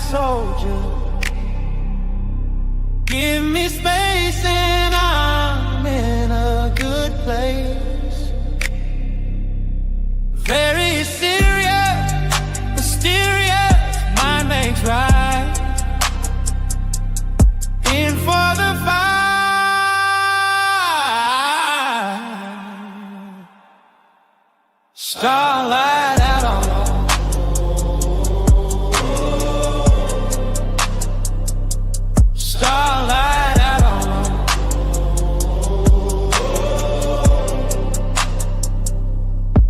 soldier. Give me space and I'm in a good place. Very serious, mysterious, mind makes right. In for the fight. Starlight out on starlight out on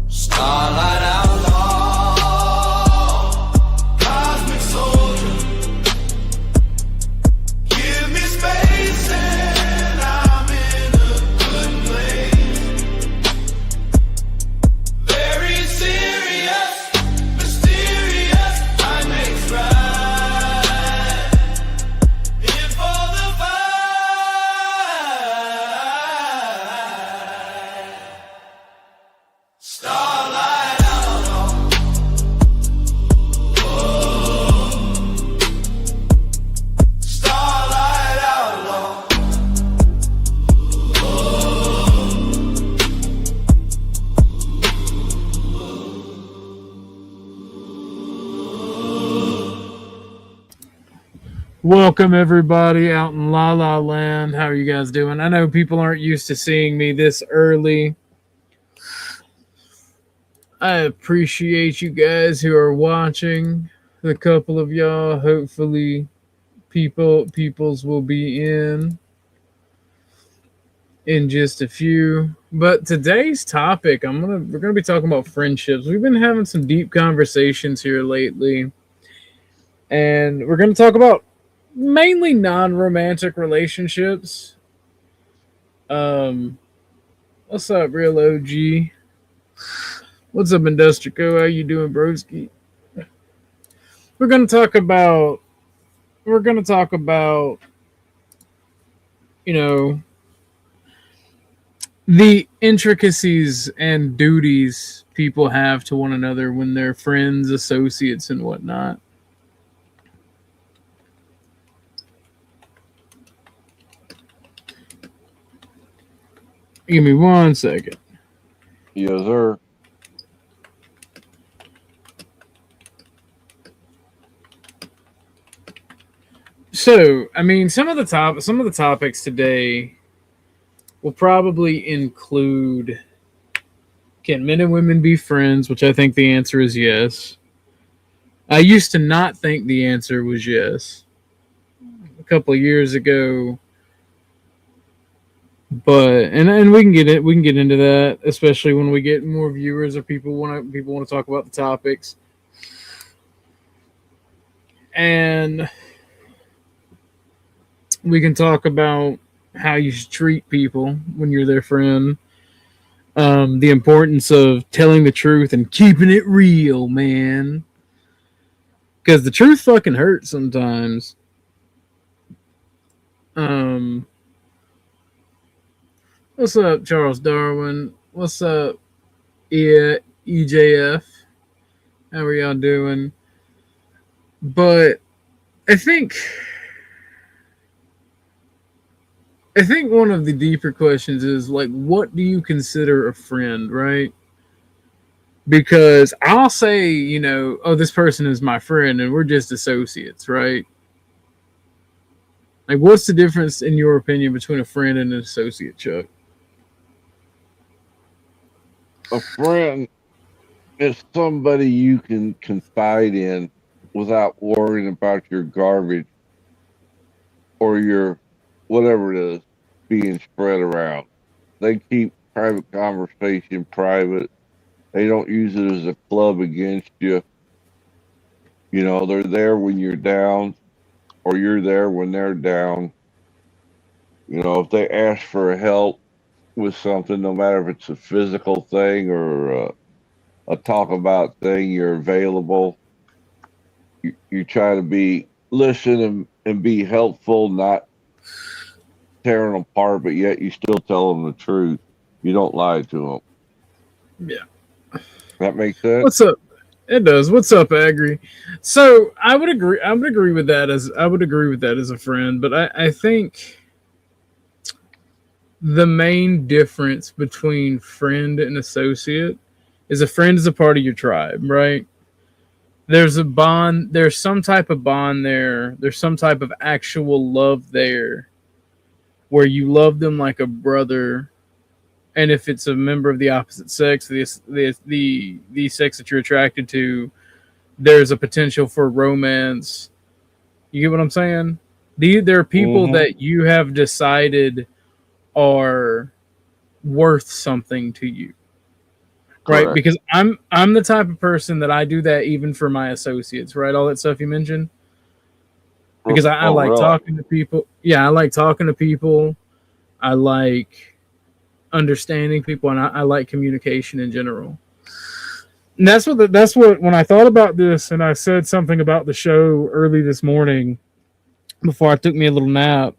starlight outlaw, cosmic soldier. Give me space and I'm in a good place. Very serious, mysterious, I makes right. In for the fight. Starlight outlaw. Starlight outlaw. Welcome everybody out in La La Land. How are you guys doing? I know people aren't used to seeing me this early. I appreciate you guys who are watching. The couple of y'all, hopefully peoples will be in just a few. But today's topic, we're gonna be talking about friendships. We've been having some deep conversations here lately, and we're gonna talk about mainly non-romantic relationships. What's up, real OG? What's up, Industrico? How you doing, broski? We're gonna talk about, you know, the intricacies and duties people have to one another when they're friends, associates, and whatnot. Give me 1 second. Yes, sir. So, I mean, some of the topics today will probably include: can men and women be friends? Which I think the answer is yes. I used to not think the answer was yes a couple of years ago. But and we can get into that, especially when we get more viewers or people want to talk about the topics. And we can talk about how you should treat people when you're their friend. The importance of telling the truth and keeping it real, man. Because the truth fucking hurts sometimes. What's up, Charles Darwin? What's up, EJF? How are y'all doing? But I think one of the deeper questions is, like, what do you consider a friend, right? Because I'll say, oh, this person is my friend and we're just associates, right? Like, what's the difference, in your opinion, between a friend and an associate, Chuck? A friend is somebody you can confide in without worrying about your garbage or your whatever it is being spread around. They keep private conversation private. They don't use it as a club against you. They're there when you're down, or you're there when they're down. If they ask for help with something, no matter if it's a physical thing or a talk about thing, you're available. You try to listen and be helpful, not tear them apart, but yet you still tell them the truth. You don't lie to them. Yeah. That makes sense? What's up? It does. What's up, Agri? So I would agree. I would agree with that as a friend. But I think the main difference between friend and associate is a friend is a part of your tribe, right? There's a bond. There's some type of bond there. There's some type of actual love there, where you love them like a brother. And if it's a member of the opposite sex, the sex that you're attracted to, there's a potential for romance. You get what I'm saying? There are people that you have decided are worth something to you, right? Correct. Because I'm the type of person that I do that even for my associates, right? All that stuff you mentioned. Because I Oh, like really? talking to people. Yeah, I like talking to people. I like understanding people, and I like communication in general. And that's what when I thought about this, and I said something about the show early this morning before I took me a little nap.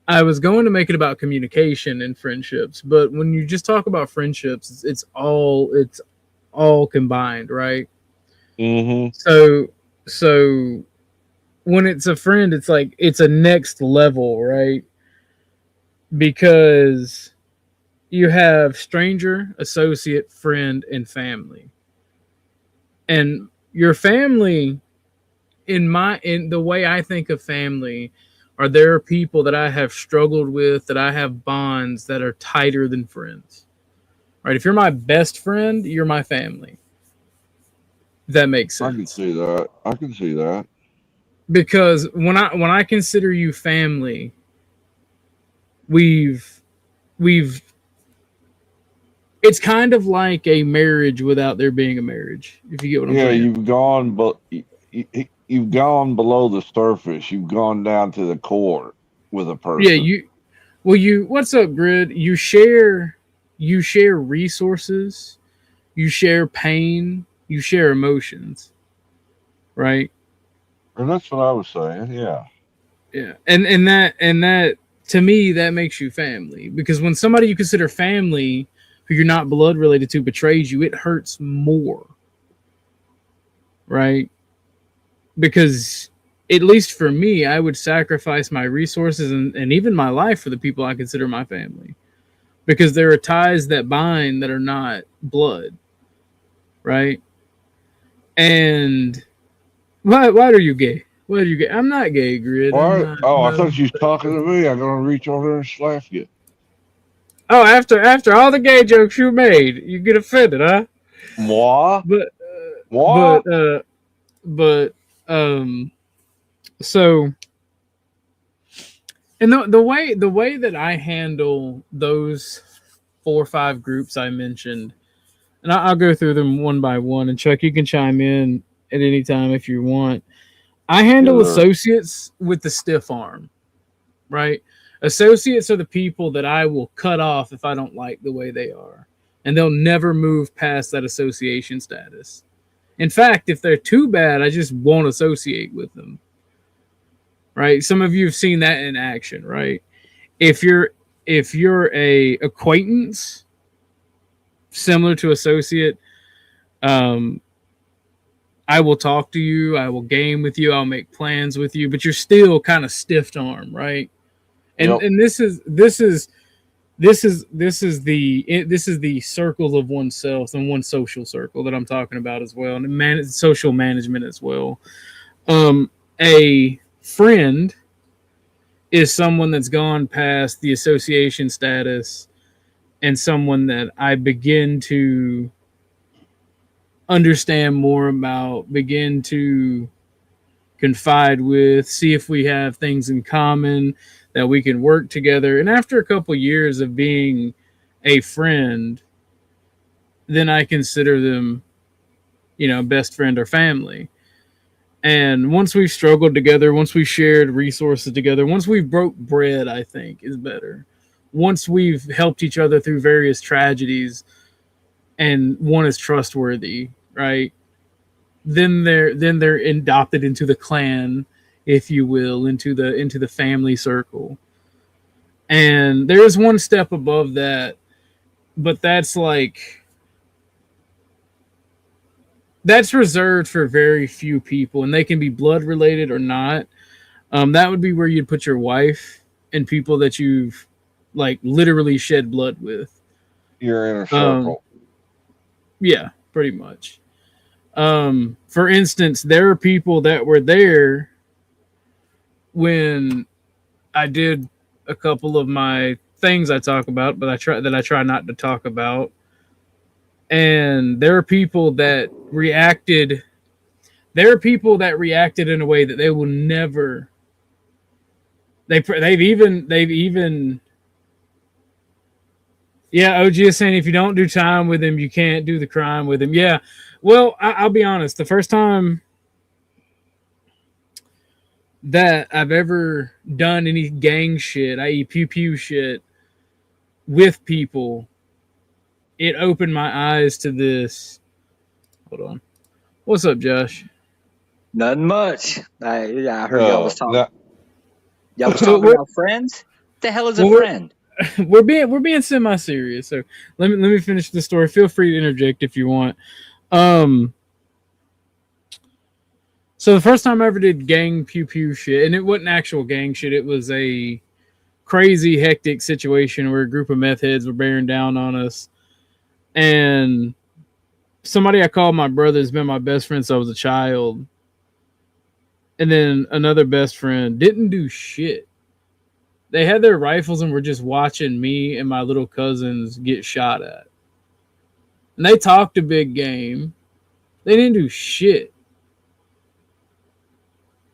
I was going to make it about communication and friendships, but when you just talk about friendships, it's all combined, right? Mm-hmm. So when it's a friend, it's like it's a next level, right? Because you have stranger, associate, friend, and family. And your family, in the way I think of family, are there people that I have struggled with, that I have bonds that are tighter than friends. Right? If you're my best friend, you're my family. That makes I can sense. see that. I can see that. Because when I consider you family, we've we've it's kind of like a marriage without there being a marriage, if you get what I'm Yeah, saying. you've gone below the surface. You've gone down to the core with a Yeah, person. you what's up, Grid? You share resources, you share pain, you share emotions, right? And that's what I was saying. Yeah. Yeah. And that to me that makes you family, because when somebody you consider family who you're not blood related to betrays you, it hurts more, right? Because at least for me, I would sacrifice my resources and even my life for the people I consider my family, because there are ties that bind that are not blood, right? And why are you gay? Why are you gay? I'm not gay, Grid. I'm What? not. I'm Oh, I not thought you was talking to me. I'm gonna reach over there and slap you. oh, after all the gay jokes you made, you get offended, huh? Moi? But Moi? but uh but um so and the way that I handle those 4 or 5 groups I mentioned, and I'll go through them one by one. And Chuck, you can chime in at any time if you want. I Yes, handle sir. associates with the stiff arm, right? Associates are the people that I will cut off if I don't like the way they are, and they'll never move past that association status. In fact, if they're too bad, I just won't associate with them, right? Some of you have seen that in action, right? If you're a acquaintance similar to associate, um, I will talk to you, I will game with you, I'll make plans with you, but you're still kind of stiff arm, right? And Yep. and this is the circles of oneself and one social circle that I'm talking about as well, and social management as well. A friend is someone that's gone past the association status, and someone that I begin to understand more about, begin to confide with, see if we have things in common that we can work together. And after a couple years of being a friend, then I consider them, best friend or family. And once we've struggled together, once we've shared resources together, once we've broke bread, I think is better. Once we've helped each other through various tragedies, and one is trustworthy, right? Then they're adopted into the clan, if you will, into the family circle. And there is one step above that, but that's like that's reserved for very few people, and they can be blood related or not. That would be where you'd put your wife and people that you've like literally shed blood with. Your inner Um, circle. yeah, pretty much. For instance, there are people that were there when I did a couple of my things I talk about, but I try not to talk about. And there are people that reacted. There are people that reacted in a way that they will never. They've even. Yeah, OG is saying if you don't do time with him, you can't do the crime with him. Yeah, well, I'll be honest. The first time that I've ever done any gang shit, i.e., pew pew shit, with people, it opened my eyes to this. Hold on. What's up, Josh? Nothing much. I heard y'all was talking. Y'all was Well, talking about friends. What the hell is a well, friend? we're being semi serious. So let me finish the story. Feel free to interject if you want. So the first time I ever did gang pew pew shit, and it wasn't actual gang shit. It was a crazy hectic situation where a group of meth heads were bearing down on us, and somebody I called my brother has been my best friend since I was a child, and then another best friend didn't do shit. They had their rifles and were just watching me and my little cousins get shot at. And they talked a big game. They didn't do shit.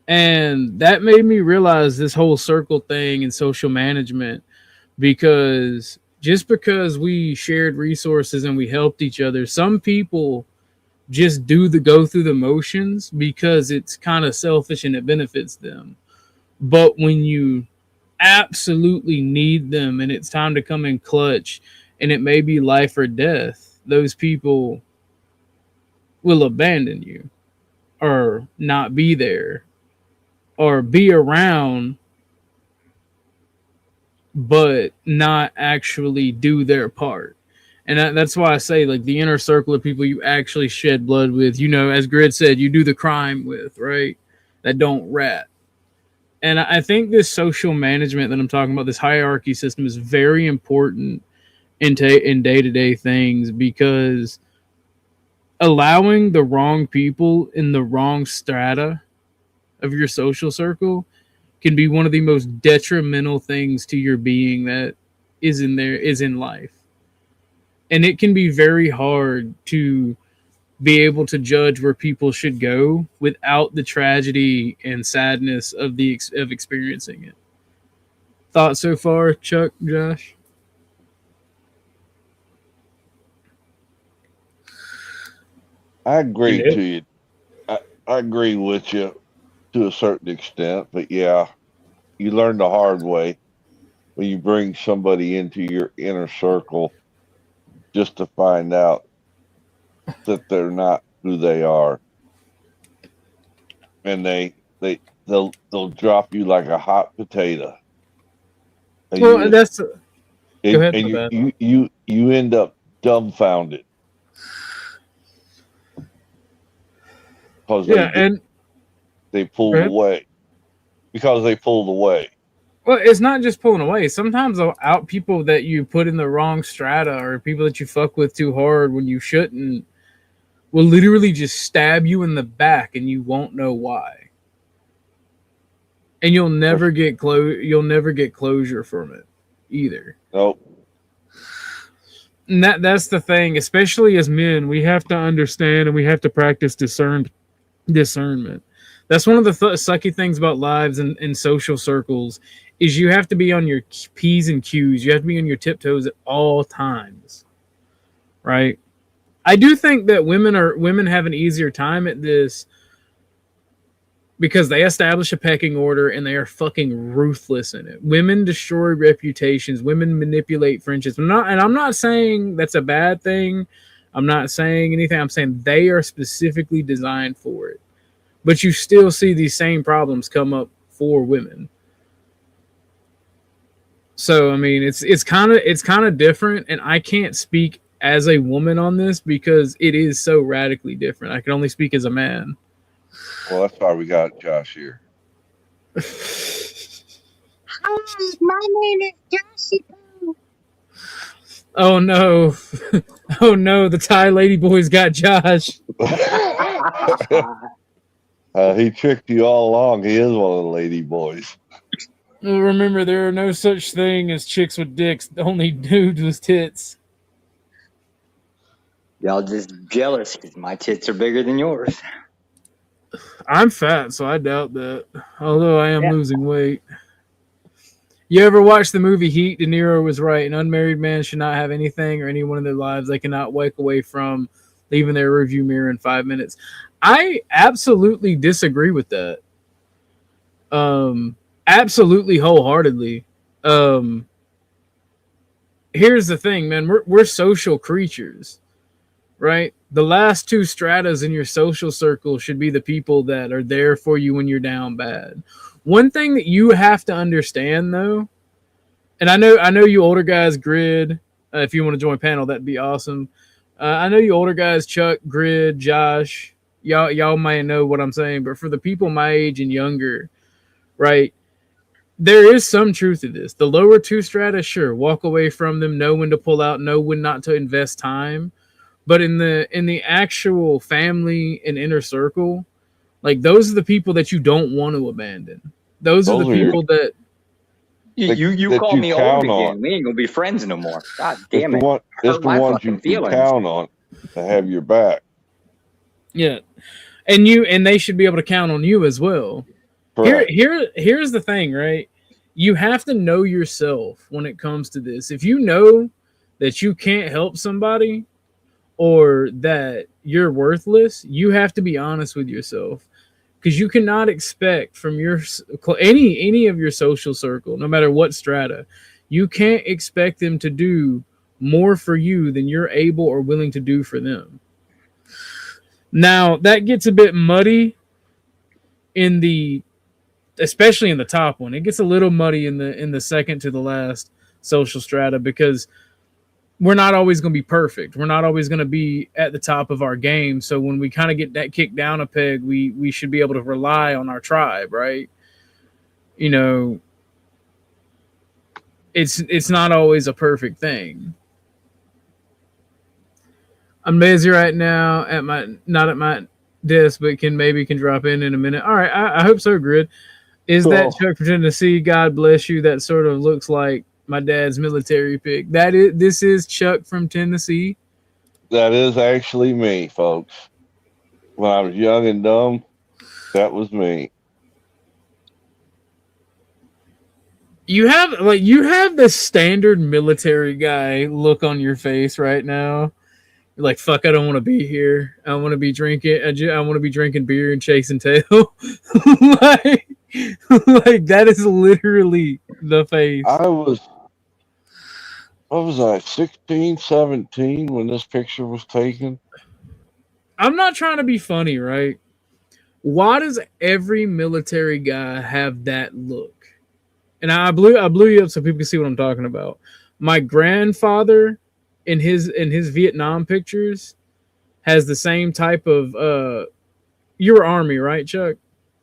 And that made me realize this whole circle thing and social management, because just because we shared resources and we helped each other, some people just go through the motions because it's kind of selfish and it benefits them. But when you absolutely need them and it's time to come in clutch and it may be life or death, those people will abandon you or not be there or be around but not actually do their part. And that's why I say, like, the inner circle of people you actually shed blood with, as Grid said, you do the crime with, right? That don't rat. And I think this social management that I'm talking about, this hierarchy system, is very important in day-to-day things, because allowing the wrong people in the wrong strata of your social circle can be one of the most detrimental things to your being that is in life. And it can be very hard to be able to judge where people should go without the tragedy and sadness of experiencing it. Thoughts so far, Chuck, Josh? I agree to you. I agree with you to a certain extent, but yeah, you learn the hard way when you bring somebody into your inner circle just to find out that they're not who they are, and they'll drop you like a hot potato. And Well, that's go ahead. and you end up dumbfounded because they pulled away. Because they pulled away. Well, it's not just pulling away. Sometimes out people that you put in the wrong strata or people that you fuck with too hard when you shouldn't will literally just stab you in the back and you won't know why. And you'll never get closure from it either. Nope. And that's the thing, especially as men, we have to understand and we have to practice discernment. That's one of the sucky things about lives and social circles is you have to be on your P's and Q's. You have to be on your tiptoes at all times, right? I do think that women have an easier time at this because they establish a pecking order and they are fucking ruthless in it. Women destroy reputations. Women manipulate friendships. I'm not saying that's a bad thing. I'm not saying anything. I'm saying they are specifically designed for it. But you still see these same problems come up for women. So I mean, it's kind of different, and I can't speak as a woman on this because it is so radically different. I can only speak as a man. Well, that's why we got Josh here. Hi, my name is Joshy. Oh no. Oh no, the Thai lady boy's got Josh. He tricked you all along. He is one of the lady boys. Remember, there are no such thing as chicks with dicks, only dudes with tits. Y'all just jealous because my tits are bigger than yours. I'm fat, so I doubt that. Although I am losing weight. You ever watch the movie Heat? De Niro was right. An unmarried man should not have anything or anyone in their lives they cannot wake away from, leaving their rearview mirror in 5 minutes. I absolutely disagree with that. Absolutely wholeheartedly. Here's the thing, man. We're social creatures, right? The last two stratas in your social circle should be the people that are there for you when you're down bad. One thing that you have to understand, though, and I know you older guys, Grid, if you want to join panel, that'd be awesome. I know you older guys, Chuck, Grid, Josh, y'all might know what I'm saying, but for the people my age and younger, right, there is some truth to this. The lower two strata, sure, walk away from them, know when to pull out, know when not to invest time. But in the actual family and inner circle, like those are the people that you don't want to abandon. Those are the people that you call me old again. We ain't gonna be friends no more. God damn it! It's the ones you can count on to have your back. Yeah, and they should be able to count on you as well. Here's the thing, right? You have to know yourself when it comes to this. If you know that you can't help somebody or that you're worthless, you have to be honest with yourself, because you cannot expect from your any of your social circle, no matter what strata, you can't expect them to do more for you than you're able or willing to do for them. Now that gets a bit muddy especially in the top one. It gets a little muddy in the second to the last social strata, because we're not always going to be perfect. We're not always going to be at the top of our game. So when we kind of get that kicked down a peg, we should be able to rely on our tribe, right? You know, it's not always a perfect thing. I'm busy right now not at my desk, but can drop in a minute. All right, I hope so, Grid. Is cool. That Chuck from Tennessee? God bless you. That sort of looks like my dad's military pick. This is Chuck from Tennessee. That is actually me, folks. When I was young and dumb, that was me. You have the standard military guy look on your face right now. You're like, fuck, I don't want to be here. I want to be drinking. I want to be drinking beer and chasing tail. like that is literally the face. What was I, 16, 17 when this picture was taken? I'm not trying to be funny, right? Why does every military guy have that look? And I blew you up so people can see what I'm talking about. My grandfather in his Vietnam pictures has the same type of you were Army, right, Chuck?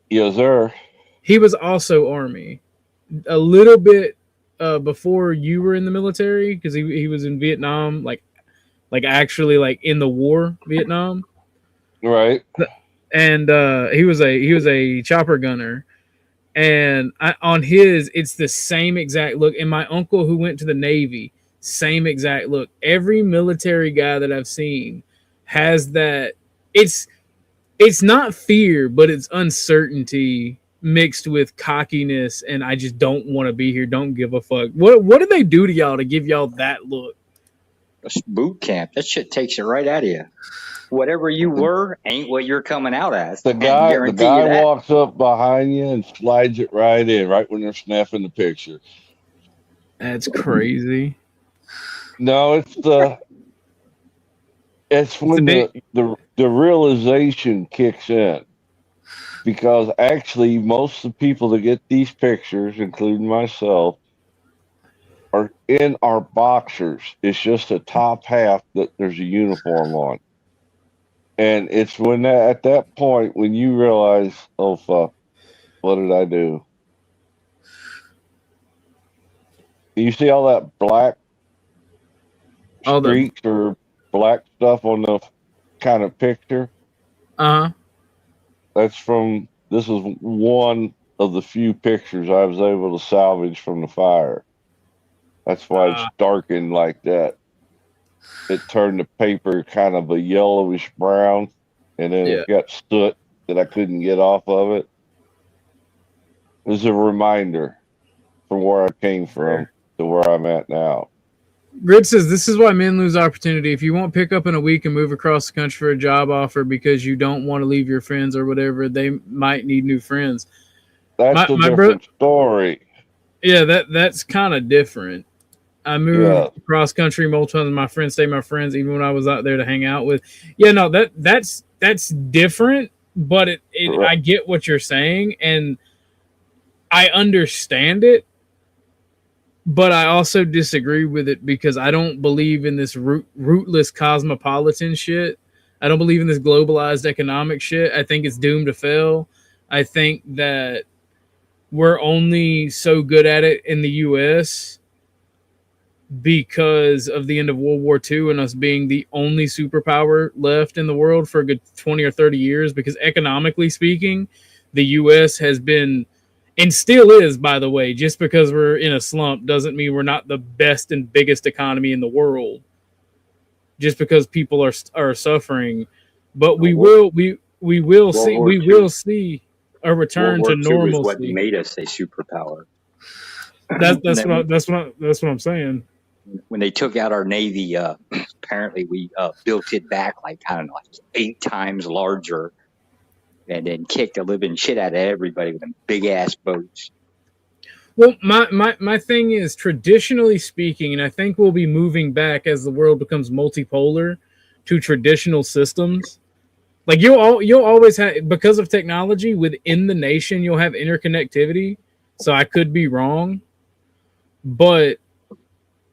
Yes, sir. He was also Army. A little bit before you were in the military, because he was in Vietnam, like actually like in the war, Vietnam. Right. And he was a chopper gunner. And on his, it's the same exact look. And my uncle who went to the Navy, same exact look. Every military guy that I've seen has that. It's not fear, but it's uncertainty mixed with cockiness, and I just don't want to be here. Don't give a fuck. What did they do to y'all to give y'all that look? That's boot camp. That shit takes it right out of you. Whatever you were ain't what you're coming out as. The guy walks up behind you and slides it right in, right when they're snapping the picture. That's crazy. No, it's when the realization kicks in. Because actually, most of the people that get these pictures, including myself, are in our boxers. It's just the top half that there's a uniform on. And it's when at that point when you realize, oh fuck, what did I do? You see all that black All the streaks or black stuff on the kind of picture? That's from, this is one of the few pictures I was able to salvage from the fire. That's why it's darkened like that. It turned the paper kind of a yellowish brown, and then it got soot that I couldn't get off of it. It was a reminder from where I came from to where I'm at now. Grid says, this is why men lose opportunity. If you won't pick up in a week and move across the country for a job offer because you don't want to leave your friends or whatever, they might need new friends. That's a different story. Yeah, that's kind of different. I moved across country multiple times. My friends stay my friends, even when I was out there to hang out with. Yeah, no, that's different, but I get what you're saying, and I understand it. But I also disagree with it because I don't believe in this rootless cosmopolitan shit. I don't believe in this globalized economic shit. I think it's doomed to fail. I think that we're only so good at it in the U.S. because of the end of World War II and us being the only superpower left in the world for a good 20 or 30 years. Because economically speaking, the U.S. has been... and still is, by the way, just because we're in a slump doesn't mean we're not the best and biggest economy in the world. Just because people are suffering, but we will see a return to normalcy. Is what made us a superpower. That's what I'm saying. When they took out our Navy, apparently we built it back like 8 times larger. And then kicked the living shit out of everybody with them big ass boats. Well, my thing is, traditionally speaking, and I think we'll be moving back as the world becomes multipolar to traditional systems. Like you'll always have, because of technology within the nation, you'll have interconnectivity. So I could be wrong, but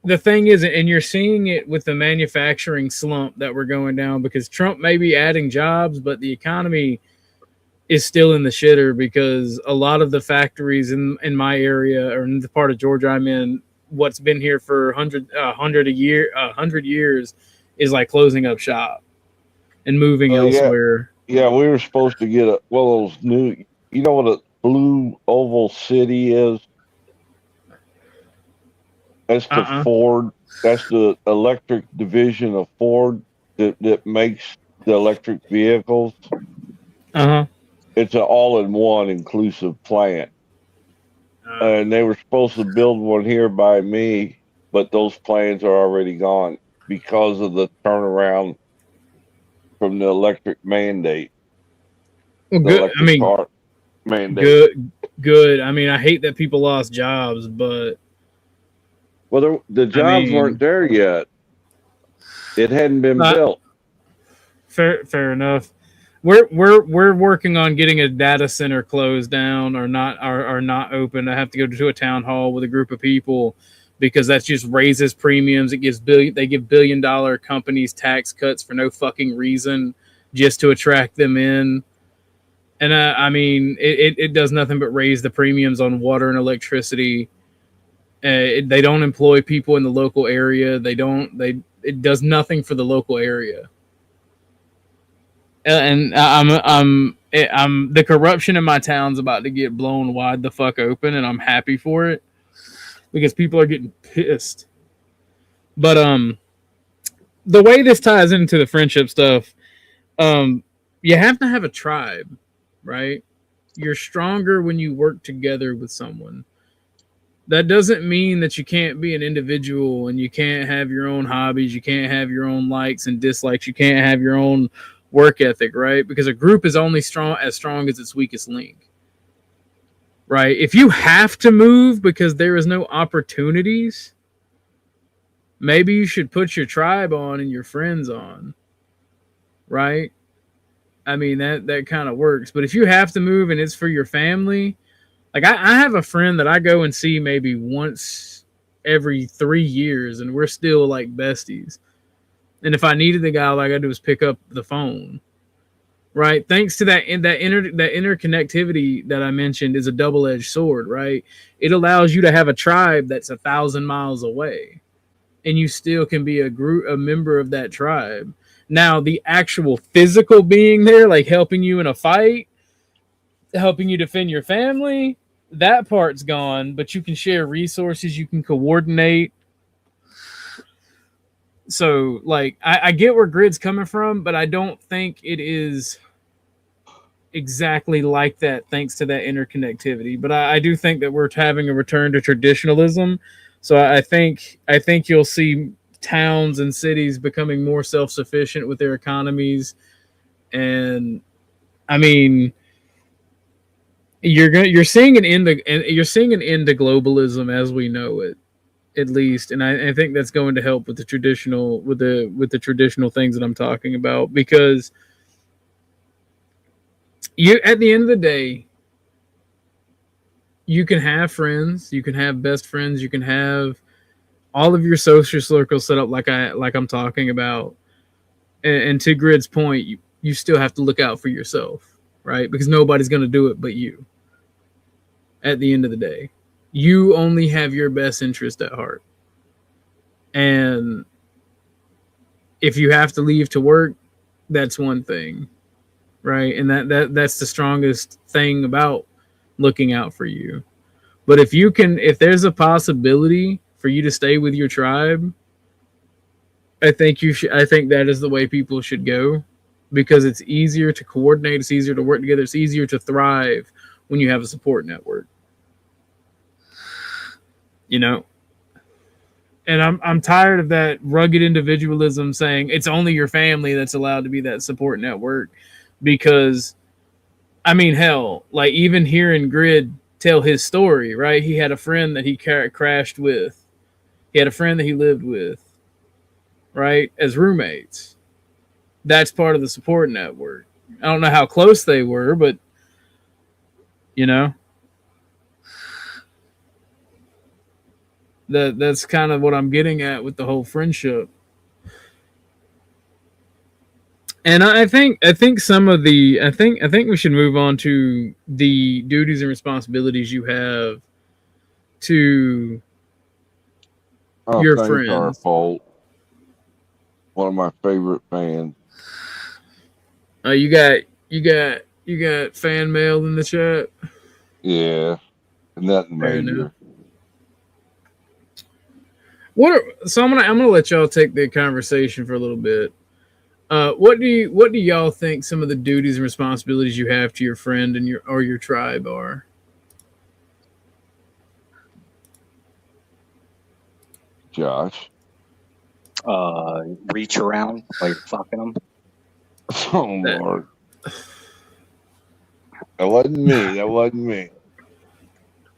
the thing is, and you're seeing it with the manufacturing slump that we're going down because Trump may be adding jobs, but the economy is still in the shitter because a lot of the factories in my area or in the part of Georgia I'm in, what's been here for 100 years is like closing up shop and moving elsewhere. Yeah, we were supposed to get one of those new, you know what a blue oval city is? That's the Ford. That's the electric division of Ford that makes the electric vehicles. It's an all-in-one inclusive plant. And they were supposed to build one here by me, but those plans are already gone because of the turnaround from the electric mandate. Well, good. I mean, car mandate. Good. I mean, I hate that people lost jobs, but... well, the jobs weren't there yet. It hadn't been built. Fair enough. We're working on getting a data center closed down or not open. I have to go to a town hall with a group of people because that just raises premiums. It gives they give $1 billion companies tax cuts for no fucking reason just to attract them in. And I mean, it does nothing but raise the premiums on water and electricity. They don't employ people in the local area. It does nothing for the local area. And I'm the corruption in my town's about to get blown wide the fuck open, and I'm happy for it because people are getting pissed. But the way this ties into the friendship stuff, you have to have a tribe, right? You're stronger when you work together with someone. That doesn't mean that you can't be an individual and you can't have your own hobbies, you can't have your own likes and dislikes, you can't have your own work ethic, right? Because a group is only strong as its weakest link, right? If you have to move because there is no opportunities, maybe you should put your tribe on and your friends on, right? I mean, that kind of works. But if you have to move and it's for your family, like I have a friend that I go and see maybe once every 3 years, and we're still like besties. And if I needed the guy, all I gotta do is pick up the phone. Right? Thanks to that interconnectivity that I mentioned is a double-edged sword, right? It allows you to have a tribe that's 1,000 miles away, and you still can be a member of that tribe. Now, the actual physical being there, like helping you in a fight, helping you defend your family, that part's gone, but you can share resources, you can coordinate. So, like, I get where Grid's coming from, but I don't think it is exactly like that thanks to that interconnectivity. But I do think that we're having a return to traditionalism. So I think you'll see towns and cities becoming more self-sufficient with their economies. And I mean, you're seeing an end to globalism as we know it, at least. And I think that's going to help with the traditional traditional things that I'm talking about, because you, at the end of the day, you can have friends, you can have best friends, you can have all of your social circles set up like I'm talking about. And to Grid's point, you still have to look out for yourself, right? Because nobody's going to do it but you. At the end of the day, you only have your best interest at heart. And if you have to leave to work, that's one thing. Right, and that's the strongest thing about looking out for you. But if there's a possibility for you to stay with your tribe, I think that is the way people should go, because it's easier to coordinate, it's easier to work together, it's easier to thrive when you have a support network. You know? And I'm tired of that rugged individualism saying it's only your family that's allowed to be that support network. Because, I mean, hell, like even hearing Grid tell his story, right? He had a friend that he crashed with. He had a friend that he lived with, right? As roommates. That's part of the support network. I don't know how close they were, but, you know, that's kind of what I'm getting at with the whole friendship. And I think some of the I think we should move on to the duties and responsibilities you have to your friends. Fault. One of my favorite fans. You got fan mail in the chat. Yeah, nothing major. So I'm gonna let y'all take the conversation for a little bit. What do y'all think some of the duties and responsibilities you have to your friend and your tribe are? Josh. Reach around while you're fucking them. Oh Lord. That wasn't me.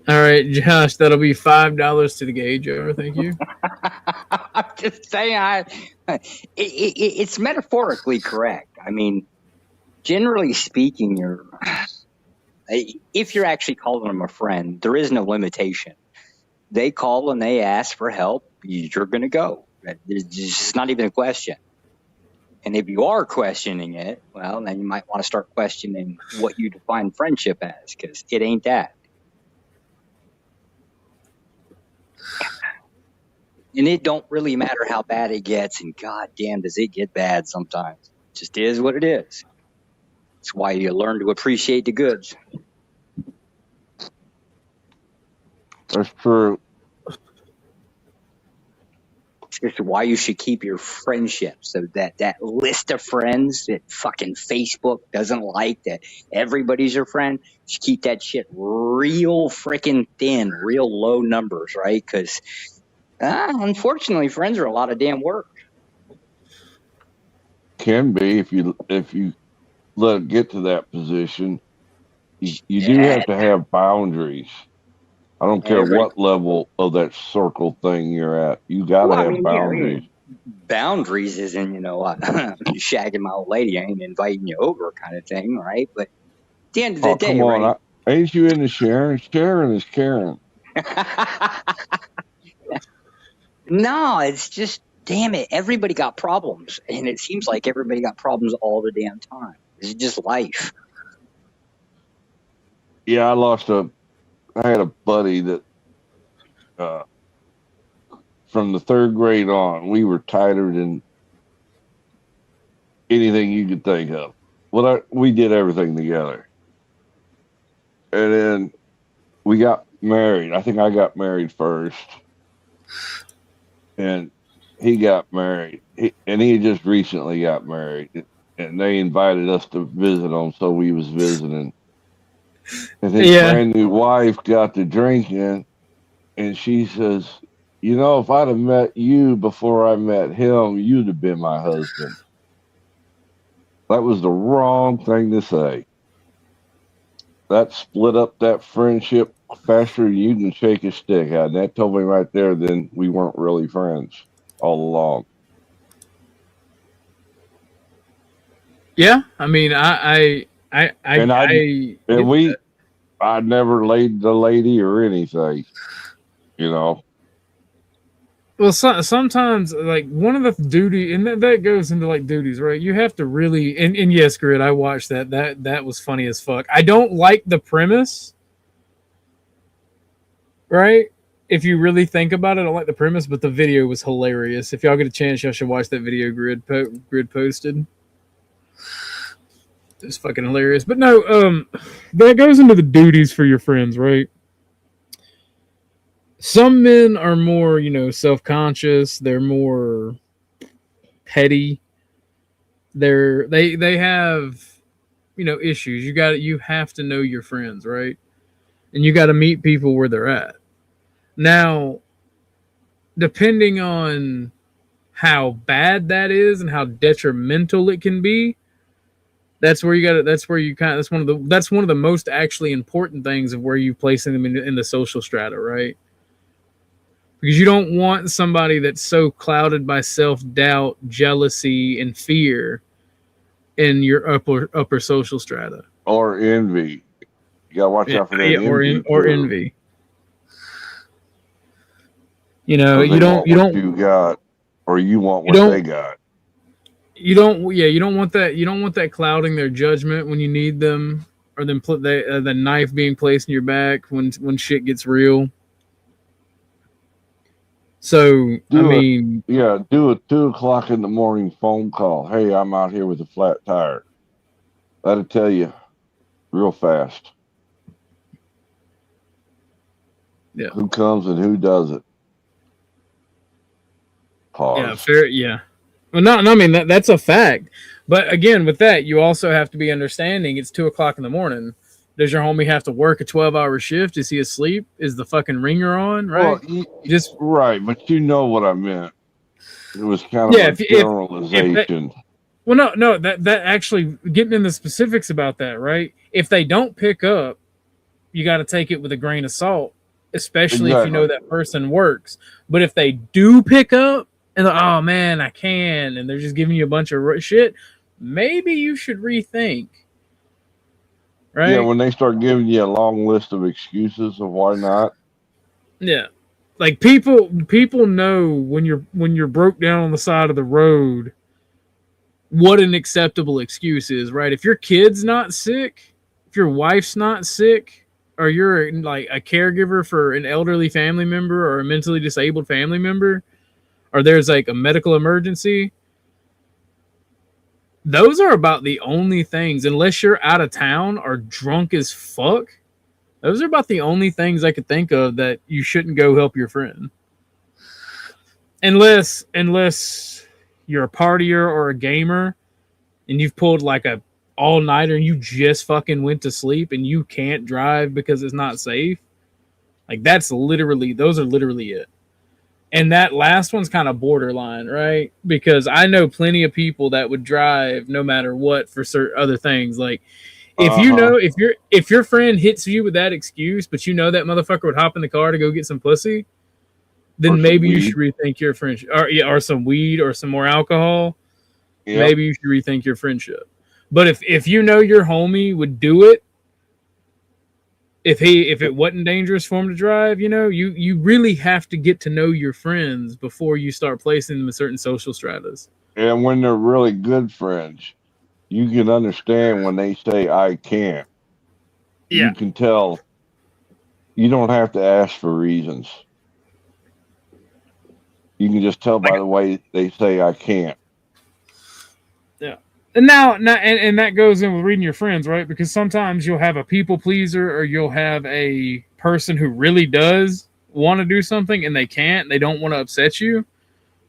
All right, Josh, that'll be $5 to the gay jar. Thank you. I'm just saying, it's metaphorically correct. I mean, generally speaking, if you're actually calling them a friend, there is no limitation. They call and they ask for help, you're going to go. It's just not even a question. And if you are questioning it, well, then you might want to start questioning what you define friendship as, because it ain't that. And it don't really matter how bad it gets, and goddamn does it get bad sometimes. It just is what it is. It's why you learn to appreciate the goods. That's true. It's just why you should keep your friendship, so that list of friends that fucking Facebook doesn't like, that everybody's your friend, just keep that shit real freaking thin, real low numbers, right? Because unfortunately, friends are a lot of damn work. Can be if you let it get to that position. You do have to have boundaries. I don't care what level of that circle thing you're at. You got to have boundaries. Boundaries isn't, shagging my old lady, I ain't inviting you over kind of thing, right? But at the end of the day, come on. right? Ain't you into sharing? Sharing is caring. No, it's just, damn it, everybody got problems, and it seems like everybody got problems all the damn time. It's just life. Yeah, I had a buddy that from the third grade on, we were tighter than anything you could think of. We did everything together. And then we got married. I think I got married first. And he got married. He just recently got married. And they invited us to visit him, so we was visiting. And his brand new wife got to drinking, and she says, "You know, if I'd have met you before I met him, you'd have been my husband." That was the wrong thing to say. That split up that friendship faster than you can shake a stick at. And that told me right there then we weren't really friends all along. Yeah, I mean, I never laid the lady or anything, you know. Well, sometimes, like, one of the duty, and that goes into, like, duties, right? You have to really, and yes, Grid, I watched that. That was funny as fuck. I don't like the premise, right? If you really think about it, I don't like the premise, but the video was hilarious. If y'all get a chance, y'all should watch that video Grid posted. It's fucking hilarious. But no, that goes into the duties for your friends, right? Some men are more, self-conscious. They're more petty. They have, issues. You have to know your friends, right? And you got to meet people where they're at. Now, depending on how bad that is and how detrimental it can be, that's one of the most actually important things of where you placing them in the social strata, right? Because you don't want somebody that's so clouded by self-doubt, jealousy, and fear in your upper social strata. Or envy. You gotta watch out for that envy. Or envy. You don't you got, or you want what they got. You don't want that. You don't want that clouding their judgment when you need them, or them the knife being placed in your back when shit gets real. So do a 2:00 in the morning phone call. Hey, I'm out here with a flat tire. That'll tell you real fast. Yeah. Who comes and who doesn't. Pause. Yeah, fair. Yeah. Well, no. I mean that's a fact. But again, with that, you also have to be understanding. It's 2:00 in the morning. Does your homie have to work a 12-hour shift? Is he asleep? Is the fucking ringer on? Right. Well, right, but you know what I meant. It was kind of a generalization. No. That actually getting into specifics about that, right? If they don't pick up, you got to take it with a grain of salt, especially if you know that person works. But if they do pick up and oh man, I can, and they're just giving you a bunch of shit, maybe you should rethink. Right? Yeah, when they start giving you a long list of excuses of why not. Yeah, like people know when you're broke down on the side of the road, what an acceptable excuse is, right? If your kid's not sick, if your wife's not sick, or you're like a caregiver for an elderly family member or a mentally disabled family member, or there's like a medical emergency. Those are about the only things, unless you're out of town or drunk as fuck. Those are about the only things I could think of that you shouldn't go help your friend. Unless you're a partier or a gamer and you've pulled like a all-nighter and you just fucking went to sleep and you can't drive because it's not safe. Like those are literally it. And that last one's kind of borderline, right? Because I know plenty of people that would drive no matter what for certain other things. Like if your friend hits you with that excuse, but you know that motherfucker would hop in the car to go get some pussy, then maybe you should rethink your friendship, or some weed or some more alcohol. Yep. Maybe you should rethink your friendship. But if you know your homie would do it, if it wasn't dangerous for him to drive, you really have to get to know your friends before you start placing them in certain social stratas. And when they're really good friends, you can understand when they say I can't. You can tell. You don't have to ask for reasons. You can just tell by the way they say I can't. Yeah. And now and that goes in with reading your friends, right? Because sometimes you'll have a people pleaser, or you'll have a person who really does want to do something and they can't. They don't want to upset you.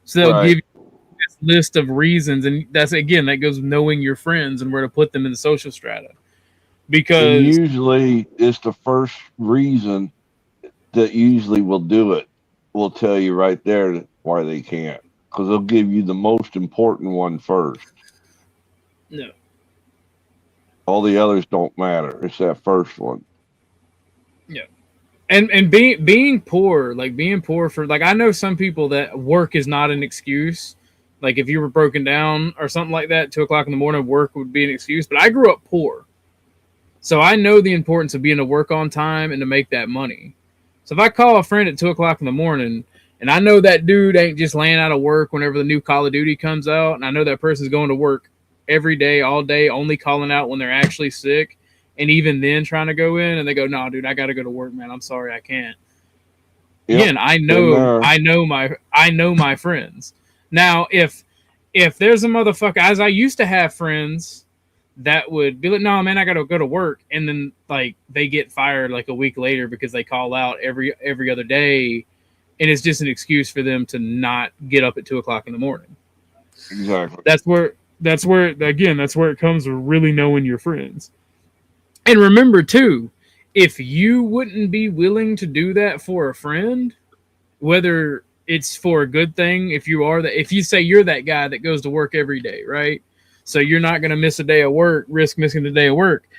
So they'll give you this list of reasons, and that goes with knowing your friends and where to put them in the social strata. Because and usually it's the first reason that usually will do it. Will tell you right there why they can't, because they'll give you the most important one first. No. All the others don't matter. It's that first one. Yeah. And being poor for, like, I know some people that work is not an excuse. Like, if you were broken down or something like that, 2:00 in the morning, work would be an excuse. But I grew up poor, so I know the importance of being to work on time and to make that money. So if I call a friend at 2:00 in the morning, and I know that dude ain't just laying out of work whenever the new Call of Duty comes out, and I know that person's going to work every day, all day, only calling out when they're actually sick, and even then trying to go in, and they go, "No, dude, I got to go to work, man. I'm sorry, I can't." Yep. Again, I know my friends. Now, if there's a motherfucker, as I used to have friends that would be like, "No, man, I got to go to work," and then like they get fired like a week later because they call out every other day, and it's just an excuse for them to not get up at 2:00 in the morning. Exactly. That's where it comes with really knowing your friends. And remember too, if you wouldn't be willing to do that for a friend, whether it's for a good thing, if you say you're that guy that goes to work every day, right? So you're not going to miss a day of work, risk missing a day of work.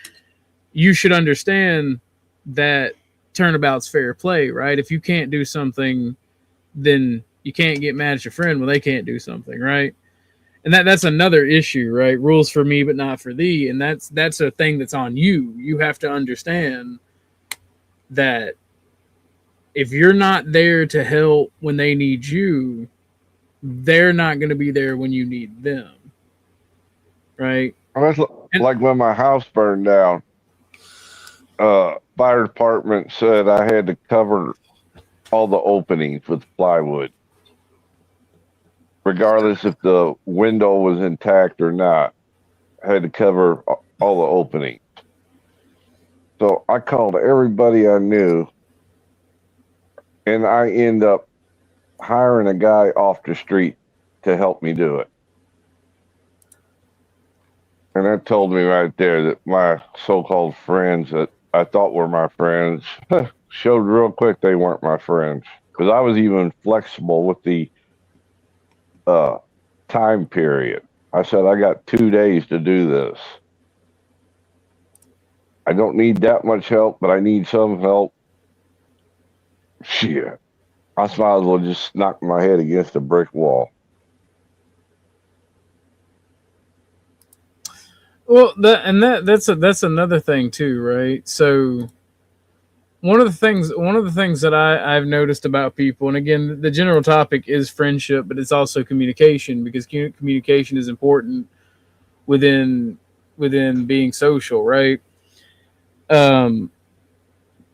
You should understand that turnabout's fair play, right? If you can't do something, then you can't get mad at your friend when they can't do something, right? And that's another issue, right? Rules for me, but not for thee. And that's a thing that's on you. You have to understand that if you're not there to help when they need you, they're not going to be there when you need them, right? That's like when my house burned down. Fire department said I had to cover all the openings with plywood, regardless if the window was intact or not. I had to cover all the openings. So I called everybody I knew, and I end up hiring a guy off the street to help me do it. And that told me right there that my so-called friends that I thought were my friends showed real quick they weren't my friends. Because I was even flexible with the time period. I said, I got 2 days to do this. I don't need that much help, but I need some help. Shit. I might as well just knock my head against a brick wall. Well, that's another thing too, right? So one of the things that I've noticed about people, and again, the general topic is friendship, but it's also communication, because communication is important within being social, right?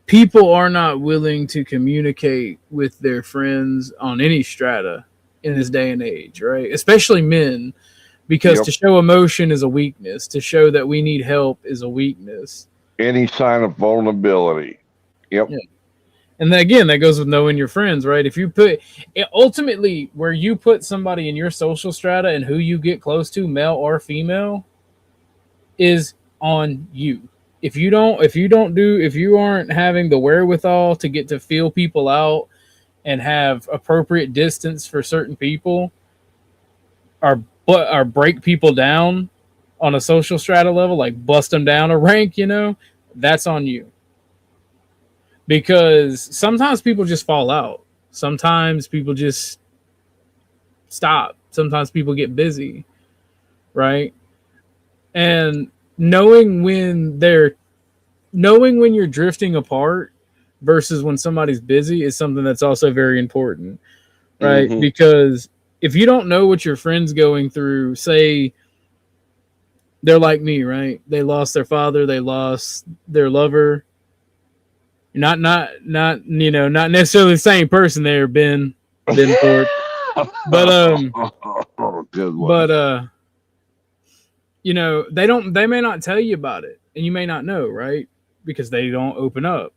People are not willing to communicate with their friends on any strata in this day and age, right? Especially men. Because to show emotion is a weakness. To show that we need help is a weakness. Any sign of vulnerability. Yep. Yeah. And then, again, that goes with knowing your friends, right? If you put ultimately where you put somebody in your social strata and who you get close to, male or female, is on you. If you aren't having the wherewithal to get to feel people out and have appropriate distance for certain people, or break people down on a social strata level, like bust them down a rank, that's on you. Because sometimes people just fall out. Sometimes people just stop. Sometimes people get busy, right? And knowing when they're knowing when you're drifting apart versus when somebody's busy is something that's also very important, right? Mm-hmm. Because if you don't know what your friend's going through, say they're like me, right? They lost their father, they lost their lover. Not not necessarily the same person there, Ben Thorpe. But Good one. but they may not tell you about it and you may not know, right? Because they don't open up.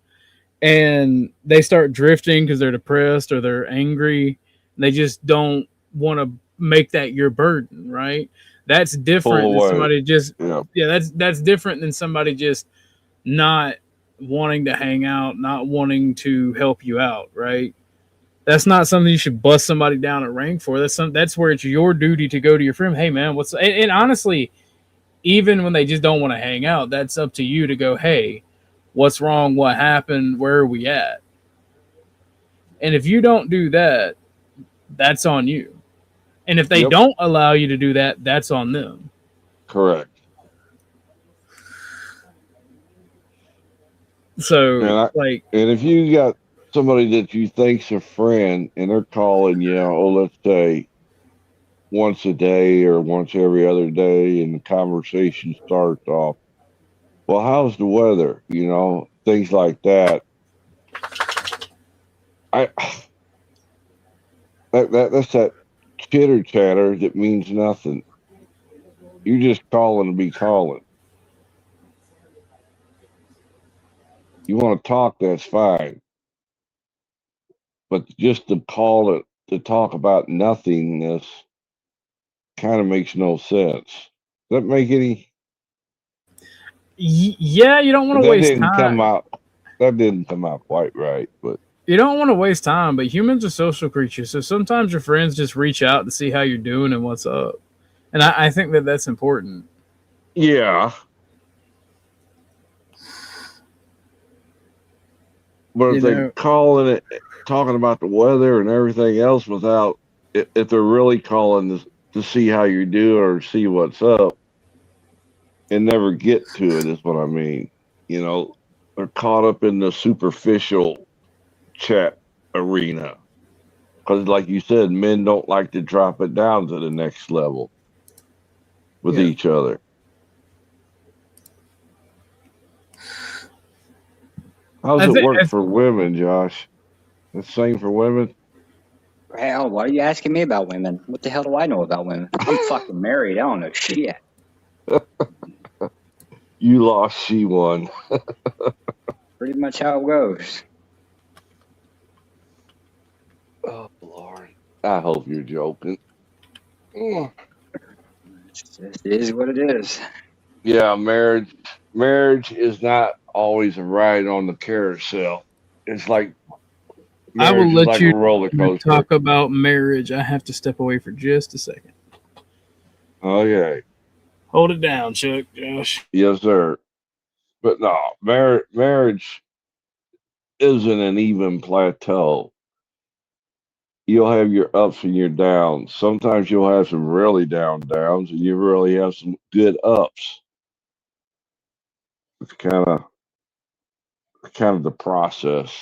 And they start drifting because they're depressed or they're angry. They just don't want to make that your burden, right? That's different Pull than away. somebody just Yeah. yeah, that's different than somebody just not wanting to hang out, not wanting to help you out, right? That's not something you should bust somebody down at rank for. That's where it's your duty to go to your friend. Hey man, and honestly, even when they just don't want to hang out, that's up to you to go, hey, what's wrong? What happened? Where are we at? And if you don't do that, that's on you. And if they Yep. don't allow you to do that, that's on them. Correct. So, And if you got somebody that you think's a friend and they're calling you, let's say once a day or once every other day, and the conversation starts off, well, how's the weather? Things like that. I that's that chitter chatter that means nothing. You're just calling to be calling. You want to talk, that's fine. But just to call it to talk about nothingness kind of makes no sense. Does that make any? yeah, you don't want to That waste didn't time. come out. That didn't come out quite right, but You don't want to waste time, but humans are social creatures. So sometimes your friends just reach out to see how you're doing and what's up. And I think that that's important. yeah. But if they calling it, talking about the weather and everything else without, if they're really calling to see how you do or see what's up and never get to it, is what I mean. They're caught up in the superficial chat arena. Because, like you said, men don't like to drop it down to the next level with each other. How's it work for women, Josh? The same for women? Hell, why are you asking me about women? What the hell do I know about women? I'm fucking married. I don't know shit. You lost, she won. Pretty much how it goes. Oh, Lord. I hope you're joking. It is what it is. Yeah, marriage is not always a ride on the carousel. It's like I will marriage is let like you a roller coaster. talk about marriage. I have to step away for just a second. Okay. Hold it down, Chuck, Josh. Yes, sir. But no, marriage isn't an even plateau. You'll have your ups and your downs. Sometimes you'll have some really down downs, and you really have some good ups. It's kind of the process.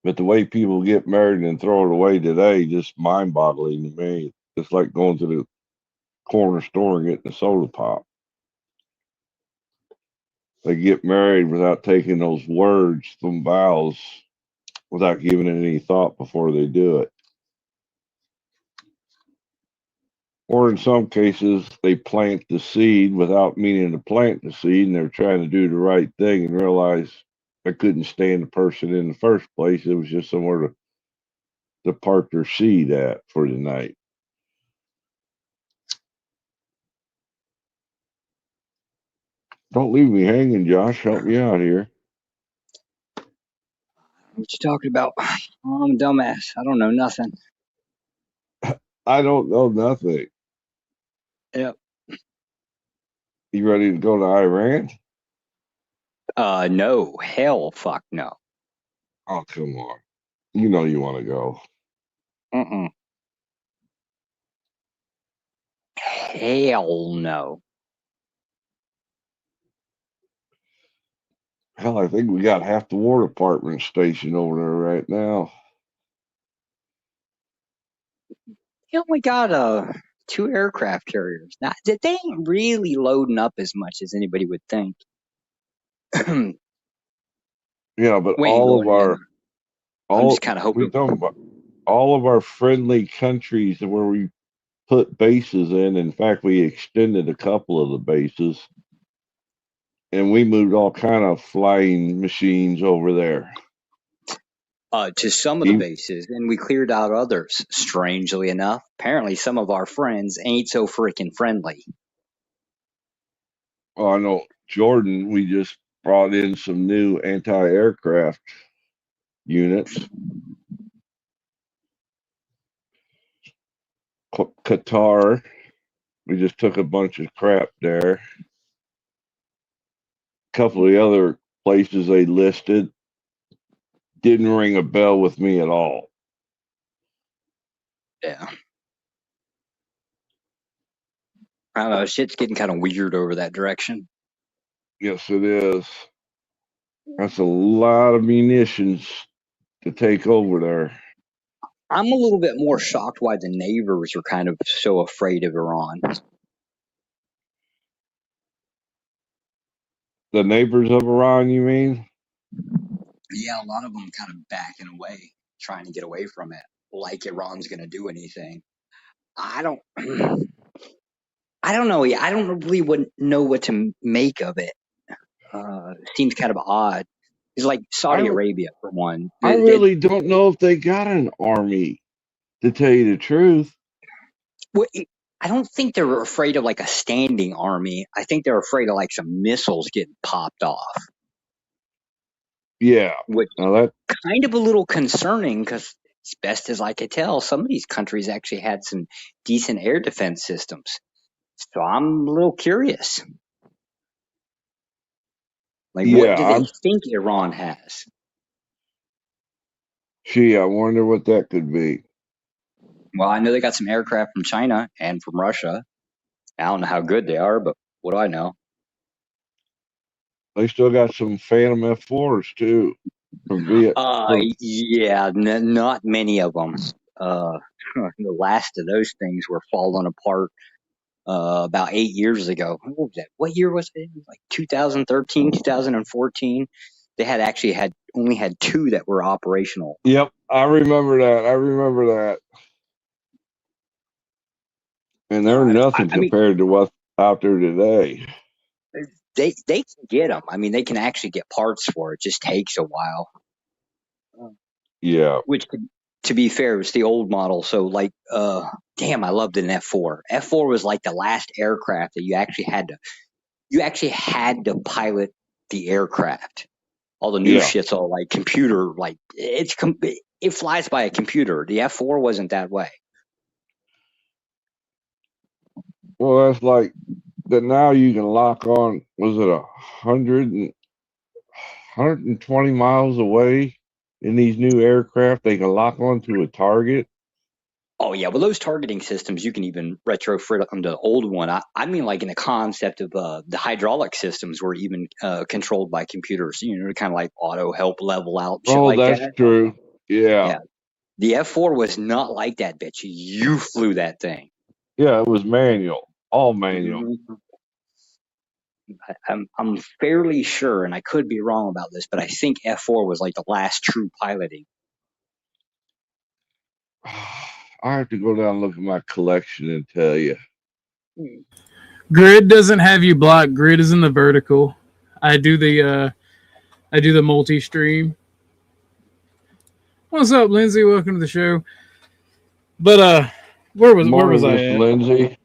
But the way people get married and throw it away today, just mind boggling to me. It's like going to the corner store and getting a soda pop. They get married without taking those words, some vows, without giving it any thought before they do it. Or in some cases, they plant the seed without meaning to plant the seed, and they're trying to do the right thing and realize they couldn't stand the person in the first place. It was just somewhere to park their seed at for the night. Don't leave me hanging, Josh. Help me out here. What you talking about? Oh, I'm a dumbass. I don't know nothing. I don't know nothing. Yep. You ready to go to Iran? No. Hell, fuck no. Oh, come on. You know you want to go. Mm-mm. Hell no. Hell, I think we got half the War Department stationed over there right now. You only got 2 aircraft carriers. Now, they ain't really loading up as much as anybody would think. Yeah, but We ain't all of going our, in. I'm just kind of we hoping. talking about all of our friendly countries where we put bases in fact, we extended a couple of the bases, and we moved all kind of flying machines over there. To some of the bases, and we cleared out others. Strangely enough, apparently some of our friends ain't so freaking friendly. Oh, I know Jordan. We just brought in some new anti-aircraft units. Qatar, we just took a bunch of crap there. A couple of the other places they listed didn't ring a bell with me at all. Yeah. I don't know. Shit's getting kind of weird over that direction. Yes, it is. That's a lot of munitions to take over there. I'm a little bit more shocked why the neighbors are kind of so afraid of Iran. The neighbors of Iran, you mean? Yeah, a lot of them kind of backing away, trying to get away from it, like Iran's going to do anything. I don't know. I don't really know what to make of it. Seems kind of odd. It's like Saudi Arabia, for one. I really don't know if they got an army, to tell you the truth. Well, I don't think they're afraid of like a standing army. I think they're afraid of like some missiles getting popped off. Yeah. Which now that's kind of a little concerning because, as best as I could tell, some of these countries actually had some decent air defense systems. So I'm a little curious. Like, what do they think Iran has? Gee, I wonder what that could be. Well, I know they got some aircraft from China and from Russia. I don't know how good they are, but what do I know? They still got some Phantom F4s too from Vietnam. Yeah, not many of them. The last of those things were falling apart about 8 years ago. What was that? What year was it? Like 2013, 2014. They had only had 2 that were operational. Yep, I remember that. And they're nothing compared to what's out there today. They can get them. I mean, they can actually get parts for it. It just takes a while. Yeah. Which, to be fair, was the old model. So, like, damn, I loved an F4. F4 was like the last aircraft that you actually had to pilot the aircraft. All the new shit's all like computer, like it flies by a computer. The F4 wasn't that way. Well, that's like that now you can lock on, was it 120 miles away in these new aircraft? They can lock onto a target. Oh, yeah. Well, those targeting systems, you can even retrofit on the old one. I mean, like in the concept of the hydraulic systems were even controlled by computers, kind of like auto help level out. Shit like that's that. true. Yeah. The F4 was not like that, bitch. You flew that thing. Yeah, it was manual. All manual. I'm fairly sure, and I could be wrong about this, but I think F4 was like the last true piloting. I have to go down and look at my collection and tell you. Grid doesn't have you blocked. Grid is in the vertical. I do the multi-stream. What's up, Lindsay? Welcome to the show. But where was I at? Lindsay?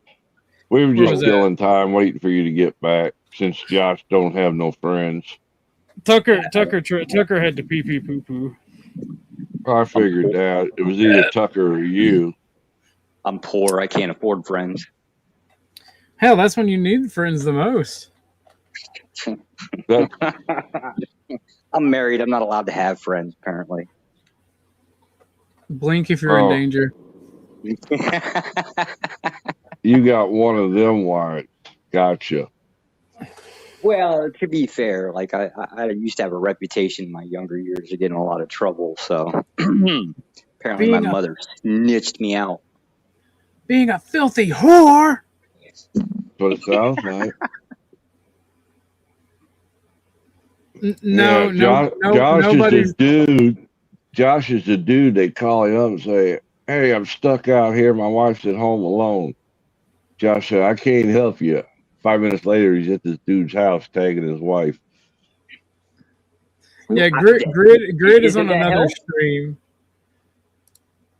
We were just killing time waiting for you to get back since Josh don't have no friends. Tucker had to pee poo poo. I figured that. It was either Tucker or you. I'm poor. I can't afford friends. Hell, that's when you need friends the most. I'm married. I'm not allowed to have friends, apparently. Blink if you're in danger. You got one of them wired. Gotcha. Well, to be fair, like I used to have a reputation in my younger years of getting in a lot of trouble. So apparently my mother snitched me out. Being a filthy whore. That's what it sounds like. No, Josh nobody's. is a dude. Josh is the dude. They call him up and say, "Hey, I'm stuck out here. My wife's at home alone." Josh said, "I can't help you." 5 minutes later, he's at this dude's house tagging his wife. Yeah, Grid is on another stream.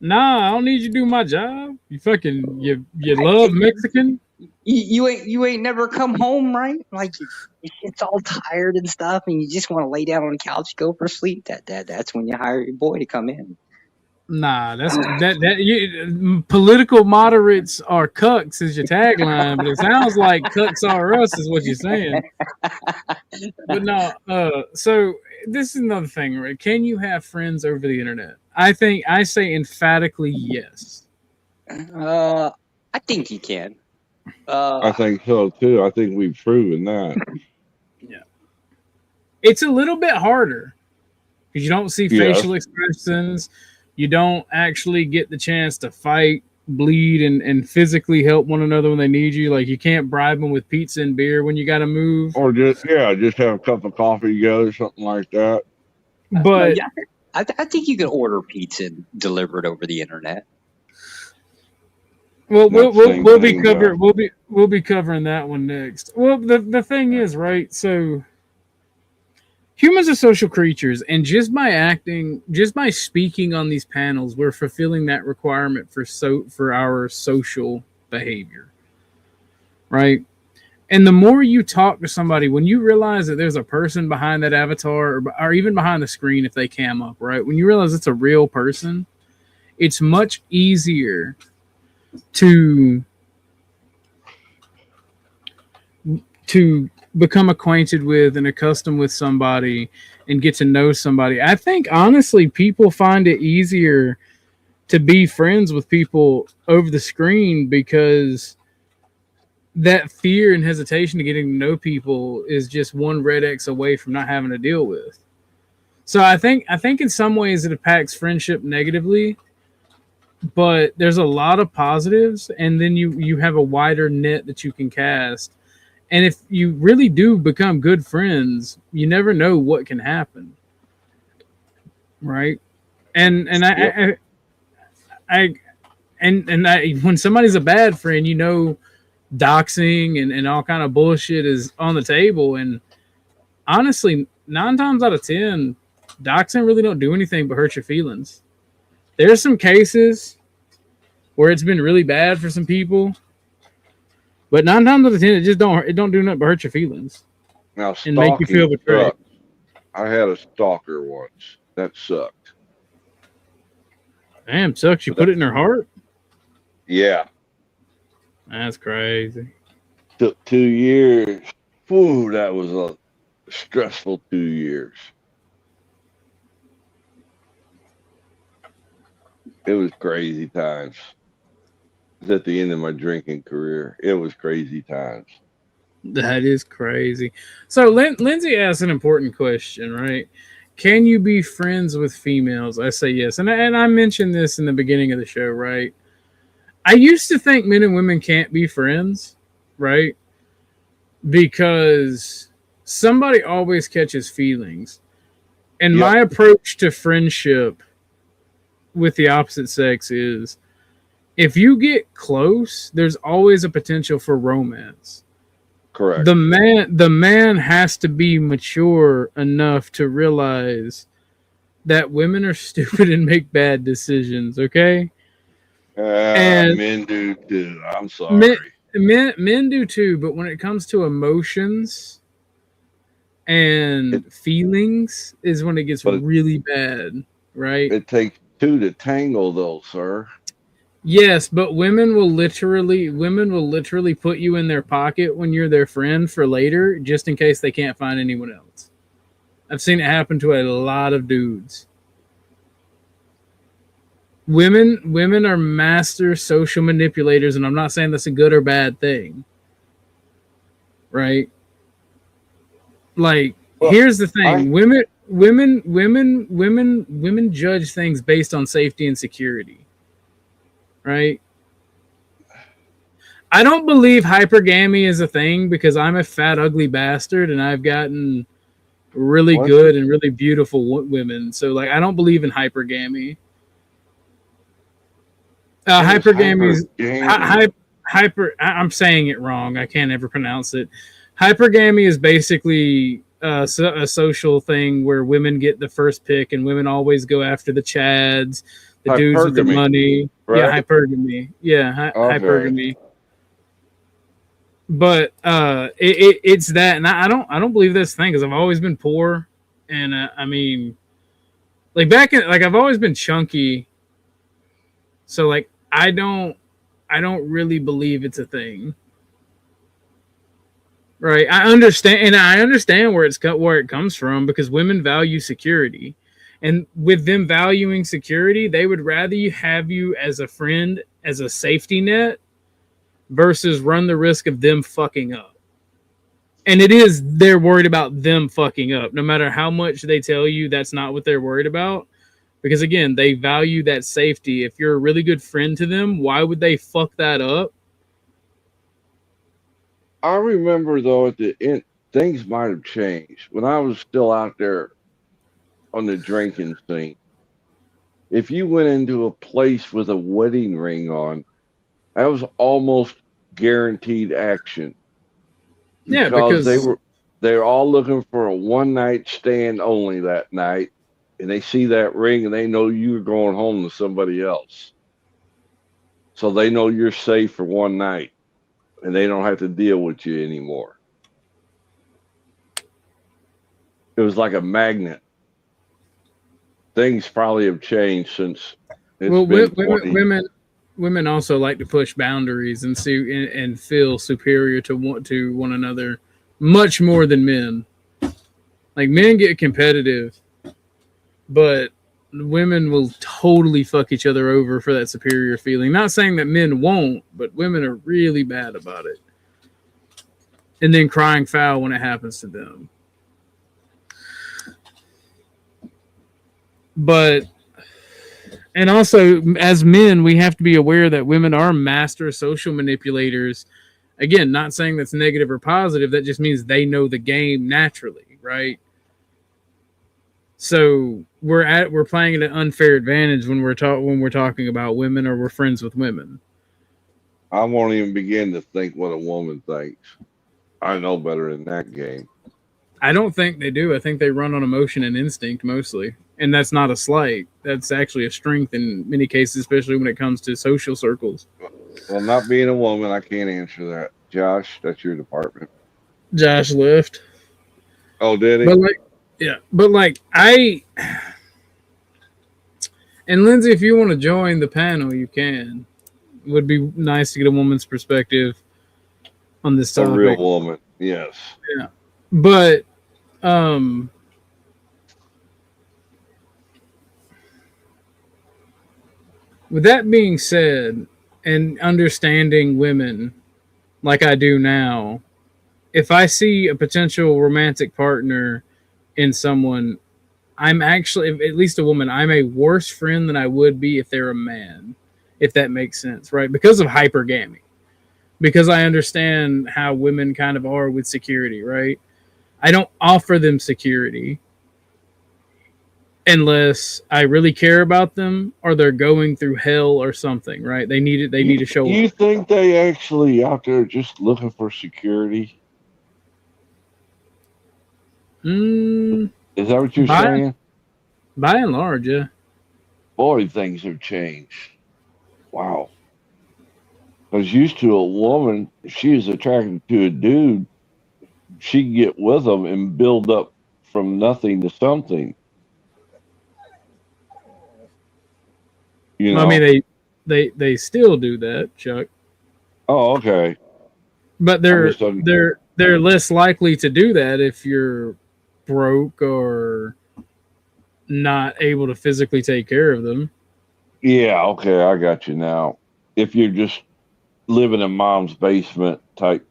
Nah, I don't need you to do my job. You fucking you love Mexican. You ain't never come home, right? Like it's all tired and stuff, and you just want to lay down on the couch, go for sleep. That's when you hire your boy to come in. Nah, political moderates are cucks is your tagline, but it sounds like cucks are us is what you're saying. But no, so this is another thing, right? Can you have friends over the internet? I say emphatically yes. I think you can. I think so too. I think we've proven that. Yeah, it's a little bit harder because you don't see facial expressions. You don't actually get the chance to fight, bleed, and physically help one another when they need you. Like you can't bribe them with pizza and beer when you got to move, or just have a cup of coffee together, something like that. But I think you can order pizza delivered over the internet. Well, we'll be covering that one next. Well, the thing is, right? So humans are social creatures, and just by speaking on these panels, we're fulfilling that requirement for our social behavior, right? And the more you talk to somebody, when you realize that there's a person behind that avatar, or even behind the screen if they cam up, right? When you realize it's a real person, it's much easier to become acquainted with and accustomed with somebody and get to know somebody. I think honestly people find it easier to be friends with people over the screen because that fear and hesitation to getting to know people is just one red X away from not having to deal with. So I think in some ways it impacts friendship negatively, but there's a lot of positives, and then you have a wider net that you can cast. And if you really do become good friends, you never know what can happen, right? And when somebody's a bad friend, you know, doxing and all kind of bullshit is on the table. And honestly, 9 times out of 10, doxing really don't do anything but hurt your feelings. There's some cases where it's been really bad for some people, but 9 times out of 10, it don't do nothing but hurt your feelings. Now, and make you feel betrayed. Sucks. I had a stalker once. That sucked. Damn, sucks. You put it in her heart? Yeah. That's crazy. Took 2 years. Whew, that was a stressful 2 years. It was crazy times. It was at the end of my drinking career. It was crazy times. That is crazy. So Lindsay asked an important question, right? Can you be friends with females? I say yes. And I mentioned this in the beginning of the show, right? I used to think men and women can't be friends, right? Because somebody always catches feelings. And my approach to friendship with the opposite sex is if you get close, there's always a potential for romance. Correct. The man has to be mature enough to realize that women are stupid and make bad decisions, okay? And men do too. I'm sorry. Men do too, but when it comes to emotions and feelings is when it gets really bad, right? It takes 2 to tangle though, sir. Yes, but women will literally put you in their pocket when you're their friend for later, just in case they can't find anyone else. I've seen it happen to a lot of dudes. Women are master social manipulators, and I'm not saying that's a good or bad thing, right? Like, Well, here's the thing: women judge things based on safety and security, right? I don't believe hypergamy is a thing because I'm a fat, ugly bastard, and I've gotten really What? good and really beautiful women. So, like, I don't believe in hypergamy. Hypergamy is hyper. I'm saying it wrong. I can't ever pronounce it. Hypergamy is basically a social thing where women get the first pick, and women always go after the chads, the dudes with the Hypergamy, money. right? Yeah, hypergamy. Yeah, Okay. hypergamy. But it's that, and I don't believe this thing because I've always been poor, and I mean, like I've always been chunky, so like I don't really believe it's a thing, right? I understand where it comes from because women value security, and with them valuing security, they would rather have you as a friend, as a safety net, versus run the risk of them fucking up. And they're worried about them fucking up. No matter how much they tell you that's not what they're worried about. Because again, they value that safety. If you're a really good friend to them, why would they fuck that up? I remember though at the end things might have changed. When I was still out there on the drinking scene, if you went into a place with a wedding ring on, that was almost guaranteed action. Yeah, Because because they're all looking for a one night stand only that night, and they see that ring and they know you're going home to somebody else. So they know you're safe for one night and they don't have to deal with you anymore. It was like a magnet. Things probably have changed since it's been 20. Women also like to push boundaries and see and feel superior to one another much more than men. Like, men get competitive, but women will totally fuck each other over for that superior feeling. Not saying that men won't, but women are really bad about it. And then crying foul when it happens to them. But, and also as men, we have to be aware that women are master social manipulators. Again, not saying that's negative or positive. That just means they know the game naturally, right? So we're playing at an unfair advantage when we're talking about women, or we're friends with women. I won't even begin to think what a woman thinks. I know better in that game. I don't think they do. I think they run on emotion and instinct mostly. And that's not a slight. That's actually a strength in many cases, especially when it comes to social circles. Well, not being a woman, I can't answer that. Josh, that's your department. Josh left. Oh, did he? But and Lindsay, if you want to join the panel, you can. It would be nice to get a woman's perspective on this topic. A real woman, yes. Yeah. But with that being said, and understanding women like I do now, if I see a potential romantic partner in someone, I'm actually, at least a woman, I'm a worse friend than I would be if they're a man, if that makes sense, right? Because of hypergamy. Because I understand how women kind of are with security, right? I don't offer them security unless I really care about them or they're going through hell or something, right? They need it. They need to show. You think they actually out there just looking for security? Is that what you're saying? By and large, yeah. Boy, things have changed. Wow. Because used to a woman, if she was attracted to a dude, she'd get with him and build up from nothing to something. You know? I mean, they still do that, Chuck. Oh, okay. But they're less likely to do that if you're broke or not able to physically take care of them. Yeah, okay, I got you now. If you're just living in mom's basement type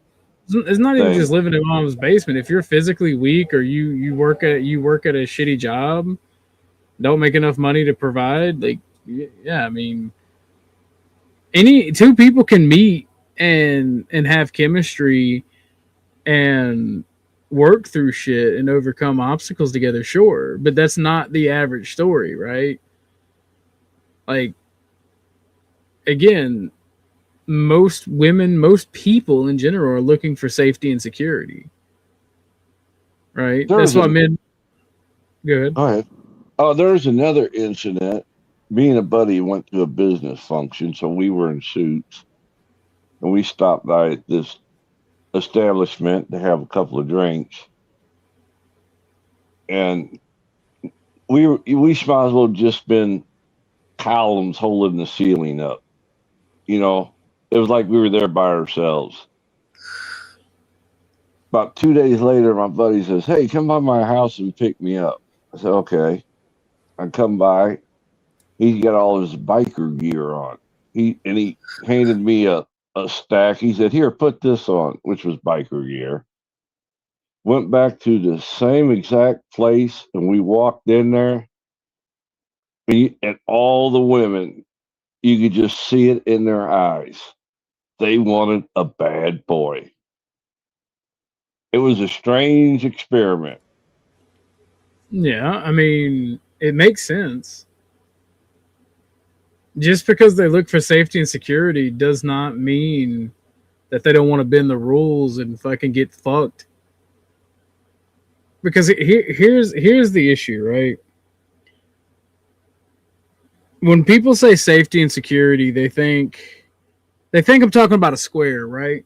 It's not even thing. just living in mom's basement. If you're physically weak or you work at a shitty job, don't make enough money to provide, like, yeah, I mean, any two people can meet and have chemistry and work through shit and overcome obstacles together, sure, but that's not the average story, right? Like, again, most women, most people in general are looking for safety and security, right? That's why men. Good. Go ahead. Oh, there's another incident. Me and a buddy went to a business function, so we were in suits, and we stopped by at this establishment to have a couple of drinks, and we might as well just been columns holding the ceiling up. You know, it was like we were there by ourselves. About 2 days later, my buddy says, "Hey, come by my house and pick me up." I said, "Okay." I come by. He's got all his biker gear on. He handed me a stack. He said, "Here, put this on," which was biker gear. Went back to the same exact place, and we walked in there, and all the women, you could just see it in their eyes. They wanted a bad boy. It was a strange experiment. Yeah, I mean, it makes sense. Just because they look for safety and security does not mean that they don't want to bend the rules and fucking get fucked. Because here's the issue, right? When people say safety and security, they think I'm talking about a square, right?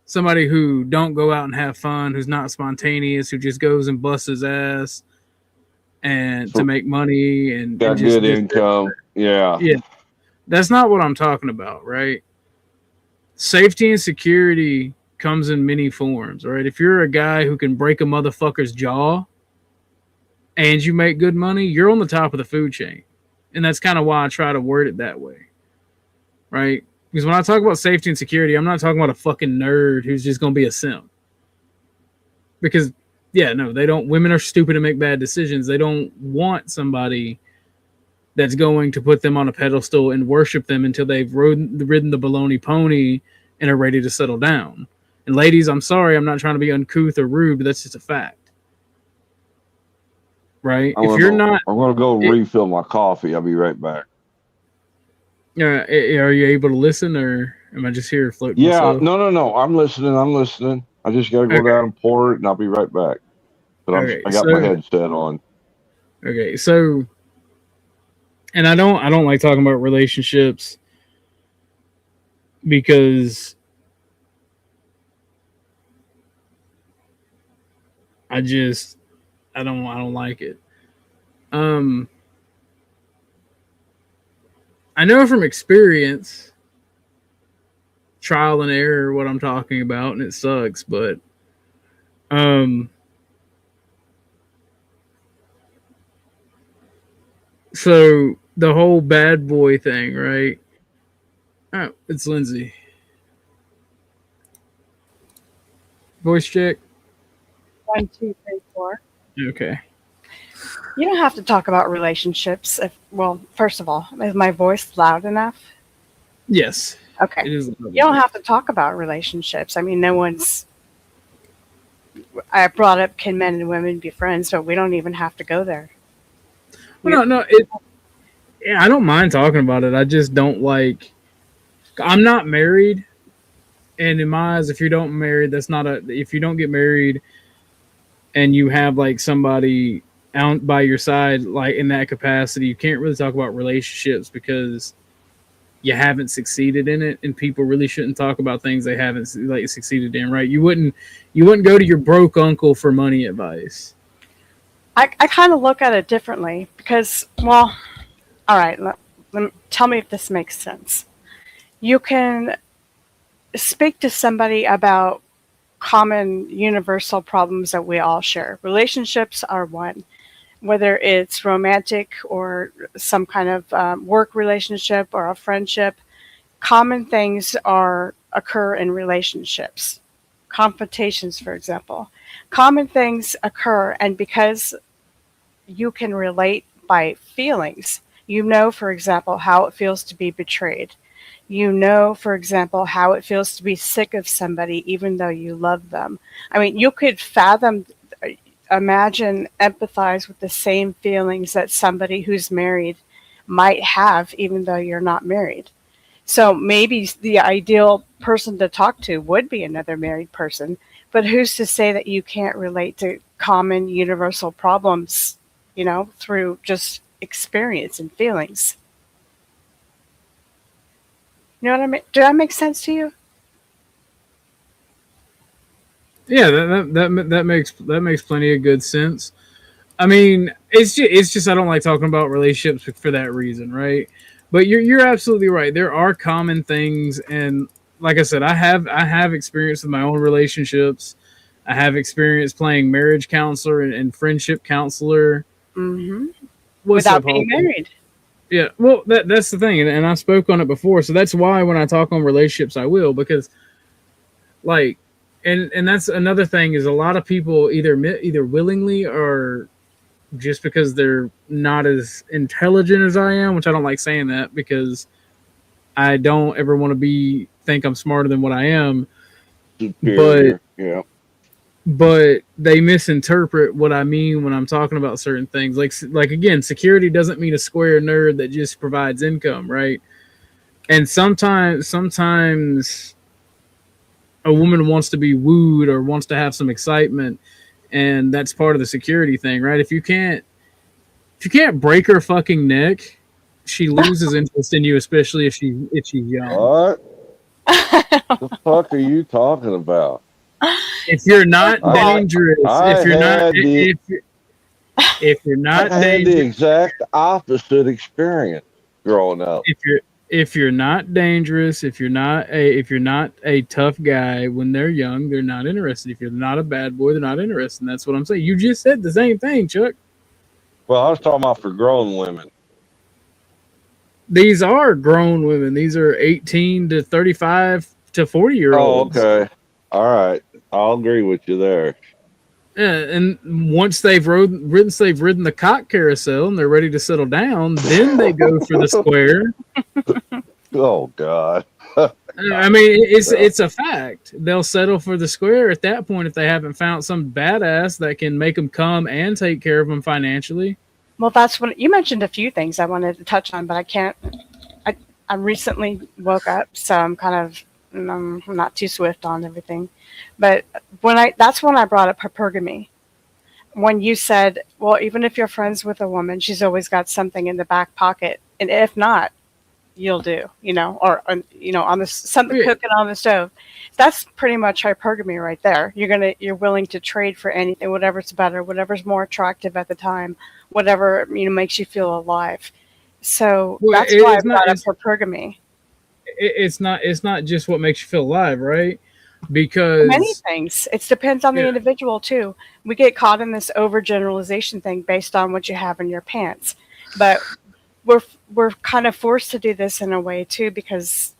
Somebody who don't go out and have fun, who's not spontaneous, who just goes and busts his ass and to make money and got just, good income. Yeah. That's not what I'm talking about, right? Safety and security comes in many forms, right? If you're a guy who can break a motherfucker's jaw and you make good money, you're on the top of the food chain. And that's kind of why I try to word it that way, right? Because when I talk about safety and security, I'm not talking about a fucking nerd who's just going to be a simp. Because, yeah, no, they don't. Women are stupid and make bad decisions. They don't want somebody that's going to put them on a pedestal and worship them until they've ridden the baloney pony and are ready to settle down. And ladies, I'm sorry, I'm not trying to be uncouth or rude, but that's just a fact. Right? I'm going to go refill my coffee. I'll be right back. Are you able to listen, or am I just here floating? Yeah, myself? No. I'm listening. I just got to go down and pour it, and I'll be right back. But I got my headset on. Okay, so, and I don't like talking about relationships because I don't like it. I know from experience, trial and error, what I'm talking about, and it sucks, but so the whole bad boy thing, right? Oh, it's Lindsay. Voice check. 1, 2, 3, 4. Okay. You don't have to talk about relationships. First of all, is my voice loud enough? Yes. Okay. It is. You don't have to talk about relationships. I mean, I brought up can men and women be friends, but we don't even have to go there. No. Yeah, I don't mind talking about it. I just don't like. I'm not married, and in my eyes, if you don't if you don't get married, and you have like somebody out by your side, like in that capacity, you can't really talk about relationships because you haven't succeeded in it, and people really shouldn't talk about things they haven't like succeeded in, right? You wouldn't go to your broke uncle for money advice. I kind of look at it differently because, all right, tell me if this makes sense. You can speak to somebody about common universal problems that we all share. Relationships are one. Whether it's romantic or some kind of work relationship or a friendship, common things occur in relationships. confrontations, for example. Common things occur, and because you can relate by feelings, you know, for example, how it feels to be betrayed. You know, for example, how it feels to be sick of somebody even though you love them. I mean, you could fathom, imagine, empathize with the same feelings that somebody who's married might have even though you're not married. So maybe the ideal person to talk to would be another married person, but who's to say that you can't relate to common universal problems, through just experience and feelings? You know what I mean? Did that make sense to you? Yeah, that makes plenty of good sense. I mean, it's just I don't like talking about relationships for that reason, right? But you're absolutely right. There are common things, and like I said, I have experience with my own relationships. I have experience playing marriage counselor and friendship counselor. Mm-hmm. What's Without up, being Holden? married. Yeah, well, that's the thing, and I spoke on it before, so that's why when I talk on relationships, I will, because like, and that's another thing is a lot of people either willingly or just because they're not as intelligent as I am, which I don't like saying that because I don't ever want to think I'm smarter than what I am, but Superior. Yeah. they misinterpret what I mean when I'm talking about certain things. Like again, security doesn't mean a square nerd that just provides income, right? And sometimes a woman wants to be wooed or wants to have some excitement, and that's part of the security thing, right? If you can't break her fucking neck, she loses interest in you, especially if she's young. What the fuck are you talking about? If you're not dangerous, I had the if you're I not had the dangerous, exact opposite experience growing up. if you're not dangerous, if you're not a tough guy when they're young, they're not interested. If you're not a bad boy, they're not interested. And that's what I'm saying. You just said the same thing, Chuck. Well, I was talking about for grown women. These are grown women. These are 18 to 35 to 40-year-olds. Oh, okay. All right. I'll agree with you there. Yeah, and once they've ridden the cock carousel and they're ready to settle down, then they go for the square. Oh God. I mean, it's a fact. They'll settle for the square at that point if they haven't found some badass that can make them come and take care of them financially. Well, that's when you mentioned a few things I wanted to touch on, but I can't. I recently woke up, so I'm kind of I'm not too swift on everything. But that's when I brought up hypergamy. When you said, well, even if you're friends with a woman, she's always got something in the back pocket, and if not, you'll do, or on the something cooking on the stove. That's pretty much hypergamy right there. You're willing to trade for anything, whatever's better, whatever's more attractive at the time, whatever makes you feel alive. So that's why I brought up hypergamy. It's not just what makes you feel alive, right? Because many things. It depends on the individual too. We get caught in this overgeneralization thing based on what you have in your pants, but we're kind of forced to do this in a way too because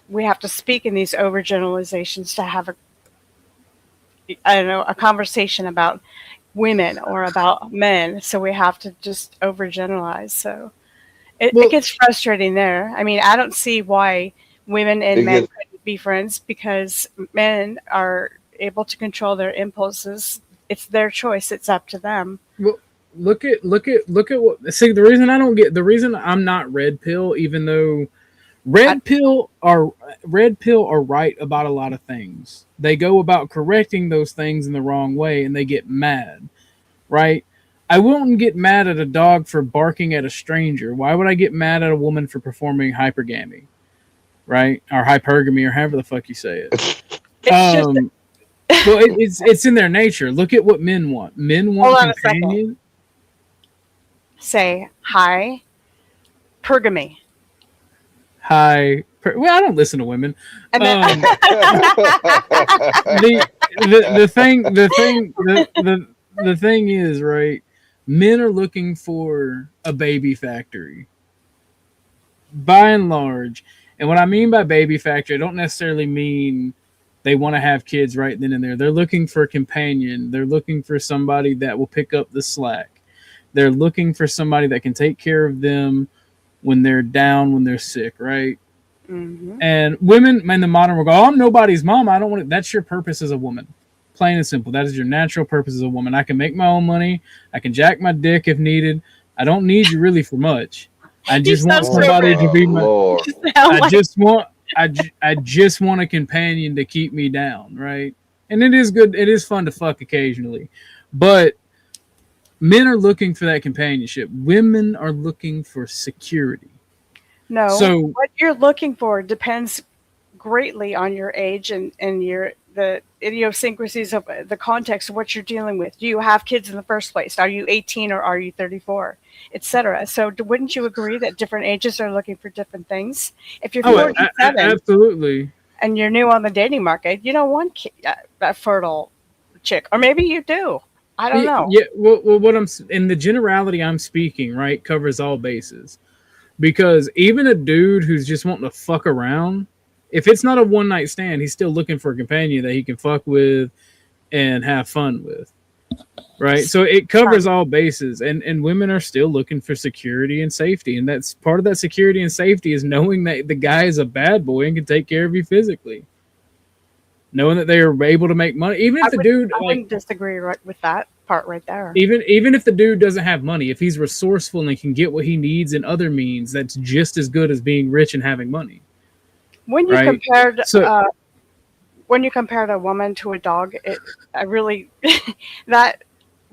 we have to speak in these overgeneralizations to have a conversation about women or about men. So we have to just overgeneralize. So it gets frustrating there. I mean, I don't see why women and men couldn't be friends because men are able to control their impulses. It's their choice. It's up to them. Well, look at what. See, the reason I'm not red pill, even though red pill are right about a lot of things. They go about correcting those things in the wrong way, and they get mad, right? I wouldn't get mad at a dog for barking at a stranger. Why would I get mad at a woman for performing hypergamy, right? Or hypergamy, or however the fuck you say it. Well, it's in their nature. Look at what men want. Men want companion. Say hi, pergamy. Hi. Well, I don't listen to women. And then the thing is, right? Men are looking for a baby factory, by and large. And what I mean by baby factory, I don't necessarily mean They want to have kids right then and there. They're looking for a companion. They're looking for somebody that will pick up the slack. They're looking for somebody that can take care of them when they're down, when they're sick, right? Mm-hmm. And women in the modern world go, oh, I'm nobody's mom. I don't want to. That's your purpose as a woman. Plain and simple. That is your natural purpose as a woman. I can make my own money. I can jack my dick if needed. I don't need you really for much. I just want somebody to be my. Lord. I just want a companion to keep me down, right? And it is good. It is fun to fuck occasionally, but men are looking for that companionship. Women are looking for security. No, So what you're looking for depends greatly on your age and the idiosyncrasies of the context of what you're dealing with. Do you have kids in the first place? Are you 18 or are you 34, etc.? So wouldn't you agree that different ages are looking for different things? If you're 47 absolutely, and you're new on the dating market, you don't want a fertile chick, or maybe you do. I don't know. Yeah, well, what I'm in the generality I'm speaking, right, covers all bases. Because even a dude who's just wanting to fuck around, if it's not a one night stand, he's still looking for a companion that he can fuck with and have fun with. Right? So it covers all bases. And women are still looking for security and safety. And that's part of that security and safety is knowing that the guy is a bad boy and can take care of you physically. Knowing that they are able to make money. Even if I wouldn't disagree with that part right there. Even if the dude doesn't have money, if he's resourceful and he can get what he needs in other means, that's just as good as being rich and having money. When you compared a woman to a dog, that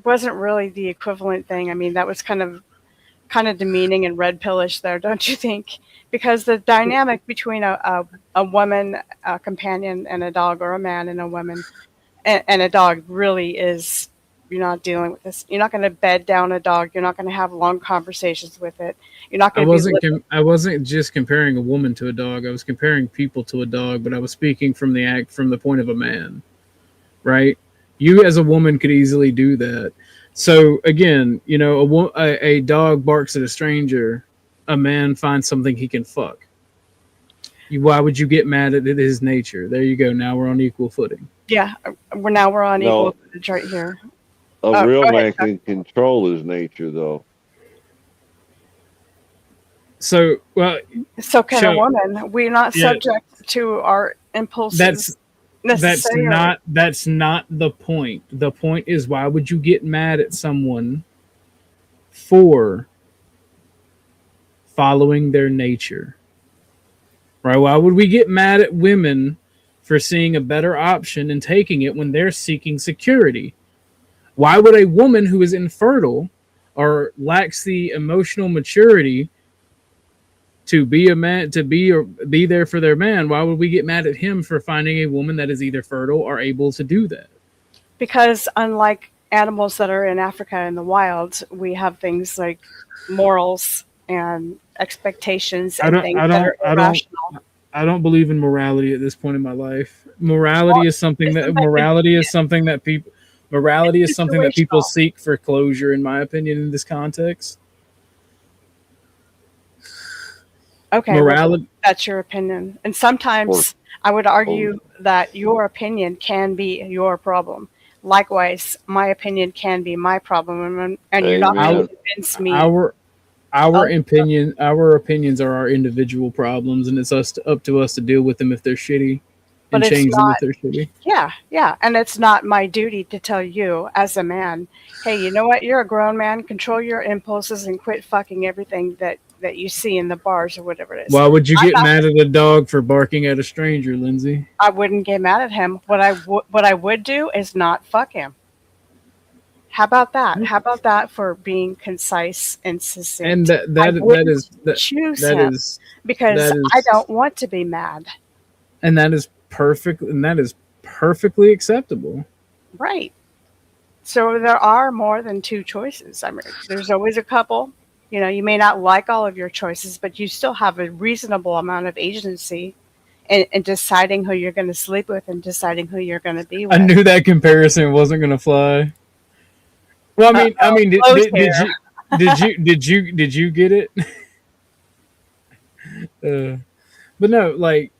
wasn't really the equivalent thing. I mean, that was kind of demeaning and red pillish there, don't you think? Because the dynamic between a woman, a companion, and a dog, or a man and a woman and a dog really is. You're not dealing with this. You're not going to bed down a dog. You're not going to have long conversations with it. You're not going to. I wasn't just comparing a woman to a dog. I was comparing people to a dog, but I was speaking from the point of a man, right? You as a woman could easily do that. So again, a dog barks at a stranger. A man finds something he can fuck. Why would you get mad at his nature? There you go. Now we're on equal footing. Yeah, we're on equal footage right here. A real man can control his nature, though. So can a woman. We're not subject to our impulses. That's not the point. The point is, why would you get mad at someone for following their nature? Right? Why would we get mad at women for seeing a better option and taking it when they're seeking security? Why would a woman who is infertile or lacks the emotional maturity to be a man, to be there for their man, why would we get mad at him for finding a woman that is either fertile or able to do that? Because unlike animals that are in Africa in the wild, we have things like morals and expectations and things that are irrational. I don't believe in morality at this point in my life. Morality is something that people seek for closure, in my opinion, in this context. Okay, morality. Well, that's your opinion. And sometimes I would argue that your opinion can be your problem. Likewise, my opinion can be my problem, and you're not going to convince me. Our opinions are our individual problems, and it's up to us to deal with them if they're shitty, and change them if they're shitty. Yeah, and it's not my duty to tell you as a man, hey, you know what? You're a grown man. Control your impulses and quit fucking everything that you see in the bars or whatever it is. Why would you get mad at a dog for barking at a stranger, Lindsay? I wouldn't get mad at him. What I would do is not fuck him. How about that? How about that for being concise and succinct? And I don't want to be mad. And that is perfect. And that is perfectly acceptable. Right. So there are more than two choices. I mean, there's always a couple. You know, you may not like all of your choices, but you still have a reasonable amount of agency in deciding who you're going to sleep with and deciding who you're going to be with. I knew that comparison wasn't going to fly. Well, I mean, did you get it? But no, like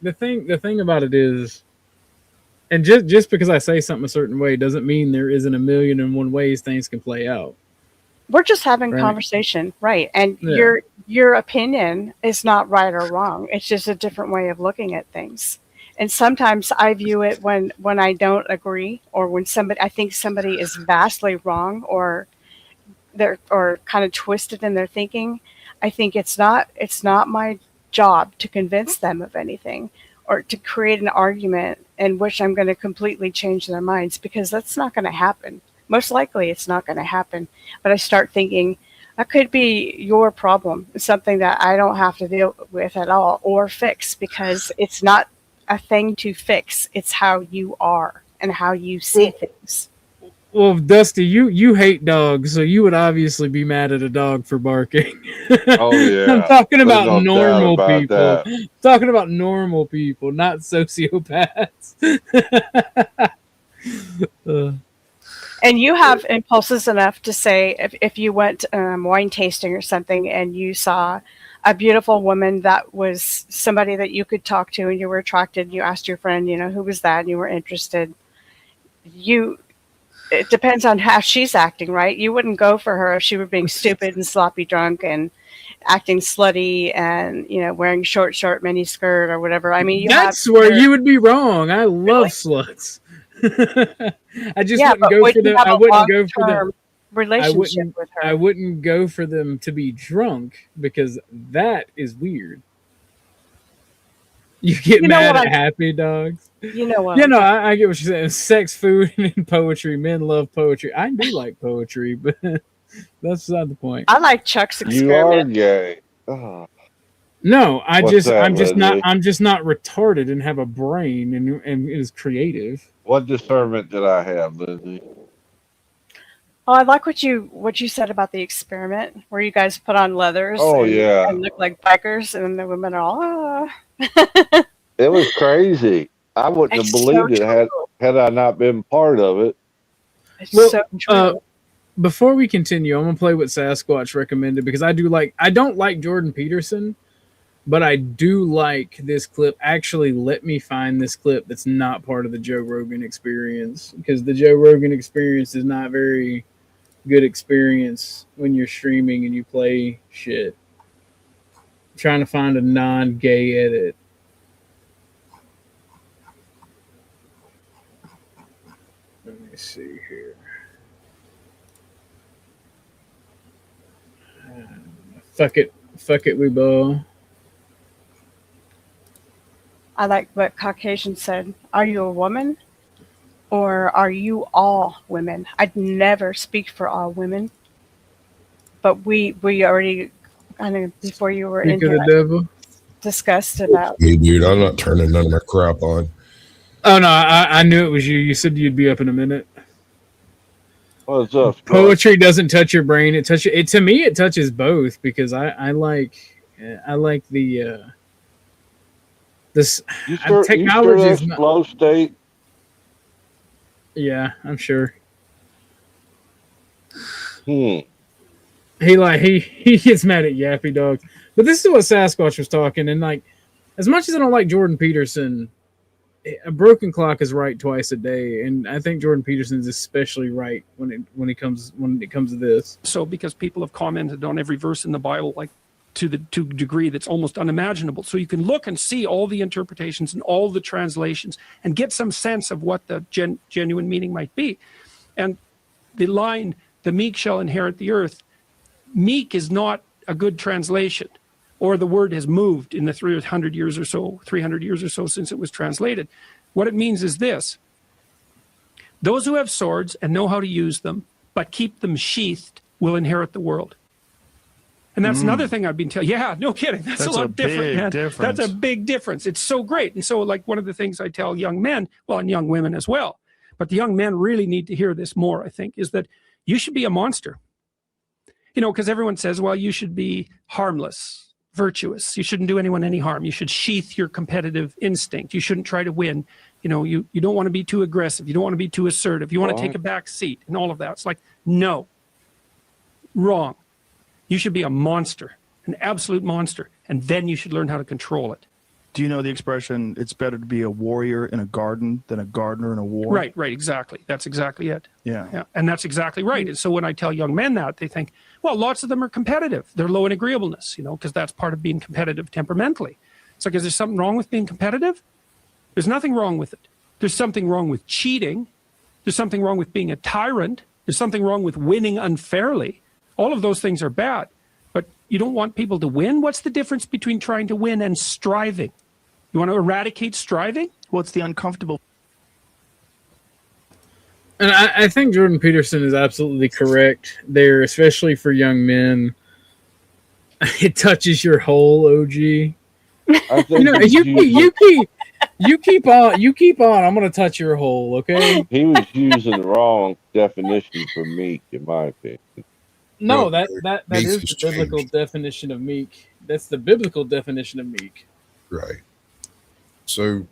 the thing about it is, And just because I say something a certain way doesn't mean there isn't a million and one ways things can play out. We're just having Right. conversation, right? And Yeah. your opinion is not right or wrong. It's just a different way of looking at things. And sometimes I view it when I don't agree, or when I think somebody is vastly wrong, or they're or kind of twisted in their thinking. I think it's not my job to convince them of anything, or to create an argument in which I'm going to completely change their minds, because that's not going to happen. Most likely it's not going to happen. But I start thinking that could be your problem, something that I don't have to deal with at all or fix, because it's not a thing to fix. It's how you are and how you see things. Well, Dusty, you hate dogs, so you would obviously be mad at a dog for barking. Oh yeah. I'm talking There's about no doubt normal about people. that. Talking about normal people, not sociopaths. And you have impulses enough to say, if you went wine tasting or something and you saw a beautiful woman that was somebody that you could talk to and you were attracted, you asked your friend, who was that, and you were interested. It depends on how she's acting, right? You wouldn't go for her if she were being stupid and sloppy drunk and acting slutty and, wearing short mini skirt or whatever. I mean, that's where you would be wrong. I love sluts. I just wouldn't go for them. I wouldn't go for them. Relationship with her. I wouldn't go for them to be drunk, because that is weird. You get mad at happy dogs. You know what? I get what you're saying. Sex, food, and poetry. Men love poetry. I do like poetry, but that's not the point. I like Chuck's experiment. You are gay. Oh. No, I'm just Leslie? not retarded and have a brain and is creative. What discernment did I have, Lizzie? Oh, I like what you said about the experiment where you guys put on leathers and look like bikers, and the women are all It was crazy. I wouldn't have believed it had I not been part of it. It's so true. Before we continue, I'm gonna play what Sasquatch recommended, because I don't like Jordan Peterson, but I do like this clip. Actually, let me find this clip that's not part of the Joe Rogan experience, because the Joe Rogan experience is not very good experience when you're streaming and you play shit. I'm trying to find a non-gay edit. Let me see here. Fuck it, we ball. I like what Caucasian said. Are you a woman, or are you all women? I'd never speak for all women, but we already kind of, before you were in here, discussed about. Me, dude, I'm not turning none of my crap on. Oh no, I knew it was you. You said you'd be up in a minute. What's up? Poetry doesn't touch your brain. It touches it. To me, it touches both, because I like the this technology is flow state. Yeah, I'm sure. He gets mad at yappy dogs. But this is what Sasquatch was talking, and like, as much as I don't like Jordan Peterson, a broken clock is right twice a day, and I think Jordan Peterson is especially right when it comes to this. So, because people have commented on every verse in the Bible, like to a degree that's almost unimaginable. So you can look and see all the interpretations and all the translations and get some sense of what the genuine meaning might be. And the line, "the meek shall inherit the earth," meek is not a good translation, or the word has moved in the 300 years or so since it was translated. What it means is this: those who have swords and know how to use them, but keep them sheathed, will inherit the world. And that's another thing I've been telling. Yeah, no kidding. That's a lot different, man. That's a big difference. It's so great. And so, like, one of the things I tell young men, well, and young women as well, but the young men really need to hear this more, I think, is that you should be a monster. Because everyone says, well, you should be harmless, virtuous. You shouldn't do anyone any harm. You should sheath your competitive instinct. You shouldn't try to win. You don't want to be too aggressive. You don't want to be too assertive. You want to take a back seat and all of that. It's like, no, wrong. You should be a monster, an absolute monster. And then you should learn how to control it. Do you know the expression, it's better to be a warrior in a garden than a gardener in a war? Right, exactly. That's exactly it. Yeah. And that's exactly right. And so when I tell young men that, they think, well, lots of them are competitive. They're low in agreeableness, because that's part of being competitive temperamentally. It's like, is there something wrong with being competitive? There's nothing wrong with it. There's something wrong with cheating. There's something wrong with being a tyrant. There's something wrong with winning unfairly. All of those things are bad. But you don't want people to win? What's the difference between trying to win and striving? You want to eradicate striving? What's the uncomfortable? And I think Jordan Peterson is absolutely correct there, especially for young men. It touches your whole OG. I think You keep on. I'm gonna touch your hole, okay? he was using the wrong definition for meek, in my opinion. No, Well, that meek is has the biblical changed. definition of meek. That's the biblical definition of meek. Right. So,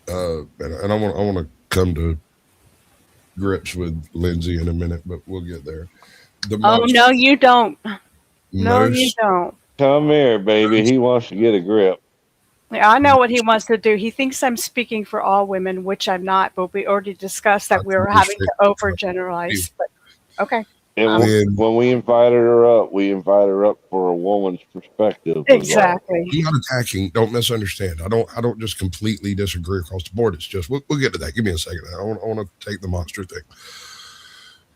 and I want to come to grips with Lindsay in a minute, but we'll get there. Oh, no, you don't. No, you most don't. Come here, baby. He wants to get a grip. Yeah, I know what he wants to do. He thinks I'm speaking for all women, which I'm not, but we already discussed that we were having to overgeneralize. But okay. And when we invited her up for a woman's perspective. Exactly. I'm not attacking. Don't misunderstand. I don't just completely disagree across the board. It's just we'll get to that. Give me a second. I want to take the monster thing.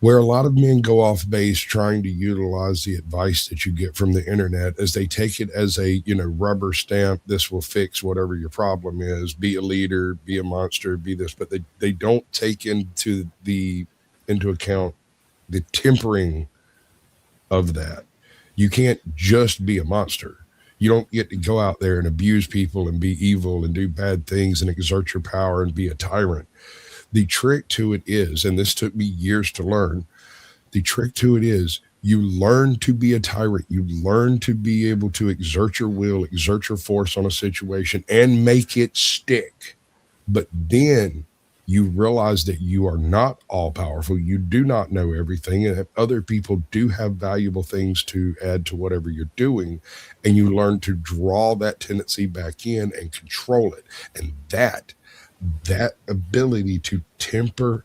Where a lot of men go off base trying to utilize the advice that you get from the internet as they take it as a rubber stamp. This will fix whatever your problem is. Be a leader. Be a monster. Be this. But they don't take into account the tempering of that. You can't just be a monster. You don't get to go out there and abuse people and be evil and do bad things and exert your power and be a tyrant. The trick to it is, and this took me years to learn, the trick to it is you learn to be a tyrant. You learn to be able to exert your will, exert your force on a situation and make it stick. But then you realize that you are not all powerful. You do not know everything, and other people do have valuable things to add to whatever you're doing. And you learn to draw that tendency back in and control it. And that ability to temper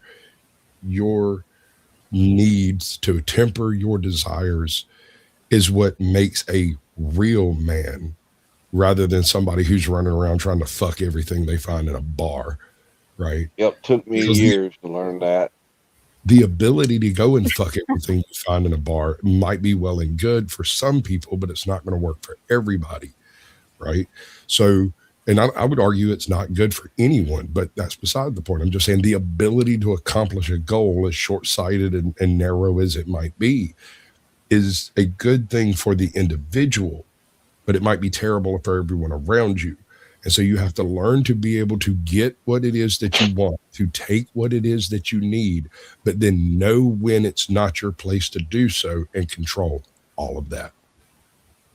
your needs, to temper your desires is what makes a real man rather than somebody who's running around trying to fuck everything they find in a bar. Right. Yep. Took me years to learn that. The ability to go and fuck everything you find in a bar might be well and good for some people, but it's not going to work for everybody. Right. So, and I would argue it's not good for anyone, but that's beside the point. I'm just saying the ability to accomplish a goal, as short-sighted and narrow as it might be, is a good thing for the individual, but it might be terrible for everyone around you. And so you have to learn to be able to get what it is that you want, to take what it is that you need, but then know when it's not your place to do so and control all of that.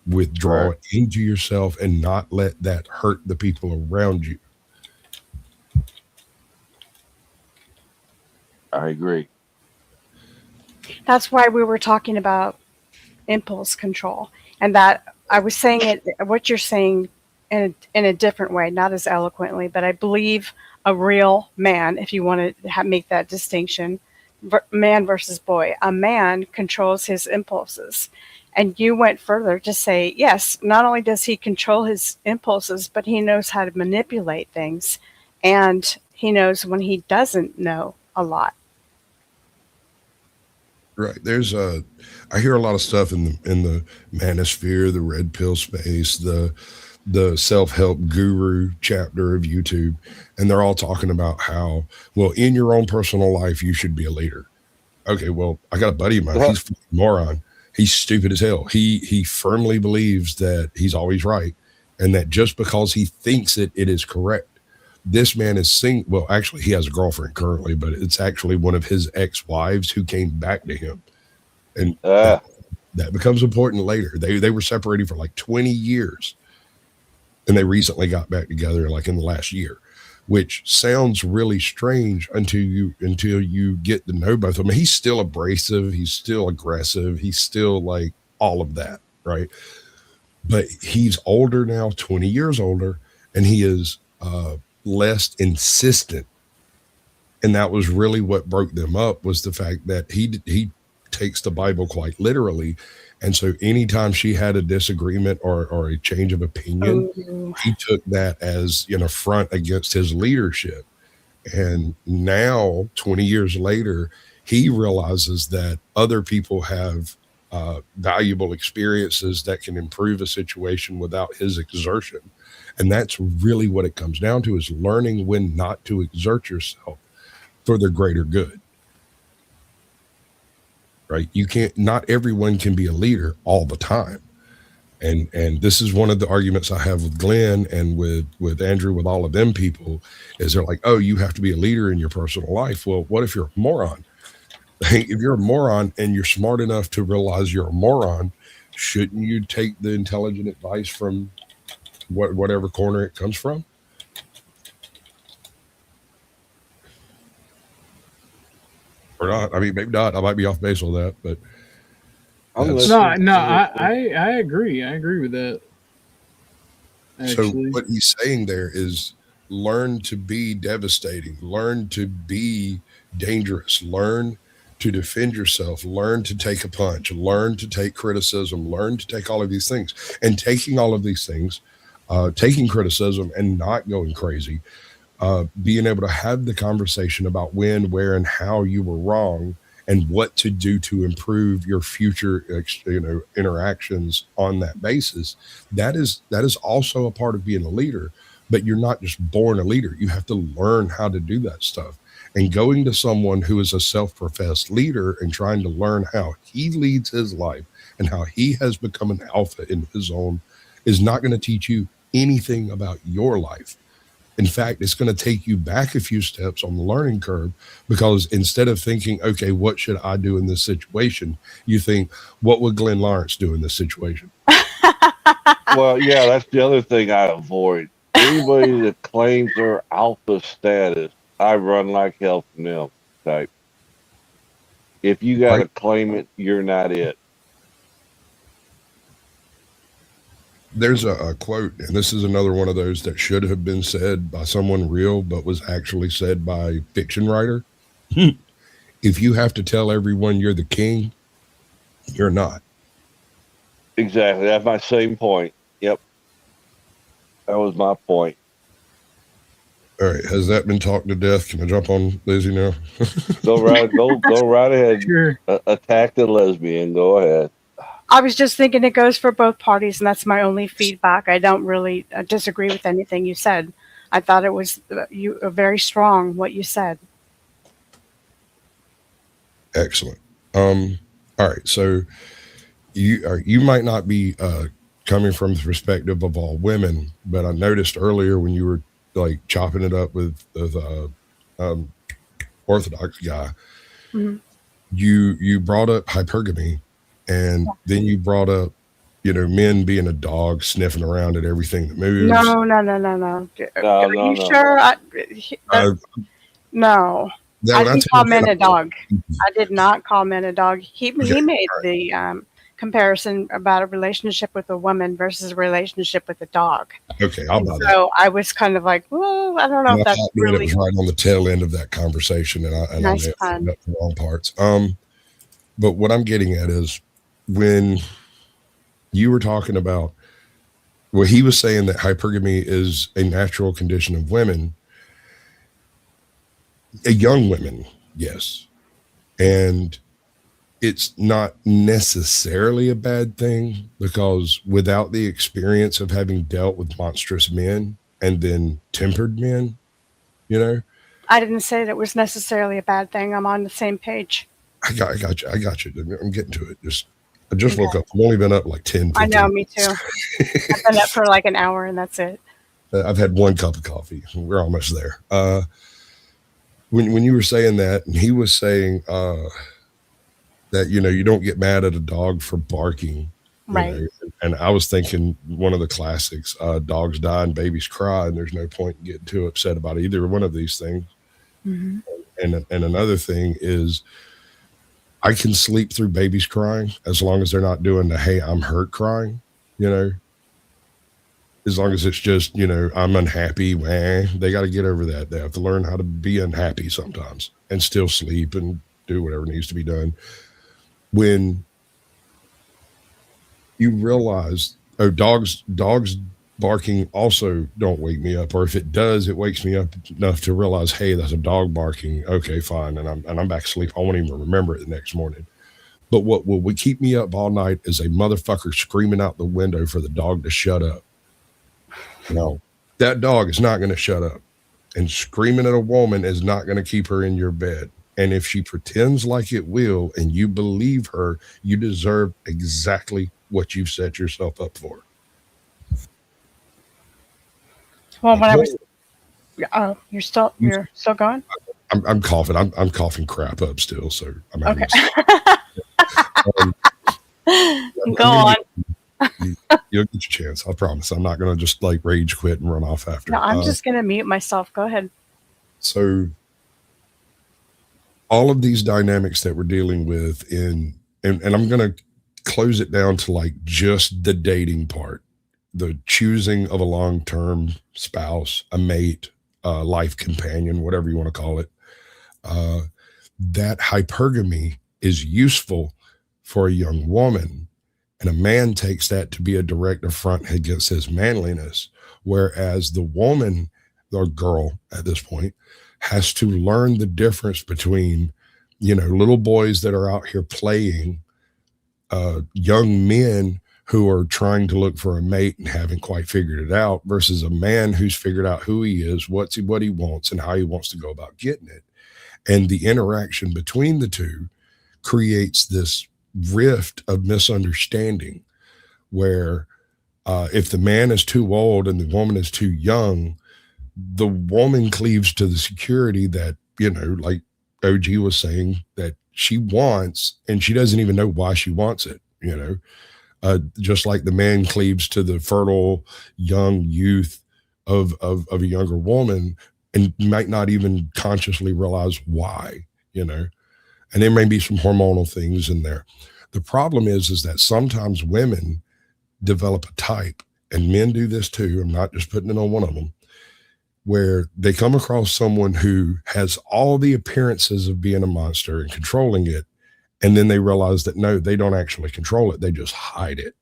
Withdraw it into yourself and not let that hurt the people around you. I agree. That's why we were talking about impulse control, and that I was saying it, what you're saying in a different way, not as eloquently, but I believe a real man, if you want to make that distinction, man versus boy, a man controls his impulses. And you went further to say, yes, not only does he control his impulses, but he knows how to manipulate things. And he knows when he doesn't know a lot. Right. I hear a lot of stuff in the manosphere, the red pill space, the self-help guru chapter of YouTube. And they're all talking about how, well, in your own personal life, you should be a leader. Okay. Well, I got a buddy of mine. He's a moron. He's stupid as hell. He firmly believes that he's always right and that just because he thinks it is correct. This man is well, actually, he has a girlfriend currently, but it's actually one of his ex-wives who came back to him. And that becomes important later. They were separated for like 20 years. And they recently got back together like in the last year, which sounds really strange until you get to know both of them. He's still abrasive. He's still aggressive. He's still like all of that. Right. But he's older now, 20 years older. and he is less insistent. And that was really what broke them up, was the fact that he takes the Bible quite literally. And so anytime she had a disagreement or a change of opinion, he took that as an affront against his leadership. And now, 20 years later, he realizes that other people have valuable experiences that can improve a situation without his exertion. And that's really what it comes down to, is learning when not to exert yourself for the greater good. Right? You can't, not everyone can be a leader all the time. And this is one of the arguments I have with Glenn and with Andrew, with all of them people, is they're like, oh, you have to be a leader in your personal life. Well, what if you're a moron? If you're a moron and you're smart enough to realize you're a moron, shouldn't you take the intelligent advice from whatever corner it comes from? Or not? I mean, maybe not. I might be off base on that, but I agree. I agree with that. Actually. So what he's saying there is, learn to be devastating, learn to be dangerous, learn to defend yourself, learn to take a punch, learn to take criticism, learn to take all of these things. And taking all of these things, taking criticism and not going crazy, being able to have the conversation about when, where, and how you were wrong, and what to do to improve your future, interactions on that basis. That is also a part of being a leader. But you're not just born a leader. You have to learn how to do that stuff. And going to someone who is a self-professed leader and trying to learn how he leads his life and how he has become an alpha in his own is not going to teach you anything about your life. In fact, it's going to take you back a few steps on the learning curve, because instead of thinking, okay, what should I do in this situation? You think, what would Glenn Lawrence do in this situation? Well, yeah, that's the other thing I avoid. Anybody that claims their alpha status, I run like hell from them type. If you got to claim it, you're not it. There's a quote, and this is another one of those that should have been said by someone real, but was actually said by a fiction writer. If you have to tell everyone you're the king, you're not. Exactly. That's my same point. Yep. That was my point. All right. Has that been talked to death? Can I jump on Lizzie now? Go right ahead. Sure. Attack the lesbian. Go ahead. I was just thinking it goes for both parties, and that's my only feedback. I don't really disagree with anything you said. I thought it was very strong what you said. Excellent. All right. So you might not be coming from the perspective of all women, but I noticed earlier when you were like chopping it up with Orthodox Guy, mm-hmm. you brought up hypergamy. And then you brought up, men being a dog sniffing around at everything that moves. No. Are you sure? No. I didn't call men a dog. I did not call men a dog. He made the comparison about a relationship with a woman versus a relationship with a dog. Okay, I'll buy that. So I was kind of like, well, I don't know if that's really. It was right on the tail end of that conversation, and I nice nailed the wrong parts. But what I'm getting at is, when you were talking about, well, he was saying that hypergamy is a natural condition of women, young women, yes. And it's not necessarily a bad thing, because without the experience of having dealt with monstrous men and then tempered men, I didn't say that it was necessarily a bad thing. I'm on the same page. I got you. I'm getting to it. I just woke up. I've only been up like 10, 15 I know, me too. I've been up for like an hour and that's it. I've had one cup of coffee. We're almost there. When you were saying that, and he was saying that, you don't get mad at a dog for barking. Right. And I was thinking one of the classics, dogs die and babies cry, and there's no point in getting too upset about either one of these things. Mm-hmm. And another thing is, I can sleep through babies crying as long as they're not doing the, hey, I'm hurt crying, As long as it's just, I'm unhappy, they got to get over that. They have to learn how to be unhappy sometimes and still sleep and do whatever needs to be done. When you realize, dogs barking also don't wake me up, or if it does, it wakes me up enough to realize, hey, that's a dog barking. Okay, fine, and I'm back asleep. I won't even remember it the next morning. But what would keep me up all night is a motherfucker screaming out the window for the dog to shut up. No, that dog is not going to shut up, and screaming at a woman is not going to keep her in your bed. And if she pretends like it will, and you believe her, you deserve exactly what you've set yourself up for. Well, when I was, you're still going? I'm coughing. I'm coughing crap up still. So I'm having Go on. You'll get your chance. I promise. I'm not going to just like rage quit and run off after. No, I'm just going to mute myself. Go ahead. So all of these dynamics that we're dealing with and I'm going to close it down to like just the dating part, the choosing of a long-term spouse, a mate, life companion, whatever you want to call it. That hypergamy is useful for a young woman, and a man takes that to be a direct affront against his manliness, whereas the woman or girl at this point has to learn the difference between, little boys that are out here playing, young men who are trying to look for a mate and haven't quite figured it out, versus a man who's figured out who he is, what he wants, and how he wants to go about getting it. And the interaction between the two creates this rift of misunderstanding where if the man is too old and the woman is too young, the woman cleaves to the security that, like OG was saying, that she wants, and she doesn't even know why she wants it, just like the man cleaves to the fertile young youth of a younger woman and might not even consciously realize why, and there may be some hormonal things in there. The problem is that sometimes women develop a type, and men do this too. I'm not just putting it on one of them, where they come across someone who has all the appearances of being a monster and controlling it. And then they realize that no, they don't actually control it. They just hide it.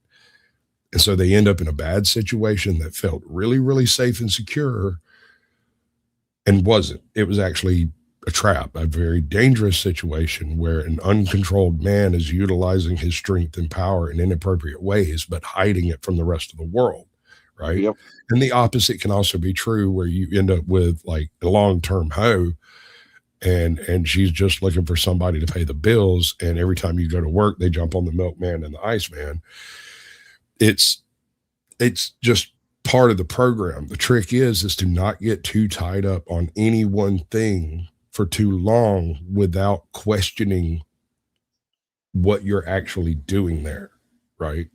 And so they end up in a bad situation that felt really, really safe and secure and wasn't. It was actually a trap, a very dangerous situation where an uncontrolled man is utilizing his strength and power in inappropriate ways, but hiding it from the rest of the world. Right. Yep. And the opposite can also be true, where you end up with like a long-term hoe and she's just looking for somebody to pay the bills. And every time you go to work, they jump on the milkman and the iceman. It's just part of the program. The trick is to not get too tied up on any one thing for too long without questioning what you're actually doing there. Right.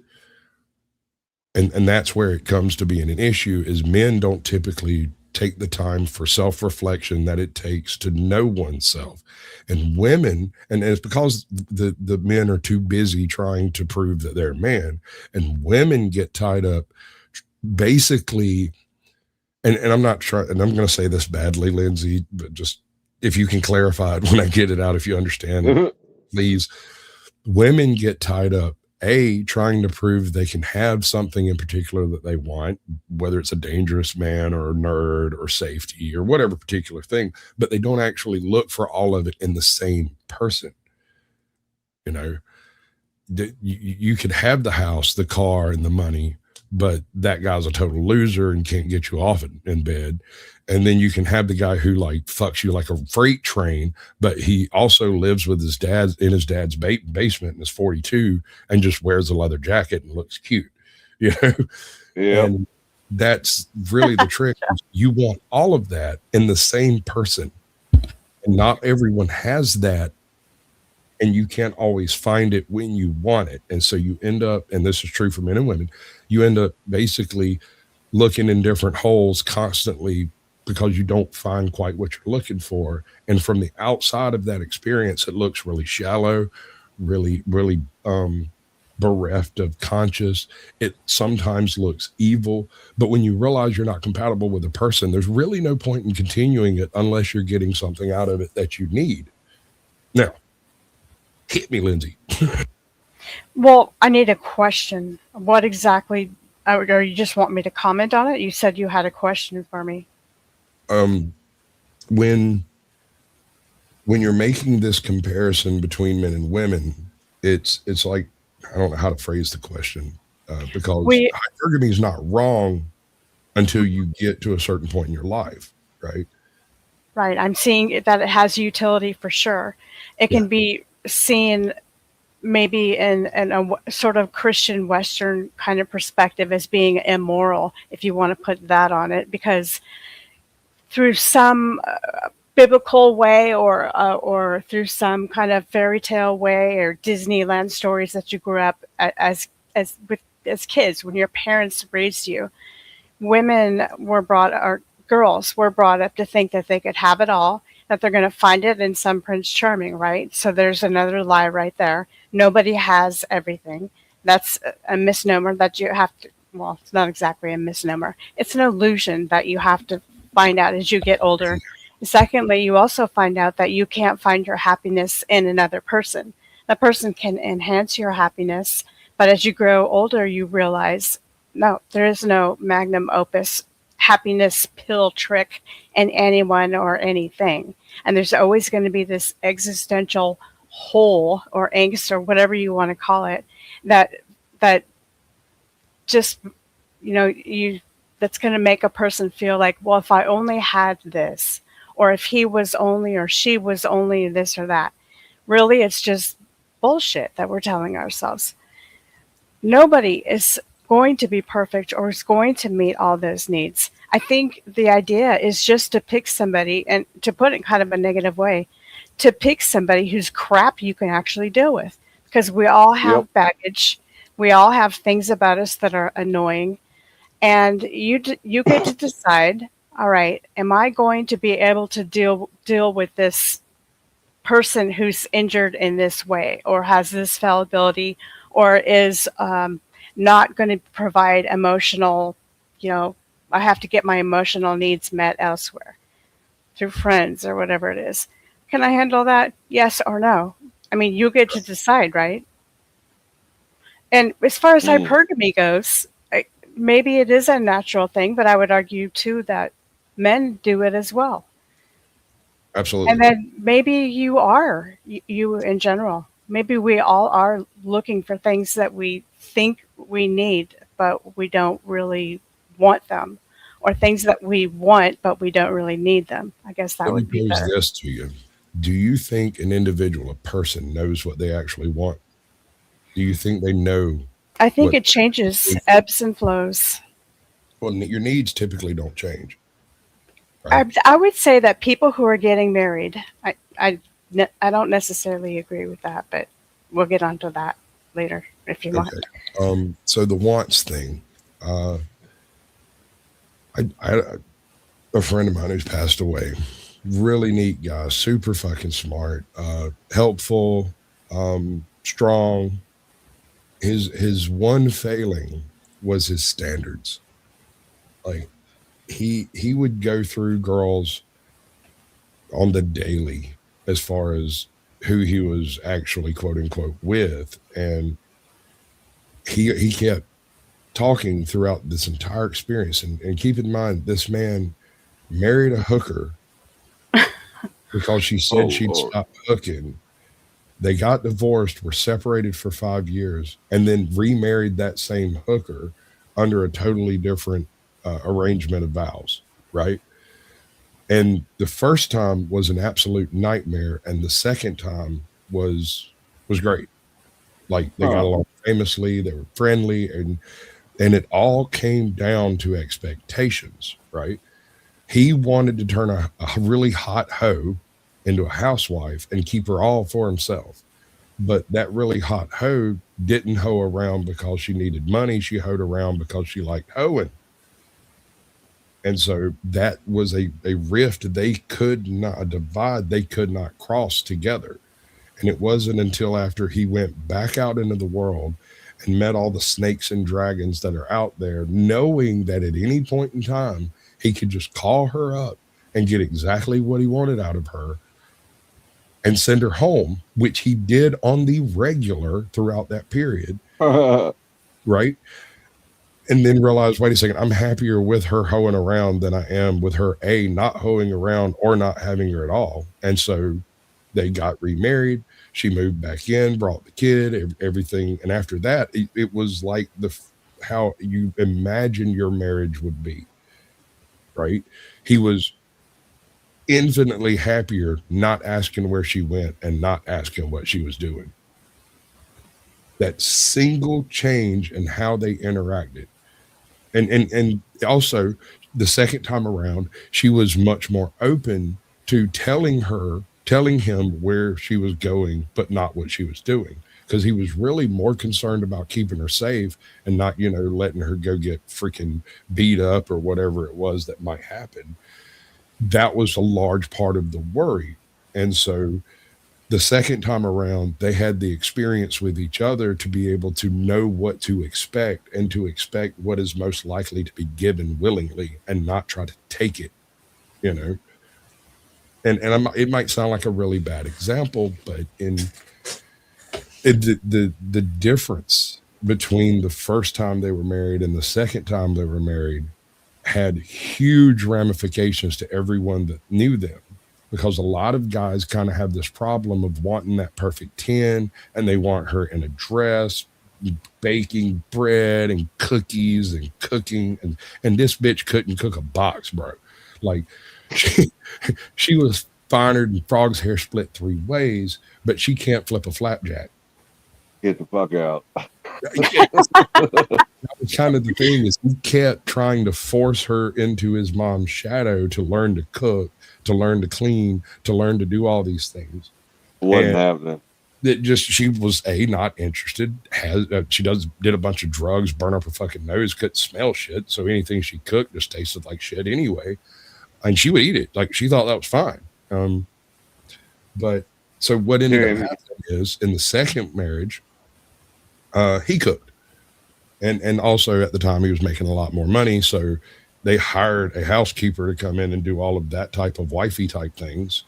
And that's where it comes to being an issue, is men don't typically take the time for self-reflection that it takes to know oneself. And women, and it's because the men are too busy trying to prove that they're a man, and women get tied up basically, and I'm not trying, and I'm going to say this badly, Lindsay, but just if you can clarify it when I get it out, if you understand, please. Women get tied up trying to prove they can have something in particular that they want, whether it's a dangerous man or a nerd or safety or whatever particular thing, but they don't actually look for all of it in the same person. You could have the house, the car, and the money, but that guy's a total loser and can't get you off in bed. And then you can have the guy who like fucks you like a freight train, but he also lives with his dad in his dad's basement and is 42 and just wears a leather jacket and looks cute, Yeah. And that's really the trick. You want all of that in the same person, and not everyone has that. And you can't always find it when you want it. And so you end up, and this is true for men and women, you end up basically looking in different holes constantly because you don't find quite what you're looking for. And from the outside of that experience, it looks really shallow, really, really bereft of conscience. It sometimes looks evil, but when you realize you're not compatible with a person, there's really no point in continuing it unless you're getting something out of it that you need. Now, hit me, Lindsay. Well, I need a question. What exactly, or you just want me to comment on it? You said you had a question for me. When you're making this comparison between men and women, it's like, I don't know how to phrase the question, because hypergamy is not wrong until you get to a certain point in your life, right? Right. I'm seeing that it has utility for sure. It can be seen maybe in a sort of Christian Western kind of perspective as being immoral, if you want to put that on it, because through some biblical way or through some kind of fairy tale way or Disneyland stories that you grew up as kids when your parents raised you, girls were brought up to think that they could have it all, that they're going to find it in some Prince Charming, right? So there's another lie right there. Nobody has everything. That's a misnomer that you have to, well, it's not exactly a misnomer. It's an illusion that you have to find out as you get older. Secondly, you also find out that you can't find your happiness in another person. That person can enhance your happiness, but as you grow older, you realize, no, there is no magnum opus happiness pill trick in anyone or anything. And there's always going to be this existential hole or angst or whatever you want to call it that just, that's going to make a person feel like, well, if I only had this, or if he was only or she was only this or that. Really, it's just bullshit that we're telling ourselves. Nobody is going to be perfect or is going to meet all those needs. I think the idea is just to pick somebody, and to put it in kind of a negative way, to pick somebody whose crap you can actually deal with. Because we all have baggage. We all have things about us that are annoying. And you get to decide, all right, am I going to be able to deal with this person who's injured in this way or has this fallibility or is not going to provide emotional, I have to get my emotional needs met elsewhere through friends or whatever it is. Can I handle that? Yes or no? I mean, you get to decide, right? And as far as hypergamy goes, maybe it is a natural thing, but I would argue too that men do it as well. Absolutely. And then maybe you in general, maybe we all are looking for things that we think we need, but we don't really want them, or things that we want, but we don't really need them. I guess that would be better. Let me pose this to you. Do you think an individual, a person, knows what they actually want? Do you think they know? I think it changes, ebbs and flows. Well, your needs typically don't change. Right? I would say that people who are getting married, I don't necessarily agree with that, but we'll get onto that later if you want. So the wants thing, I a friend of mine who's passed away, really neat guy, super fucking smart, helpful, strong. His one failing was his standards. Like he would go through girls on the daily as far as who he was actually quote unquote with, and he kept talking throughout this entire experience. And keep in mind, this man married a hooker because she said she'd stop hooking. They got divorced, were separated for 5 years, and then remarried that same hooker under a totally different arrangement of vows, right? And the first time was an absolute nightmare, and the second time was great. Like they got along famously, they were friendly, and it all came down to expectations, right? He wanted to turn a really hot hoe into a housewife and keep her all for himself. But that really hot hoe didn't hoe around because she needed money. She hoed around because she liked hoeing. And so that was a rift they could not, a divide they could not cross together. And it wasn't until after he went back out into the world and met all the snakes and dragons that are out there, knowing that at any point in time, he could just call her up and get exactly what he wanted out of her and send her home, which he did on the regular throughout that period. Right? And then realized, wait a second, I'm happier with her hoeing around than I am with her not hoeing around or not having her at all. And so they got remarried. She moved back in, brought the kid, everything. And after that, it was like how you imagine your marriage would be, right? He was infinitely happier not asking where she went and not asking what she was doing. That single change in how they interacted. And also the second time around, she was much more open to telling him where she was going, but not what she was doing. Because he was really more concerned about keeping her safe and not, letting her go get freaking beat up or whatever it was that might happen. That was a large part of the worry. And so the second time around, they had the experience with each other to be able to know what to expect and to expect what is most likely to be given willingly and not try to take it, And it might sound like a really bad example, but the difference between the first time they were married and the second time they were married had huge ramifications to everyone that knew them. Because a lot of guys kind of have this problem of wanting that perfect 10, and they want her in a dress, baking bread and cookies and cooking. And this bitch couldn't cook a box, bro. Like she was finer than frog's hair split 3 ways, but she can't flip a flapjack. Get the fuck out. That was kind of the thing, is he kept trying to force her into his mom's shadow to learn to cook, to learn to clean, to learn to do all these things. Wasn't happening. She was not interested. She did a bunch of drugs, burn up her fucking nose, couldn't smell shit. So anything she cooked just tasted like shit anyway. And she would eat it. Like, she thought that was fine. But so what ended up happening is, in the second marriage, he cooked. And also at the time he was making a lot more money. So they hired a housekeeper to come in and do all of that type of wifey type things.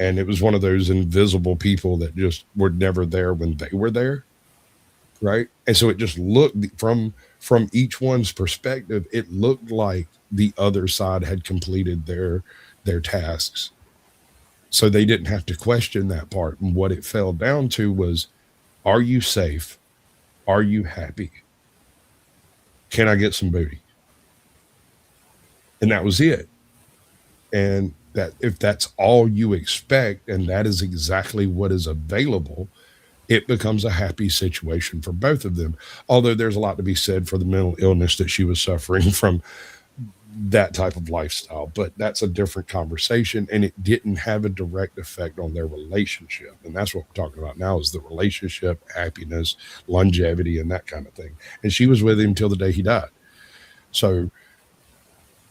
And it was one of those invisible people that just were never there when they were there. Right. And so it just looked from each one's perspective, it looked like the other side had completed their tasks. So they didn't have to question that part. And what it fell down to was, are you safe? Are you happy? Can I get some booty? And that was it. And that if that's all you expect, and that is exactly what is available, it becomes a happy situation for both of them. Although there's a lot to be said for the mental illness that she was suffering from that type of lifestyle, but that's a different conversation, and it didn't have a direct effect on their relationship. And that's what we're talking about now, is the relationship, happiness, longevity, and that kind of thing. And she was with him till the day he died. So,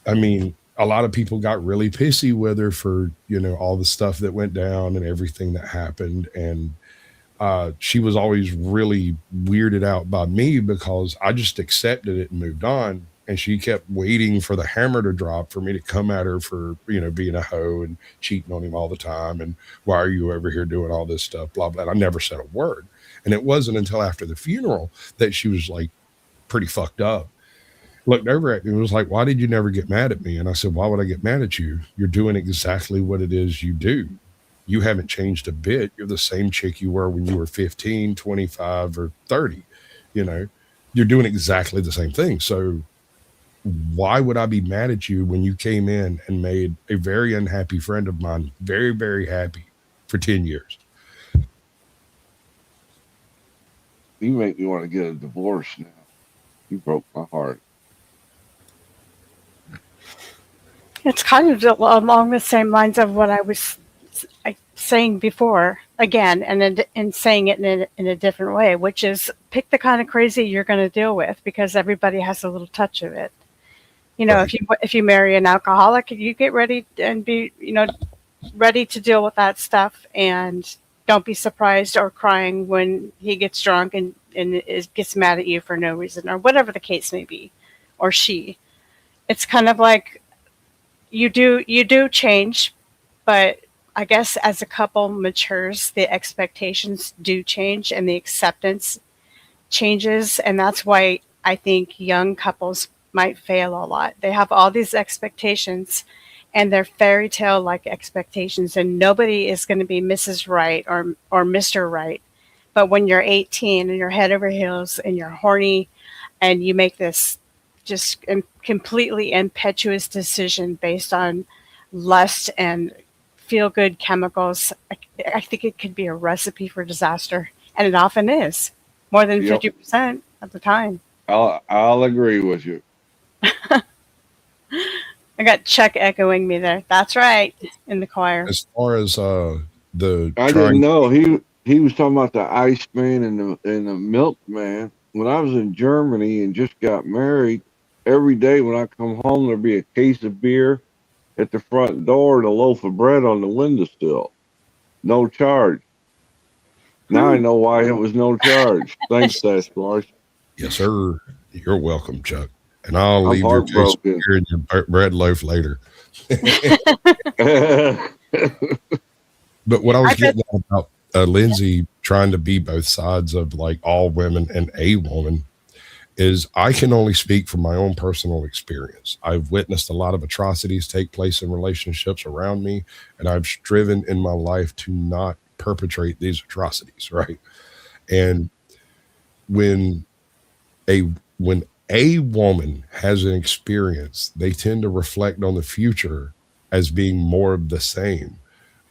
I mean, a lot of people got really pissy with her for, all the stuff that went down and everything that happened. And she was always really weirded out by me because I just accepted it and moved on. And she kept waiting for the hammer to drop for me to come at her for, being a hoe and cheating on him all the time. And why are you over here doing all this stuff? Blah, blah. And I never said a word. And it wasn't until after the funeral that she was like pretty fucked up. Looked over at me and was like, why did you never get mad at me? And I said, why would I get mad at you? You're doing exactly what it is you do. You haven't changed a bit. You're the same chick you were when you were 15, 25, or 30. You're doing exactly the same thing. So why would I be mad at you when you came in and made a very unhappy friend of mine very, very happy for 10 years? You make me want to get a divorce now. You broke my heart. It's kind of along the same lines of what I was saying before, again, and saying it in a different way, which is pick the kind of crazy you're going to deal with, because everybody has a little touch of it. Right. If you marry an alcoholic, you get ready and be, ready to deal with that stuff, and don't be surprised or crying when he gets drunk and and it gets mad at you for no reason, or whatever the case may be, or she. It's kind of like you do change, but I guess as a couple matures, the expectations do change and the acceptance changes, and that's why I think young couples might fail a lot. They have all these expectations, and they're fairy tale like expectations, and nobody is going to be Mrs. Right or Mr. Right. But when you're 18 and you're head over heels and you're horny, and you make this just completely impetuous decision based on lust and feel good chemicals, I think it could be a recipe for disaster, and it often is, more than 50% of the time. I'll agree with you. I got Chuck echoing me there. That's right, in the choir. As far as I didn't know he was talking about the Iceman and the Milkman. When I was in Germany and just got married, every day when I come home, there'd be a case of beer at the front door and a loaf of bread on the windowsill. No charge. Now I know why it was no charge. Thanks, Sasquatch. Yes, sir. You're welcome, Chuck. And I'll leave your case of beer and your bread loaf later. But what I was getting at about Lindsay trying to be both sides of like all women and a woman is I can only speak from my own personal experience. I've witnessed a lot of atrocities take place in relationships around me, and I've striven in my life to not perpetrate these atrocities, right? And when a woman has an experience, they tend to reflect on the future as being more of the same.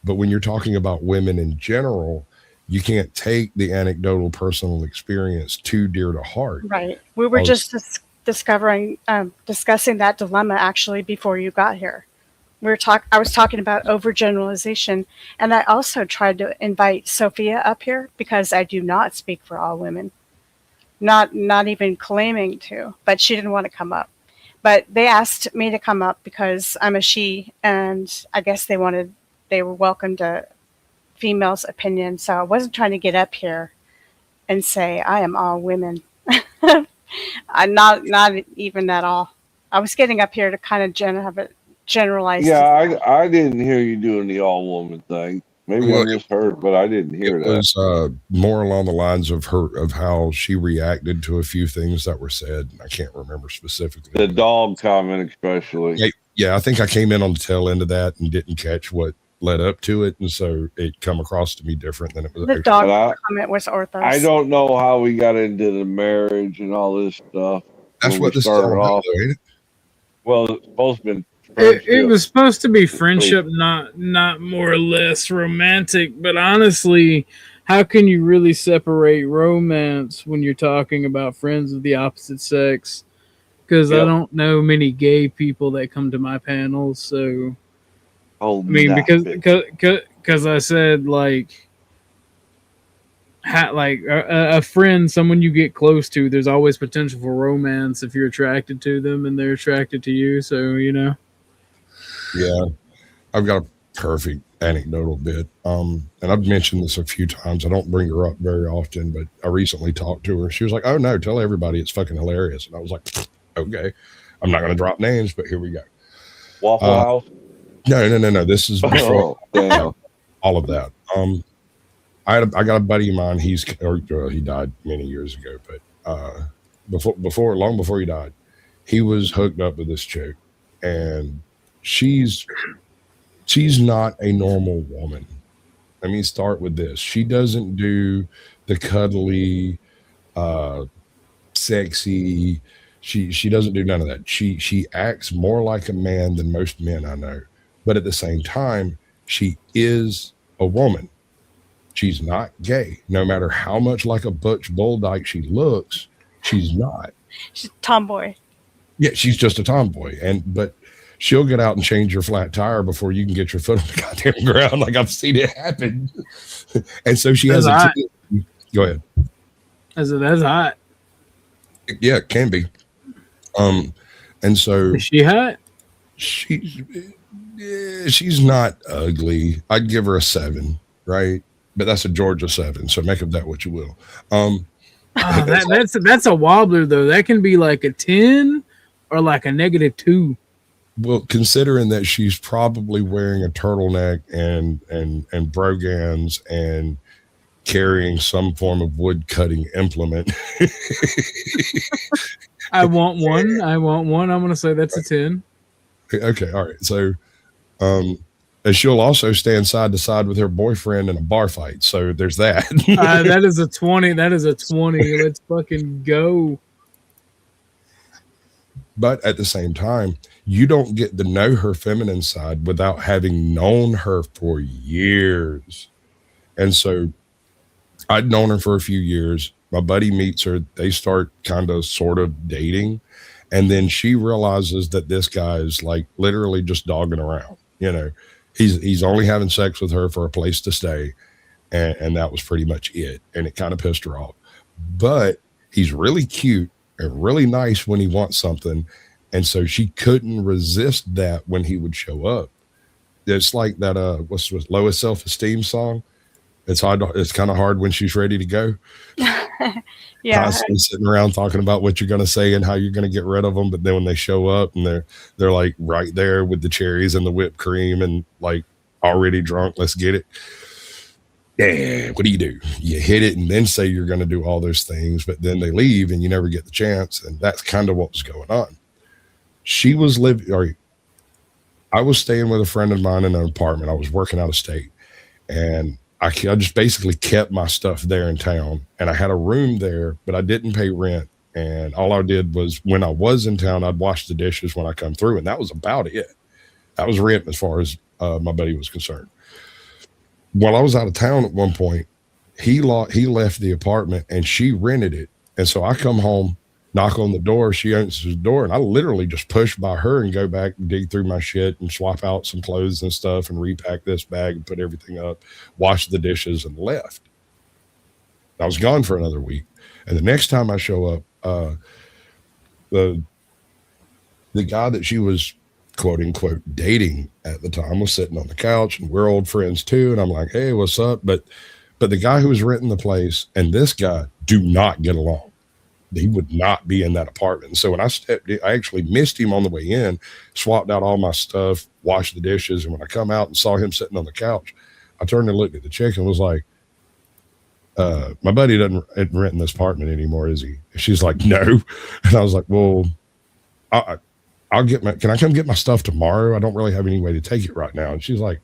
But when you're talking about women in general, you can't take the anecdotal personal experience too dear to heart. Right. We were just discussing that dilemma actually before you got here. I was talking about overgeneralization, and I also tried to invite Sophia up here because I do not speak for all women. Not even claiming to, but she didn't want to come up. But they asked me to come up because I'm a she, and I guess they were welcome to females' opinion. So I wasn't trying to get up here and say I am all women. I'm not even at all. I was getting up here to kind of have it generalized. Yeah, I didn't hear you doing the all woman thing. Maybe I misheard, but I didn't hear that. It was more along the lines of how she reacted to a few things that were said. I can't remember specifically. The dog comment, especially. Yeah, I think I came in on the tail end of that and didn't catch what led up to it, and so it come across to me different than it was. The dog comment was orthodox. I don't know how we got into the marriage and all this stuff. That's what this started off. Well, it's supposed to be. It was supposed to be friendship, not more or less romantic. But honestly, how can you really separate romance when you're talking about friends of the opposite sex? Because I don't know many gay people that come to my panels. So, I mean, because I said like a friend, someone you get close to, there's always potential for romance if you're attracted to them and they're attracted to you. So, you know. Yeah, I've got a perfect anecdotal bit. And I've mentioned this a few times. I don't bring her up very often, but I recently talked to her. She was like, "Oh no, tell everybody it's fucking hilarious." And I was like, "Okay, I'm not going to drop names, but here we go." Waffle House? No. This is before all of that. I got a buddy of mine. He died many years ago, but long before he died, he was hooked up with this chick, and she's not a normal woman. Let me start with this. She doesn't do the cuddly, sexy. She doesn't do none of that. She acts more like a man than most men I know. But at the same time, she is a woman. She's not gay. No matter how much like a butch bull dyke she looks, she's not. She's a tomboy. Yeah, she's just a tomboy. But she'll get out and change your flat tire before you can get your foot on the goddamn ground. Like I've seen it happen. And so she has a go ahead. That's hot. Yeah, it can be. And so is she hot? She's not ugly. I'd give her a 7, right? But that's a Georgia 7, so make of that what you will. That's a wobbler though. That can be like a 10 or like a -2. Well, considering that she's probably wearing a turtleneck and brogans and carrying some form of wood cutting implement. I want one. I'm going to say that's a 10. Okay. All right. So, and she'll also stand side to side with her boyfriend in a bar fight. So there's that. That is a 20. That is a 20. Let's fucking go. But at the same time, you don't get to know her feminine side without having known her for years. And so I'd known her for a few years. My buddy meets her. They start kind of sort of dating. And then she realizes that this guy is like literally just dogging around. You know, he's only having sex with her for a place to stay. And that was pretty much it. And it kind of pissed her off. But he's really cute and really nice when he wants something. And so she couldn't resist that when he would show up. It's like that, what's lowest self-esteem song? It's hard. It's kind of hard when she's ready to go. Yeah. Constantly sitting around talking about what you're going to say and how you're going to get rid of them. But then when they show up and they're like right there with the cherries and the whipped cream and like already drunk, let's get it. Yeah, what do? You hit it and then say you're going to do all those things, but then they leave and you never get the chance. And that's kind of what was going on. She was I was staying with a friend of mine in an apartment. I was working out of state, and I just basically kept my stuff there in town. And I had a room there, but I didn't pay rent. And all I did was when I was in town, I'd wash the dishes when I come through. And that was about it. That was rent as far as my buddy was concerned. While I was out of town at one point, he left the apartment and she rented it. And so I come home, knock on the door, she answers the door, and I literally just push by her and go back and dig through my shit and swap out some clothes and stuff and repack this bag and put everything up, wash the dishes, and left. I was gone for another week. And the next time I show up, the guy that she was quote unquote dating at the time was sitting on the couch, and we're old friends too. And I'm like, hey, what's up? But the guy who was renting the place and this guy do not get along. He would not be in that apartment. And so when I stepped in, I actually missed him on the way in, swapped out all my stuff, washed the dishes. And when I come out and saw him sitting on the couch, I turned and looked at the chick and was like, my buddy doesn't rent in this apartment anymore, is he? And she's like, no. And I was like, well, can I come get my stuff tomorrow? I don't really have any way to take it right now. And she's like,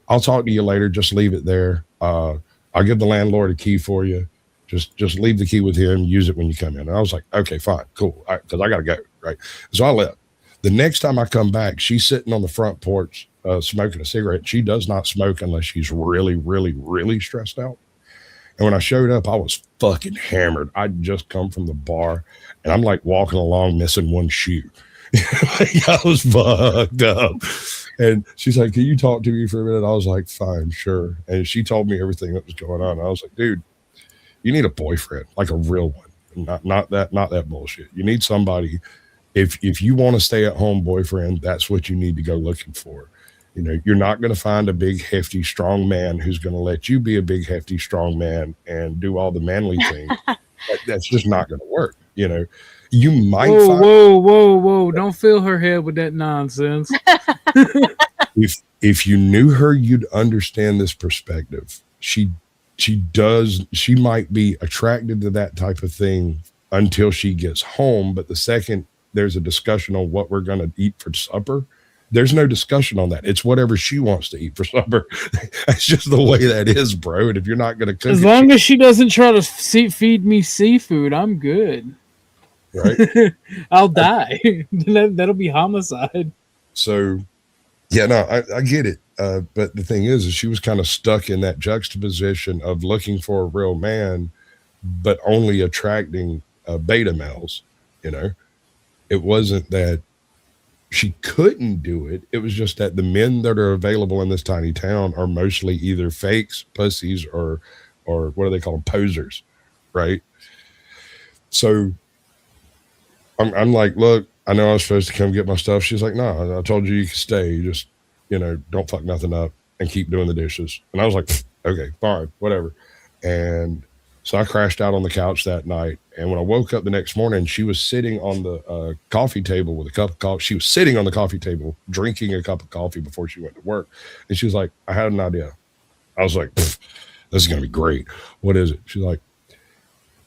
I'll talk to you later. Just leave it there. I'll give the landlord a key for you. Just leave the key with him. Use it when you come in. And I was like, okay, fine, cool. Because I got to go, right? So I left. The next time I come back, she's sitting on the front porch smoking a cigarette. She does not smoke unless she's really, really, really stressed out. And when I showed up, I was fucking hammered. I'd just come from the bar, and I'm like walking along missing one shoe. I was fucked up. And she's like, can you talk to me for a minute? I was like, fine, sure. And she told me everything that was going on. I was like, dude, you need a boyfriend, like a real one, not that bullshit. You need somebody. If you want to stay at home boyfriend, that's what you need to go looking for. You know, you're not going to find a big, hefty, strong man who's going to let you be a big, hefty, strong man and do all the manly things. That's just not going to work. You know, you might. Whoa! Don't fill her head with that nonsense. If you knew her, you'd understand this perspective. She might be attracted to that type of thing until she gets home. But the second there's a discussion on what we're going to eat for supper, there's no discussion on that. It's whatever she wants to eat for supper. That's just the way that is, bro. And if you're not going to cook, as long as she doesn't try to feed me seafood, I'm good. Right? I'll die. That'll be homicide. So, yeah, no, I get it. But the thing is she was kind of stuck in that juxtaposition of looking for a real man, but only attracting beta males. You know, it wasn't that she couldn't do it. It was just that the men that are available in this tiny town are mostly either fakes, pussies, or what do they call them? Posers. Right. So I'm like, look, I know I was supposed to come get my stuff. She's like, no, I told you could stay. You just, don't fuck nothing up and keep doing the dishes. And I was like, okay, fine, whatever. And So I crashed out on the couch that night. And when I woke up the next morning, she was sitting on the coffee table with a cup of coffee. She was sitting on the coffee table drinking a cup of coffee before she went to work. And she was like, I had an idea. I was like, this is going to be great. What is it? She's like,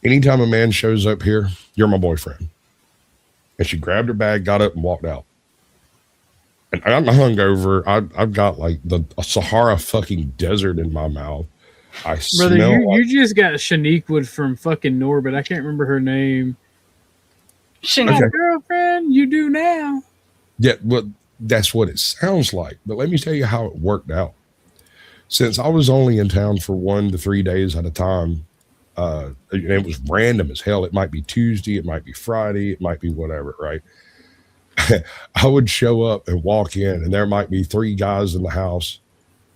anytime a man shows up here, you're my boyfriend. And she grabbed her bag, got up, and walked out. And I'm hungover. I've got like a Sahara fucking desert in my mouth. I Brother, smell you just got Shaniquewood from fucking Norbit. I can't remember her name. Shanique. My girlfriend, you do now. Yeah, well, that's what it sounds like. But let me tell you how it worked out. Since I was only in town for 1 to 3 days at a time, and it was random as hell. It might be Tuesday, it might be Friday, it might be whatever, right? I would show up and walk in, and there might be 3 guys in the house,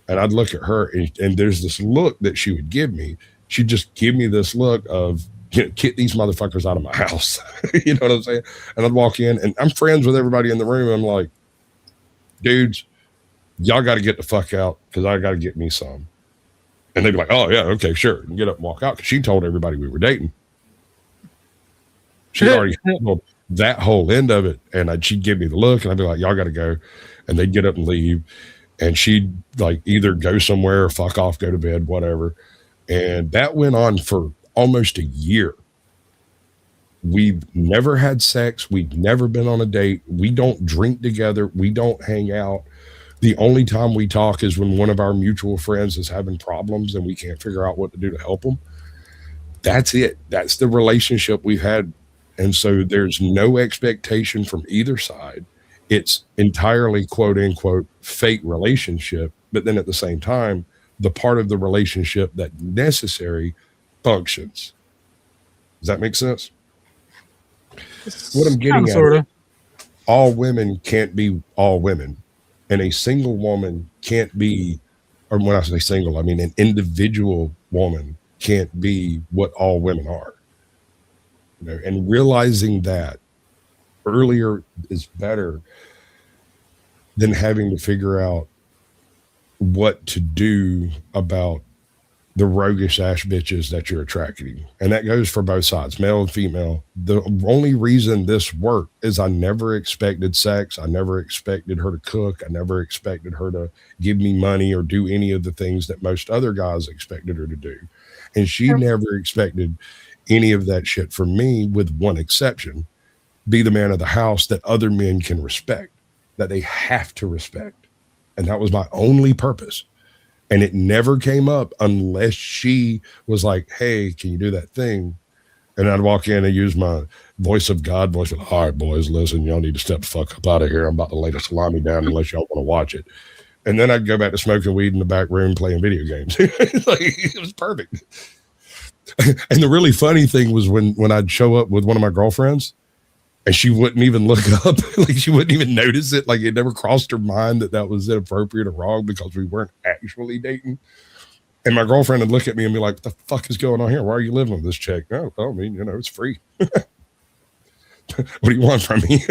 and I'd look at her, and there's this look that she would give me. She'd just give me this look of, get these motherfuckers out of my house. You know what I'm saying? And I'd walk in, and I'm friends with everybody in the room. I'm like, dudes, y'all got to get the fuck out because I got to get me some. And they'd be like, oh, yeah, okay, sure. And get up and walk out because she told everybody we were dating. She'd already handled that whole end of it. And she'd give me the look, and I'd be like, y'all got to go. And they'd get up and leave. And she'd like either go somewhere or fuck off, go to bed, whatever. And that went on for almost a year. We've never had sex. We've never been on a date. We don't drink together. We don't hang out. The only time we talk is when one of our mutual friends is having problems and we can't figure out what to do to help them. That's it. That's the relationship we've had. And so there's no expectation from either side. It's entirely quote unquote fake relationship. But then at the same time, the part of the relationship that necessary functions. Does that make sense? What I'm getting at, all women can't be all women. And a single woman can't be, or when I say single, I mean an individual woman can't be what all women are. You know, and realizing that earlier is better than having to figure out what to do about the roguish ass bitches that you're attracting. And that goes for both sides, male and female. The only reason this worked is I never expected sex. I never expected her to cook. I never expected her to give me money or do any of the things that most other guys expected her to do. And she never expected any of that shit from me, with one exception: be the man of the house that other men can respect, that they have to respect. And that was my only purpose. And it never came up unless she was like, hey, can you do that thing? And I'd walk in and use my voice of God voice. All right, boys, listen, y'all need to step the fuck up out of here. I'm about to lay the salami down unless y'all want to watch it. And then I'd go back to smoking weed in the back room playing video games. Like, it was perfect. And the really funny thing was when I'd show up with one of my girlfriends, and she wouldn't even look up, like she wouldn't even notice it. Like it never crossed her mind that was inappropriate or wrong because we weren't actually dating. And my girlfriend would look at me and be like, what the fuck is going on here? Why are you living with this chick? No, I mean, you know, it's free. What do you want from me?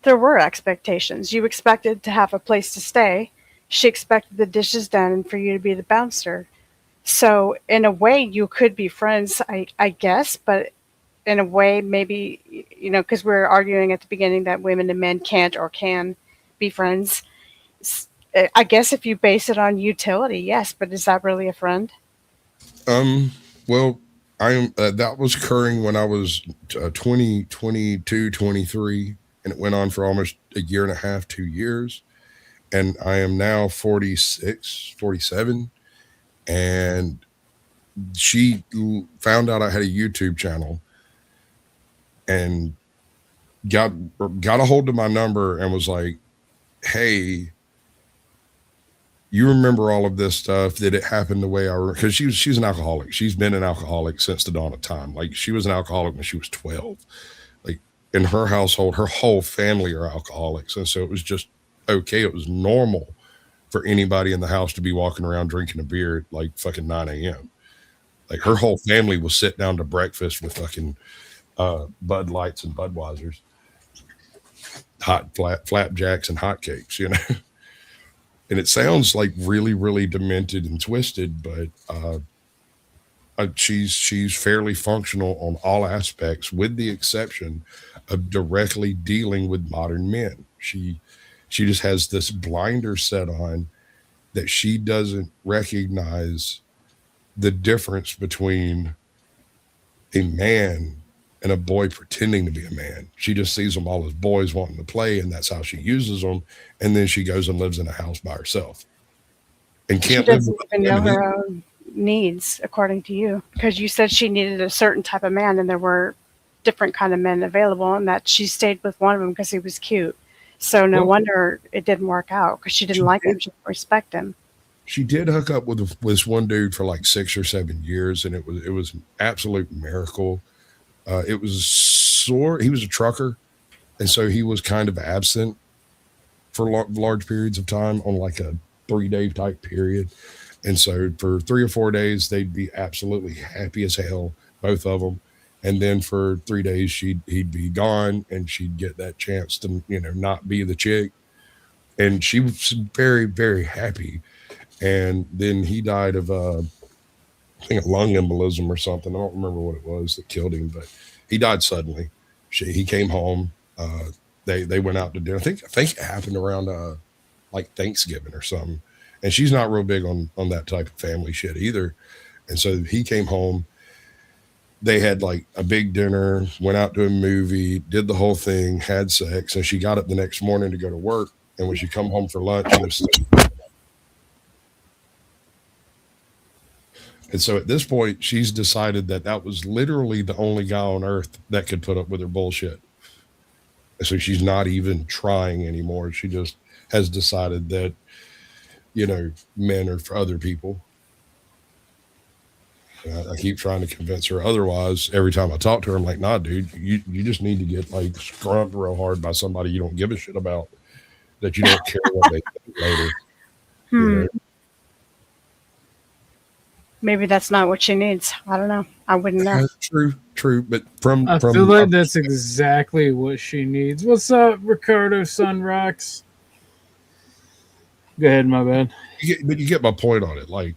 There were expectations. You expected to have a place to stay. She expected the dishes done and for you to be the bouncer. So in a way you could be friends, I guess, but in a way, maybe, you know, because we were arguing at the beginning that women and men can't or can be friends. I guess if you base it on utility, yes, but is that really a friend? Well, that was occurring when I was 20, 22, 23, and it went on for almost a year and a half, 2 years. And I am now 46, 47. And she found out I had a YouTube channel and got a hold of my number and was like, hey, you remember all of this stuff? Did it happen the way I remember? Because she's an alcoholic. She's been an alcoholic since the dawn of time. Like, she was an alcoholic when she was 12. Like, in her household, her whole family are alcoholics. And so it was just okay. It was normal for anybody in the house to be walking around drinking a beer at like fucking 9 a.m. Like, her whole family will sit down to breakfast with fucking Bud Lights and Budweisers, hot flapjacks and hotcakes, you know. And it sounds like really, really demented and twisted, but She's fairly functional on all aspects, with the exception of directly dealing with modern men. She just has this blinder set on that she doesn't recognize the difference between a man and a boy pretending to be a man. She just sees them all as boys wanting to play, and that's how she uses them. And then she goes and lives in a house by herself and She can't live doesn't with even know women her own needs, according to you, because you said she needed a certain type of man, and there were different kind of men available, and that she stayed with one of them because he was cute. So no Well, wonder it didn't work out, because she didn't like him. She didn't respect him. she did hook up with this one dude for like 6 or 7 years, and it was an absolute miracle. It was he was a trucker, and so he was kind of absent for large periods of time on like a 3-day type period. And so for 3 or 4 days, they'd be absolutely happy as hell, both of them. And then for 3 days, he'd be gone, and she'd get that chance to, not be the chick. And she was very, very happy. And then he died of, I think, a lung embolism or something. I don't remember what it was that killed him, but he died suddenly. He came home. They went out to dinner. I think it happened around like Thanksgiving or something. And she's not real big on that type of family shit either. And so he came home. They had like a big dinner, went out to a movie, did the whole thing, had sex. And she got up the next morning to go to work. And when she come home for lunch, she was sick. And so at this point, she's decided that was literally the only guy on earth that could put up with her bullshit. And so she's not even trying anymore. She just has decided that, men are for other people. And I keep trying to convince her otherwise. Every time I talk to her, I'm like, nah, dude, you just need to get like scrubbed real hard by somebody you don't give a shit about, that you don't care what they think later. You know? Maybe that's not what she needs. I don't know. I wouldn't know. True. But I feel like that's exactly what she needs. What's up, Ricardo Sunrocks? Go ahead, my bad. But you get my point on it. Like,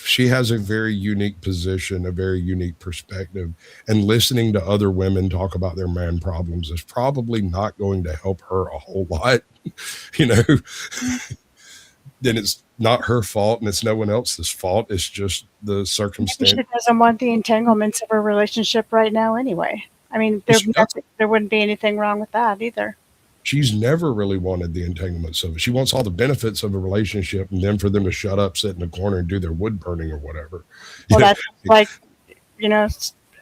she has a very unique position, a very unique perspective, and listening to other women talk about their man problems is probably not going to help her a whole lot. Then it's not her fault, and it's no one else's fault. It's just the circumstance. Maybe she doesn't want the entanglements of her relationship right now anyway. I mean, there wouldn't be anything wrong with that either. She's never really wanted the entanglements of it. She wants all the benefits of a relationship, and then for them to shut up, sit in the corner, and do their wood burning or whatever. Well, that's like,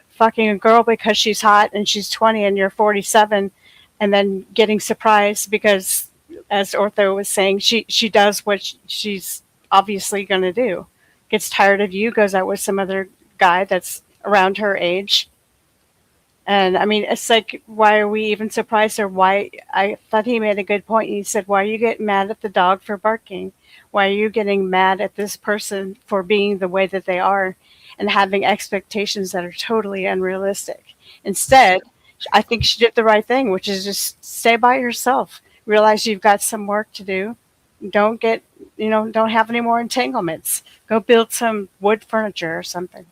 fucking a girl because she's hot and she's 20 and you're 47, and then getting surprised because, as Ortho was saying, she does what she's obviously going to do. Gets tired of you, goes out with some other guy that's around her age. And I mean, it's like, why are we even surprised? Or why? I thought he made a good point. He said, why are you getting mad at the dog for barking? Why are you getting mad at this person for being the way that they are and having expectations that are totally unrealistic? Instead, I think she did the right thing, which is just stay by yourself. Realize you've got some work to do. Don't have any more entanglements. Go build some wood furniture or something.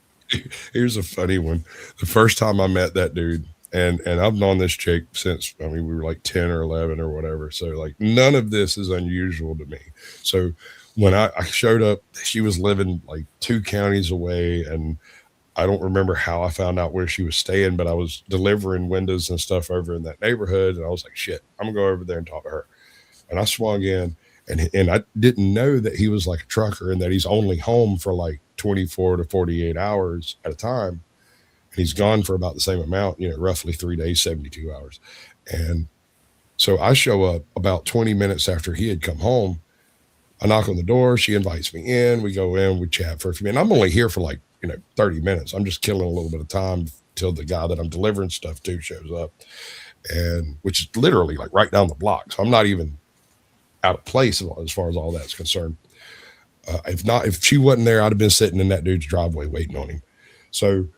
Here's a funny one. The first time I met that dude, and I've known this chick since, we were like 10 or 11 or whatever. So like none of this is unusual to me. So when I showed up, she was living like 2 counties away, and I don't remember how I found out where she was staying, but I was delivering windows and stuff over in that neighborhood. And I was like, shit, I'm gonna go over there and talk to her. And I swung in, and I didn't know that he was like a trucker and that he's only home for like 24 to 48 hours at a time. And he's gone for about the same amount, roughly 3 days, 72 hours. And so I show up about 20 minutes after he had come home. I knock on the door. She invites me in. We go in, we chat for a few minutes. I'm only here for like, 30 minutes. I'm just killing a little bit of time till the guy that I'm delivering stuff to shows up, and which is literally like right down the block. So I'm not even out of place as far as all that's concerned. If she wasn't there, I'd have been sitting in that dude's driveway waiting on him. So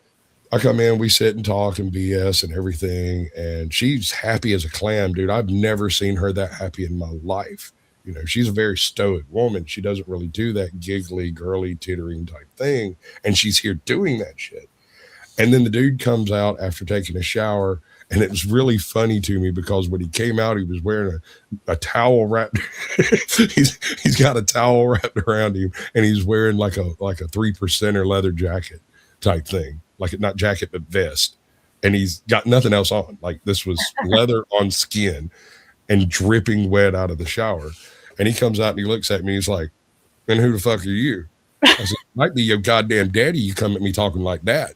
I come in, we sit and talk and BS and everything. And she's happy as a clam, dude. I've never seen her that happy in my life. You know, she's a very stoic woman. She doesn't really do that giggly, girly, tittering type thing. And she's here doing that shit. And then the dude comes out after taking a shower. And it was really funny to me because when he came out, he was wearing a towel wrapped. he's got a towel wrapped around him, and he's wearing like a 3% leather jacket type thing, like not jacket but vest. And he's got nothing else on. Like this was leather on skin and dripping wet out of the shower. And he comes out and he looks at me. He's like, "And who the fuck are you?" I said, "Might be your goddamn daddy. You come at me talking like that."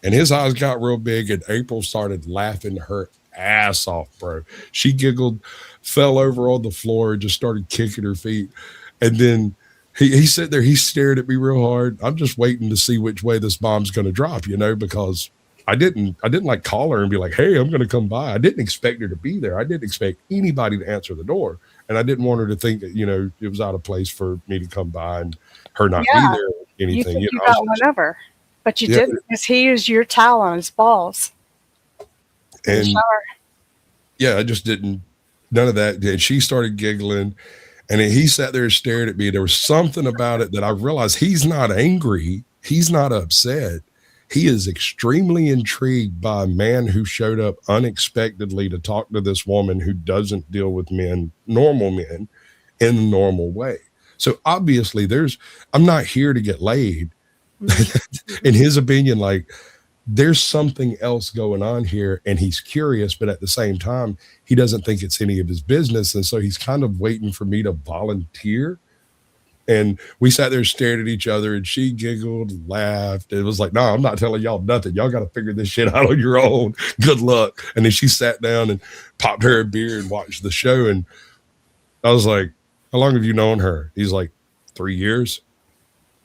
And his eyes got real big, and April started laughing her ass off, bro. She giggled, fell over on the floor, and just started kicking her feet. And then he sat there, he stared at me real hard. I'm just waiting to see which way this bomb's going to drop, you know, because I didn't like call her and be like, "Hey, I'm going to come by." I didn't expect her to be there. I didn't expect anybody to answer the door. And I didn't want her to think that, you know, it was out of place for me to come by and her not be there or anything. You got one over. But you didn't, because he used your towel on his balls. And yeah, I just didn't, none of that. And she started giggling, and then he sat there and stared at me. There was something about it that I realized he's not angry. He's not upset. He is extremely intrigued by a man who showed up unexpectedly to talk to this woman who doesn't deal with men, normal men, in the normal way. So obviously I'm not here to get laid. In his opinion, like there's something else going on here, and he's curious, but at the same time, he doesn't think it's any of his business. And so he's kind of waiting for me to volunteer. And we sat there, stared at each other, and she giggled, laughed. It was like, "No, I'm not telling y'all nothing. Y'all got to figure this shit out on your own. Good luck." And then she sat down and popped her a beer and watched the show. And I was like, "How long have you known her?" He's like, 3 years.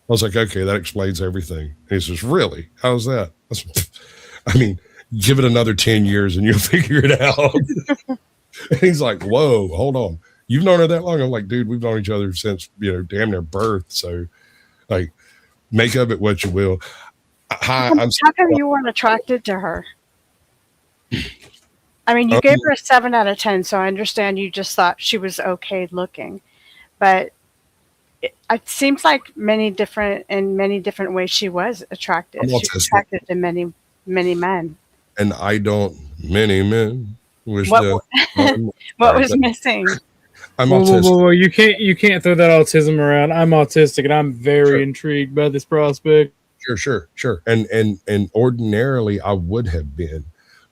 I was like, "Okay, that explains everything." And he says, "Really? How's that?" I mean, give it another 10 years and you'll figure it out. And he's like, "Whoa, hold on. You've known her that long?" I'm like, "Dude, we've known each other since, you know, damn near birth. So like, make of it what you will." How come you weren't attracted to her? I mean, you gave her a 7 out of 10, so I understand you just thought she was okay looking. But it seems like many different ways she was attractive. She was attracted to many men. And many men wish what was missing? I'm autistic. Whoa. You can't throw that autism around. I'm autistic, and I'm very intrigued by this prospect. Sure. And ordinarily I would have been,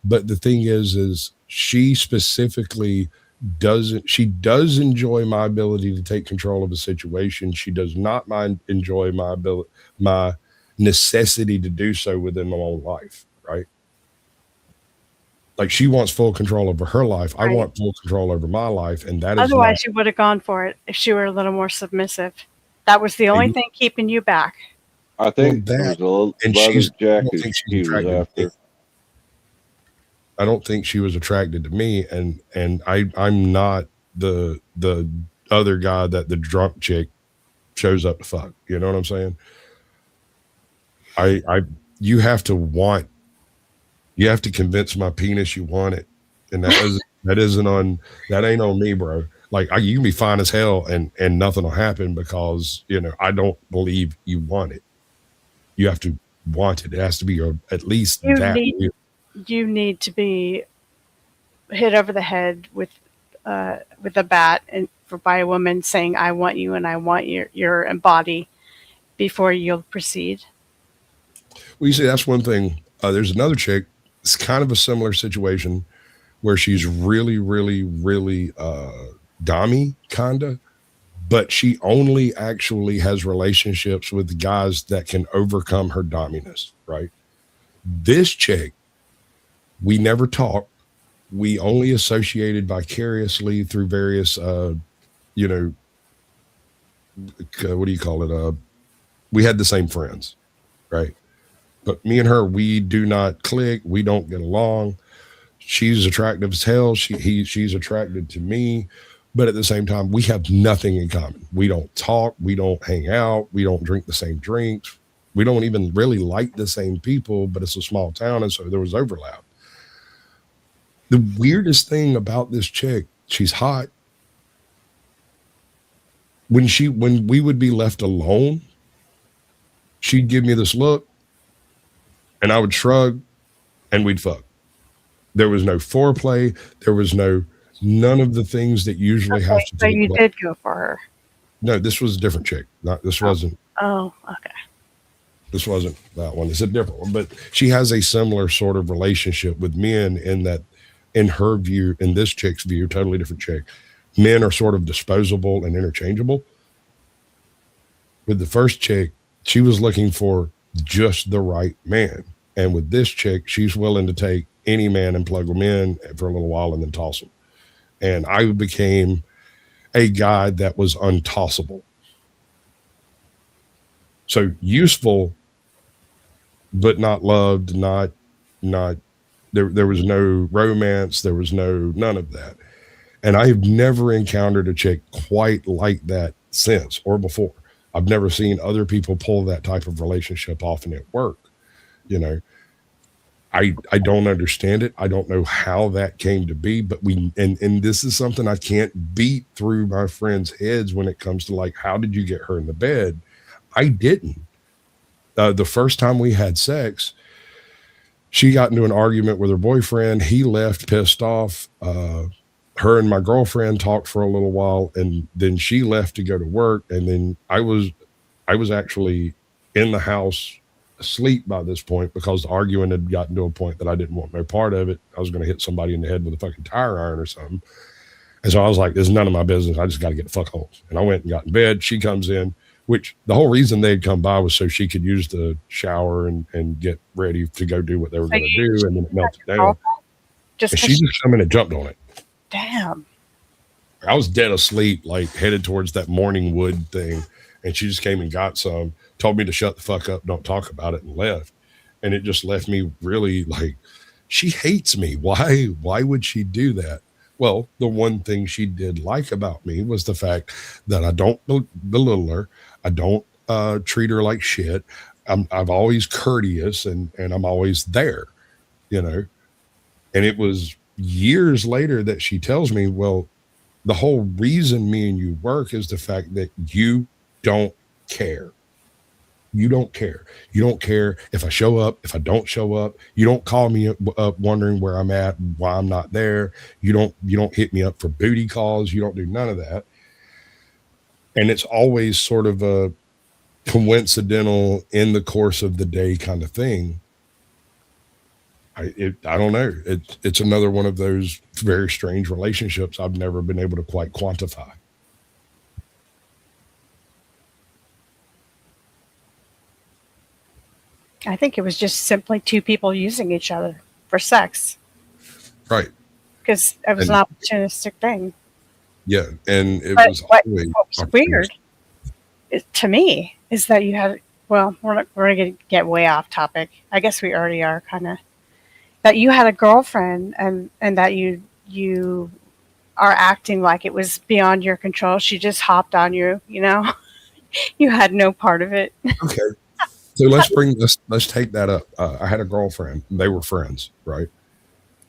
but the thing is she specifically does enjoy my ability to take control of a situation. She does not enjoy my necessity to do so within my own life, right? Like she wants full control over her life. Right. I want full control over my life, and that otherwise she would have gone for it if she were a little more submissive. That was the only thing keeping you back. I think that leather jacket she was after. I don't think she was attracted to me, and I'm not the other guy that the drunk chick shows up to fuck. You know what I'm saying? You have to convince my penis you want it, and that ain't on me, bro. Like you can be fine as hell and nothing will happen because, you know, I don't believe you want it. You have to want it. It has to be at least you need to be hit over the head with a bat by a woman saying, "I want you and I want your body," before you'll proceed. Well, you see, that's one thing. There's another chick. It's kind of a similar situation where she's really, really, really dommy kinda, but she only actually has relationships with guys that can overcome her dominance, right? This chick, we never talked. We only associated vicariously through various, what do you call it? We had the same friends, right? But me and her, we do not click. We don't get along. She's attractive as hell. She's attracted to me. But at the same time, we have nothing in common. We don't talk. We don't hang out. We don't drink the same drinks. We don't even really like the same people, but it's a small town. And so there was overlap. The weirdest thing about this chick, she's hot. when we would be left alone, she'd give me this look and I would shrug and we'd fuck. There was no foreplay. There was none of the things that usually have to So take you place. did go for her. No, this was a different chick. This wasn't Oh, okay. this wasn't that one. It's a different one. But she has a similar sort of relationship with men in that, in her view, in this chick's view, totally different chick, men are sort of disposable and interchangeable. With the first chick, she was looking for just the right man. And with this chick, she's willing to take any man and plug them in for a little while and then toss them. And I became a guy that was untossable. So useful, but not loved, not there was no romance, there was none of that. And I've never encountered a chick quite like that since or before. I've never seen other people pull that type of relationship off and it work. You know, I don't understand it. I don't know how that came to be, but and this is something I can't beat through my friends' heads when it comes to like, how did you get her in the bed? I didn't. The first time we had sex, she got into an argument with her boyfriend. He left pissed off. Her and my girlfriend talked for a little while, and then she left to go to work. And then I was actually in the house asleep by this point because the arguing had gotten to a point that I didn't want no part of it. I was going to hit somebody in the head with a fucking tire iron or something. And so I was like, this is none of my business. I just got to get the fuck home. And I went and got in bed. She comes in, which the whole reason they'd come by was so she could use the shower and get ready to go do what they were going to do. And then it melted down. And she just come in and jumped on it. Damn. I was dead asleep, like headed towards that morning wood thing. And she just came and got some, told me to shut the fuck up, don't talk about it, and left. And it just left me really like, she hates me. Why would she do that? Well, the one thing she did like about me was the fact that I don't belittle her. I don't treat her like shit. I'm always courteous and I'm always there, you know. And it was years later that she tells me, well, the whole reason me and you work is the fact that you don't care. You don't care. You don't care if I show up, if I don't show up. You don't call me up wondering where I'm at, why I'm not there. You don't hit me up for booty calls. You don't do none of that. And it's always sort of a coincidental in the course of the day kind of thing. I don't know. It's another one of those very strange relationships I've never been able to quite quantify. I think it was just simply two people using each other for sex. Right. Because it was an opportunistic thing. Yeah. And what was weird to me is that you had, well, we're going to get way off topic. I guess we already are kind of. That you had a girlfriend and that you are acting like it was beyond your control. She just hopped on you, you know? You had no part of it. Okay. So let's take that up. I had a girlfriend. They were friends, right?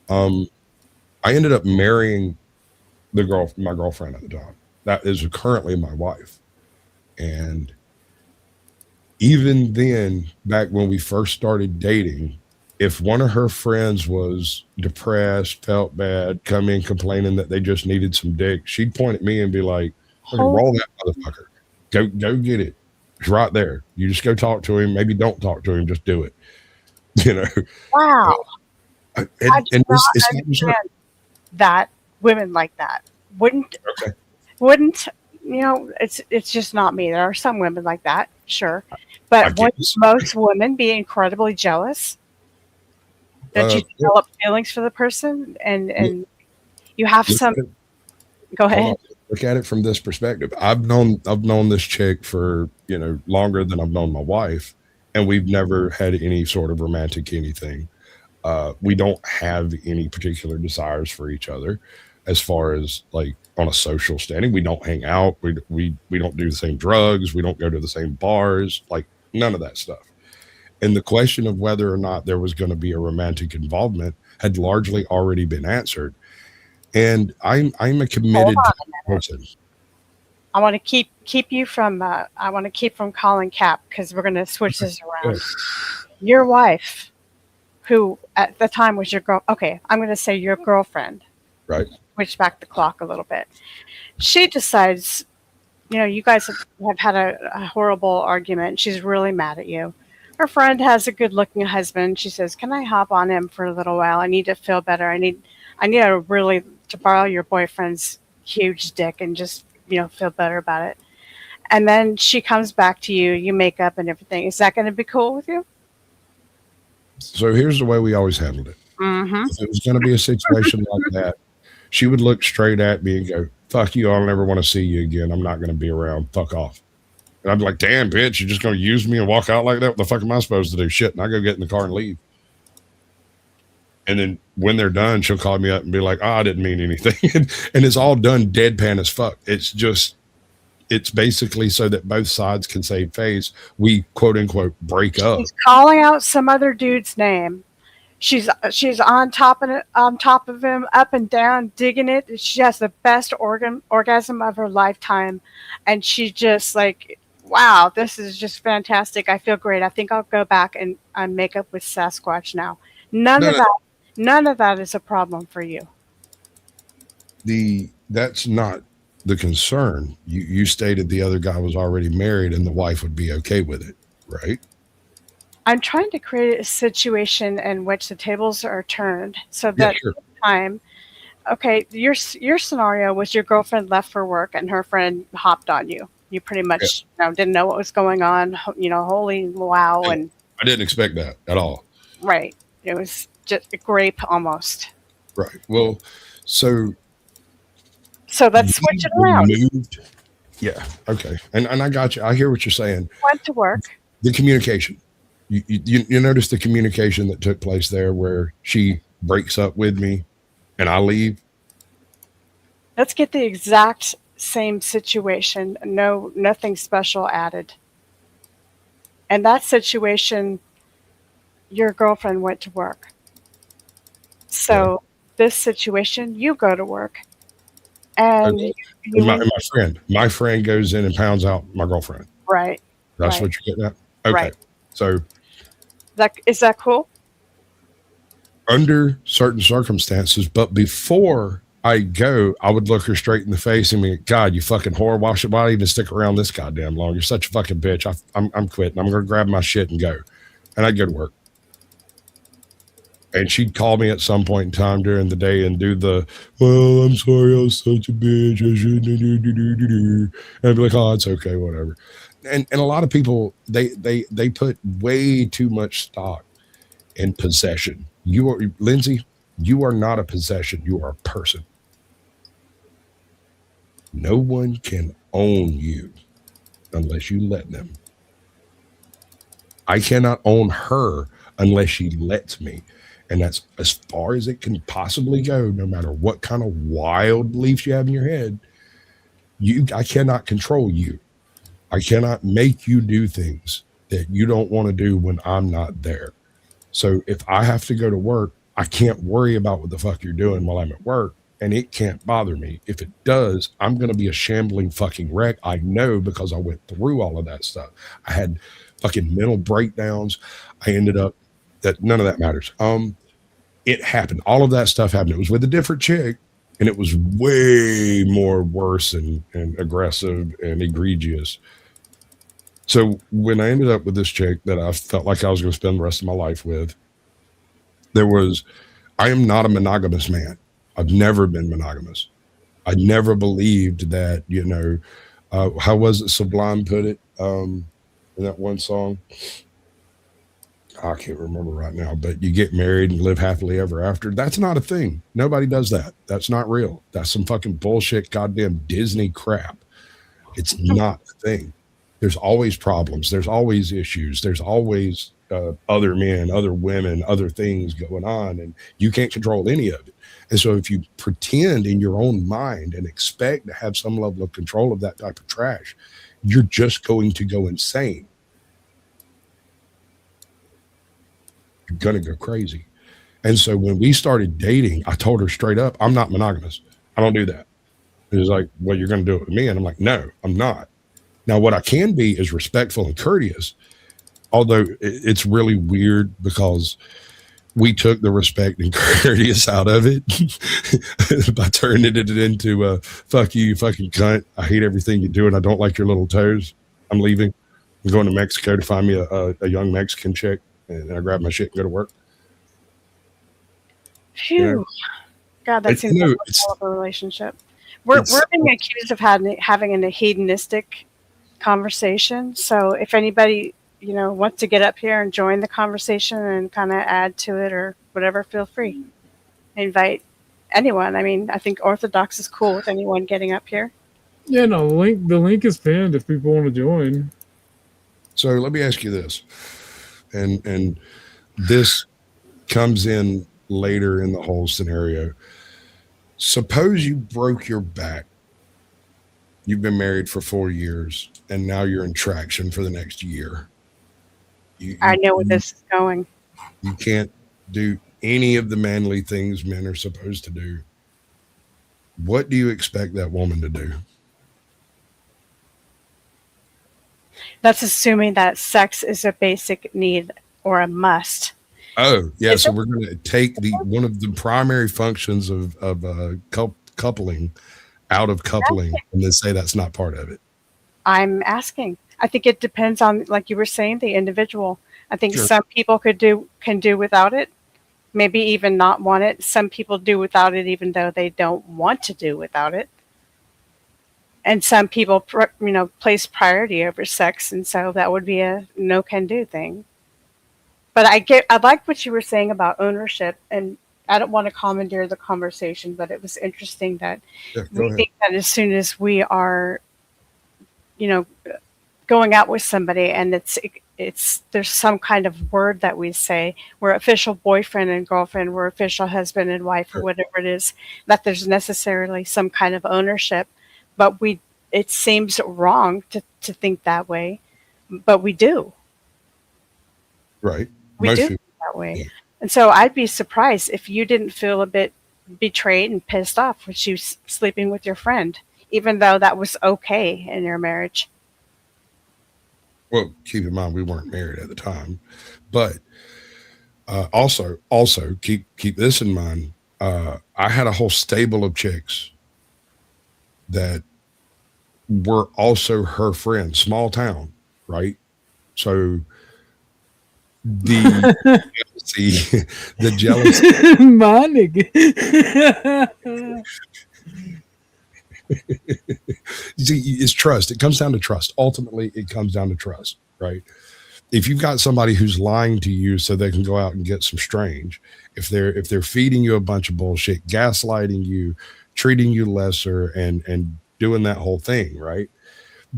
I ended up marrying my girlfriend at the time. That is currently my wife. And even then, back when we first started dating, if one of her friends was depressed, felt bad, come in complaining that they just needed some dick, she'd point at me and be like, okay, roll that motherfucker. Go get it. It's right there. You just go talk to him. Maybe don't talk to him. Just do it. You know? Wow. I do not understand that women like that wouldn't, you know, it's just not me. There are some women like that, sure. But wouldn't most women be incredibly jealous that you develop feelings for the person and you have some, go ahead. Look at it from this perspective. I've known this chick for, you know, longer than I've known my wife, and we've never had any sort of romantic anything. We don't have any particular desires for each other as far as like on a social standing. We don't hang out. We don't do the same drugs. We don't go to the same bars, like none of that stuff. And the question of whether or not there was going to be a romantic involvement had largely already been answered. And I'm a committed person. I want to keep you from. I want to keep from calling Cap because we're going to switch this around. Your wife, who at the time was your girl. Okay, I'm going to say your girlfriend. Right. Switch back the clock a little bit. She decides, you guys have had a horrible argument. She's really mad at you. Her friend has a good-looking husband. She says, "Can I hop on him for a little while? I need to feel better. I need to borrow your boyfriend's huge dick and just feel better about it." And then she comes back to you. You make up and everything. Is that going to be cool with you? So here's the way we always handled it. Mm-hmm. If it was going to be a situation like that, she would look straight at me and go, "Fuck you, I'll never want to see you again. I'm not going to be around. Fuck off." And I'd be like, "Damn, bitch, you're just going to use me and walk out like that? What the fuck am I supposed to do?" Shit. And I go get in the car and leave. And then when they're done, she'll call me up and be like, "Oh, I didn't mean anything." And it's all done deadpan as fuck. It's basically so that both sides can save face. We quote unquote break up. She's calling out some other dude's name. She's on top of him, up and down, digging it. She has the best orgasm of her lifetime, and she's just like, "Wow, this is just fantastic. I feel great. I think I'll go back and make up with Sasquatch now." None of that is a problem for you. That's not the concern. You stated the other guy was already married and the wife would be okay with it, right? I'm trying to create a situation in which the tables are turned so that time. Okay, your scenario was your girlfriend left for work and her friend hopped on you. You pretty much didn't know what was going on. Holy wow! And I didn't expect that at all. Right, it was just a grape almost. Right. Well, so let's switch it around. Yeah. Okay. And I got you. I hear what you're saying. Went to work. The communication. You notice the communication that took place there where she breaks up with me and I leave? Let's get the exact same situation. No, nothing special added. And that situation, your girlfriend went to work. So this situation, you go to work. And my friend goes in and pounds out my girlfriend. Right. That's what you're getting at? Okay. Right. So is that cool? Under certain circumstances, but before I go, I would look her straight in the face and be, "God, you fucking whore, why even stick around this goddamn long? You're such a fucking bitch. I'm quitting. I'm going to grab my shit and go." And I'd go to work. And she'd call me at some point in time during the day and do the, "Well, I'm sorry, I was such a bitch. I shouldn't do." And I'd be like, "Oh, it's okay, whatever." And a lot of people, they put way too much stock in possession. Lindsay, you are not a possession. You are a person. No one can own you unless you let them. I cannot own her unless she lets me. And that's as far as it can possibly go, no matter what kind of wild beliefs you have in your head. I cannot control you. I cannot make you do things that you don't want to do when I'm not there. So if I have to go to work, I can't worry about what the fuck you're doing while I'm at work, and it can't bother me. If it does, I'm going to be a shambling fucking wreck. I know, because I went through all of that stuff. I had fucking mental breakdowns. I ended up none of that matters. It happened. All of that stuff happened. It was with a different chick, and it was way more worse and aggressive and egregious. So when I ended up with this chick that I felt like I was going to spend the rest of my life with, I am not a monogamous man. I've never been monogamous. I never believed that, how was it Sublime put it in that one song? I can't remember right now, but you get married and live happily ever after. That's not a thing. Nobody does that. That's not real. That's some fucking bullshit, goddamn Disney crap. It's not a thing. There's always problems. There's always issues. There's always other men, other women, other things going on, and you can't control any of it. And so if you pretend in your own mind and expect to have some level of control of that type of trash, you're just going to go insane. You're going to go crazy. And so when we started dating, I told her straight up, I'm not monogamous. I don't do that. He's like, well, you're going to do it with me. And I'm like, no, I'm not. Now, what I can be is respectful and courteous, although it's really weird because we took the respect and courteous out of it by turning it into fuck you, you fucking cunt. I hate everything you do and I don't like your little toes. I'm leaving. I'm going to Mexico to find me a young Mexican chick, and I grab my shit and go to work. Phew. You know? God, that seems like a hell of a relationship. We're being accused of having a hedonistic conversation. So if anybody, wants to get up here and join the conversation and kind of add to it or whatever, feel free. Invite anyone. I mean, I think Orthodox is cool with anyone getting up here. Yeah, no, the link is pinned if people want to join. So let me ask you this, and this comes in later in the whole scenario. Suppose you broke your back. You've been married for 4 years, and now you're in traction for the next year. I know where this is going. You can't do any of the manly things men are supposed to do. What do you expect that woman to do? That's assuming that sex is a basic need or a must. Oh, yeah. So we're going to take one of the primary functions of coupling out of coupling and then say that's not part of it. I'm asking. I think it depends on, like you were saying, the individual. I think some people can do without it, maybe even not want it. Some people do without it even though they don't want to do without it. And some people, place priority over sex, and so that would be a no can do thing. But I like what you were saying about ownership, and I don't want to commandeer the conversation, but it was interesting that we think that as soon as we are, going out with somebody, and there's some kind of word that we say, we're official boyfriend and girlfriend, we're official husband and wife, or whatever it is, that there's necessarily some kind of ownership. But it seems wrong to think that way, but we do. Right. We do think that way. Yeah. And so I'd be surprised if you didn't feel a bit betrayed and pissed off with you sleeping with your friend, even though that was okay in your marriage. Well, keep in mind, we weren't married at the time, but also keep this in mind. I had a whole stable of chicks that were also her friends, small town, right? So the jealousy, my nigga. See, it's trust. It comes down to trust. Ultimately, it comes down to trust, right? If you've got somebody who's lying to you so they can go out and get some strange, if they're feeding you a bunch of bullshit, gaslighting you, treating you lesser, and doing that whole thing, right?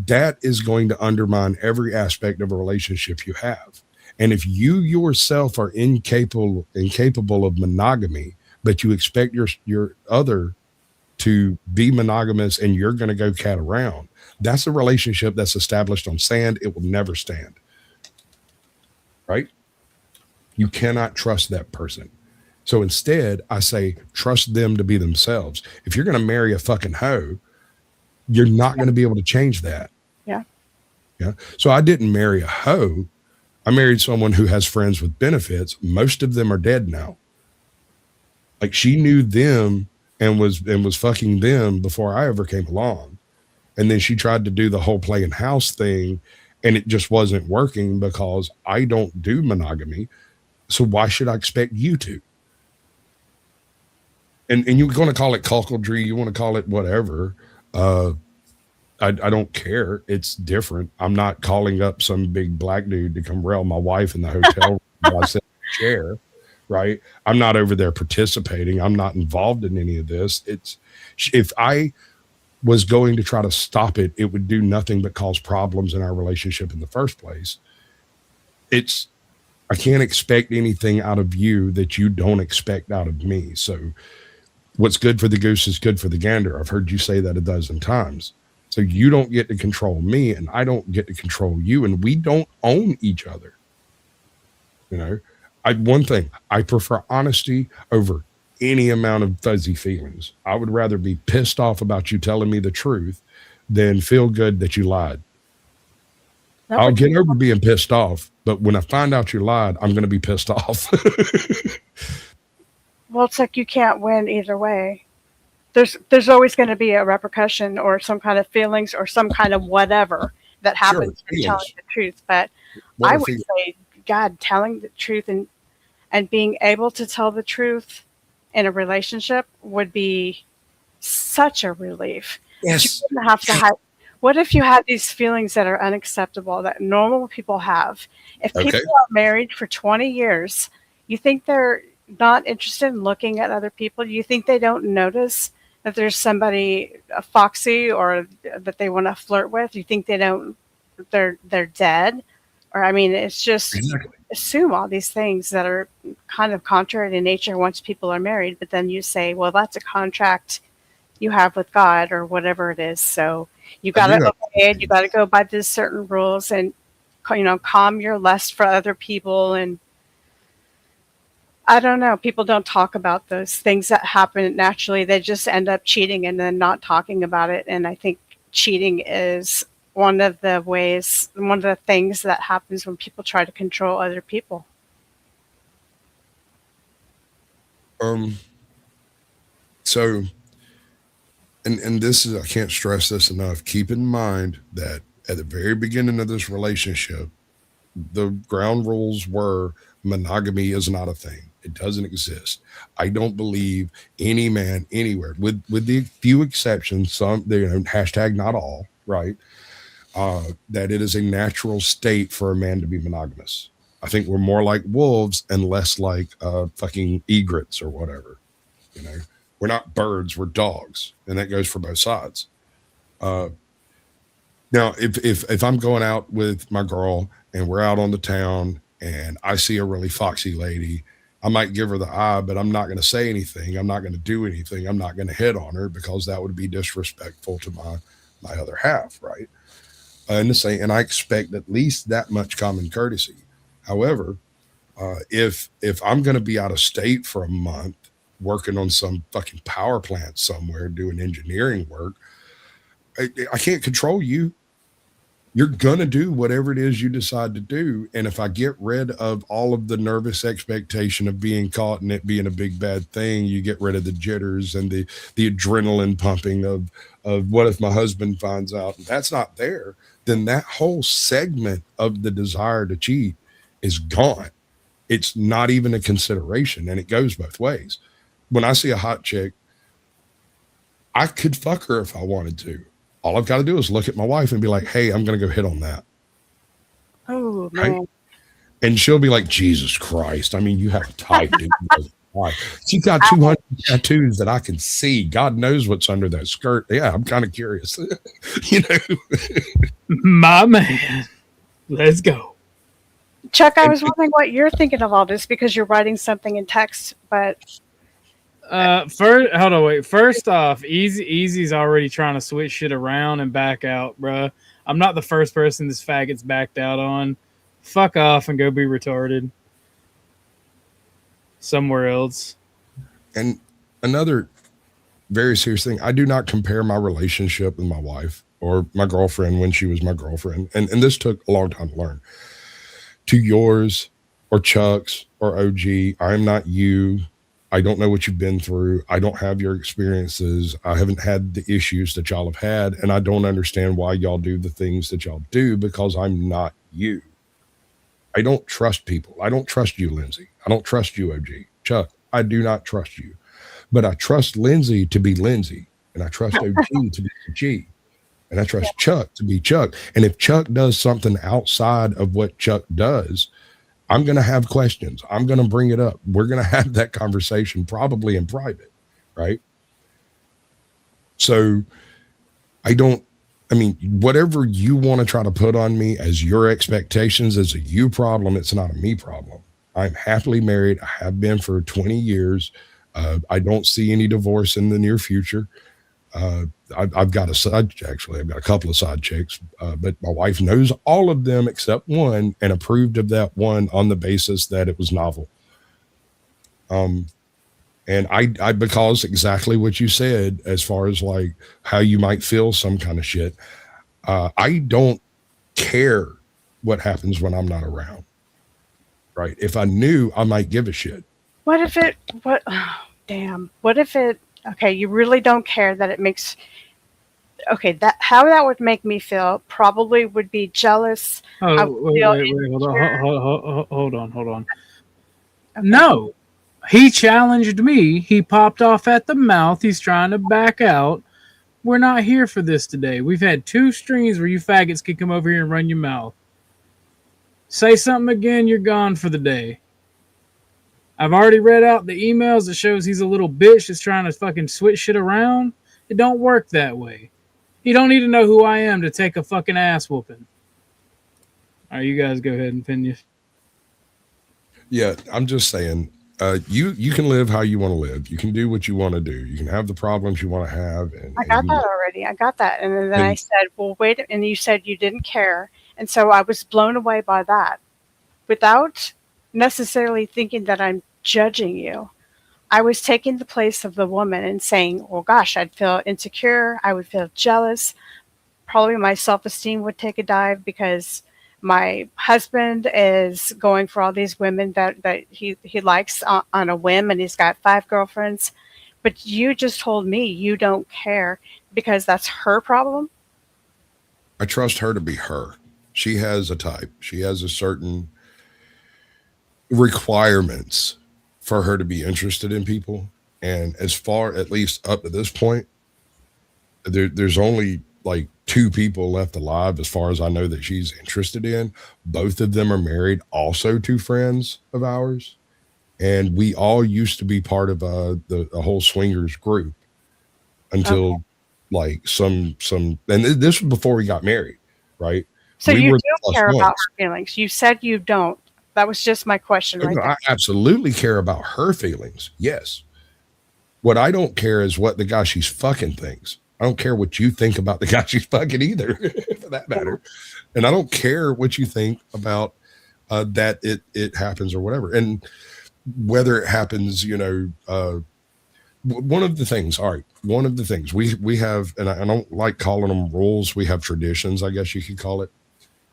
That is going to undermine every aspect of a relationship you have. And if you yourself are incapable of monogamy, but you expect your other to be monogamous and you're going to go cat around, that's a relationship that's established on sand. It will never stand. Right? You cannot trust that person. So instead, I say, trust them to be themselves. If you're going to marry a fucking hoe, you're not going to be able to change that. Yeah. Yeah. So I didn't marry a hoe. I married someone who has friends with benefits. Most of them are dead now. Like, she knew them and was fucking them before I ever came along. And then she tried to do the whole playing house thing, and it just wasn't working because I don't do monogamy. So why should I expect you to? And you're going to call it cuckoldry, you want to call it whatever. I don't care. It's different. I'm not calling up some big black dude to come rail my wife in the hotel room while I sit in a chair, right? I'm not over there participating. I'm not involved in any of this. If I was going to try to stop it, it would do nothing but cause problems in our relationship in the first place. I can't expect anything out of you that you don't expect out of me. So what's good for the goose is good for the gander. I've heard you say that a dozen times. So you don't get to control me and I don't get to control you, and we don't own each other. One thing, I prefer honesty over any amount of fuzzy feelings. I would rather be pissed off about you telling me the truth than feel good that you lied. I'll get over being pissed off, but when I find out you lied, I'm going to be pissed off. Well, it's like you can't win either way. There's always going to be a repercussion or some kind of feelings or some kind of whatever that happens when telling the truth. But I would say, God, telling the truth and being able to tell the truth in a relationship would be such a relief. Yes. You wouldn't have to hide. What if you had these feelings that are unacceptable that normal people have? If people are married for 20 years, you think they're not interested in looking at other people? You think they don't notice that there's somebody foxy or that they want to flirt with? You think they're dead? Or, I mean, it's just assume all these things that are kind of contrary to nature once people are married, but then you say, well, that's a contract you have with God or whatever it is. So you got to obey it. You got to go by these certain rules and, calm your lust for other people. And I don't know. People don't talk about those things that happen naturally. They just end up cheating and then not talking about it. And I think cheating is one of the things that happens when people try to control other people. So, and this is, I can't stress this enough. Keep in mind that at the very beginning of this relationship, the ground rules were monogamy is not a thing. It doesn't exist. I don't believe any man anywhere, with the few exceptions, some, hashtag not all, right? That it is a natural state for a man to be monogamous. I think we're more like wolves and less like fucking egrets or whatever. We're not birds, we're dogs, and that goes for both sides. Now, if I'm going out with my girl and we're out on the town and I see a really foxy lady, I might give her the eye, but I'm not going to say anything. I'm not going to do anything. I'm not going to hit on her because that would be disrespectful to my other half, right? And I expect at least that much common courtesy. However, if I'm going to be out of state for a month working on some fucking power plant somewhere doing engineering work, I can't control you. You're going to do whatever it is you decide to do. And if I get rid of all of the nervous expectation of being caught and it being a big bad thing, you get rid of the jitters and the adrenaline pumping of what if my husband finds out, and that's not there, then that whole segment of the desire to cheat is gone. It's not even a consideration, and it goes both ways. When I see a hot chick, I could fuck her if I wanted to. All I've got to do is look at my wife and be like, hey, I'm going to go hit on that. Oh, man. Right? And she'll be like, Jesus Christ. I mean, you have tight, dude. She's got 200 tattoos that I can see. God knows what's under that skirt. Yeah, I'm kind of curious. My man. Let's go. Chuck, I was wondering what you're thinking of all this because you're writing something in text, but First off, Easy's already trying to switch shit around and back out, bruh. I'm not the first person this faggot's backed out on. Fuck off and go be retarded somewhere else. And another very serious thing, I do not compare my relationship with my wife or my girlfriend when she was my girlfriend, and this took a long time to learn, to yours or Chuck's or OG. I'm not you. I don't know what you've been through. I don't have your experiences. I haven't had the issues that y'all have had, and I don't understand why y'all do the things that y'all do because I'm not you. I don't trust people. I don't trust you, Lindsay. I don't trust you, OG. Chuck, I do not trust you. But I trust Lindsay to be Lindsay, and I trust OG to be OG, and I trust Chuck to be Chuck. And if Chuck does something outside of what Chuck does, I'm going to have questions. I'm going to bring it up. We're going to have that conversation probably in private, right? So whatever you want to try to put on me as your expectations is a you problem. It's not a me problem. I'm happily married. I have been for 20 years. I don't see any divorce in the near future. I've got a couple of side chicks, but my wife knows all of them except one and approved of that one on the basis that it was novel. And And I because exactly what you said, as far as like how you might feel some kind of shit, I don't care what happens when I'm not around. Right. If I knew, I might give a shit. What if it, what, oh, damn. What if it, okay, you really don't care that it makes, okay, that, how that would make me feel probably would be jealous. I Oh, would feel wait, hold insecure. on, hold on. Okay. No, he challenged me. He popped off at the mouth. He's trying to back out. We're not here for this today. We've had 2 streams where you faggots can come over here and run your mouth. Say something again, you're gone for the day. I've already read out the emails that shows he's a little bitch that's trying to fucking switch shit around. It don't work that way. You don't need to know who I am to take a fucking ass whooping. All right, you guys go ahead and finish. Yeah, I'm just saying, you can live how you want to live. You can do what you want to do. You can have the problems you want to have. And I got that already. I got that. And then I said, well, wait. And you said you didn't care. And so I was blown away by that without necessarily thinking that I'm judging you. I was taking the place of the woman and saying, well, gosh, I'd feel insecure. I would feel jealous. Probably my self-esteem would take a dive because my husband is going for all these women that he likes on a whim, and he's got 5 girlfriends. But you just told me you don't care because that's her problem. I trust her to be her. She has a type. She has a certain requirements for her to be interested in people. And as far, at least up to this point, there's only like 2 people left alive, as far as I know, that she's interested in. Both of them are married, also to friends of ours. And we all used to be part of the whole swingers group until like some, and this was before we got married, right? So we you were do care about her feelings. You said you don't. That was just my question right there. I absolutely care about her feelings. Yes. What I don't care is what the guy she's fucking thinks. I don't care what you think about the guy she's fucking either, for that matter. And I don't care what you think about that it happens or whatever. And whether it happens, you know, one of the things we have, and I don't like calling them rules. We have traditions, I guess you could call it,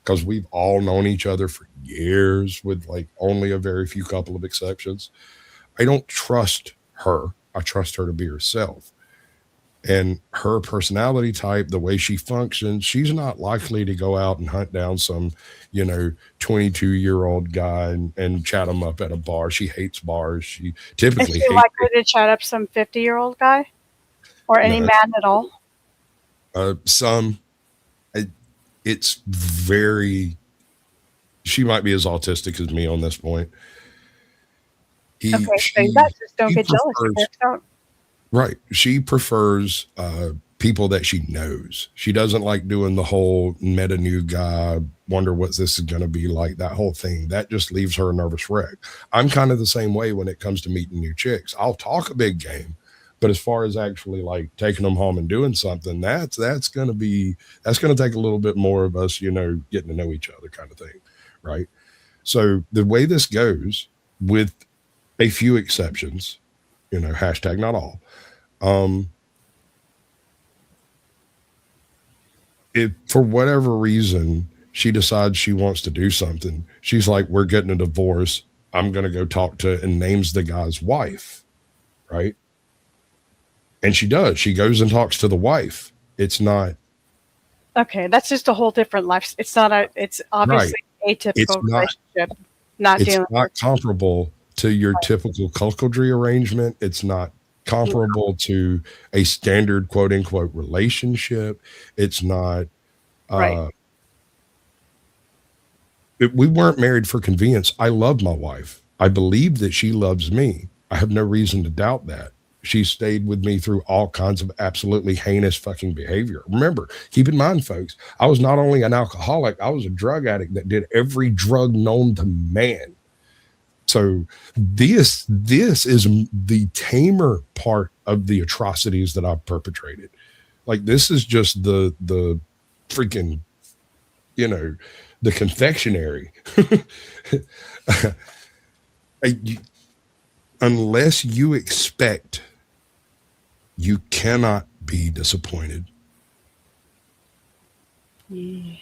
because we've all known each other for years with like only a very few couple of exceptions. I don't trust her. I trust her to be herself. And her personality type, the way she functions, she's not likely to go out and hunt down some, you know, 22-year-old guy and chat him up at a bar. She hates bars. She typically Is she likely to chat up some 50-year-old guy or any man at all? It's very, she might be as autistic as me on this point. Okay, so you guys just don't get jealous. You guys don't. Right. She prefers people that she knows. She doesn't like doing the whole met a new guy, wonder what this is going to be like, that whole thing. That just leaves her a nervous wreck. I'm kind of the same way when it comes to meeting new chicks. I'll talk a big game, but as far as actually like taking them home and doing something, that's going to take a little bit more of us, you know, getting to know each other kind of thing. Right. So the way this goes, with a few exceptions, you know, hashtag not all, if for whatever reason she decides she wants to do something, she's like, we're getting a divorce, I'm going to go talk to, and names the guy's wife, right? And she does. She goes and talks to the wife. It's not. Okay, that's just a whole different life. It's not a. It's obviously atypical relationship. It's not comparable to your typical cuckoldry arrangement. It's not comparable to a standard quote unquote relationship. It's not. We weren't married for convenience. I love my wife. I believe that she loves me. I have no reason to doubt that. She stayed with me through all kinds of absolutely heinous fucking behavior. Remember, keep in mind, folks, I was not only an alcoholic, I was a drug addict that did every drug known to man. So this is the tamer part of the atrocities that I've perpetrated. Like, this is just the freaking, you know, the confectionery. unless you expect, you cannot be disappointed. Yeah.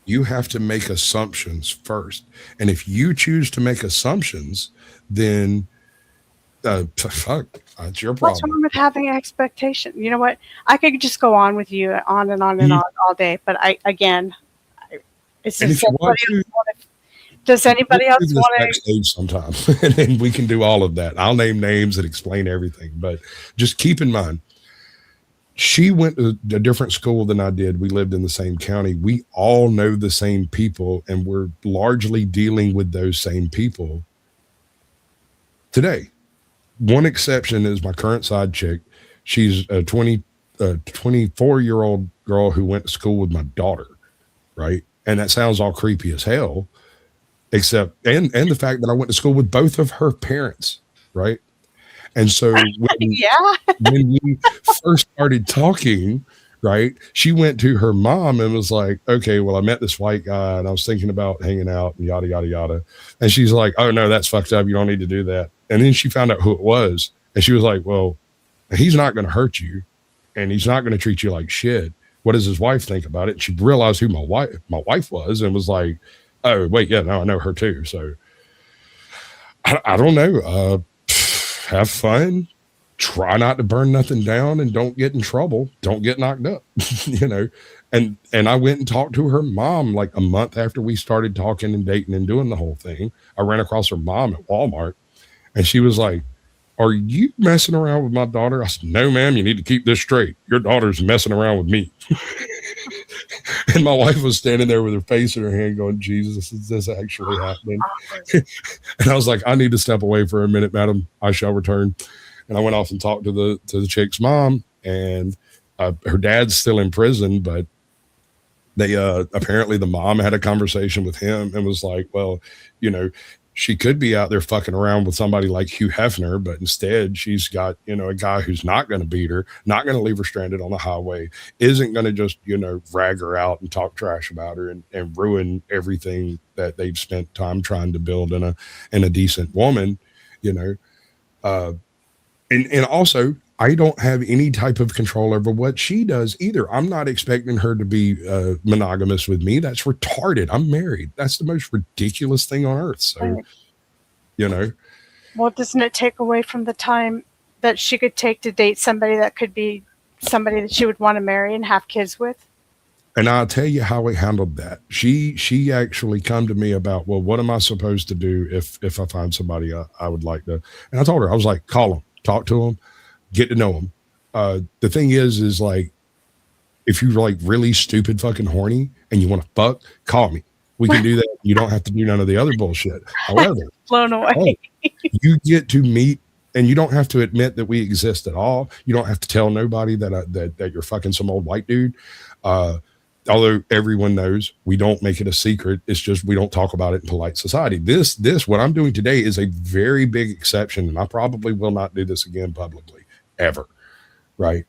You have to make assumptions first. And if you choose to make assumptions, then fuck, that's your What's problem. wrong with having expectation? You know what? I could just go on with you on and on and on all day, but it's And just if you want to, does anybody we'll else do this want to? backstage sometime, and then we can do all of that. I'll name names and explain everything, but just keep in mind, she went to a different school than I did. We lived in the same county. We all know the same people, and we're largely dealing with those same people today. One exception is my current side chick. She's a 24-year-old girl who went to school with my daughter, right? And that sounds all creepy as hell, except and the fact that I went to school with both of her parents, right? And so when we first started talking, right, she went to her mom and was like, okay, well, I met this white guy and I was thinking about hanging out and yada, yada, yada. And she's like, oh, no, that's fucked up. You don't need to do that. And then she found out who it was. And she was like, well, he's not going to hurt you and he's not going to treat you like shit. What does his wife think about it? And she realized who my wife was and was like, oh, wait, yeah, no, I know her too. So I don't know. Have fun, try not to burn nothing down, and don't get in trouble. Don't get knocked up, you know? And I went and talked to her mom like a month after we started talking and dating and doing the whole thing. I ran across her mom at Walmart and she was like, are you messing around with my daughter? I said, no, ma'am, you need to keep this straight. Your daughter's messing around with me. And my wife was standing there with her face in her hand going, Jesus, is this actually happening? And I was like, I need to step away for a minute, madam. I shall return. And I went off and talked to the chick's mom, and her dad's still in prison, but they apparently the mom had a conversation with him and was like, well, you know, she could be out there fucking around with somebody like Hugh Hefner, but instead she's got, you know, a guy who's not going to beat her, not going to leave her stranded on the highway, isn't going to just, you know, drag her out and talk trash about her and ruin everything that they've spent time trying to build in a decent woman, you know. And also, I don't have any type of control over what she does either. I'm not expecting her to be monogamous with me. That's retarded. I'm married. That's the most ridiculous thing on earth. So, you know. Well, doesn't it take away from the time that she could take to date somebody that could be somebody that she would want to marry and have kids with? And I'll tell you how we handled that. She actually come to me about, well, what am I supposed to do if I find somebody I would like to? And I told her, I was like, call them, talk to them, get to know them. The thing is like, if you're like really stupid fucking horny and you want to fuck, call me. We can do that. You don't have to do none of the other bullshit. However, blown away. You get to meet, and you don't have to admit that we exist at all. You don't have to tell nobody that you're fucking some old white dude. Although everyone knows, we don't make it a secret. It's just we don't talk about it in polite society. This what I'm doing today is a very big exception, and I probably will not do this again publicly ever, right?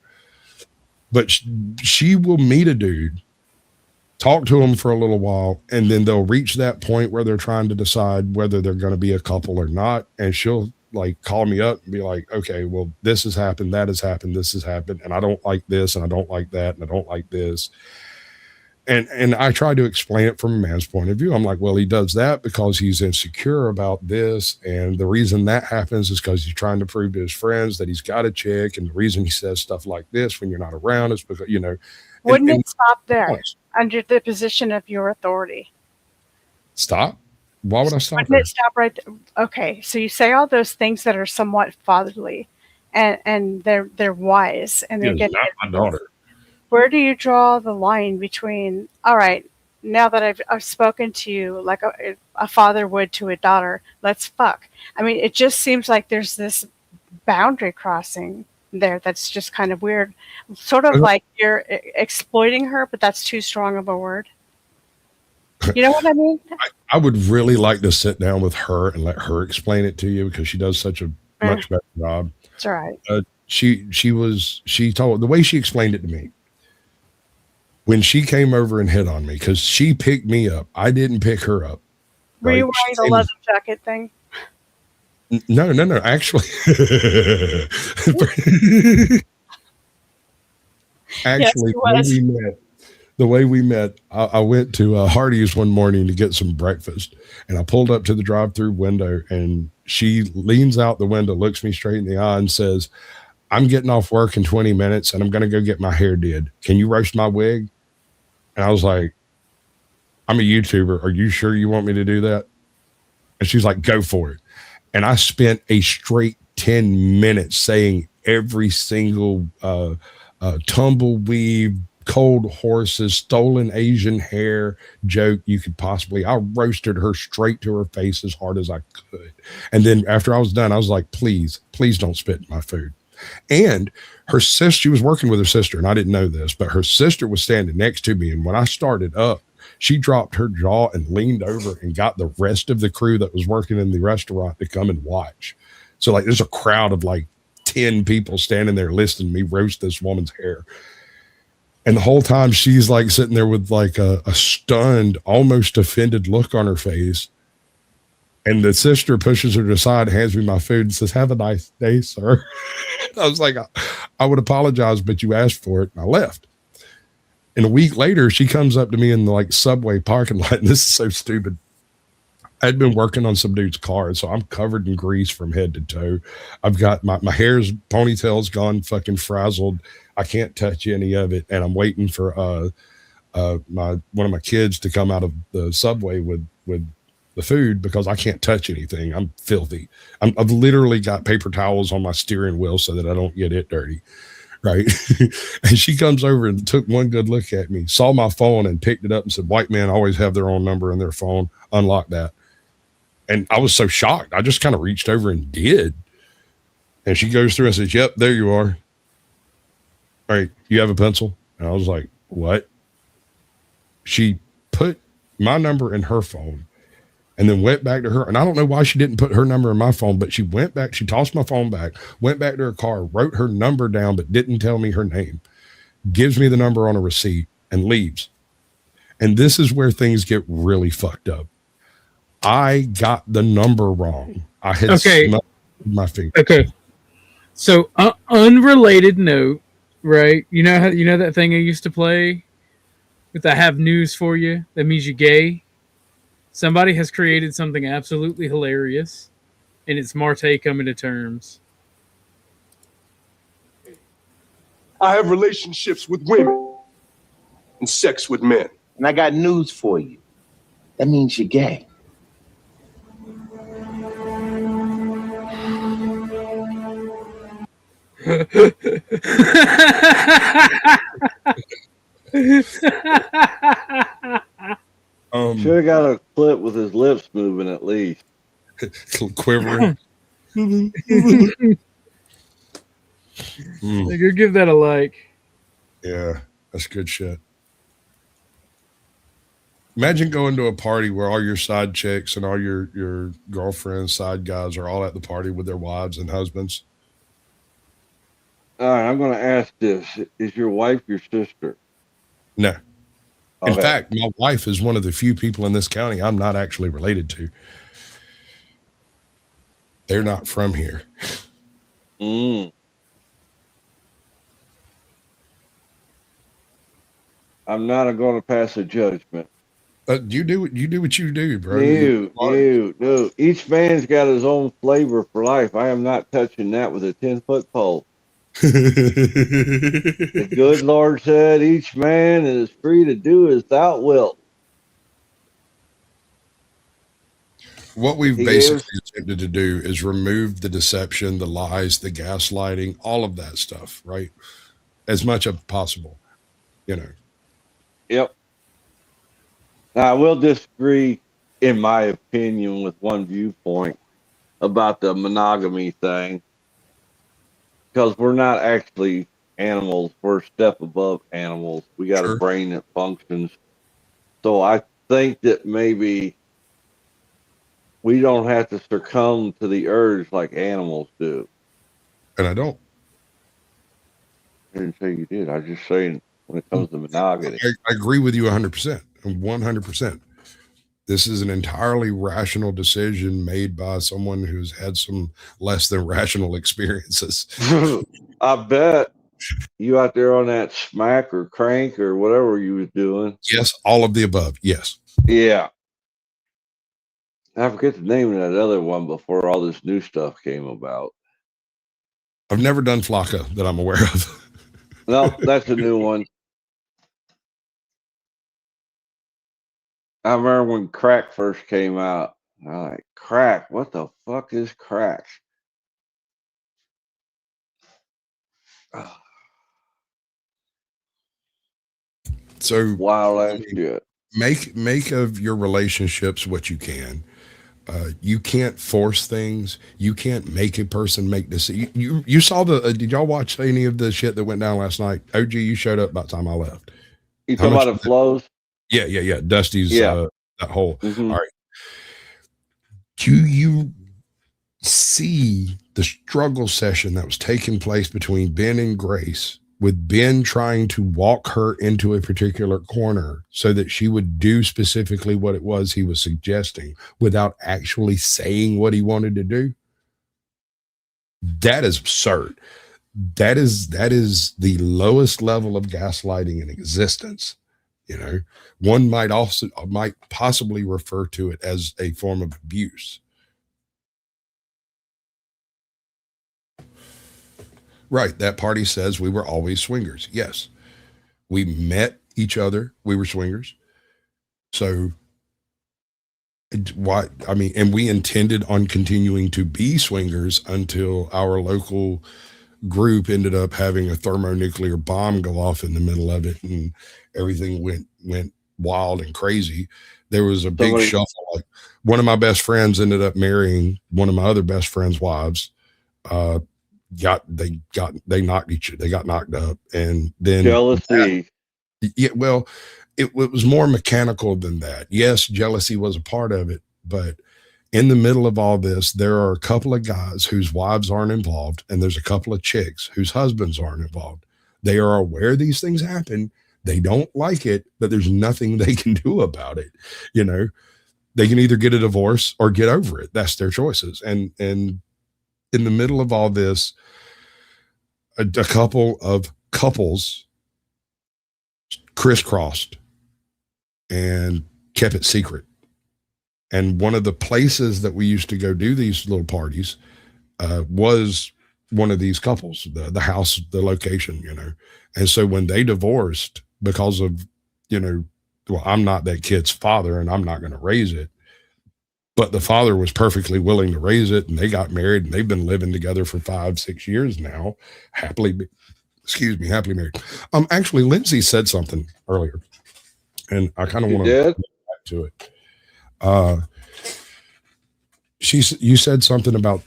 But she will meet a dude, talk to him for a little while, and then they'll reach that point where they're trying to decide whether they're going to be a couple or not, and she'll like call me up and be like, okay, well, this has happened, that has happened, this has happened, and I don't like this, and I don't like that, and I don't like this. And I try to explain it from a man's point of view. I'm like, well, he does that because he's insecure about this. And the reason that happens is because he's trying to prove to his friends that he's got a chick. And the reason he says stuff like this when you're not around is because, you know. Wouldn't it stop there under the position of your authority? Stop? Why would I stop? Wouldn't it stop right there? Okay, so you say all those things that are somewhat fatherly and they're wise and they're getting not my daughter. Where do you draw the line between, all right, now that I've spoken to you like a father would to a daughter, let's fuck? I mean, it just seems like there's this boundary crossing there that's just kind of weird. Sort of like you're exploiting her, but that's too strong of a word. You know what I mean? I would really like to sit down with her and let her explain it to you because she does such a much better job. That's all right. She told the way she explained it to me. When she came over and hit on me, because she picked me up. I didn't pick her up. Were you wearing the leather jacket thing? No. Actually, actually, the way we met, I went to Hardee's one morning to get some breakfast, and I pulled up to the drive-through window, and she leans out the window, looks me straight in the eye, and says, "I'm getting off work in 20 minutes, and I'm going to go get my hair did. Can you roast my wig?" And I was like, "I'm a YouTuber. Are you sure you want me to do that?" And she's like, "Go for it." And I spent a straight 10 minutes saying every single tumbleweed, cold horses, stolen Asian hair joke you could possibly. I roasted her straight to her face as hard as I could. And then after I was done, I was like, please don't spit in my food. And her sister, she was working with her sister, and I didn't know this, but her sister was standing next to me. And when I started up, she dropped her jaw and leaned over and got the rest of the crew that was working in the restaurant to come and watch. So like, there's a crowd of like 10 people standing there listening to me roast this woman's hair. And the whole time she's like sitting there with like a stunned, almost offended look on her face. And the sister pushes her to the side, hands me my food and says, "Have a nice day, sir." I was like, I would apologize, but you asked for it. And I left. And a week later, she comes up to me in the like subway parking lot. And this is so stupid. I'd been working on some dude's car, so I'm covered in grease from head to toe. I've got my hair's ponytail's gone fucking frazzled. I can't touch any of it. And I'm waiting for one of my kids to come out of the subway with the food because I can't touch anything. I'm filthy. I've literally got paper towels on my steering wheel so that I don't get it dirty. Right. And she comes over and took one good look at me, saw my phone and picked it up and said, "White men always have their own number in their phone. Unlock that." And I was so shocked. I just kind of reached over and did. And she goes through and says, "Yep, there you are. All right, you have a pencil?" And I was like, "What?" She put my number in her phone and then went back to her. And I don't know why she didn't put her number in my phone, but she went back. She tossed my phone back, went back to her car, wrote her number down, but didn't tell me her name, gives me the number on a receipt and leaves. And this is where things get really fucked up. I got the number wrong. I had smelled my finger. Okay. So unrelated note, right? You know that thing I used to play with "I have news for you." That means you're gay. Somebody has created something absolutely hilarious, and it's Marte coming to terms. I have relationships with women and sex with men. And I got news for you. That means you're gay. Should have got a clip with his lips moving at least. Quivering. Go give that a like. Yeah, that's good shit. Imagine going to a party where all your side chicks and all your girlfriends, side guys are all at the party with their wives and husbands. All right, I'm going to ask this. Is your wife your sister? No. In Okay. fact, my wife is one of the few people in this county I'm not actually related to. They're not from here. I'm not going to pass a judgment. You do what you do, bro. No. Each man's got his own flavor for life. I am not touching that with a 10-foot pole. The good Lord said, "Each man is free to do as thou wilt." What we've basically attempted to do is remove the deception, the lies, the gaslighting, all of that stuff, right? As much as possible, Yep. Now, I will disagree, in my opinion, with one viewpoint about the monogamy thing, because we're not actually animals. We're a step above animals. We got a brain that functions. So I think that maybe we don't have to succumb to the urge like animals do. And I don't. I didn't say you did. I was just saying when it comes to monogamy. I agree with you 100%. 100%. This is an entirely rational decision made by someone who's had some less than rational experiences. I bet you out there on that smack or crank or whatever you was doing. Yes, all of the above. Yes. Yeah. I forget the name of that other one before all this new stuff came about. I've never done Flocka that I'm aware of. No, that's a new one. I remember when crack first came out. I'm like, crack? What the fuck is crack? So wild ass shit. Make of your relationships what you can. You can't force things. You can't make a person make decisions. You saw the? Did y'all watch any of the shit that went down last night? OG, you showed up about the time I left. You talking about the flows? Yeah. Dusty's that whole. Mm-hmm. All right. Do you see the struggle session that was taking place between Ben and Grace, with Ben trying to walk her into a particular corner so that she would do specifically what it was he was suggesting without actually saying what he wanted to do? That is absurd. That is the lowest level of gaslighting in existence. You know, one might possibly refer to it as a form of abuse. Right. That party says we were always swingers. Yes. We met each other. We were swingers. So why? I mean, and we intended on continuing to be swingers until our local group ended up having a thermonuclear bomb go off in the middle of it, and everything went wild and crazy. There was a big shuffle. Like, one of my best friends ended up marrying one of my other best friend's wives. They got knocked up, and then jealousy. Yeah, well, it was more mechanical than that. Yes, jealousy was a part of it, but in the middle of all this, there are a couple of guys whose wives aren't involved, and there's a couple of chicks whose husbands aren't involved. They are aware these things happen. They don't like it, but there's nothing they can do about it. You know, they can either get a divorce or get over it. That's their choices. And in the middle of all this, a couple of couples crisscrossed and kept it secret. And one of the places that we used to go do these little parties was one of these couples, the house, the location, you know. And so when they divorced because of, you know, well, I'm not that kid's father and I'm not going to raise it, but the father was perfectly willing to raise it, and they got married, and they've been living together for 5-6 years now, happily married. Actually, Lindsay said something earlier, and I kind of want to get back to it. You said something about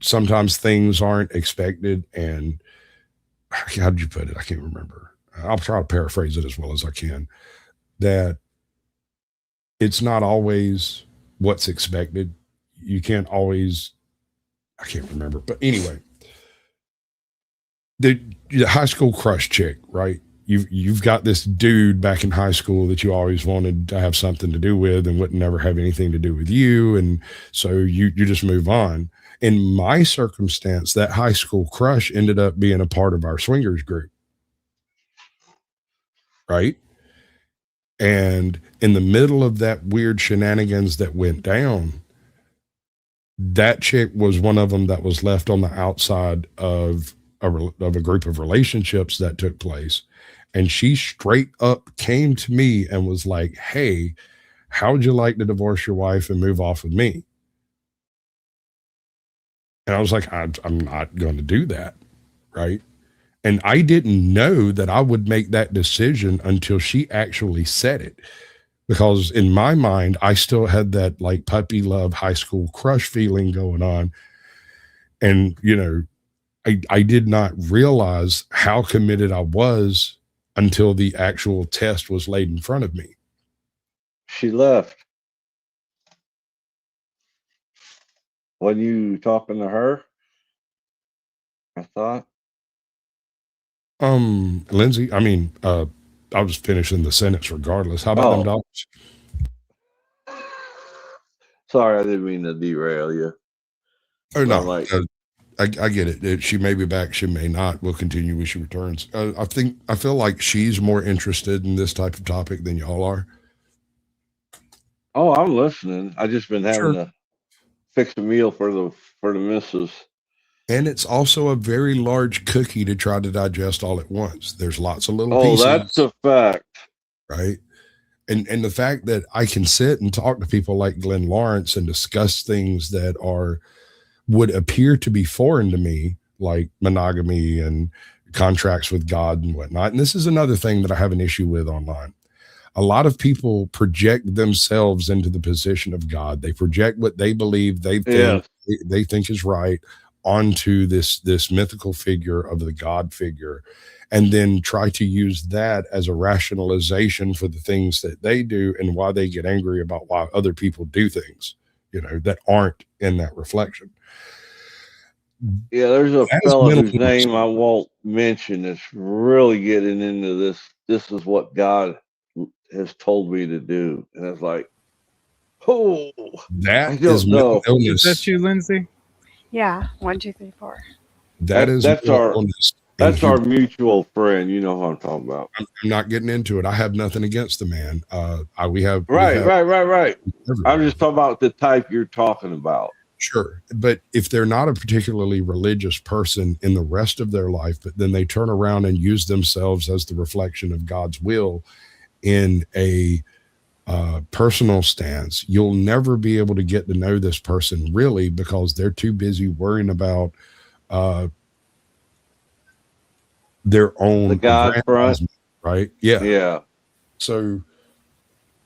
sometimes things aren't expected, and how did you put it? I can't remember. I'll try to paraphrase it as well as I can. That it's not always what's expected. You can't always, I can't remember, but anyway, the high school crush chick, right? You've got this dude back in high school that you always wanted to have something to do with and wouldn't never have anything to do with you. And so you just move on. In my circumstance, that high school crush ended up being a part of our swingers group. Right. And in the middle of that weird shenanigans that went down, that chick was one of them that was left on the outside of a group of relationships that took place. And she straight up came to me and was like, hey, how would you like to divorce your wife and move off with me? And I was like, I'm not going to do that. Right. And I didn't know that I would make that decision until she actually said it. Because in my mind, I still had that like puppy love high school crush feeling going on. And, you know, I did not realize how committed I was until the actual test was laid in front of me. She left. When you talking to her, I thought. Lindsay, I mean, I was finishing the sentence regardless. How about them dogs? Sorry, I didn't mean to derail you. Oh no, like, I get it. She may be back. She may not. We'll continue when she returns. I feel like she's more interested in this type of topic than y'all are. Oh, I'm listening. I just been having to fix a meal for the missus. And it's also a very large cookie to try to digest all at once. There's lots of little pieces. Oh, that's a fact. Right. And the fact that I can sit and talk to people like Glenn Lawrence and discuss things that would appear to be foreign to me, like monogamy and contracts with God and whatnot. And this is another thing that I have an issue with online. A lot of people project themselves into the position of God. They project what they believe they think is right onto this mythical figure of the God figure, and then try to use that as a rationalization for the things that they do and why they get angry about why other people do things, that aren't in that reflection. Yeah, there's a fellow whose name I won't mention that's really getting into this. This is what God has told me to do. And it's like, oh, that is mental illness. Is that you, Lindsay? Yeah, 1, 2, 3, 4. That's our mutual friend. You know who I'm talking about. I'm not getting into it. I have nothing against the man. Right. I'm just talking about the type you're talking about. Sure. But if they're not a particularly religious person in the rest of their life, but then they turn around and use themselves as the reflection of God's will in a personal stance, you'll never be able to get to know this person really, because they're too busy worrying about their own the God front, right? Yeah. So,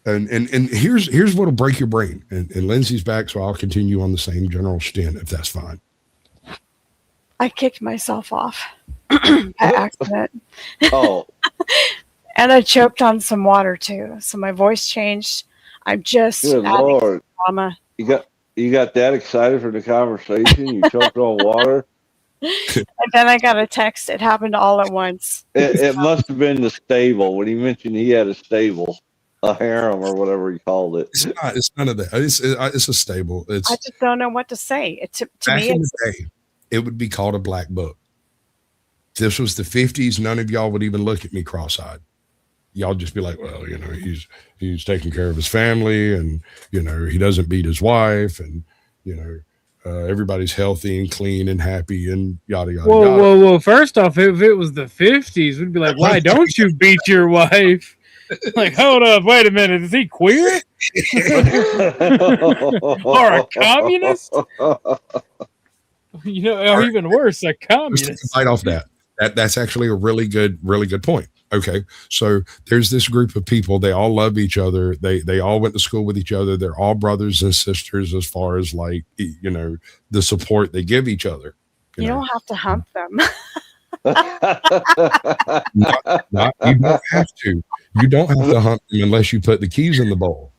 and here's what'll break your brain. And Lindsay's back, so I'll continue on the same general stint if that's fine. I kicked myself off by accident. Oh. And I choked on some water too, so my voice changed. I'm just good Lord. Trauma. You got that excited for the conversation? You choked on water? And then I got a text. It happened all at once. It must have been the stable when he mentioned he had a stable, a harem or whatever he called it. It's none of that. It's a stable. I just don't know what to say. To back me, in the day, it would be called a black book. If this was the 50s, none of y'all would even look at me cross-eyed. Y'all just be like, well, he's taking care of his family, and he doesn't beat his wife, and everybody's healthy and clean and happy and yada yada. Whoa! First off, if it was the 50s, we'd be like, why don't you beat your wife? Like, hold up, wait a minute, is he queer or a communist? Or even worse, a communist. Fight off that. That's actually a really good point. Okay, so there's this group of people. They all love each other. They all went to school with each other. They're all brothers and sisters as far as the support they give each other. You don't have to hump them. You don't have to. You don't have to hump them unless you put the keys in the bowl.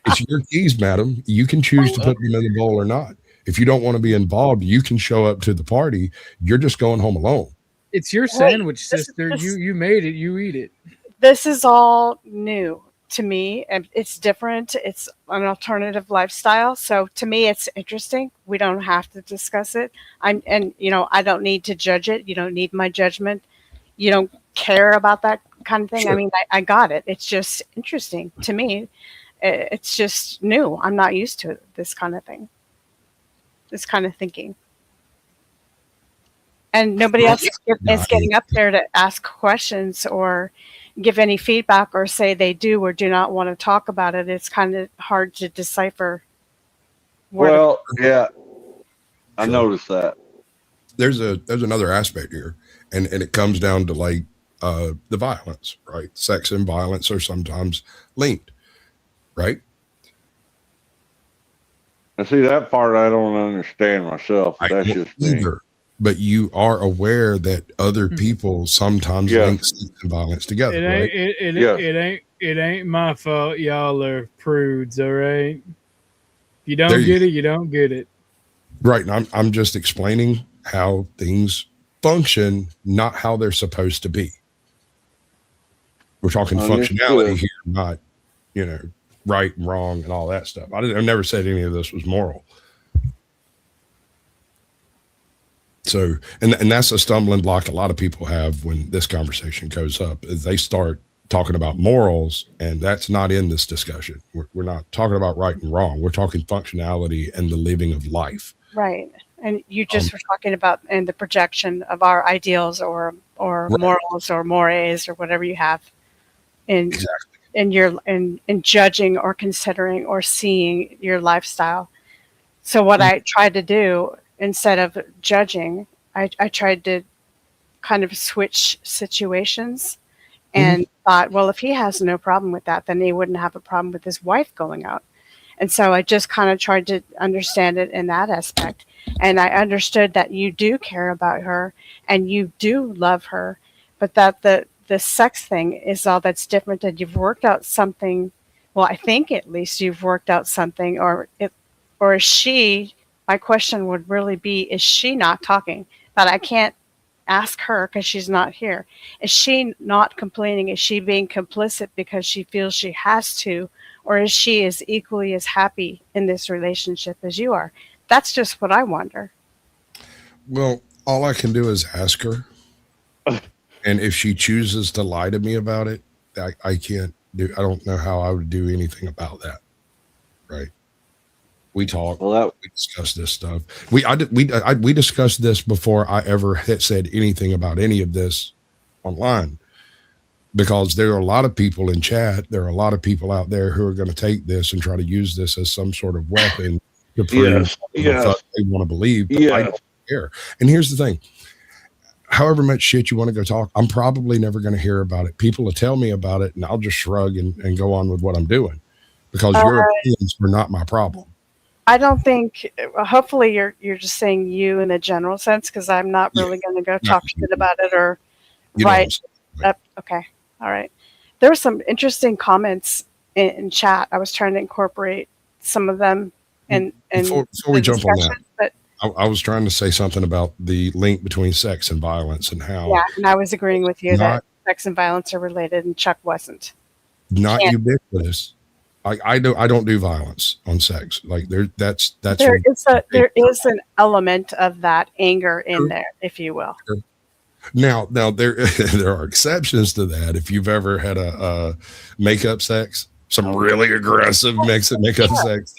It's your keys, madam. You can choose to put them in the bowl or not. If you don't want to be involved, you can show up to the party. You're just going home alone. It's your sandwich, sister. You made it. You eat it. This is all new to me, and it's different. It's an alternative lifestyle. So to me, it's interesting. We don't have to discuss it. I don't need to judge it. You don't need my judgment. You don't care about that kind of thing. Sure. I mean, I got it. It's just interesting to me. It's just new. I'm not used to this kind of thing. This kind of thinking. And nobody else is getting up there to ask questions or give any feedback or say they do or do not want to talk about it. It's kind of hard to decipher. Well, yeah, I noticed that. There's another aspect here, and it comes down to the violence, right? Sex and violence are sometimes linked, right? I see that part. I don't understand myself. That's just me. But you are aware that other people sometimes link sex and violence together. It ain't my fault. Y'all are prudes, all right? If you don't get it, you don't get it. Right. And I'm just explaining how things function, not how they're supposed to be. We're talking Understood. functionality here, not, you know, right and wrong and all that stuff. I never said any of this was moral. So, and that's a stumbling block a lot of people have when this conversation goes up, is they start talking about morals, and that's not in this discussion. We're not talking about right and wrong. We're talking functionality and the living of life. Right. And you just were talking about in the projection of our ideals or Right. morals or mores or whatever you have in Exactly. in judging or considering or seeing your lifestyle. So what I tried to do instead of judging, I tried to kind of switch situations and thought, well, if he has no problem with that, then he wouldn't have a problem with his wife going out. And so I just kind of tried to understand it in that aspect. And I understood that you do care about her and you do love her, but that the sex thing is all that's different, that you've worked out something. Well, I think at least you've worked out something, or is she, my question would really be, is she not talking? But I can't ask her because she's not here. Is she not complaining? Is she being complicit because she feels she has to? Or is she as equally as happy in this relationship as you are? That's just what I wonder. Well, all I can do is ask her. And if she chooses to lie to me about it, I can't do, I don't know how I would do anything about that. Right. We talk, we discuss this stuff. We discussed this before I ever had said anything about any of this online, because there are a lot of people in chat. There are a lot of people out there who are going to take this and try to use this as some sort of weapon to prove what they want to believe. But I don't care. And here's the thing. However much shit you want to go talk, I'm probably never going to hear about it. People will tell me about it and I'll just shrug and go on with what I'm doing, because your opinions are not my problem. I don't think, hopefully you're just saying you in a general sense, because I'm not really going to go talk shit about it or write up. Okay. All right. There were some interesting comments in chat. I was trying to incorporate some of them. And before we jump on that, but I was trying to say something about the link between sex and violence and how. Yeah, and I was agreeing with you that sex and violence are related, and Chuck wasn't. Not ubiquitous. I don't do violence on sex. Like that's there is an element of that anger in there, if you will. Now there are exceptions to that. If you've ever had a makeup sex, some really aggressive makeup sex,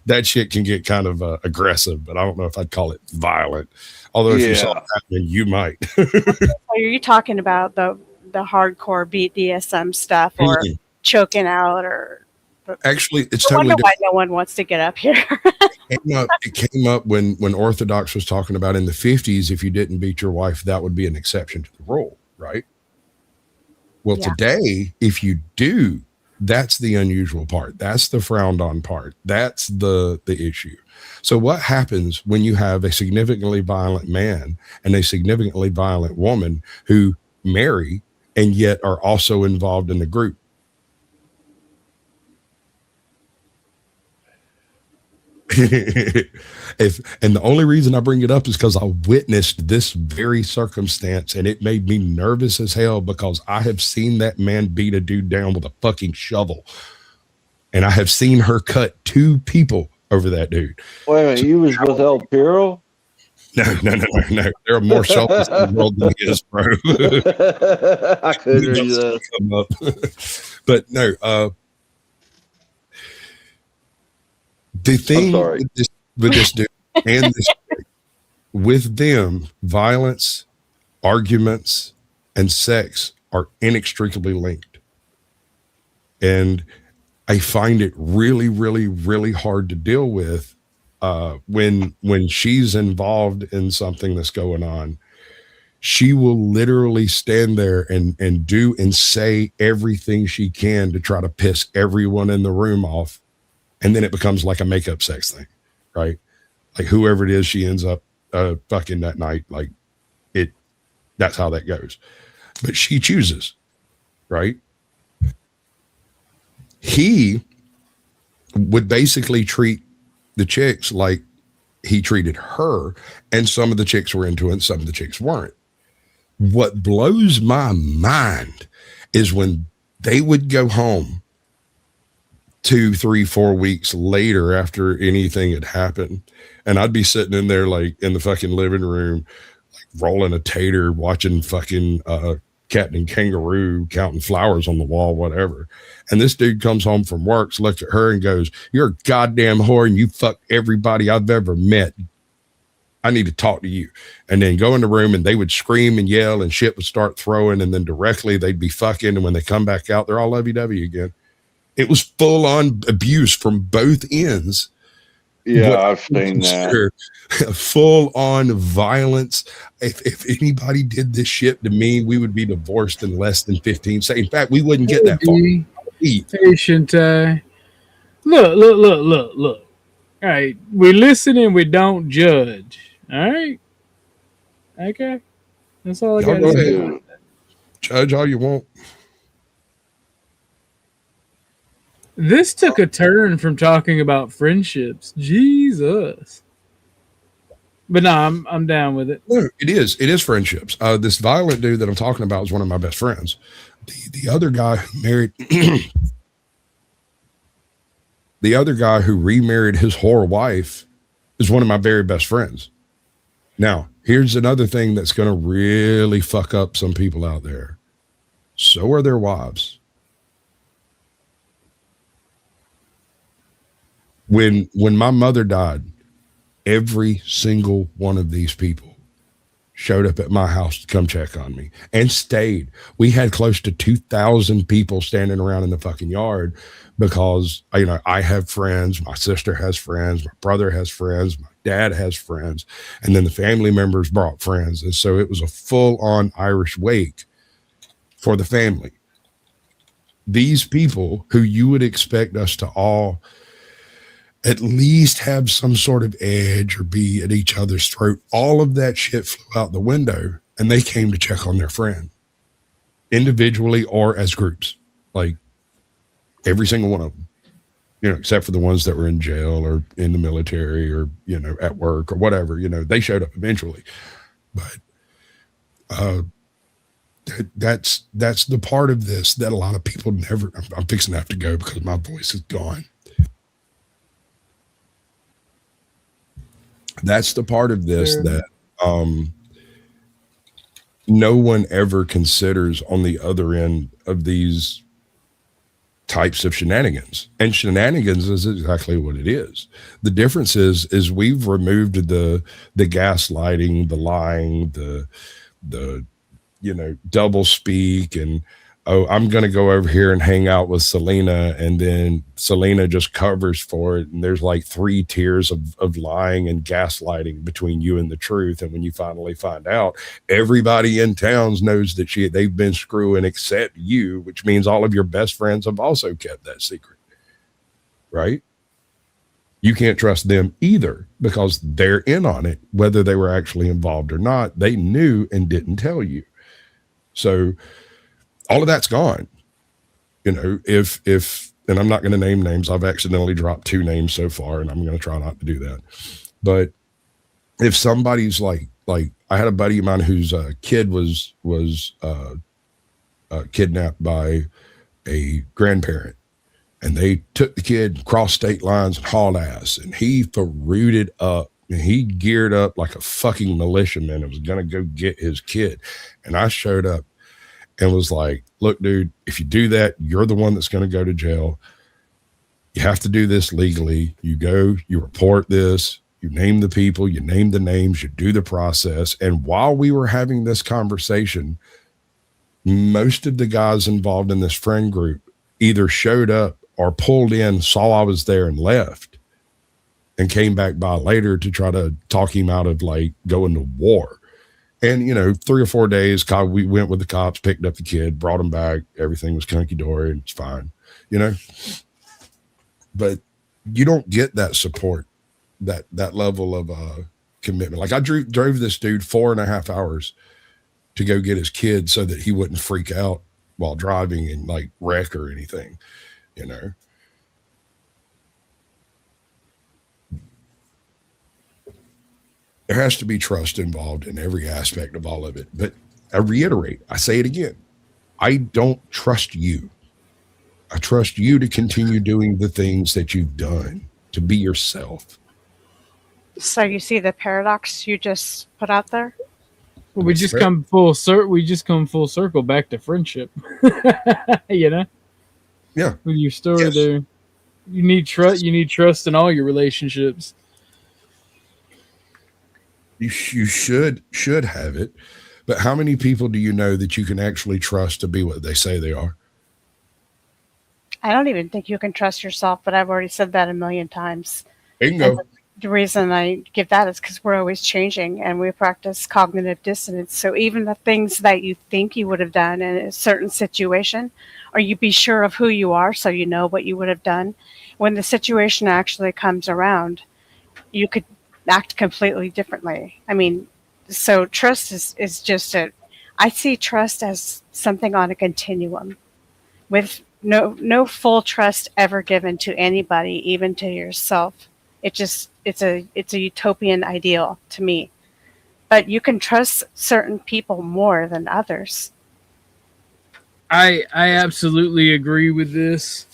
that shit can get kind of aggressive, but I don't know if I'd call it violent. Although if you saw it happening, you might. Are you talking about the hardcore BDSM stuff or choking out or? Actually, it's I totally wonder why no one wants to get up here. It came up when Orthodox was talking about in the 50s, if you didn't beat your wife, that would be an exception to the rule, right? Well, today, if you do, that's the unusual part. That's the frowned on part. That's the issue. So what happens when you have a significantly violent man and a significantly violent woman who marry and yet are also involved in the group? And the only reason I bring it up is because I witnessed this very circumstance, and it made me nervous as hell, because I have seen that man beat a dude down with a fucking shovel, and I have seen her cut 2 people over that dude. Wait a minute, you was with El Piro? No. There are more shovels in the world than he is, bro. I couldn't hear that. But no, the thing with this dude and this chick, with them, violence, arguments, and sex are inextricably linked. And I find it really, really, really hard to deal with when she's involved in something that's going on. She will literally stand there and do and say everything she can to try to piss everyone in the room off. And then it becomes like a makeup sex thing, right? Like whoever it is, she ends up fucking that night. Like that's how that goes. But she chooses, right? He would basically treat the chicks like he treated her, and some of the chicks were into it and some of the chicks weren't. What blows my mind is when They would go home 2, 3, 4 weeks later after anything had happened. And I'd be sitting in there like in the fucking living room, like rolling a tater, watching fucking Captain Kangaroo, counting flowers on the wall, whatever. And this dude comes home from work, looks at her and goes, "You're a goddamn whore and you fuck everybody I've ever met. I need to talk to you." And then go in the room and they would scream and yell and shit would start throwing. And then directly they'd be fucking. And when they come back out, they're all lovey-dovey again. It was full on abuse from both ends. Yeah, I've seen that. Full on violence. If anybody did this shit to me, we would be divorced in less than 15 seconds. In fact, we wouldn't get that far. Patient. Look. All right, we listen and we don't judge. All right, okay. That's all I got to say. Judge all you want. This took a turn from talking about friendships. Jesus. But no, I'm down with it. No, it is friendships. This violent dude that I'm talking about is one of my best friends. The other guy who married the other guy who remarried his whore wife is one of my very best friends. Now, here's another thing that's going to really fuck up some people out there. So are their wives. When my mother died, every single one of these people showed up at my house to come check on me and stayed. We had close to 2,000 people standing around in the fucking yard because, you know, I have friends, my sister has friends, my brother has friends, my dad has friends, and then the family members brought friends. And so it was a full-on Irish wake for the family. These people who you would expect us to all at least have some sort of edge or be at each other's throat, all of that shit flew out the window, and they came to check on their friend individually or as groups, like every single one of them, you know, except for the ones that were in jail or in the military or, you know, at work or whatever, you know, they showed up eventually. But that's the part of this that a lot of people never, I'm fixing to have to go because my voice is gone. That's the part of this that no one ever considers on the other end of these types of shenanigans. And shenanigans is exactly what it is. The difference is we've removed the gaslighting, the lying, the you know, double speak and, oh, I'm going to go over here and hang out with Selena. And then Selena just covers for it. And there's like 3 tiers of lying and gaslighting between you and the truth. And when you finally find out, everybody in town knows that they've been screwing except you, which means all of your best friends have also kept that secret. Right? You can't trust them either because they're in on it, whether they were actually involved or not. They knew and didn't tell you. So all of that's gone. You know, if, and I'm not going to name names. I've accidentally dropped 2 names so far, and I'm going to try not to do that. But if somebody's like I had a buddy of mine whose kid was kidnapped by a grandparent, and they took the kid, crossed state lines, and hauled ass, and he ferooted up, and he geared up like a fucking militiaman and was going to go get his kid. And I showed up and was like, look, dude, if you do that, you're the one that's going to go to jail. You have to do this legally. You go, you report this, you name the people, you name the names, you do the process. And while we were having this conversation, most of the guys involved in this friend group either showed up or pulled in, saw I was there and left, and came back by later to try to talk him out of like going to war. And, you know, 3 or 4 days, we went with the cops, picked up the kid, brought him back. Everything was hunky-dory and it's fine, you know. But you don't get that support, that level of commitment. Like I drove this dude 4.5 hours to go get his kid so that he wouldn't freak out while driving and like wreck or anything, you know. There has to be trust involved in every aspect of all of it. But I reiterate, I say it again, I don't trust you. I trust you to continue doing the things that you've done, to be yourself. So you see the paradox you just put out there? Well, we just come full circle back to friendship. You know? Yeah. With your story there. You need trust in all your relationships. You should have it. But how many people do you know that you can actually trust to be what they say they are? I don't even think you can trust yourself, but I've already said that a million times. Bingo. And the reason I give that is because we're always changing and we practice cognitive dissonance. So even the things that you think you would have done in a certain situation, or you be sure of who you are so you know what you would have done, when the situation actually comes around, you could act completely differently. I mean, so trust is just I see trust as something on a continuum with no full trust ever given to anybody, even to yourself. It's a utopian ideal to me. But you can trust certain people more than others. I absolutely agree with this.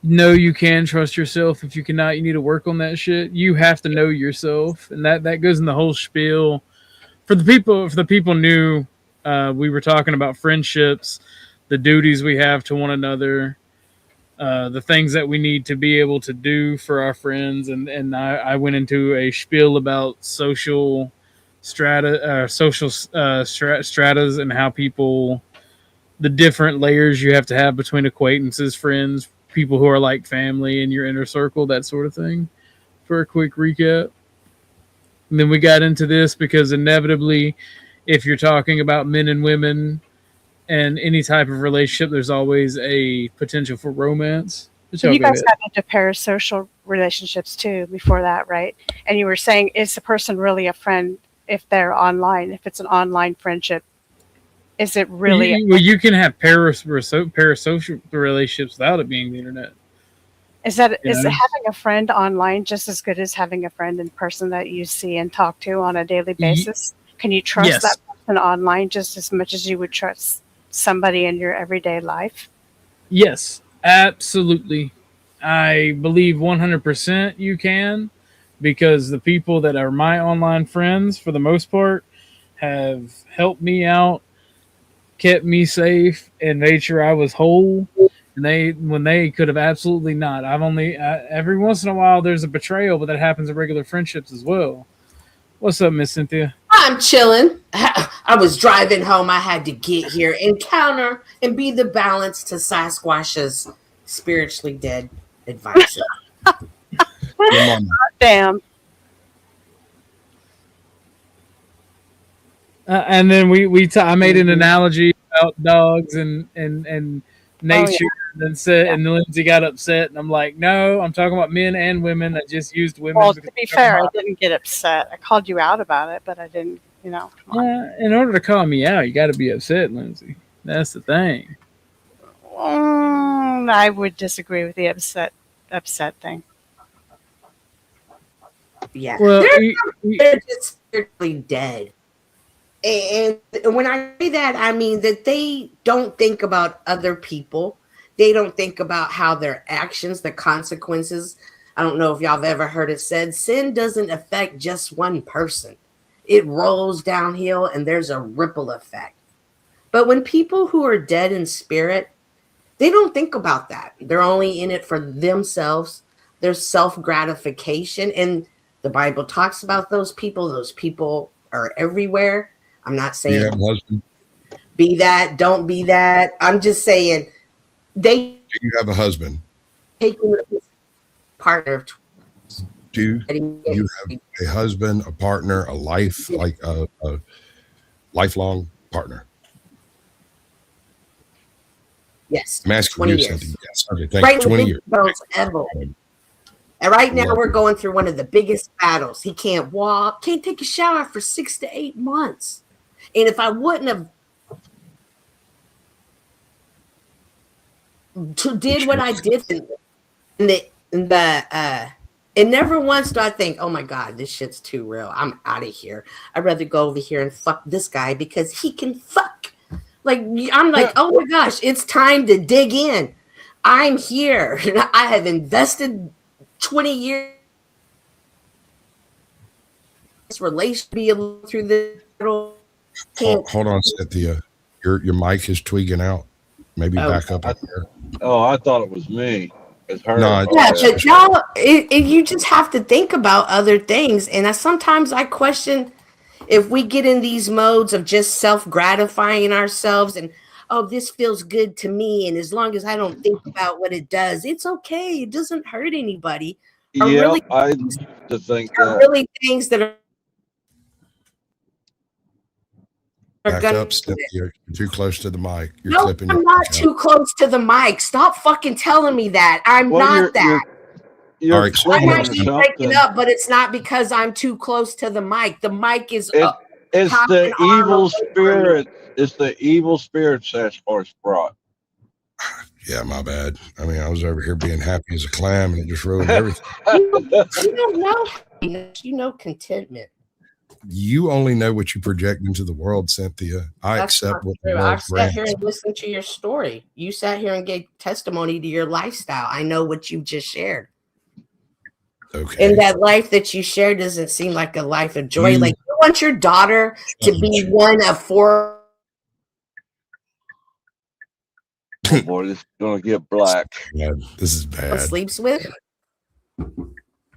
No, you can trust yourself. If you cannot, you need to work on that shit. You have to know yourself, and that goes in the whole spiel. For the people new, we were talking about friendships, the duties we have to one another, the things that we need to be able to do for our friends, and I went into a spiel about social stratas and how people, the different layers you have to have between acquaintances, friends, people who are like family in your inner circle, that sort of thing, for a quick recap. And then we got into this because inevitably, if you're talking about men and women and any type of relationship, there's always a potential for romance. You guys got into parasocial relationships too before that, right? And you were saying, is the person really a friend if they're online? If it's an online friendship, is it really? You can have parasocial relationships without it being the internet. Is having a friend online just as good as having a friend in person that you see and talk to on a daily basis? Can you trust that person online just as much as you would trust somebody in your everyday life? Yes, absolutely. I believe 100% you can, because the people that are my online friends, for the most part, have helped me out, kept me safe, and made sure I was whole. And when they could have absolutely not. Every once in a while there's a betrayal, but that happens in regular friendships as well. What's up, Miss Cynthia? I'm chilling. I was driving home. I had to get here, encounter, and be the balance to Sasquatch's spiritually dead advisor. Damn. And then I made an analogy about dogs and nature, and then Lindsay got upset, and I'm like, no, I'm talking about men and women. I just used women. Well, to be fair, I didn't get upset. I called you out about it, but I didn't, Come on. In order to call me out, you got to be upset, Lindsay. That's the thing. I would disagree with the upset thing. Yeah, well, they're just spiritually dead. And when I say that, I mean that they don't think about other people. They don't think about how their actions, the consequences. I don't know if y'all have ever heard it said, sin doesn't affect just one person. It rolls downhill and there's a ripple effect. But when people who are dead in spirit, they don't think about that. They're only in it for themselves, their self-gratification. And the Bible talks about those people. Those people are everywhere. I'm not saying be that, don't be that. I'm just saying do you have a husband? Taking a partner of do you have a husband, a partner, a life, like a lifelong partner? Yes. I'm asking you something. Yes. Okay, thank you. 20 years. Ever. And right now we're going through one of the biggest battles. He can't walk, can't take a shower for 6 to 8 months. And if I wouldn't have did what I did and never once do I think, oh my God, this shit's too real. I'm out of here. I'd rather go over here and fuck this guy because he can fuck. Like, I'm like, oh my gosh, it's time to dig in. I'm here. I have invested 20 years in this relationship to be able to through this. Hold on, Cynthia. Your mic is tweaking out. Maybe back up here. Oh, I thought it was me. It's her. No, Yeah, but y'all, you just have to think about other things. And sometimes I question if we get in these modes of just self-gratifying ourselves and, oh, this feels good to me. And as long as I don't think about what it does, it's okay. It doesn't hurt anybody. Yeah, I used to think that. Really things that are back up, Cynthia. You're too close to the mic. You're no, clipping I'm not too close to the mic. Stop fucking telling me that. I'm not that. You're all right, I might be breaking up, but it's not because I'm too close to the mic. The mic is it's the evil spirit. It's the evil spirits that horse brought. Yeah, my bad. I mean, I was over here being happy as a clam, and it just ruined everything. You don't know happiness. You know contentment. You only know what you project into the world, Cynthia. I accept what the world I've sat brings. here and listened to your story. You sat here and gave testimony to your lifestyle. I know what you just shared. Okay. And that life that you shared doesn't seem like a life of joy. Like you want your daughter to be one of 4. Oh boy, this is gonna get black. Yeah, this is bad. Sleeps with.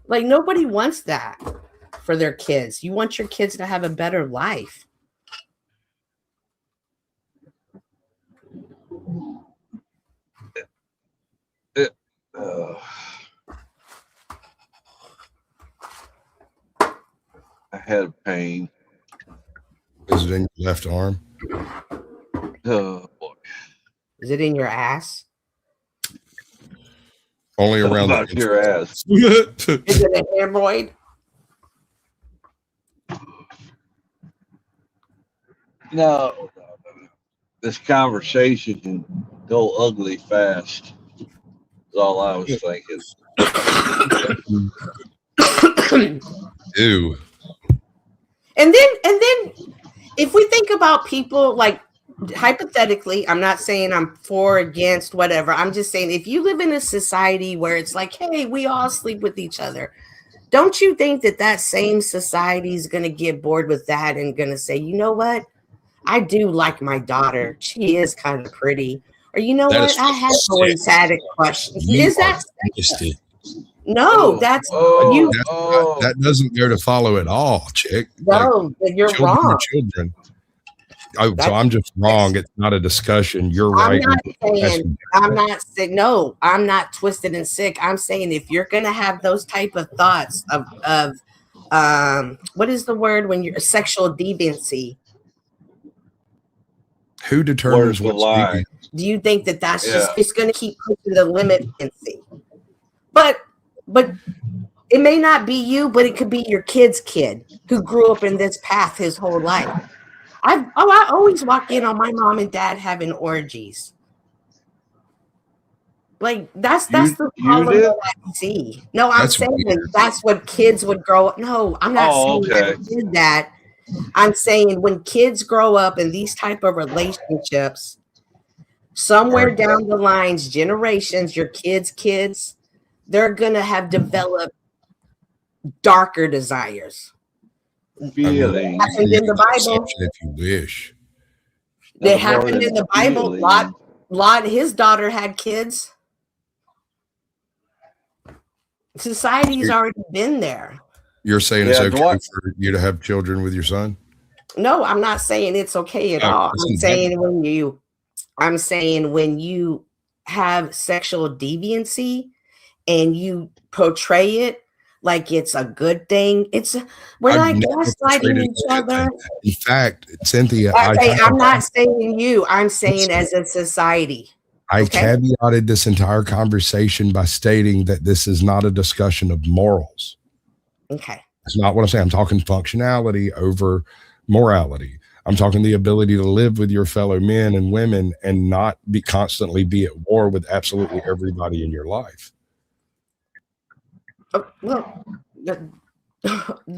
Like nobody wants that for their kids. You want your kids to have a better life. I had pain. Is it in your left arm? Oh boy. Is it in your ass? Only around your ass. Is it an hemorrhoid? No. This conversation can go ugly fast. That's all I was thinking. Ew. And then if we think about people like hypothetically, I'm not saying I'm for, against, whatever. I'm just saying if you live in a society where it's like, hey, we all sleep with each other, don't you think that same society is going to get bored with that and going to say, you know what? I do like my daughter. She is kind of pretty. Or you know what? I have always had a question. Is that no, that's you. That doesn't go to follow at all, chick. No, you're wrong. Children. Oh, so I'm just wrong. It's not a discussion. You're right. I'm not sick. No, I'm not twisted and sick. I'm saying if you're gonna have those type of thoughts of what is the word when you're sexual deviancy? Who determines what's deviant? Do you think that's just it's gonna keep pushing the limit? But it may not be you, but it could be your kid's kid who grew up in this path his whole life. I always walk in on my mom and dad having orgies. Like that's the problem that I see. No, I'm saying that's what kids would grow up. No, I'm not saying that I did that. I'm saying when kids grow up in these type of relationships, somewhere down the lines, generations, your kids, they're gonna have developed darker desires. Feelings. Happened in the Bible. If you wish. It happened in the Bible. Lot, his daughter had kids. Society's already been there. You're saying it's okay for you to have children with your son? No, I'm not saying it's okay at all. I'm saying when you have sexual deviancy and you portray it like it's a good thing. We're not gaslighting each other. In fact, Cynthia, I'm not saying you. I'm saying as a society. I caveated this entire conversation by stating that this is not a discussion of morals. Okay. That's not what I'm saying. I'm talking functionality over morality. I'm talking the ability to live with your fellow men and women and not constantly be at war with absolutely everybody in your life. Well,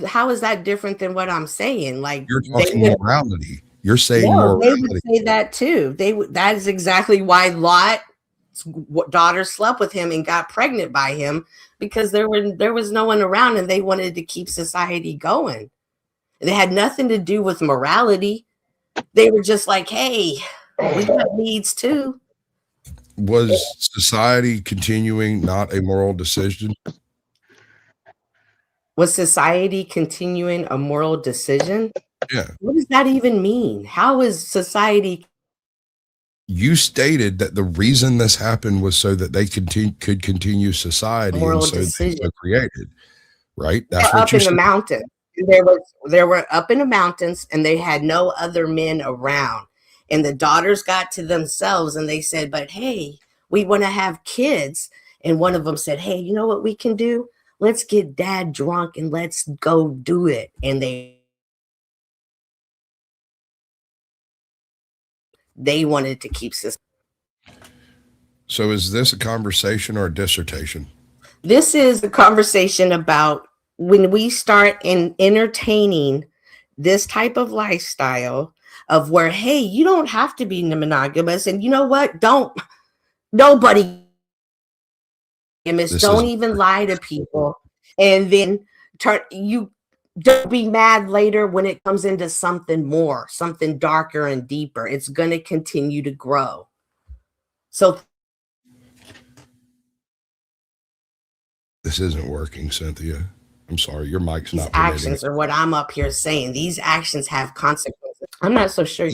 how is that different than what I'm saying? Like you're talking morality. You're saying morality. They would say that too. That is exactly why Lot daughter slept with him and got pregnant by him because there was no one around and they wanted to keep society going. It had nothing to do with morality. They were just like, hey, we got needs too. Was society continuing not a moral decision? Was society continuing a moral decision? Yeah. What does that even mean? How is society? You stated that the reason this happened was so that they could continue society, Moral and so decision. they were created, right? That's They're what up you in the said. mountains. They were up in the mountains and they had no other men around. And the daughters got to themselves and they said, but hey, we want to have kids. And one of them said, hey, you know what we can do? Let's get dad drunk and let's go do it. And they wanted to keep this. So is this a conversation or a dissertation? This is a conversation about when we start entertaining this type of lifestyle of where, hey, you don't have to be monogamous. And you know what? Nobody don't even lie to people. And then you don't be mad later when it comes into something more, something darker and deeper. It's going to continue to grow. So this isn't working, Cynthia. I'm sorry. Your mic's these not permitting. actions are what I'm up here saying. These actions have consequences. I'm not so sure.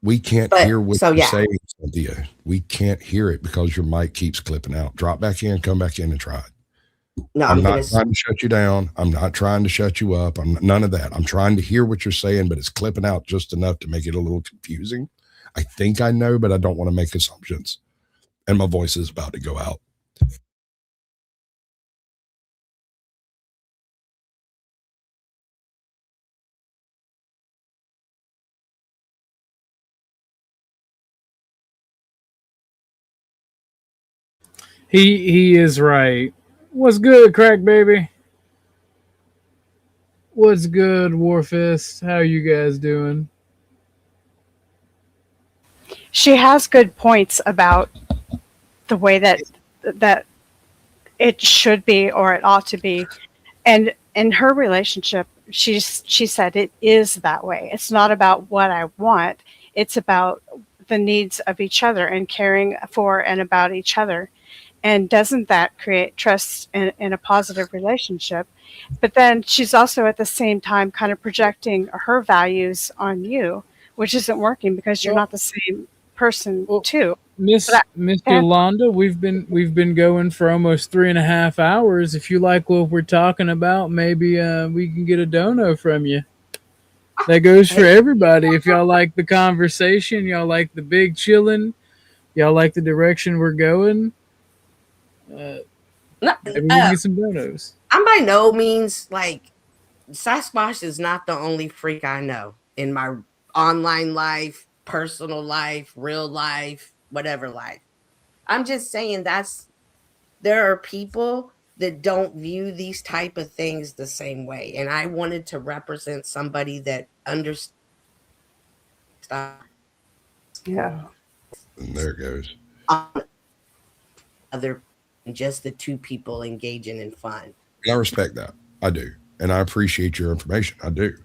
We can't hear what you're saying, Cynthia. We can't hear it because your mic keeps clipping out. Drop back in, come back in and try it. No, I'm not trying to shut you down. I'm not trying to shut you up. None of that. I'm trying to hear what you're saying, but it's clipping out just enough to make it a little confusing. I think I know, but I don't want to make assumptions. And my voice is about to go out. He is right. What's good, crack baby? What's good, Warfist? How you guys doing? She has good points about the way that it should be or it ought to be. And in her relationship, she said it is that way. It's not about what I want. It's about the needs of each other and caring for and about each other. And doesn't that create trust in a positive relationship? But then she's also at the same time kind of projecting her values on you, which isn't working because you're not the same person too. Miss Yolanda, we've been going for almost 3.5 hours. If you like what we're talking about, maybe we can get a dono from you. That goes for everybody. If y'all like the conversation, y'all like the big chilling, y'all like the direction we're going, maybe we can get some donos. I'm by no means like Sasquatch is not the only freak I know in my online life, personal life, real life, whatever life. I'm just saying there are people that don't view these type of things the same way. And I wanted to represent somebody that understands. Yeah. And there it goes. Other just the two people engaging in fun. And I respect that. I do. And I appreciate your information. I do.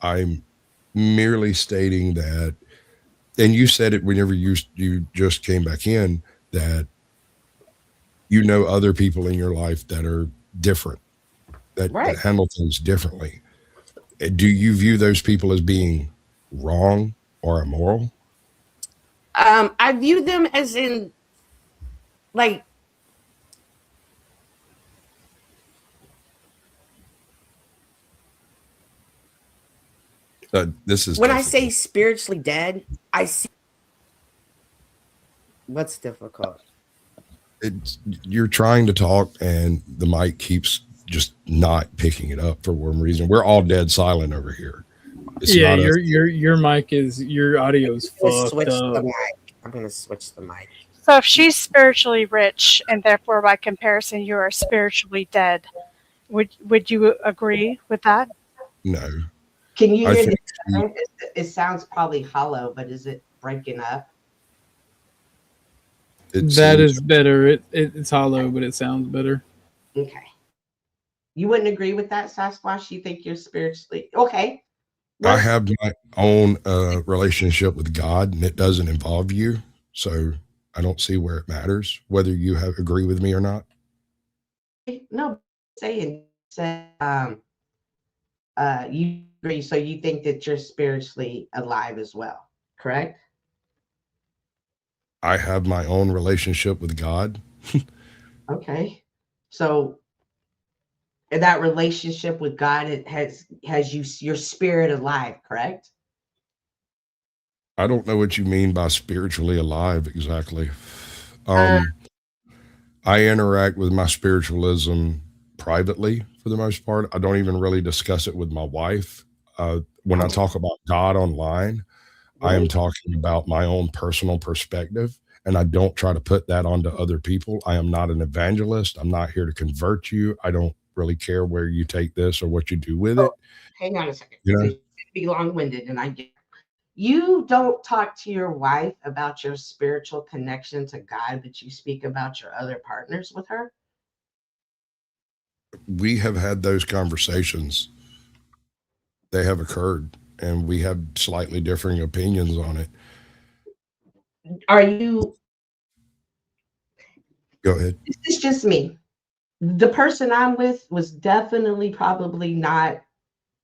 I'm merely stating that, and you said it whenever you just came back in, that you know other people in your life that are different, that handle things differently. Do you view those people as being wrong or immoral? I view them as in like this is when difficult. I say spiritually dead, I see what's difficult. You're trying to talk and the mic keeps just not picking it up for one reason. We're all dead silent over here. It's yeah, your mic is, your audio is fucked up. I'm gonna switch the mic. So if she's spiritually rich and therefore by comparison you are spiritually dead, would you agree with that? No. Can you hear it sounds probably hollow, but is it breaking up? That is better. It's hollow, but it sounds better. Okay. You wouldn't agree with that, Sasquatch? You think you're spiritually okay? I have my own relationship with God, and it doesn't involve you. So I don't see where it matters whether you agree with me or not. No, saying you agree, so you think that you're spiritually alive as well, correct? I have my own relationship with God. Okay. So in that relationship with God, it has your spirit alive, correct? I don't know what you mean by spiritually alive exactly. I interact with my spiritualism privately for the most part. I don't even really discuss it with my wife. When I talk about God online, I am talking about my own personal perspective, and I don't try to put that onto other people. I am not an evangelist. I'm not here to convert you. I don't really care where you take this or what you do with it. Hang on a second. You know? It's be long-winded, and I get you don't talk to your wife about your spiritual connection to God, but you speak about your other partners with her. We have had those conversations. They have occurred, and we have slightly differing opinions on it. Are you? Go ahead. This is just me. The person I'm with was definitely probably not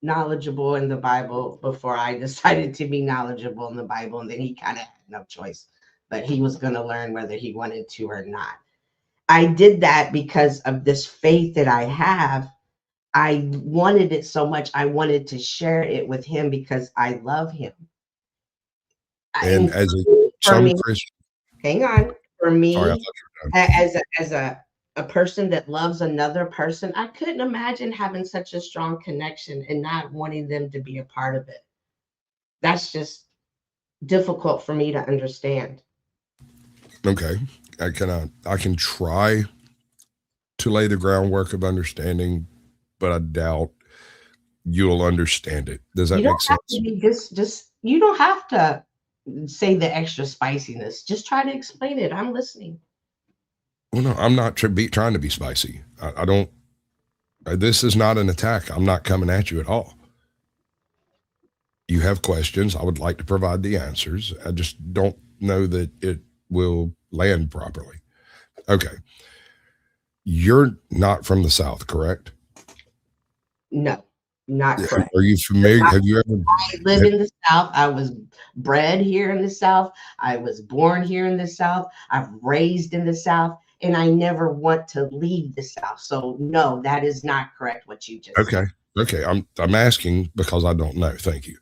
knowledgeable in the Bible before I decided to be knowledgeable in the Bible, and then he kind of had no choice, but he was going to learn whether he wanted to or not. I did that because of this faith that I have. I wanted it so much. I wanted to share it with him because I love him. And as Christian, hang on. For me, sorry, as a person that loves another person, I couldn't imagine having such a strong connection and not wanting them to be a part of it. That's just difficult for me to understand. Okay. I can try to lay the groundwork of understanding, but I doubt you'll understand it. Does that make sense? Just you don't have to say the extra spiciness. Just try to explain it. I'm listening. Well, no, I'm not trying to be spicy. I don't. This is not an attack. I'm not coming at you at all. You have questions. I would like to provide the answers. I just don't know that it will land properly. Okay. You're not from the South, correct? No, not correct. Are you familiar? Have you ever? I live in the South. I was bred here in the South. I was born here in the South. I've raised in the South, and I never want to leave the South. So no, that is not correct what you just said. Okay. I'm asking because I don't know. Thank you.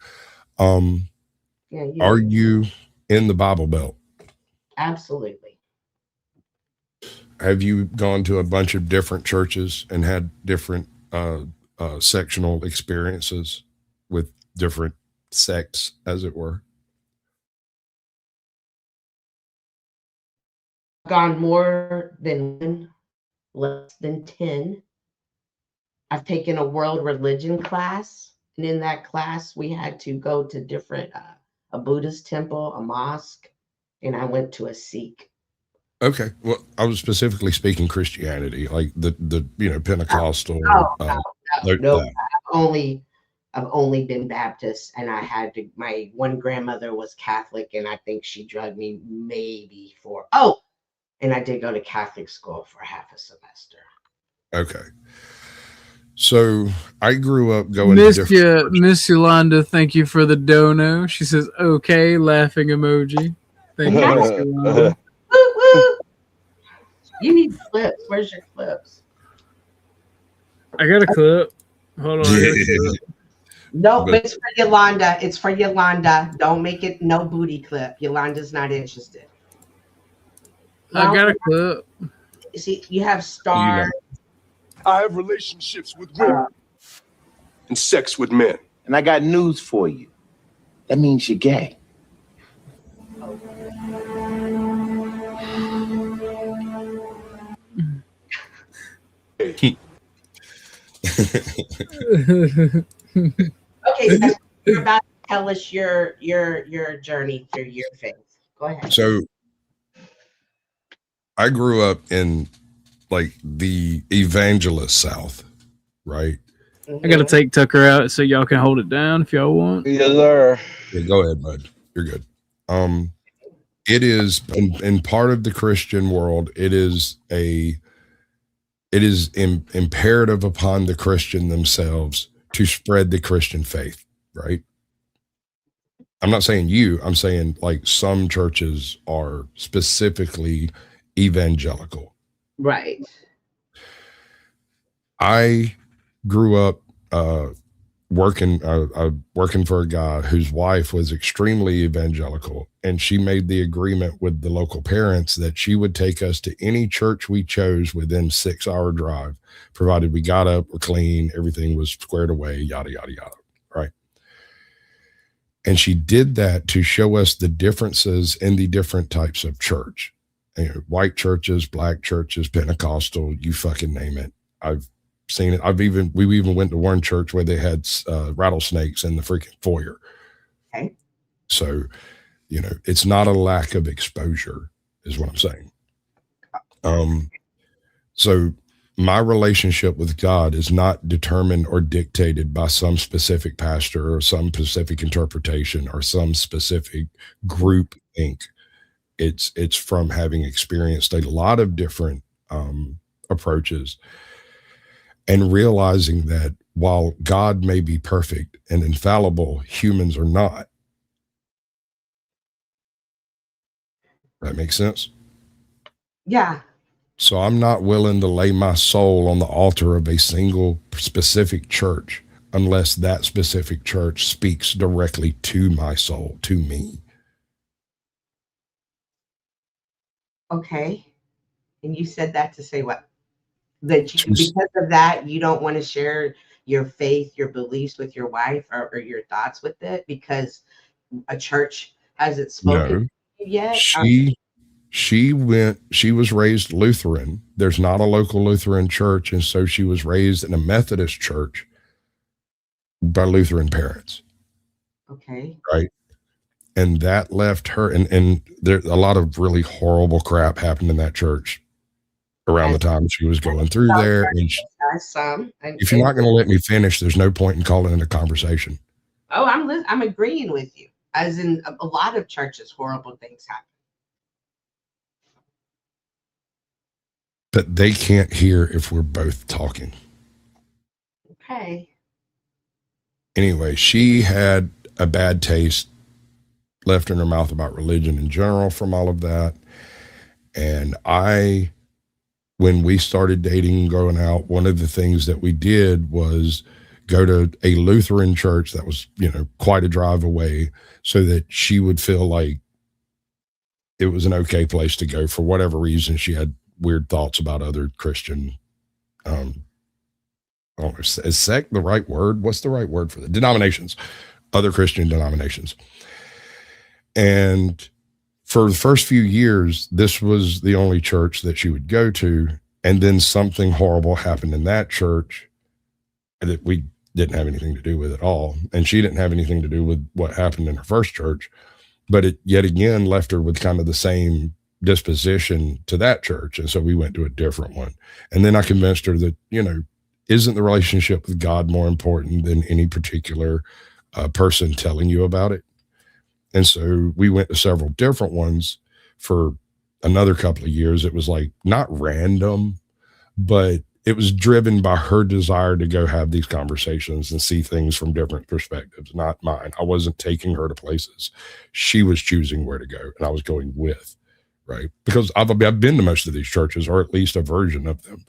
Yeah, are you in the Bible Belt? Absolutely. Have you gone to a bunch of different churches and had different sectional experiences with different sects, as it were? Gone more than one, less than 10. I've taken a world religion class, and in that class we had to go to different a Buddhist temple, a mosque, and I went to a Sikh. Okay, well, I was specifically speaking Christianity, like the Pentecostal. No. I've only been Baptist, and I had to. My one grandmother was Catholic, and I think she drugged me maybe and I did go to Catholic school for half a semester. Okay. So I grew up going to Miss Yolanda, thank you for the dono. She says, okay, laughing emoji. Thank you, Miss Yolanda. Woo, woo. You need clips. Where's your clips? I got a clip. Hold on. No, but it's for Yolanda. It's for Yolanda. Don't make it no booty clip. Yolanda's not interested. I got a clip. See, you have stars. I have relationships with women and sex with men. And I got news for you. That means you're gay. Okay, so you're about to tell us your journey through your faith. Go ahead. So I grew up in like the evangelist South, right? I gotta take Tucker out so y'all can hold it down if y'all want. Yes, sir. Yeah, go ahead, bud. You're good. It is in part of the Christian world, it is imperative upon the Christian themselves to spread the Christian faith, right? I'm not saying you, I'm saying like some churches are specifically evangelical. Right. I grew up working for a guy whose wife was extremely evangelical, and she made the agreement with the local parents that she would take us to any church we chose within 6-hour drive, provided we got up, were clean, everything was squared away, yada, yada, yada, right? And she did that to show us the differences in the different types of church. You know, white churches, black churches, Pentecostal, you fucking name it. I've seen it. We even went to one church where they had rattlesnakes in the freaking foyer. Okay. So, you know, it's not a lack of exposure is what I'm saying. So my relationship with God is not determined or dictated by some specific pastor or some specific interpretation or some specific group think. It's from having experienced a lot of different approaches and realizing that while God may be perfect and infallible, humans are not. That makes sense? Yeah. So I'm not willing to lay my soul on the altar of a single specific church unless that specific church speaks directly to my soul, to me. Okay. And you said that to say what? That you, because of that, you don't want to share your faith, your beliefs with your wife or your thoughts with it because a church hasn't spoken to you yet? She was raised Lutheran. There's not a local Lutheran church. And so she was raised in a Methodist church by Lutheran parents. Okay. Right. And that left her, and there a lot of really horrible crap happened in that church around the time she was going through there. And if you're not going to let me finish, there's no point in calling it a conversation. Oh, I'm agreeing with you. As in a lot of churches, horrible things happen. But they can't hear if we're both talking. Okay. Anyway, she had a bad taste left in her mouth about religion in general from all of that. And when we started dating and going out, one of the things that we did was go to a Lutheran church that was, you know, quite a drive away so that she would feel like it was an okay place to go for whatever reason. She had weird thoughts about other Christian, I don't know, is sect the right word? What's the right word for the denominations? Other Christian denominations. And for the first few years, this was the only church that she would go to. And then something horrible happened in that church that we didn't have anything to do with at all. And she didn't have anything to do with what happened in her first church, but it yet again left her with kind of the same disposition to that church. And so we went to a different one. And then I convinced her that, you know, isn't the relationship with God more important than any particular person telling you about it? And so we went to several different ones for another couple of years. It was like not random, but it was driven by her desire to go have these conversations and see things from different perspectives, not mine. I wasn't taking her to places. She was choosing where to go, and I was going with, right? Because I've been to most of these churches, or at least a version of them.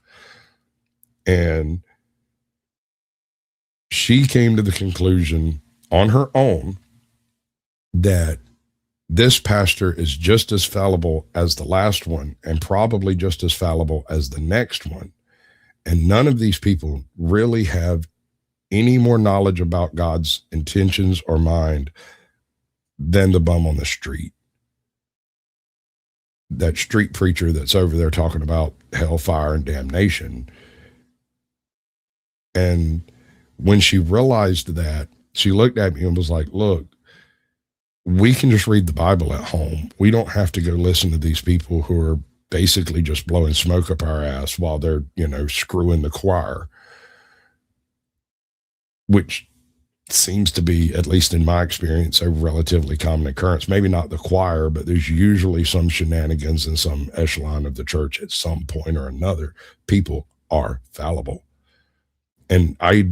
And she came to the conclusion on her own that this pastor is just as fallible as the last one and probably just as fallible as the next one. And none of these people really have any more knowledge about God's intentions or mind than the bum on the street. That street preacher that's over there talking about hellfire and damnation. And when she realized that, she looked at me and was like, look, we can just read the Bible at home. We don't have to go listen to these people who are basically just blowing smoke up our ass while they're, screwing the choir, which seems to be, at least in my experience, a relatively common occurrence. Maybe not the choir, but there's usually some shenanigans in some echelon of the church at some point or another. People are fallible. And I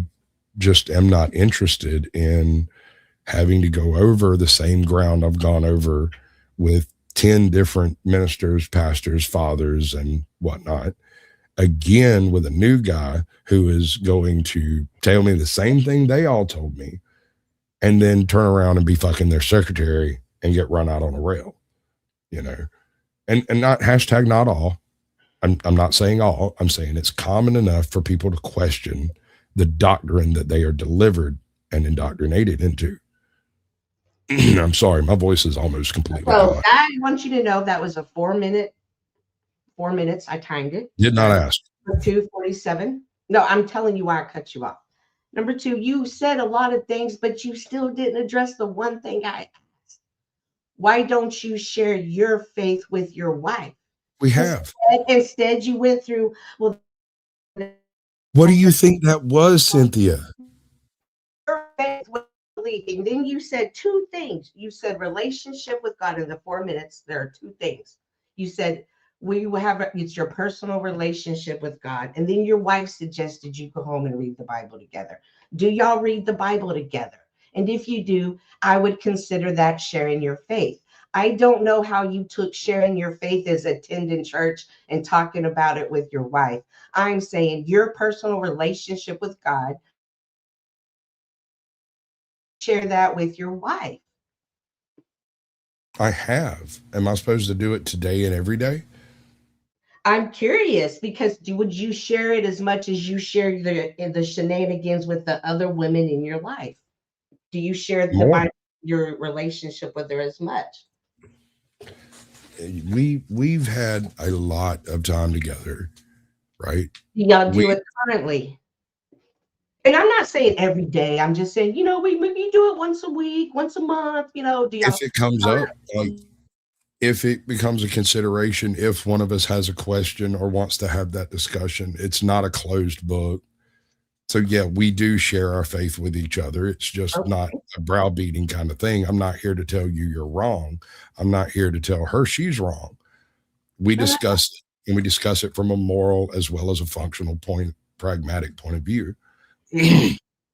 just am not interested in having to go over the same ground I've gone over with 10 different ministers, pastors, fathers, and whatnot, again with a new guy who is going to tell me the same thing they all told me, and then turn around and be fucking their secretary and get run out on a rail, and not hashtag not all. I'm not saying all. I'm saying it's common enough for people to question the doctrine that they are delivered and indoctrinated into. I'm sorry, my voice is almost completely So gone. I want you to know that was a 4 minutes. I timed it. Did not ask. 2:47. No, I'm telling you why I cut you off. Number 2, you said a lot of things, but you still didn't address the one thing I asked. Why don't you share your faith with your wife? We have. Instead, you went through, well, what do you think that was, Cynthia? your faith with believing. Then you said 2 things. You said relationship with God in the 4 minutes. There are 2 things. You said it's your personal relationship with God. And then your wife suggested you go home and read the Bible together. Do y'all read the Bible together? And if you do, I would consider that sharing your faith. I don't know how you took sharing your faith as attending church and talking about it with your wife. I'm saying your personal relationship with God, share that with your wife. I have. Am I supposed to do it today and every day? I'm curious because would you share it as much as you share the shenanigans with the other women in your life? Do you share your relationship with her as much? We've had a lot of time together, right? Y'all do it currently. And I'm not saying every day. I'm just saying, we maybe do it once a week, once a month, do y'all? If it comes up, if it becomes a consideration, if one of us has a question or wants to have that discussion, it's not a closed book. So yeah, we do share our faith with each other. It's just not a browbeating kind of thing. I'm not here to tell you you're wrong. I'm not here to tell her she's wrong. We discuss it, and we discuss it from a moral as well as a functional pragmatic point of view.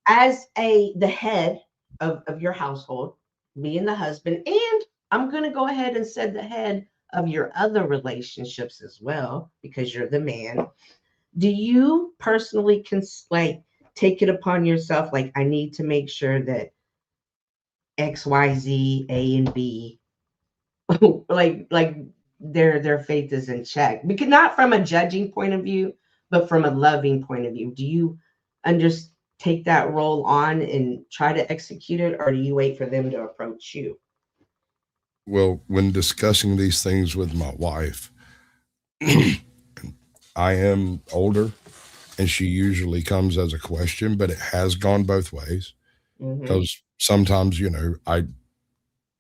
As the head of your household, being the husband, and I'm going to go ahead and say the head of your other relationships as well, because you're the man. Do you personally take it upon yourself? Like, I need to make sure that X, Y, Z, A, and B, like their faith is in check, because not from a judging point of view, but from a loving point of view. Do you take that role on and try to execute it, or do you wait for them to approach you? Well, when discussing these things with my wife, I am older, and she usually comes as a question, but it has gone both ways, because sometimes, I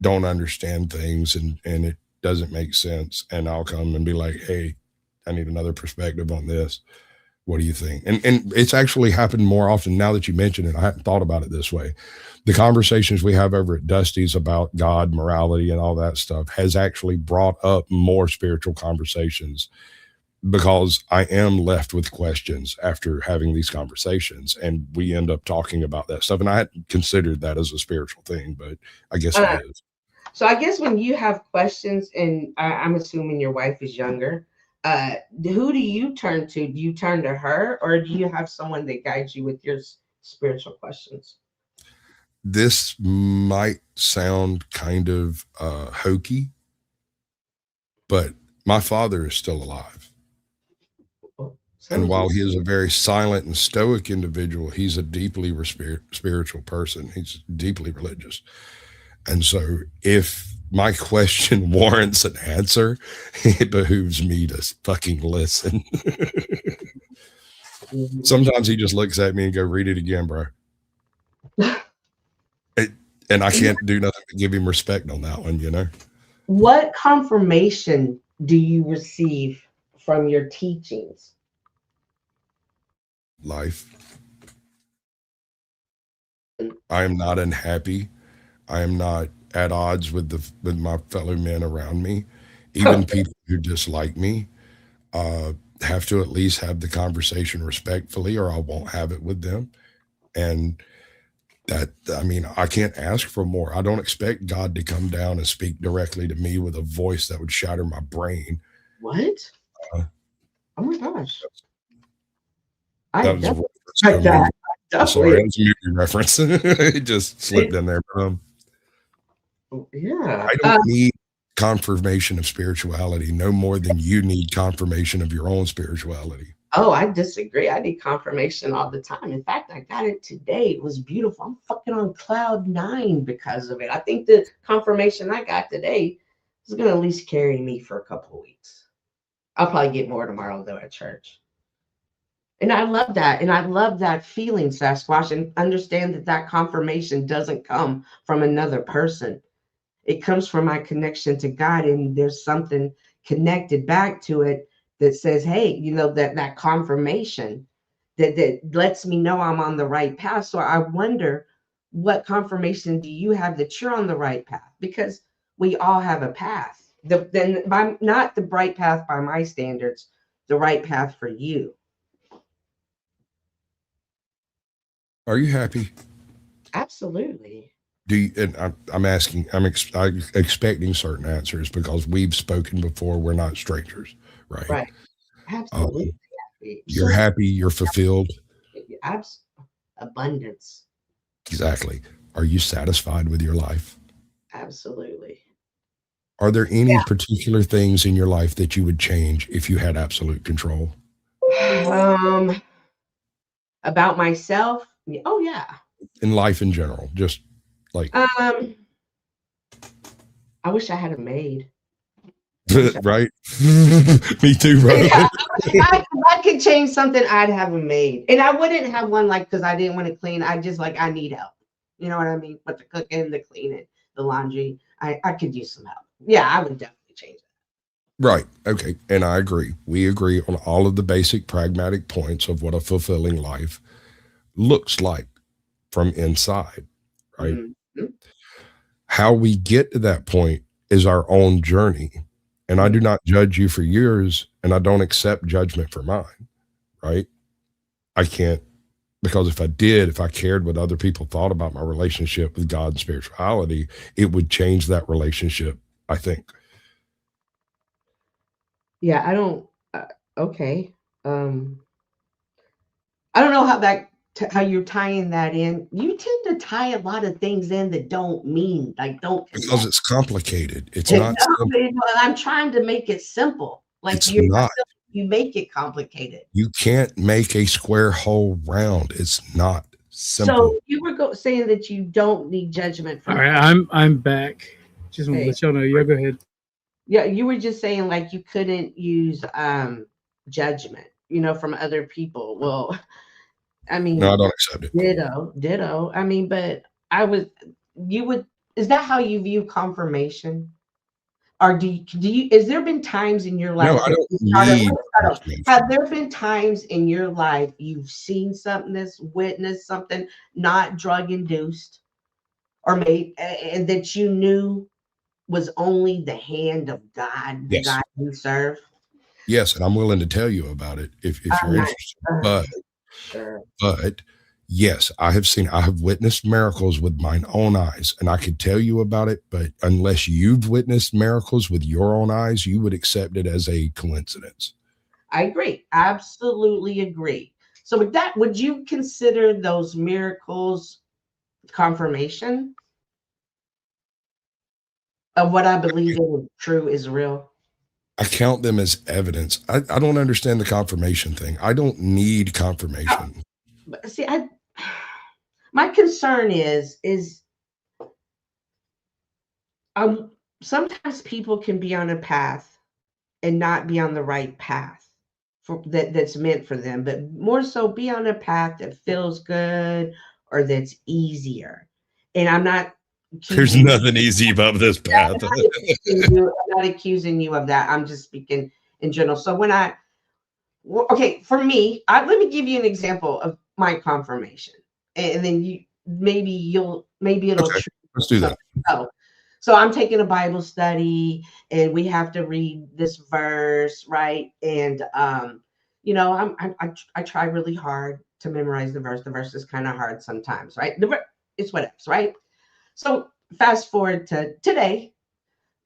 don't understand things and it doesn't make sense. And I'll come and be like, hey, I need another perspective on this. What do you think? And it's actually happened more often now that you mention it. I hadn't thought about it this way. The conversations we have over at Dusty's about God, morality, and all that stuff has actually brought up more spiritual conversations, because I am left with questions after having these conversations, and we end up talking about that stuff. And I hadn't considered that as a spiritual thing, but I guess it is. So I guess when you have questions, and I'm assuming your wife is younger, who do you turn to? Do you turn to her, or do you have someone that guides you with your spiritual questions? This might sound kind of hokey, but my father is still alive. And while he is a very silent and stoic individual, he's a deeply spiritual person. He's deeply religious. And so if my question warrants an answer, it behooves me to fucking listen. Sometimes he just looks at me and go, read it again, bro. And I can't do nothing but give him respect on that one, What confirmation do you receive from your teachings? Life. I am not unhappy. I am not at odds with my fellow men around me. Even people who dislike me have to at least have the conversation respectfully, or I won't have it with them. And that, I mean, I can't ask for more. I don't expect God to come down and speak directly to me with a voice that would shatter my brain. What? Oh my gosh. That was a sorry, that was a movie reference. It just slipped in there. Yeah. I don't need confirmation of spirituality no more than you need confirmation of your own spirituality. Oh, I disagree. I need confirmation all the time. In fact, I got it today. It was beautiful. I'm fucking on cloud 9 because of it. I think the confirmation I got today is going to at least carry me for a couple of weeks. I'll probably get more tomorrow, though, at church. And I love that. And I love that feeling, Sasquatch, and understand that that confirmation doesn't come from another person. It comes from my connection to God, and there's something connected back to it that says, hey, you know, that confirmation that lets me know I'm on the right path. So I wonder, what confirmation do you have that you're on the right path? Because we all have a path. Not the bright path by my standards, the right path for you. Are you happy? Absolutely. Do you, and I'm asking, I'm expecting certain answers because we've spoken before. We're not strangers, right? Right. Absolutely. You're happy. You're fulfilled. Abundance. Exactly. Are you satisfied with your life? Absolutely. Are there any particular things in your life that you would change if you had absolute control? About myself? Oh, yeah. In life in general, just like. I wish I had a maid. Right? Me too, bro. Yeah, if I could change something, I'd have a maid. And I wouldn't have one like because I didn't want to clean. I just I need help. You know what I mean? But the cooking, the cleaning, the laundry, I could use some help. Yeah, I would definitely change that. Right. Okay. And I agree. We agree on all of the basic pragmatic points of what a fulfilling life looks like from inside, right? Mm-hmm. How we get to that point is our own journey. And I do not judge you for yours, and I don't accept judgment for mine, right? I can't, because if I did, if I cared what other people thought about my relationship with God and spirituality, it would change that relationship, I think. Yeah, I don't, okay. I don't know how you're tying that in. You tend to tie a lot of things in that don't mean, don't. Because it's complicated. It's not simple. I'm trying to make it simple. It's not. You make it complicated. You can't make a square hole round. It's not simple. So you were saying that you don't need judgment from. All right, I'm back. Just want to let y'all know. Yeah, go ahead. Yeah, you were just saying you couldn't use judgment, from other people. Well, I mean, no, I don't accept it. Ditto. I mean, but is that how you view confirmation? Or has there been times in your life? No, I don't need. Have there been times in your life you've seen something, witnessed something not drug induced, or and that you knew was only the hand of God, the God you serve? Yes, and I'm willing to tell you about it if you're interested. But yes, I have witnessed miracles with mine own eyes, and I could tell you about it, but unless you've witnessed miracles with your own eyes, you would accept it as a coincidence. I agree. Absolutely agree. So with that, would you consider those miracles confirmation of what I believe is true is real? I count them as evidence. I don't understand the confirmation thing. I don't need confirmation. See, my concern is sometimes people can be on a path and not be on the right path that's meant for them, but more so be on a path that feels good or that's easier. And I'm not There's nothing easy about this path. I'm not accusing you of that. I'm just speaking in general. So when okay, for me, let me give you an example of my confirmation, and then maybe it'll Okay, let's do that. So I'm taking a Bible study, and we have to read this verse, right? And I try really hard to memorize the verse. The verse is kind of hard sometimes, right? It's whatever, right? So fast forward to today.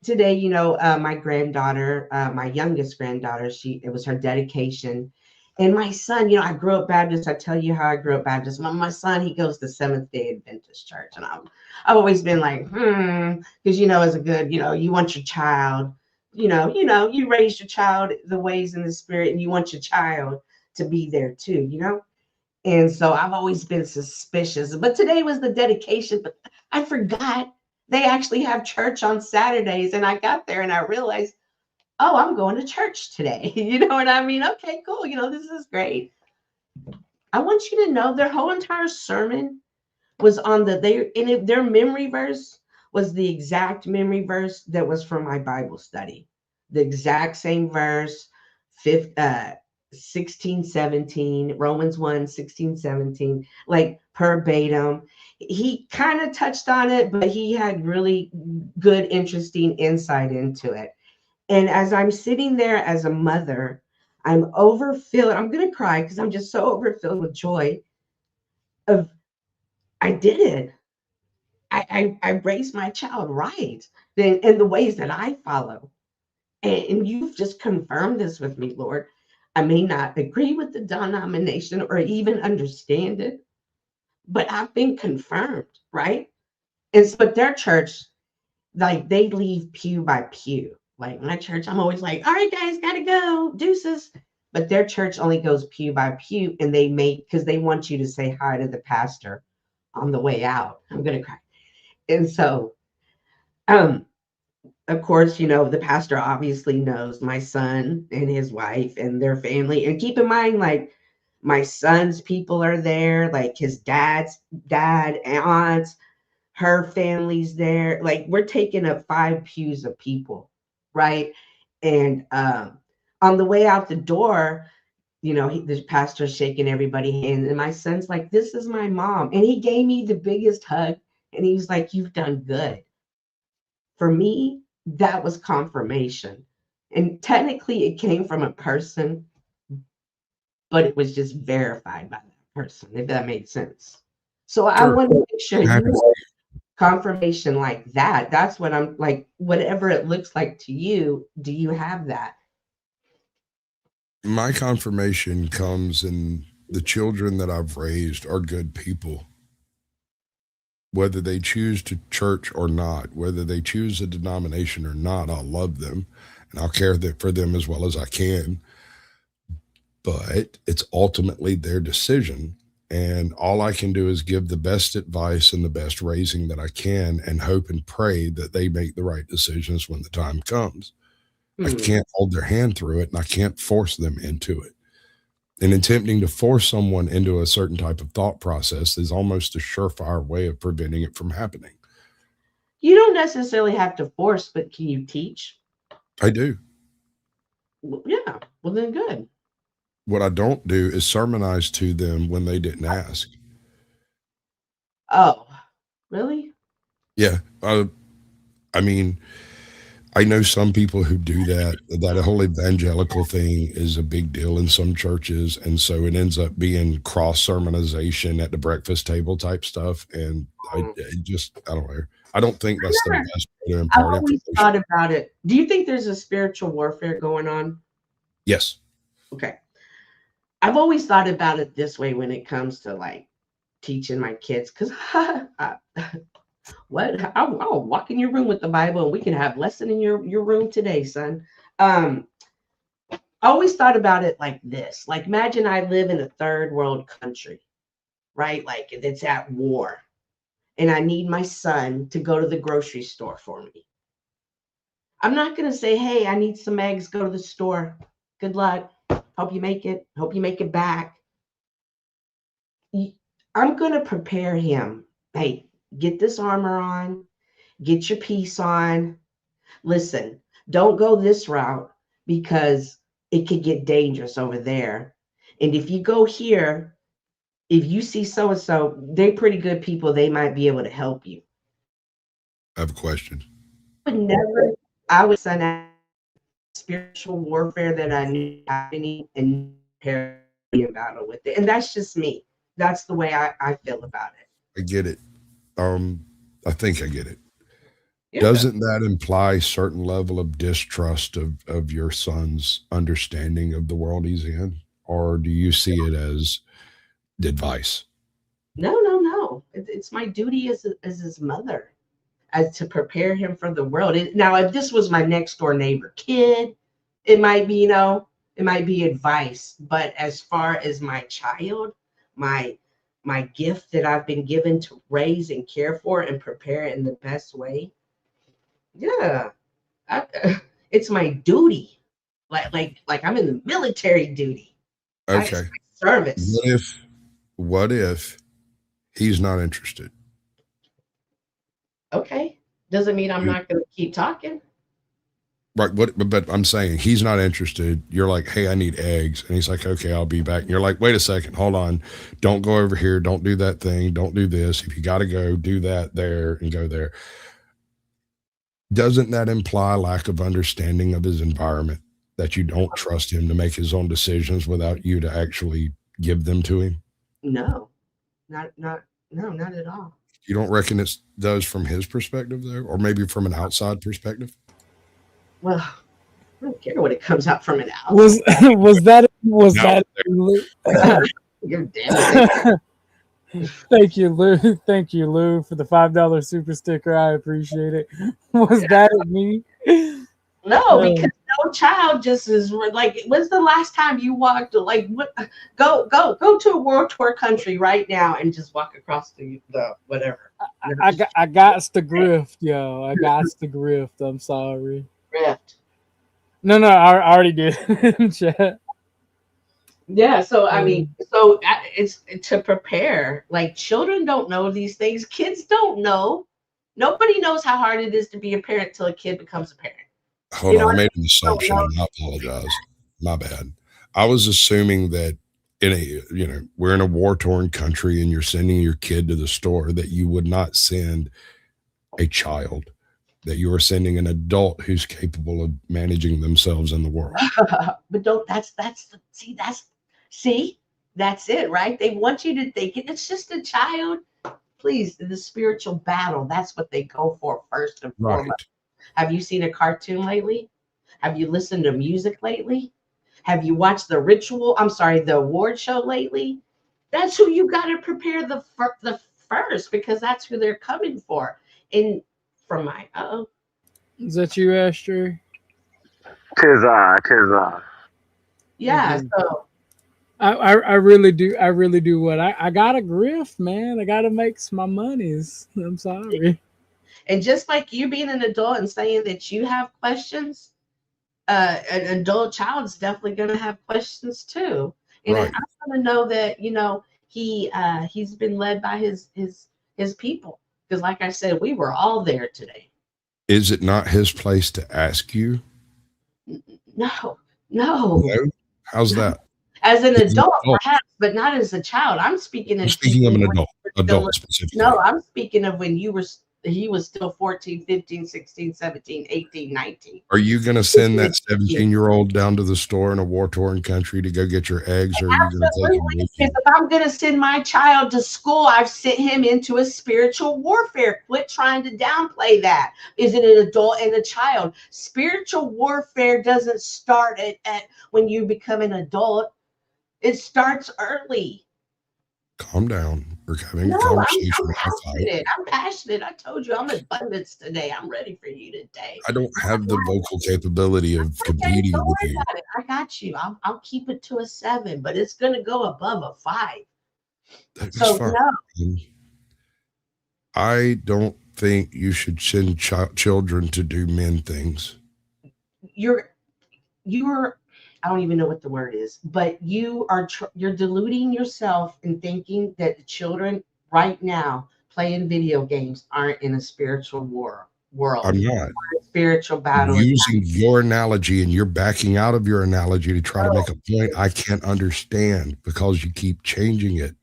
Today, my granddaughter, my youngest granddaughter, it was her dedication. And my son, I grew up Baptist. I tell you how I grew up Baptist. My son, he goes to Seventh-day Adventist church. And I've always been like, because, as a good, you want your child, you raise your child the ways in the spirit, and you want your child to be there too, And so I've always been suspicious. But today was the dedication, but I forgot they actually have church on Saturdays. And I got there and I realized, oh, I'm going to church today. You know what I mean? Okay, cool. This is great. I want you to know their whole entire sermon was on their memory verse was the exact memory verse that was from my Bible study. The exact same verse, 16, 17, Romans 1, 16, 17, like verbatim. He kind of touched on it, but he had really good, interesting insight into it. And as I'm sitting there as a mother, I'm overfilled. I'm going to cry because I'm just so overfilled with joy of I did it. I raised my child right in the ways that I follow. And you've just confirmed this with me, Lord. I may not agree with the denomination or even understand it, but I've been confirmed, right? But their church, like they leave pew by pew. Like my church, I'm always like, all right, guys, gotta go, deuces. But their church only goes pew by pew, and because they want you to say hi to the pastor on the way out. I'm gonna cry. And so, of course, the pastor obviously knows my son and his wife and their family. And keep in mind, like my son's people are there, like his dad's dad, aunts, her family's there. Like we're taking up 5 pews of people, right? And on the way out the door, the pastor's shaking everybody's hand, and my son's like, "This is my mom," and he gave me the biggest hug, and he was like, "You've done good." For me, that was confirmation, and technically, it came from a person, but it was just verified by that person, if that made sense. So I want to make sure you confirmation like that. That's what I'm like, whatever it looks like to you, do you have that? My confirmation comes in the children that I've raised are good people. Whether they choose to church or not, whether they choose a denomination or not, I'll love them and I'll care for them as well as I can. But it's ultimately their decision. And all I can do is give the best advice and the best raising that I can and hope and pray that they make the right decisions when the time comes. I can't hold their hand through it, and I can't force them into it. And attempting to force someone into a certain type of thought process is almost a surefire way of preventing it from happening. You don't necessarily have to force, but can you teach? I do. Well, yeah. Well, then good. What I don't do is sermonize to them when they didn't ask. Oh, really? Yeah. I mean, I know some people who do that. That whole evangelical thing is a big deal in some churches. And so it ends up being cross sermonization at the breakfast table type stuff. And I don't know. I don't think that's the best way to impart I've always thought about it. Do you think there's a spiritual warfare going on? Yes. Okay. I've always thought about it this way when it comes to like teaching my kids, because I'll walk in your room with the Bible and we can have lesson in your room today, son. I always thought about it like this. Like imagine I live in a third world country, right? Like it's at war. And I need my son to go to the grocery store for me. I'm not going to say, hey, I need some eggs, go to the store. Good luck. Hope you make it. Hope you make it back. I'm going to prepare him. Hey, get this armor on. Get your piece on. Listen, don't go this route because it could get dangerous over there. And if you go here, if you see so and so, they're pretty good people. They might be able to help you. I have a question. I would send out spiritual warfare that I knew happening and prepare to be in battle with it. And that's just me. That's the way I feel about it. I get it. I think I get it. Yeah. Doesn't that imply certain level of distrust of your son's understanding of the world he's in? Or do you see it as advice? No. It's my duty as his mother, as to prepare him for the world. Now, if this was my next door neighbor kid, it might be, it might be advice. But as far as my child, my gift that I've been given to raise and care for and prepare in the best way, yeah, it's my duty. Like I'm in the military duty. Okay. Service. What if he's not interested? Okay. Doesn't mean I'm not going to keep talking. Right. But I'm saying he's not interested. You're like, hey, I need eggs. And he's like, okay, I'll be back. And you're like, wait a second, hold on. Don't go over here. Don't do that thing. Don't do this. If you got to go, do that there and go there. Doesn't that imply lack of understanding of his environment, that you don't trust him to make his own decisions without you to actually give them to him? No, not at all. You don't reckon it does from his perspective, though, or maybe from an outside perspective? Well, I don't care what it comes out from an outside. Was that You're damn. Thank you, Lou. Thank you, Lou, for the $5 super sticker. I appreciate it. Was that me? No, because no child just is like. When's the last time you walked? Like, what? Go to a war tour country right now and just walk across the whatever. I got the grift, yo. I got the grift. I'm sorry. Grift. No, I already did in chat. Yeah, so I mean, so it's to prepare. Like, children don't know these things. Kids don't know. Nobody knows how hard it is to be a parent till a kid becomes a parent. Hold on, I made an assumption and I apologize. My bad. I was assuming that we're in a war-torn country and you're sending your kid to the store, that you would not send a child, that you are sending an adult who's capable of managing themselves in the world. But that's it, right? They want you to think it's just a child. Please, the spiritual battle, that's what they go for first and foremost. Have you seen a cartoon lately? Have you listened to music lately? Have you watched the award show lately? That's who you got to prepare the first, because that's who they're coming for. And from my is that you, Asher? Tis I. Yeah. So I really do what I gotta grift, man. I gotta make my monies. I'm sorry. And just like you being an adult and saying that you have questions, an adult child is definitely going to have questions too. And I want to know that he's been led by his people, because like I said, we were all there today. Is it not his place to ask you? No. How's that? As an adult, perhaps, but not as a child. I'm speaking of an adult specifically. No, I'm speaking of when he was still 14, 15, 16, 17, 18, 19. Are you going to send that 17-year-old down to the store in a war-torn country to go get your eggs, or are you going to take him with you? If I'm going to send my child to school, I've sent him into a spiritual warfare. Quit trying to downplay that. Is it an adult and a child? Spiritual warfare doesn't start at when you become an adult. It starts early. Calm down. We're having a conversation. I'm passionate. I told you I'm abundance today. I'm ready for you today. I don't have the vocal capability of competing with you. I got you. I'll keep it to a 7, but it's going to go above a 5. That's fine. No. I don't think you should send children to do men things. You're I don't even know what the word is, but you're deluding yourself in thinking that the children right now playing video games aren't in a spiritual world. I'm not. Spiritual battle. Using your analogy, and you're backing out of your analogy to try to make a point I can't understand because you keep changing it.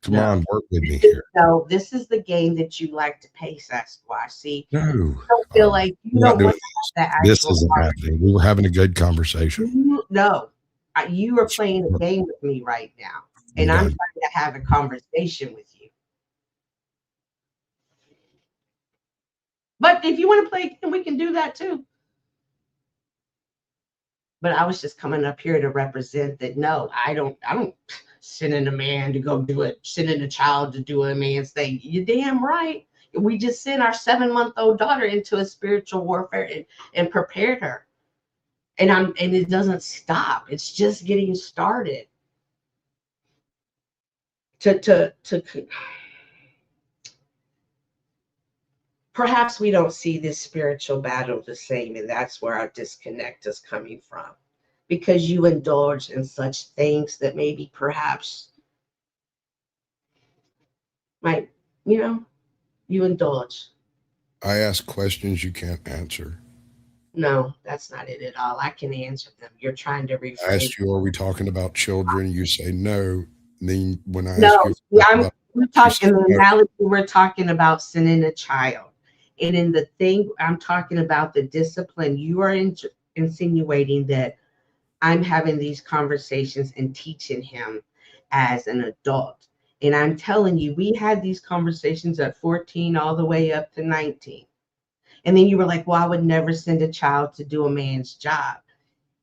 Come on, work with me here. No, this is the game that you like to play, Sasquatch. See, No, you don't feel like you don't want that. This isn't happening. We were having a good conversation. You are playing a game with me right now, and I'm trying to have a conversation with you. But if you want to play a game, we can do that too. But I was just coming up here to represent that. No, I don't sending a man to go do it, sending a child to do a man's thing. You're damn right. We just sent our 7-month-old daughter into a spiritual warfare and prepared her. And it doesn't stop. It's just getting started. Perhaps we don't see this spiritual battle the same, and that's where our disconnect is coming from. Because you indulge in such things that maybe perhaps might, you indulge. I ask questions you can't answer. No, that's not it at all. I can answer them. You're trying to rephrase. I asked you, are we talking about children? You say no. And then when I ask you, we're talking the analogy. We're talking about sending a child, and in the thing I'm talking about the discipline. You are insinuating that I'm having these conversations and teaching him as an adult. And I'm telling you, we had these conversations at 14 all the way up to 19. And then you were like, well, I would never send a child to do a man's job.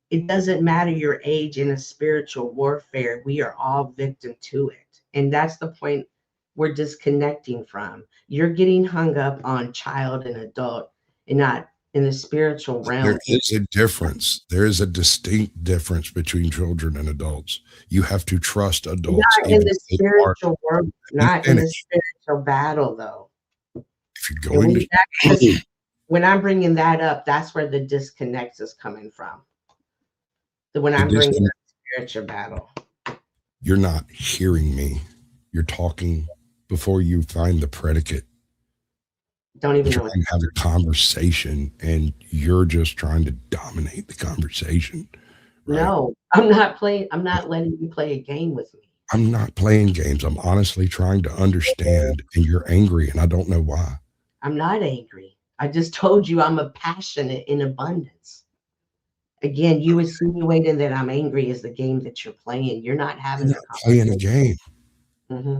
It doesn't matter your age in a spiritual warfare. We are all victim to it. And that's the point we're disconnecting from. You're getting hung up on child and adult and not in the spiritual realm. There is a difference. There is a distinct difference between children and adults. You have to trust adults. Not in the spiritual world, not in the spiritual battle, though. If you're going to, when I'm bringing that up, that's where the disconnect is coming from. When I'm bringing up the spiritual battle, you're not hearing me. You're talking before you find the predicate. Don't even know. Have a conversation, and you're just trying to dominate the conversation. Right? No, I'm not playing. I'm not letting you play a game with me. I'm not playing games. I'm honestly trying to understand, and you're angry, and I don't know why. I'm not angry. I just told you I'm a passionate in abundance. Again, you insinuating that I'm angry is the game that you're playing. You're not having I'm not playing a game. Mm-hmm.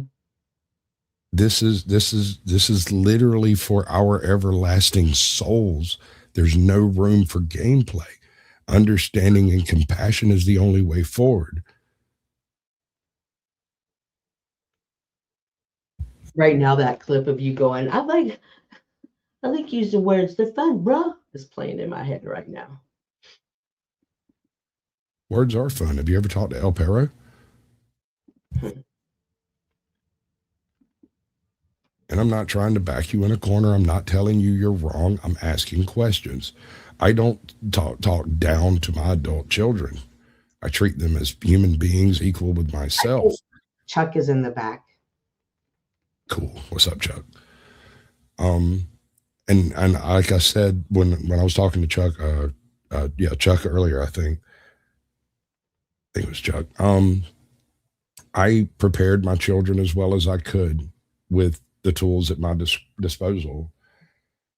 This is literally for our everlasting souls. There's no room for gameplay. Understanding and compassion is the only way forward. Right now, that clip of you going, I like using words. They're fun, bro. Is playing in my head right now. Words are fun. Have you ever talked to El Perro? And I'm not trying to back you in a corner. I'm not telling you you're wrong. I'm asking questions. I don't talk down to my adult children. I treat them as human beings equal with myself. Chuck is in the back. Cool. What's up, Chuck? And like I said, when I was talking to Chuck, Chuck earlier, I think it was Chuck. I prepared my children as well as I could with the tools at my disposal.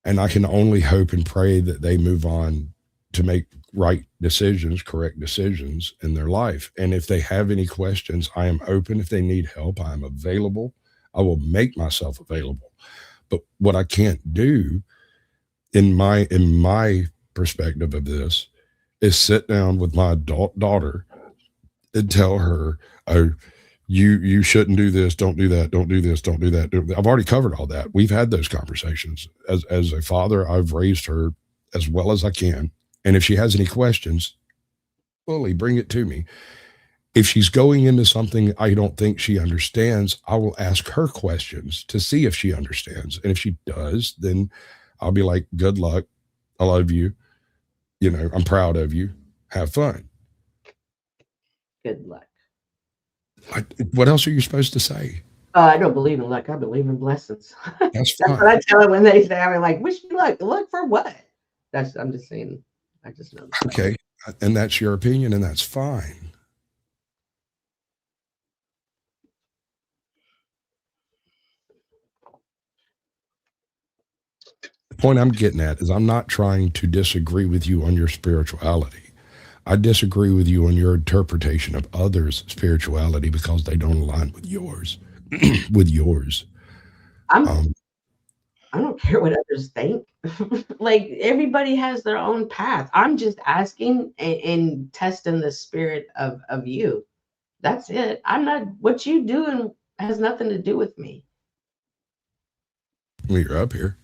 And I can only hope and pray that they move on to make correct decisions in their life. And if they have any questions, I am open. If they need help, I am available. I will make myself available. But what I can't do in my perspective of this is sit down with my adult daughter and tell her, oh, you shouldn't do this, don't do that, don't do this, don't do that. I've already covered all that. We've had those conversations. As a father, I've raised her as well as I can. And if she has any questions, fully bring it to me. If she's going into something I don't think she understands, I will ask her questions to see if she understands. And if she does, then I'll be like, good luck. I love you. I'm proud of you. Have fun. Good luck. What else are you supposed to say? I don't believe in luck. I believe in blessings. That's That's fine. what I tell them when they say, I'm like, wish me luck. Luck for what? I'm just saying. I just know. Okay. And that's your opinion, and that's fine. The point I'm getting at is I'm not trying to disagree with you on your spirituality. I disagree with you on your interpretation of others' spirituality because they don't align with yours. with yours. I don't care what others think. Like everybody has their own path. I'm just asking and testing the spirit of you. That's it. I'm not what you doing has nothing to do with me. Well, you're up here.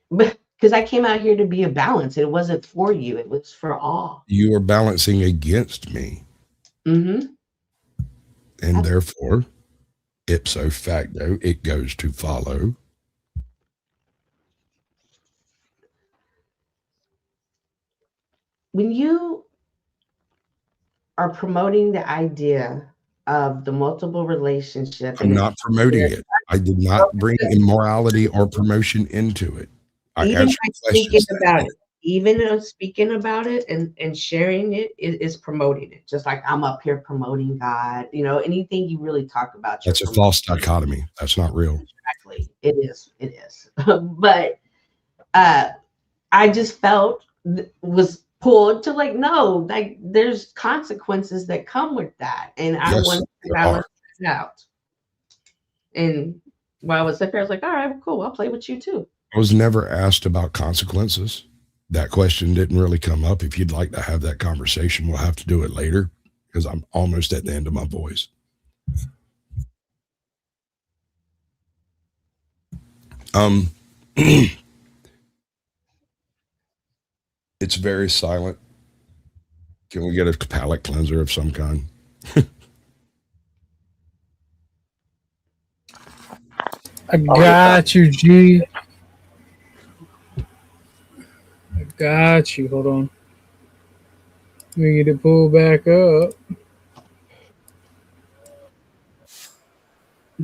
Because I came out here to be a balance. It wasn't for you. It was for all. You are balancing against me. Mm-hmm. And therefore, ipso facto, it goes to follow. When you are promoting the idea of the multiple relationship, I'm not promoting it. I did not bring immorality or promotion into it. Even speaking about it and sharing it is promoting it. Just like I'm up here promoting God. You know, anything you really talk about. That's a false dichotomy. That's not real. Exactly. It is. But I just felt was pulled to like, no, like there's consequences that come with that. And I want to balance it out. And while I was up there, I was like, all right, well, cool. I'll play with you too. I was never asked about consequences. That question didn't really come up. If you'd like to have that conversation, we'll have to do it later because I'm almost at the end of my voice. It's very silent. Can we get a palate cleanser of some kind? I got you, G. I got you. Hold on. Let me get it pulled back up.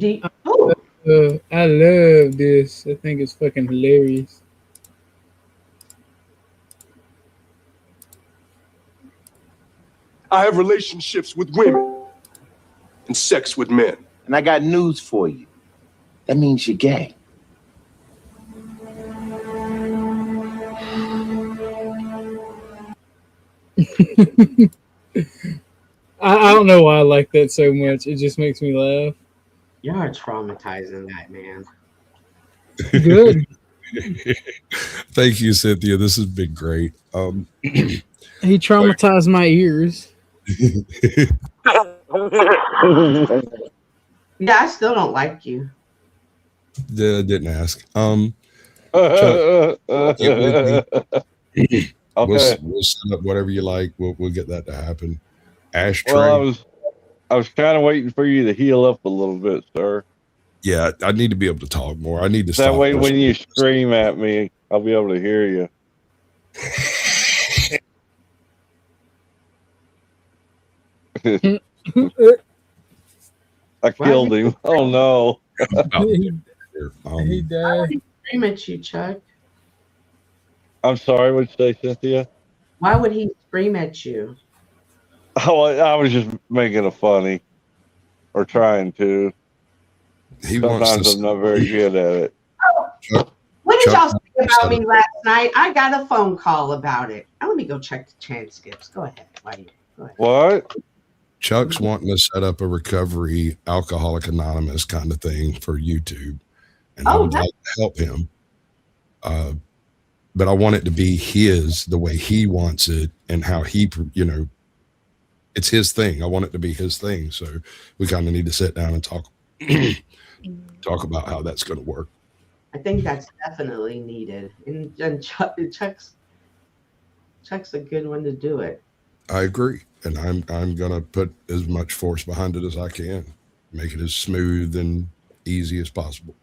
I love this. I think it's fucking hilarious. I have relationships with women and sex with men. And I got news for you. That means you're gay. I don't know why I like that so much. It just makes me laugh. Y'all are traumatizing that man. Good. Thank you, Cynthia. This has been great. He traumatized my ears. Yeah, I still don't like you. Didn't ask. Chuck, Okay. We'll set up whatever you like. We'll get that to happen. Ashtray. Well, I was kind of waiting for you to heal up a little bit, sir. Yeah, I need to be able to talk more. I need to That way, when you scream at me, I'll be able to hear you. I killed him. Oh no! He died. Scream at you, Chuck. I'm sorry. What'd you say, Cynthia? Why would he scream at you? Oh, I was just making a funny, or trying to. Sometimes I'm not very good at it. What did y'all say about me last night? I got a phone call about it. Let me go check the transcripts. Go ahead. Go ahead. What? Chuck's wanting to set up a recovery Alcoholic Anonymous kind of thing for YouTube, and I would like to help him. But I want it to be the way he wants it, and how he, it's his thing. I want it to be his thing. So we kind of need to sit down and talk about how that's going to work. I think that's definitely needed, and Chuck's a good one to do it. I agree, and I'm going to put as much force behind it as I can, make it as smooth and easy as possible.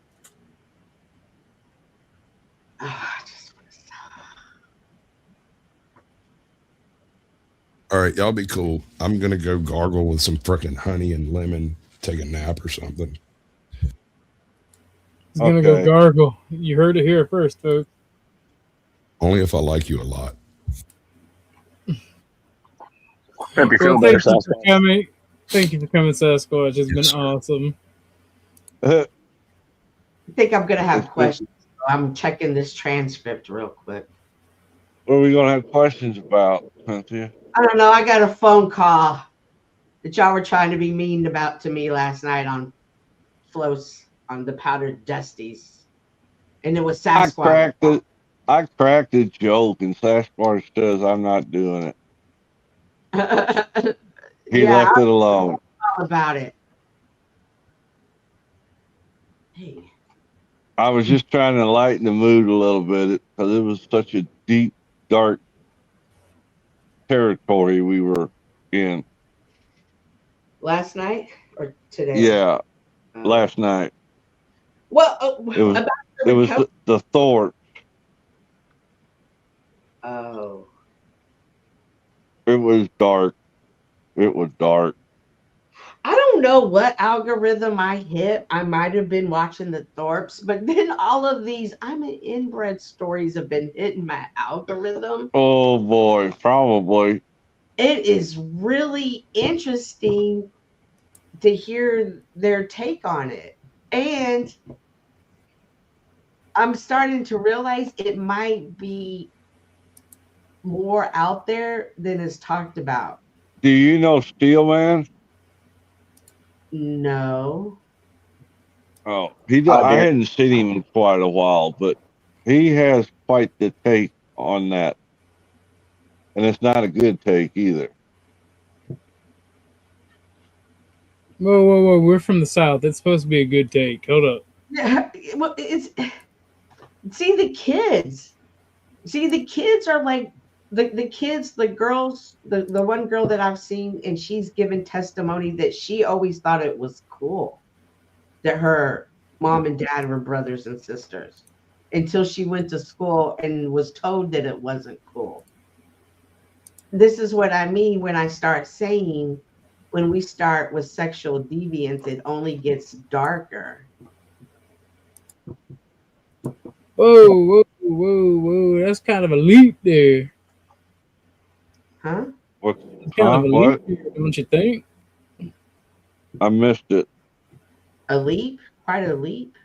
All right, y'all be cool. I'm going to go gargle with some frickin' honey and lemon, take a nap or something. He's gonna go gargle. You heard it here first, folks. Only if I like you a lot. Hope you feel Well, better, thank you for Sasquatch. coming. Thank you for coming, Sasquatch. It's been awesome. I think I'm gonna have questions. So I'm checking this transcript real quick. What are we gonna have questions about, Cynthia? I don't know. I got a phone call that y'all were trying to be mean about to me last night on Flows on the Powdered Dusties, and it was Sasquatch. I cracked a joke, and Sasquatch says I'm not doing it. He left it alone. All about it. Hey. I was just trying to lighten the mood a little bit because it was such a deep, dark territory we were in. Last night or today? Yeah, last night. Well, it was the Thor. Oh. It was dark. It was dark. I don't know what algorithm I hit. I might have been watching the Thorpes, but then all of these I'm an inbred stories have been hitting my algorithm. Oh boy, probably. It is really interesting to hear their take on it. And I'm starting to realize it might be more out there than is talked about. Do you know Steelman? No. Oh, I hadn't seen him in quite a while, but he has quite the take on that. And it's not a good take either. Whoa. We're from the South. It's supposed to be a good take. Hold up. Yeah, well, see the kids are like the kids, the girls, the one girl that I've seen, and she's given testimony that she always thought it was cool that her mom and dad were brothers and sisters until she went to school and was told that it wasn't cool. This is what I mean when I start saying when we start with sexual deviance, it only gets darker. Whoa. That's kind of a leap there. Huh? What? Kind of a leap there, don't you think? I missed it. A leap? Quite a leap?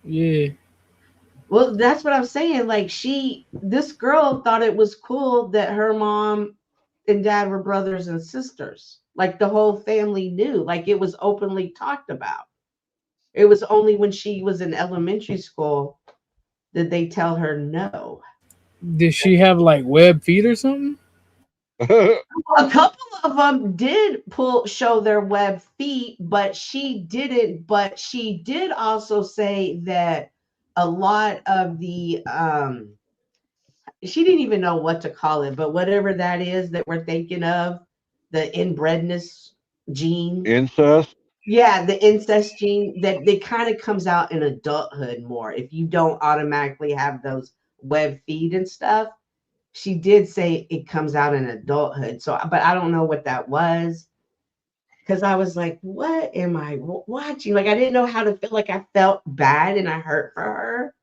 Yeah. Well, that's what I'm saying. Like this girl thought it was cool that her mom and dad were brothers and sisters. Like the whole family knew, like it was openly talked about. It was only when she was in elementary school that they tell her no. Did she have like web feet or something? A couple of them did show their web feet, but she didn't. But she did also say that a lot of the she didn't even know what to call it, but whatever that is that we're thinking of, the inbredness gene. Incest? Yeah, the incest gene, that it kind of comes out in adulthood more if you don't automatically have those web feet and stuff. She did say it comes out in adulthood. So, but I don't know what that was, because I was like, what am I watching? Like, I didn't know how to feel. Like, I felt bad and I hurt for her.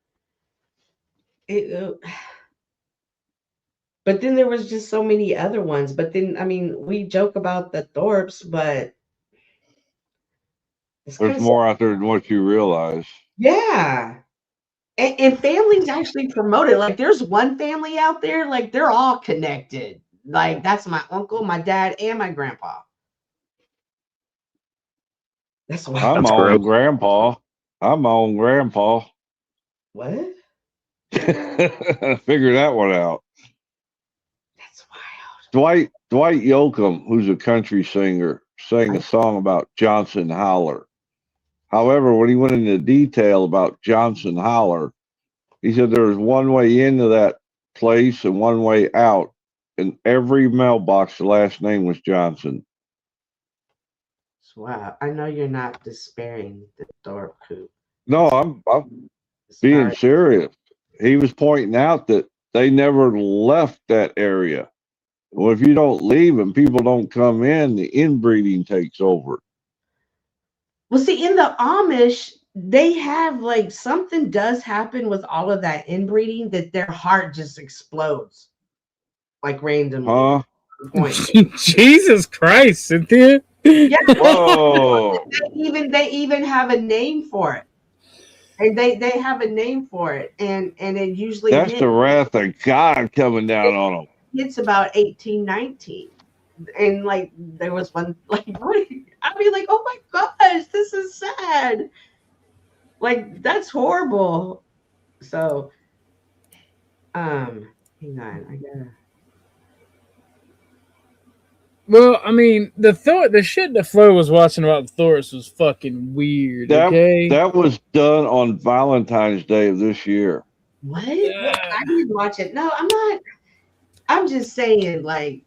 But then there was just so many other ones. But then, I mean, we joke about the Thorpes, but there's more out there than what you realize. Yeah. And families actually promote it. Like, there's one family out there, like, they're all connected. Like, that's my uncle, my dad, and my grandpa. That's why I'm my own grandpa. I'm my own grandpa. What? Figure that one out. That's wild. Dwight Yoakam, who's a country singer, sang a song about Johnson Holler. However, when he went into detail about Johnson Holler, he said there was one way into that place and one way out. In every mailbox, the last name was Johnson. Wow. I know you're not despairing the Thorpe coup. No, I'm being serious. He was pointing out that they never left that area. Well, if you don't leave and people don't come in, the inbreeding takes over. Well, see, in the Amish, they have like something does happen with all of that inbreeding that their heart just explodes like randomly. Huh? Point. Jesus Christ, Cynthia. Yeah. Whoa. They even have a name for it. And they have a name for it. And it usually That's the wrath of God coming down on them. It's about 18, 19. And like there was one like I'd be like, oh my gosh, this is sad. Like that's horrible. So hang on, I gotta. Well, I mean, the shit that Flo was watching about the Thoris was fucking weird. Okay, That was done on Valentine's Day of this year. What? I didn't watch it. No, I'm not. I'm just saying, like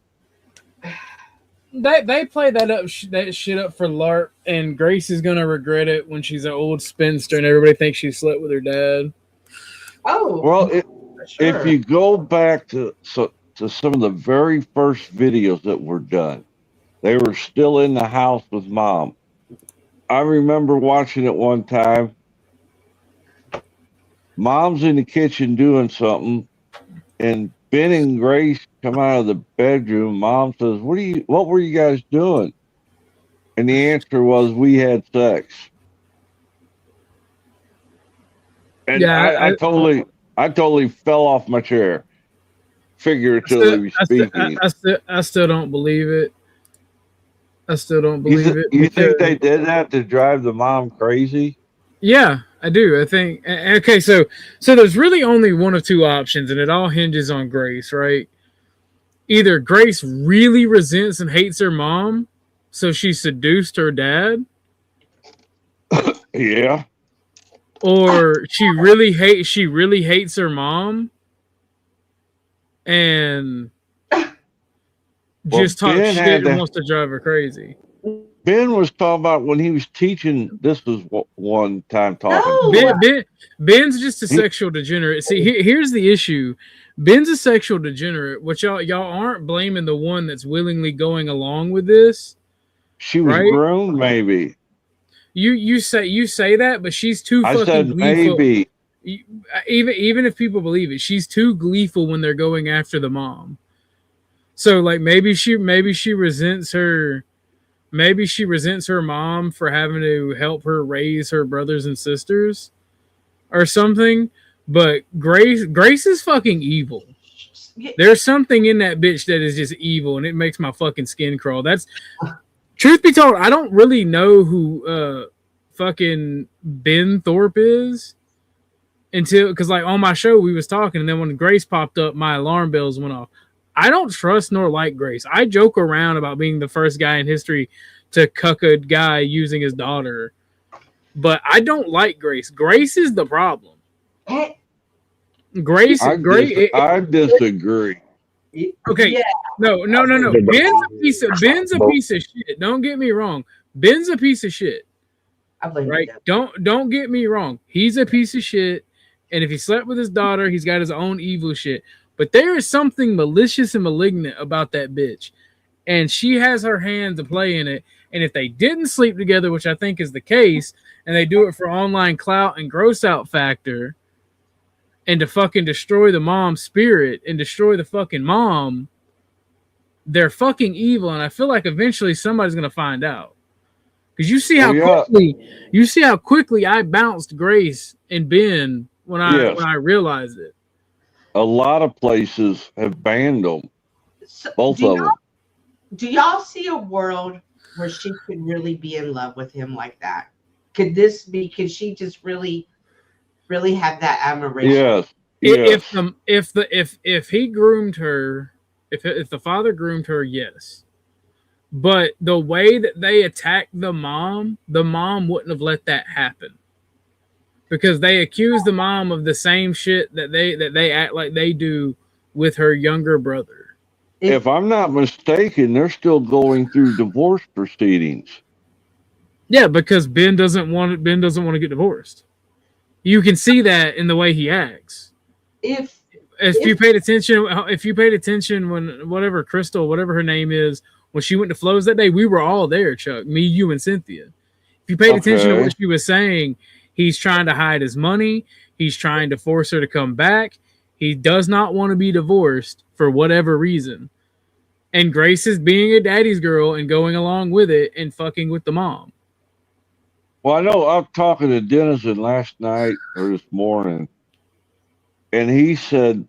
they play that shit up for LARP, and Grace is gonna regret it when she's an old spinster and everybody thinks she slept with her dad. Oh, well, sure. If you go back to some of the very first videos that were done, they were still in the house with Mom. I remember watching it one time. Mom's in the kitchen doing something, and Ben and Grace come out of the bedroom. Mom says, what were you guys doing? And the answer was, we had sex. And yeah, I totally fell off my chair, figuratively speaking. I still don't believe it. I still don't believe it. You think they did that to drive the mom crazy? Yeah, I do. I think. Okay, so there's really only one of two options, and it all hinges on Grace, right? Either Grace really resents and hates her mom, so she seduced her dad. Yeah. Or she really hates her mom, and just talks shit and wants to drive her crazy. Ben was talking about when he was teaching. This was one time talking. Ben's just a sexual degenerate. See, here's the issue. Ben's a sexual degenerate, which y'all aren't blaming the one that's willingly going along with this. She was groomed, maybe. You say that, but she's too fucking gleeful. Maybe. Even if people believe it, she's too gleeful when they're going after the mom. So like maybe she resents her. Maybe she resents her mom for having to help her raise her brothers and sisters or something. But Grace is fucking evil. There's something in that bitch that is just evil, and it makes my fucking skin crawl. That's truth be told, I don't really know who fucking Ben Thorpe is until, because like on my show we was talking, and then when Grace popped up, my alarm bells went off. I don't trust nor like Grace. I joke around about being the first guy in history to cuck a guy using his daughter, but I don't like Grace. Grace is the problem. Grace, I disagree. Okay, yeah. No. Ben's a piece of shit. Don't get me wrong. Ben's a piece of shit. Right? Don't get me wrong. He's a piece of shit, and if he slept with his daughter, he's got his own evil shit. But there is something malicious and malignant about that bitch. And she has her hand to play in it. And if they didn't sleep together, which I think is the case, and they do it for online clout and gross out factor, and to fucking destroy the mom's spirit and destroy the fucking mom, they're fucking evil. And I feel like eventually somebody's going to find out. Because you see how quickly I bounced Grace and Ben when I realized it. A lot of places have banned them. Both of them. Do y'all see a world where she could really be in love with him like that? Could she just really have that admiration? Yes. If he groomed her, if the father groomed her, yes. But the way that they attacked the mom wouldn't have let that happen. Because they accuse the mom of the same shit that they act like they do with her younger brother. If I'm not mistaken, they're still going through divorce proceedings. Yeah, because Ben doesn't want to get divorced. You can see that in the way he acts. If you paid attention when Crystal, whatever her name is, when she went to Flo's that day, we were all there, Chuck, me, you, and Cynthia. If you paid attention to what she was saying, He's trying to hide his money. He's trying to force her to come back. He does not want to be divorced for whatever reason. And Grace is being a daddy's girl and going along with it and fucking with the mom. Well, I know I was talking to Denizen last night or this morning, and he said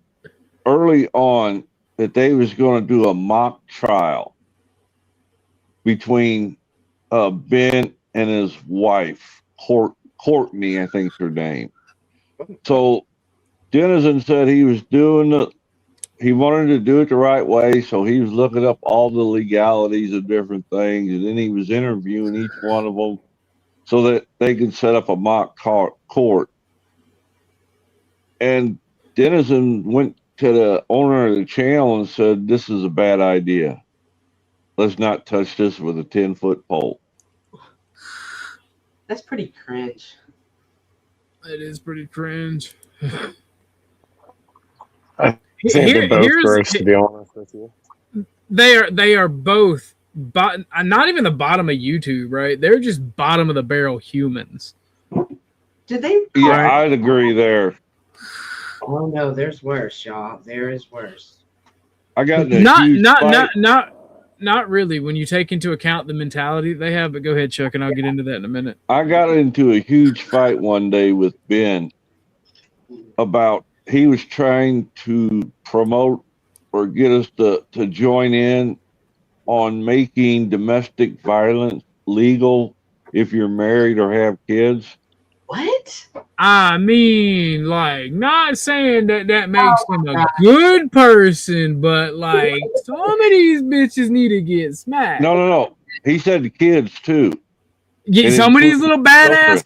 early on that they was going to do a mock trial between Ben and his wife, Courtney, I think's her name. So Denizen said he was he wanted to do it the right way, so he was looking up all the legalities of different things, and then he was interviewing each one of them so that they could set up a mock court. And Denizen went to the owner of the channel and said, "This is a bad idea. Let's not touch this with a 10-foot pole." That's pretty cringe. It is pretty cringe. I think they're both gross, to be honest with you. They are both not even the bottom of YouTube, right? They're just bottom of the barrel humans. Did they? Yeah, I'd agree there. Oh no, there's worse, y'all. There is worse. I got not really when you take into account the mentality they have. But go ahead, Chuck, and I'll get into that in a minute. I got into a huge fight one day with Ben about he was trying to promote or get us to join in on making domestic violence legal if you're married or have kids. What? I mean, like, not saying that makes him a good person, but like, some of these bitches need to get smacked. No. He said the kids too. Yeah, some of these little badass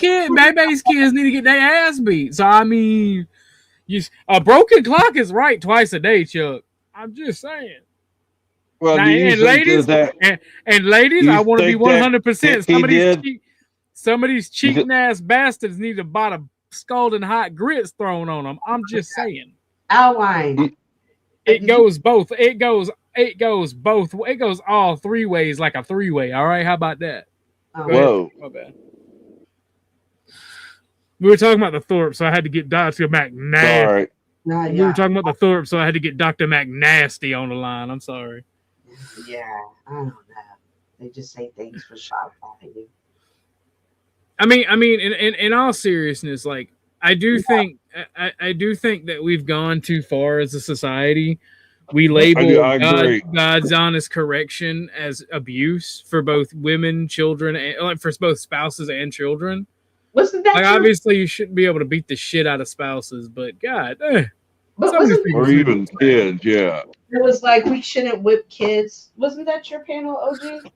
baby's kids need to get their ass beat. So I mean, a broken clock is right twice a day, Chuck. I'm just saying. Well, now, and ladies, I want to be 100%. Some of these cheating ass bastards need to buy the scalding hot grits thrown on them. I'm just saying. Outline. It goes both. It goes both. It goes all three ways, like a three-way. All right, how about that? Whoa. My bad. We were talking about the Thorpe, so I had to get Dr. McNasty. Sorry. We were talking about the Thorpe, so I had to get Dr. McNasty on the line. I'm sorry. Yeah, I don't know. They just say things for shock value. I mean, in all seriousness, like I do think that we've gone too far as a society. We label God's honest correction as abuse for both women, children, and like for both spouses and children. Wasn't that like true? Obviously you shouldn't be able to beat the shit out of spouses, but God, or even kids, yeah. It was like we shouldn't whip kids. Wasn't that your panel, OG?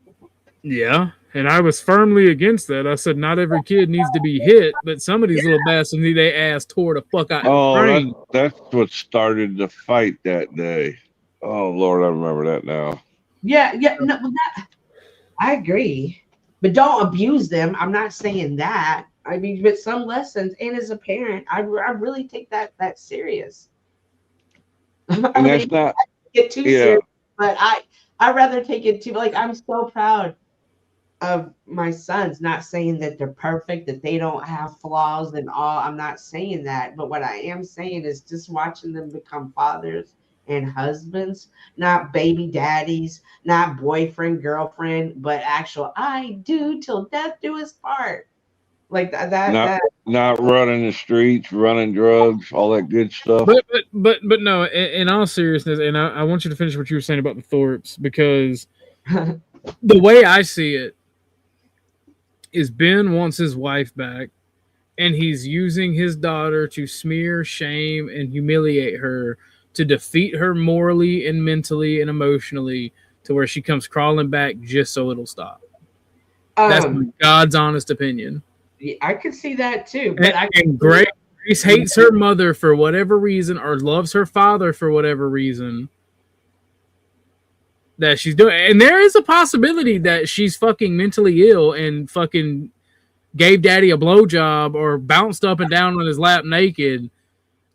Yeah, and I was firmly against that. I said not every kid needs to be hit, but some of these little bastards need their ass tore the fuck out. That's what started the fight that day. Oh Lord, I remember that now. Yeah, no, I agree, but don't abuse them. I'm not saying that. I mean, with some lessons, and as a parent, I really take that serious. And that's not get too serious, but I rather take it too. Like, I'm so proud of my sons. Not saying that they're perfect, that they don't have flaws and all. I'm not saying that, but what I am saying is just watching them become fathers and husbands, not baby daddies, not boyfriend, girlfriend, but actual I do till death do us part. Like that. Not running the streets, running drugs, all that good stuff. But no. In all seriousness, and I want you to finish what you were saying about the Thorpes, because the way I see it is Ben wants his wife back, and he's using his daughter to smear, shame, and humiliate her to defeat her morally and mentally and emotionally to where she comes crawling back just so it'll stop. That's God's honest opinion. Yeah, I could see that too. But Grace hates her mother for whatever reason, or loves her father for whatever reason that she's doing. And there is a possibility that she's fucking mentally ill and fucking gave daddy a blowjob or bounced up and down on his lap naked.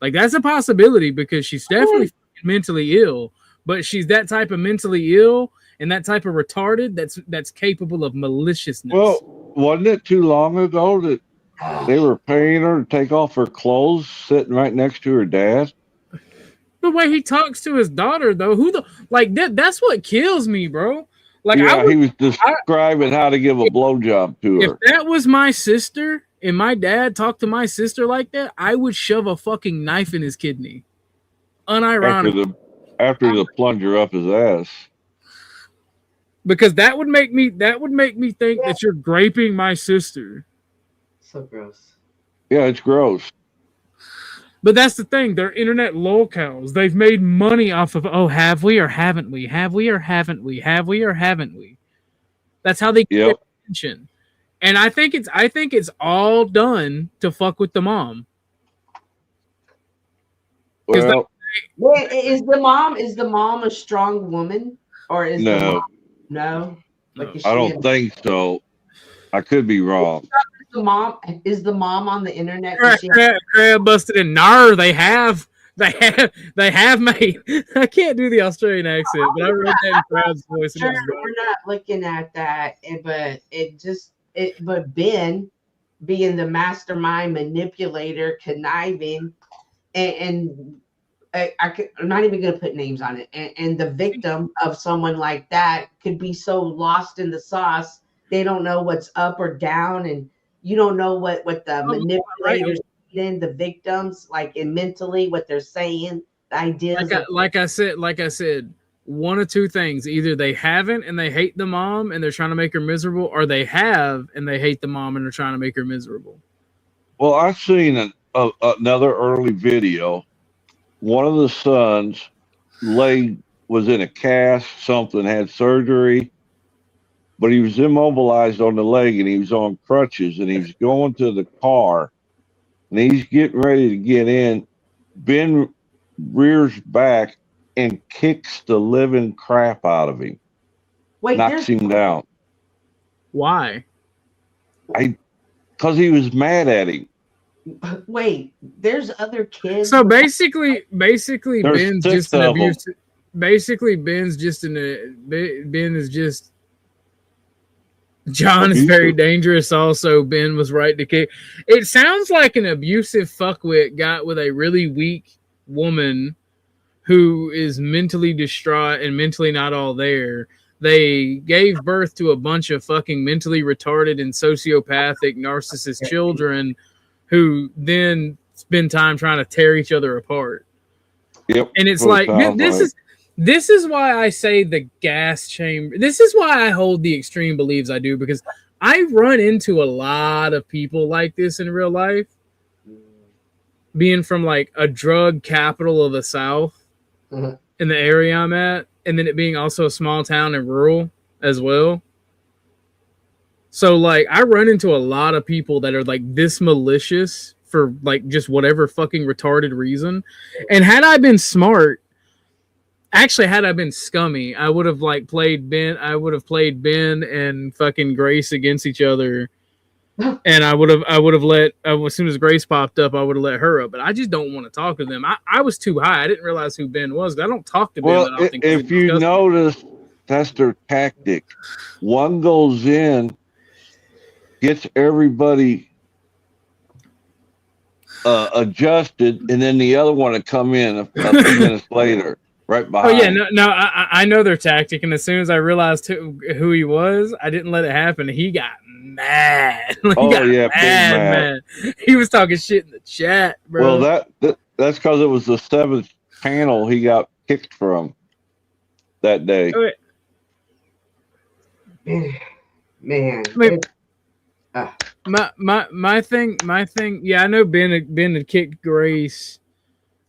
Like, that's a possibility, because she's definitely mentally ill, but she's that type of mentally ill and that type of retarded that's capable of maliciousness. Well, wasn't it too long ago that They were paying her to take off her clothes, sitting right next to her dad. The way he talks to his daughter, though, that's what kills me, bro. Like, yeah, he was describing how to give a blowjob to her. If that was my sister and my dad talked to my sister like that, I would shove a fucking knife in his kidney. Unironically. After the plunger up his ass. Because that would make me think that you're graping my sister. So gross. Yeah, it's gross. But that's the thing. They're internet lolcows. They've made money off of, oh, have we or haven't we? Have we or haven't we? Have we or haven't we? That's how they get attention. And I think it's all done to fuck with the mom. Well, is the mom a strong woman, or is no? Like, I don't think so. I could be wrong. Is the mom on the internet? Crab busted in. Nar, they have made. I can't do the Australian accent, but I read that in Crab's voice. Sure, we're not looking at that, but Ben being the mastermind, manipulator, conniving, and I'm not even going to put names on it. And the victim of someone like that could be so lost in the sauce, they don't know what's up or down, and you don't know what the manipulators in the victims, like, in mentally what they're saying, the ideas. Like I said, one of two things: either they haven't and they hate the mom and they're trying to make her miserable, or they have and they hate the mom and they're trying to make her miserable. Well, I've seen another early video. One of the sons' leg was in a cast, something, had surgery, but he was immobilized on the leg and he was on crutches, and he was going to the car and he's getting ready to get in. Ben rears back and kicks the living crap out of him. Knocks him down. Why? Because he was mad at him. Wait, there's other kids. So basically, Ben's just an abusive. Basically, Ben is just. John is very dangerous. Also, Ben was right to kick. It sounds like an abusive fuckwit got with a really weak woman who is mentally distraught and mentally not all there. They gave birth to a bunch of fucking mentally retarded and sociopathic narcissist children who then spend time trying to tear each other apart. Yep. And it's like, this is why I say the gas chamber. This is why I hold the extreme beliefs I do, because I run into a lot of people like this in real life, being from like a drug capital of the South in the area I'm at, and then it being also a small town and rural as well. So, like, I run into a lot of people that are, like, this malicious for, like, just whatever fucking retarded reason. And had I been smart, actually, had I been scummy, I would have, like, played Ben and fucking Grace against each other. And I would have let, as soon as Grace popped up, I would have let her up. But I just don't want to talk to them. I was too high. I didn't realize who Ben was. I don't talk to Ben. Well, if you notice, that's their tactic. One goes in, gets everybody adjusted, and then the other one to come in a few minutes later, right behind. Oh yeah, no, I know their tactic, and as soon as I realized who he was, I didn't let it happen. He got mad. Mad. He was talking shit in the chat, bro. Well, that's because it was the 7th panel he got kicked from that day. Man. My thing. Yeah, I know Ben had kicked Grace.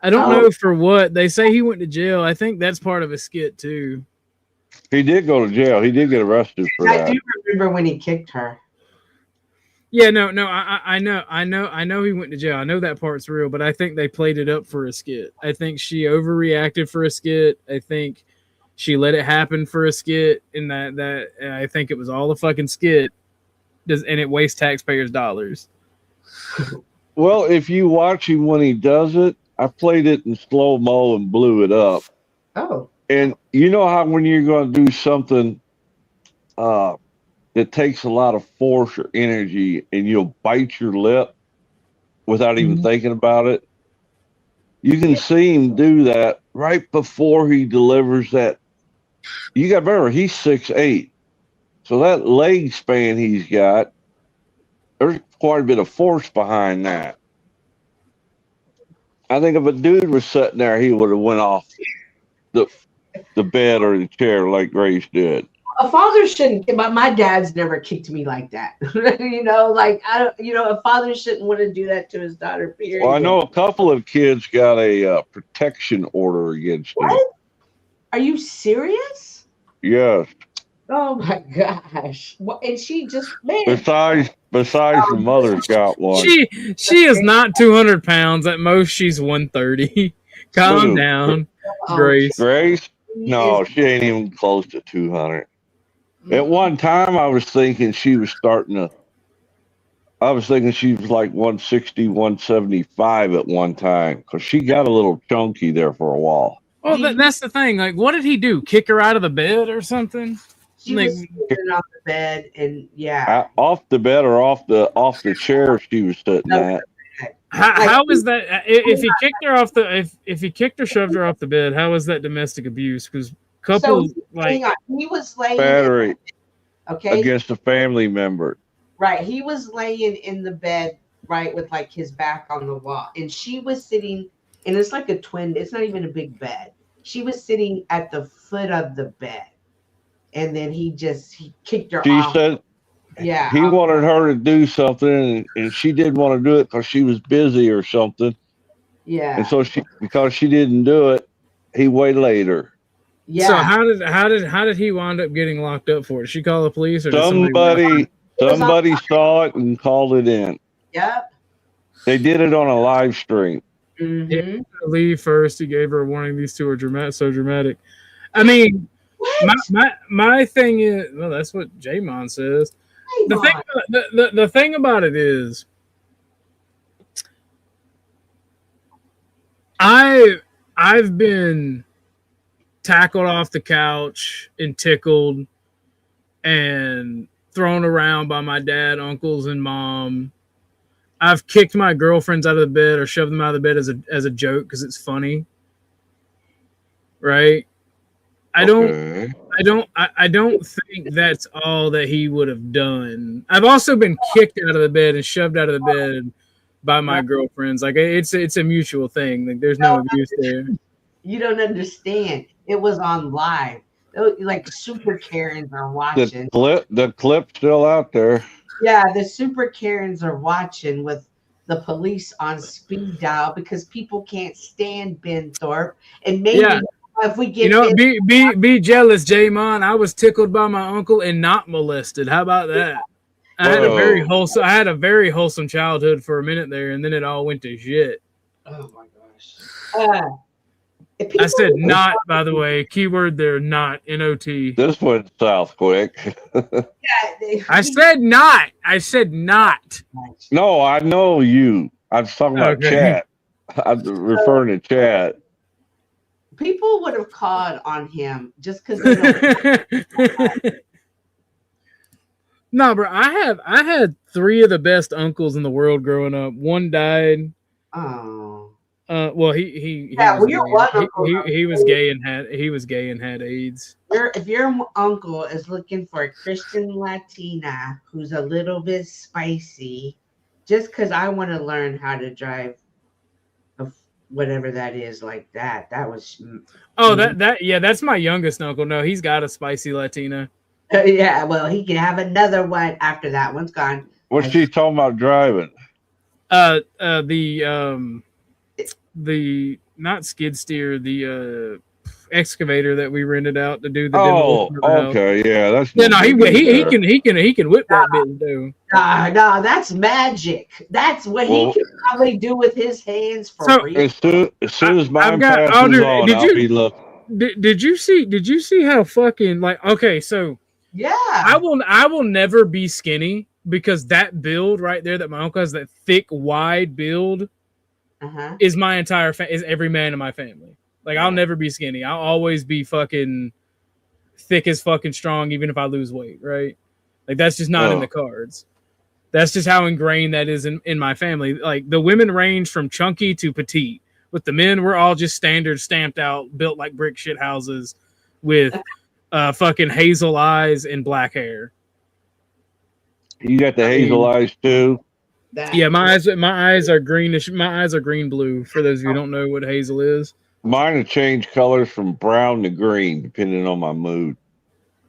I don't know for what. They say he went to jail. I think that's part of a skit too. He did go to jail. He did get arrested for that. I do remember when he kicked her. Yeah, no, I know he went to jail. I know that part's real, but I think they played it up for a skit. I think she overreacted for a skit. I think she let it happen for a skit, and that I think it was all a fucking skit. And it wastes taxpayers' dollars. Well, if you watch him when he does it, I played it in slow-mo and blew it up. Oh. And you know how when you're going to do something that takes a lot of force or energy, and you'll bite your lip without even thinking about it. You can see him do that right before he delivers that. You got to remember, he's 6'8". So that leg span he's got, there's quite a bit of force behind that. I think if a dude was sitting there, he would have went off the bed or the chair like Grace did. A father shouldn't, but my dad's never kicked me like that. Like I don't, a father shouldn't want to do that to his daughter. Period. Well, I know a couple of kids got a protection order against them. What? Are you serious? Yes. Oh my gosh! And she just Besides, the mother's got one. She is not 200 pounds. At most, she's 130. Calm down, Grace. Grace? No, she ain't even close to 200. At one time, I was thinking she was like 160, 175 at one time, because she got a little chunky there for a while. Well, that's the thing. Like, what did he do? Kick her out of the bed or something? She was sitting off the bed, and off the bed or off the chair she was sitting at. How is that? If he kicked her off if he kicked or shoved her off the bed, how is that domestic abuse? Because he was laying battery, okay, against a family member. Right, he was laying in the bed, right, with like his back on the wall, and she was sitting, and it's like a twin. It's not even a big bed. She was sitting at the foot of the bed, and then he kicked her off. She said, he wanted her to do something, and she didn't want to do it because she was busy or something. Yeah. And so because she didn't do it, he waylaid her. Yeah. So how did he wind up getting locked up for it? Did she call the police, or somebody saw it and called it in? Yep. They did it on a live stream. Mm-hmm. He had to leave first. He gave her a warning. These two are so dramatic. I mean, my thing is, well, that's what J-Mon says. The thing about it is, I've been tackled off the couch and tickled and thrown around by my dad, uncles, and mom. I've kicked my girlfriends out of the bed or shoved them out of the bed as a joke because it's funny. Right? I don't think that's all that he would have done. I've also been kicked out of the bed and shoved out of the bed by my girlfriends. Like it's a mutual thing. Like there's no abuse there. You don't understand. It was on live. Like super Karens are watching. The clip's still out there. Yeah, the super Karens are watching with the police on speed dial because people can't stand Ben Thorpe. And maybe if we get be jealous, J-Mon. I was tickled by my uncle and not molested. How about that? I had a very wholesome childhood for a minute there, and then it all went to shit. Oh my gosh. I said not, by the way. Keyword there, not. N-O-T. This went south quick. I said not. No, I know you. I was talking about chat. I'm referring to chat. People would have called on him just because they don't. No, bro. I had 3 of the best uncles in the world growing up. One died. Oh. Well, he was gay and had AIDS. If your uncle is looking for a Christian Latina who's a little bit spicy, just because I want to learn how to drive whatever that is like that was. Oh, that's my youngest uncle. No, he's got a spicy Latina. Yeah, well, he can have another one after that one's gone. What's she talking about driving? The not skid steer, the excavator that we rented out to do the okay, yeah, that's he can whip that bitch though. No, that's magic. That's what he can probably do with his hands for real. As soon as mine passes on, I'll be looking. Did you see how fucking so yeah, I will never be skinny because that build right there that my uncle has, that thick wide build, is my entire is every man in my family. Like I'll never be skinny. I'll always be fucking thick as fucking strong, even if I lose weight, right? Like that's just not in the cards. That's just how ingrained that is in my family. Like the women range from chunky to petite. With the men, we're all just standard, stamped out, built like brick shit houses with fucking hazel eyes and black hair. You got the hazel eyes too? Yeah, my eyes are greenish. My eyes are green blue. For those of you who don't know what hazel is, mine have changed colors from brown to green depending on my mood.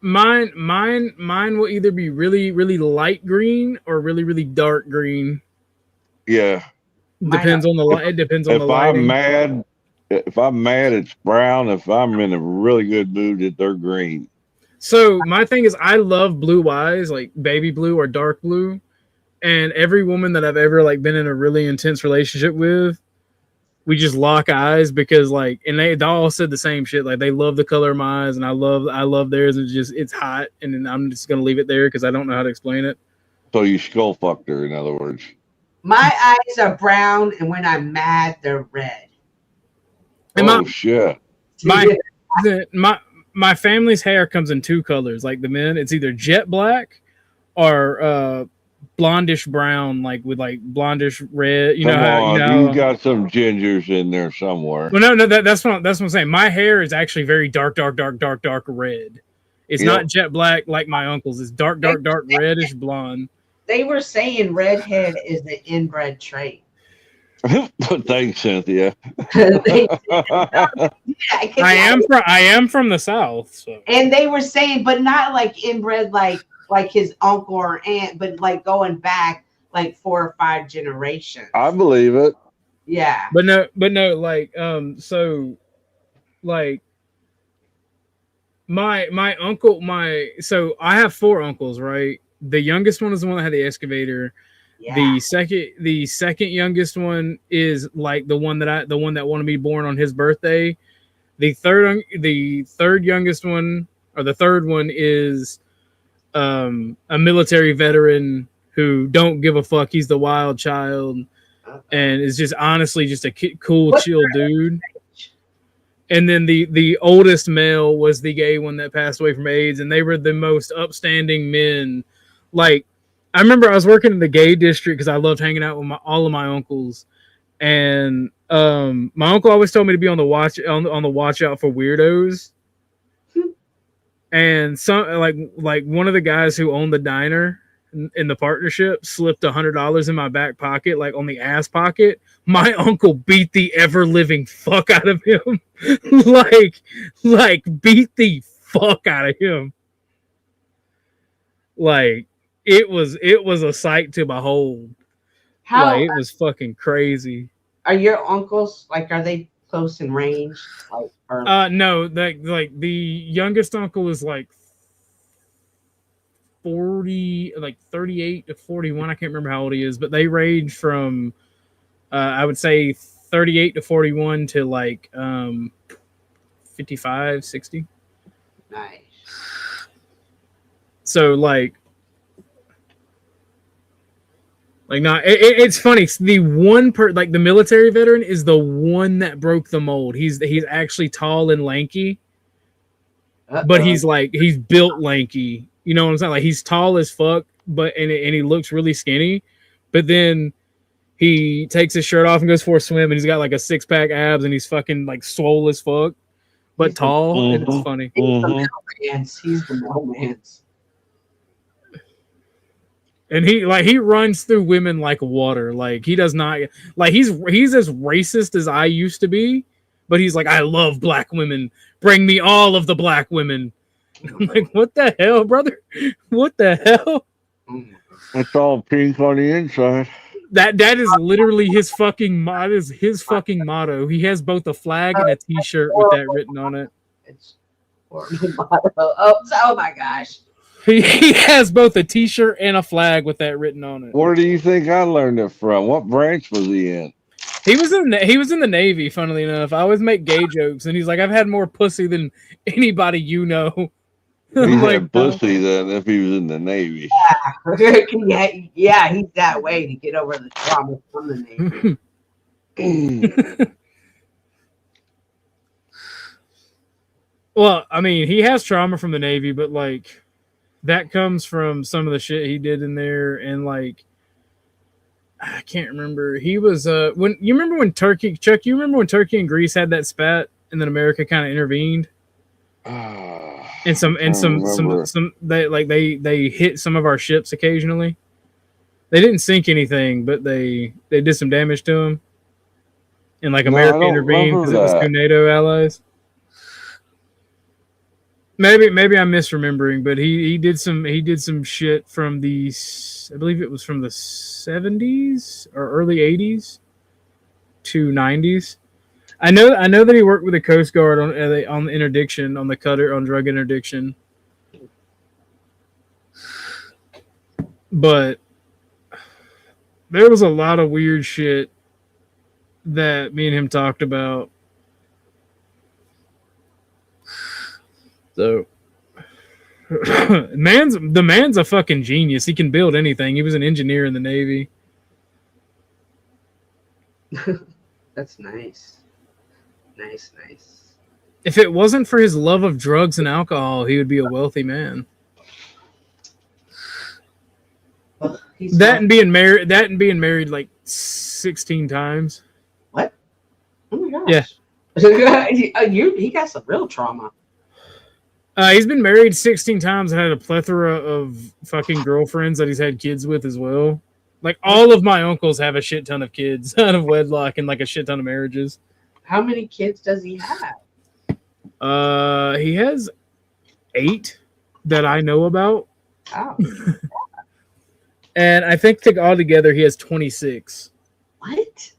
Mine will either be really, really light green or really, really dark green. Yeah, depends on the light. It depends on the lighting. If I'm mad, it's brown. If I'm in a really good mood, they're green. So my thing is, I love blue eyes, like baby blue or dark blue. And every woman that I've ever like been in a really intense relationship with, we just lock eyes because like, and they all said the same shit. Like they love the color of my eyes, and I love theirs. And it's hot, and then I'm just gonna leave it there because I don't know how to explain it. So you skull fucked her, in other words. My eyes are brown, and when I'm mad, they're red. And shit! My family's hair comes in two colors. Like the men, it's either jet black or blondish brown, like with like blondish red. You got some gingers in there somewhere. Well, no, that's what I'm saying. My hair is actually very dark red. It's not jet black like my uncle's. It's dark reddish blonde. They were saying redhead is the inbred trait. Thanks, Cynthia. I am from the South, so. And they were saying, but not like inbred, like his uncle or aunt, but like going back like 4 or 5 generations. I believe it. Yeah. But no, like so like my uncle, so I have 4 uncles, right? The youngest one is the one that had the excavator. Yeah. The second youngest one is like the one that wanted to be born on his birthday. The third youngest one, or the third one, is a military veteran who don't give a fuck. He's the wild child, and is just honestly just a cool, chill dude. And then the oldest male was the gay one that passed away from AIDS, and they were the most upstanding men. Like, I remember I was working in the gay district because I loved hanging out with all of my uncles, and my uncle always told me to be on the watch out for weirdos. And some like one of the guys who owned the diner in the partnership slipped $100 in my back pocket, like on the ass pocket. My uncle beat the ever living fuck out of him, like beat the fuck out of him. Like it was a sight to behold. It was fucking crazy. Are your uncles are they close in range? No, like the youngest uncle is like 40, like 38 to 41. I can't remember how old he is, but they range from I would say 38 to 41 to like 55, 60. Nice. So it's funny. The one the military veteran is the one that broke the mold. He's actually tall and lanky, but he's built lanky. You know what I'm saying? Like he's tall as fuck, and he looks really skinny. But then he takes his shirt off and goes for a swim, and he's got like a 6-pack abs, and he's fucking like swole as fuck, but he's tall. And it's funny. He's the romance. And he runs through women like water. Like he does not he's as racist as I used to be, but he's like, I love black women. Bring me all of the black women. I'm like, what the hell, brother? What the hell? It's all pink on the inside. That is literally his fucking motto. He has both a flag and a T-shirt with that written on it. It's motto. Oh my gosh. He has both a T-shirt and a flag with that written on it. Where do you think I learned it from? What branch was he in? He was in the Navy. Funnily enough, I always make gay jokes, and he's like, "I've had more pussy than anybody you know." He's like pussy then if he was in the Navy. Yeah, he's that way to get over the trauma from the Navy. Well, I mean, he has trauma from the Navy, but like that comes from some of the shit he did in there, and like I can't remember. He was when you remember when Turkey, Chuck, you remember when Turkey and Greece had that spat, and then America kind of intervened. And some they hit some of our ships occasionally. They didn't sink anything, but they did some damage to them. And like America intervened because it was two NATO allies. Maybe I'm misremembering, but he did some shit from the, I believe it was from the 70s or early 80s to 90s. I know that he worked with the Coast Guard on the interdiction, on the cutter, on drug interdiction. But there was a lot of weird shit that me and him talked about. So the man's a fucking genius. He can build anything. He was an engineer in the Navy. That's nice. Nice. If it wasn't for his love of drugs and alcohol, he would be a wealthy man. Well, that and being married like 16 times. What? Oh my gosh. Yeah. He got some real trauma. He's been married 16 times and had a plethora of fucking girlfriends that he's had kids with as well. Like all of my uncles have a shit ton of kids out of wedlock and like a shit ton of marriages. How many kids does he have? He has 8 that I know about. Oh. And I think altogether he has 26. What?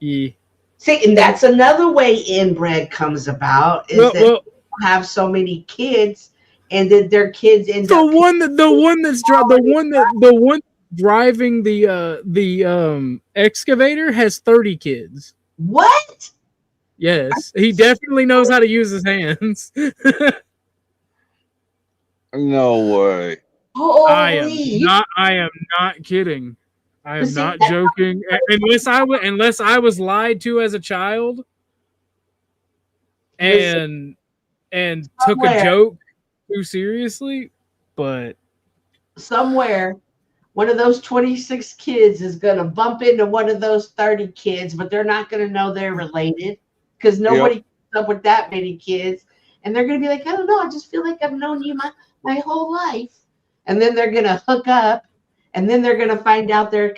Yeah. See, and that's another way inbred comes about is that people have so many kids, and then their kids end up. The one that's driving the excavator has 30 kids. What? Yes, he definitely knows how to use his hands. No way. Holy. I am not kidding. I am not joking. Unless I was lied to as a child and took a joke too seriously, but somewhere one of those 26 kids is going to bump into one of those 30 kids, but they're not going to know they're related because nobody keeps up with that many kids. And they're going to be like, I don't know, I just feel like I've known you my whole life. And then they're going to hook up, and then they're going to find out they're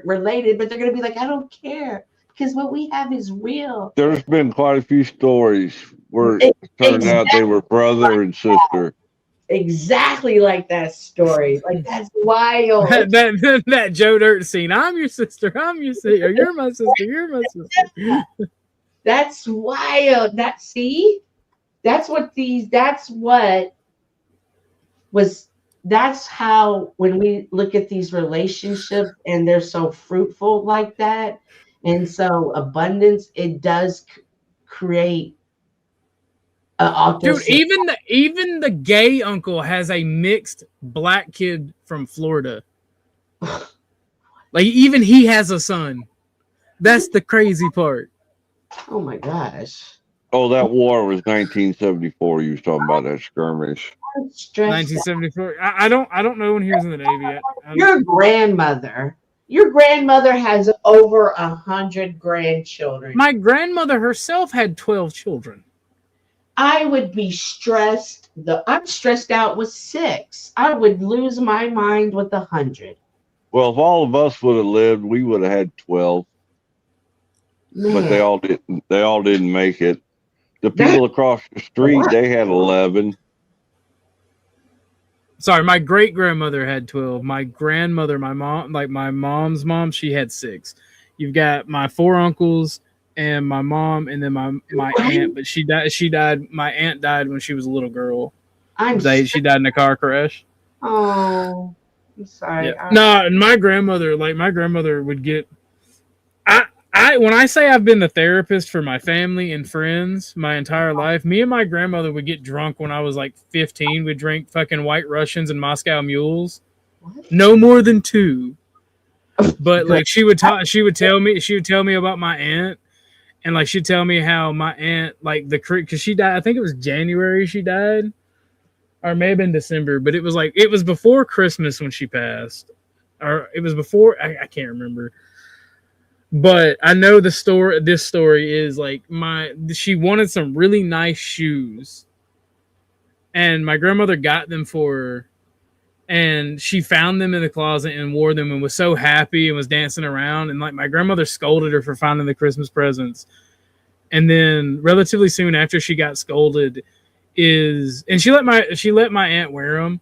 related, but they're going to be like, I don't care because what we have is real. There's been quite a few stories where it turned out they were brother and sister. Exactly like that story. Like, that's wild. that Joe Dirt scene. I'm your sister. I'm your sister. You're my sister. You're my sister. That's wild. That's how when we look at these relationships and they're so fruitful like that and so abundance, it does create dude, even the gay uncle has a mixed black kid from Florida. Like even he has a son. That's the crazy part. Oh my gosh. Oh, that war was 1974. You was talking about that skirmish. 1974. I don't know when he was in the Navy yet. Your grandmother has over 100 grandchildren. My grandmother herself had 12 children. I would be stressed. I'm stressed out with 6. I would lose my mind with 100. Well, if all of us would have lived, we would have had 12. Man. But they all didn't. They all didn't make it. The people across the street, they had 11. Sorry, my great grandmother had 12. My grandmother, my mom, like my mom's mom, she had 6. You've got my 4 uncles and my mom, and then my aunt. But she died. My aunt died when she was a little girl. She died in a car crash. Oh, I'm sorry. Yeah. No, and my grandmother would get. When I say I've been the therapist for my family and friends my entire life, me and my grandmother would get drunk when I was like 15. We'd drink fucking White Russians and Moscow Mules. What? No more than 2. But like she would tell me about my aunt, and like she'd tell me how my aunt, like because she died, I think it was January she died. or it may have been December, but it was before Christmas when she passed, or it was before. I can't remember. But I know the story. This story is like she wanted some really nice shoes, and my grandmother got them for her, and she found them in the closet and wore them and was so happy and was dancing around, and like my grandmother scolded her for finding the Christmas presents, and then relatively soon after she got scolded, and she let my aunt wear them,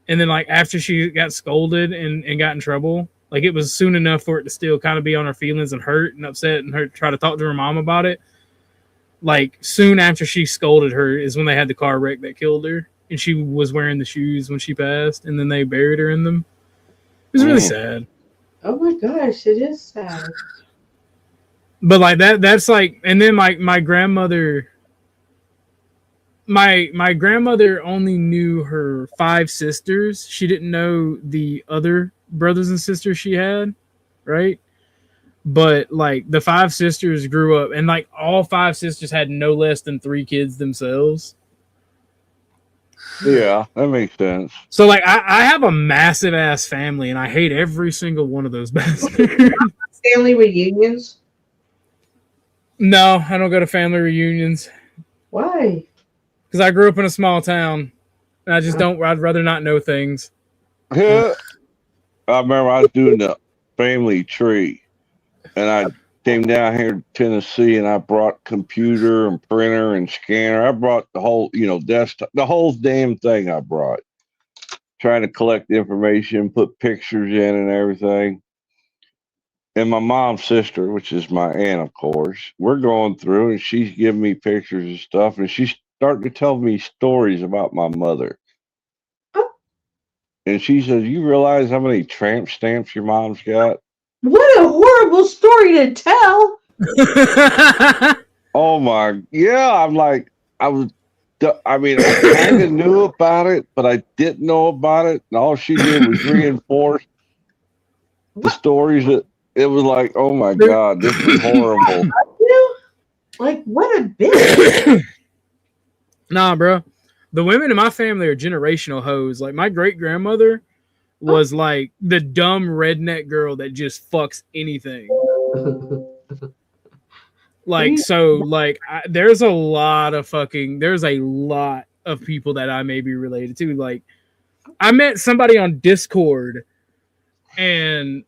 and then like after she got scolded and got in trouble. Like, it was soon enough for it to still kind of be on her feelings and hurt and upset and her try to talk to her mom about it. Like, soon after she scolded her is when they had the car wreck that killed her. And she was wearing the shoes when she passed. And then they buried her in them. It was really sad. Oh, my gosh. It is sad. But, like, that's like... And then my grandmother... My grandmother only knew her 5 sisters. She didn't know the other brothers and sisters she had, right? But like the 5 sisters grew up, and like all 5 sisters had no less than 3 kids themselves. Yeah, that makes sense. So like I have a massive ass family, and I hate every single one of those bastards. Family reunions? No, I don't go to family reunions. Why? Because I grew up in a small town, and I just don't. I'd rather not know things. Yeah. I remember I was doing the family tree, and I came down here to Tennessee, and I brought computer and printer and scanner. I brought the whole, desktop, the whole damn thing I brought, trying to collect information, put pictures in and everything. And my mom's sister, which is my aunt, of course, we're going through, and she's giving me pictures and stuff, and she's starting to tell me stories about my mother. And she says, "You realize how many tramp stamps your mom's got?" What a horrible story to tell. Oh my, yeah. I'm like, I kind of knew about it, but I didn't know about it. And all she did was reinforce the stories that it was like, oh my God, this is horrible. Like, what a bitch. Nah, bro. The women in my family are generational hoes. Like, my great-grandmother was like the dumb redneck girl that just fucks anything. Like, so, like, there's a lot of people that I may be related to. Like, I met somebody on Discord, and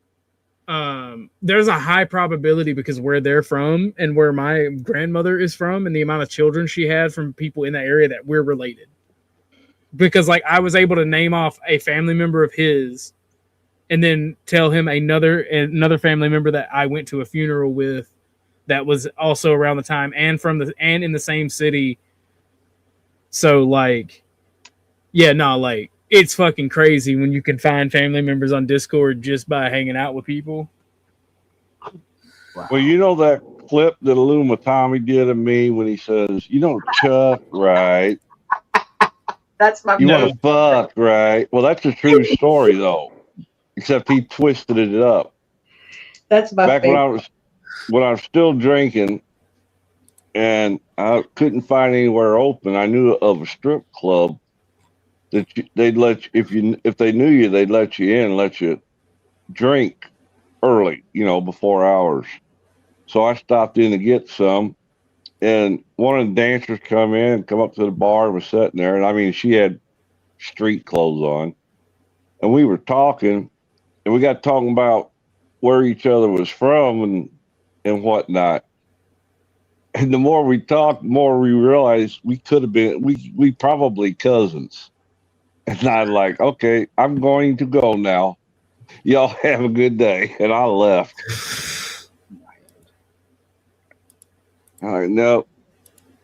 there's a high probability, because where they're from and where my grandmother is from and the amount of children she had from people in that area, that we're related. Because like I was able to name off a family member of his and then tell him another family member that I went to a funeral with that was also around the time and in the same city. So like, yeah, no, like, it's fucking crazy when you can find family members on Discord just by hanging out with people. Wow. Well, you know that clip that Illuma Tommy did of me when he says, "You don't chuck right." That's my. You want to fuck, right? Well, that's a true story, though. Except he twisted it up. That's my back favorite. when I was still drinking, and I couldn't find anywhere open. I knew of a strip club that they'd let you, if they knew you, they'd let you in, let you drink early, before hours. So I stopped in to get some, and one of the dancers come up to the bar and was sitting there, and I mean, she had street clothes on, and we were talking, and we got talking about where each other was from and whatnot. And the more we talked, the more we realized we could have been, we probably cousins. And I'm like, okay, I'm going to go now. Y'all have a good day. And I left. I'm like, nope,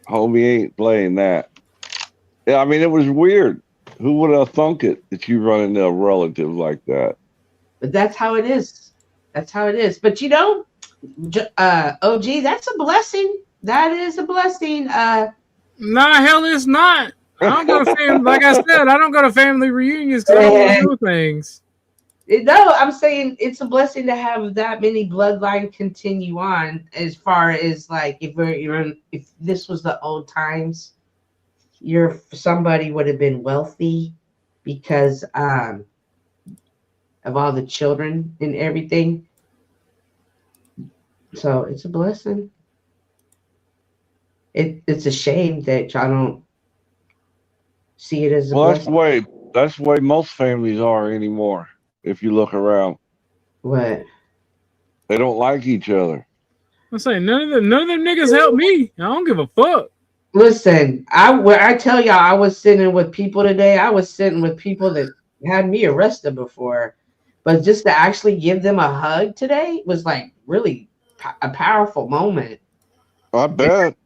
homie ain't playing that. Yeah, I mean, it was weird. Who would have thunk it that you run into a relative like that? But that's how it is. That's how it is. But OG, that's a blessing. That is a blessing. Nah, hell, it's not. I don't go to family. Like I said, I don't go to family reunions because I don't do things. No, I'm saying it's a blessing to have that many bloodline continue on. As far as like, if this was the old times, somebody would have been wealthy because of all the children and everything. So it's a blessing. It's a shame that y'all don't see it as a blessing. That's the way most families are anymore. If you look around, What? They don't like each other. I'm saying none of them niggas help me. I don't give a fuck. Listen, I tell y'all, I was sitting with people today. I was sitting with people that had me arrested before, but just to actually give them a hug today was like really a powerful moment. I bet.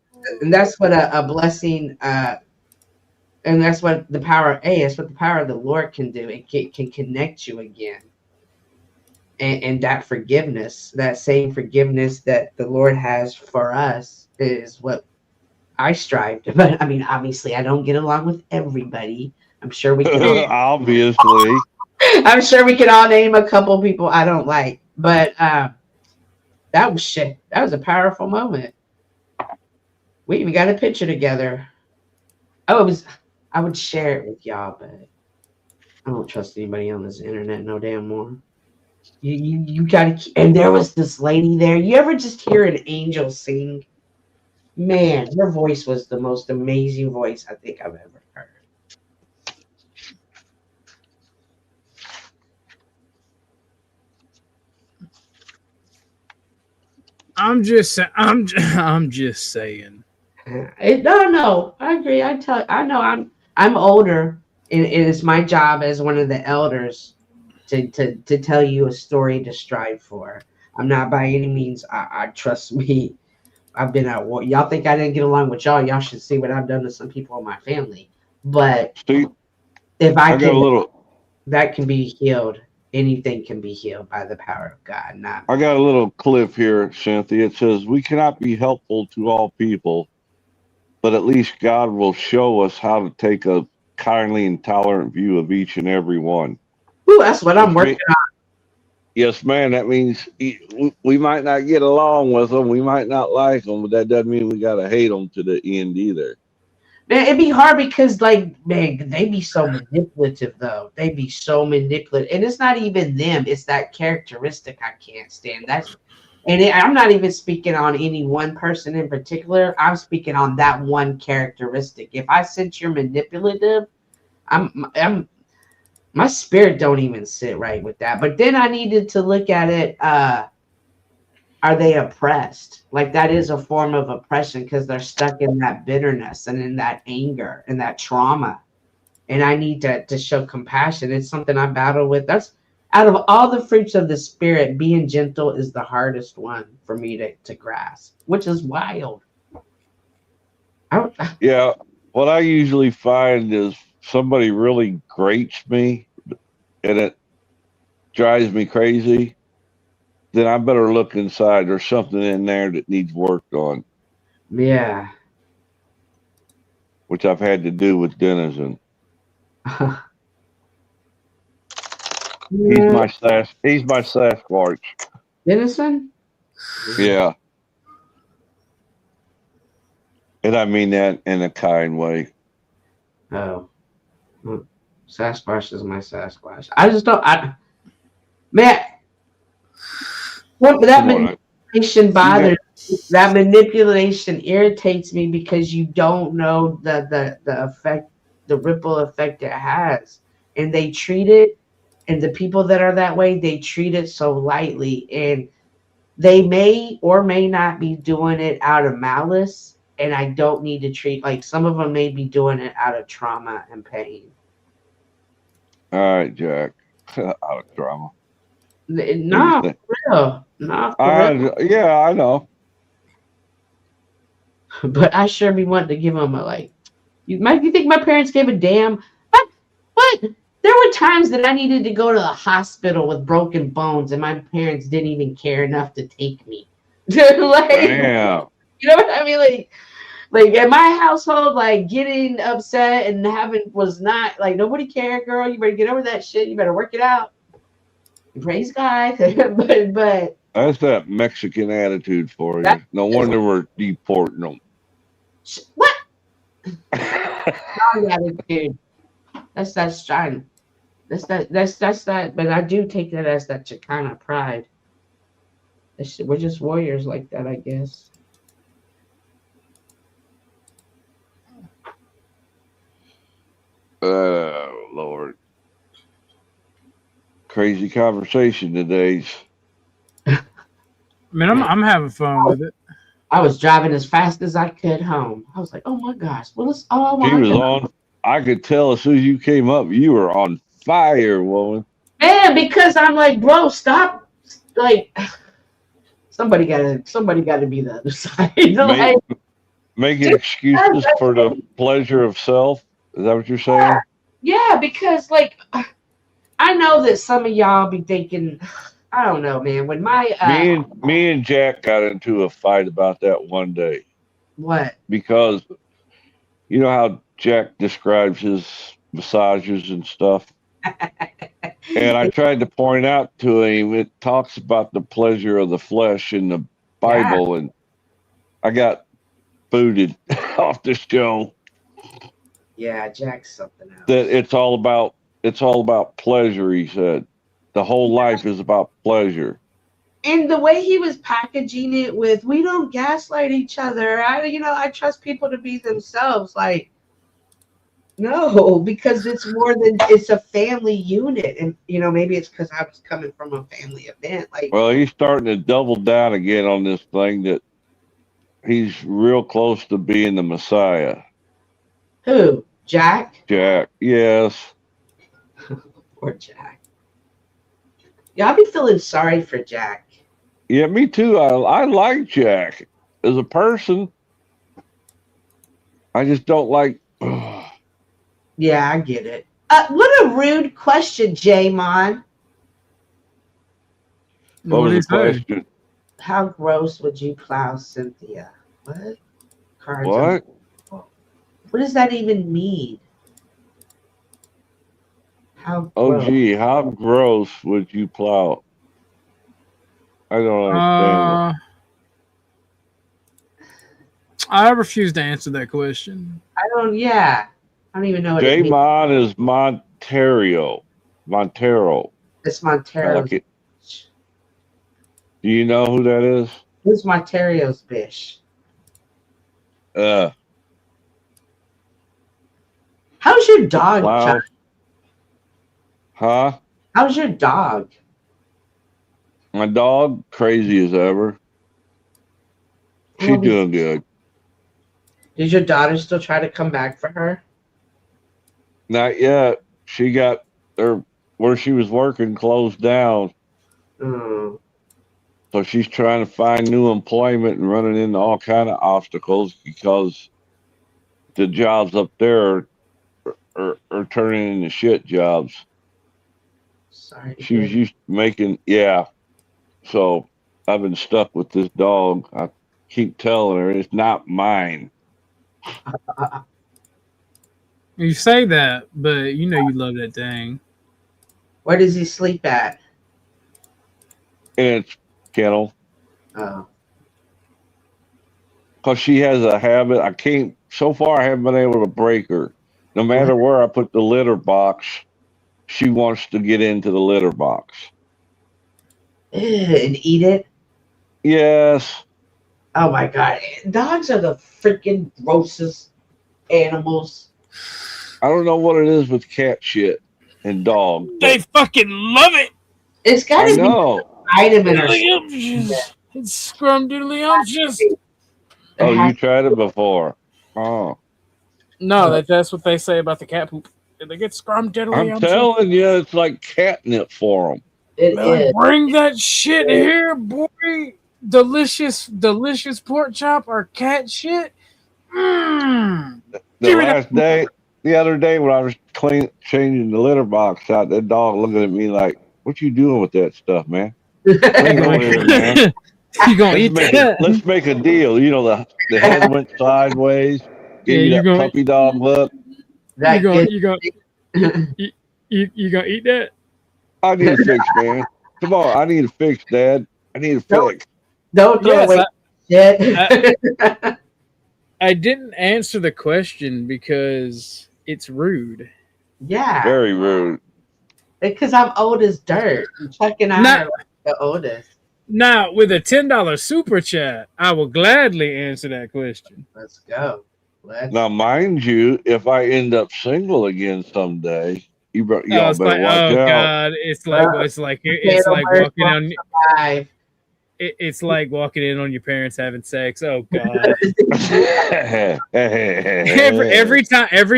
And that's what a blessing, and that's what the power. That's what the power of the Lord can do. It can connect you again, and that forgiveness, that same forgiveness that the Lord has for us, is what I strive to. But I mean, obviously, I don't get along with everybody. I'm sure we can. Obviously, I'm sure we can all name a couple people I don't like, but that was shit. That was a powerful moment. We even got a picture together. I would share it with y'all, but I don't trust anybody on this internet no damn more. You gotta. And there was this lady there. You ever just hear an angel sing? Man, her voice was the most amazing voice I think I've ever heard. I'm just saying. No, I agree. I know I'm older, and it is my job as one of the elders to tell you a story to strive for. I'm not by any means. I trust me. I've been at war. Y'all think I didn't get along with y'all? Y'all should see what I've done to some people in my family. But if I can, that can be healed. Anything can be healed by the power of God. I got a little clip here, Cynthia. It says, "We cannot be helpful to all people, but at least God will show us how to take a kindly and tolerant view of each and every one." Ooh, that's what I'm working on. Yes, man. That means we might not get along with them. We might not like them, but that doesn't mean we got to hate them to the end either. Man, it'd be hard because, like, man, they be so manipulative, though. They be so manipulative. And it's not even them. It's that characteristic I can't stand. I'm not even speaking on any one person in particular. I'm speaking on that one characteristic. If I sense you're manipulative, my spirit don't even sit right with that. But then I needed to look at it. Are they oppressed? Like, that is a form of oppression because they're stuck in that bitterness and in that anger and that trauma. And I need to show compassion. It's something I battle with. That's out of all the fruits of the spirit, being gentle is the hardest one for me to grasp, which is wild. Yeah. What I usually find is somebody really grates me and it drives me crazy. Then I better look inside. There's something in there that needs worked on. Yeah. Which I've had to do with Denizen. He's my Sasquatch. Denizen? Yeah. And I mean that in a kind way. Oh. Sasquatch is my Sasquatch. I just don't. Man. That manipulation bothers me. That manipulation irritates me because you don't know the effect, the ripple effect it has. And they treat it, and the people that are that way, they treat it so lightly. And they may or may not be doing it out of malice. And I don't need to treat, like, some of them may be doing it out of trauma and pain. All right, Jack. Out of trauma. No, for real. No, for real. Yeah, I know. But I sure be wanting to give them a, like, you think my parents gave a damn? What? There were times that I needed to go to the hospital with broken bones, and my parents didn't even care enough to take me. Like, yeah. You know what I mean? Like in my household, like, getting upset and was not, like, nobody cared, girl. You better get over that shit. You better work it out. Praise God. but that's that Mexican attitude for you. No wonder we're deporting them. What? strong attitude. That's that strong. That's that. But I do take that as that Chicana pride. We're just warriors like that, I guess. Oh, Lord. Crazy conversation today. I mean, I'm having fun with it. I was driving as fast as I could home. I was like, oh my gosh, oh my She was God. on. I could tell as soon as you came up, you were on fire, woman. Man, because I'm like, bro, stop. Like, somebody gotta be the other side. Like, Making excuses for the pleasure of self. Is that what you're saying? yeah, because like I know that some of y'all be thinking, I don't know, man. When my me and Jack got into a fight about that one day. What? Because you know how Jack describes his massages and stuff? And I tried to point out to him, it talks about the pleasure of the flesh in the Bible, and I got booted off the show. Yeah, Jack's something else. That it's all about pleasure, he said. The whole life is about pleasure. And the way he was packaging it with, we don't gaslight each other. I trust people to be themselves. Like, no, because it's a family unit. And, maybe it's because I was coming from a family event. Like, Well, he's starting to double down again on this thing that he's real close to being the Messiah. Who? Jack? Jack, yes. Poor Jack. Yeah, I'll be feeling sorry for Jack. Yeah, me too. I like Jack as a person. I just don't like. Yeah, I get it. What a rude question, J-Mon. What was the question? How gross would you plow Cynthia? What? Cards what? What does that even mean? How Oh, gross? gee, how gross would you plow? I don't understand. I refuse to answer that question. I don't even know what it means. J-Mon is Montero. It's Montero. Like it. Do you know who that is? Who's Montero's bitch? How's your dog, Chuck? Huh? How's your dog? My dog, crazy as ever. She's doing good. Did your daughter still try to come back for her? Not yet. She got where she was working closed down. Oh. So she's trying to find new employment and running into all kind of obstacles because the jobs up there are turning into shit jobs. Sorry. She was used to making, So I've been stuck with this dog. I keep telling her it's not mine. You say that, but you know you love that thing. Where does he sleep at? In its kennel. Oh. Because she has a habit. So far I haven't been able to break her. No matter where I put the litter box, she wants to get into the litter box. And eat it? Yes. Oh my God. Dogs are the freaking grossest animals. I don't know what it is with cat shit and dog. They fucking love it. It's got to be vitamin or something. It's scrumdiddlyumptious. Oh, you tried it before? Oh. No, that's what they say about the cat poop. They get scrumdiddlyumptious. I'm telling you, it's like catnip for them. It is. Bring that shit here, boy. Delicious pork chop or cat shit. The other day when I was changing the litter box out, that dog looking at me like, "What you doing with that stuff, man? Man. You gonna eat that? Let's make a deal. You know, the head went sideways. Give you that puppy dog look. You gonna eat that? I need a fix, man. Come on, I need a fix, Dad. I need a fix. Don't throw away shit. I didn't answer the question because it's rude. Yeah. Very rude. Because I'm old as dirt. Chuck and I are like the oldest. Now, with a $10 super chat, I will gladly answer that question. Let's go. Now, mind you, if I end up single again someday, y'all better watch out. God, it's like walking on. It's like walking in on your parents having sex. Oh God! every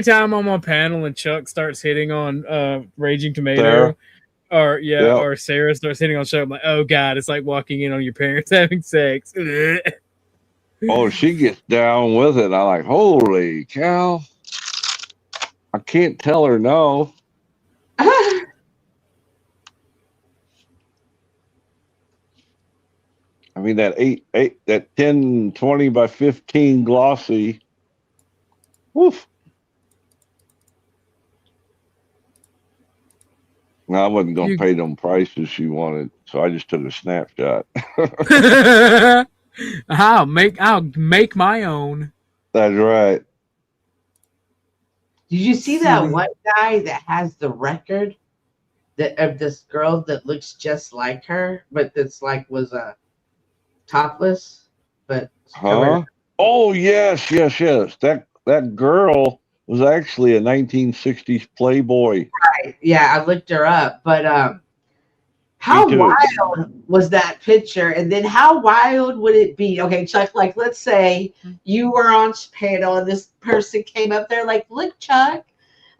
time I'm on panel and Chuck starts hitting on Raging Tomato, Sarah? or Sarah starts hitting on Chuck, I'm like, oh God! It's like walking in on your parents having sex. Oh, she gets down with it. I'm like, holy cow! I can't tell her no. I mean, that 10, 20 by 15 glossy. Woof. No, I wasn't going to pay them prices she wanted, so I just took a snapshot. I'll make my own. That's right. Did you see that one guy that has the record of this girl that looks just like her, but that's like was a topless, but Oh yes. That girl was actually a 1960s Playboy. Right. Yeah, I looked her up, but how wild was that picture? And then how wild would it be? Okay, Chuck, like let's say you were on panel and this person came up there like, look, Chuck,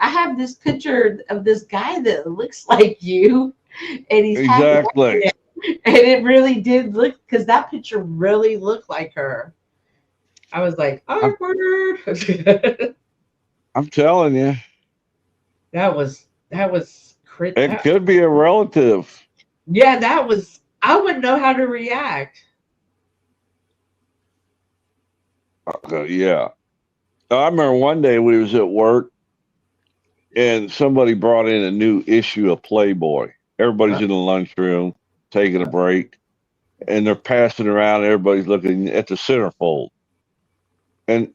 I have this picture of this guy that looks like you, and he's exactly. And it really did look, because that picture really looked like her. I was like, awkward. I'm telling you. That was crazy. It could be a relative. Yeah, I wouldn't know how to react. Yeah. I remember one day we was at work and somebody brought in a new issue of Playboy. Everybody's in the lunchroom taking a break, and they're passing around. Everybody's looking at the centerfold, and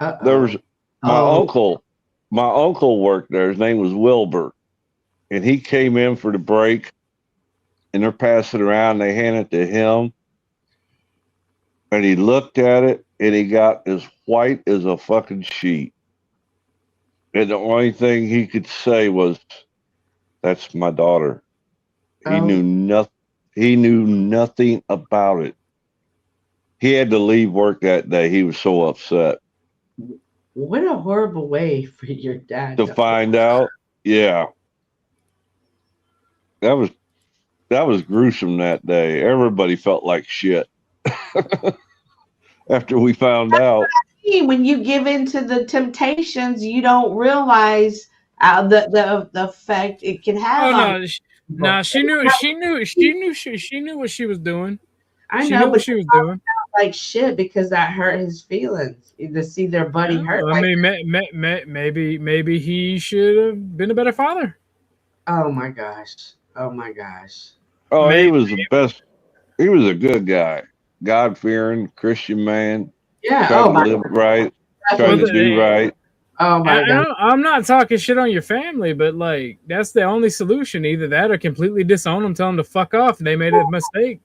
there was my uncle. My uncle worked there. His name was Wilbur, and he came in for the break, and they're passing around. They hand it to him, and he looked at it, and he got as white as a fucking sheet. And the only thing he could say was, "That's my daughter." He knew nothing. He knew nothing about it. He had to leave work that day. He was so upset. What a horrible way for your dad to find out. Yeah. That was gruesome that day. Everybody felt like shit after we found out. When you give in to the temptations, you don't realize the effect it can have on she knew what she was doing. I she know knew but what she was doing. Like shit, because that hurt his feelings to see their buddy hurt. I mean, maybe he should have been a better father. Oh my gosh. Oh my gosh. Oh, he was the best. He was a good guy, God-fearing Christian man. Yeah. Tried to live right, trying to do right. Oh my God. I'm not talking shit on your family, but like that's the only solution. Either that or completely disown them, tell them to fuck off. They made a mistake.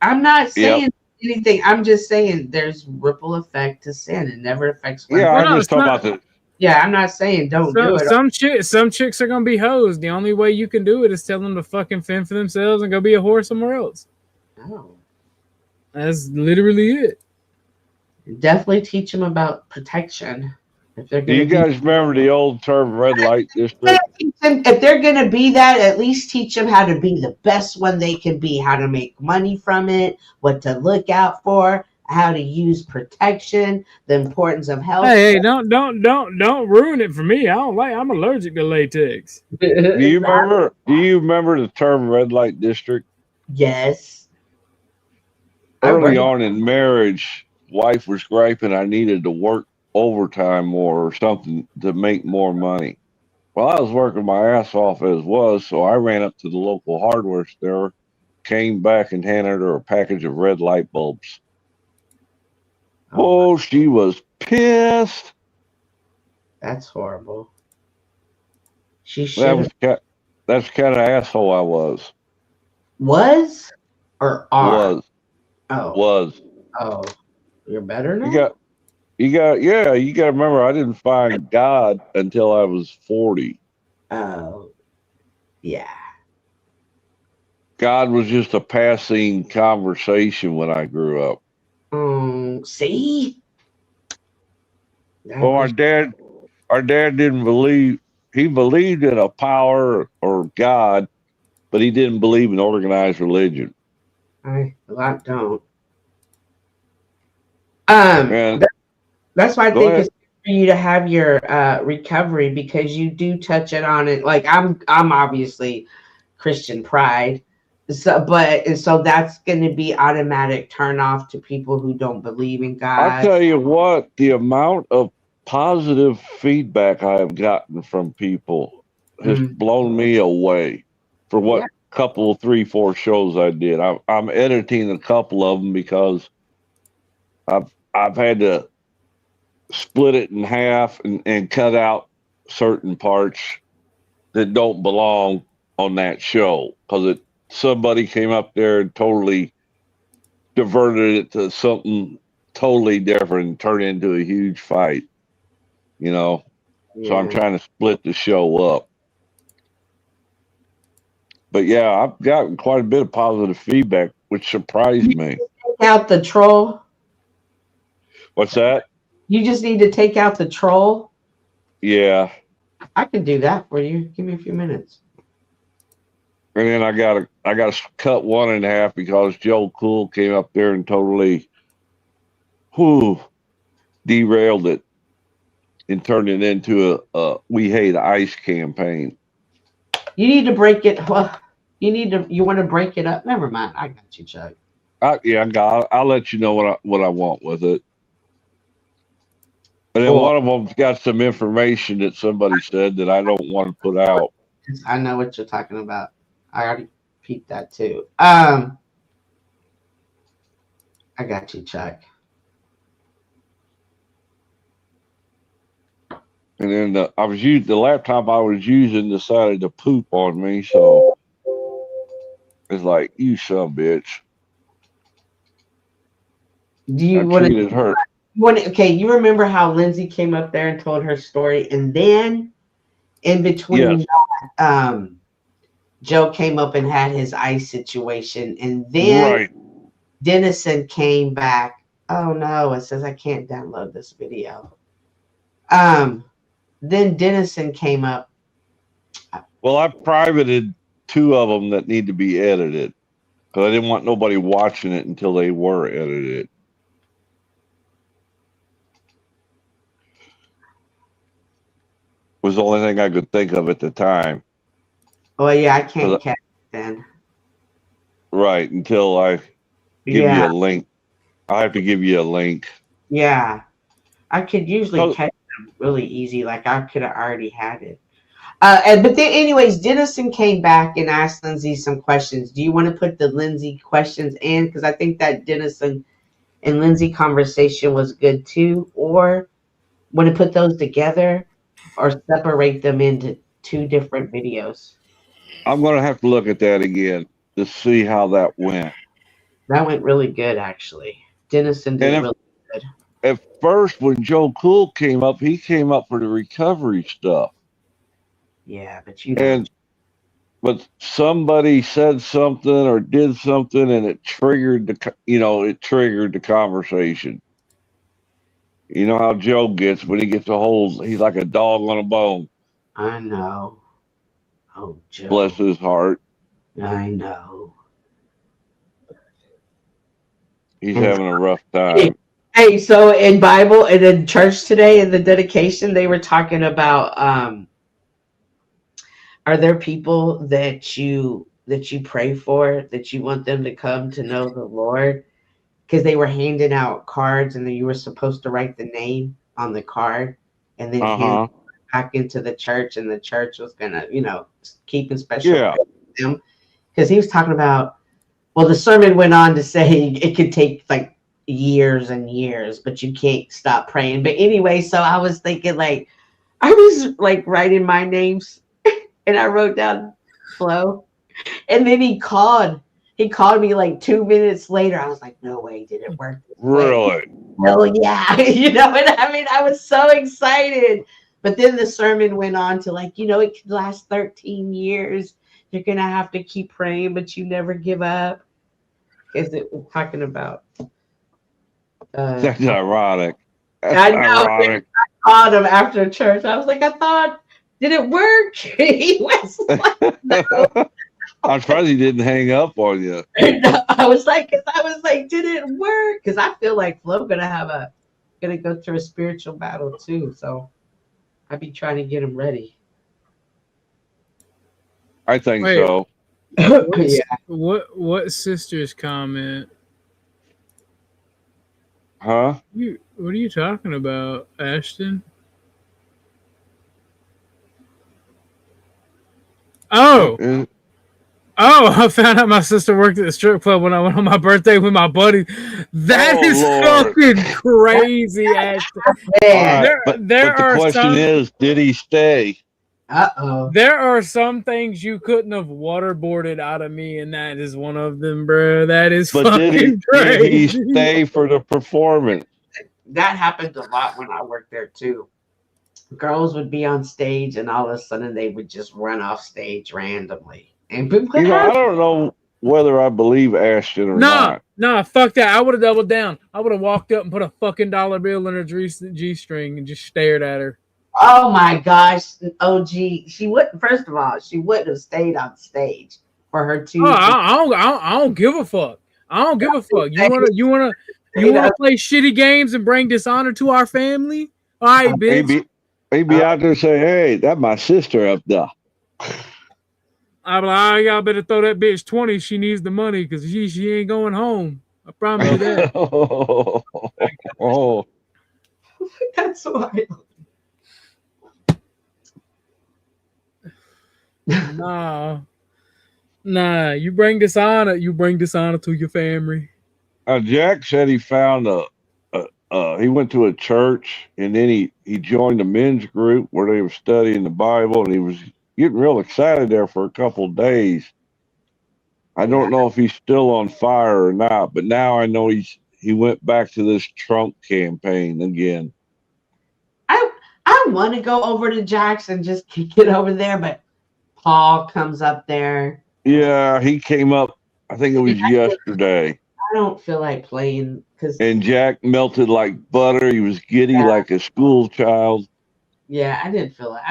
I'm not saying anything. I'm just saying there's ripple effect to sin. It never affects. I'm just talking about the. Yeah, I'm not saying don't do it. Some chicks are gonna be hoes. The only way you can do it is tell them to fucking fend for themselves and go be a whore somewhere else. Oh, that's literally it. Definitely teach them about protection. Do you guys remember the old term red light district? If they're going to be that, at least teach them how to be the best one they can be, how to make money from it, what to look out for, how to use protection, the importance of health. Hey, don't ruin it for me. I'm allergic to latex. Do you remember the term red light district? Yes. Early on in marriage, wife was griping I needed to work overtime more or something to make more money. Well, I was working my ass off as was, so I ran up to the local hardware store, came back and handed her a package of red light bulbs. Oh, she was pissed. That's horrible. She should. That's the kind of asshole I was. Was or are? Was. Oh. Was. Oh. You're better now? You got to remember I didn't find God until I was 40. Oh. Yeah. God was just a passing conversation when I grew up. See? Well, our dad didn't believe. He believed in a power or God, but he didn't believe in organized religion. A lot don't. And that's why I go think ahead. it's for you to have your recovery, because you do touch it on it. Like I'm obviously Christian pride, so that's going to be automatic turn off to people who don't believe in God. I'll tell you what, the amount of positive feedback I have gotten from people has blown me away for what couple, 3, 4 shows I did. I'm editing a couple of them because I've had to split it in half and cut out certain parts that don't belong on that show because somebody came up there and totally diverted it to something totally different and turned into a huge fight, you know. So I'm trying to split the show up. But yeah, I've gotten quite a bit of positive feedback, which surprised me. Take out the troll. What's that? You just need to take out the troll. Yeah. I can do that for you. Give me a few minutes. And then I got to cut one in half because Joe Cool came up there and totally derailed it and turned it into a We Hate ICE campaign. You need to break it. Well, you want to break it up? Never mind. I got you, Chuck. I'll let you know what I want with it. And then one of them's got some information that somebody said that I don't want to put out. I know what you're talking about. I already peeped that too. I got you, Chuck. And then the laptop I was using decided to poop on me, so it's like, you son of a bitch. Do you want to? Okay, you remember how Lindsay came up there and told her story, and then in between, Joe came up and had his ICE situation, and then Dennison came back. Oh no, it says I can't download this video. Then Dennison came up. Well, I privated 2 of them that need to be edited because I didn't want nobody watching it until they were edited. Was the only thing I could think of at the time. Oh yeah, I can't catch it then. Right, until I give you a link. I have to give you a link. Yeah, I could usually catch them really easy. Like I could have already had it. But then, anyways, Dennison came back and asked Lindsay some questions. Do you want to put the Lindsay questions in? Because I think that Dennison and Lindsay conversation was good too. Or want to put those together, or separate them into 2 different videos? I'm going to have to look at that again to see how that went. That went really good, actually. Dennison did really good. At first, when Joe Cool came up, he came up for the recovery stuff. Yeah, but but somebody said something or did something, and it triggered the conversation. You know how Joe gets when he gets a hold. He's like a dog on a bone. I know. Oh, Joe. Bless his heart. I know. He's having a rough time. Hey, so in Bible and in church today in the dedication, they were talking about are there people that you pray for, that you want them to come to know the Lord? Because they were handing out cards and then you were supposed to write the name on the card and then hand it back into the church, and the church was gonna, keep in special them. Because he was talking about, well, the sermon went on to say it could take like years and years, but you can't stop praying. But anyway, so I was thinking, like, I was like writing my names and I wrote down Flo. And then he called me like 2 minutes later. I was like, no way, did it work this way? Really? Oh yeah. You know what I mean? I was so excited. But then the sermon went on to, like, you know, it could last 13 years. You're gonna have to keep praying, but you never give up. Is it talking about That's ironic. That's I know. ironic. I called him after church. I was like, I thought, did it work? He was like, no. I'm surprised he didn't hang up on you. No, I was like, did it work? Because I feel like Flo gonna go through a spiritual battle too. So I'd be trying to get him ready. I think Wait. so. Yeah. What sister's comment? Huh? What are you talking about, Ashton? Oh, I found out my sister worked at the strip club when I went on my birthday with my buddy. That is fucking crazy, Ashton. But the question is, did he stay? Uh-oh. There are some things you couldn't have waterboarded out of me, and that is one of them, bro. That is fucking crazy. Did he stay for the performance? That happened a lot when I worked there too. Girls would be on stage, and all of a sudden they would just run off stage randomly. And people, I don't know whether I believe Ashton or not. No, fuck that. I would have doubled down. I would have walked up and put a fucking dollar bill in her G-string and just stared at her. Oh my gosh, OG. She wouldn't. First of all, she wouldn't have stayed on stage for her to. Oh, I don't give a fuck. I don't give a fuck. You wanna play shitty games and bring dishonor to our family? All right, bitch. Maybe out there say, hey, that's my sister up there. I'm like, y'all better throw that bitch 20. She needs the money because she ain't going home. I promise you that. Oh. That's why. Nah. You bring dishonor to your family. Jack said he found he went to a church and then he joined a men's group where they were studying the Bible, and he was getting real excited there for a couple of days. I don't know if he's still on fire or not, but now I know he went back to this Trump campaign again. I want to go over to Jack's and just kick it over there, but Paul comes up there. Yeah, he came up, I think it was yesterday. I don't feel like playing and Jack melted like butter. He was giddy like a school child. Yeah, I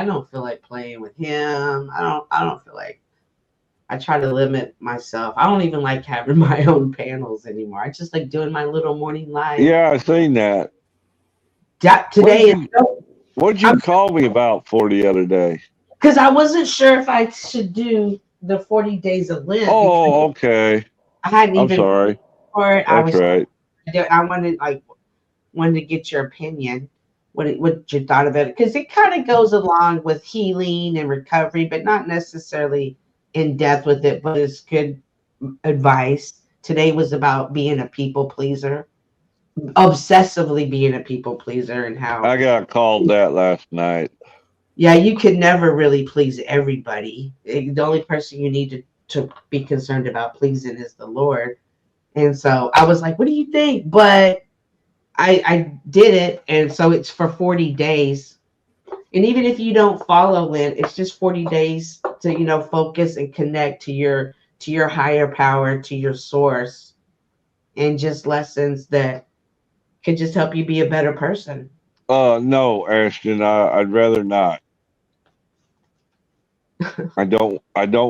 don't feel like playing with him. I don't feel like. I try to limit myself. I don't even like having my own panels anymore. I just like doing my little morning live. Yeah, I seen that. Today what'd you call me about for the other day? Because I wasn't sure if I should do the 40 days of Lent. Oh, okay. I hadn't even. I'm sorry. For it. That's right. I wanted to get your opinion. What you thought of it? Because it kind of goes along with healing and recovery, but not necessarily in depth with it. But it's good advice. Today was about being a people pleaser, obsessively being a people pleaser, and how I got called that last night. Yeah, you could never really please everybody. The only person you need to be concerned about pleasing is the Lord. And so I was like, what do you think? But I did it. And so it's for 40 days. And even if you don't follow Lent, it's just 40 days to, focus and connect to your higher power, to your source, and just lessons that could just help you be a better person. No, Ashton, I'd rather not. I don't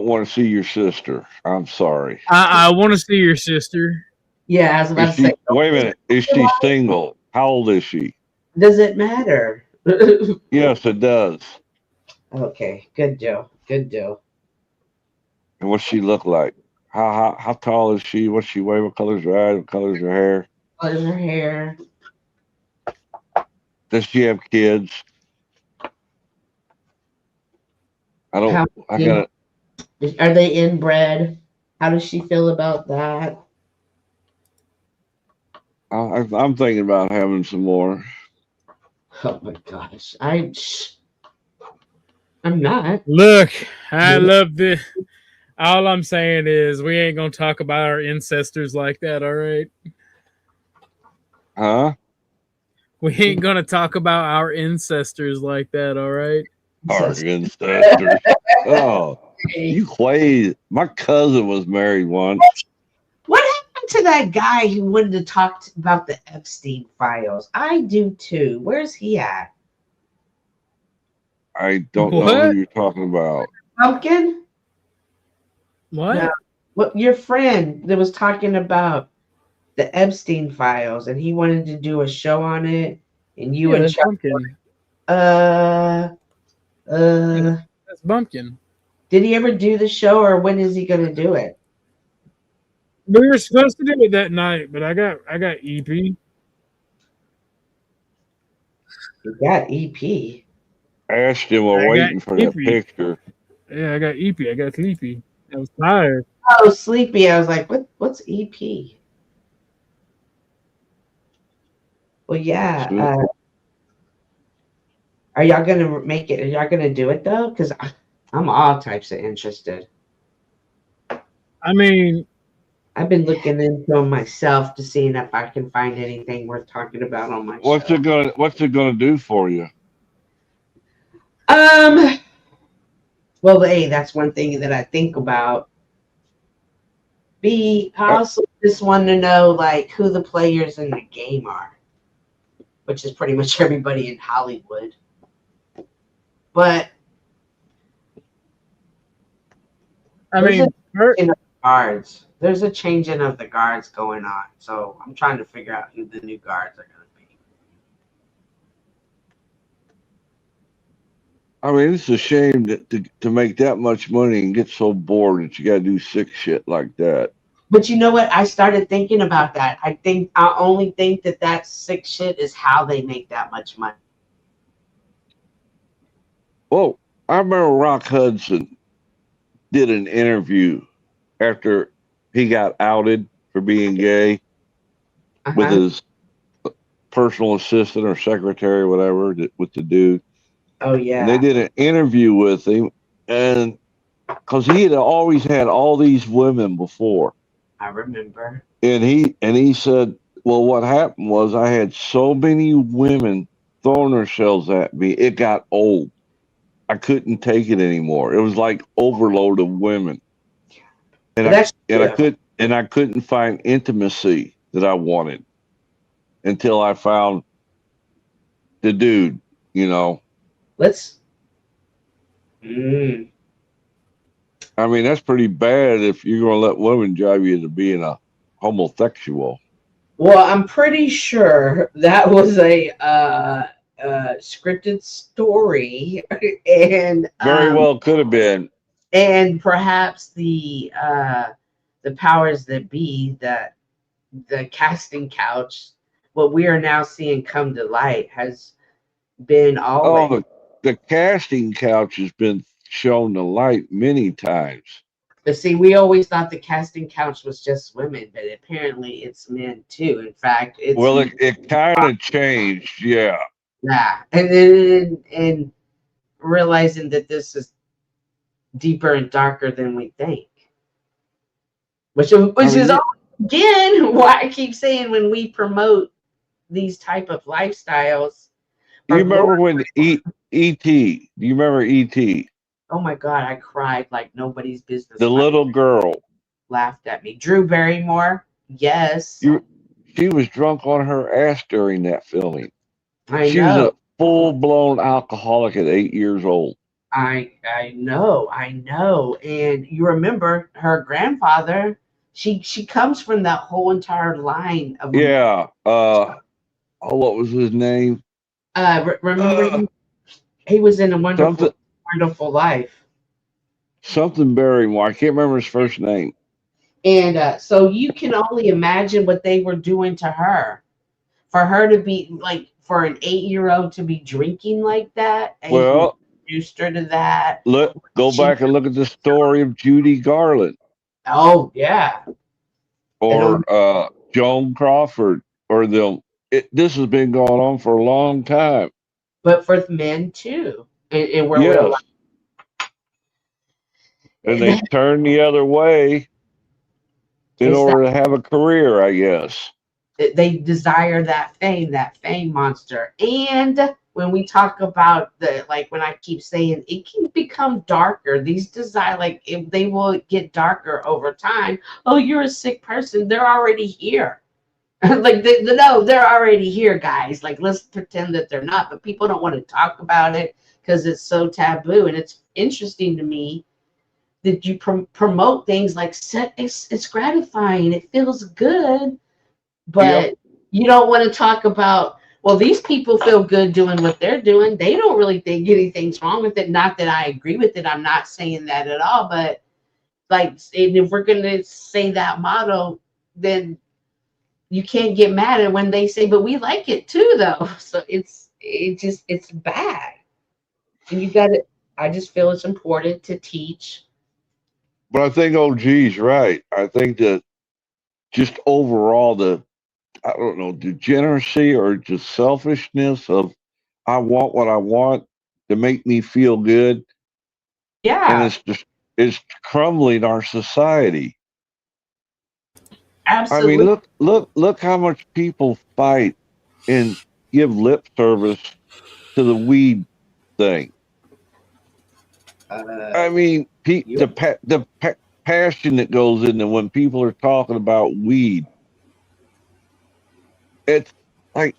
want to see your sister. I'm sorry. I want to see your sister. Yeah, I was about to say. Wait a minute. Is she single? How old is she? Does it matter? Yes, it does. Okay, good deal. Good deal. And what's she look like? How tall is she? What's she weigh? What color's her eyes? What color's her hair? Color's her hair. Does she have kids? Are they inbred? How does she feel about that? I'm thinking about having some more. Oh my gosh, I'm not. Look, I love this. All I'm saying is we ain't gonna talk about our ancestors like that, all right? Huh? We ain't gonna talk about our ancestors like that, all right? Our ancestors. Oh, you played. My cousin was married once. What happened to that guy who wanted to talk about the Epstein files? I do too. Where's he at? I don't know who you're talking about. Pumpkin? What? No. What, your friend that was talking about the Epstein files, and he wanted to do a show on it, and you and Chuck. Bumpkin. That's Bumpkin. Did he ever do the show, or when is he going to do it? We were supposed to do it that night, but I got EP. You got EP. Ashton was waiting for that picture. Yeah, I got EP. I got sleepy. I was tired. Oh, sleepy. I was like, what's EP? Well, yeah. Are y'all going to make it? Are y'all going to do it, though? Because I'm all types of interested. I mean, I've been looking into them myself to see if I can find anything worth talking about on my show. What's it gonna do for you? Well, A, that's one thing that I think about. B, I also just want to know like who the players in the game are, which is pretty much everybody in Hollywood. But I mean, guards. There's a changing of the guards going on, so I'm trying to figure out who the new guards are going to be. I mean, it's a shame to make that much money and get so bored that you got to do sick shit like that. But you know what? I started thinking about that. I only think that sick shit is how they make that much money. Well, I remember Rock Hudson did an interview after he got outed for being gay with his personal assistant or secretary or whatever, with the dude. Oh, yeah. And they did an interview with him, and because he had always had all these women before. I remember. And he said, well, what happened was I had so many women throwing themselves at me, it got old. I couldn't take it anymore. It was like overload of women. And I couldn't find intimacy that I wanted until I found the dude, you know. I mean, that's pretty bad if you're going to let women drive you into being a homosexual. Well, I'm pretty sure that was a scripted story, and very well could have been. And perhaps the powers that be, that the casting couch, what we are now seeing come to light, has been always. Oh, the casting couch has been shown to light many times. But see, we always thought the casting couch was just women, but apparently it's men too. In fact, it's it kind of changed, yeah. Yeah, and then realizing that this is deeper and darker than we think, which is again why I keep saying when we promote these type of lifestyles. Do you remember when E.T.? Do you remember E.T.? Oh my God, I cried like nobody's business. The little girl laughed at me. Drew Barrymore, yes. She was drunk on her ass during that filming. She was a full-blown alcoholic at 8 years old. I know. And you remember her grandfather, she comes from that whole entire line of what was his name? Remember he was in a wonderful life. Something Barrymore. I can't remember his first name. And so you can only imagine what they were doing to her. For her to be like, for an 8-year-old to be drinking like that, and introduced her to that. Go back and look at the story of Judy Garland. Oh yeah. Or Joan Crawford. or this has been going on for a long time. But for men too, and we're Yes. And they turn the other way in order to have a career, I guess. They desire that fame monster. And when we talk about when I keep saying it can become darker, these desire, if they will get darker over time. Oh, you're a sick person. They're already here. They're already here, guys. Let's pretend that they're not, but people don't want to talk about it because it's so taboo. And it's interesting to me that you promote things like it's gratifying, it feels good, but you don't want to talk about, well, these people feel good doing what they're doing. They don't really think anything's wrong with it. Not that I agree with it. I'm not saying that at all, but if we're going to say that motto, then you can't get mad at when they say, but we like it too, though. So it's bad. And I just feel it's important to teach. But I think OG's right. I think that just overall I don't know, degeneracy or just selfishness of I want what I want to make me feel good. Yeah. And it's crumbling our society. Absolutely. I mean, look how much people fight and give lip service to the weed thing. I mean, the passion that goes into when people are talking about weed. It's like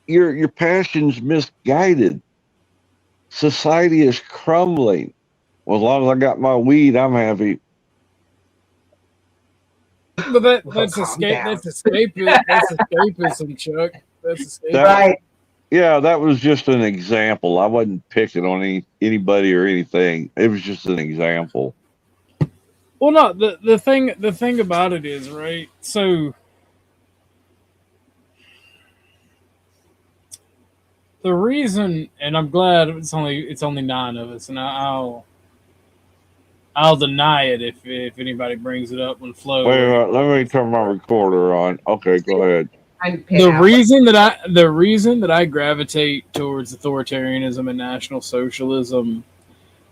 your passion's misguided. Society is crumbling. Well, as long as I got my weed, I'm happy. But that's escapism, Chuck. That's escapism. Right. Yeah, that was just an example. I wasn't picking on anybody or anything. It was just an example. Well, no, the thing about it is, right? So the reason, and I'm glad it's only 9 of us, and I'll deny it if anybody brings it up when Flo. Wait, let me turn my recorder on. Okay, go ahead. The reason that I gravitate towards authoritarianism and National Socialism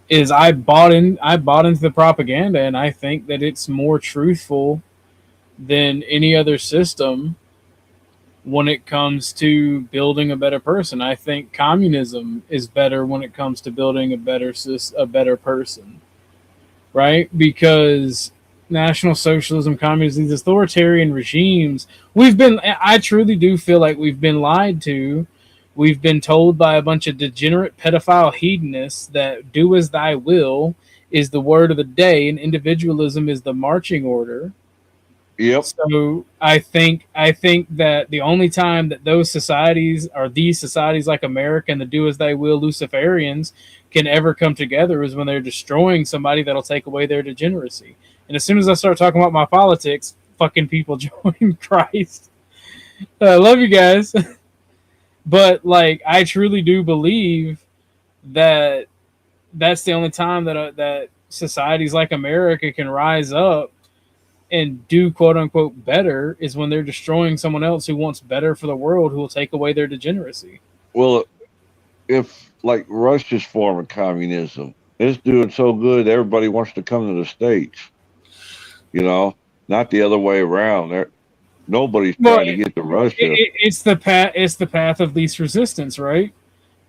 is I bought into the propaganda, and I think that it's more truthful than any other system when it comes to building a better person. I think communism is better when it comes to building a better person, right? Because National Socialism, communism, these authoritarian regimes, I truly do feel like we've been lied to. We've been told by a bunch of degenerate pedophile hedonists that do as thy will is the word of the day and individualism is the marching order. Yep. So I think that the only time that those societies or these societies like America and the do as they will Luciferians can ever come together is when they're destroying somebody that'll take away their degeneracy. And as soon as I start talking about my politics, fucking people join Christ. I love you guys. But I truly do believe that that's the only time that societies like America can rise up and do quote unquote better is when they're destroying someone else who wants better for the world, who will take away their degeneracy. Well, if Russia's form of communism is doing so good, everybody wants to come to the States. Not the other way around. Nobody's trying to get to Russia. It's the path of least resistance, right?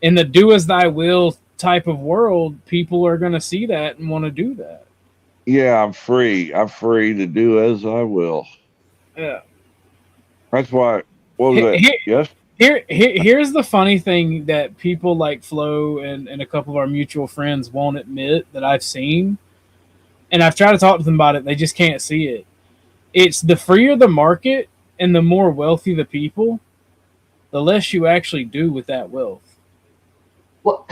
In the do as thy will type of world, people are going to see that and want to do that. Yeah, I'm free. I'm free to do as I will. Yeah. That's why. What was that? Yes. Here's the funny thing that people like Flo and a couple of our mutual friends won't admit that I've seen, and I've tried to talk to them about it. They just can't see it. It's the freer the market and the more wealthy the people, the less you actually do with that wealth. Well,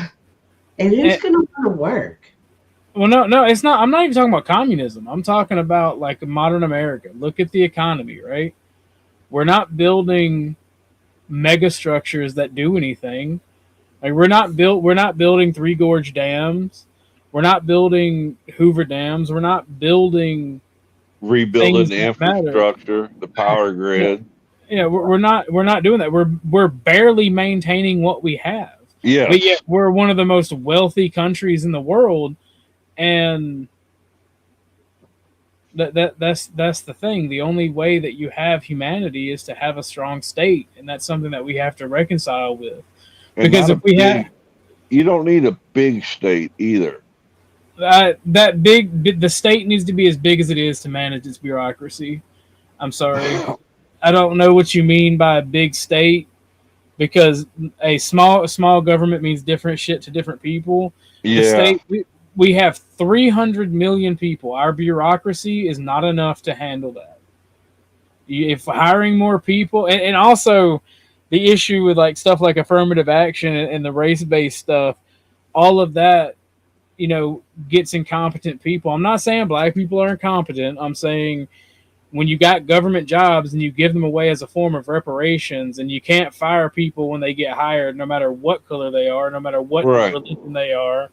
and who's going to want to work? Well, no, it's not. I'm not even talking about communism. I'm talking about modern America. Look at the economy, right? We're not building mega structures that do anything. We're not building Three Gorge dams. We're not building Hoover dams. We're not building rebuilding the infrastructure, the power grid. Yeah, we're not doing that. We're barely maintaining what we have. Yes. But yet we're one of the most wealthy countries in the world, and that's the thing. The only way that you have humanity is to have a strong state, and that's something that we have to reconcile with. And Because if you don't need a big state either. The state needs to be as big as it is to manage its bureaucracy. I'm sorry. I don't know what you mean by a big state, because a small government means different shit to different people. Yeah. The state, we have 300 million people. Our bureaucracy is not enough to handle that. If hiring more people, and also the issue with like stuff like affirmative action and the race-based stuff, all of that, gets incompetent people. I'm not saying black people are incompetent. I'm saying when you got government jobs and you give them away as a form of reparations, and you can't fire people when they get hired, no matter what color they are, no matter what religion they are,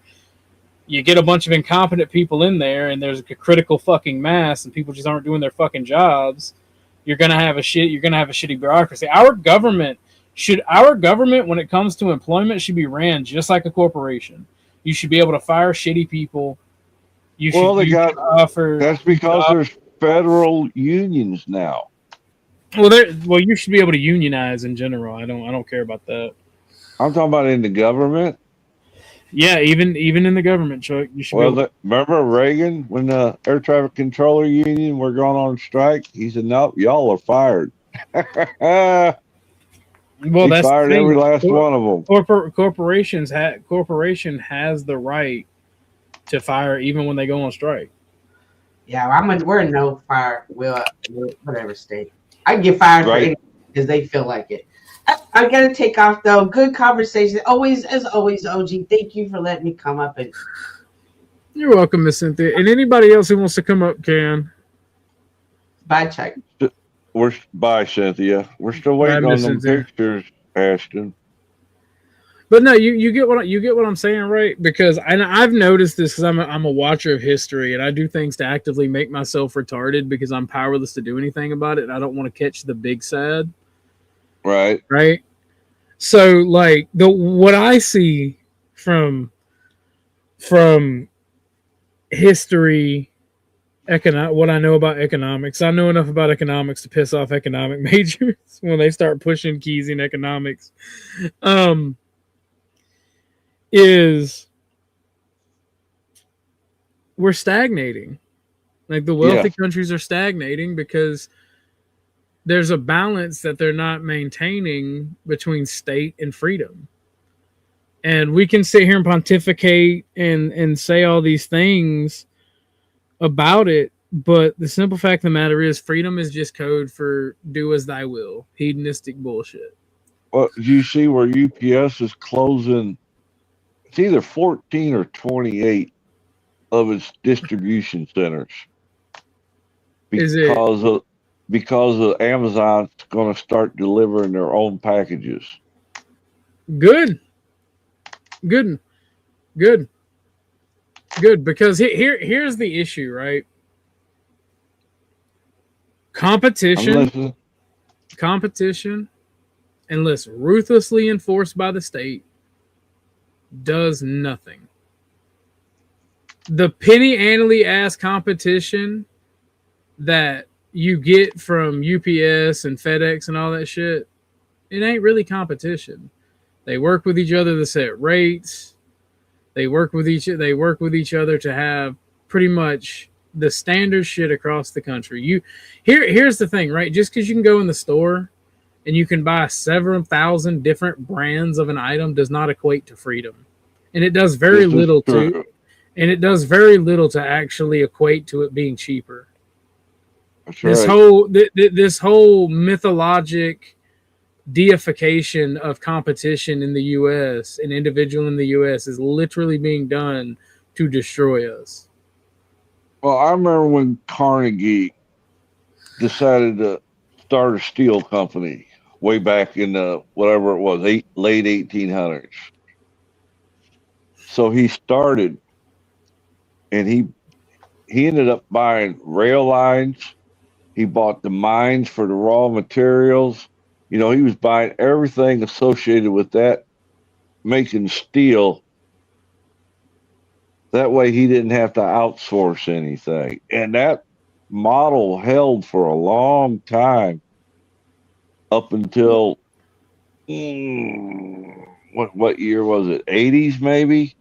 you get a bunch of incompetent people in there, and there's a critical fucking mass, and people just aren't doing their fucking jobs. You're gonna have a shitty bureaucracy. Our government, when it comes to employment, should be ran just like a corporation. You should be able to fire shitty people. That's because there's federal unions now. Well, you should be able to unionize in general. I don't care about that. I'm talking about in the government. Yeah, even in the government, Chuck, you should. Remember Reagan when the air traffic controller union were going on strike? He said, "No, y'all are fired." Well, that's fired every last one of them. Corporation has the right to fire even when they go on strike. Yeah, we're in no fire. Whatever state. I can get fired for anything because they feel like it. I got to take off though. Good conversation. As always, OG. Thank you for letting me come up and. You're welcome, Miss Cynthia. And anybody else who wants to come up can. Bye, Chuck. Bye, Cynthia. We're still waiting on them pictures, Ashton. But no, you get what I'm saying, right? Because I've noticed this because I'm a watcher of history, and I do things to actively make myself retarded because I'm powerless to do anything about it, and I don't want to catch the big sad. Right. So like what I see from history, what I know about economics, I know enough about economics to piss off economic majors when they start pushing keys in economics. Is we're stagnating. Like the wealthy countries are stagnating because there's a balance that they're not maintaining between state and freedom. And we can sit here and pontificate and say all these things about it, but the simple fact of the matter is freedom is just code for do as thy will, hedonistic bullshit. Well, do you see where UPS is closing? It's either 14 or 28 of its distribution centers because of Amazon's going to start delivering their own packages. Good. Because here's the issue, right? Competition, unless ruthlessly enforced by the state, does nothing. The penny ante ass competition that you get from UPS and FedEx and all that shit, it ain't really competition. They work with each other to set rates. They work with each other to have pretty much the standard shit across the country. Here's the thing, right? Just because you can go in the store and you can buy several thousand different brands of an item does not equate to freedom. And it does very little to actually equate to it being cheaper. This whole mythologic deification of competition in the U.S. and individual in the U.S. is literally being done to destroy us. Well, I remember when Carnegie decided to start a steel company way back in the whatever it was, late 1800s. So he started, and he ended up buying rail lines He bought the mines for the raw materials. You know, he was buying everything associated with that, making steel. That way he didn't have to outsource anything. And that model held for a long time up until what year was it? 80s maybe?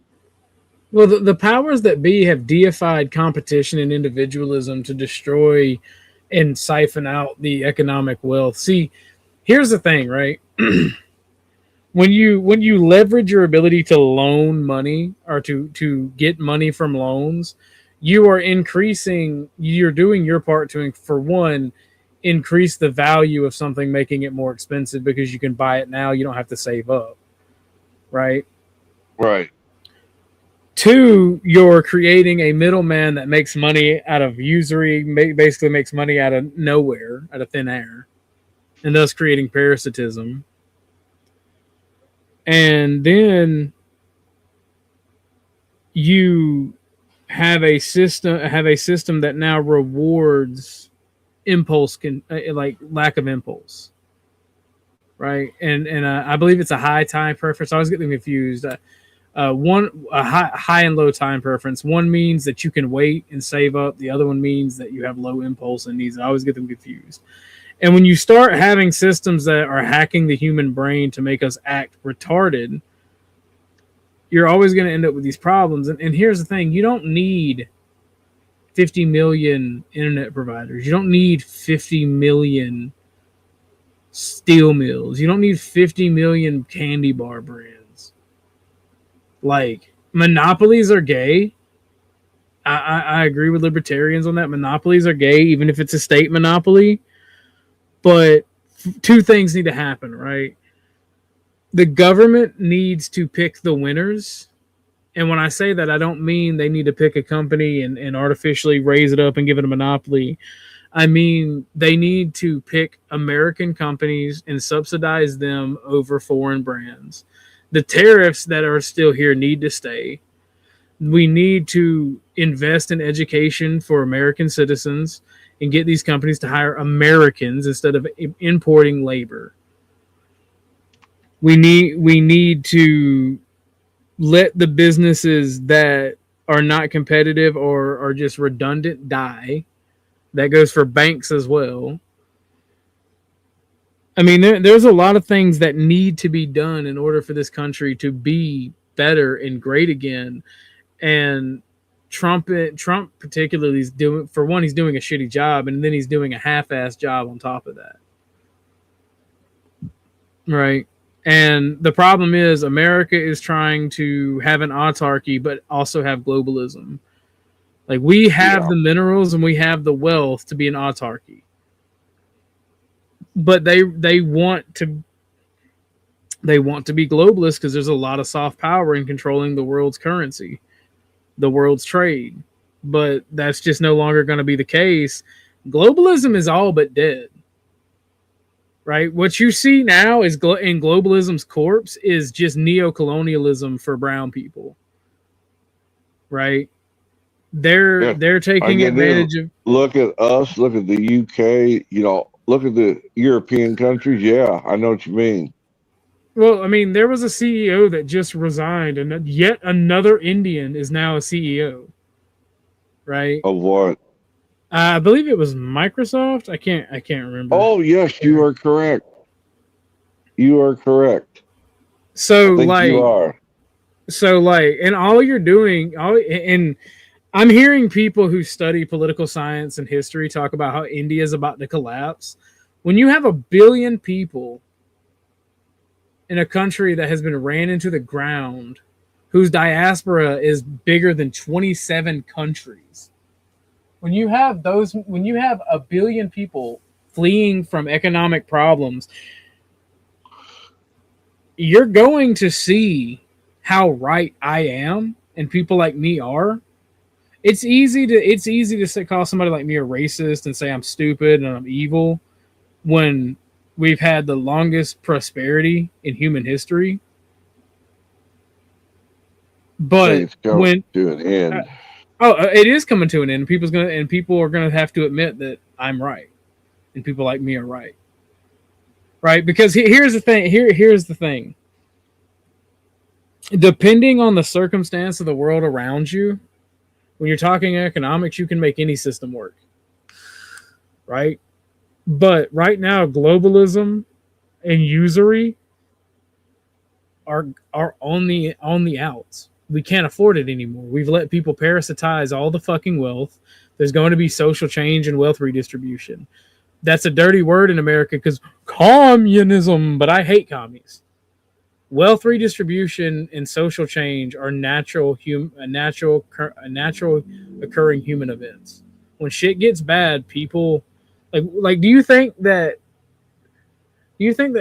Well, the powers that be have deified competition and individualism to destroy and siphon out the economic wealth. See, here's the thing, right? when you leverage your ability to loan money or to get money from loans, you're doing your part to, for one, increase the value of something, making it more expensive because you can buy it now. You don't have to save up, right? Right. Two, you're creating a middleman that makes money out of usury, basically makes money out of nowhere, out of thin air, and thus creating parasitism. And then you have a system that now rewards impulse, like lack of impulse, right? And I believe it's a high time preference. I always get them confused. High and low time preference. One means that you can wait and save up. The other one means that you have low impulse and needs. I always get them confused. And when you start having systems that are hacking the human brain to make us act retarded, you're always going to end up with these problems. And here's the thing. You don't need 50 million internet providers. You don't need 50 million steel mills. You don't need 50 million candy bar brands. Like, monopolies are gay. I agree with libertarians on that. Monopolies are gay, even if it's a state monopoly. But two things need to happen, right? The government needs to pick the winners. And when I say that, I don't mean they need to pick a company and artificially raise it up and give it a monopoly. I mean, they need to pick American companies and subsidize them over foreign brands. The tariffs that are still here need to stay. We need to invest in education for American citizens and get these companies to hire Americans instead of importing labor. We need to let the businesses that are not competitive or are just redundant die. That goes for banks as well. I mean, there's a lot of things that need to be done in order for this country to be better and great again. And Trump particularly is doing, for one, he's doing a shitty job, and then he's doing a half-assed job on top of that. Right. And the problem is America is trying to have an autarky, but also have globalism. Like, we have the minerals and we have the wealth to be an autarky. But they want to be globalists because there's a lot of soft power in controlling the world's currency, the world's trade. But that's just no longer going to be the case. Globalism is all but dead. Right? What you see now is in globalism's corpse is just neocolonialism for brown people. Right? They're taking advantage of. Look at us. Look at the UK. You know, look at the European countries. Yeah, I know what you mean. Well, I mean, there was a CEO that just resigned, and yet another Indian is now a CEO. Right? Of what? I believe it was Microsoft. I can't remember. Oh yes, you are correct. You are correct. So you are. So and all you're doing, and I'm hearing people who study political science and history talk about how India is about to collapse. When you have 1 billion people in a country that has been ran into the ground, whose diaspora is bigger than 27 countries. When you have 1 billion people fleeing from economic problems, you're going to see how right I am and people like me are. It's easy to call somebody like me a racist and say I'm stupid and I'm evil when we've had the longest prosperity in human history. But it's going to an end. It is coming to an end. People are gonna have to admit that I'm right. and people like me are right. Right? Because here's the thing. Here's the thing. Depending on the circumstance of the world around you, when you're talking economics, you can make any system work. Right? But right now, globalism and usury are on the outs. We can't afford it anymore. We've let people parasitize all the fucking wealth. There's going to be social change and wealth redistribution. That's a dirty word in America because communism, but I hate commies. Wealth redistribution and social change are natural occurring human events. When shit gets bad, people like. Do you think that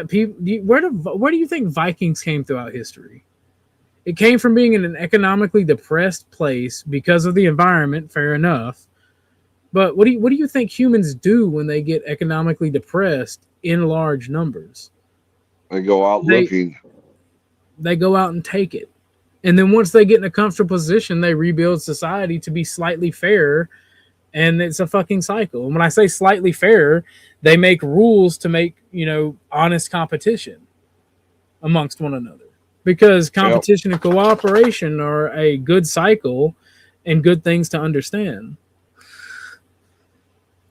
people? Where do you think Vikings came throughout history? It came from being in an economically depressed place because of the environment. Fair enough. But what do you think humans do when they get economically depressed in large numbers? They go out looking. They go out and take it. And then once they get in a comfortable position, they rebuild society to be slightly fairer. And it's a fucking cycle. And when I say slightly fairer, they make rules to make, honest competition amongst one another. Because competition and cooperation are a good cycle and good things to understand.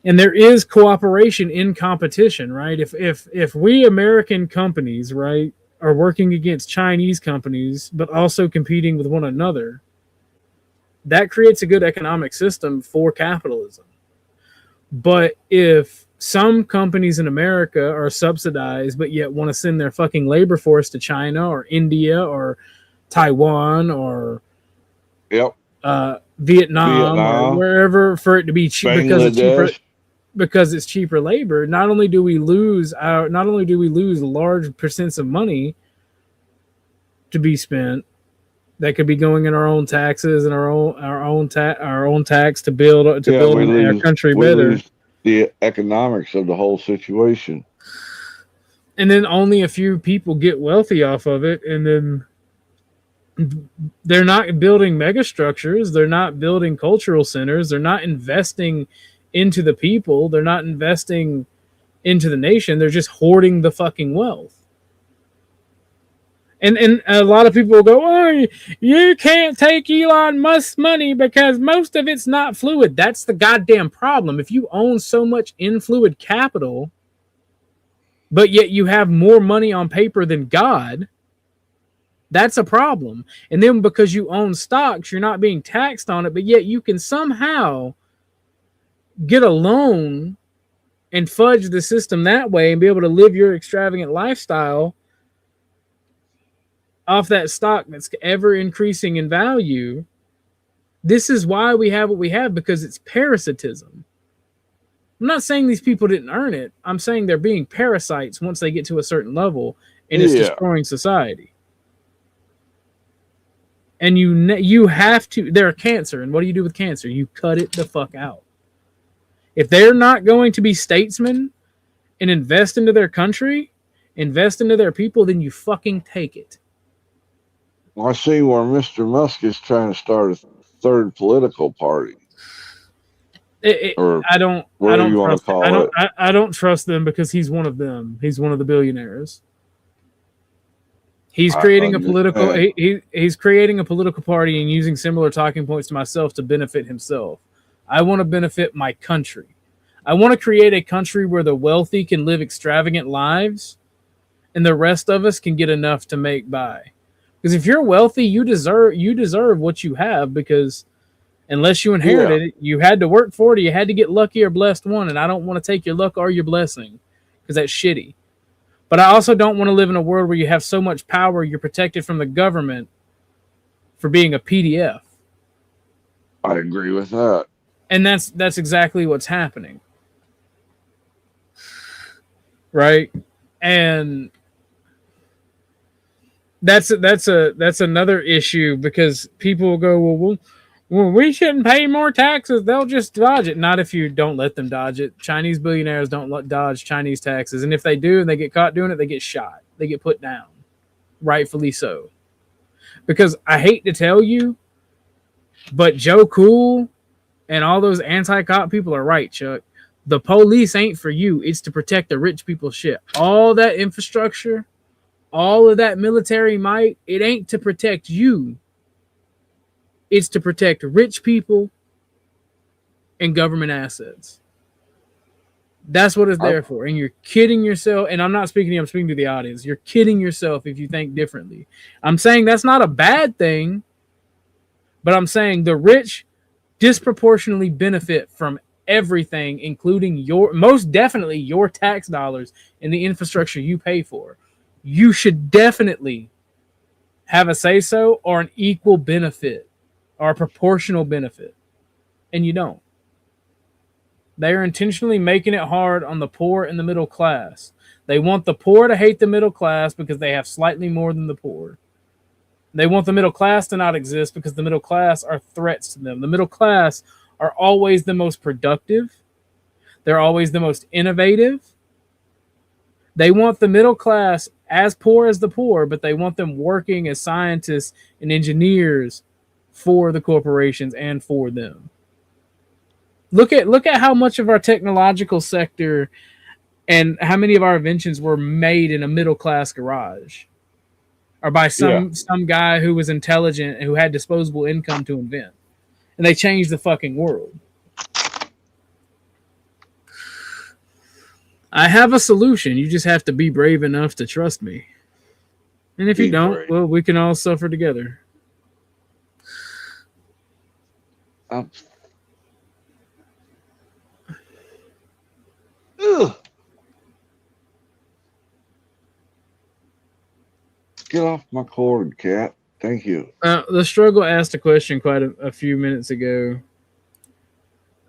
And there is cooperation in competition, right? If we American companies, right, are working against Chinese companies, but also competing with one another, that creates a good economic system for capitalism. But if some companies in America are subsidized, but yet want to send their fucking labor force to China or India or Taiwan or Vietnam or wherever for it to be cheap because it's cheaper labor, not only do we lose large percents of money to be spent that could be going in our own taxes and our own tax to build our country better. Lose the economics of the whole situation. And then only a few people get wealthy off of it, and then they're not building mega structures, they're not building cultural centers, they're not investing into the people, they're not investing into the nation, they're just hoarding the fucking wealth. And a lot of people will go, oh, you can't take Elon Musk's money because most of it's not fluid. That's the goddamn problem. If you own so much influid capital, but yet you have more money on paper than God, that's a problem. And then because you own stocks, you're not being taxed on it, but yet you can somehow get a loan and fudge the system that way and be able to live your extravagant lifestyle off that stock that's ever increasing in value. This is why we have what we have, because it's parasitism. I'm not saying these people didn't earn it. I'm saying they're being parasites once they get to a certain level, and it's destroying society. And you have to, they're a cancer. And what do you do with cancer? You cut it the fuck out. If they're not going to be statesmen and invest into their country, invest into their people, then you fucking take it. Well, I see where Mr. Musk is trying to start a third political party. I don't trust them because he's one of them. He's one of the billionaires. He's creating he's creating a political party and using similar talking points to myself to benefit himself. I want to benefit my country. I want to create a country where the wealthy can live extravagant lives and the rest of us can get enough to make by. Because if you're wealthy, you deserve what you have, because unless you inherited it, you had to work for it, you had to get lucky or blessed one, and I don't want to take your luck or your blessing because that's shitty. But I also don't want to live in a world where you have so much power you're protected from the government for being a PDF. I agree with that. And that's exactly what's happening. Right? And that's another issue, because people will go, well, we shouldn't pay more taxes. They'll just dodge it. Not if you don't let them dodge it. Chinese billionaires don't dodge Chinese taxes. And if they do and they get caught doing it, they get shot. They get put down. Rightfully so. Because I hate to tell you, but Joe Cool and all those anti-cop people are right, Chuck. The police ain't for you. It's to protect the rich people's shit. All that infrastructure, all of that military might, it ain't to protect you. It's to protect rich people and government assets. That's what it's there for. And you're kidding yourself. And I'm not speaking to you, I'm speaking to the audience. You're kidding yourself if you think differently. I'm saying that's not a bad thing, but I'm saying the rich disproportionately benefit from everything, including most definitely your tax dollars and the infrastructure you pay for. You should definitely have a say-so or an equal benefit or a proportional benefit. And you don't. They are intentionally making it hard on the poor and the middle class. They want the poor to hate the middle class because they have slightly more than the poor. They want the middle class to not exist because the middle class are threats to them. The middle class are always the most productive. They're always the most innovative. They want the middle class as poor as the poor, but they want them working as scientists and engineers for the corporations and for them. Look at how much of our technological sector and how many of our inventions were made in a middle class garage, or by some guy who was intelligent and who had disposable income to invent, and they changed the fucking world. I have a solution. You just have to be brave enough to trust me. And if you don't, well, we can all suffer together. Get off my cord, cat. Thank you. The struggle asked a question quite a few minutes ago.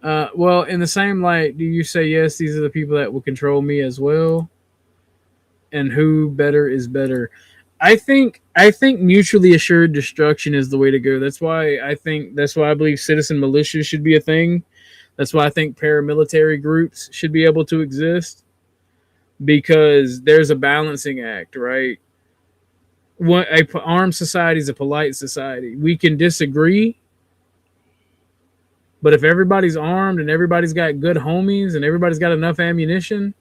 Well, in the same light, do you say yes, these are the people that will control me as well? And who better is better? I think mutually assured destruction is the way to go. That's why I believe citizen militias should be a thing. That's why I think paramilitary groups should be able to exist, because there's a balancing act, right? An armed society is a polite society. We can disagree, but if everybody's armed and everybody's got good homies and everybody's got enough ammunition,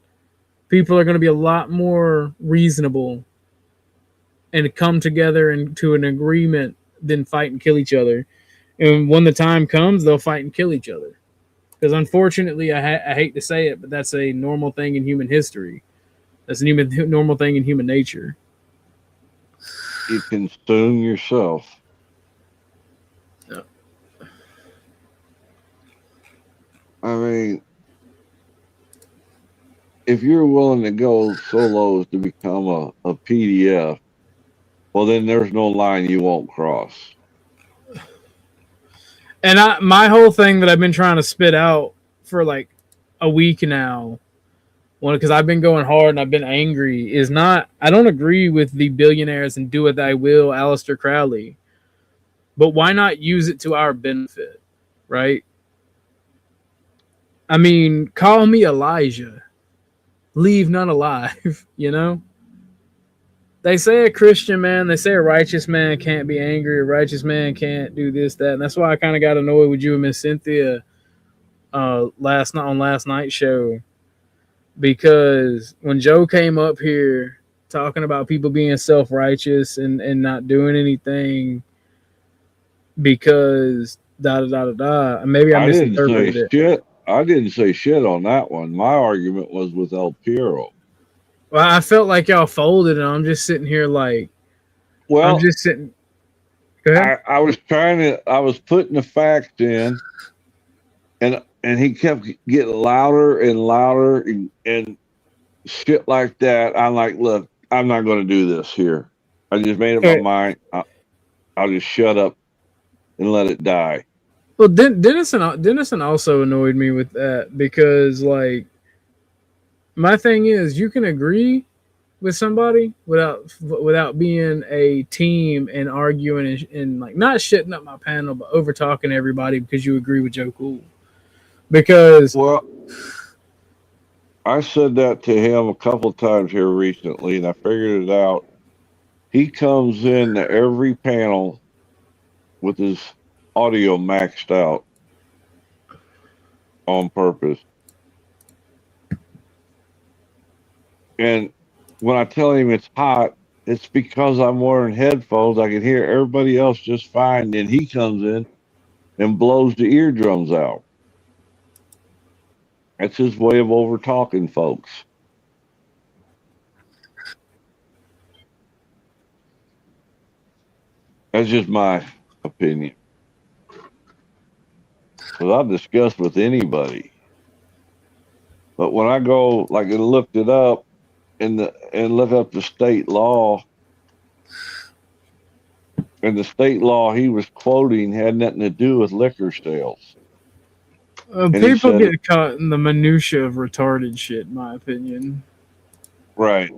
people are going to be a lot more reasonable and come together into an agreement than fight and kill each other. And when the time comes, they'll fight and kill each other. Because unfortunately, I hate to say it, but that's a normal thing in human history. That's a normal thing in human nature. You consume yourself. Yeah. I mean, if you're willing to go so low as to become a PDF, well, then there's no line you won't cross. And my whole thing that I've been trying to spit out for like a week now, because I've been going hard and I've been angry, is not, I don't agree with the billionaires and do what thy will, Aleister Crowley. But why not use it to our benefit, right? I mean, call me Elijah. Leave none alive, you know? They say a Christian man, they say a righteous man can't be angry, a righteous man can't do this, that. And that's why I kind of got annoyed with you and Miss Cynthia last night's show. Because when Joe came up here talking about people being self-righteous and not doing anything because maybe I misinterpreted it. I didn't say shit on that one. My argument was with El Piero. Well, I felt like y'all folded, and I'm just sitting here like, well, I'm just sitting. Go ahead. I was putting the facts in, and he kept getting louder and louder and shit like that. I'm like, look, I'm not going to do this here. I just made up my mind. I'll just shut up and let it die. Well, Dennison also annoyed me with that, because like, my thing is, you can agree with somebody without being a team and arguing and like not shitting up my panel, but over talking everybody because you agree with Joe Cool. Because I said that to him a couple of times here recently, and I figured it out. He comes in to every panel with his audio maxed out on purpose. And when I tell him it's hot, it's because I'm wearing headphones. I can hear everybody else just fine. Then he comes in and blows the eardrums out. That's his way of over talking folks. That's just my opinion. Because I'll discuss with anybody. But when I go, like, and looked it up and look up the state law, and the state law he was quoting had nothing to do with liquor sales. People get caught in the minutia of retarded shit, in my opinion. Right.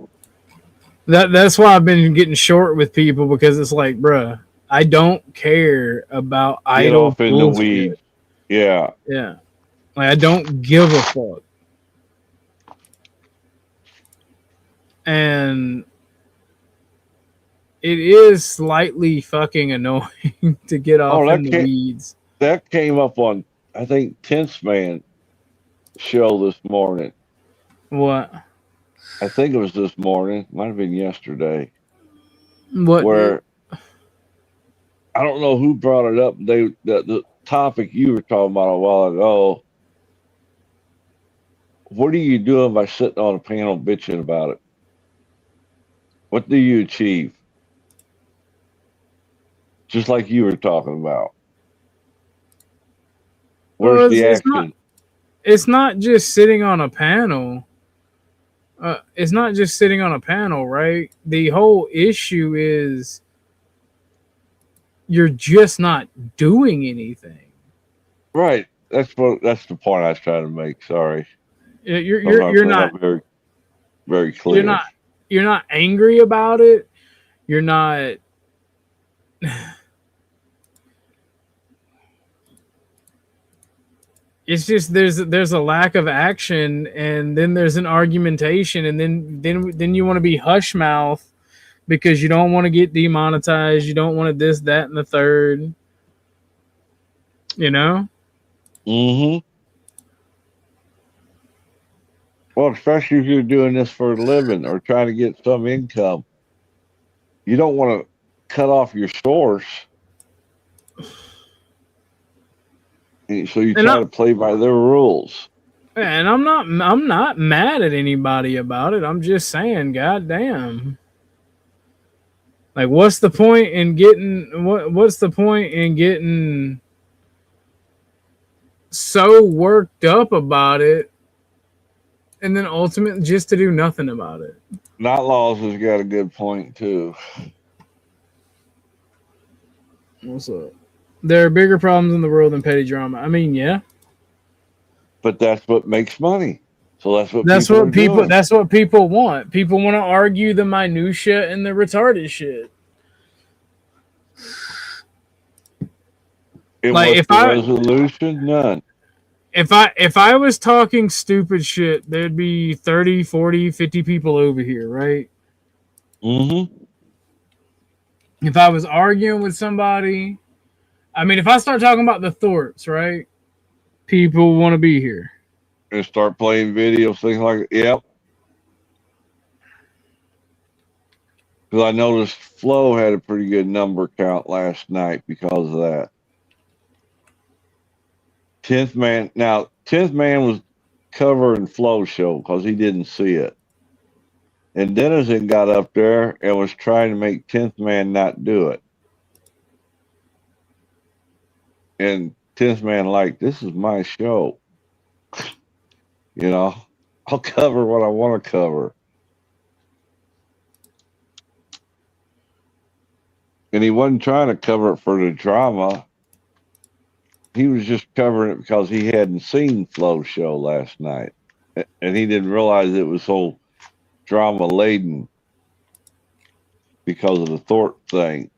That's why I've been getting short with people, because it's like, bruh, I don't care about idle off in bullshit. the weeds. Yeah. Yeah. Like, I don't give a fuck. And it is slightly fucking annoying to get off in the weeds. That came up on, I think, 10th Man show this morning. What? I think it was this morning. Might have been yesterday. What? Where I don't know who brought it up. The topic you were talking about a while ago. What are you doing by sitting on a panel bitching about it? What do you achieve? Just like you were talking about. Where's the action? It's not just sitting on a panel. It's not just sitting on a panel, right? The whole issue is you're just not doing anything. Right. That's the point I was trying to make. Sorry. You're not very, very clear. You're not angry about it. You're not. It's just there's a lack of action, and then there's an argumentation, and then you want to be hush mouth because you don't want to get demonetized. You don't want to this, that, and the third. You know? Mm-hmm. Well, especially if you're doing this for a living or trying to get some income. You don't want to cut off your source. So you try to play by their rules. And I'm not mad at anybody about it. I'm just saying, goddamn. Like, what's the point in getting so worked up about it, and then ultimately just to do nothing about it? Not Laws has got a good point too. What's up? There are bigger problems in the world than petty drama. I mean, yeah. But that's what makes money. So that's what people want. People want to argue the minutia and the retarded shit. And like, if resolution, none. If I was talking stupid shit, there'd be 30, 40, 50 people over here, right? Mm-hmm. If I was arguing with somebody, I mean, if I start talking about the Thorps, right? People want to be here. And start playing videos, things like, yep. Because I noticed Flo had a pretty good number count last night because of that. 10th Man was covering Flo's show because he didn't see it. And Denizen got up there and was trying to make 10th Man not do it. And 10th Man, like, this is my show. You know, I'll cover what I want to cover. And he wasn't trying to cover it for the drama. He was just covering it because he hadn't seen Flo's show last night. And he didn't realize it was so drama-laden because of the Thorpe thing.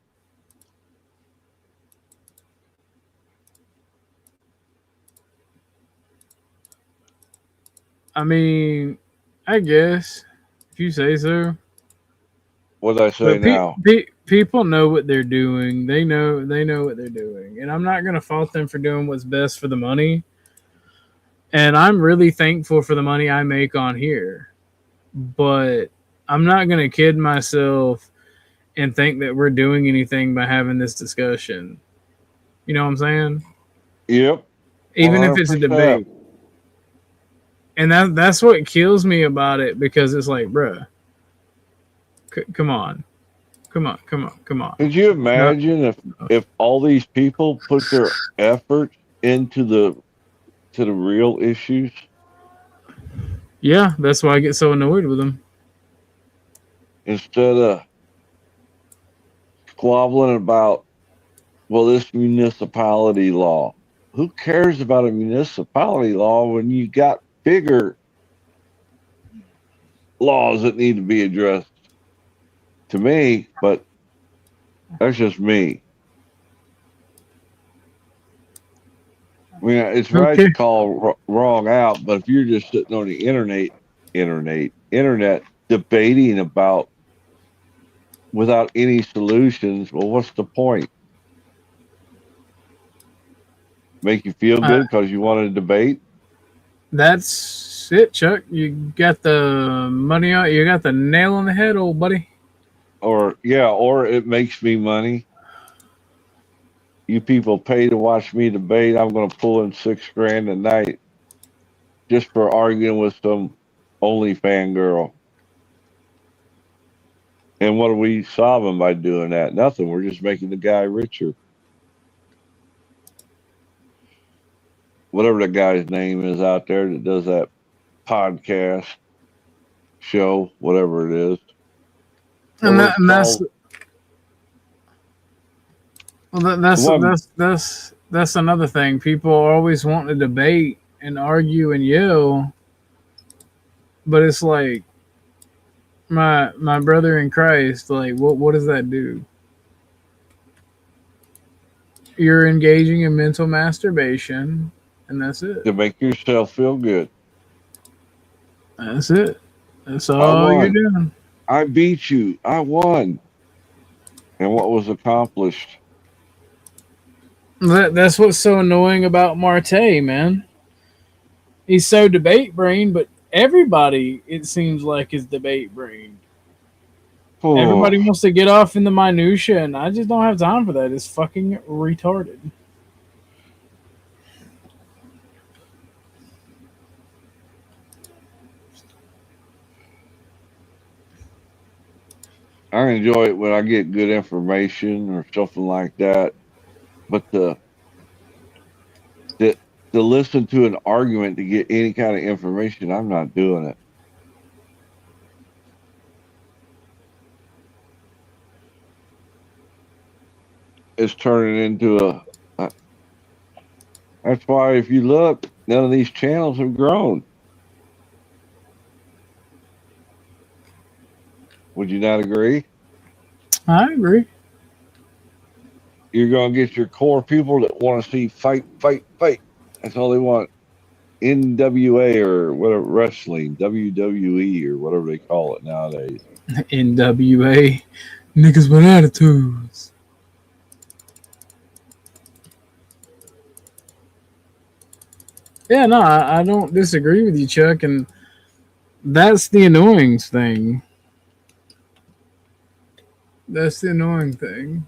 I mean, I guess, if you say so. What did I say now? People know what they're doing. They know what they're doing. And I'm not going to fault them for doing what's best for the money. And I'm really thankful for the money I make on here. but I'm not going to kid myself and think that we're doing anything by having this discussion. You know what I'm saying? Yep. Even if it's a 100%. debate. And that's what kills me about it, because it's like, bruh, come on. Could you imagine if all these people put their effort into the real issues? Yeah, that's why I get so annoyed with them. Instead of squabbling about, well, this municipality law. Who cares about a municipality law when you got bigger laws that need to be addressed? To me, but that's just me. I mean, it's right to call wrong out, but if you're just sitting on the internet debating about without any solutions, well, what's the point? Make you feel good because you want to debate? That's it, Chuck. You got the money on. You got the nail on the head, old buddy. Or it makes me money. You people pay to watch me debate. I'm going to pull in $6,000 a night just for arguing with some OnlyFans girl. And what are we solving by doing that? Nothing. We're just making the guy richer. Whatever the guy's name is out there that does that podcast show, whatever it is. And that's another thing. People always want to debate and argue and yell, but it's like, my brother in Christ, like, what does that do? You're engaging in mental masturbation, and that's it. To make yourself feel good. That's it. That's all you're doing. I beat you. I won. And what was accomplished? That's what's so annoying about Marte, man. He's so debate brain, but everybody, it seems like, is debate brain. Oh. Everybody wants to get off in the minutia, and I just don't have time for that. It's fucking retarded. I enjoy it when I get good information or something like that. But to listen to an argument to get any kind of information, I'm not doing it. It's turning into that's why if you look, none of these channels have grown. Would you not agree? I agree. You're going to get your core people that want to see fight. That's all they want. NWA or whatever, wrestling, WWE or whatever they call it nowadays. NWA, niggas with attitudes. Yeah, no, I don't disagree with you, Chuck, and that's the annoying thing. That's the annoying thing.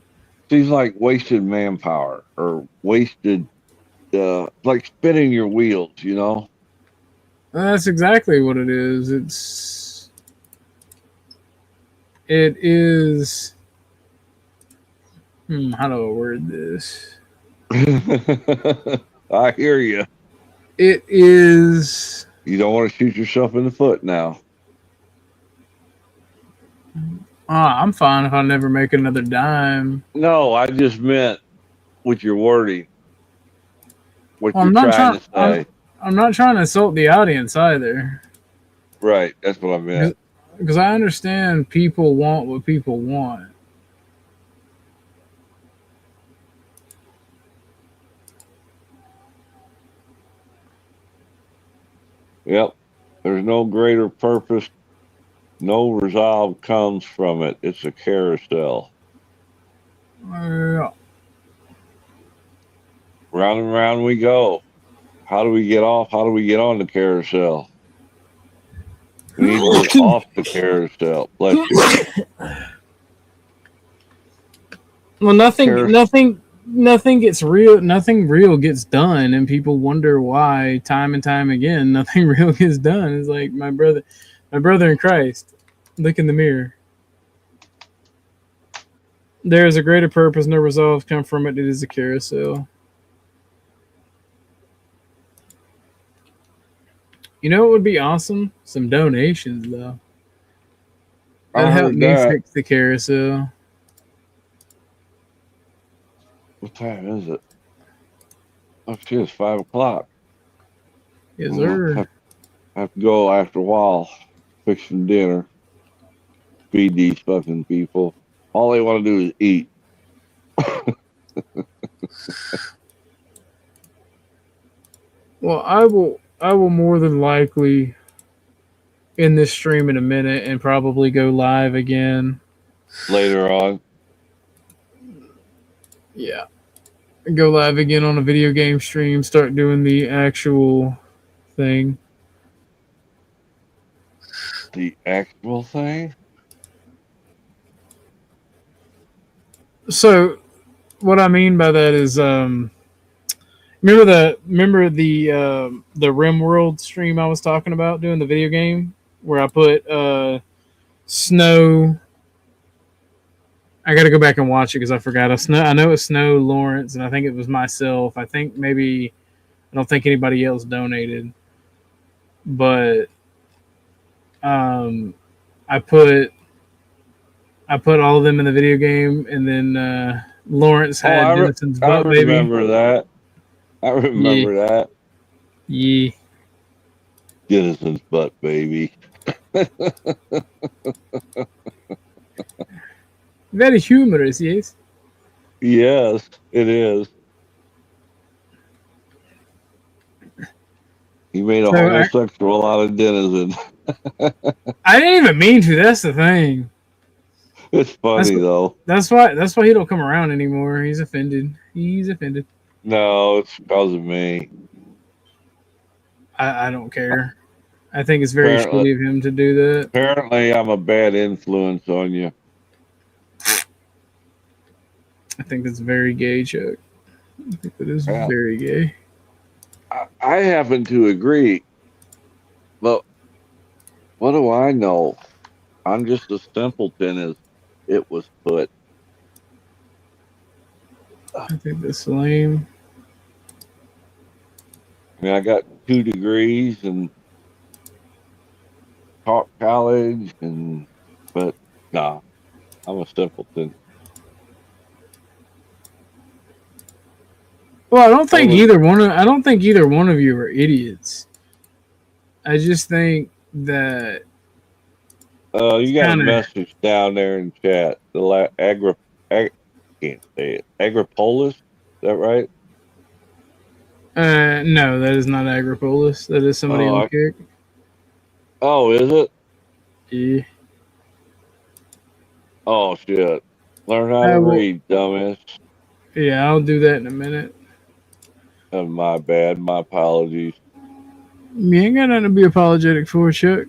Seems like wasted manpower or wasted, like spinning your wheels, you know? That's exactly what it is. It is. How do I word this? I hear you. It is. You don't want to shoot yourself in the foot now. I'm fine if I never make another dime. No, I just meant with your wording. What Well, you're trying to say. I'm not trying to insult the audience either. Right, that's what I meant. Because I understand people want what people want. Yep. There's no greater purpose. No resolve comes from it. It's a carousel. Yeah. Round and round we go. How do we get off? How do we get on the carousel? We need to get off the carousel. Bless you. Well, nothing gets real. Nothing real gets done, and people wonder why time and time again nothing real gets done. It's like my brother in Christ. Look in the mirror. There is a greater purpose, no resolve come from it. It is a carousel. You know what would be awesome? Some donations, though. That'd help me fix the carousel. What time is it? Oh, shit, it's 5 o'clock. Yes, sir. I have to go after a while, fix some dinner, feed these fucking people. All they want to do is eat. Well, I will more than likely end this stream in a minute and probably go live again later on. Yeah. Go live again on a video game stream, start doing the actual thing. The actual thing? So what I mean by that is remember the RimWorld stream I was talking about doing the video game where I put Snow. I got to go back and watch it because I forgot. I know it's Snow, Lawrence, and I think it was myself. I think maybe I don't think anybody else donated, but I put all of them in the video game, and then Lawrence had Dennison's butt, baby. I remember that. I remember that. Yeah. Dennison's butt, baby. Very humorous, yes. Yes, it is. He made a homosexual out of Denizen. I didn't even mean to. That's the thing. It's funny though. That's why he don't come around anymore. He's offended. No, it's because of me. I don't care. I think it's very shitty of him to do that. Apparently, I'm a bad influence on you. I think that's very gay, Chuck. I think that is very gay. I happen to agree, but what do I know? I'm just a simpleton, as it was put. I think that's lame. I mean, I got 2 degrees and taught college, but nah, I'm a simpleton. Well, I don't think either one of you are idiots. I just think that you got a message down there in chat. The can't say it. Agripolis, is that right? No, that is not Agripolis. That is somebody on Kick. Oh, is it? Yeah. Oh shit! Learn how to read, dumbass. Yeah, I'll do that in a minute. My bad. My apologies. You ain't got nothing to be apologetic for, Chuck.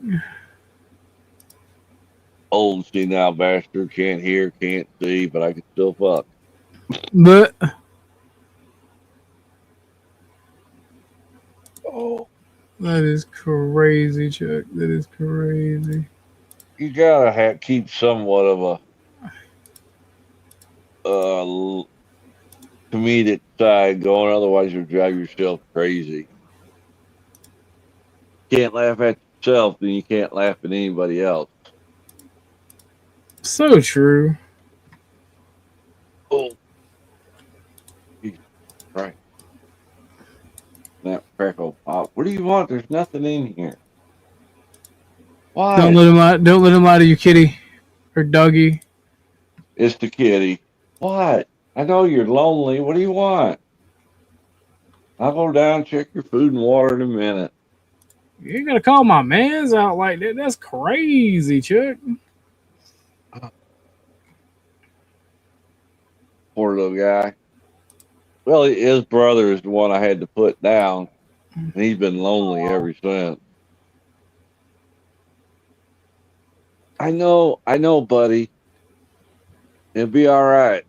Old senile bastard, can't hear, can't see, but I can still fuck. But that is crazy, Chuck. That is crazy. You gotta keep somewhat of a comedic side going, otherwise you'll drive yourself crazy. Can't laugh at yourself, then you can't laugh at anybody else. So true. Oh, right. That crackle pop. What do you want? There's nothing in here. Why? Don't let him lie to you, kitty or doggy. It's the kitty. What? I know you're lonely. What do you want? I'll go down, check your food and water in a minute. You ain't gonna call my mans out like that. That's crazy, Chuck. Poor little guy. Well, his brother is the one I had to put down, and he's been lonely ever since. I know, buddy. It'll be all right.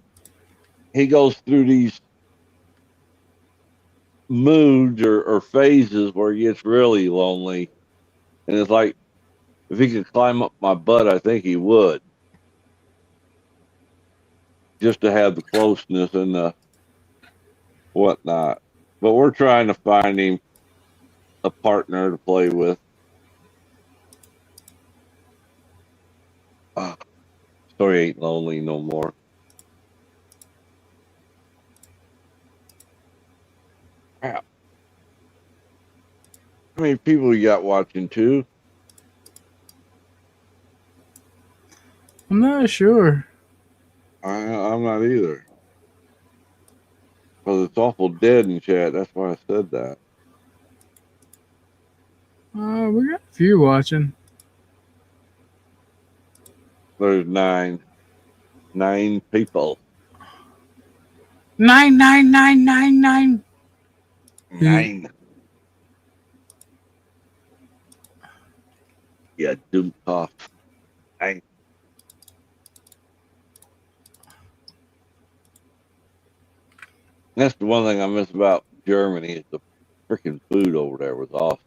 He goes through these moods or phases where he gets really lonely. And it's like, if he could climb up my butt, I think he would. Just to have the closeness and the whatnot. But we're trying to find him a partner to play with. So he ain't lonely no more. Crap. How many people you got watching too? I'm not sure. I'm not either. Because it's awful dead in chat. That's why I said that. We got a few watching. There's 9 people. 9. 9. Yeah, doom cough. 9. That's the one thing I miss about Germany is the freaking food over there was awesome.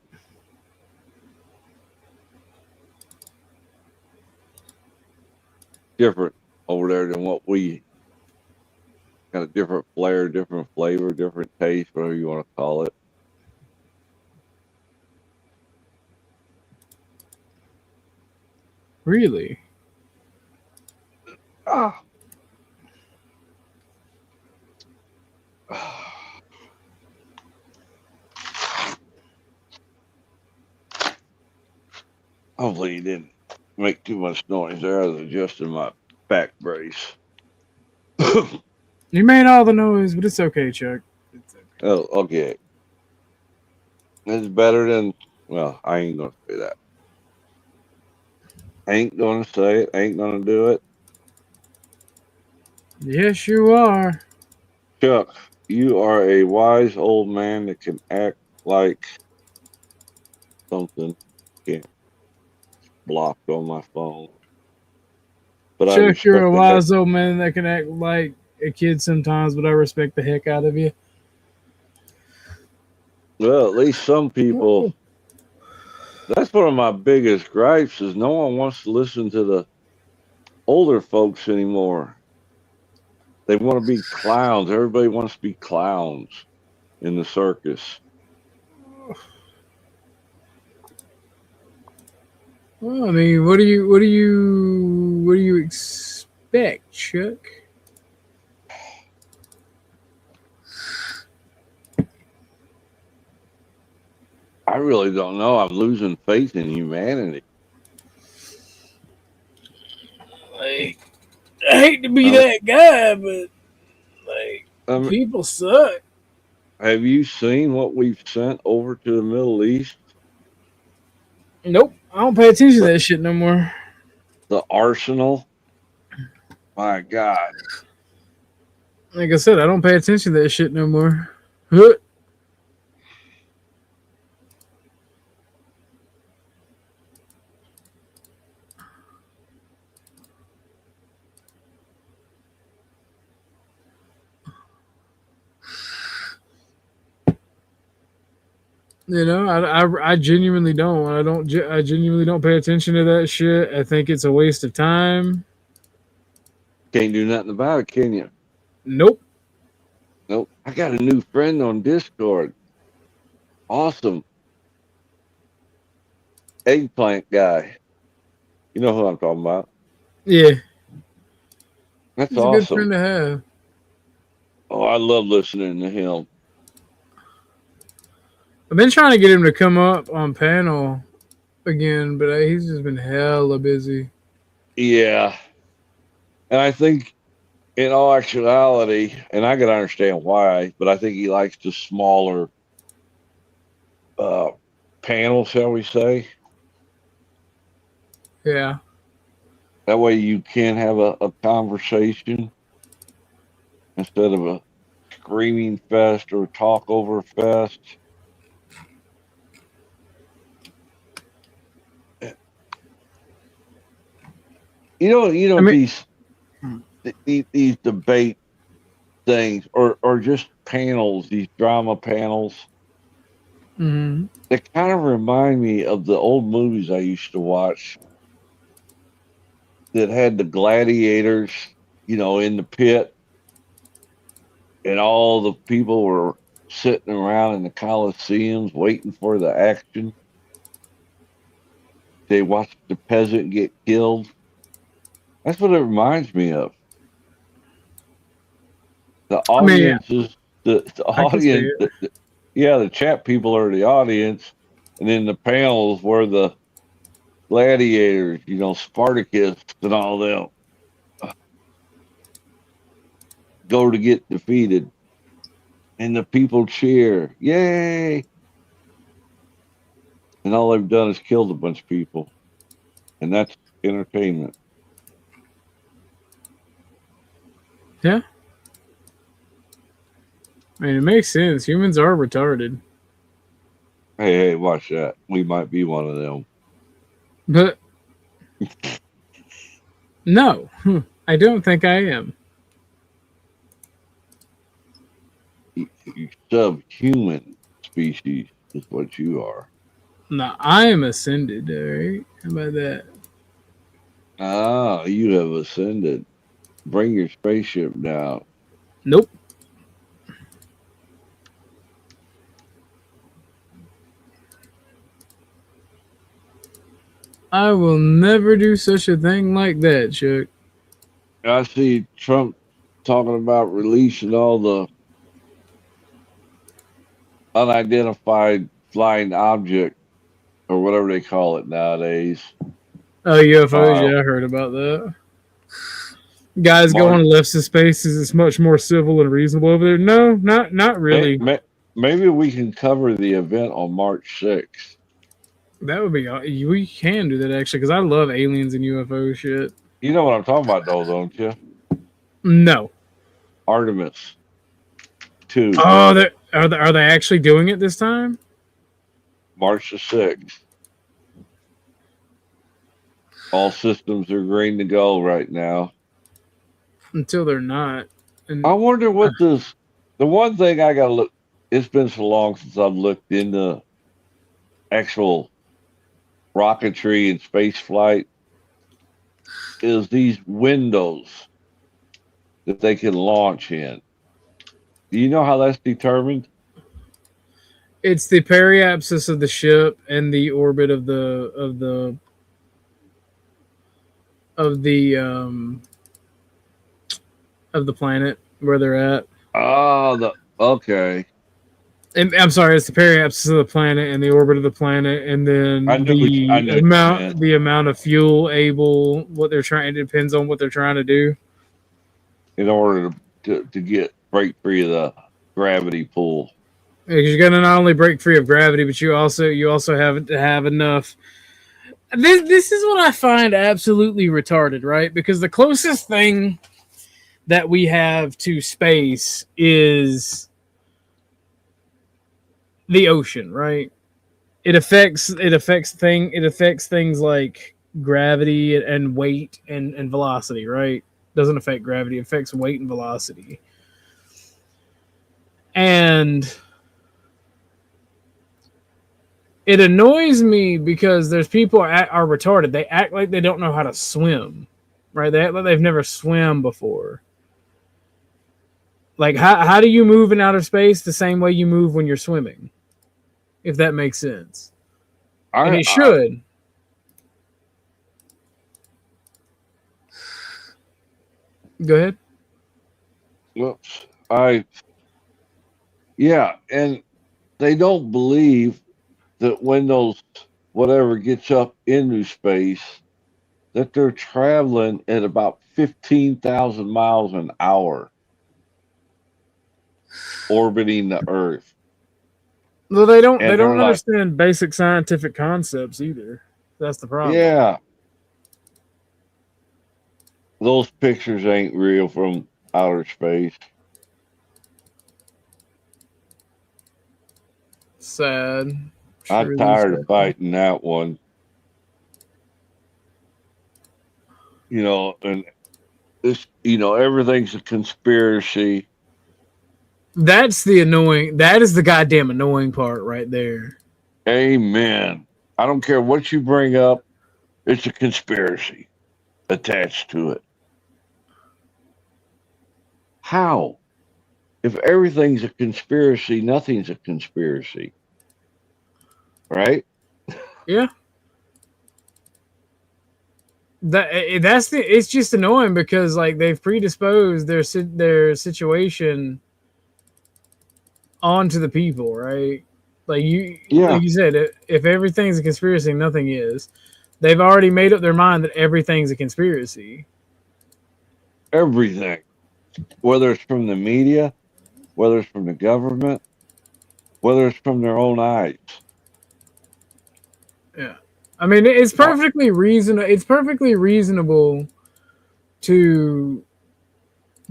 Different over there than what we got. A different flair, different flavor, different taste, whatever you want to call it. Really? Ah. Hopefully he didn't make too much noise there. I was adjusting my back brace. You made all the noise, but it's okay, Chuck. It's okay. Oh, okay. It's better than, well, I ain't going to say that. Ain't going to say it. Ain't going to do it. Yes, you are. Chuck, you are a wise old man that can act like something. Can't blocked on my phone. But Chuck, you're a wise old man that can act like a kid sometimes, but I respect the heck out of you. Well, at least some people. That's one of my biggest gripes is no one wants to listen to the older folks anymore. They want to be clowns. Everybody wants to be clowns in the circus. Well, I mean, what do you expect, Chuck? I really don't know. I'm losing faith in humanity. Like, I hate to be that guy, but like, people suck. Have you seen what we've sent over to the Middle East? Nope, I don't pay attention to that shit no more. The arsenal? My God. Like I said, I don't pay attention to that shit no more. You know, I genuinely don't. I genuinely don't pay attention to that shit. I think it's a waste of time. Can't do nothing about it, can you? Nope. Nope. I got a new friend on Discord. Awesome. Eggplant guy. You know who I'm talking about? Yeah. That's He's awesome. a good friend to have. Oh, I love listening to him. I've been trying to get him to come up on panel again, but he's just been hella busy. Yeah. And I think in all actuality, and I can understand why, but I think he likes the smaller panel, shall we say. Yeah. That way you can have a conversation instead of a screaming fest or talk over fest. I mean, these debate things or just panels, these drama panels. Mm-hmm. They kind of remind me of the old movies I used to watch that had the gladiators, in the pit, and all the people were sitting around in the Colosseums waiting for the action. They watched the peasant get killed. That's what it reminds me of. The audiences, the I can see audience, the chat people are the audience, and then the panels were the gladiators, Spartacus and all them go to get defeated, and the people cheer, yay! And all they've done is killed a bunch of people, and that's entertainment. Yeah. I mean, it makes sense. Humans are retarded. Hey, watch that. We might be one of them. But no, I don't think I am. Subhuman species is what you are. No, I am ascended, all right? How about that? Ah, you have ascended. Bring your spaceship down. Nope. I will never do such a thing like that, Chuck. I see Trump talking about releasing all the unidentified flying object or whatever they call it nowadays. Oh, UFOs, yeah, I heard about that. Guys going to left of spaces, it's much more civil and reasonable over there. No, not really. Maybe we can cover the event on March 6th. That would be, we can do that actually, because I love aliens and UFO shit. You know what I'm talking about, though, don't you? No. Artemis 2. Oh, are they actually doing it this time? March the 6th. All systems are green to go right now. Until they're not. And I wonder what this. The one thing I got to look. It's been so long since I've looked into actual rocketry and space flight. Is these windows that they can launch in? Do you know how that's determined? It's the periapsis of the ship and the orbit of the planet where they're at. Oh, okay. And I'm sorry, it's the periapsis of the planet and the orbit of the planet, and then the amount of fuel what they're trying. It depends on what they're trying to do. In order to break free of the gravity pull. Because you're gonna not only break free of gravity, but you also have to have enough. This is what I find absolutely retarded, right? Because the closest thing that we have to space is the ocean, right? It affects things like gravity and weight and velocity, right? Doesn't affect gravity, it affects weight and velocity. And it annoys me because there's people are retarded. They act like they don't know how to swim, right? They act like they've never swam before. Like, how do you move in outer space the same way you move when you're swimming? If that makes sense. And it should. Go ahead. Whoops. Yeah, and they don't believe that when those whatever gets up into space, that they're traveling at about 15,000 miles an hour, orbiting the Earth. Well, they don't understand basic scientific concepts either. That's the problem. Yeah. Those pictures ain't real from outer space. Sad. I'm tired of fighting that one. and this, everything's a conspiracy. That's the annoying. That is the goddamn annoying part right there. Amen. I don't care what you bring up. It's a conspiracy attached to it. How? If everything's a conspiracy, nothing's a conspiracy. Right? Yeah. It's just annoying because like they've predisposed their situation onto the people, right? Like you said, if everything's a conspiracy, nothing is. They've already made up their mind that everything's a conspiracy. Everything. Whether it's from the media, whether it's from the government, whether it's from their own eyes. Yeah. I mean, it's perfectly reasonable. It's perfectly reasonable to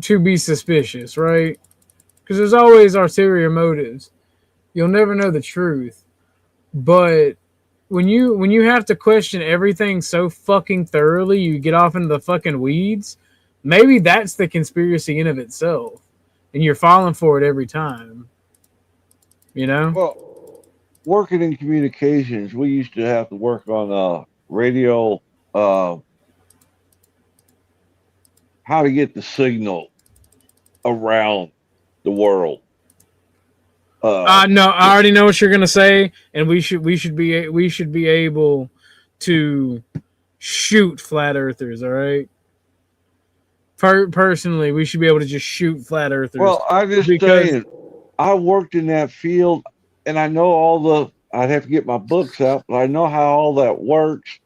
be suspicious, right? Because there's always ulterior motives. You'll never know the truth. But when you have to question everything so fucking thoroughly, you get off into the fucking weeds. Maybe that's the conspiracy in of itself, and you're falling for it every time. Well, working in communications, we used to have to work on radio, how to get the signal around the world. No, I already know what you're gonna say, and we should be able to shoot flat earthers. All right. Personally, we should be able to just shoot flat earthers. Well, I'm just saying, I worked in that field, and I know I'd have to get my books out, but I know how all that works.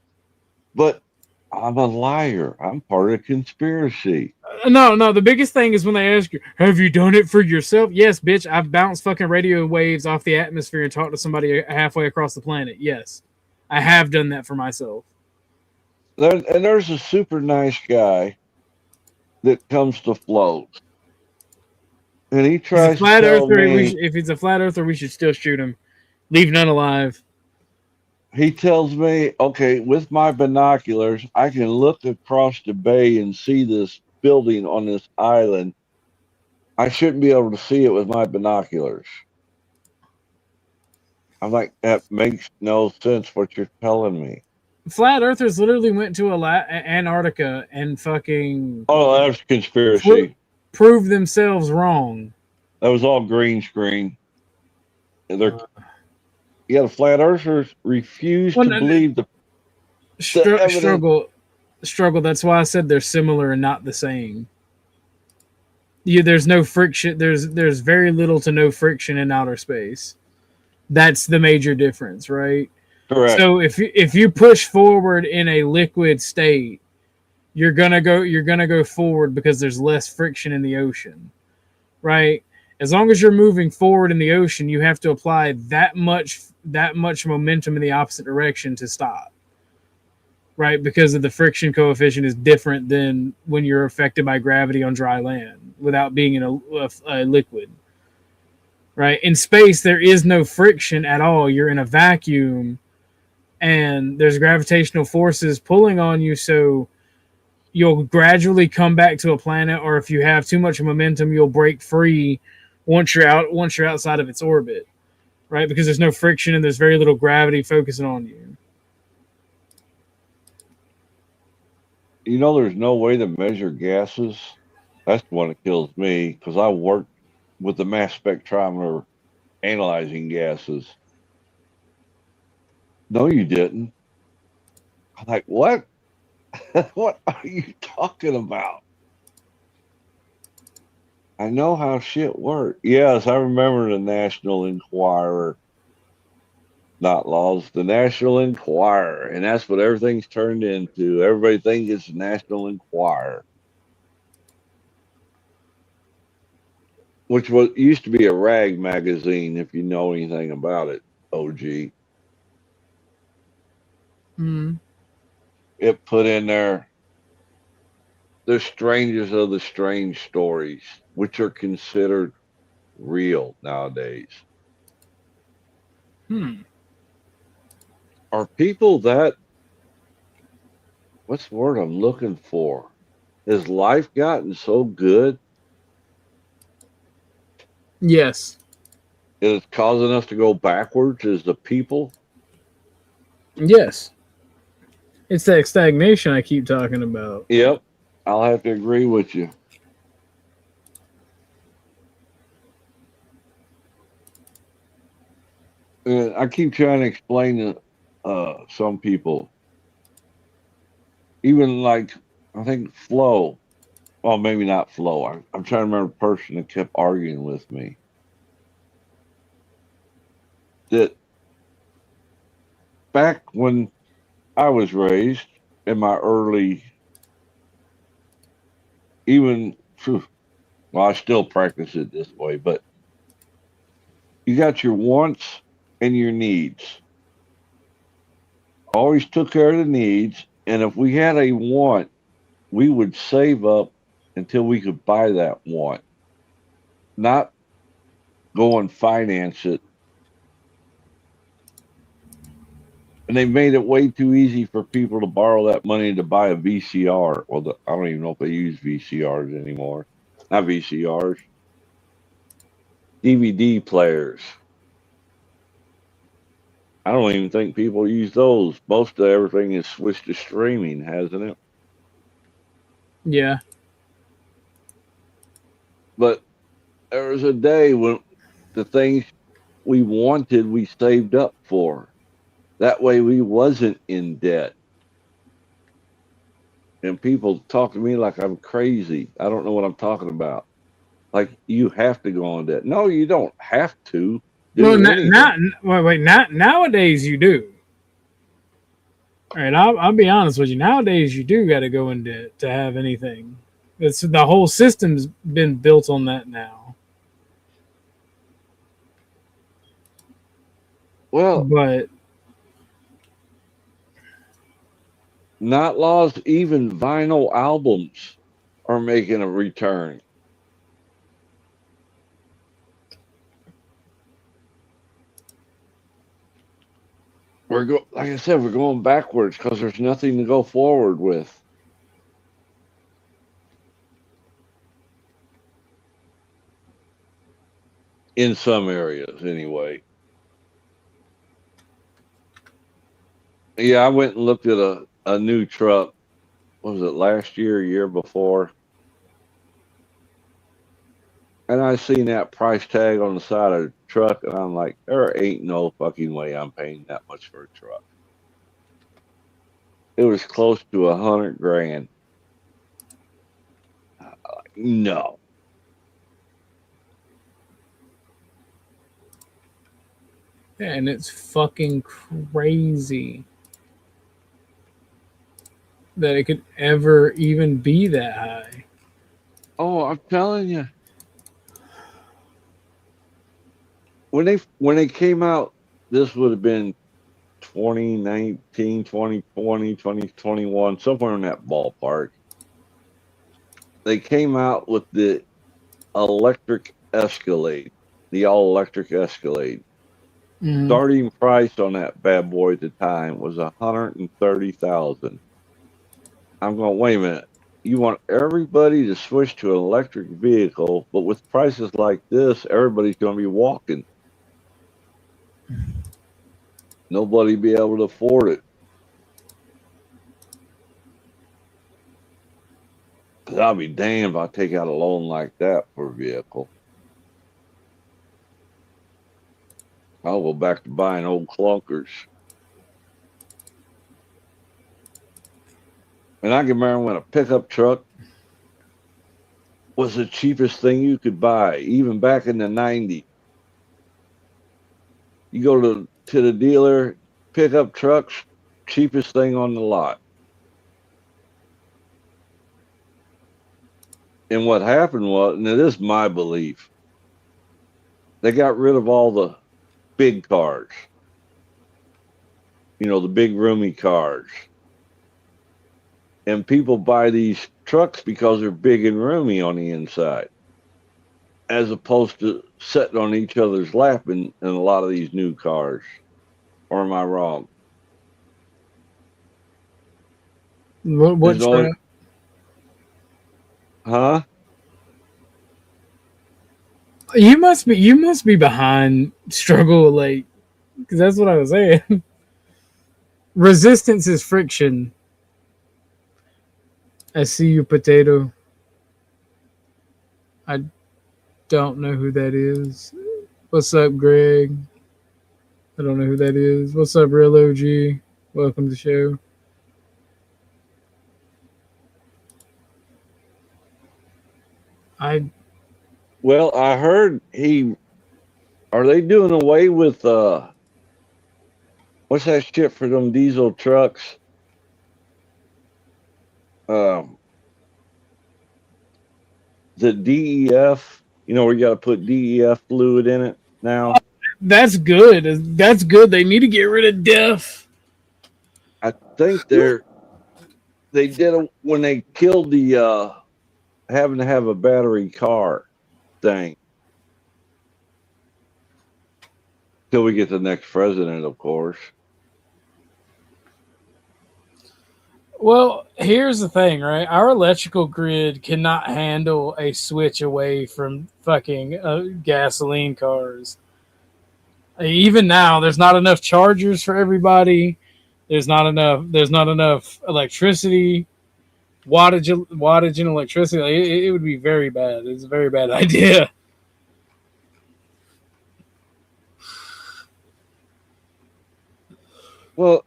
But I'm a liar. I'm part of a conspiracy. No. The biggest thing is when they ask you, "Have you done it for yourself?" Yes, bitch. I've bounced fucking radio waves off the atmosphere and talked to somebody halfway across the planet. Yes, I have done that for myself. There's a super nice guy that comes to float, and he tries to tell me, if he's a flat earther, we should still shoot him. Leave none alive. He tells me, okay, with my binoculars, I can look across the bay and see this building on this island. I shouldn't be able to see it with my binoculars. I'm like, that makes no sense what you're telling me. Flat earthers literally went to Antarctica and fucking... Oh, that's conspiracy. Proved themselves wrong. That was all green screen. The flat earthers refuse to believe the struggle. That's why I said they're similar and not the same. Yeah, there's no friction. There's very little to no friction in outer space. That's the major difference, right? Correct. So if you push forward in a liquid state, you're gonna go forward because there's less friction in the ocean, right? As long as you're moving forward in the ocean, you have to apply that much momentum in the opposite direction to stop, right? Because of the friction coefficient is different than when you're affected by gravity on dry land without being in a liquid, right? In space, there is no friction at all. You're in a vacuum, and there's gravitational forces pulling on you, so you'll gradually come back to a planet, or if you have too much momentum, you'll break free once you're outside of its orbit, right? Because there's no friction and there's very little gravity focusing on you. There's no way to measure gases. That's the one that kills me, because I worked with the mass spectrometer analyzing gases. No, you didn't. I'm like, what? What are you talking about? I know how shit works. Yes, I remember the National Enquirer. Not laws, the National Enquirer. And that's what everything's turned into. Everybody thinks it's the National Enquirer. Which used to be a rag magazine, if you know anything about it, OG. It put in there the strangest of the strange stories, which are considered real nowadays. Are people that what's the word I'm looking for? Has life gotten so good Yes. it's causing us to go backwards as the people? Yes. It's that stagnation I keep talking about. Yep. I'll have to agree with you. I keep trying to explain to some people, even like, I think Flo, well, maybe not Flo. I'm trying to remember the person that kept arguing with me. That back when I was raised in my early, even, well, I still practice it this way, but you got your wants and your needs. Always took care of the needs. And if we had a want, we would save up until we could buy that want, not go and finance it. And they made it way too easy for people to borrow that money to buy a VCR. Well, I don't even know if they use VCRs anymore. Not VCRs, DVD players. I don't even think people use those. Most of everything is switched to streaming, hasn't it? Yeah. But there was a day when the things we wanted, we saved up for. That way we wasn't in debt. And people talk to me like I'm crazy. I don't know what I'm talking about. Like, you have to go on debt. No, you don't have to do anything. Nowadays you do. All right, I'll be honest with you. Nowadays you do got to go in debt to have anything. It's the whole system's been built on that now. Well, but not laws, even vinyl albums are making a return. Like I said, we're going backwards because there's nothing to go forward with. In some areas, anyway. Yeah, I went and looked at a new truck. What was it, last year, year before? And I seen that price tag on the side of the truck, and I'm like, there ain't no fucking way I'm paying that much for a truck. It was close to $100 grand. No. And it's fucking crazy that it could ever even be that high. Oh, I'm telling you. When they came out, this would have been 2019, 2020, 2021, somewhere in that ballpark. They came out with the electric Escalade, the all-electric Escalade. Mm-hmm. Starting price on that bad boy at the time was $130,000. I'm going, wait a minute. You want everybody to switch to an electric vehicle, but with prices like this, everybody's going to be walking. Nobody be able to afford it. Because I'll be damned if I take out a loan like that for a vehicle. I'll go back to buying old clunkers. And I can remember when a pickup truck was the cheapest thing you could buy, even back in the 90s. You go to the dealer, pickup trucks, cheapest thing on the lot. And what happened was, and it is my belief, they got rid of all the big cars. You know, the big roomy cars. And people buy these trucks because they're big and roomy on the inside, as opposed to sitting on each other's lap in a lot of these new cars. Or am I wrong? What's that? Huh? You must be behind struggle late, because that's what I was saying. Resistance is friction. I see you, potato. I don't know who that is. What's up, Greg? I don't know who that is. What's up, Real OG? Welcome to the show. Well, I heard are they doing away with what's that shit for them diesel trucks? The DEF, where you got to put DEF fluid in it now. That's good. That's good. They need to get rid of DEF. I think they did it when they killed the having to have a battery car thing. Till we get the next president, of course. Well, here's the thing, right? Our electrical grid cannot handle a switch away from fucking gasoline cars. Even now, there's not enough chargers for everybody. There's not enough electricity, wattage and electricity. It would be very bad. It's a very bad idea. Well,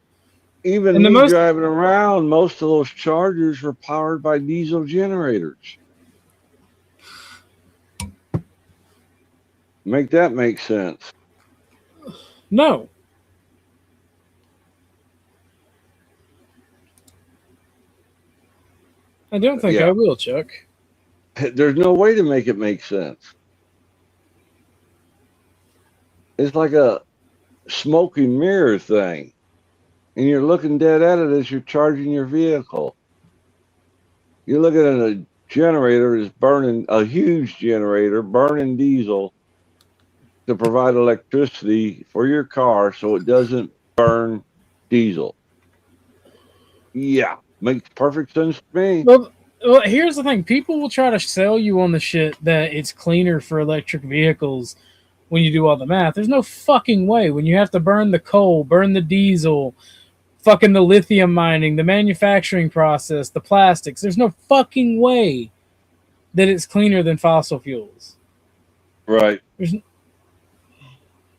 even driving around, most of those chargers are powered by diesel generators. Make that make sense. No. I don't think I will, Chuck. There's no way to make it make sense. It's like a smoking mirror thing. And you're looking dead at it as you're charging your vehicle. You're looking at a generator is burning, a huge generator, burning diesel to provide electricity for your car so it doesn't burn diesel. Yeah, makes perfect sense to me. Well, here's the thing. People will try to sell you on the shit that it's cleaner for electric vehicles when you do all the math. There's no fucking way. When you have to burn the coal, burn the diesel, fucking the lithium mining, the manufacturing process, the plastics, there's no fucking way that it's cleaner than fossil fuels. Right.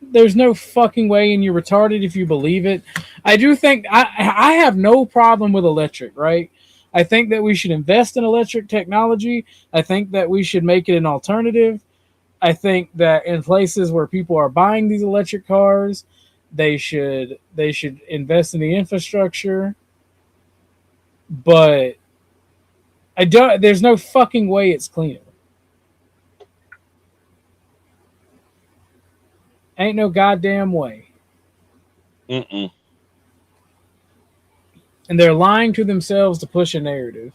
There's no fucking way, and you're retarded if you believe it. I do think I have no problem with electric, right? I think that we should invest in electric technology. I think that we should make it an alternative. I think that in places where people are buying these electric cars, they should invest in the infrastructure. But there's no fucking way it's cleaner. Ain't no goddamn way. Mm-mm. And they're lying to themselves to push a narrative.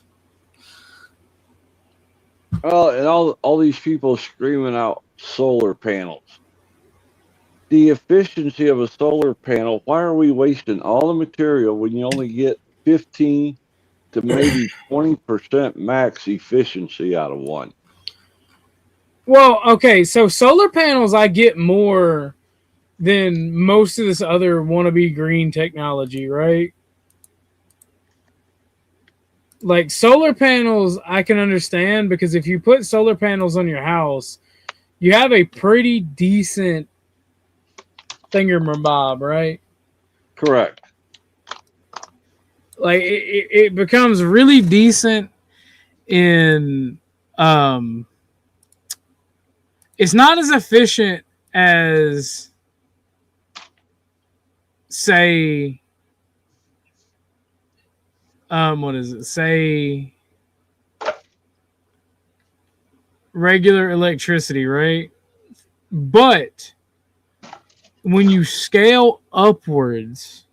Well, and all these people screaming out solar panels. The efficiency of a solar panel, why are we wasting all the material when you only get 15 to maybe 20% max efficiency out of one? Well, okay, so solar panels I get more than most of this other wannabe green technology, right? Like solar panels I can understand, because if you put solar panels on your house, you have a pretty decent thingamabob, right? Correct. Like it becomes really decent in it's not as efficient as, say, what is it? Say regular electricity, right? But when you scale upwards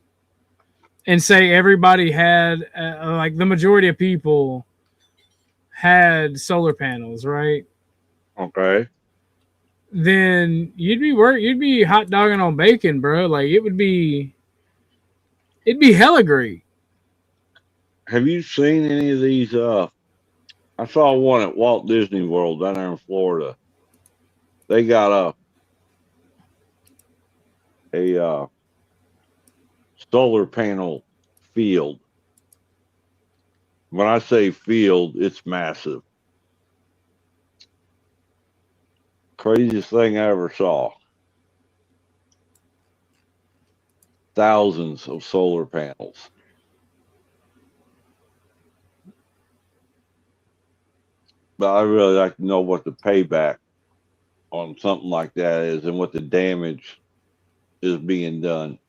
and say everybody had, like the majority of people had solar panels, right? Okay. Then you'd be hot dogging on bacon, bro. Like it'd be hella great. have you seen any of these? I saw one at Walt Disney World down there in Florida. They got a solar panel field. When I say field, it's massive. Craziest thing I ever saw. Thousands of solar panels. But I really like to know what the payback on something like that is and what the damage is being done.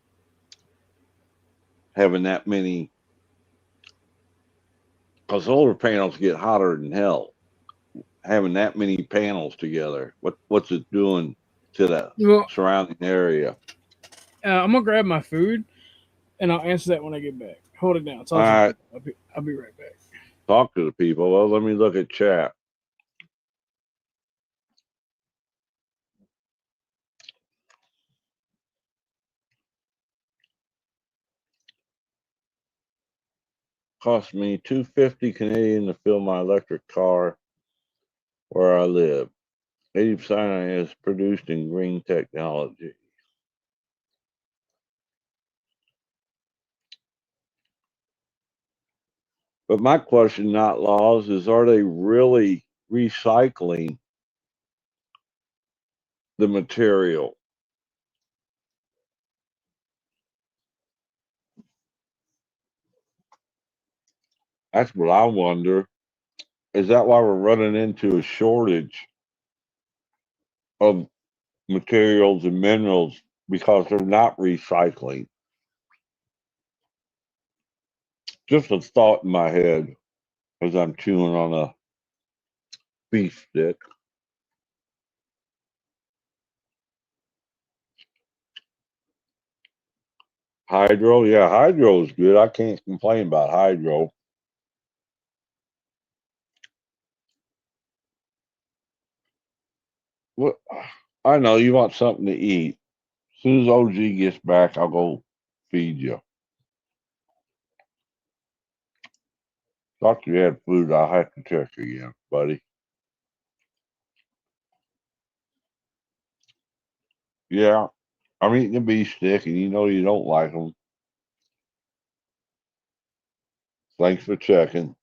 Having that many, because solar panels get hotter than hell. Having that many panels together, what's it doing to that surrounding area? I'm gonna grab my food, and I'll answer that when I get back. Hold it down. All right. I'll be right back. Talk to the people. Well, let me look at chat. Cost me $250 Canadian to fill my electric car where I live. 80% is produced in green technology. But my question, not laws, is are they really recycling the material? That's what I wonder. Is that why we're running into a shortage of materials and minerals because they're not recycling? Just a thought in my head as I'm chewing on a beef stick. Hydro, yeah, hydro is good. I can't complain about hydro. What? I know you want something to eat. As soon as OG gets back, I'll go feed you. Thought you had food. I'll have to check again, buddy. Yeah, I'm eating a beef stick, and you know you don't like them. Thanks for checking.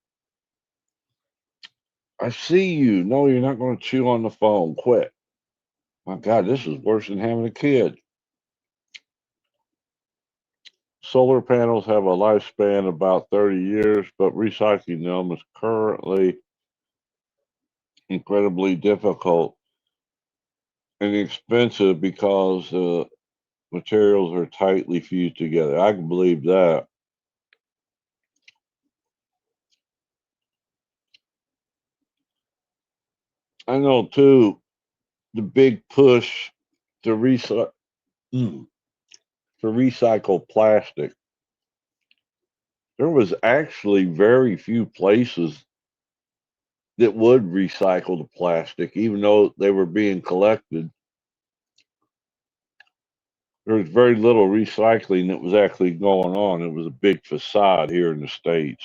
I see you. No, you're not going to chew on the phone. Quit. My God, this is worse than having a kid. Solar panels have a lifespan about 30 years, but recycling them is currently incredibly difficult and expensive because materials are tightly fused together. I can believe that. I know too, the big push to recycle plastic. There was actually very few places that would recycle the plastic, even though they were being collected. There was very little recycling that was actually going on. It was a big facade here in the States.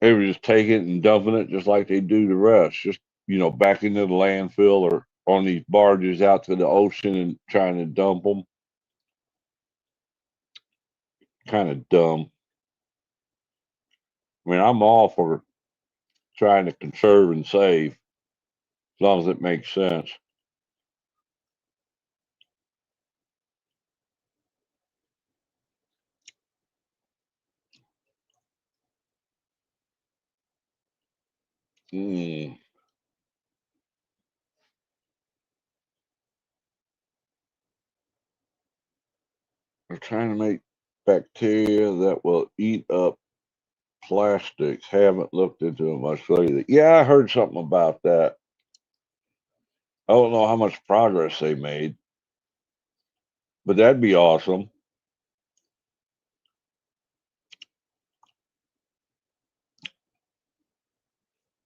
They were just taking it and dumping it just like they do the rest, just, back into the landfill or on these barges out to the ocean and trying to dump them. Kind of dumb. I mean, I'm all for trying to conserve and save as long as it makes sense. Mm. They're trying to make bacteria that will eat up plastics. Haven't looked into it much lately. Yeah, I heard something about that. I don't know how much progress they made, but that'd be awesome.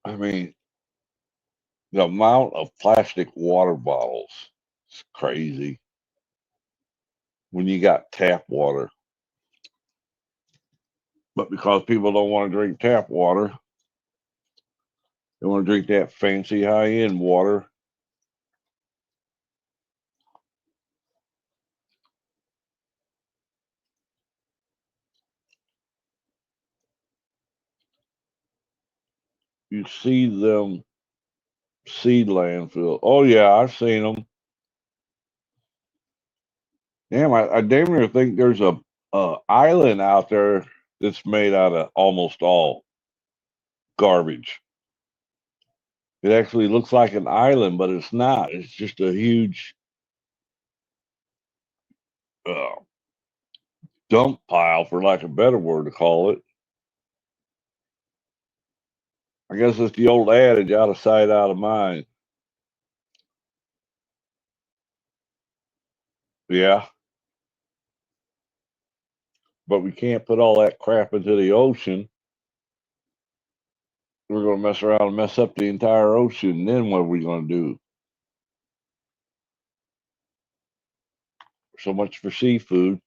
I mean, the amount of plastic water bottles is crazy when you got tap water. But because people don't want to drink tap water, they want to drink that fancy high-end water. You see them seed landfill. Oh yeah, I've seen them. Damn, I damn near think there's a island out there that's made out of almost all garbage. It actually looks like an island, but it's not. It's just a huge dump pile, for lack of a better word to call it. I guess it's the old adage, out of sight, out of mind. Yeah. But we can't put all that crap into the ocean. We're going to mess around and mess up the entire ocean. Then what are we going to do? So much for seafood.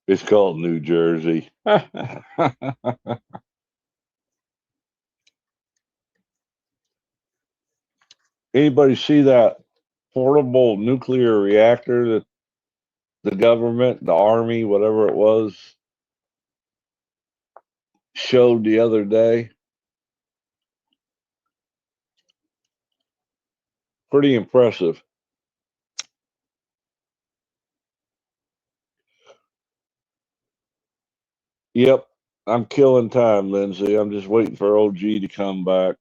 It's called New Jersey. Anybody see that portable nuclear reactor that the government, the army, whatever it was, showed the other day? Pretty impressive. Yep, I'm killing time, Lindsay. I'm just waiting for OG to come back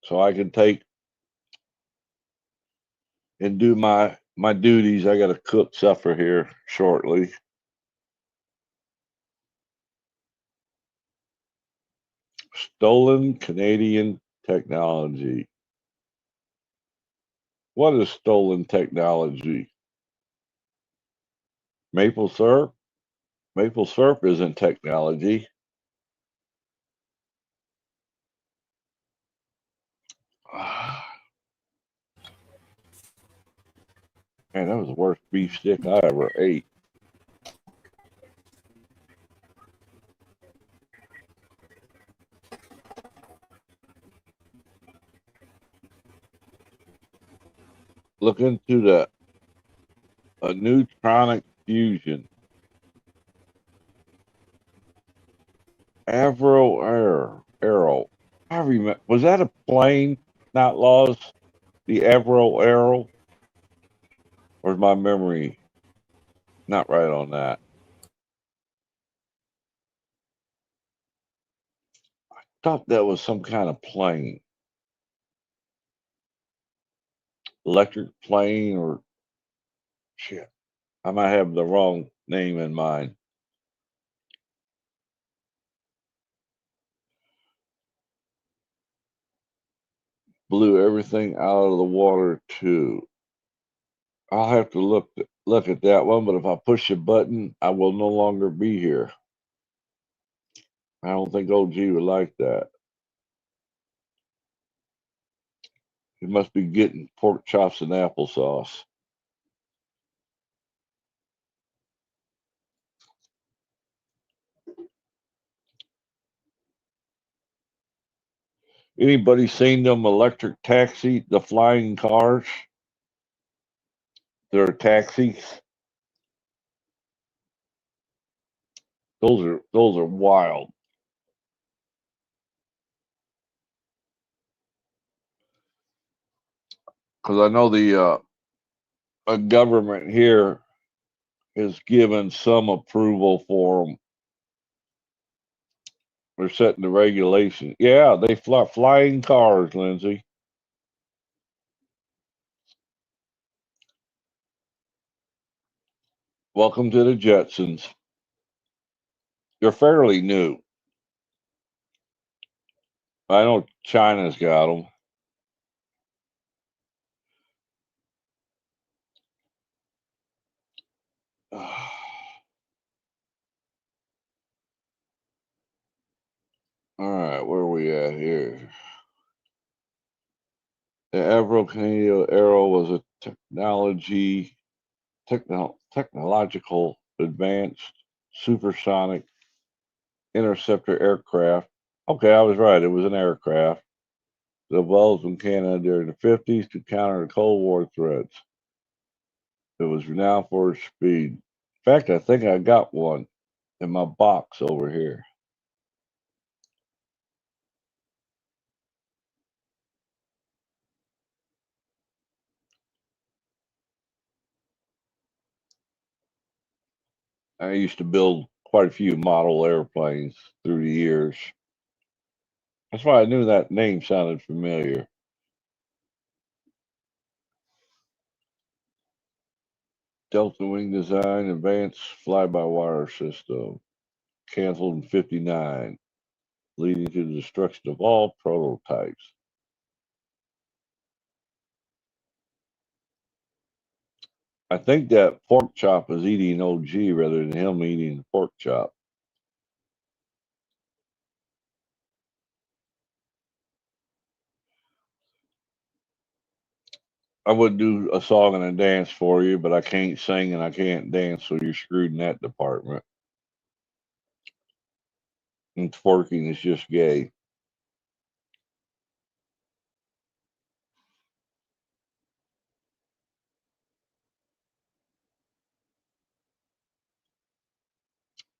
so I can take and do my duties. I got to cook supper here shortly. Stolen Canadian technology. What is stolen technology? Maple syrup? Maple syrup isn't technology. Man, that was the worst beef stick I ever ate. Look into a neutronic fusion. Avro Arrow. I remember. Was that a plane? Not lost. The Avro Arrow. Or is my memory not right on that? I thought that was some kind of plane. Electric plane or shit. I might have the wrong name in mind. Blew everything out of the water too. I'll have to look at that one, but if I push a button, I will no longer be here. I don't think OG would like that. He must be getting pork chops and applesauce. Anybody seen them electric taxi, the flying cars? They're taxis. Those are wild. Because I know the government here has given some approval for them. They're setting the regulation. Yeah, they fly flying cars, Lindsay. Welcome to the Jetsons. They're fairly new. I know China's got them. All right, where are we at here? The Avro Canadian Arrow was a technological advanced supersonic interceptor aircraft. Okay, I was right. It was an aircraft that evolved in Canada during the 50s to counter the Cold War threats. It was renowned for its speed. In fact, I think I got one in my box over here. I used to build quite a few model airplanes through the years. That's why I knew that name sounded familiar. Delta Wing Design Advanced Fly-by-Wire System. Canceled in 59, leading to the destruction of all prototypes. I think that pork chop was eating OG rather than him eating the pork chop. I would do a song and a dance for you, but I can't sing and I can't dance, so you're screwed in that department. And twerking is just gay.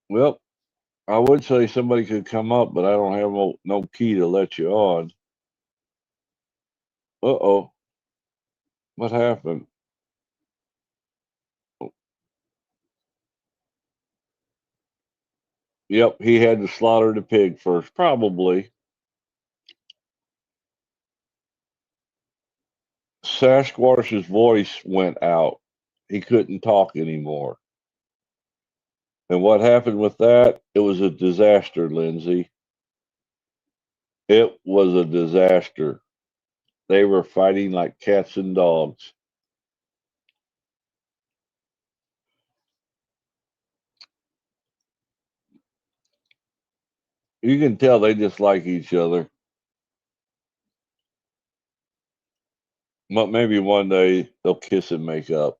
Well, I would say somebody could come up, but I don't have no key to let you on. Uh-oh. What happened? Yep, he had to slaughter the pig first, probably. Sasquatch's voice went out. He couldn't talk anymore. And what happened with that? It was a disaster, Lindsay. It was a disaster. They were fighting like cats and dogs. You can tell they dislike each other. But maybe one day they'll kiss and make up.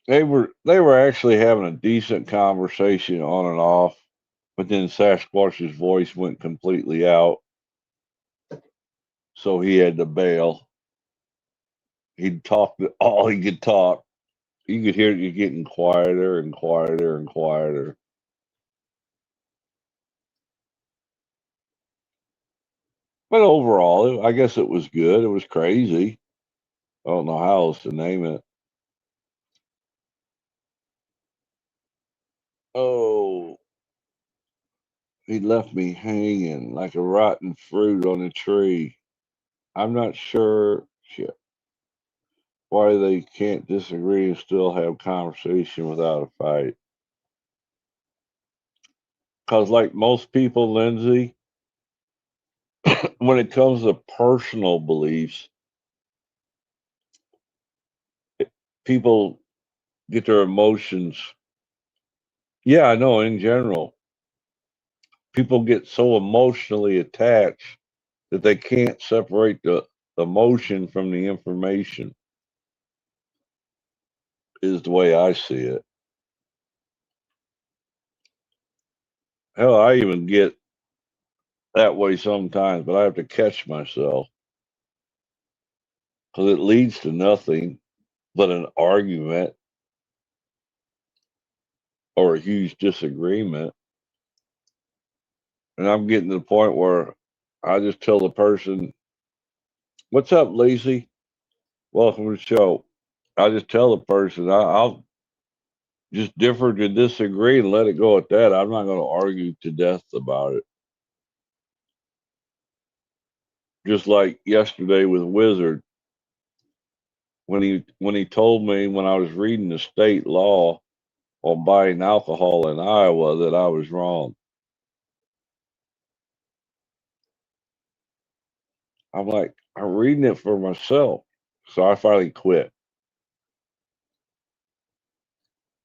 They were actually having a decent conversation on and off, but then Sasquatch's voice went completely out, so he had to bail. He'd talk all he could talk. You could hear it getting quieter and quieter and quieter. But overall, I guess it was good. It was crazy. I don't know how else to name it. Oh, he left me hanging like a rotten fruit on a tree. I'm not sure why they can't disagree and still have conversation without a fight. Because, like most people, Lindsay, when it comes to personal beliefs, people get their emotions. Yeah, I know in general, people get so emotionally attached that they can't separate the emotion from the information, is the way I see it. Hell, I even get that way sometimes, but I have to catch myself because it leads to nothing but an argument or a huge disagreement. And I'm getting to the point where I just tell the person, "What's up, Lacey? Welcome to the show." I just tell the person, I'll just differ to disagree and let it go at that. I'm not going to argue to death about it. Just like yesterday with Wizard, when he told me when I was reading the state law on buying alcohol in Iowa that I was wrong. I'm like, I'm reading it for myself. So I finally quit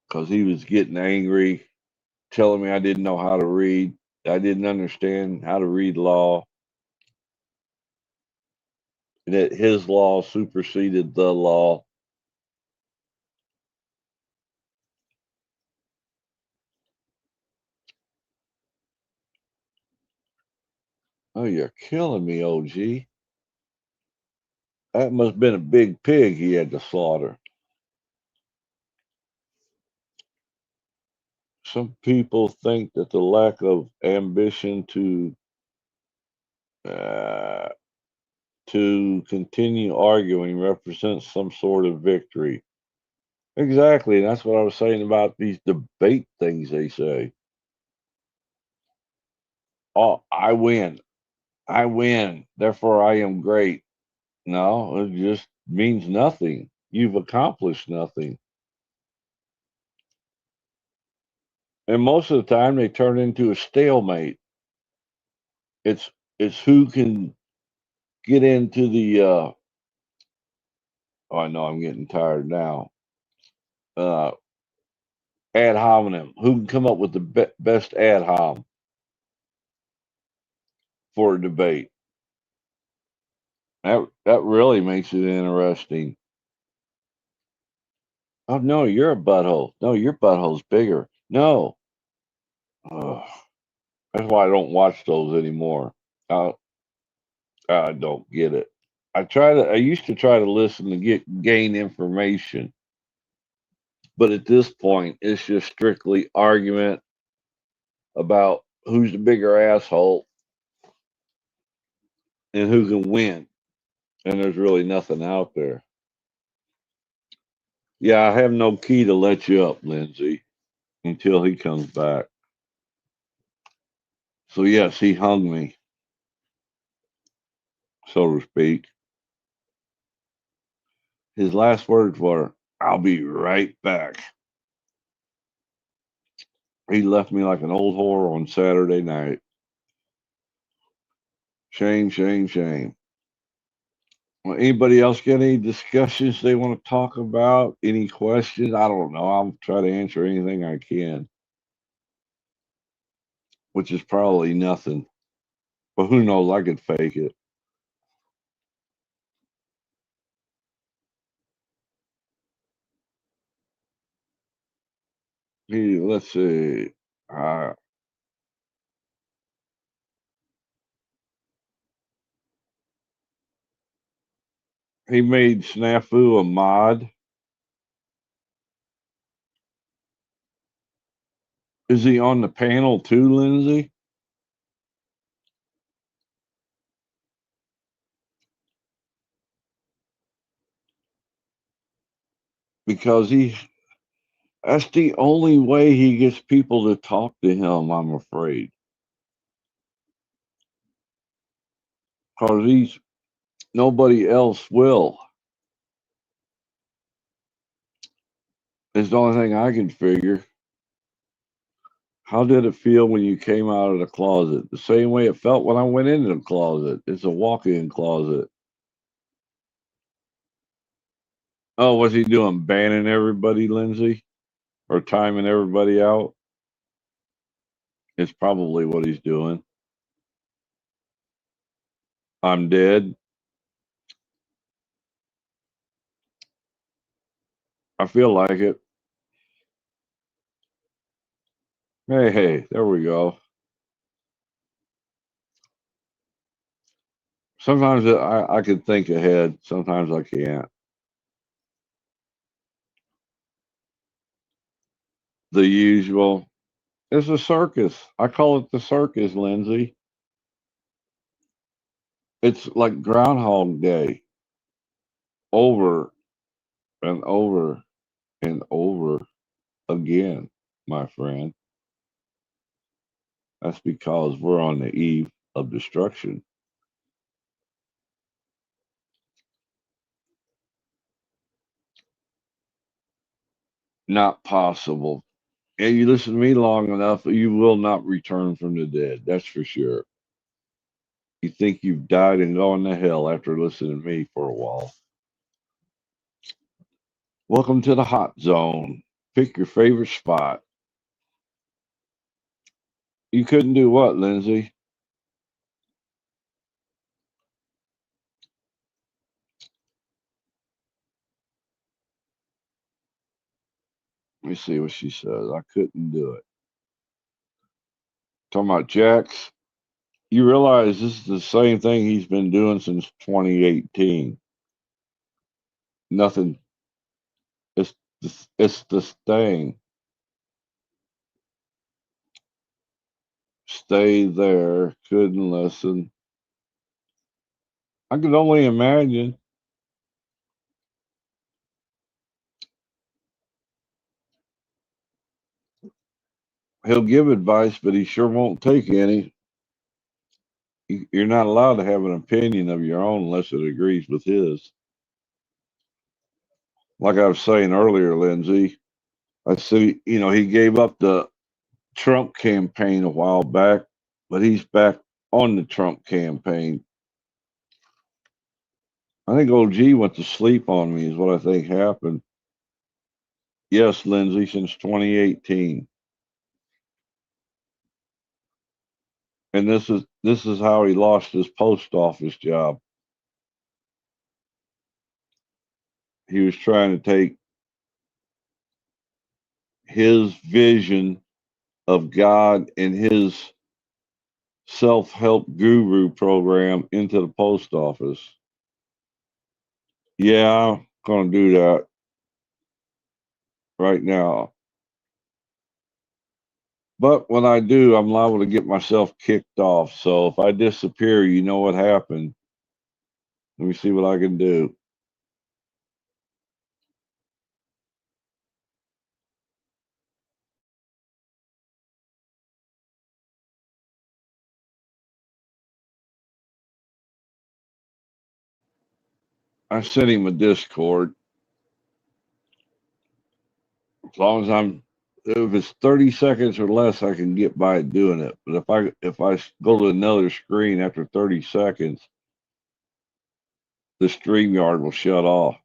because he was getting angry, telling me I didn't know how to read. I didn't understand how to read law. that his law superseded the law. Oh, you're killing me, OG. That must have been a big pig he had to slaughter. Some people think that the lack of ambition to continue arguing represents some sort of victory. Exactly. That's what I was saying about these debate things they say. Oh, I win. I win. Therefore, I am great. No, it just means nothing. You've accomplished nothing. And most of the time, they turn into a stalemate. It's who can get into the. Oh, I know I'm getting tired now. Ad hominem. Who can come up with the best ad hom for a debate? That really makes it interesting. Oh no, you're a butthole. No, your butthole's bigger. No. Ugh. That's why I don't watch those anymore. I don't get it. I used to try to listen to gain information, but at this point it's just strictly argument about who's the bigger asshole and who can win. And there's really nothing out there. Yeah, I have no key to let you up, Lindsay, until he comes back. So yes, he hung me, so to speak. His last words were, "I'll be right back." He left me like an old whore on Saturday night. Shame, shame, shame. Well, anybody else get any discussions they want to talk about? Any questions? I don't know. I'll try to answer anything I can, which is probably nothing. But who knows? I could fake it. Let's see. He made Snafu a mod. Is he on the panel too, Lindsay? Because that's the only way he gets people to talk to him, I'm afraid. Because nobody else will. It's the only thing I can figure. How did it feel when you came out of the closet? The same way it felt when I went into the closet. It's a walk-in closet. Oh, what's he doing? Banning everybody, Lindsay? Or timing everybody out? It's probably what he's doing. I'm dead. I feel like it. Hey, there we go. Sometimes I can think ahead. Sometimes I can't. The usual. It's a circus. I call it the circus, Lindsay. It's like Groundhog Day. Over and over and over again, my friend. That's because we're on the eve of destruction. Not possible. And you listen to me long enough, you will not return from the dead. That's for sure. You think you've died and gone to hell after listening to me for a while. Welcome to the hot zone. Pick your favorite spot. You couldn't do what, Lindsay? me see what she says. I couldn't do it. Talking about Jax. You realize this is the same thing he's been doing since 2018. Nothing. It's this thing. Stay there. Couldn't listen. I could only imagine. He'll give advice, but he sure won't take any. You're not allowed to have an opinion of your own unless it agrees with his. Like I was saying earlier, Lindsay, I see, he gave up the Trump campaign a while back, but he's back on the Trump campaign. I think old G went to sleep on me is what I think happened. Yes, Lindsay, since 2018. And this is how he lost his post office job. He was trying to take his vision of God and his self-help guru program into the post office. Yeah, I'm going to do that right now. But when I do, I'm liable to get myself kicked off. So if I disappear, you know what happened. Let me see what I can do. I sent him a Discord. As long as if it's 30 seconds or less, I can get by doing it. But if I go to another screen after 30 seconds, the StreamYard will shut off.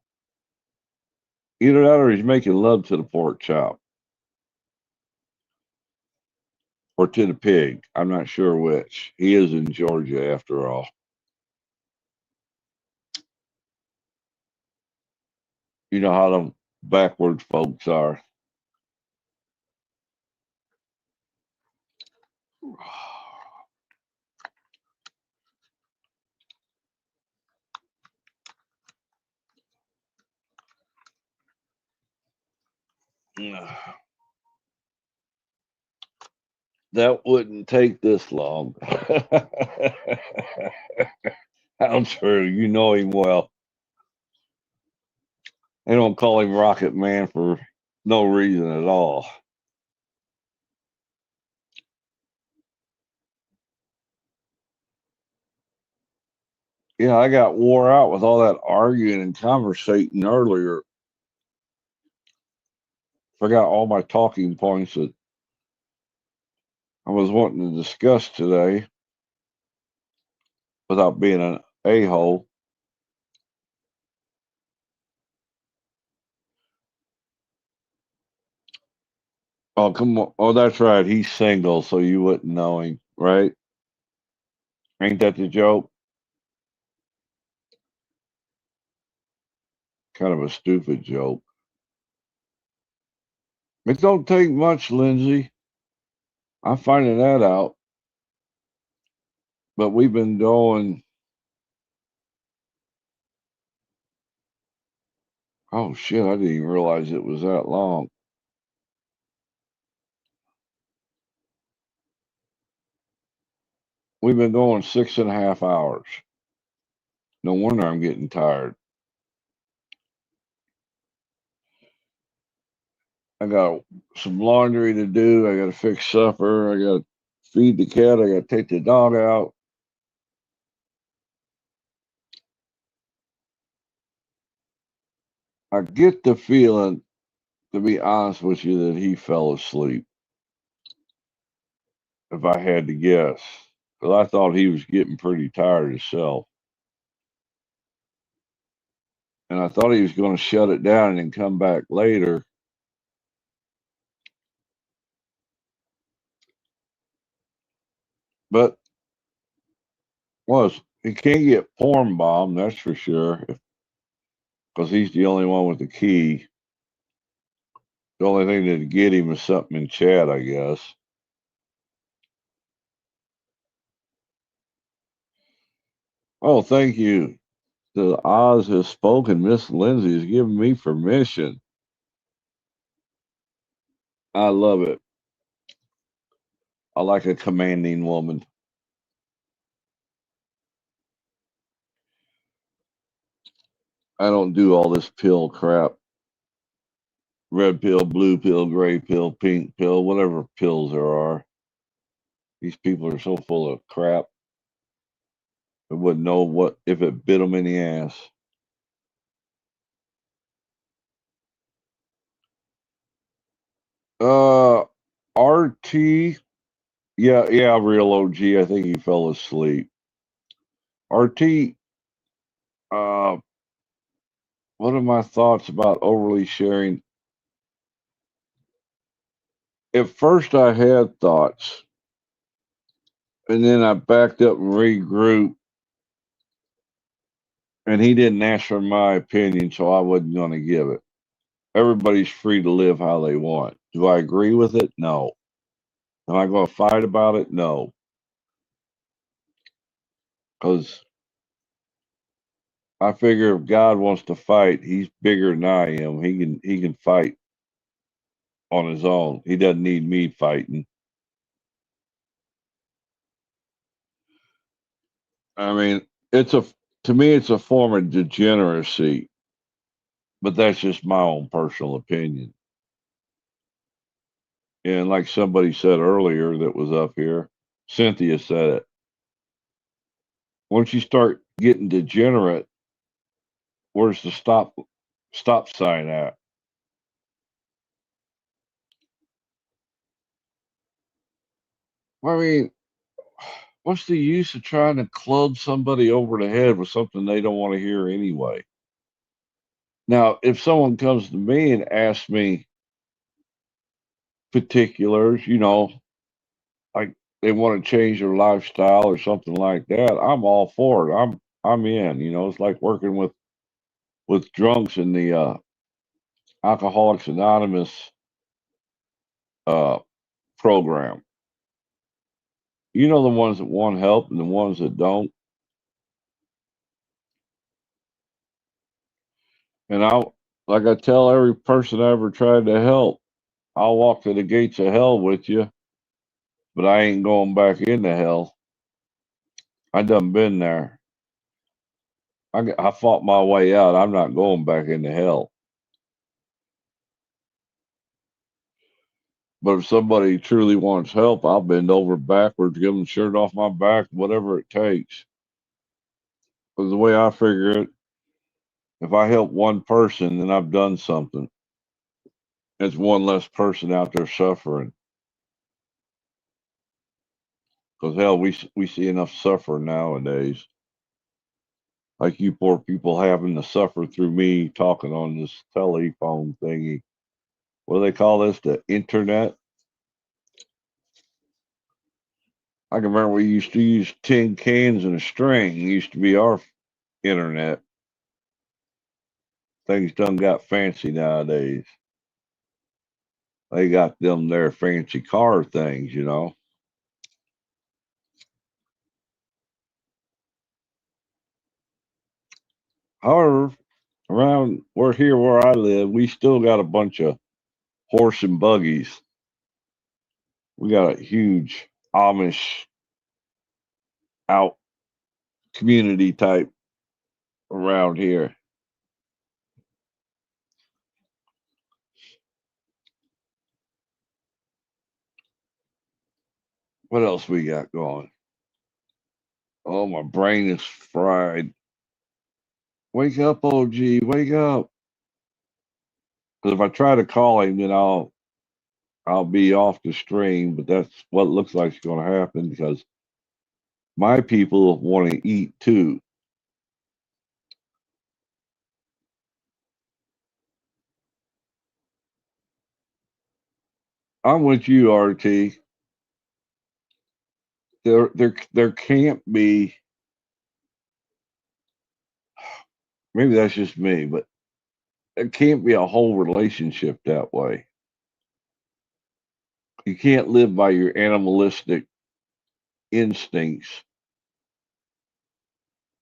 Either that or he's making love to the pork chop. Or to the pig. I'm not sure which. He is in Georgia after all. You know how them backwards folks are. That wouldn't take this long. I'm sure you know him well. They don't call him Rocket Man for no reason at all. Yeah, I got wore out with all that arguing and conversating earlier. Forgot all my talking points that I was wanting to discuss today without being an a-hole. Oh, come on. Oh, that's right. He's single, so you wouldn't know him, right? Ain't that the joke? Kind of a stupid joke. It don't take much, Lindsay. I'm finding that out. But we've been going. Oh, shit. I didn't even realize it was that long. We've been going 6.5 hours. No wonder I'm getting tired. I got some laundry to do. I got to fix supper. I got to feed the cat. I got to take the dog out. I get the feeling, to be honest with you, that he fell asleep. If I had to guess. Because I thought he was getting pretty tired himself. And I thought he was going to shut it down and then come back later. But he can't get porn bombed, that's for sure. Because he's the only one with the key. The only thing that'd get him is something in chat, I guess. Oh, thank you. The Oz has spoken. Miss Lindsay has given me permission. I love it. I like a commanding woman. I don't do all this pill crap. Red pill, blue pill, gray pill, pink pill, whatever pills there are. These people are so full of crap. I wouldn't know what if it bit them in the ass. RT, yeah, real OG. I think he fell asleep. RT, what are my thoughts about overly sharing? At first, I had thoughts, and then I backed up and regrouped, and he didn't ask for my opinion, so I wasn't going to give it. Everybody's free to live how they want. Do I agree with it? No. Am I going to fight about it? No. Because I figure if God wants to fight, he's bigger than I am. He can fight on his own. He doesn't need me fighting. I mean, to me it's a form of degeneracy, but that's just my own personal opinion. And like somebody said earlier that was up here, Cynthia said it. Once you start getting degenerate, where's the stop sign at? I mean, what's the use of trying to club somebody over the head with something they don't want to hear anyway? Now, if someone comes to me and asks me particulars, like they want to change their lifestyle or something like that, I'm all for it. I'm in. It's like working with drunks in the Alcoholics Anonymous program. The ones that want help and the ones that don't. And like I tell every person I ever tried to help, I'll walk to the gates of hell with you, but I ain't going back into hell. I done been there. I fought my way out. I'm not going back into hell. But if somebody truly wants help, I'll bend over backwards, give them the shirt off my back, whatever it takes. Because the way I figure it, if I help one person, then I've done something. It's one less person out there suffering. Because hell, we see enough suffering nowadays. Like you poor people having to suffer through me talking on this telephone thingy. What do they call this? The internet? I can remember we used to use tin cans and a string. It used to be our internet. Things done got fancy nowadays. They got them their fancy car things, However, around where I live, we still got a bunch of horse and buggies. We got a huge Amish out community type around here. What else we got going? Oh, my brain is fried. Wake up, OG, wake up. Because if I try to call him, then I'll be off the stream, but that's what looks like is going to happen because my people want to eat too. I'm with you, RT. There can't be. Maybe that's just me, but there can't be a whole relationship that way. You can't live by your animalistic instincts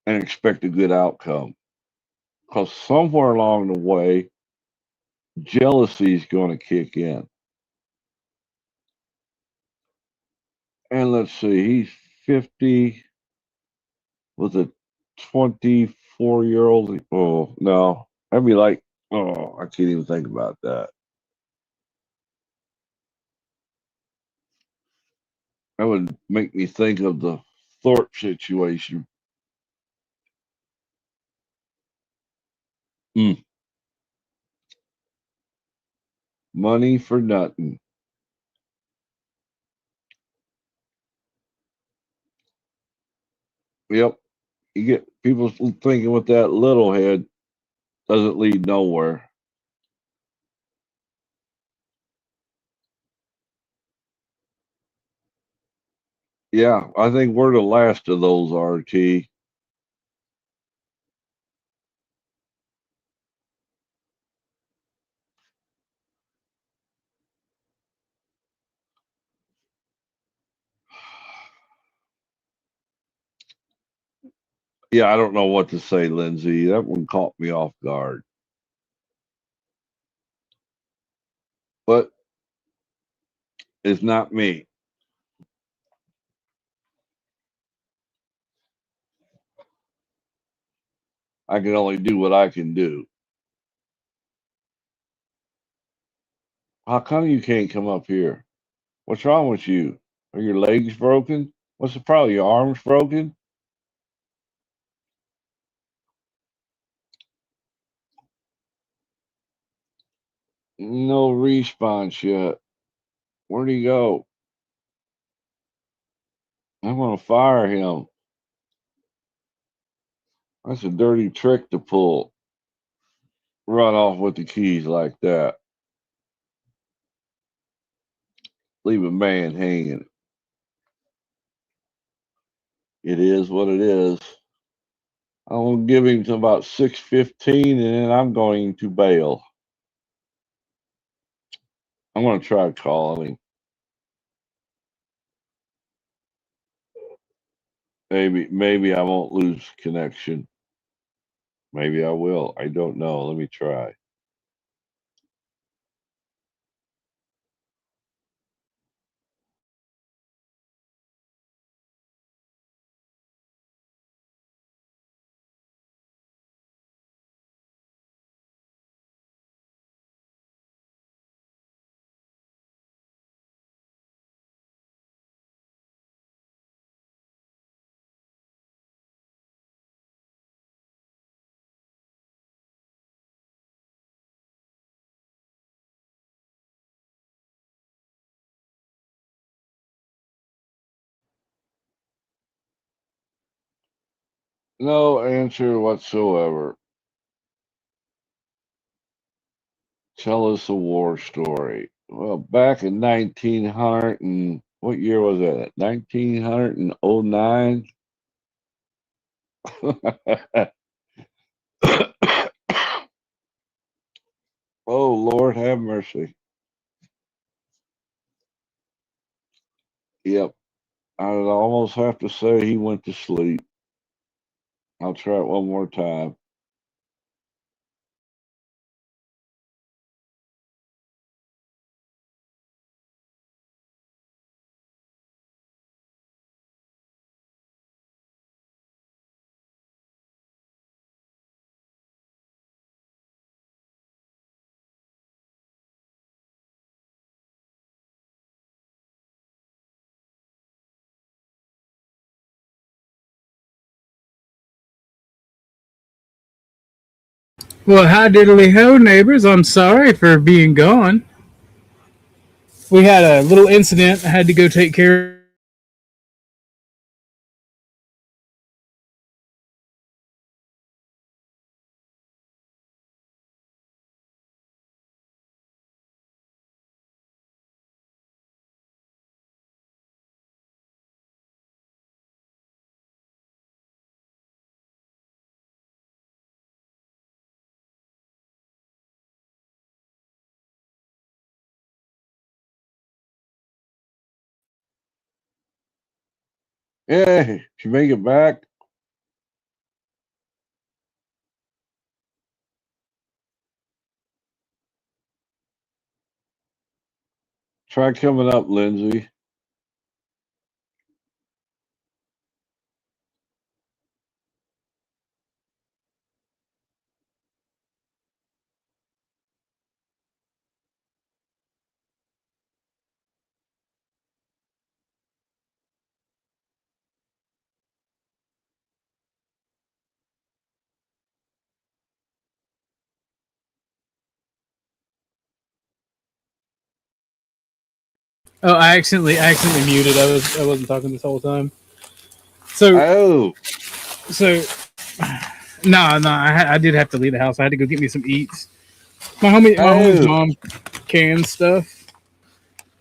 and expect a good outcome. Because somewhere along the way, jealousy is going to kick in. And let's see, he's 50 with a 24-year-old. Oh, no. I'd be like, oh, I can't even think about that. That would make me think of the Thorpe situation. Mm. Money for nothing. Yep. You get people thinking with that little head doesn't lead nowhere. Yeah, I think we're the last of those, RT. Yeah, I don't know what to say, Lindsay. That one caught me off guard. But it's not me. I can only do what I can do. How come you can't come up here? What's wrong with you? Are your legs broken? What's the problem? Your arms broken? No response yet. Where'd he go? I'm gonna fire him. That's a dirty trick to pull. Run off with the keys like that. Leave a man hanging. It is what it is. I'm gonna give him to about 6:15, and then I'm going to bail. I'm gonna try calling him. Maybe I won't lose connection. Maybe I will. I don't know. Let me try. No answer whatsoever. Tell us a war story. Well, back in 1900 and what year was that? 1909. Oh, Lord have mercy. Yep. I'd almost have to say he went to sleep. I'll try it one more time. Well, hi diddly ho, neighbors. I'm sorry for being gone. We had a little incident I had to go take care of. Yeah, she make it back. Try coming up, Lindsay. Oh, I accidentally muted. I wasn't talking this whole time. So no, I did have to leave the house. I had to go get me some eats. My homie's mom cans stuff,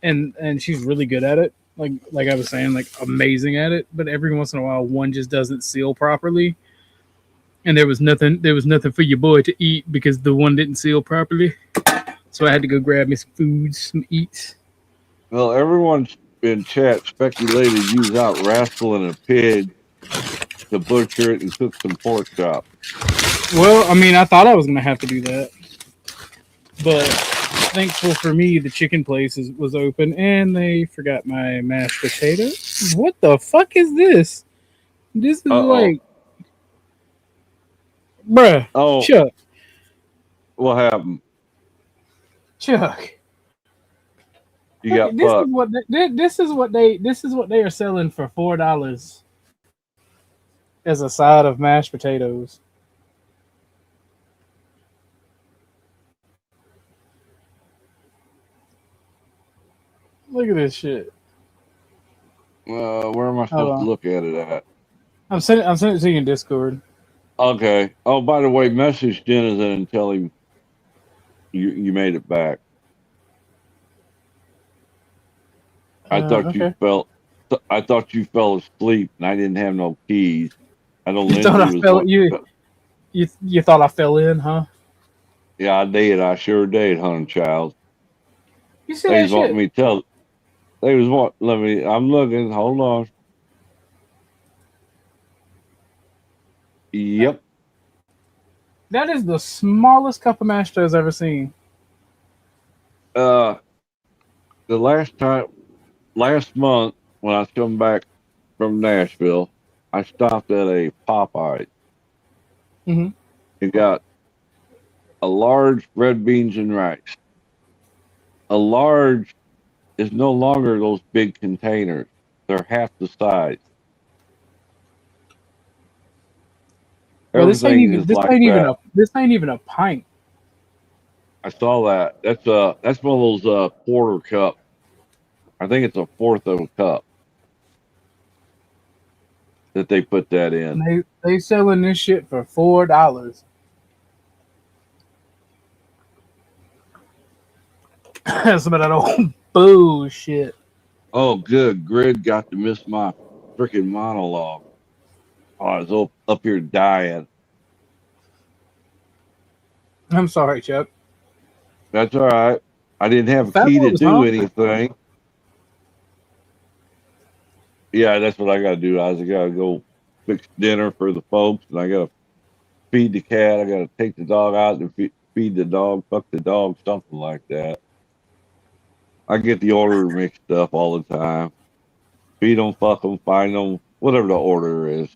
and she's really good at it. Like I was saying, like amazing at it. But every once in a while, one just doesn't seal properly, and there was nothing for your boy to eat because the one didn't seal properly. So I had to go grab me some foods, some eats. Well, everyone's in chat speculated you was out wrestling a pig to butcher it and cook some pork chop. Well, I mean, I thought I was gonna have to do that, but thankful for me, the chicken place was open, and they forgot my mashed potatoes. What the fuck is this? This is like, bruh. Oh, Chuck. What happened? Chuck. You got this fucked. This is what they are selling for $4 as a side of mashed potatoes. Look at this shit. Where am I supposed to look at it at? I'm sending it to you in Discord. Okay. Oh, by the way, message Dennis and tell him you made it back. I thought you fell asleep and I didn't have no keys. You thought I fell in, huh? Yeah, I did. I sure did, honey child. You see that shit? Me tell. They was what? I'm looking. Hold on. Yep. That is the smallest cup of mashed potatoes I've ever seen. The last month when I come back from Nashville, I stopped at a Popeye. Mm-hmm. It got a large red beans and rice. A large is no longer those big containers. They're half the size. Well, this ain't even a pint. I saw that. That's one of those quarter cup. I think it's a fourth of a cup that they put that in. They selling this shit for $4. Some of that old bullshit. Oh, good. Grid got to miss my freaking monologue. Oh, I was up here dying. I'm sorry, Chuck. That's all right. I didn't have a key to do anything. Yeah, that's what I got to do. I got to go fix dinner for the folks, and I got to feed the cat. I got to take the dog out and feed the dog, fuck the dog, something like that. I get the order mixed up all the time. Feed them, fuck them, find them, whatever the order is.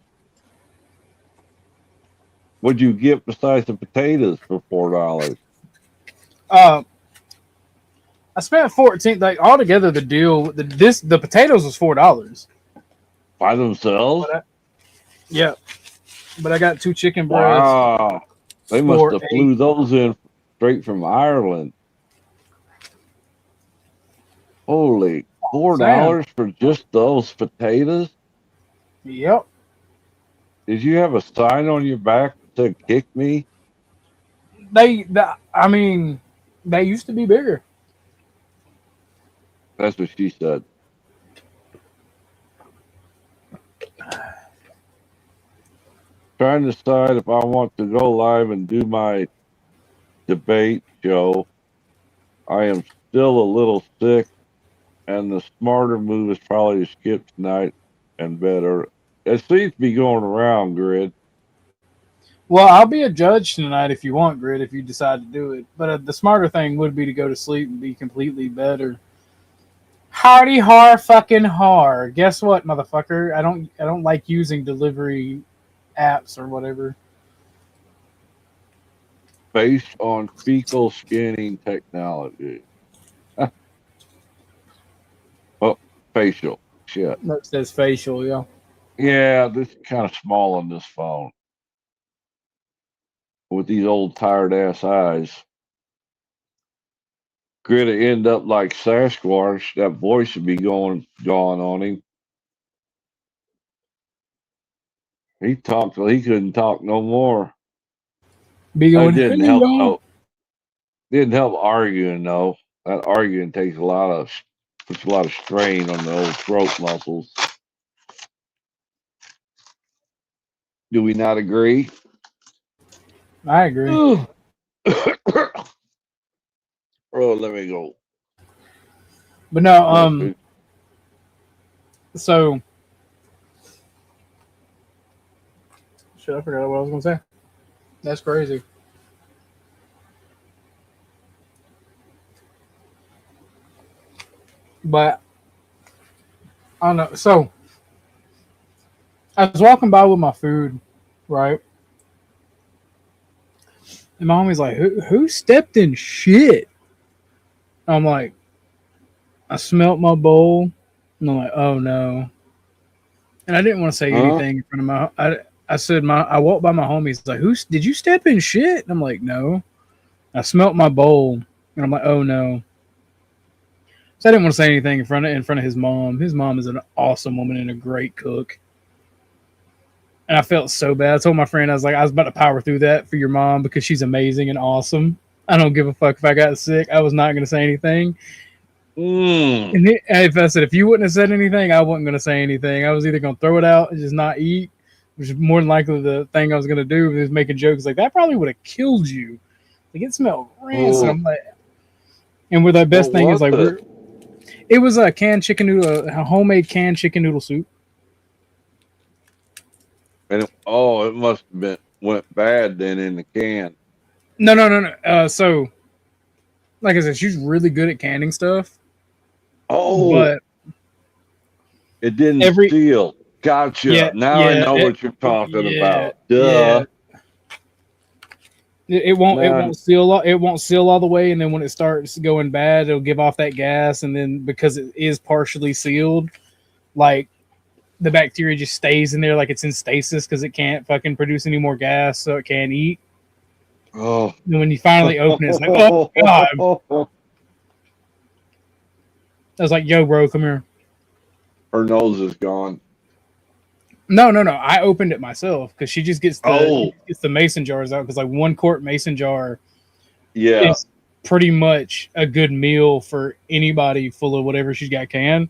What'd you get besides the potatoes for $4? I spent $14. Like altogether, the deal, the potatoes was $4 by themselves. But I got 2 chicken breasts. Wow, they must have flew those in straight from Ireland. Holy, $4 for just those potatoes? Yep. Did you have a sign on your back that said "kick me"? They used to be bigger. That's what she said. Trying to decide if I want to go live and do my debate show. I am still a little sick, and the smarter move is probably to skip tonight and better. It seems to be going around, Grid. Well, I'll be a judge tonight if you want, Grid, if you decide to do it. But the smarter thing would be to go to sleep and be completely better. Hardy har fucking har. Guess what, motherfucker? I don't like using delivery apps or whatever. Based on fecal scanning technology. Oh, facial. Shit. That says facial, yeah. Yeah, this is kind of small on this phone. With these old tired ass eyes. Gonna end up like Sasquatch. That voice would be gone on him. He talked till he couldn't talk no more. Be going, that didn't hello. help though. Didn't help arguing though. That arguing takes a lot of strain on the old throat muscles. Do we not agree? I agree. Oh, let me go. But no, so shit, I forgot what I was gonna say. That's crazy. But I don't know. So I was walking by with my food, right? And my homie's like, who stepped in shit? I'm like, I smelt my bowl, and I'm like, oh no. And I didn't want to say anything in front of my. I said I walked by my homie. He's like, did you step in shit? And I'm like, no. I smelt my bowl, and I'm like, oh no. So I didn't want to say anything in front of his mom. His mom is an awesome woman and a great cook. And I felt so bad. I told my friend, I was about to power through that for your mom because she's amazing and awesome. I don't give a fuck if I got sick. I was not going to say anything. And if you wouldn't have said anything, I wasn't going to say anything. I was either going to throw it out and just not eat, which is more than likely the thing I was going to do. Was making jokes like that probably would have killed you. Like it smelled rancid. And I'm like, and where the best thing is like, it was a canned chicken noodle, a homemade canned chicken noodle soup. And it must have went bad then in the can. No. So, like I said, she's really good at canning stuff. Oh, but it didn't seal. Gotcha. Yeah, now I know what you're talking about. Duh. Yeah. It won't seal all the way, and then when it starts going bad, it'll give off that gas, and then because it is partially sealed, like the bacteria just stays in there like it's in stasis because it can't fucking produce any more gas, so it can't eat. Oh. And when you finally open it, it's like, oh god. I was like, yo, bro, come here. Her nose is gone. No. I opened it myself because she just gets the mason jars out because like 1 quart mason jar is pretty much a good meal for anybody full of whatever she's got canned.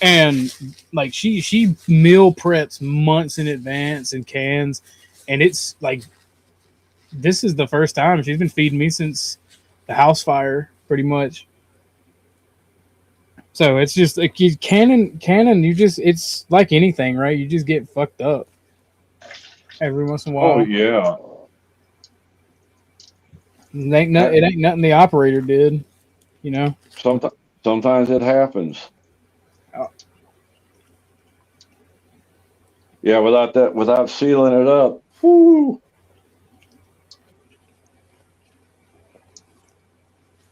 And like she meal preps months in advance in cans, and it's like this is the first time she's been feeding me since the house fire, pretty much. So it's just like canning. It's like anything, right? You just get fucked up every once in a while. Oh yeah. It ain't nothing the operator did, you know. Sometimes it happens. Oh. Yeah, without sealing it up. Whoo.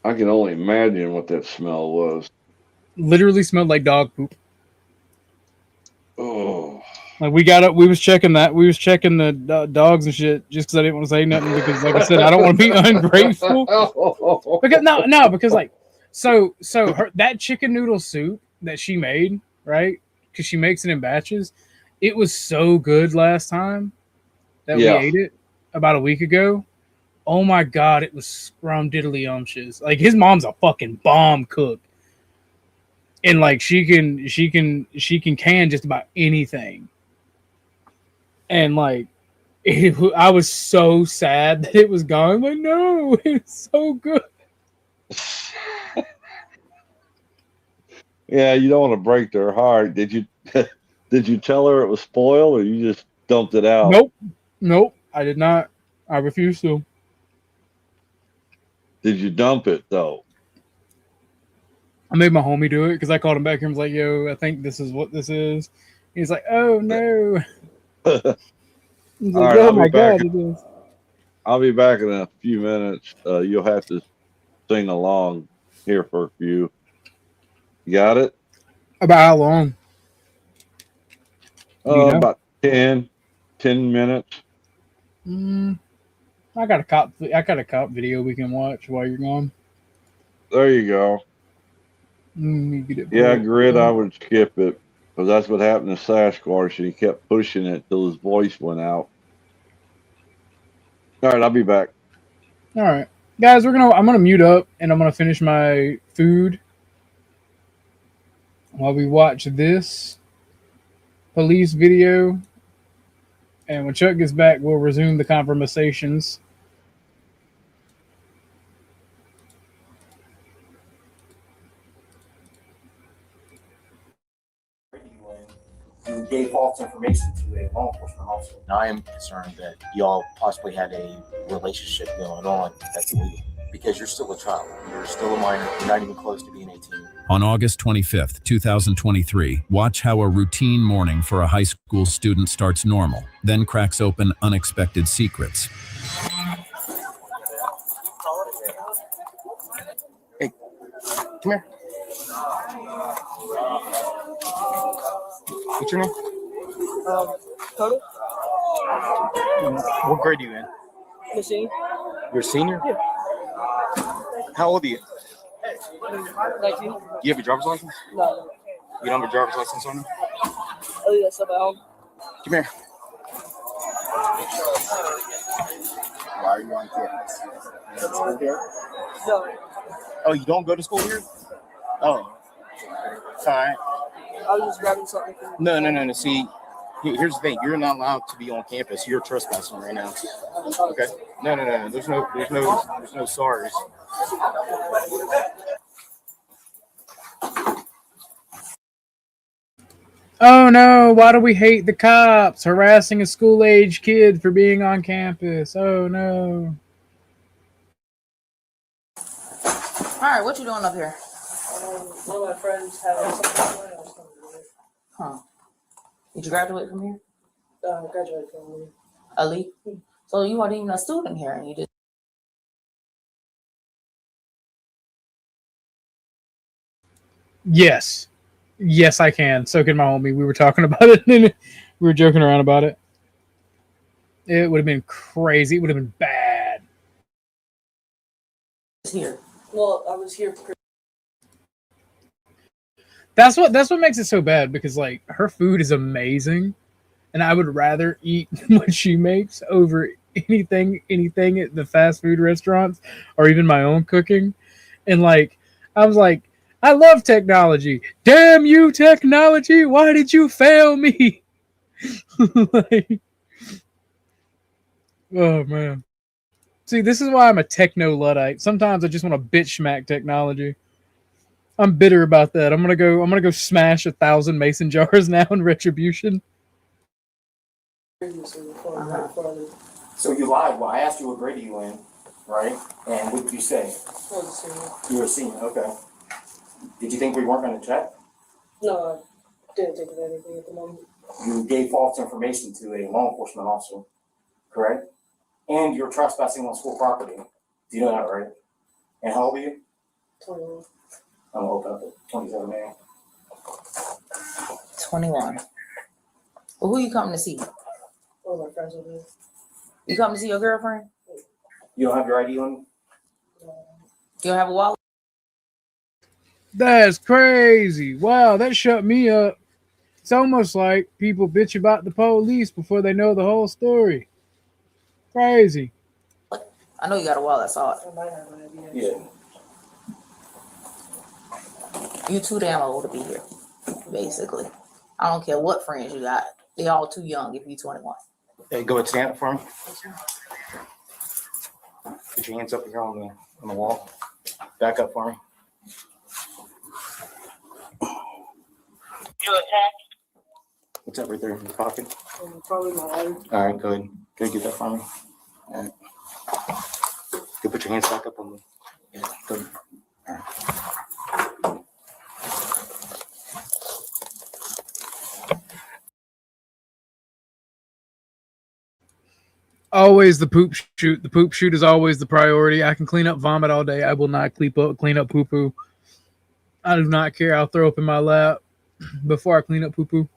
I can only imagine what that smell was. Literally smelled like dog poop. Oh. Like we was checking the dogs and shit just because I didn't want to say nothing because like I said I don't want to be ungrateful. Because like so that chicken noodle soup that she made, right? Because she makes it in batches. It was so good last time that we ate it about a week ago. Oh my god, it was scrum diddly umptious. Like his mom's a fucking bomb cook. And like she can can just about anything. And like I was so sad that it was gone. I'm like, no, it's so good. Yeah, you don't want to break their heart. Did Did you tell her it was spoiled, or you just dumped it out? Nope. I did not. I refuse to. Did you dump it though? I made my homie do it because I called him back and was like, "Yo, I think this is what this is." He's like, "Oh no." He's All like, right, "Oh my god, it is." I'll be back in a few minutes. You'll have to sing along here for a few. You got it? About how long? About 10 minutes. I got a cop video we can watch while you're gone. There you go. Yeah, Grid, I would skip it because that's what happened to Sasquatch, and he kept pushing it till his voice went out. All right, I'll be back. All right, guys, I'm gonna mute up and I'm gonna finish my food while we watch this police video. And when Chuck gets back, we'll resume the conversations. You gave false information to a law enforcement officer. Now, I am concerned that y'all possibly had a relationship going on that's illegal because you're still a child. You're still a minor. You're not even close to being 18. On August 25th, 2023, watch how a routine morning for a high school student starts normal, then cracks open unexpected secrets. Hey, come here. What's your name? Total? What grade are you in? I'm a senior. You're a senior? Yeah. How old are you? 19. You have a driver's license? No. You don't have a driver's license on you? I leave that stuff at home. Come here. Why are you on campus? You go to school here? No. Oh, you don't go to school here? Oh. All right. I was just grabbing something. No. See, here's the thing. You're not allowed to be on campus. You're trespassing right now. Okay. No. There's no sorries. Oh no, why do we hate the cops harassing a school-age kid for being on campus? Oh no. Alright, what you doing up here? One of my friends had something. Huh. Did you graduate from here? Graduated from Elite? So you weren't even a student here and you just Yes, I can. So can my homie. We were talking about it. We were joking around about it. It would have been crazy. It would have been bad. Here. Well, I was here. That's what makes it so bad because like her food is amazing, and I would rather eat what she makes over anything at the fast food restaurants or even my own cooking. And like I was like, I love technology. Damn you, technology! Why did you fail me? Like, oh man. See, this is why I'm a techno Luddite. Sometimes I just want to bitch smack technology. I'm bitter about that. I'm gonna go smash 1,000 mason jars now in retribution. So you lied. Well, I asked you what grade you in, right? And what did you say? I was a senior. You were a senior. Okay. Did you think we weren't going to check? No, I didn't think of anything at the moment. You gave false information to a law enforcement officer, correct? And you're trespassing on school property. Do you know that, right? And how old are you? 21. I'm gonna open up at 27, man. 21. Well, who you coming to see? One of my friends over there. You coming to see your girlfriend? You don't have your ID on you? You don't have a wallet? That's crazy. Wow, that shut me up. It's almost like people bitch about the police before they know the whole story. Crazy. I know you got a wallet, I saw it. I might have an idea. Yeah. You too damn old to be here, basically. I don't care what friends you got. They all too young if you 21. Hey, go ahead, stand up for me. Put your hands up here on the wall. Back up for me. What's up right there in your pocket? Probably my life. All right, go ahead. Go get that for me. All right. Go put your hands back up on me. Yeah, go ahead. All right. Always the poop shoot. The poop shoot is always the priority. I can clean up vomit all day. I will not clean up poo poo. I do not care. I'll throw up in my lap before I clean up poo poo.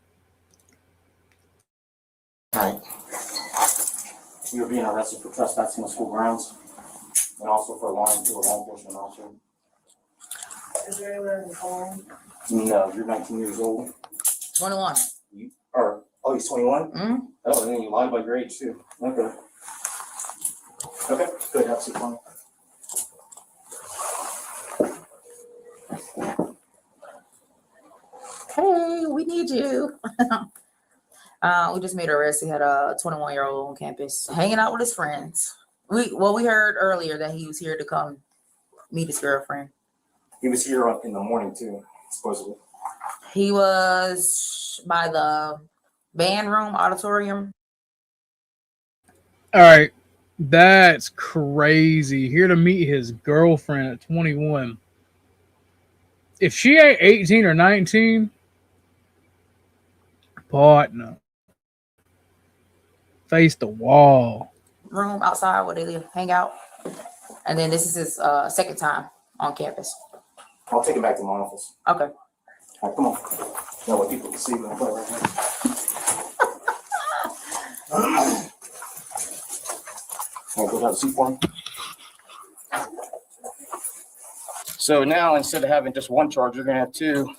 All right. You're being arrested for trespassing on school grounds and also for lying to a law enforcement officer. Is there anywhere in the home? No, you're 19 years old. 21. Oh, he's 21? Mm-hmm. Oh, and then you lied about your age too. Okay. Okay, good. Have a seat for me. Hey, we need you. We just made an arrest. He had a 21-year-old on campus hanging out with his friends. We heard earlier that he was here to come meet his girlfriend. He was here in the morning too, supposedly. He was by the band room auditorium. All right. That's crazy. Here to meet his girlfriend at 21. If she ain't 18 or 19, partner, face the wall. Room outside where they hang out. And then this is his second time on campus. I'll take him back to my office. Okay. All right, come on. That way people can see what I'm playing right now. All right, go have a seat for him. So now, instead of having just one charge, you're going to have two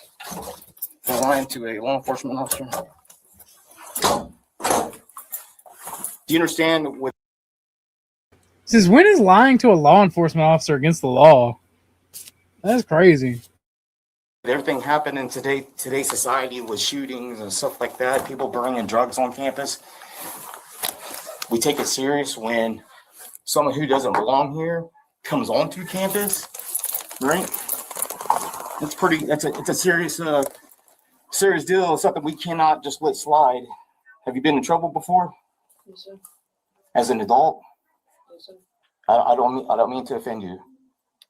for lying to a law enforcement officer. Do you understand what? Since when is lying to a law enforcement officer against the law? That's crazy. Everything happened in today's society with shootings and stuff like that, people bringing drugs on campus. We take it serious when someone who doesn't belong here comes onto campus, right? It's a serious deal. It's something we cannot just let slide. Have you been in trouble before? Yes, sir. As an adult? Yes, sir. I don't mean to offend you.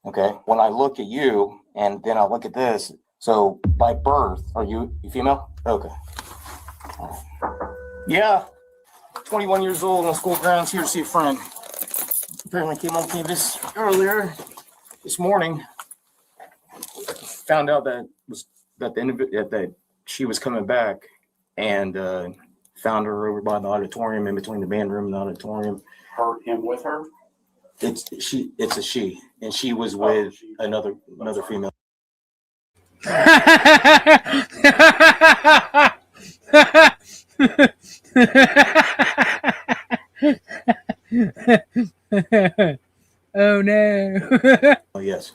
Okay. When I look at you and then I look at this, so by birth, are you female? Okay. All right. Yeah. 21 years old on school grounds, here to see a friend. Apparently came on campus earlier this morning. Found out that she was coming back, and found her over by the auditorium, in between the band room and the auditorium. Him with her? It's a she, and she was with another female. Oh no. Oh yes.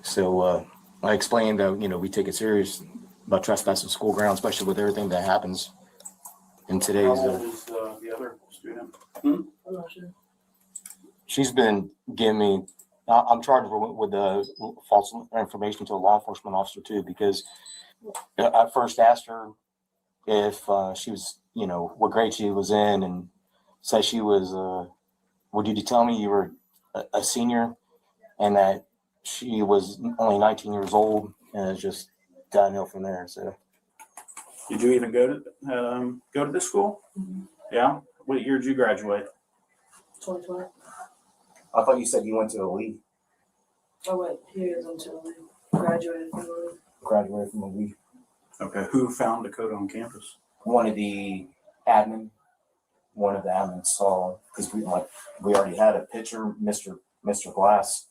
So I explained that we take it serious about trespassing school grounds, especially with everything that happens in today's. How old is the other student? I'm not sure. She's been giving me. I'm charged with false information to a law enforcement officer too, because I first asked her if she was, what grade she was in, and said she was. Well, did you tell me you were a senior, and that she was only 19 years old, and it's just downhill from there. So, Did you even go to this school? Mm-hmm. Yeah. What year did you graduate? 2020. I thought you said you went to a league. I went here until I graduated from the league. Graduated from a league. Okay. Who found Dakota on campus? One of the admins saw, because we already had a picture. Mr. Glass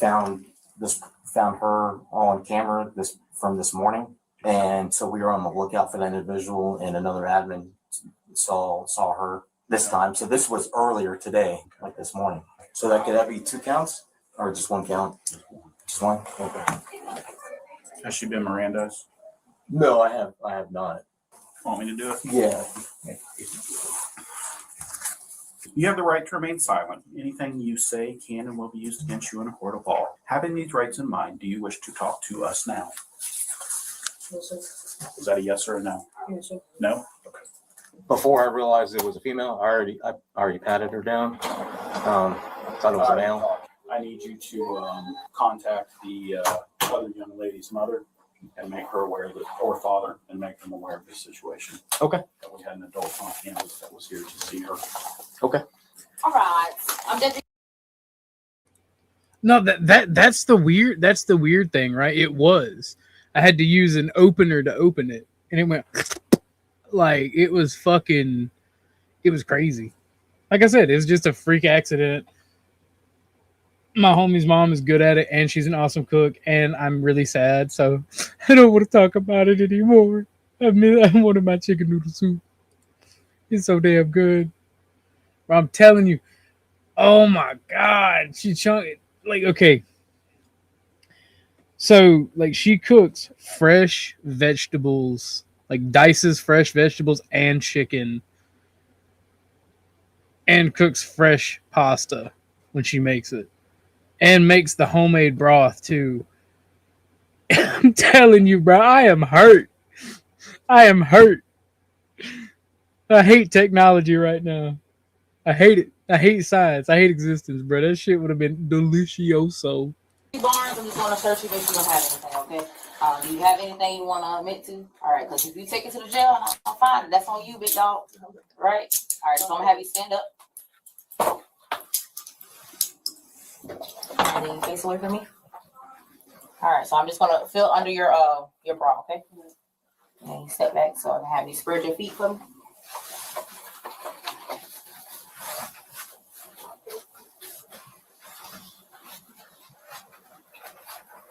found her on camera from this morning, and so we were on the lookout for that individual, and another admin saw her this time. So this was earlier today, like this morning. So could that be two counts or just one count? Just one. Okay. Has she been Miranda's? No, I have not. Want me to do it? Yeah. You have the right to remain silent. Anything you say can and will be used against you in a court of law. Having these rights in mind, do you wish to talk to us now? Yes, sir. Is that a yes or a no? Yes, sir. No? Okay. Before I realized it was a female, I already patted her down. Thought it was a male. I need you to contact the other young lady's mother and make her aware of it, or father, and make them aware of the situation. Okay. That we had an adult on campus that was here to see her. Okay. All right. I'm just. No, that's the weird thing, right? It was. I had to use an opener to open it, and it went like it was crazy. Like I said, it was just a freak accident. My homie's mom is good at it, and she's an awesome cook, and I'm really sad, so I don't want to talk about it anymore. I wanted my chicken noodle soup. It's so damn good. But I'm telling you, oh my God, she chunked it. Like, okay. So, like, she cooks fresh vegetables, like dices fresh vegetables and chicken, and cooks fresh pasta when she makes it. And makes the homemade broth too. I'm telling you, bro, I am hurt. I am hurt. I hate technology right now. I hate it. I hate science. I hate existence, bro. That shit would have been delicioso. Barnes, I'm just going to search you if you don't have anything, okay? Do you have anything you want to admit to? All right, because if you take it to the jail and I'll find it, that's on you, big dog. Right? All right, so I'm going to have you stand up. And then you face away from me. All right, so I'm just gonna feel under your bra, okay? And you step back so I can have you spread your feet for me.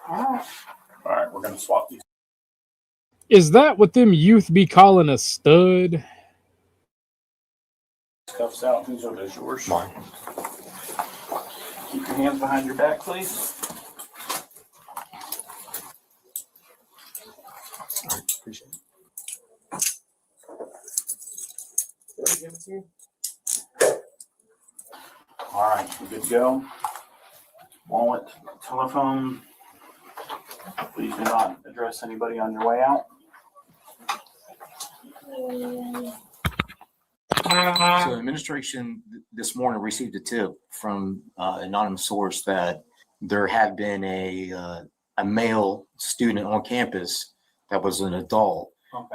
All right, we're gonna swap these. Is that what them youth be calling a stud? Cuffs out. Whose are those? Yours? Mine. Keep your hands behind your back, please. Appreciate it. All right, we're good to go. Wallet, telephone. Please do not address anybody on your way out. So, administration this morning received a tip from an anonymous source that there had been a male student on campus that was an adult.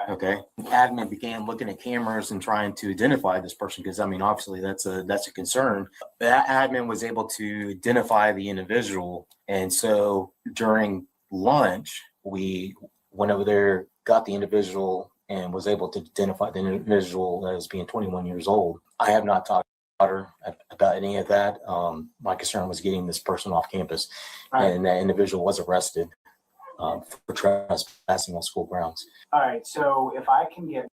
Okay. Admin began looking at cameras and trying to identify this person because, I mean, obviously that's a concern. That admin was able to identify the individual, and so during lunch we went over there, got the individual, and was able to identify the individual as being 21 years old. I have not talked to her about any of that. My concern was getting this person off campus, and that individual was arrested for trespassing on school grounds. All right, so if I can get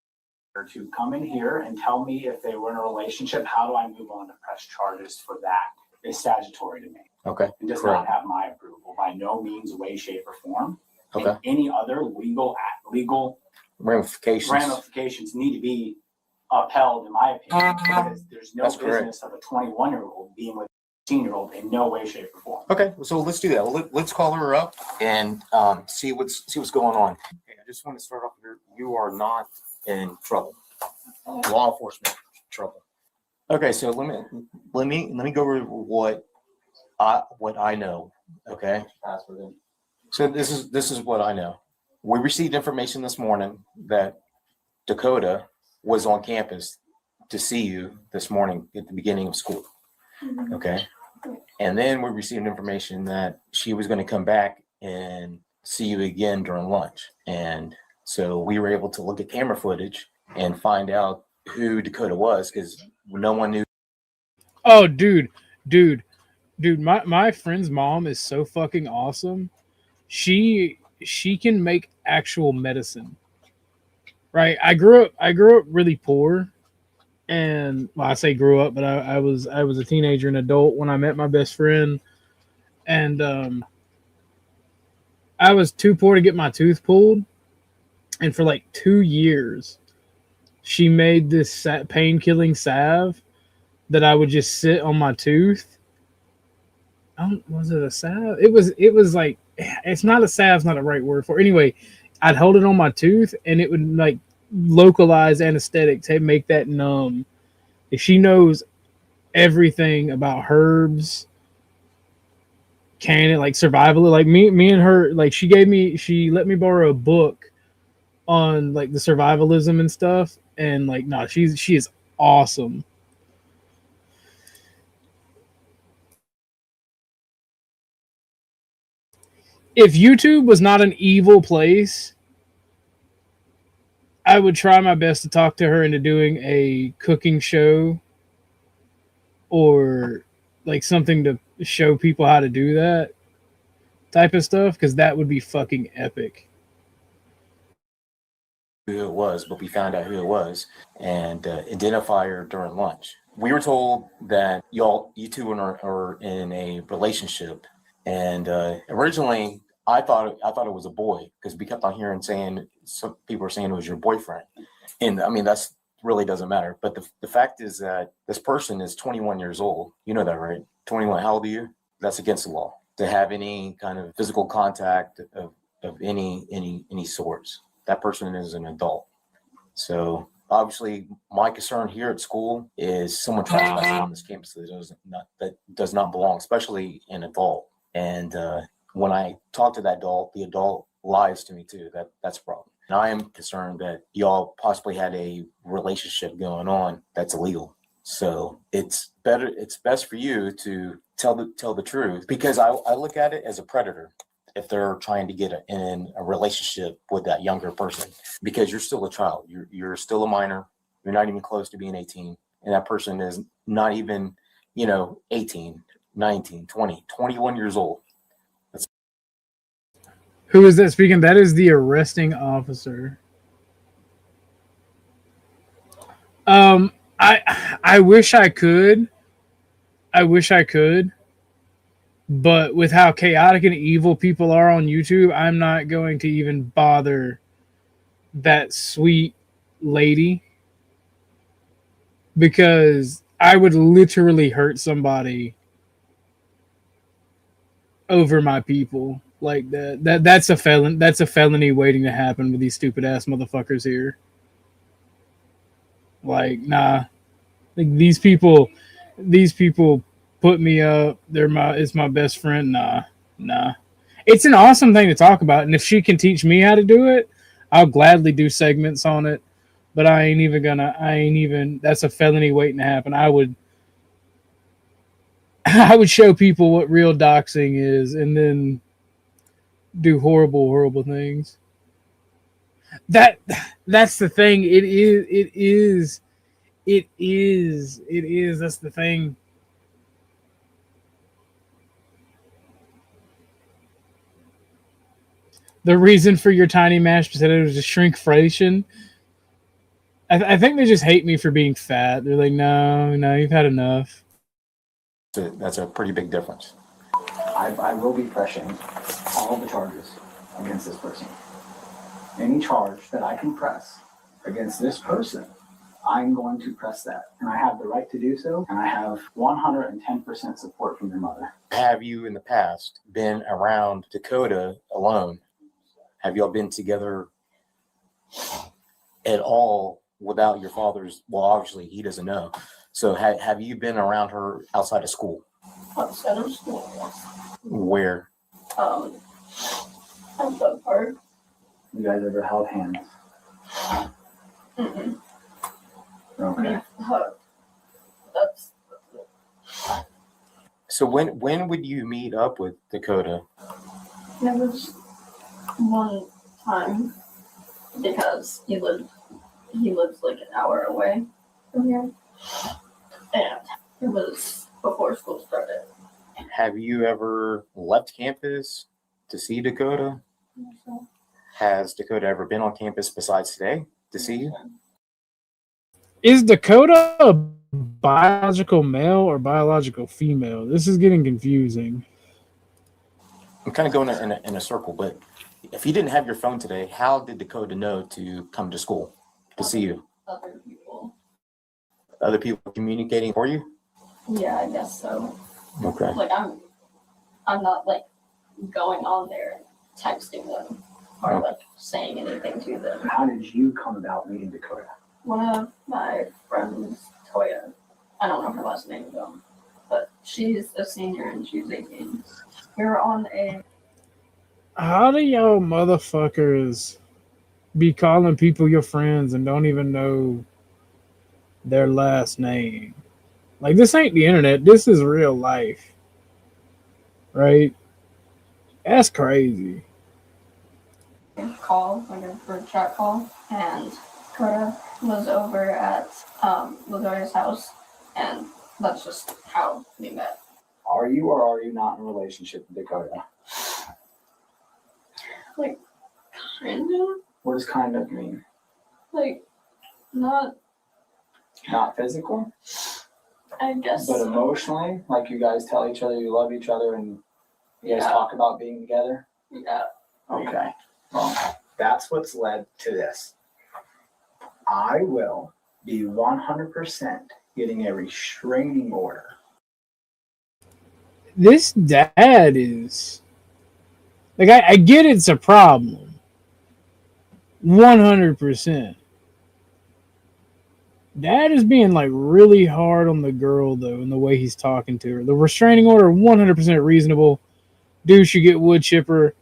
her to come in here and tell me if they were in a relationship, how do I move on to press charges for that? It's statutory to me. Okay. It does not have my approval by no means, way, shape, or form. Okay. And any other legal ramifications need to be upheld, in my opinion, because there's no business of a 21-year-old being with a 18-year-old in no way, shape, or form. Okay, so let's do that. Let's call her up and see what's going on. Okay, I just want to start off here. You are not in trouble. Law enforcement trouble. Okay, so let me go over what I know. Okay. So this is what I know. We received information this morning that Dakota was on campus to see you this morning at the beginning of school. Okay. And then we received information that she was going to come back and see you again during lunch. And so we were able to look at camera footage and find out who Dakota was because no one knew. Oh, dude, my friend's mom is so fucking awesome. She can make actual medicine. Right? I grew up really poor. And well, I say grew up, but I was a teenager and adult when I met my best friend, and I was too poor to get my tooth pulled, and for like 2 years, she made this pain-killing salve that I would just sit on my tooth. Was it a salve? It was like, it's not a salve, it's not the right word for it. Anyway, I'd hold it on my tooth and it would like localize anesthetic to make that numb. If she knows everything about herbs, like survival, like me and her, like she let me borrow a book on like the survivalism and stuff, and like she is awesome. If YouTube was not an evil place, I would try my best to talk to her into doing a cooking show or like something to show people how to do that type of stuff, because that would be fucking epic. Who it was, but we found out who it was and identify her during lunch. We were told that you two are in a relationship, and originally I thought it was a boy, because we kept on hearing some people were saying it was your boyfriend, and I mean that's really doesn't matter. But the fact is that this person is 21 years old. You know that, right? 21. How old are you? That's against the law to have any kind of physical contact of any sorts. That person is an adult. So obviously my concern here at school is someone trespassing on this campus that does not belong, especially an adult. And when I talk to that adult, the adult lies to me too. That's a problem. And I am concerned that y'all possibly had a relationship going on that's illegal. So it's best for you to tell the truth, because I look at it as a predator if they're trying to get in a relationship with that younger person, because you're still a child. You're still a minor. You're not even close to being 18. And that person is not even, 18, 19, 20, 21 years old. Who is that speaking? That is the arresting officer. I wish I could. But with how chaotic and evil people are on YouTube, I'm not going to even bother that sweet lady, because I would literally hurt somebody over my people like that. That's a felon. That's a felony waiting to happen with these stupid ass motherfuckers here. Like, nah. Like these people put me up. It's my best friend. Nah. It's an awesome thing to talk about, and if she can teach me how to do it, I'll gladly do segments on it. But I ain't even. That's a felony waiting to happen. I would show people what real doxing is, and then do horrible things. That's the thing. It is. That's the thing. The reason for your tiny mashed potato was just shrinkflation. I think they just hate me for being fat. They're like, no, you've had enough. That's a pretty big difference. I will be pressing all the charges against this person. Any charge that I can press against this person, I'm going to press that. And I have the right to do so. And I have 110% support from your mother. Have you in the past been around Dakota alone? Have y'all been together at all without your father's? Well, obviously he doesn't know. So have you been around her outside of school? Outside of school, yes. Where? At the park. You guys ever held hands? Mm-mm. Okay. That's it. So when would you meet up with Dakota? There was one time, because he lives like an hour away from here, and it was before school started. Have you ever left campus to see Dakota? So, Has Dakota ever been on campus besides today to see you? Is Dakota a biological male or biological female? This is getting confusing. I'm kind of going in a circle, but if you didn't have your phone today, how did Dakota know to come to school to see you? other people. Other people communicating for you? Yeah, I guess so. Okay. Like I'm not like going on there and texting them or like saying anything to them. How did you come about meeting Dakota? One of my friends, Toya, I don't know her last name though, but she's a senior and she's 18. We were on a. How do y'all motherfuckers be calling people your friends and don't even know their last name? Like, this ain't the internet. This is real life. Right? That's crazy. Call, like a group chat call, and Dakota was over at Lazoya's house, and that's just how we met. Are you or are you not in a relationship with Dakota? Like, kind of. What does kind of mean? Like, not physical? I guess. But emotionally? Like you guys tell each other you love each other and you guys talk about being together? Yeah. Okay. Well, that's what's led to this. I will be 100% getting a restraining order. This dad is... Like, I get it's a problem. 100%. Dad is being, like, really hard on the girl, though, in the way he's talking to her. The restraining order, 100% reasonable. Dude should get wood chipper.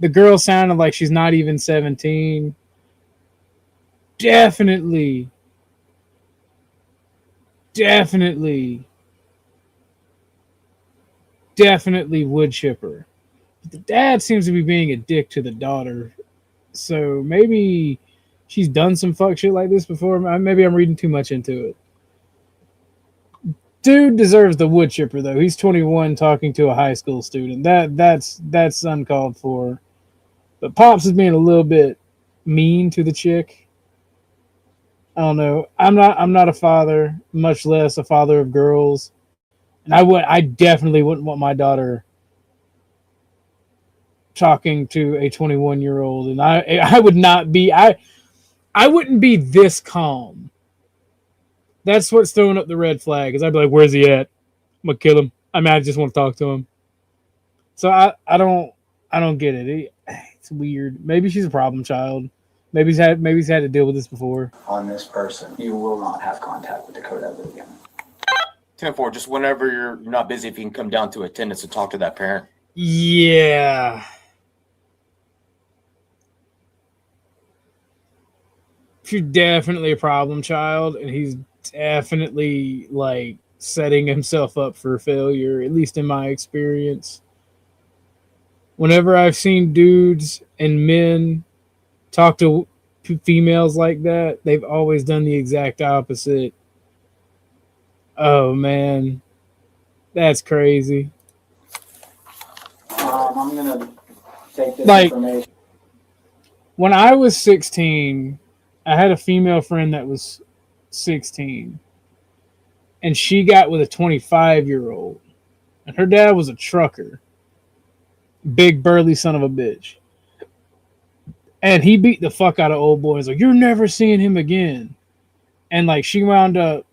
The girl sounded like she's not even 17. Definitely wood chipper. But the dad seems to be being a dick to the daughter. So maybe she's done some fuck shit like this before. Maybe I'm reading too much into it. Dude deserves the wood chipper, though. He's 21 talking to a high school student. That's uncalled for. But Pops is being a little bit mean to the chick. I don't know. I'm not a father, much less a father of girls. And I definitely wouldn't want my daughter talking to a 21-year-old. And I would not be I wouldn't be this calm. That's what's throwing up the red flag. Is I'd be like, where's he at? I'm gonna kill him. I just want to talk to him. So I don't get it. It's weird. Maybe she's a problem child. Maybe he's had to deal with this before. On this person, you will not have contact with Dakota ever again. 10-4, just whenever you're not busy, if you can come down to attendance and talk to that parent. Yeah. She's definitely a problem child, and he's definitely, like, setting himself up for failure, at least in my experience. Whenever I've seen dudes and men talk to females like that, they've always done the exact opposite. Oh, man. That's crazy. I'm going to take this information. When I was 16, I had a female friend that was 16. And she got with a 25-year-old. And her dad was a trucker. Big burly son of a bitch. And he beat the fuck out of old boys. Like, you're never seeing him again. And like, she wound up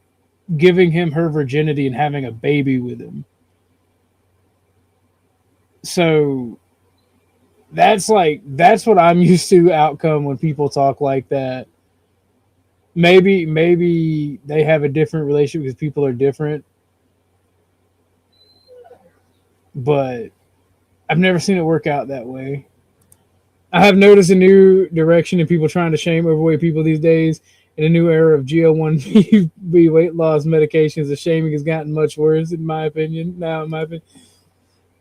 giving him her virginity and having a baby with him. So that's what I'm used to outcome when people talk like that. Maybe they have a different relationship because people are different. But I've never seen it work out that way. I have noticed a new direction in people trying to shame overweight people these days. In a new era of GL1B weight loss medications, the shaming has gotten much worse, in my opinion.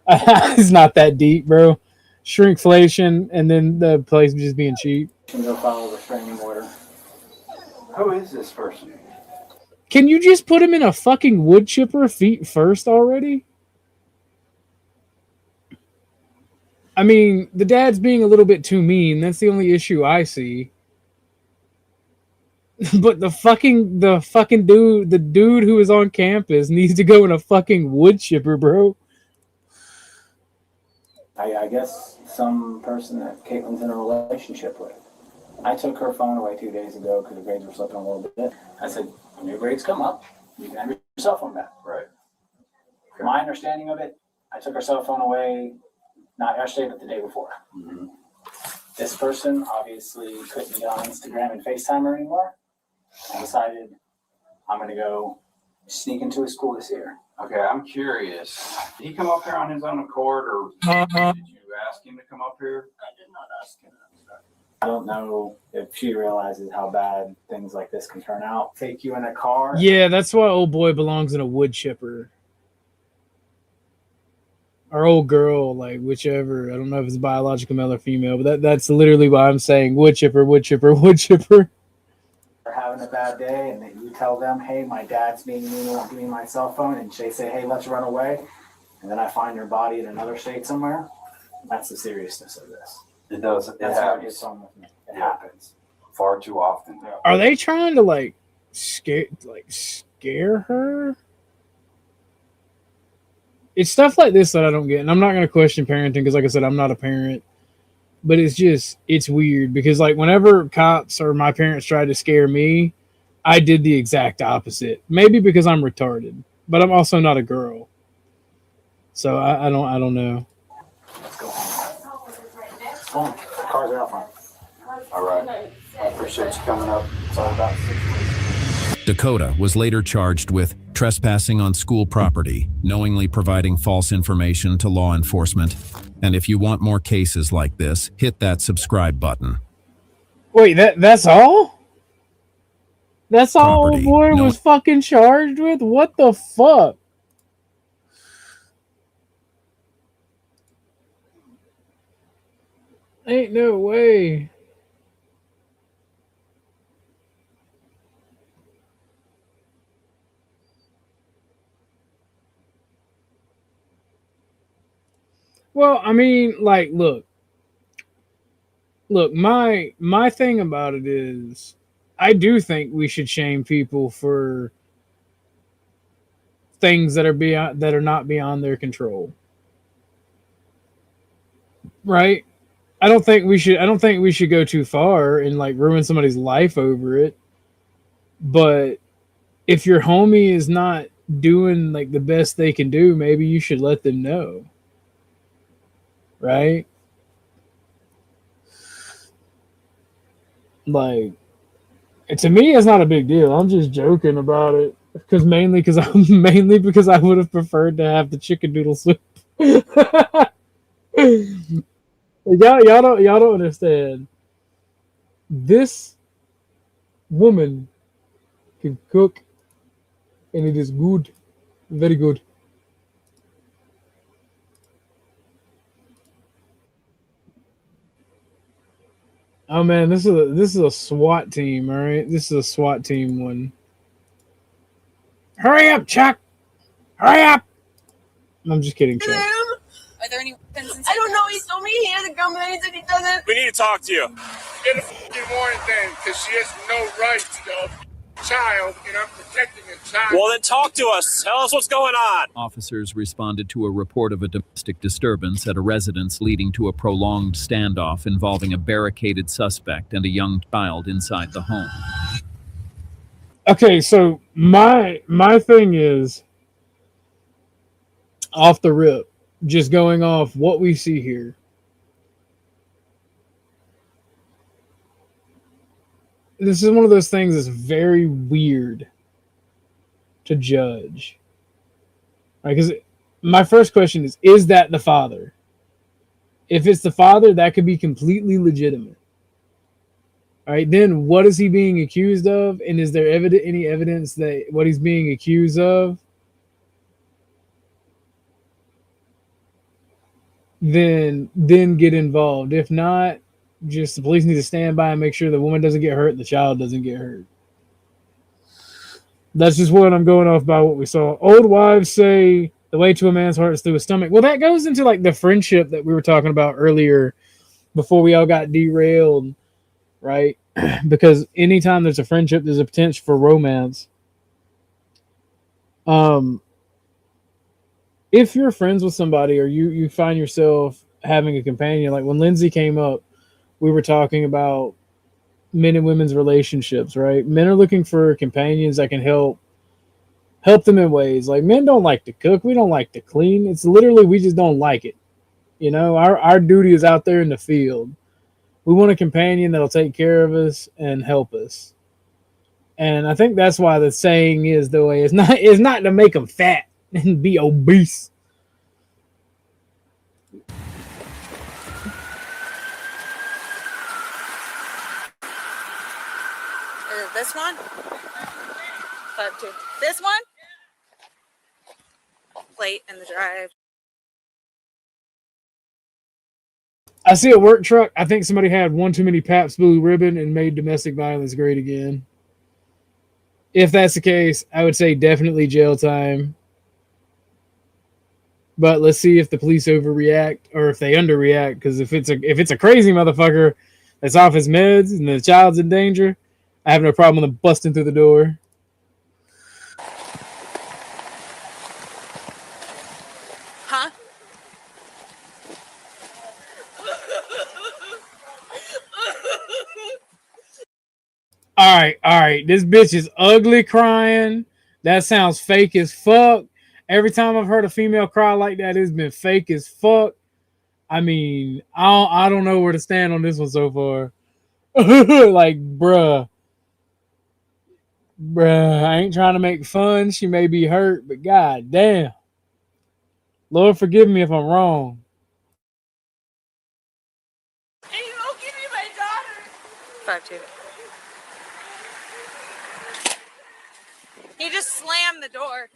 It's not that deep, bro. Shrinkflation, and then the place just being cheap. Go file a restraining order. Who is this person? Can you just put him in a fucking wood chipper feet first already? I mean, the dad's being a little bit too mean. That's the only issue I see. But the fucking dude, the dude who is on campus needs to go in a fucking wood chipper, bro. I guess some person that Caitlin's in a relationship with. I took her phone away 2 days ago because the grades were slipping a little bit. I said, when your grades come up, you can have your cell phone back. Right. Okay. My understanding of it, I took her cell phone away not yesterday, but the day before. Mm-hmm. This person obviously couldn't get on Instagram and FaceTime her anymore. I decided I'm going to go sneak into his school this year. Okay, I'm curious. Did he come up here on his own accord, or did you ask him to come up here? I did not ask him. I don't know if she realizes how bad things like this can turn out. Take you in a car. Yeah, that's why old boy belongs in a wood chipper. Or old girl, like whichever. I don't know if it's biological male or female, but that's literally why I'm saying wood chipper, wood chipper, wood chipper. They're having a bad day, and that you tell them, "Hey, my dad's being mean, won't give me my cell phone," and they say, "Hey, let's run away," and then I find your body in another state somewhere. That's the seriousness of this. It does. It That's how it happens. gets on with me. It happens. Far too often. Are they trying to like scare her? It's stuff like this that I don't get, and I'm not going to question parenting because, like I said, I'm not a parent. But it's weird because, like, whenever cops or my parents tried to scare me, I did the exact opposite. Maybe because I'm retarded, but I'm also not a girl, so I don't know. Let's go home. Come on. The cars are out front. All right. I appreciate you coming up. Sorry about 6 weeks. Dakota was later charged with trespassing on school property, knowingly providing false information to law enforcement. And if you want more cases like this, hit that subscribe button. Wait, that's all? That's all Property. old boy was fucking charged with? What the fuck? Ain't no way. Well, I mean, like, look, my thing about it is I do think we should shame people for things that are not beyond their control. Right? I don't think we should go too far and like ruin somebody's life over it. But if your homie is not doing like the best they can do, maybe you should let them know. Right? Like, to me, it's not a big deal. I'm just joking about it mainly because I would have preferred to have the chicken noodle soup. y'all don't understand. This woman can cook, and it is good, very good. Oh man, this is a SWAT team, all right? This is a SWAT team one. Hurry up, Chuck! Hurry up! I'm just kidding, Chuck. Are there any weapons inside? I don't know. He told me he had a gun, but then he said he doesn't. We need to talk to you. Get a fucking warrant then, because she has no right to go child, and I'm protecting a child. Well, then talk to us. Tell us what's going on. Officers responded to a report of a domestic disturbance at a residence leading to a prolonged standoff involving a barricaded suspect and a young child inside the home. Okay, so my thing is, off the rip, just going off what we see here. This is one of those things that's very weird to judge. Right, because my first question is that the father? If it's the father, that could be completely legitimate. All right, then what is he being accused of? And is there any evidence that what he's being accused of? Then get involved. If not, just the police need to stand by and make sure the woman doesn't get hurt, the child doesn't get hurt. That's just what I'm going off by what we saw. Old wives say the way to a man's heart is through his stomach. Well, that goes into like the friendship that we were talking about earlier before we all got derailed, right? Because anytime there's a friendship, there's a potential for romance. If you're friends with somebody or you find yourself having a companion, like when Lindsay came up, we were talking about men and women's relationships, right? Men are looking for companions that can help them in ways. Like, men don't like to cook. We don't like to clean. It's literally, we just don't like it. You know, our duty is out there in the field. We want a companion that'll take care of us and help us. And I think that's why the saying is the way it's not to make them fat and be obese. This one? 5-2. This one? Plate in the drive. I see a work truck. I think somebody had one too many Pabst Blue Ribbon and made domestic violence great again. If that's the case, I would say definitely jail time. But let's see if the police overreact or if they underreact. Because if it's a crazy motherfucker that's off his meds and the child's in danger, I have no problem with them busting through the door. Huh? All right. This bitch is ugly crying. That sounds fake as fuck. Every time I've heard a female cry like that, it's been fake as fuck. I mean, I don't know where to stand on this one so far. Like, bruh, I ain't trying to make fun. She may be hurt, but god damn. Lord, forgive me if I'm wrong. And you won't give me my daughter. 5-2. He just slammed the door.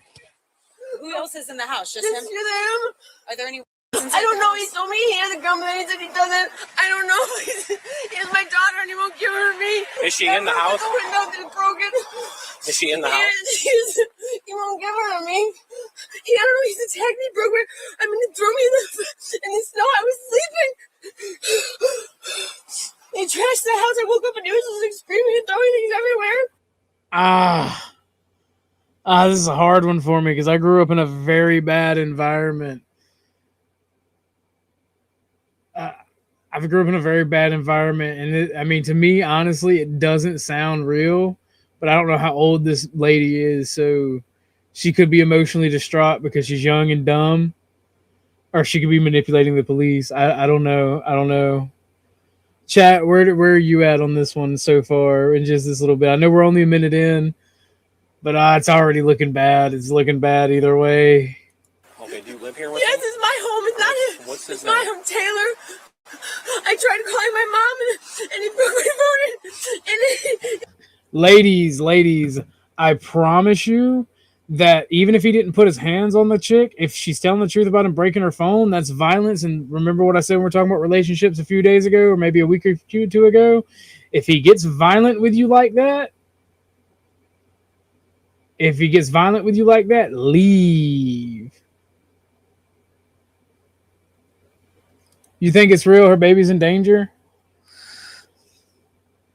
Who else is in the house? Just him? Them. Are there any? I don't know. He told me he has a gun, but then he said he doesn't. I don't know. He has my daughter, and he won't give her to me. Is she in the house? The window is broken. Is she in the house? He won't give her to me. I don't know. He's attacked me, broke me. I mean, he threw me in the snow. I was sleeping. He trashed the house. I woke up and he was just like screaming and throwing things everywhere. This is a hard one for me because I grew up in a very bad environment. I grew up in a very bad environment, and to me, honestly, it doesn't sound real, but I don't know how old this lady is, so she could be emotionally distraught because she's young and dumb, or she could be manipulating the police. I don't know. Chat, where are you at on this one so far in just this little bit? I know we're only a minute in, but it's already looking bad. It's looking bad either way. Okay, do you live here with Yes, him? it's my home. It's not his. What's his It's my home, Taylor. I tried calling my mom, and he broke my phone. Ladies, I promise you that even if he didn't put his hands on the chick, if she's telling the truth about him breaking her phone, that's violence. And remember what I said when we were talking about relationships a few days ago, or maybe a week or two ago? If he gets violent with you like that, leave. You think it's real? Her baby's in danger?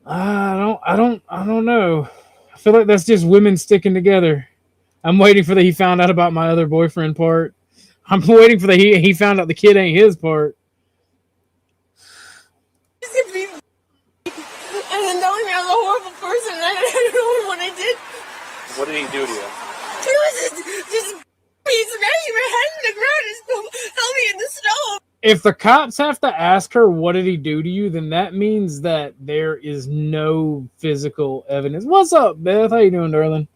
I don't know. I feel like that's just women sticking together. I'm waiting for the he found out about my other boyfriend part. I'm waiting for the he found out the kid ain't his part. And then telling me I was a horrible person, and I don't know what I did. What did he do to you? He was just smashing my head in the ground and still held me in the snow. If the cops have to ask her what did he do to you, then that means that there is no physical evidence. What's up, Beth? How you doing, darling?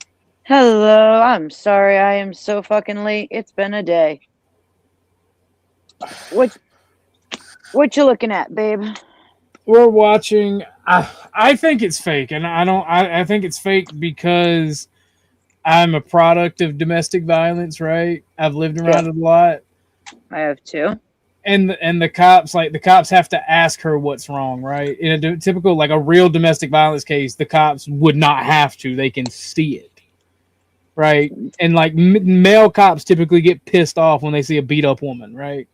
Hello, I'm sorry I am so fucking late. It's been a day. What you looking at, babe? We're watching. I think it's fake, and I think it's fake because I'm a product of domestic violence, right? I've lived around it a lot. I have too. And the cops have to ask her what's wrong, right? In a typical, like a real domestic violence case, the cops would not have to. They can see it, right? And like male cops typically get pissed off when they see a beat up woman, right?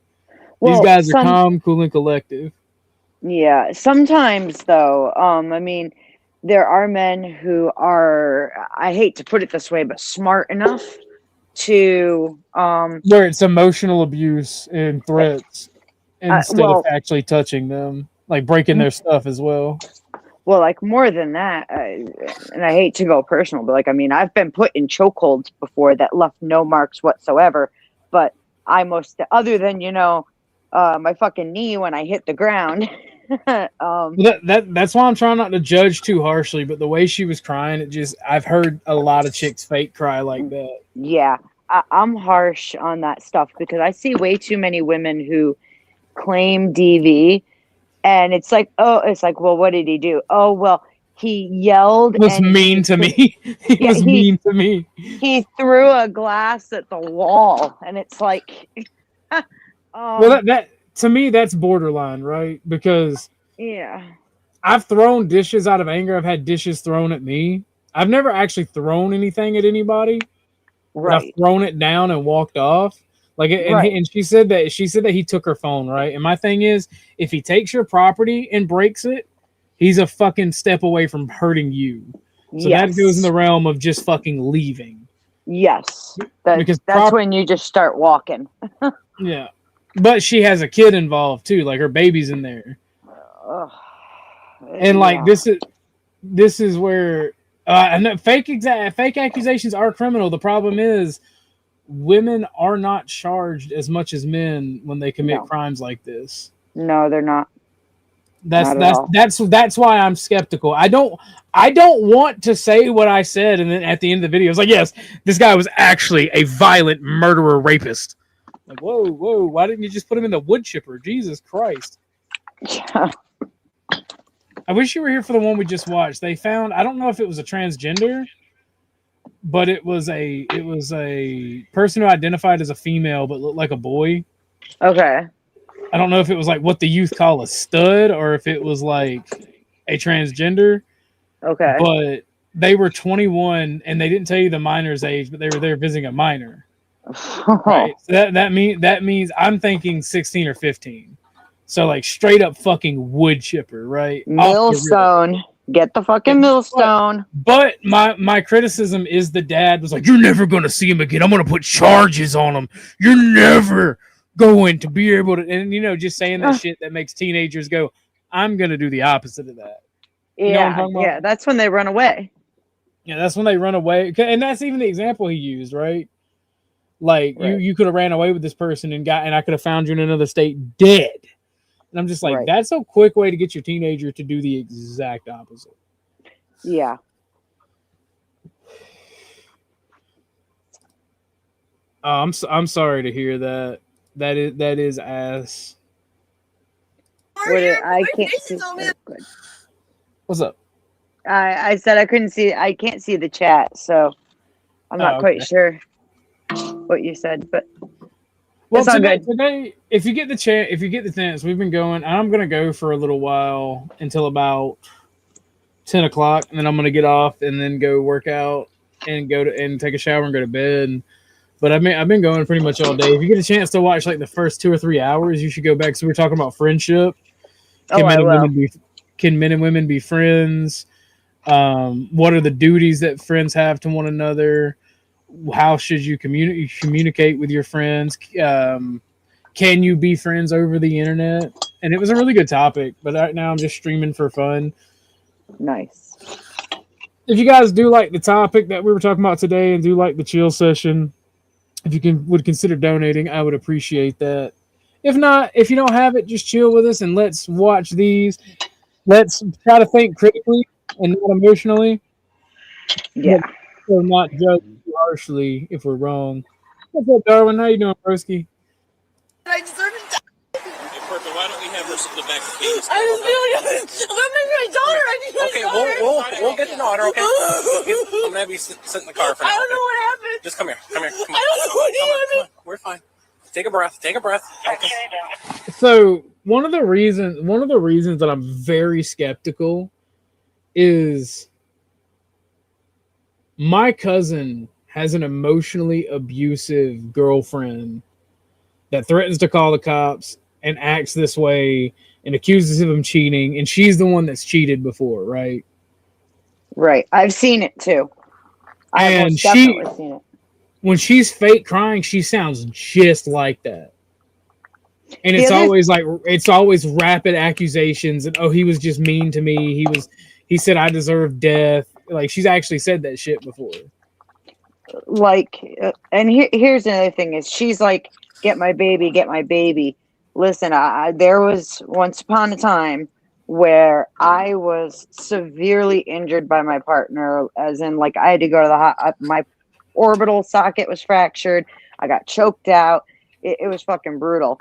Well, these guys are calm, cool, and collective. Yeah, sometimes though, I mean, there are men who are, I hate to put it this way, but smart enough to where it's emotional abuse and threats instead of actually touching them, like breaking their stuff as well. Well, like more than that, and I hate to go personal, but like, I mean, I've been put in chokeholds before that left no marks whatsoever, but other than, my fucking knee when I hit the ground, That's why I'm trying not to judge too harshly. But the way she was crying, I've heard a lot of chicks fake cry like that. Yeah, I'm harsh on that stuff because I see way too many women who claim DV, and it's like, well, what did he do? Oh, well, he yelled. Was mean to me. He was mean to me. He threw a glass at the wall, and it's like, well, that to me that's borderline, right? Because yeah, I've thrown dishes out of anger. I've had dishes thrown at me. I've never actually thrown anything at anybody. Right. I've thrown it down and walked off. Like, and she said that he took her phone, right? And my thing is, if he takes your property and breaks it, he's a fucking step away from hurting you. So that goes in the realm of just fucking leaving. Yes, that's when you just start walking. Yeah, but she has a kid involved too. Like her baby's in there, and like this is where fake accusations are criminal. The problem is women are not charged as much as men when they commit crimes like this. No, they're not. That's why I'm skeptical. I don't want to say what I said, and then at the end of the video, it's like, yes, this guy was actually a violent murderer, rapist. Like, whoa, why didn't you just put him in the wood chipper? Jesus Christ. Yeah. I wish you were here for the one we just watched. They found, I don't know if it was a transgender, but it was a person who identified as a female but looked like a boy. Okay. I don't know if it was like what the youth call a stud or if it was like a transgender. Okay. But they were 21 and they didn't tell you the minor's age, but they were there visiting a minor. Right. So that means I'm thinking 16 or 15. So like straight up fucking wood chipper, right? Millstone. Get the fucking millstone. But my criticism is the dad was like, you're never gonna see him again. I'm gonna put charges on him. You're never going to be able to, and just saying that shit that makes teenagers go, I'm gonna do the opposite of that. Yeah, that's when they run away. Yeah, that's when they run away, and that's even the example he used, right? Like you could have ran away with this person and I could have found you in another state dead. And I'm just like, that's a quick way to get your teenager to do the exact opposite. Yeah. I'm sorry to hear that. That is ass. I can't see. What's up? I said I can't see the chat, so I'm not quite sure what you said, but it's all good. Today, if you get the chance, we've been going. I'm gonna go for a little while until about 10 o'clock, and then I'm gonna get off and then go work out and take a shower and go to bed. But I've been going pretty much all day. If you get a chance to watch like the first 2 or 3 hours, you should go back. So we're talking about friendship. Can men and women be friends? What are the duties that friends have to one another? How should you communicate with your friends? Can you be friends over the internet? And it was a really good topic. But right now I'm just streaming for fun. Nice. If you guys do like the topic that we were talking about today and do like the chill session, if you would consider donating, I would appreciate that. If not, if you don't have it, just chill with us and let's watch these. Let's try to think critically and not emotionally. Yeah. So not judge harshly if we're wrong. What's up, Darwin? How you doing, broski? I deserve to die. Hey, Bertha, why don't we have her sit in the back of the case? I just feel like my daughter. I need my daughter. We'll get the daughter, okay? I'm gonna have you sit in the car for now. I don't know what happened. Just come here. Come on. I don't know what happened. We're fine. Take a breath. Okay. So one of the reasons that I'm very skeptical is my cousin has an emotionally abusive girlfriend that threatens to call the cops and acts this way and accuses him of cheating, and she's the one that's cheated before, right? Right. I've seen it too. And definitely seen it. When she's fake crying, she sounds just like that. And it's always rapid accusations and he was just mean to me. He said I deserve death. Like she's actually said that shit before. Like, and here's another thing is she's like, get my baby. Listen, there was once upon a time where I was severely injured by my partner, as in, like, I had to go to the my orbital socket was fractured. I got choked out. It was fucking brutal.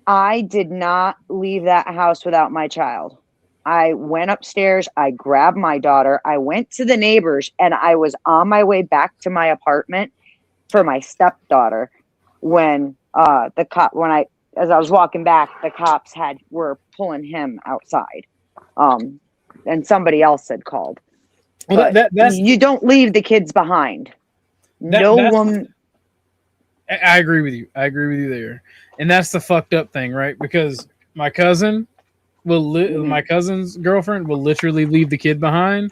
I did not leave that house without my child. I went upstairs. I grabbed my daughter. I went to the neighbors, and I was on my way back to my apartment for my stepdaughter when as I was walking back, the cops were pulling him outside, and somebody else had called. Well, that's you don't leave the kids behind. No woman. I agree with you. I agree with you there, and that's the fucked up thing, right? Because my cousin my cousin's girlfriend will literally leave the kid behind,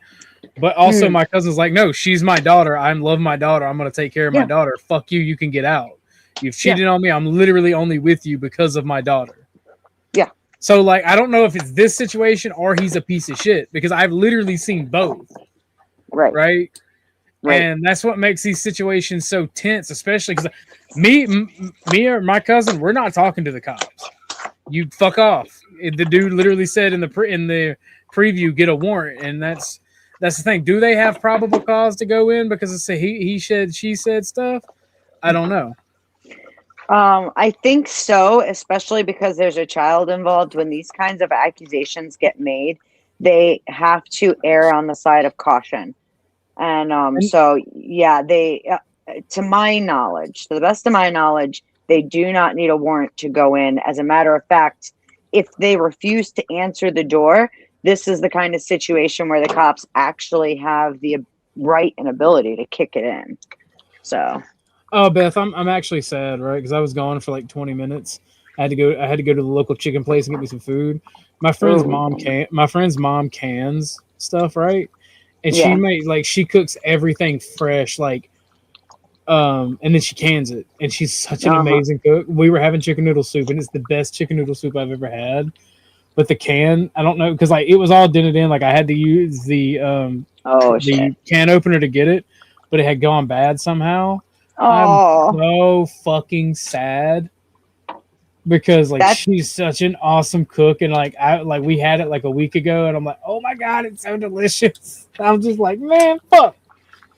but also my cousin's like, no, she's my daughter. I love my daughter. I'm gonna take care of my daughter. Fuck you. You can get out. You've cheated on me. I'm literally only with you because of my daughter. Yeah. So, like, I don't know if it's this situation or he's a piece of shit, because I've literally seen both. Right. And that's what makes these situations so tense, especially because me or my cousin, we're not talking to the cops. You fuck off. The dude literally said in the preview, get a warrant, and that's the thing. Do they have probable cause to go in because it's a he said, she said stuff? I don't know. I think so, especially because there's a child involved. When these kinds of accusations get made, they have to err on the side of caution. And so, yeah, they, to my knowledge, to the best of my knowledge, they do not need a warrant to go in. As a matter of fact, if they refuse to answer the door, this is the kind of situation where the cops actually have the right and ability to kick it in. So. Oh, Beth, I'm actually sad, right? Because I was gone for like 20 minutes. I had to go to the local chicken place and get me some food. My friend's mom cans stuff, right? And she cooks everything fresh, like, and then she cans it. And she's such an amazing cook. We were having chicken noodle soup, and it's the best chicken noodle soup I've ever had. But the can, I don't know, because like it was all dented in. Like I had to use the can opener to get it, but it had gone bad somehow. I'm so fucking sad because she's such an awesome cook, and we had it like a week ago, and I'm like, oh my god, it's so delicious. I'm just like, man, fuck.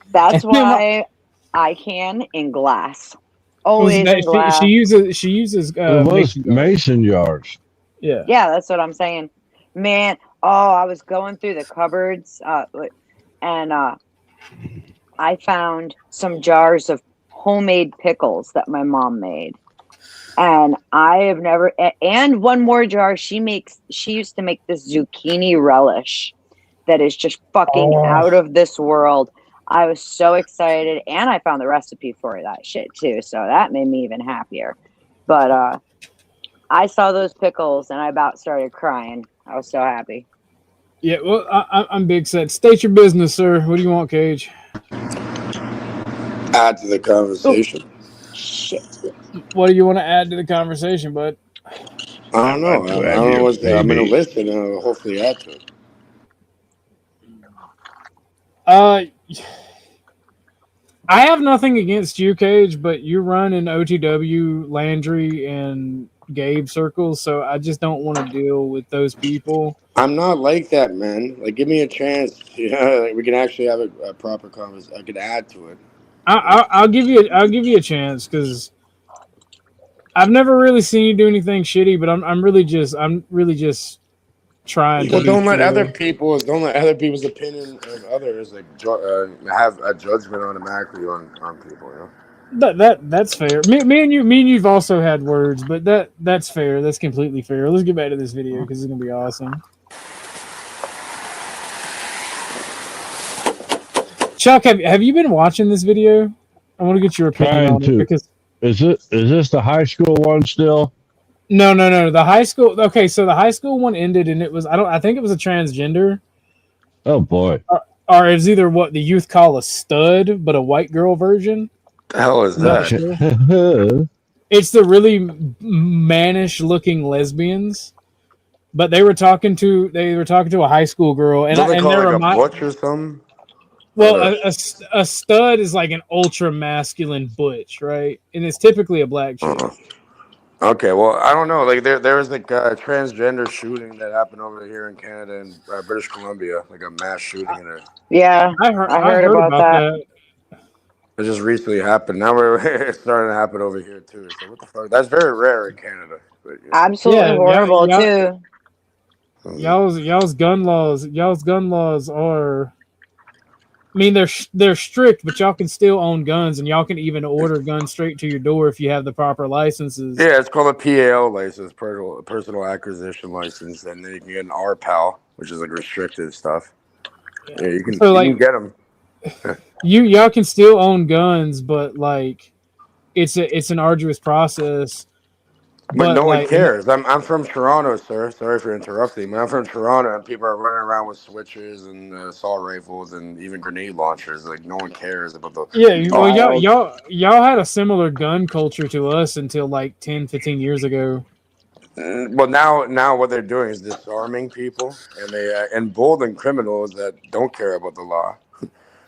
That's why I can in glass. Always in glass. She uses mason jars. Yeah, that's what I'm saying, man. I was going through the cupboards, and I found some jars of homemade pickles that my mom made, and I have never. And one more jar she used to make this zucchini relish that is just fucking out of this world. I was so excited, and I found the recipe for that shit too, so that made me even happier. But I saw those pickles and I about started crying. I was so happy. Yeah, well, I'm big set. State your business, sir. What do you want, Cage? Add to the conversation. Shit. What do you want to add to the conversation, bud? I don't know. I don't know what I'm going to listen and hopefully add to it. I have nothing against you, Cage, but you run in OTW, Landry, and Gabe circles, so I just don't want to deal with those people. I'm not like that, man. Like, give me a chance. Like we can actually have a proper conversation. I could add to it. I'll give you a chance because I've never really seen you do anything shitty, but I'm really just trying. Well, don't let other people's opinion of others have a judgment automatically on people. You know. That's fair. Me and you've also had words, but that's fair. That's completely fair. Let's get back to this video because it's gonna be awesome. Chuck, have you been watching this video? I want to get your opinion on it because is this the high school one still? No. The high school. Okay, so the high school one ended, and it was I think it was a transgender. Oh boy. Or it's either what the youth call a stud, but a white girl version. The hell is that? It's the really mannish looking lesbians, but they were talking to a high school girl, and they call they're like a butch or something. Well, a stud is like an ultra masculine butch, right? And it's typically a black chick. Okay, well, I don't know. Like there was like a transgender shooting that happened over here in Canada and British Columbia, like a mass shooting in it. Yeah, I heard about that. It just recently happened. Now it's starting to happen over here too. So what the fuck? That's very rare in Canada. But, yeah. Absolutely horrible too. Y'all's gun laws are. I mean, they're strict, but y'all can still own guns, and y'all can even order guns straight to your door if you have the proper licenses. Yeah, it's called a PAL license, personal acquisition license, and then you can get an RPAL, which is like restricted stuff. Yeah, you can get them. Y'all can still own guns, but like, it's an arduous process. But no one cares. I'm from Toronto, sir. Sorry for interrupting. But I'm from Toronto, and people are running around with switches and assault rifles and even grenade launchers. Like no one cares about the. Yeah, well, y'all had a similar gun culture to us until like 10, 15 years ago. Well, now what they're doing is disarming people, and they embolden criminals that don't care about the law.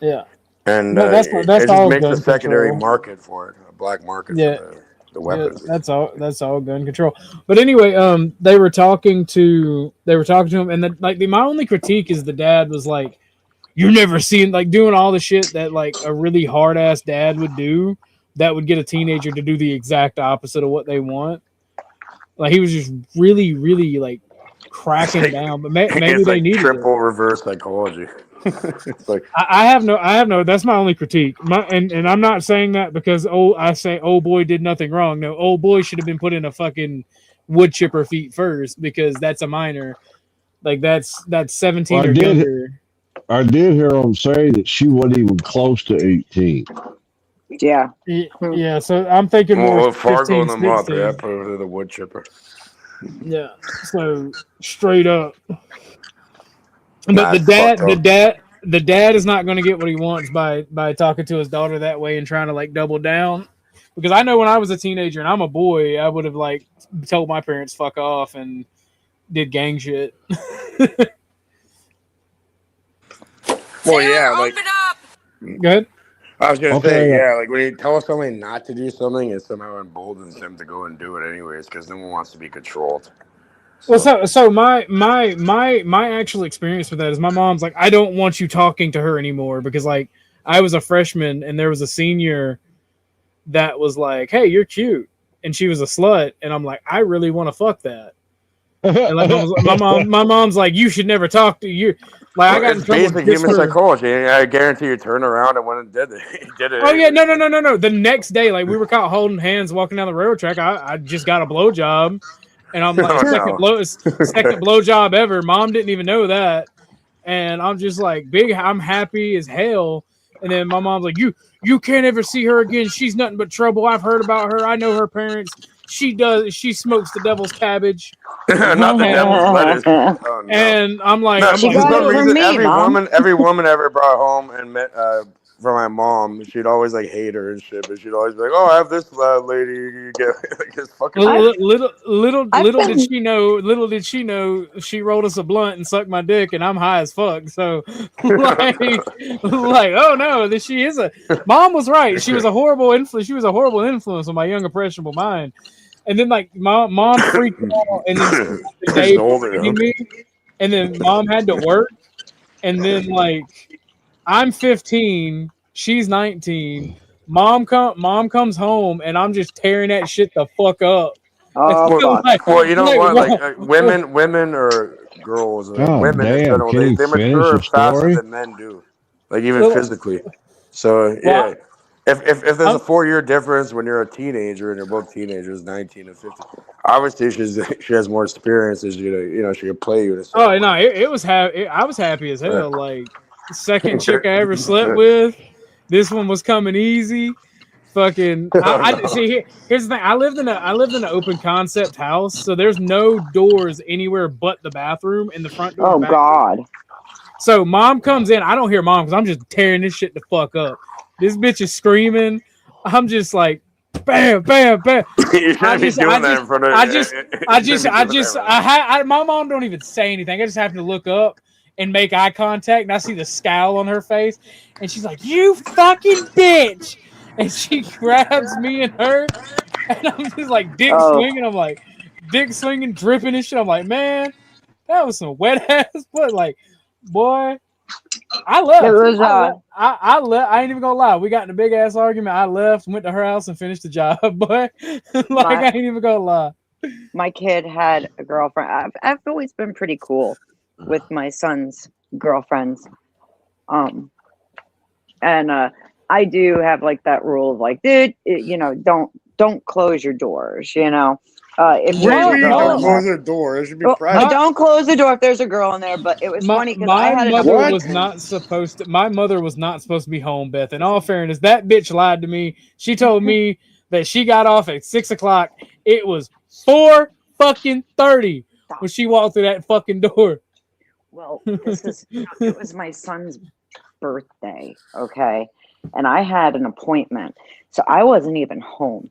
Yeah, and no, that's it all just makes gun a secondary control. market for it, a black market for the weapons. Yeah, that's all gun control. But anyway, they were talking to him, and my only critique is the dad was like, "You never seen like doing all the shit that like a really hard ass dad would do that would get a teenager to do the exact opposite of what they want." Like he was just really, really like cracking down. But maybe it's they like needed triple reverse psychology. It's like I have no. That's my only critique. And I'm not saying that because I say old boy did nothing wrong. No, old boy should have been put in a fucking wood chipper feet first because that's a minor. Like that's 17 or younger. I did hear him say that she wasn't even close to 18. Yeah. Yeah. So I'm thinking more Fargo 15, in the month. 16. Yeah, put her to the wood chipper. Yeah. So straight up. But Nah, the dad is not going to get what he wants by talking to his daughter that way and trying to like double down. Because I know when I was a teenager and I'm a boy, I would have like told my parents fuck off and did gang shit. Well, yeah, like good. I was gonna say, yeah, like when you tell somebody not to do something, it somehow emboldens them to go and do it anyways, because no one wants to be controlled. Well, so my actual experience with that is my mom's like, I don't want you talking to her anymore because like I was a freshman and there was a senior that was like, hey, you're cute, and she was a slut, and I'm like, I really want to fuck that. And like my mom's like, you should never talk to you. Like I got It's basic human psychology. I guarantee you turned around and went and did it. He did it. Oh yeah, no. The next day, like we were caught holding hands walking down the railroad track. I just got a blowjob. And I'm like, second blowjob ever. Mom didn't even know that. And I'm just like, I'm happy as hell. And then my mom's like, you can't ever see her again. She's nothing but trouble. I've heard about her. I know her parents. She smokes the devil's cabbage. Not the devil's lettuce. Oh, no. And I'm like, for some reason, every woman ever brought home and met from my mom, she'd always like hate her and shit, but she'd always be like, "Oh, I have this lady." You get like this fucking. Little did she know, she rolled us a blunt and sucked my dick, and I'm high as fuck. So, like, oh no, she is mom was right. She was a horrible influence. She was a horrible influence on my young impressionable mind. And then like mom freaked out, and then the day beating me, and then mom had to work, and then like. I'm 15. She's 19. Mom comes home, and I'm just tearing that shit the fuck up. Well, you know what? Like women or girls, women in general, they mature faster than men do, like even physically. So yeah, if there's a 4-year difference when you're a teenager and you're both teenagers, 19 and 15, obviously she has more experience. She could play you. Oh no, it was I was happy as hell. Like. Second chick I ever slept with. This one was coming easy. Fucking. I see. Here's the thing. I lived in an open concept house, so there's no doors anywhere but the bathroom and the front door. Oh God. So mom comes in. I don't hear mom because I'm just tearing this shit the fuck up. This bitch is screaming. I'm just like, bam, bam, bam. You shouldn't be doing that in front of. My mom don't even say anything. I just happen to look up and make eye contact, and I see the scowl on her face, and she's like, "You fucking bitch!" And she grabs me and her, And I'm just like dick Oh. swinging. I'm like dick swinging, dripping and shit. I'm like, man, that was some wet ass. But like, boy, I left. It was, I left. I ain't even gonna lie. We got in a big ass argument. I left, went to her house, and finished the job. But like, I ain't even gonna lie. My kid had a girlfriend. I've always been pretty cool with my son's girlfriends. And I do have like that rule of like, dude, don't close your doors, if there's a girl in close there. the door. It should be Well, private. don't close the door if there's a girl in there. But it was funny because I had my mother was not supposed to. My mother was not supposed to be home, Beth. In all fairness, that bitch lied to me. She told me that she got off at 6 o'clock. It was 4:30 when she walked through that fucking door. Well, it was my son's birthday, okay? And I had an appointment, so I wasn't even home.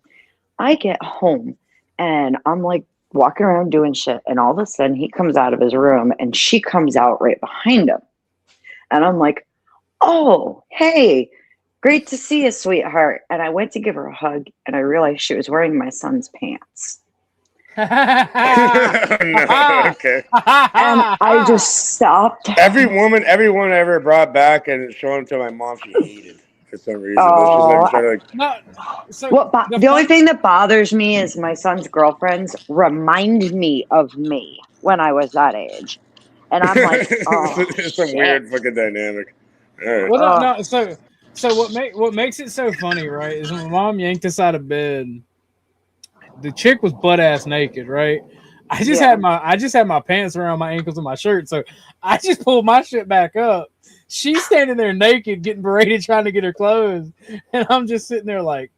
I get home, and I'm like walking around doing shit, and all of a sudden he comes out of his room, and she comes out right behind him. And I'm like, oh, hey, great to see you, sweetheart. And I went to give her a hug, and I realized she was wearing my son's pants. No, okay. And I just stopped. Every woman I ever brought back and showed them to my mom, she hated for some reason. Oh, The only thing that bothers me is my son's girlfriends remind me of me when I was that age. And I'm like, oh, it's a weird fucking dynamic. All right. Well, no. So what makes it so funny, right? Is when my mom yanked us out of bed. The chick was butt ass naked, right? I just had my pants around my ankles and my shirt, so I just pulled my shit back up. She's standing there naked, getting berated, trying to get her clothes, and I'm just sitting there like,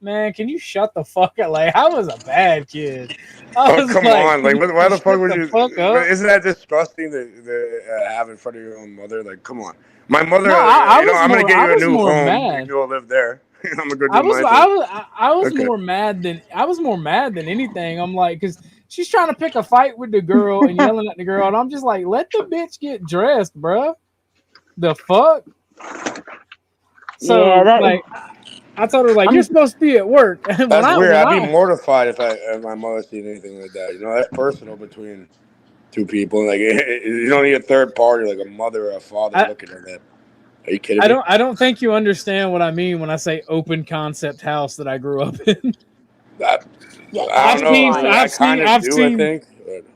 man, can you shut the fuck up? Like, I was a bad kid. Come on! Like, why the fuck would you? Isn't that disgusting to have in front of your own mother? Like, come on, my mother. No, I'm gonna get you a new home. Mad. You go live there. I'm gonna go do I was Okay. more mad than anything. I'm like, because she's trying to pick a fight with the girl and yelling at the girl, and I'm just like, let the bitch get dressed, bruh. The fuck. So like, I told her like, you're supposed to be at work. That's weird. I'd be mortified if my mother seen anything like that. That's personal between two people. Like, you don't need a third party, like a mother or a father looking at that. Are you kidding me? I don't think you understand what I mean when I say open concept house that I grew up in.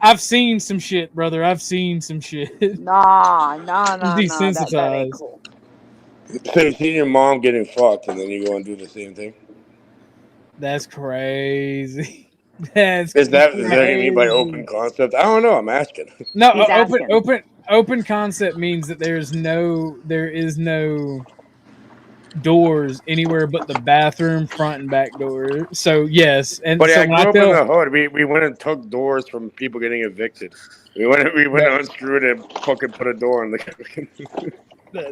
I've seen some shit, brother. I've seen some shit. No. Desensitized. That ain't cool. So you see your mom getting fucked, and then you go and do the same thing. That's crazy. Is that what you mean by open concept? I don't know. I'm asking. No, open concept means that there is no doors anywhere but the bathroom front and back door. So yes, and but so I grew up in the hood. We went and took doors from people getting evicted. We went and unscrewed and fucking put a door on the.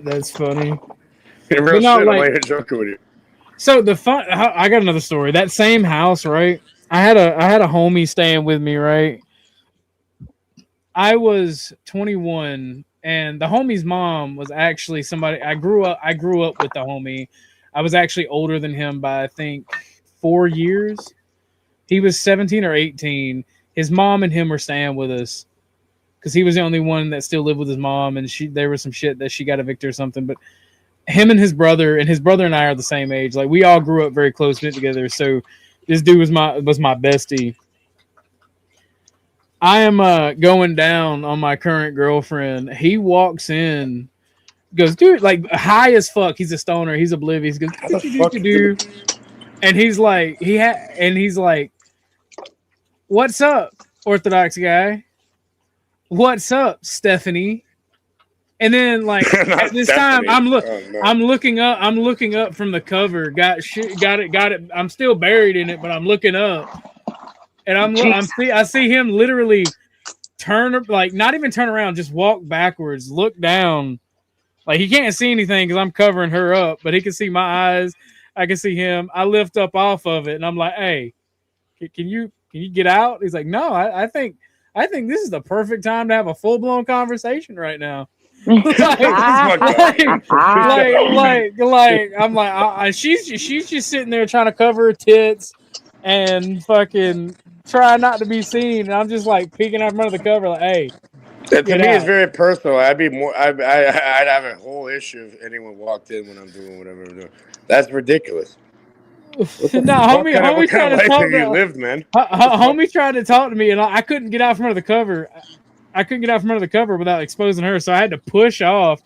That's funny. Real shit. I'm like joking with you. So I got another story. That same house, right? I had a homie staying with me, right? I was 21, and the homie's mom was actually somebody I grew up with. The homie, I was actually older than him by I think 4 years. He was 17 or 18. His mom and him were staying with us because he was the only one that still lived with his mom, and there was some shit that she got evicted or something. But him and his brother and I are the same age. Like, we all grew up very close knit together. So this dude was my bestie. I am going down on my current girlfriend. He walks in, goes, dude, like high as fuck. He's a stoner. He's oblivious. He goes, do? And he's like, what's up, Orthodox guy? What's up, Stephanie? And then like at this time, I'm looking up from the cover. Got it. I'm still buried in it, but I'm looking up. And I see him literally not even turn around, just walk backwards, look down. Like, he can't see anything because I'm covering her up, but he can see my eyes. I can see him. I lift up off of it, and I'm like, "Hey, can you get out?" He's like, "No, I think this is the perfect time to have a full blown conversation right now." I'm like, she's just sitting there trying to cover her tits. and fucking try not to be seen. And I'm just like peeking out from under the cover, like, hey. To Get me, out. it's very personal. I'd be more. I'd have a whole issue if anyone walked in when I'm doing whatever I'm doing. That's ridiculous. No, homie What kind tried of to life talk have you to lived, man? homie tried to talk to me, and I couldn't get out from under the cover. I couldn't get out from under the cover without exposing her, so I had to push off,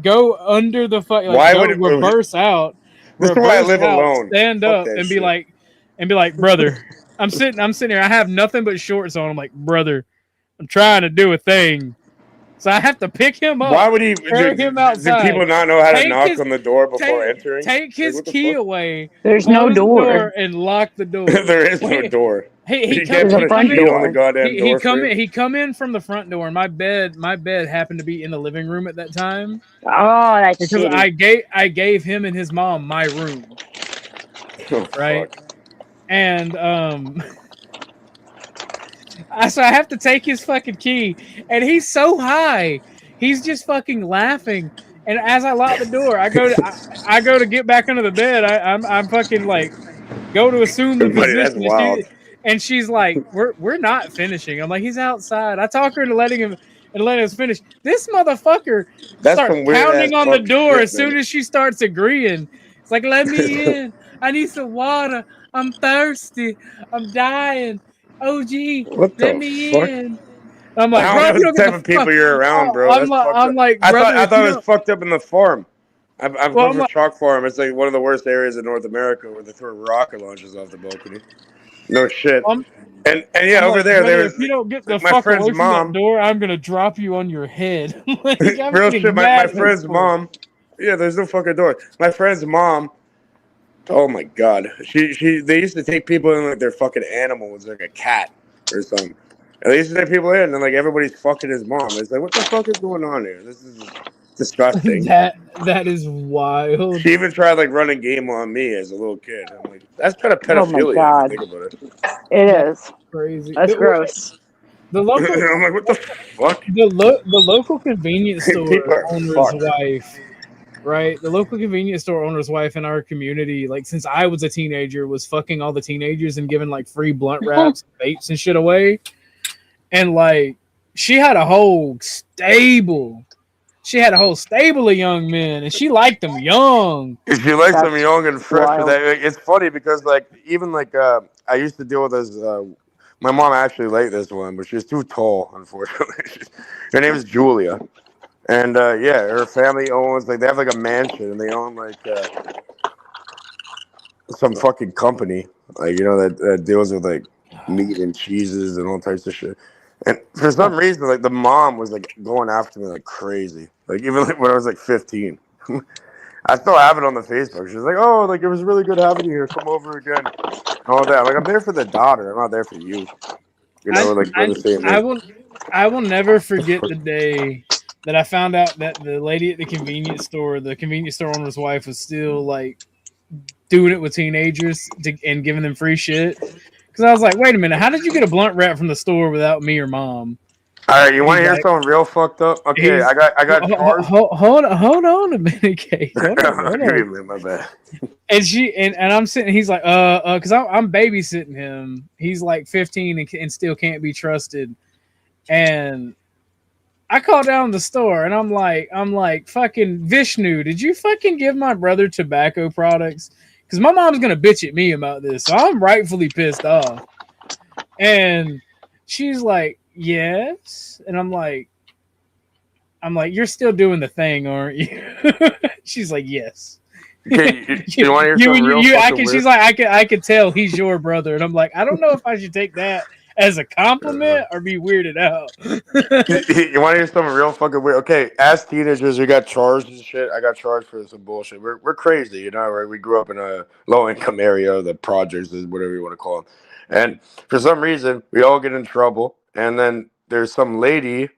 go under the Why would it reverse out, This is why I live out, alone. stand Fuck up, that and be shit. like, brother, I'm sitting here. I have nothing but shorts on. I'm like, brother, I'm trying to do a thing. So I have to pick him up. Why would he? Carry him Do outside. people not know how to Take knock his- on the door before entering? Take his what the key fuck? away. There's close no the door. and lock the door. There is no door. He You can't put a sheet on the goddamn door frame. He come in from the front door, and my bed happened to be in the living room at that time. Oh, that's because shitty. I gave him and his mom my room. Right. And so I have to take his fucking key, and he's so high, he's just fucking laughing. And as I lock the door, I go to get back under the bed. I'm fucking like go to assume the Buddy, that's position. wild. And she's like, "We're not finishing." I'm like, "He's outside." I talk her into letting us finish. This motherfucker starts some weird pounding ass on the fuck door shit, as soon man. as she starts agreeing. It's like, "Let me in. I need some water. I'm thirsty. I'm dying. OG, What let the me fuck? in." I'm like, I bro, don't you know don't the get type the of people fuck. you're around, bro. I'm like, I brother, thought if you it was fucked up in the farm. I've Well, come I'm from like- Chalk Farm. It's like one of the worst areas in North America where they throw rocket launches off the balcony. No shit. I'm- And yeah, I'm over like, there, brother, there's if you don't get the my fuck friend's away from that mom. door, I'm gonna drop you on your head. Like, I'm Real getting shit. My mad at friend's this point. mom. Yeah, there's no fucking door. My friend's mom. Oh my god. They used to take people in like their fucking animals, like a cat or something. And they used to take people in, and like everybody's fucking his mom. It's like, what the fuck is going on here? This is disgusting. That is wild. She even tried like running game on me as a little kid. I'm like, that's kind of Oh my pedophilia God. if you think about it. It is. Crazy. That's gross. The local, I'm like, what the fuck? the local convenience store People are owner's fucked. wife, right? The local convenience store owner's wife in our community, like since I was a teenager, was fucking all the teenagers and giving like free blunt wraps, vapes, and shit away. And like, she had a whole stable. She had a whole stable of young men, and she liked them young. She likes them young and fresh. wild. It's funny because like even like I used to deal with this. My mom actually liked this one, but she's too tall, unfortunately. Her name is Julia, and yeah, her family owns like they have like a mansion, and they own like some fucking company, like that deals with like meat and cheeses and all types of shit. And for some reason, like the mom was like going after me like crazy. Like even like, when I was like 15. I still have it on the Facebook. She's like, "Oh, like it was really good having you here. Come over again." And all that. Like I'm there for the daughter. I'm not there for you. You know, like we're the same. I will never forget the day that I found out that the lady at the convenience store owner's wife, was still like doing it with teenagers and giving them free shit. Because I was like, wait a minute, how did you get a blunt wrap from the store without me or mom? All right, you want to hear something real fucked up? Okay, I got charged. Hold on a minute, Kate. Hold on. My bad. And I'm sitting. He's like, because I'm babysitting him. He's like 15 and still can't be trusted. And I call down the store and I'm like, fucking Vishnu, did you fucking give my brother tobacco products? Because my mom's gonna bitch at me about this, so I'm rightfully pissed off. And she's like, yes. And I'm like, you're still doing the thing, aren't you? She's like, yes. Okay, you want to hear something real fucking weird? She's like, I could tell he's your brother. And I'm like, I don't know if I should take that as a compliment or be weirded out. You want to hear something real fucking weird? Okay, as teenagers, we got charged and shit. I got charged for some bullshit. We're crazy, you know, right? We grew up in a low-income area, the projects is whatever you want to call them. And for some reason, we all get in trouble. And then there's some lady,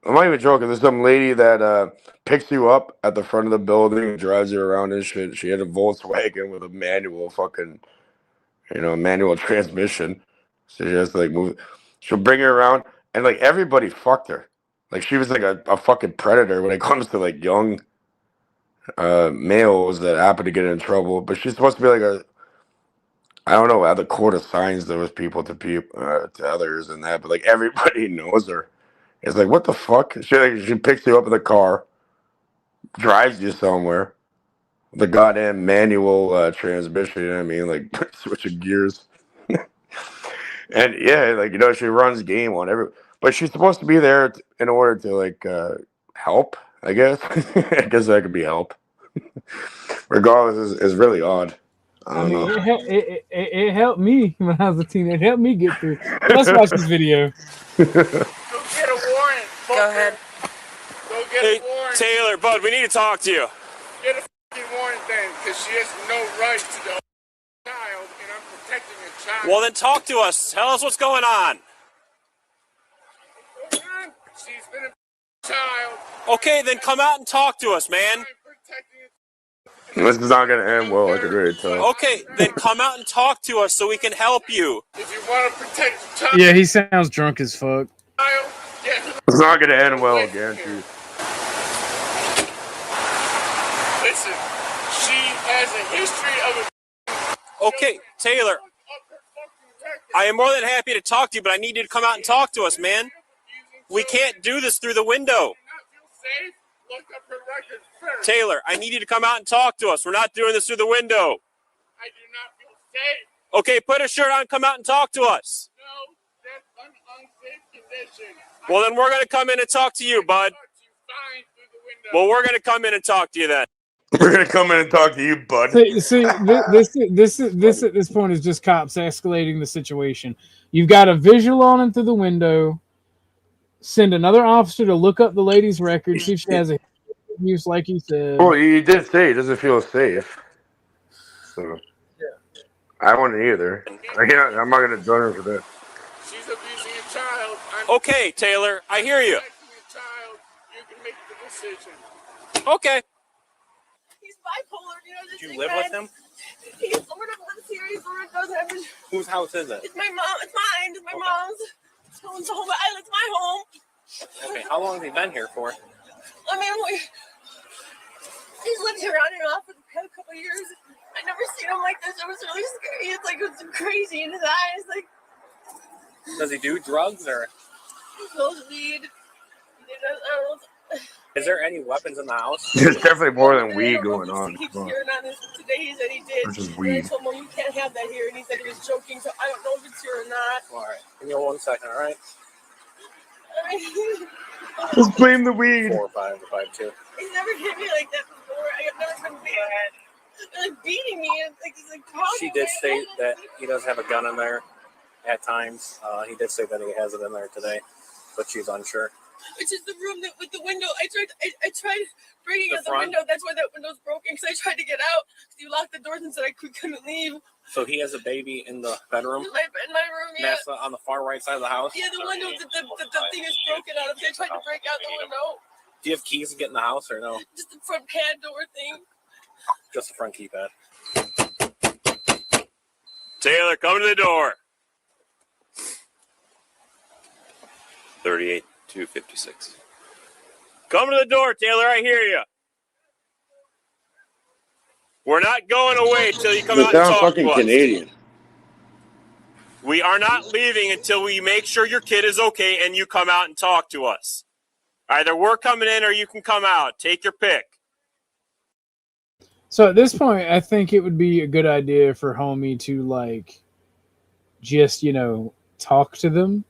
I'm not even joking, there's some lady that picks you up at the front of the building and drives you around and shit. She had a Volkswagen with a manual fucking, manual transmission. So she has to like move. She'll bring her around, and like everybody fucked her. Like she was like a fucking predator when it comes to like young males that happen to get in trouble. But she's supposed to be like I don't know how the court assigns those people to others and that, but like everybody knows her. It's like, what the fuck? She picks you up in the car, drives you somewhere. The goddamn manual transmission, you know what I mean? Like switching gears. And yeah, like, you know, she runs game on every, but she's supposed to be there in order to like help, I guess. I guess that could be help. Regardless, is really odd. I don't know. It helped me when I was a teenager. It helped me get through. Let's watch this video. Go get a warrant. Go ahead. Go get a warrant. Taylor, bud, we need to talk to you. Get a fucking warrant then, because she has no right to the child, and I'm protecting a child. Well, then talk to us. Tell us what's going on. She's been a child. Okay, then come out and talk to us, man. This is not going to end well, I could really tell. Okay, then come out and talk to us so we can help you. If you want to protect the child, Yeah, he sounds drunk as fuck. It's not going to end well, I guarantee you. listen, she has a history of a... Okay, Taylor, I am more than happy to talk to you, but I need you to come out and talk to us, man. We can't do this through the window. Look up her record first. Taylor, I need you to come out and talk to us. We're not doing this through the window. I do not feel safe. Okay, put a shirt on, come out and talk to us. No, that's an unsafe condition. Well, then we're going to come in and talk to you, bud. Well, we're going to come in and talk to you then. We're going to come in and talk to you, bud. See, this at this point is just cops escalating the situation. You've got a visual on him through the window. Send another officer to look up the lady's record, see if she has a use, like he said. Well, he did say he doesn't feel safe. So, I wouldn't either. I'm not going to join her for that. She's abusing a child. Okay, Taylor, I hear you. You can make the decision. Okay. He's bipolar, you know. Did you live with him? He sort of lives here. He sort of does have. Whose house is it? It's my mom. It's mine. It's my mom's. It's home. It's my home. Okay, how long has he been here for? I mean, he's lived here on and off for the past couple of years. I never seen him like this. It was really scary. It's like it was crazy in his eyes. Like, Does he do drugs or he smells weed. He does, I don't know. is there any weapons in the house? There's definitely more than weed going on. He keeps hearing on this. Today he said he did. Which is And weed. I told him, well, you can't have that here. And he said he was joking. So I don't know if it's here or not. All right, give me 1 second, all right? I mean, Just blame the weed. 4 or 5 or 5-2. he's never hit me like that before. I have never been bad. They're like beating me. And like he's like pounding She did me. state that he does have a gun in there at times. He did say that he has it in there today, but she's unsure. Which is the room that with the window. I tried bringing The out the front? window. That's why that window's broken. Because I tried to get out. You locked the doors and said I couldn't leave. So he has a baby in the bedroom? In my room, yeah. That's on the far right side of the house? Yeah, the window, the thing is broken out of. I tried to break out the window. Do you have keys to get in the house or no? Just the front pad door thing. Just the front keypad. Taylor, come to the door. 38-256. Come to the door, Taylor. I hear you. We're not going away until you come You out and sound talk fucking to us. Canadian. We are not leaving until we make sure your kid is okay and you come out and talk to us. Either we're coming in or you can come out. Take your pick. So at this point, I think it would be a good idea for homie to like just, talk to them.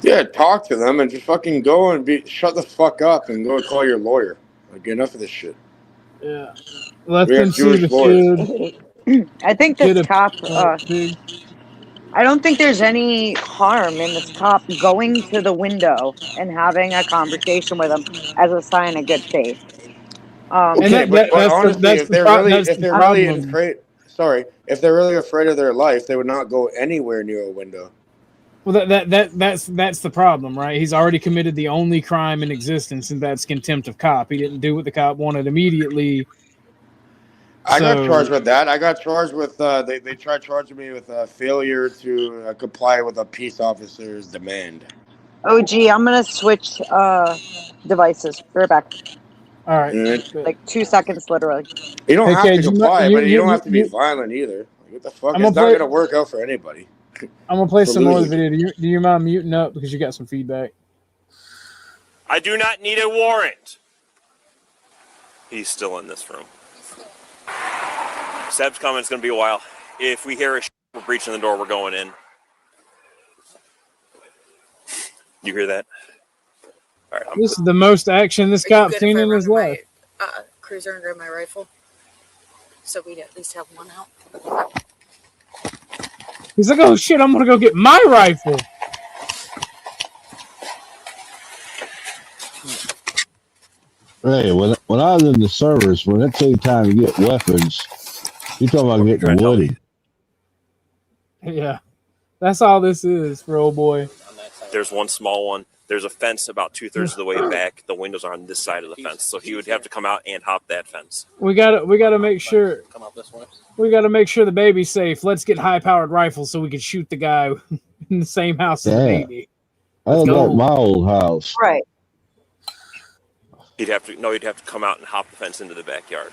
Yeah, talk to them and just fucking go and shut the fuck up and go and call your lawyer. Like, get enough of this shit. Yeah. Let We them have see Jewish the lawyers. kid. I think Get this a cop. pig. I don't think there's any harm in this cop going to the window and having a conversation with him as a sign of good faith. Okay, but honestly, if they're really afraid of their life, they would not go anywhere near a window. Well, that's the problem, right? He's already committed the only crime in existence, and that's contempt of cop. He didn't do what the cop wanted immediately. I got charged with that. I got charged with they tried charging me with failure to comply with a peace officer's demand. OG, I'm gonna switch devices. Be right back. All right. Like 2 seconds, literally. You don't have to you comply, you- but you you- don't have to be you- violent either. What the fuck? I'm It's gonna not play- gonna work out for anybody. I'm gonna play It's a some more of the loser. video. Do you mind muting up because you got some feedback? I do not need a warrant. He's still in this room. Seb's coming. It's going to be a while. If we hear we're breaching the door, we're going in. You hear that? All right. This is the most action this cop's seen in his life. Cruiser and grab my rifle, so we'd at least have one out. He's like, oh shit, I'm gonna go get my rifle. Hey, when I was in the service, when it take time to get weapons, you talking about getting woody. Yeah, that's all this is for old boy. There's one small one. There's a fence about 2/3 of the way back. The windows are on this side of the fence, so he would have to come out and hop that fence. We gotta make sure. Come out this way. We gotta make sure the baby's safe. Let's get high-powered rifles so we can shoot the guy in the same house as the Yeah. baby. I had that at my old house. Right. He'd have to come out and hop the fence into the backyard.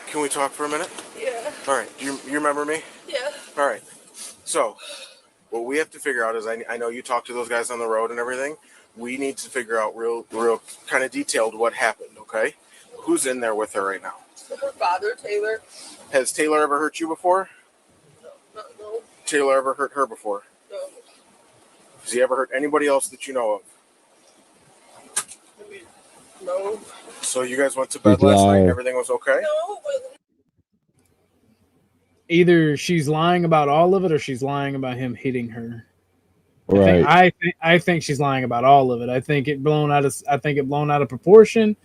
Can we talk for a minute? Yeah. All right. Do you remember me? Yeah. All right. So, what we have to figure out is I know you talked to those guys on the road and everything. We need to figure out real kind of detailed what happened, okay? Who's in there with her right now? Her father, Taylor. Has Taylor ever hurt you before? No. Taylor ever hurt her before? No. Has he ever hurt anybody else that you know of? No. So you guys went to bed last night and everything was okay? No. Either she's lying about all of it, or she's lying about him hitting her. Right. I think she's lying about all of it. I think it blown out of proportion.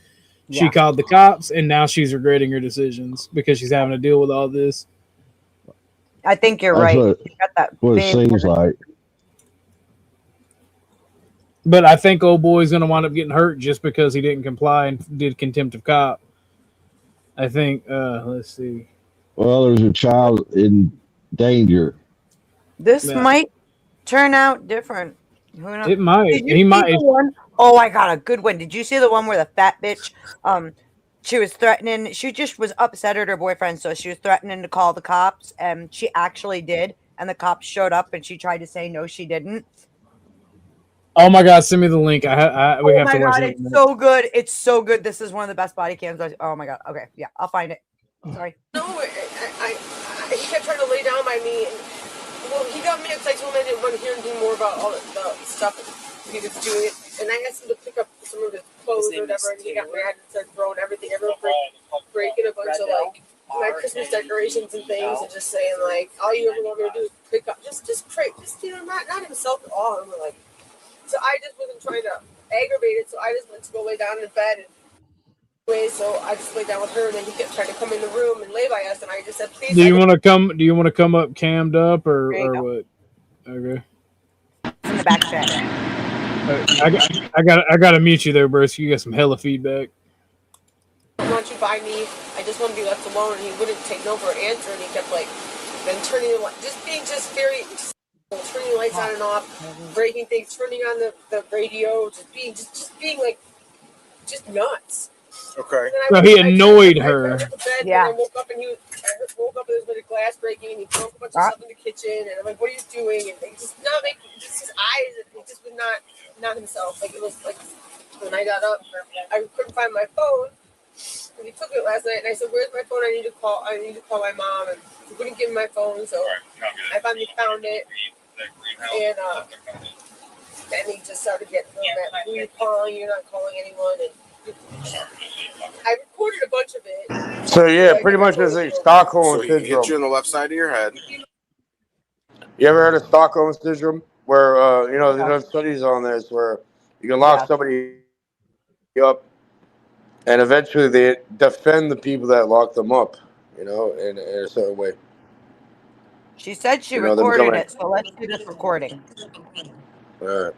She Yeah. called the cops, and now she's regretting her decisions because she's having to deal with all this. I think you're That's right. what- You got that What it big seems like. But I think old boy's gonna wind up getting hurt just because he didn't comply and did contempt of cop. I think. Let's see. Well, there's a child in danger. This Yeah. might turn out different. Who knows? It might. Did you He see might. the one? Oh, I got a good one. Did you see the one where the fat bitch, she was threatening? She just was upset at her boyfriend, so she was threatening to call the cops, and she actually did. And the cops showed up, and she tried to say no, she didn't. Oh my God! Send me the link. We have Oh my to watch God, it. it's so good. It's so good. This is one of the best body cams. Oh my God. Okay, yeah, I'll find it. Sorry. No, I he kept trying to lay down by me. And, well, he got me because I told him I didn't want to hear anything more about all the stuff he was doing. And I asked him to pick up some of his clothes or whatever, and he got mad and started throwing everything. Everyone breaking a bunch of like my Christmas decorations and things, and just saying like, all you ever want me to do is pick up, just pray, just not himself at all. And we're like, so I just wasn't trying to aggravate it, so I just went to go lay down in bed. And so I just laid down with her, and then he kept trying to come in the room and lay by us, and I just said, please. Do you want to come? Do you want to come up cammed up or go. what? Okay. In the back chat. I gotta mute you there, bro. So you got some hella feedback. I want you by me. I just want to be left alone, and he wouldn't take no for an answer, and he kept like then turning the light, turning the lights on and off, breaking things, turning on the radio, just being like just nuts. Okay. So he annoyed her. Yeah. And I woke up and I woke up and there was a bit of glass breaking, and he broke a bunch of stuff in the kitchen, and I'm like, "What are you doing?" And he just not making just his eyes. He just was not himself. Like it was like when I got up, I couldn't find my phone. And he took it last night, and I said, "Where's my phone? I need to call my mom." And he wouldn't give me my phone, so I finally found it. And then he just started getting mad. Who are you calling? You're not calling anyone. And I recorded a bunch of it. So yeah, pretty much it's like Stockholm So he syndrome. hit you on the left side of your head. You ever heard of Stockholm syndrome? Where they done studies on this, where you can lock somebody up, and eventually they defend the people that lock them up. In a certain way. She said she them recorded coming- it, so let's do this recording. All right.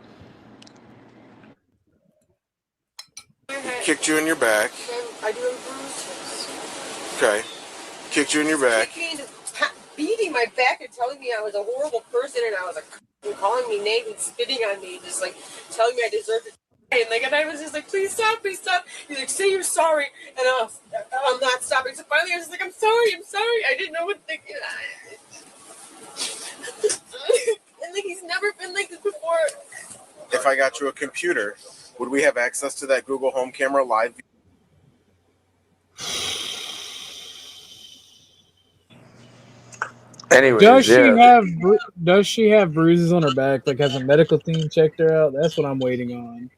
Kicked you in your back. I do bruises. Okay. Kicked you in your back. Beating my back and telling me I was a horrible person, and I was and calling me names and spitting on me, just like telling me I deserved it. And I was just like, please stop. He's like, say you're sorry, and I'm not stopping. So finally I was like, I'm sorry. I didn't know what if I got you a computer, would we have access to that Google Home camera live? Anyways, does she have bruises on her back? Like, has a medical team checked her out? That's what I'm waiting on.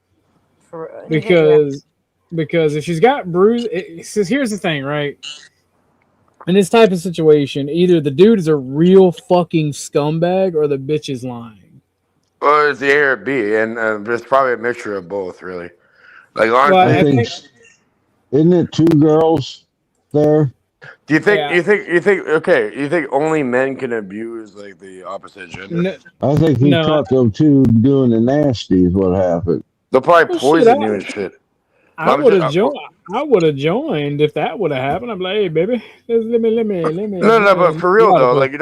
Because if she's got bruises, here's the thing, right? In this type of situation, either the dude is a real fucking scumbag or the bitch is lying. Well, it's the A or B, and there's probably a mixture of both, really. Like, well, I think, isn't it two girls there? Do you think? Yeah. You think? Okay. You think only men can abuse like the opposite gender? I think he caught them two doing the nasty. Is what happened. They'll probably poison you and shit. I would have joined. I would have joined if that would have happened. I'm like, hey, baby, let me. No, but for real though, like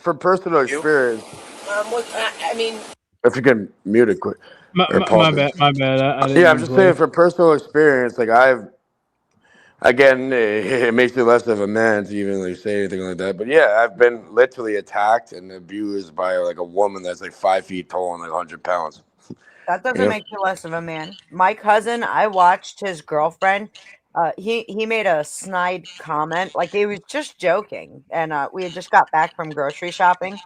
for personal experience. I mean, if you can mute it quick. My bad. I didn't I'm just saying for personal experience, like Again, it makes me less of a man to even like say anything like that. But yeah, I've been literally attacked and abused by like a woman that's like 5 feet tall and like 100 pounds. That doesn't make you less of a man. My cousin, I watched his girlfriend. He made a snide comment, like he was just joking, and we had just got back from grocery shopping.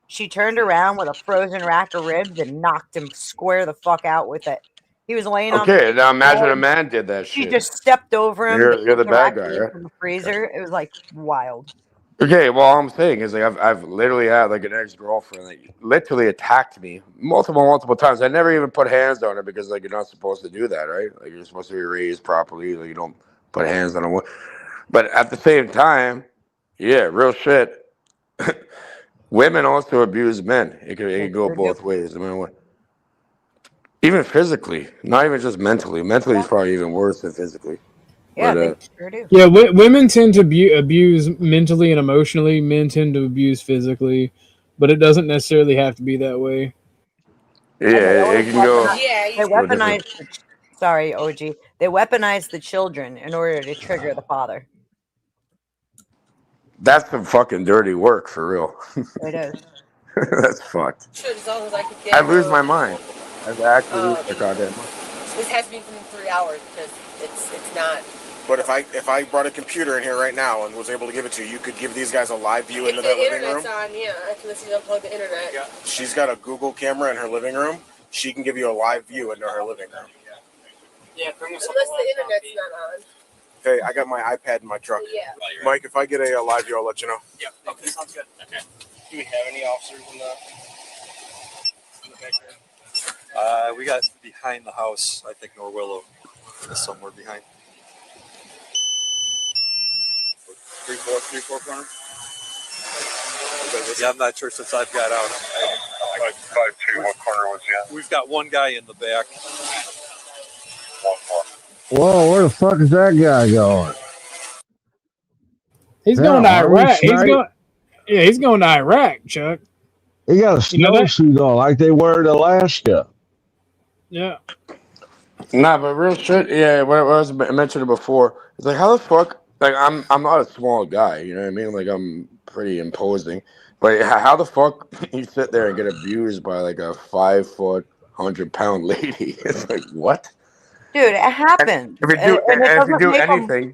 She turned around with a frozen rack of ribs and knocked him square the fuck out with it. He was laying on. Okay, now imagine a man did that shit. She just stepped over him. You're the bad guy, right? From the freezer. It was like wild. Okay, well, all I'm saying is like I've literally had like an ex-girlfriend that literally attacked me multiple times. I never even put hands on her because like you're not supposed to do that, right? Like you're supposed to be raised properly. Like you don't put hands on a woman. But at the same time, yeah, real shit. Women also abuse men. It can go both ways. I mean, even physically, not even just mentally. Mentally is probably even worse than physically. Yeah, but, they sure do. Yeah, women tend to abuse mentally and emotionally. Men tend to abuse physically, but it doesn't necessarily have to be that way. Yeah, it can go. Yeah, they weaponize. Sorry, OG. They weaponize the children in order to trigger the father. That's some fucking dirty work for real. It is. That's fucked. as long as I could get. I lose my mind. I actually lose my goddamn mind. This has to be within 3 hours because it's not. But if I brought a computer in here right now and was able to give it to you, you could give these guys a live view into that living room. If the internet's on, yeah, I can listen to unplug the internet. Yeah. She's got a Google camera in her living room. She can give you a live view into her living room. Yeah, unless the internet's not on. Okay, I got my iPad in my truck. Yeah. Mike, if I get a live view, I'll let you know. Yeah. Okay, sounds good. Okay. Do we have any officers in the back there? We got behind the house. I think Norwillow is somewhere behind. 3-4 corner. Yeah, I'm not sure since I've got out. 5-2. What corner was he at? We've got one guy in the back. 1-4. Whoa, where the fuck is that guy going? He's going to Iraq. He's going to Iraq, Chuck. He got a snowsuit on like they wear in Alaska. Yeah. Nah, but real shit. Yeah, what I mentioned it before. It's like how the fuck. Like I'm not a small guy. You know what I mean? Like I'm pretty imposing. But how the fuck you sit there and get abused by like a 5 foot, 100-pound lady? It's like what? Dude, it happens. If you do anything,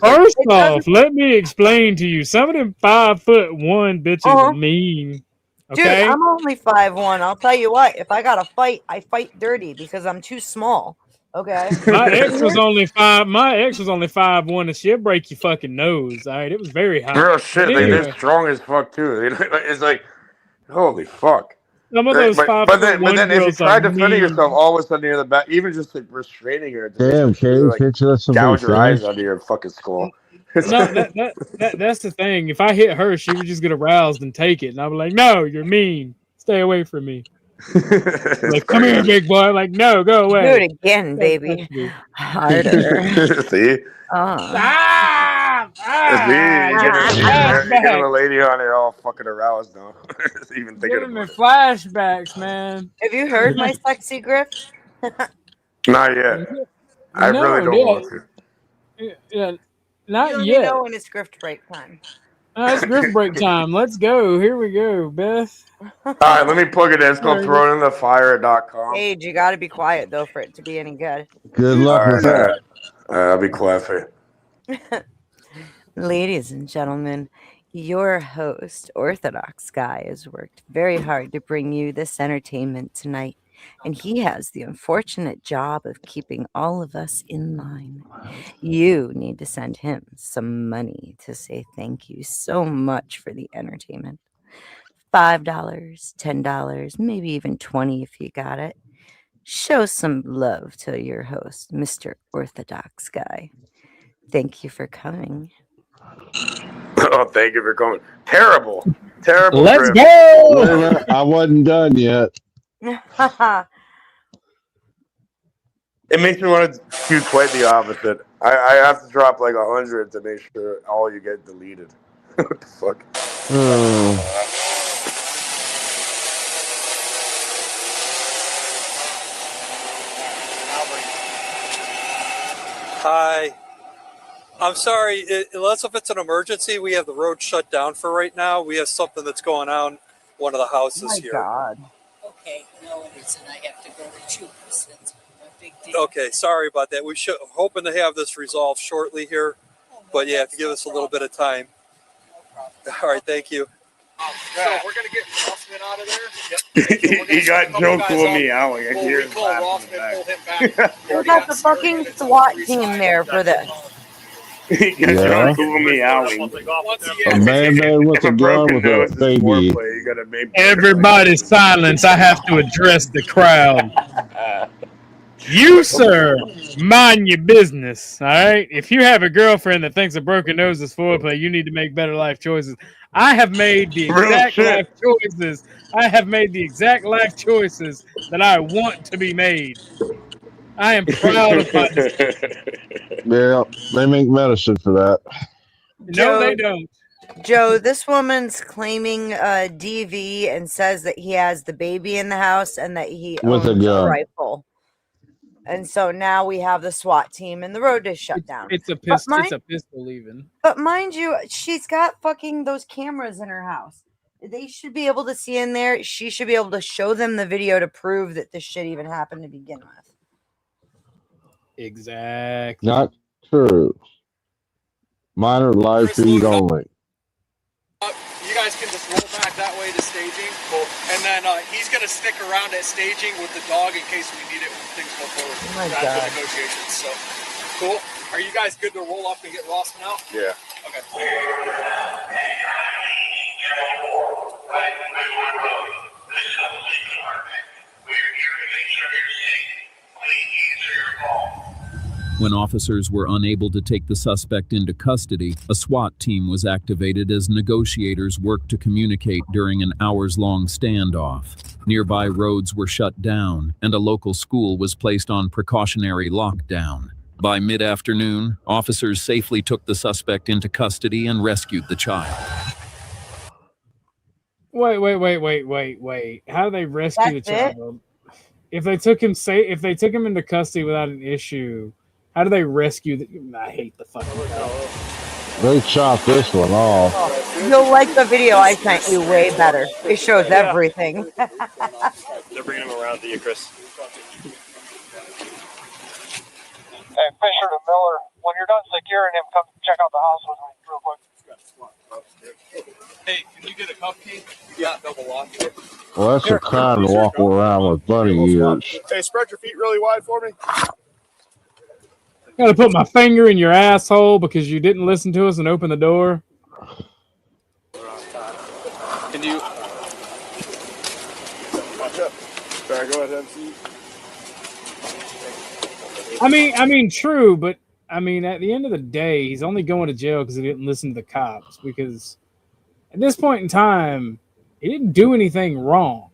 first off, let me explain to you. Some of them 5'1" bitches are mean. Okay? Dude, I'm only 5'1". I'll tell you what. If I got to fight, I fight dirty because I'm too small. Okay. My ex was only 5'1", and she'll break your fucking nose. All right, it was very hot. Real shit. Like, they're strong as fuck too. It's like, holy fuck. Some of those but then if you try defending yourself, all of a sudden you're the back. Even just like restraining her. Damn, Kate, like, that's gouge your eyes under your fucking skull. No, that's the thing. If I hit her, she would just get aroused and take it, and I'd be like, "No, you're mean. Stay away from me." Like, come here, big boy. Like, no, go away. Do it again, baby. Harder. See? Getting a lady on it all fucking aroused now. Even thinking Getting the flashbacks, man. Have you heard my sexy grift? Not yet. I really don't want to. Yeah, not you yet. know when it's grift break time. It's grift break time. Let's go. Here we go, Beth. All right, let me plug it in. It's going to throw it in the fire.com. Age, you got to be quiet though for it to be any good. Good luck with that. I'll be quiet for you. Ladies and gentlemen, your host, Orthodox Guy, has worked very hard to bring you this entertainment tonight, and he has the unfortunate job of keeping all of us in line. You need to send him some money to say thank you so much for the entertainment. $5, $10, maybe even $20 if you got it. Show some love to your host, Mr. Orthodox Guy. Thank you for coming. Oh, thank you for coming. Terrible. Let's Griff. go. I wasn't done yet. It makes me want to do quite the opposite. I have to drop like 100 to make sure all you get deleted. What the fuck? Hi. I'm sorry, unless if it's an emergency, we have the road shut down for right now. We have something that's going on one of the houses here. God. Okay, no worries, and I have to go to Chewbacca's. That's a big deal. Okay, sorry about that. We should hoping to have this resolved shortly here, but yeah, have to give us a little bit of time. All right, thank you. So we're gonna get Rossman out of there. Yep. He got Joe cool me out. I can hear his Call laughing Rossman, pull back. him back. We got the fucking SWAT team there for this. He got Joe cool me out. A man with a gun with a baby. Everybody silence. I have to address the crowd. You, sir, mind your business, all right? If you have a girlfriend that thinks a broken nose is foreplay, you need to make better life choices. I have made the exact life choices. I have made the exact life choices that I want to be made. I am proud of my decision. Yeah, they make medicine for that. No, they don't. Joe, this woman's claiming DV and says that he has the baby in the house and that he With owns a gun. rifle. And so now we have the SWAT team and the road is shut down. It's a pistol. It's a pistol, even. But mind you, she's got fucking those cameras in her house. They should be able to see in there. She should be able to show them the video to prove that this shit even happened to begin with. Exactly. Not true. Minor live feed only. You guys can just roll back that way to staging, and then he's gonna stick around at staging with the dog in case we need it when things go forward. Oh my After God. negotiations. So cool. Are you guys good to roll up and get Rossman out? Yeah. Okay. When officers were unable to take the suspect into custody, a SWAT team was activated as negotiators worked to communicate during an hours-long standoff. Nearby roads were shut down, and a local school was placed on precautionary lockdown. By mid-afternoon, officers safely took the suspect into custody and rescued the child. Wait. How do they rescue the child? If they took him into custody without an issue, how do they rescue the I hate the fucking hell. They chopped this one off. You'll like the video I sent you way better. It shows everything. They're bringing him around to you, Chris. Hey, Fisher to Miller, when you're done securing him, come check out the house with me real quick. Hey, can you get a cup key? Yeah, double lock. Well, that's a crime to walk around with bunny ears. Hey, spread your feet really wide for me. Gotta put my finger in your asshole because you didn't listen to us and open the door. Can you watch up? Sorry, go ahead, MC. I mean, true, but I mean, at the end of the day, he's only going to jail because he didn't listen to the cops. Because at this point in time, he didn't do anything wrong.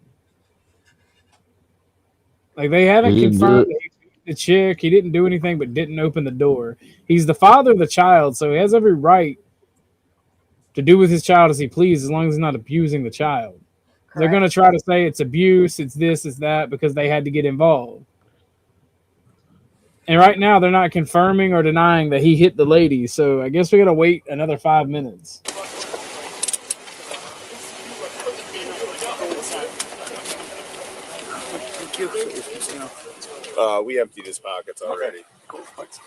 Like they haven't confirmed that he beat the chick. He didn't do anything, but didn't open the door. He's the father of the child, so he has every right to do with his child as he pleases, as long as he's not abusing the child. Correct. They're going to try to say it's abuse, it's this, it's that, because they had to get involved. And right now, they're not confirming or denying that he hit the lady. So I guess we got to wait another 5 minutes. Thank you. We emptied his pockets already. Cool. Thanks.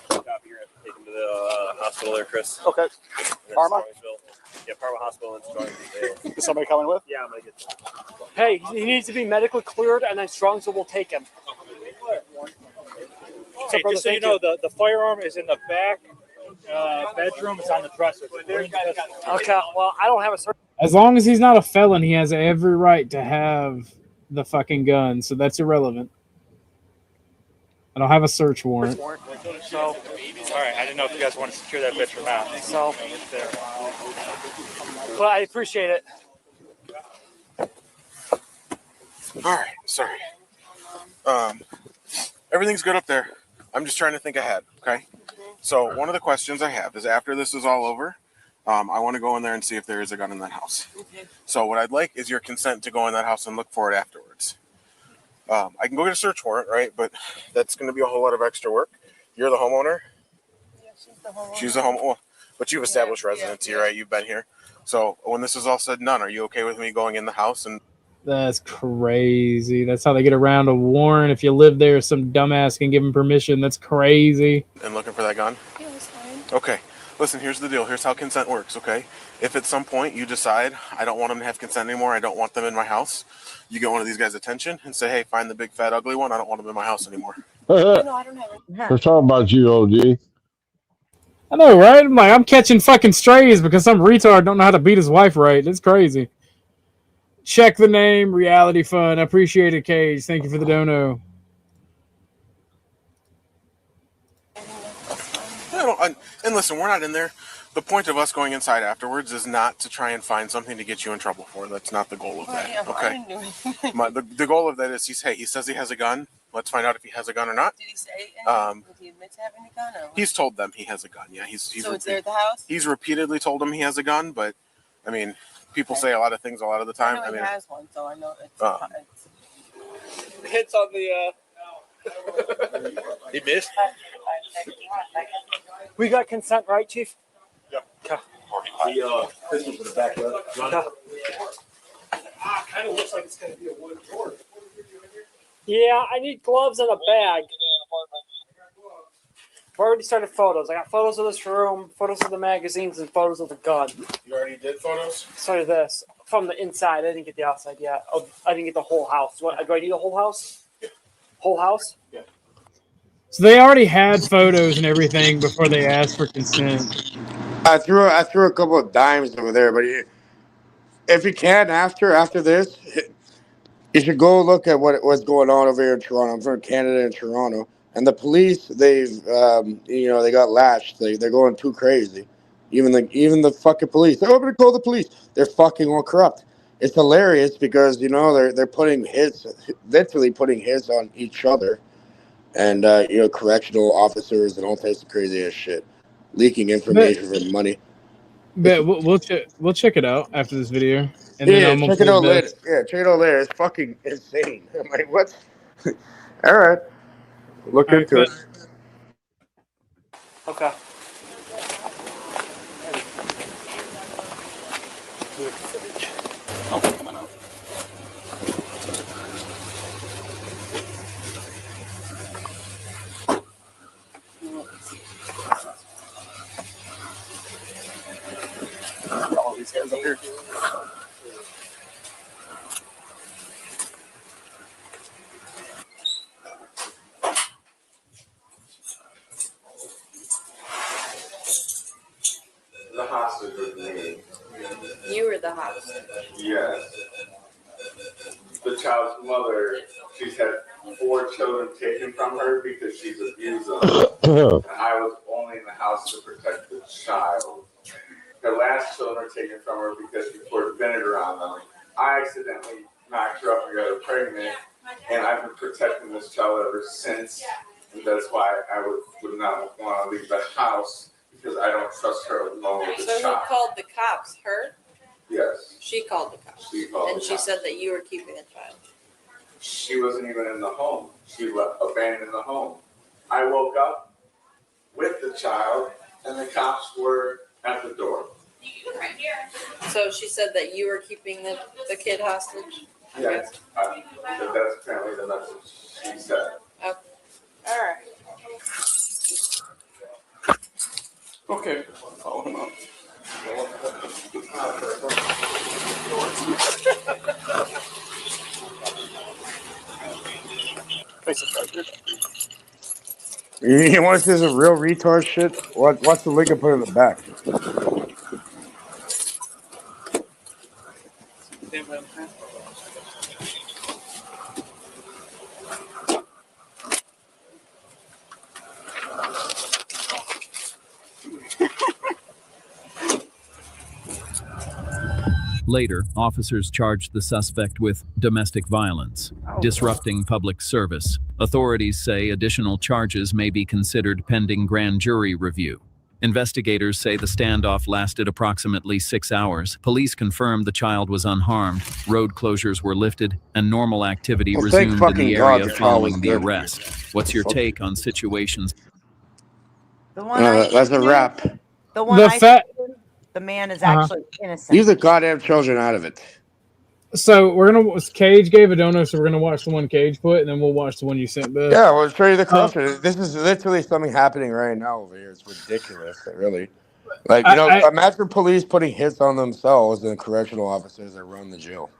Copy, you're gonna take him to the hospital there, Chris. Okay. Parma? Yeah, Parma Hospital in Strongsville. Is somebody coming with? Yeah, I'm gonna get them. Hey, he needs to be medically cleared, and then Strongsville will take him. Hey, just so you know, the firearm is in the back bedroom. It's on the dresser. Okay, well, I don't have a search. As long as he's not a felon, he has every right to have the fucking gun, so that's irrelevant. I don't have a search warrant. So, all right, I didn't know if you guys want to secure that bitch or not. So, there. But I appreciate it. All right, sorry. Everything's good up there. I'm just trying to think ahead, okay? So one of the questions I have is after this is all over, I want to go in there and see if there is a gun in that house. Okay. So what I'd like is your consent to go in that house and look for it afterwards. I can go get a search warrant, right? But that's going to be a whole lot of extra work. You're the homeowner? Yeah, she's the homeowner. She's the homeowner. But you've established residency, right? You've been here. So when this is all said and done, are you okay with me going in the house and... That's crazy. That's how they get around a warrant. If you live there, some dumbass can give him permission. That's crazy. And looking for that gun? Yeah, that's fine. Okay. Listen, here's the deal. Here's how consent works, okay? If at some point you decide, I don't want them to have consent anymore, I don't want them in my house, you get one of these guys' attention and say, hey, find the big, fat, ugly one. I don't want them in my house anymore. No, I don't have it. Let's talk about you, OG. I know, right? I'm catching fucking strays because some retard don't know how to beat his wife right. It's crazy. Check the name, Reality Fun. I appreciate it, Cage. Thank you for the dono. And listen, we're not in there. The point of us going inside afterwards is not to try and find something to get you in trouble for. That's not the goal of that. Yeah, well, I okay. didn't do anything. The goal of that is he says he has a gun. Let's find out if he has a gun or not. Did he say anything? Did he admit to having a gun? Or what? He's told them he has a gun. Yeah, he's So it's there at the house? He's repeatedly told them he has a gun, but I mean, people say a lot of things a lot of the time. I know mean, he has one, so I know it's Hits on the. He missed. We got consent, right, Chief? Yep. Okay. The pistol for the back left. Okay. Kind of looks like it's going to be a wood door. Yeah, I need gloves and a bag. I've already started photos. I got photos of this room, photos of the magazines, and photos of the gun. You already did photos? Started this from the inside. I didn't get the outside yet. Oh, I didn't get the whole house. Do I need the whole house? Yeah. Whole house? Yeah. So they already had photos and everything before they asked for consent. I threw a couple of dimes over there, but if you can after this, you should go look at what's going on over here in Toronto. I'm from Canada and Toronto, and the police they got lashed. They're going too crazy. Even the fucking police. They're going to call the police. They're fucking all corrupt. It's hilarious because they're putting hits, literally putting hits on each other, and correctional officers and all types of crazy ass shit, leaking information for money. But we'll check it out after this video. And Yeah, then check it out later. Yeah, check it out later. It's fucking insane. I'm like, what? All right. Look into it. Okay. Oh, come on out. All these guys up here. The hostage was me. You were the hostage. Yes. The child's mother, she's had 4 children taken from her because she's abused them. And I was only in the house to protect the child. Her last children were taken from her because she poured vinegar on them. I accidentally knocked her up and got her pregnant, and I've been protecting this child ever since. And that's why I would not want to leave the house, because I don't trust her alone with So the who child. called the cops? Her? Yes. She called the cops. She called and the she cops. said that you were keeping the child. She wasn't even in the home. She abandoned the home. I woke up with the child, and the cops were at the door. So she said that you were keeping the kid hostage? Yeah, that's apparently the message she said. Okay. All right. Okay, follow him up. You want to see some real retard shit? Watch the link and put it in the back. Later, officers charged the suspect with domestic violence, disrupting public service. Authorities say additional charges may be considered pending grand jury review. Investigators say the standoff lasted approximately 6 hours. Police confirmed the child was unharmed, road closures were lifted, and normal activity resumed in the area following the arrest. What's your take on situations? That's a wrap. The one the man is actually innocent. Leave the goddamn children out of it. So Cage gave a donor, so we're gonna watch the one Cage put, and then we'll watch the one you sent back. Yeah, we'll show you the culture. This is literally something happening right now over here. It's ridiculous, really. Like, imagine police putting hits on themselves and correctional officers that run the jail.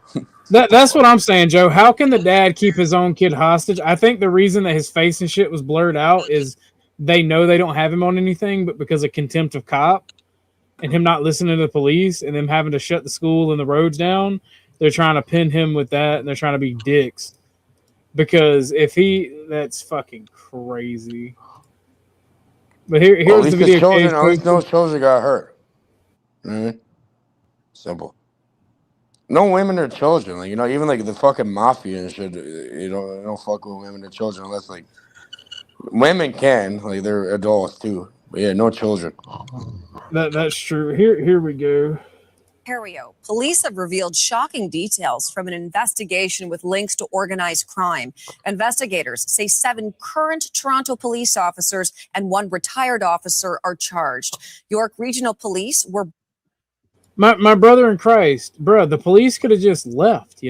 That's what I'm saying, Joe. How can the dad keep his own kid hostage? I think the reason that his face and shit was blurred out is they know they don't have him on anything, but because of contempt of cop and him not listening to the police and them having to shut the school and the roads down, they're trying to pin him with that, and they're trying to be dicks. Because that's fucking crazy. But here's the video. At least no children got hurt. Mm-hmm. Simple. No women or children. Like, even like the fucking mafia and shit, they don't fuck with women or children unless like women can. Like, they're adults too. But yeah, no children. That's true. Here we go. Ontario, police have revealed shocking details from an investigation with links to organized crime. Investigators say 7 current Toronto police officers and 1 retired officer are charged. York Regional Police were... My brother in Christ, bro, the police could have just left,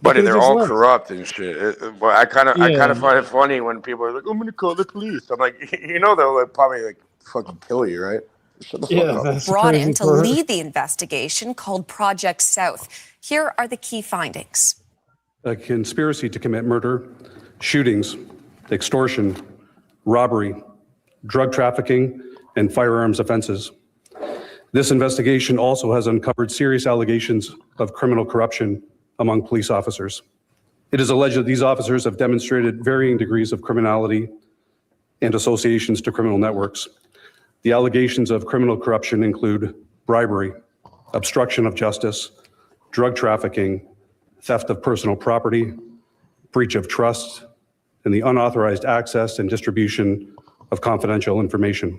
But they're all corrupt and shit. I kind of find it funny when people are like, "I'm gonna call the police." I'm like, they'll probably fucking kill you, right? Shut the fuck up. Brought in to lead the investigation called Project South. Here are the key findings. A conspiracy to commit murder, shootings, extortion, robbery, drug trafficking, and firearms offenses. This investigation also has uncovered serious allegations of criminal corruption among police officers. It is alleged that these officers have demonstrated varying degrees of criminality and associations to criminal networks. The allegations of criminal corruption include bribery, obstruction of justice, drug trafficking, theft of personal property, breach of trust, and the unauthorized access and distribution of confidential information.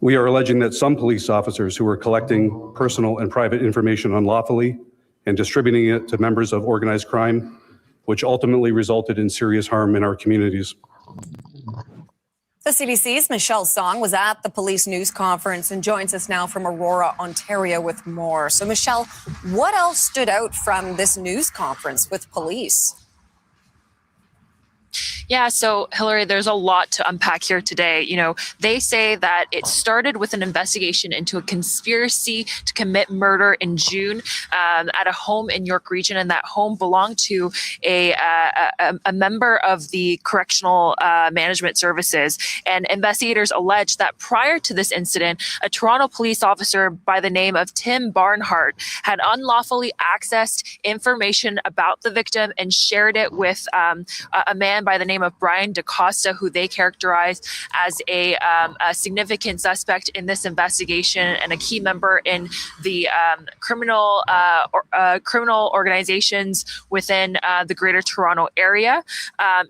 We are alleging that some police officers who were collecting personal and private information unlawfully and distributing it to members of organized crime, which ultimately resulted in serious harm in our communities. The CBC's Michelle Song was at the police news conference and joins us now from Aurora, Ontario with more. So Michelle, what else stood out from this news conference with police? Yeah, so Hillary, there's a lot to unpack here today. They say that it started with an investigation into a conspiracy to commit murder in June at a home in York Region, and that home belonged to a member of the Correctional Management Services. And investigators allege that prior to this incident, a Toronto police officer by the name of Tim Barnhart had unlawfully accessed information about the victim and shared it with a man by the name of Brian DaCosta, who they characterized as a significant suspect in this investigation and a key member in the criminal organizations within the Greater Toronto Area.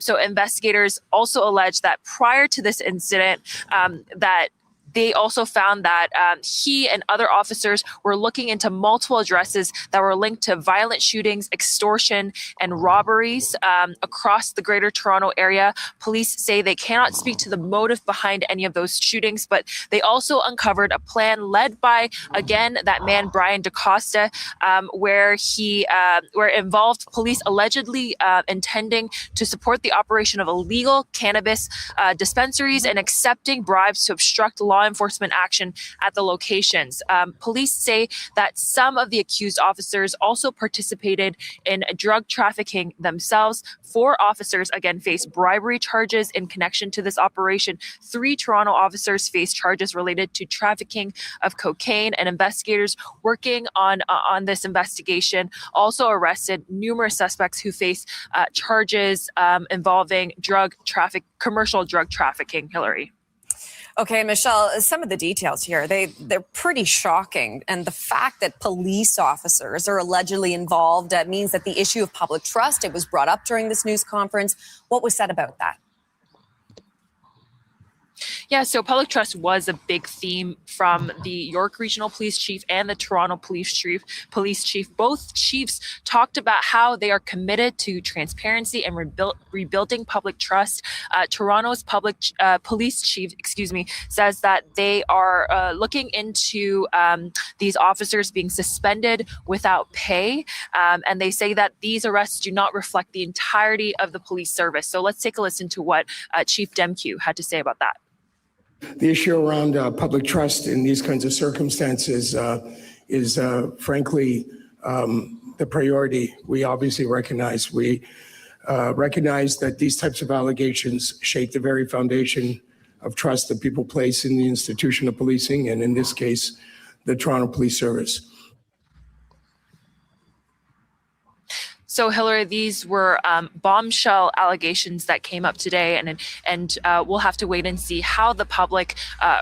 So investigators also allege that prior to this incident, that they also found that he and other officers were looking into multiple addresses that were linked to violent shootings, extortion, and robberies across the Greater Toronto area. Police say they cannot speak to the motive behind any of those shootings, but they also uncovered a plan led by, again, that man Brian DaCosta, where it involved police allegedly intending to support the operation of illegal cannabis dispensaries and accepting bribes to obstruct law enforcement action at the locations. Police say that some of the accused officers also participated in drug trafficking themselves. 4 officers, again, face bribery charges in connection to this operation. 3 Toronto officers face charges related to trafficking of cocaine, and investigators working on this investigation also arrested numerous suspects who face charges involving commercial drug trafficking, Hillary. Okay, Michelle, some of the details here, they're pretty shocking. And the fact that police officers are allegedly involved means that the issue of public trust, it was brought up during this news conference. What was said about that? Yeah, so public trust was a big theme from the York Regional Police Chief and the Toronto Police Chief. Both chiefs talked about how they are committed to transparency and rebuilding public trust. Toronto's police chief, says that they are looking into these officers being suspended without pay, and they say that these arrests do not reflect the entirety of the police service. So let's take a listen to what Chief Demkew had to say about that. The issue around public trust in these kinds of circumstances is frankly the priority we obviously recognize. We recognize that these types of allegations shake the very foundation of trust that people place in the institution of policing, and in this case, the Toronto Police Service. So, Hillary, these were bombshell allegations that came up today, and we'll have to wait and see how the public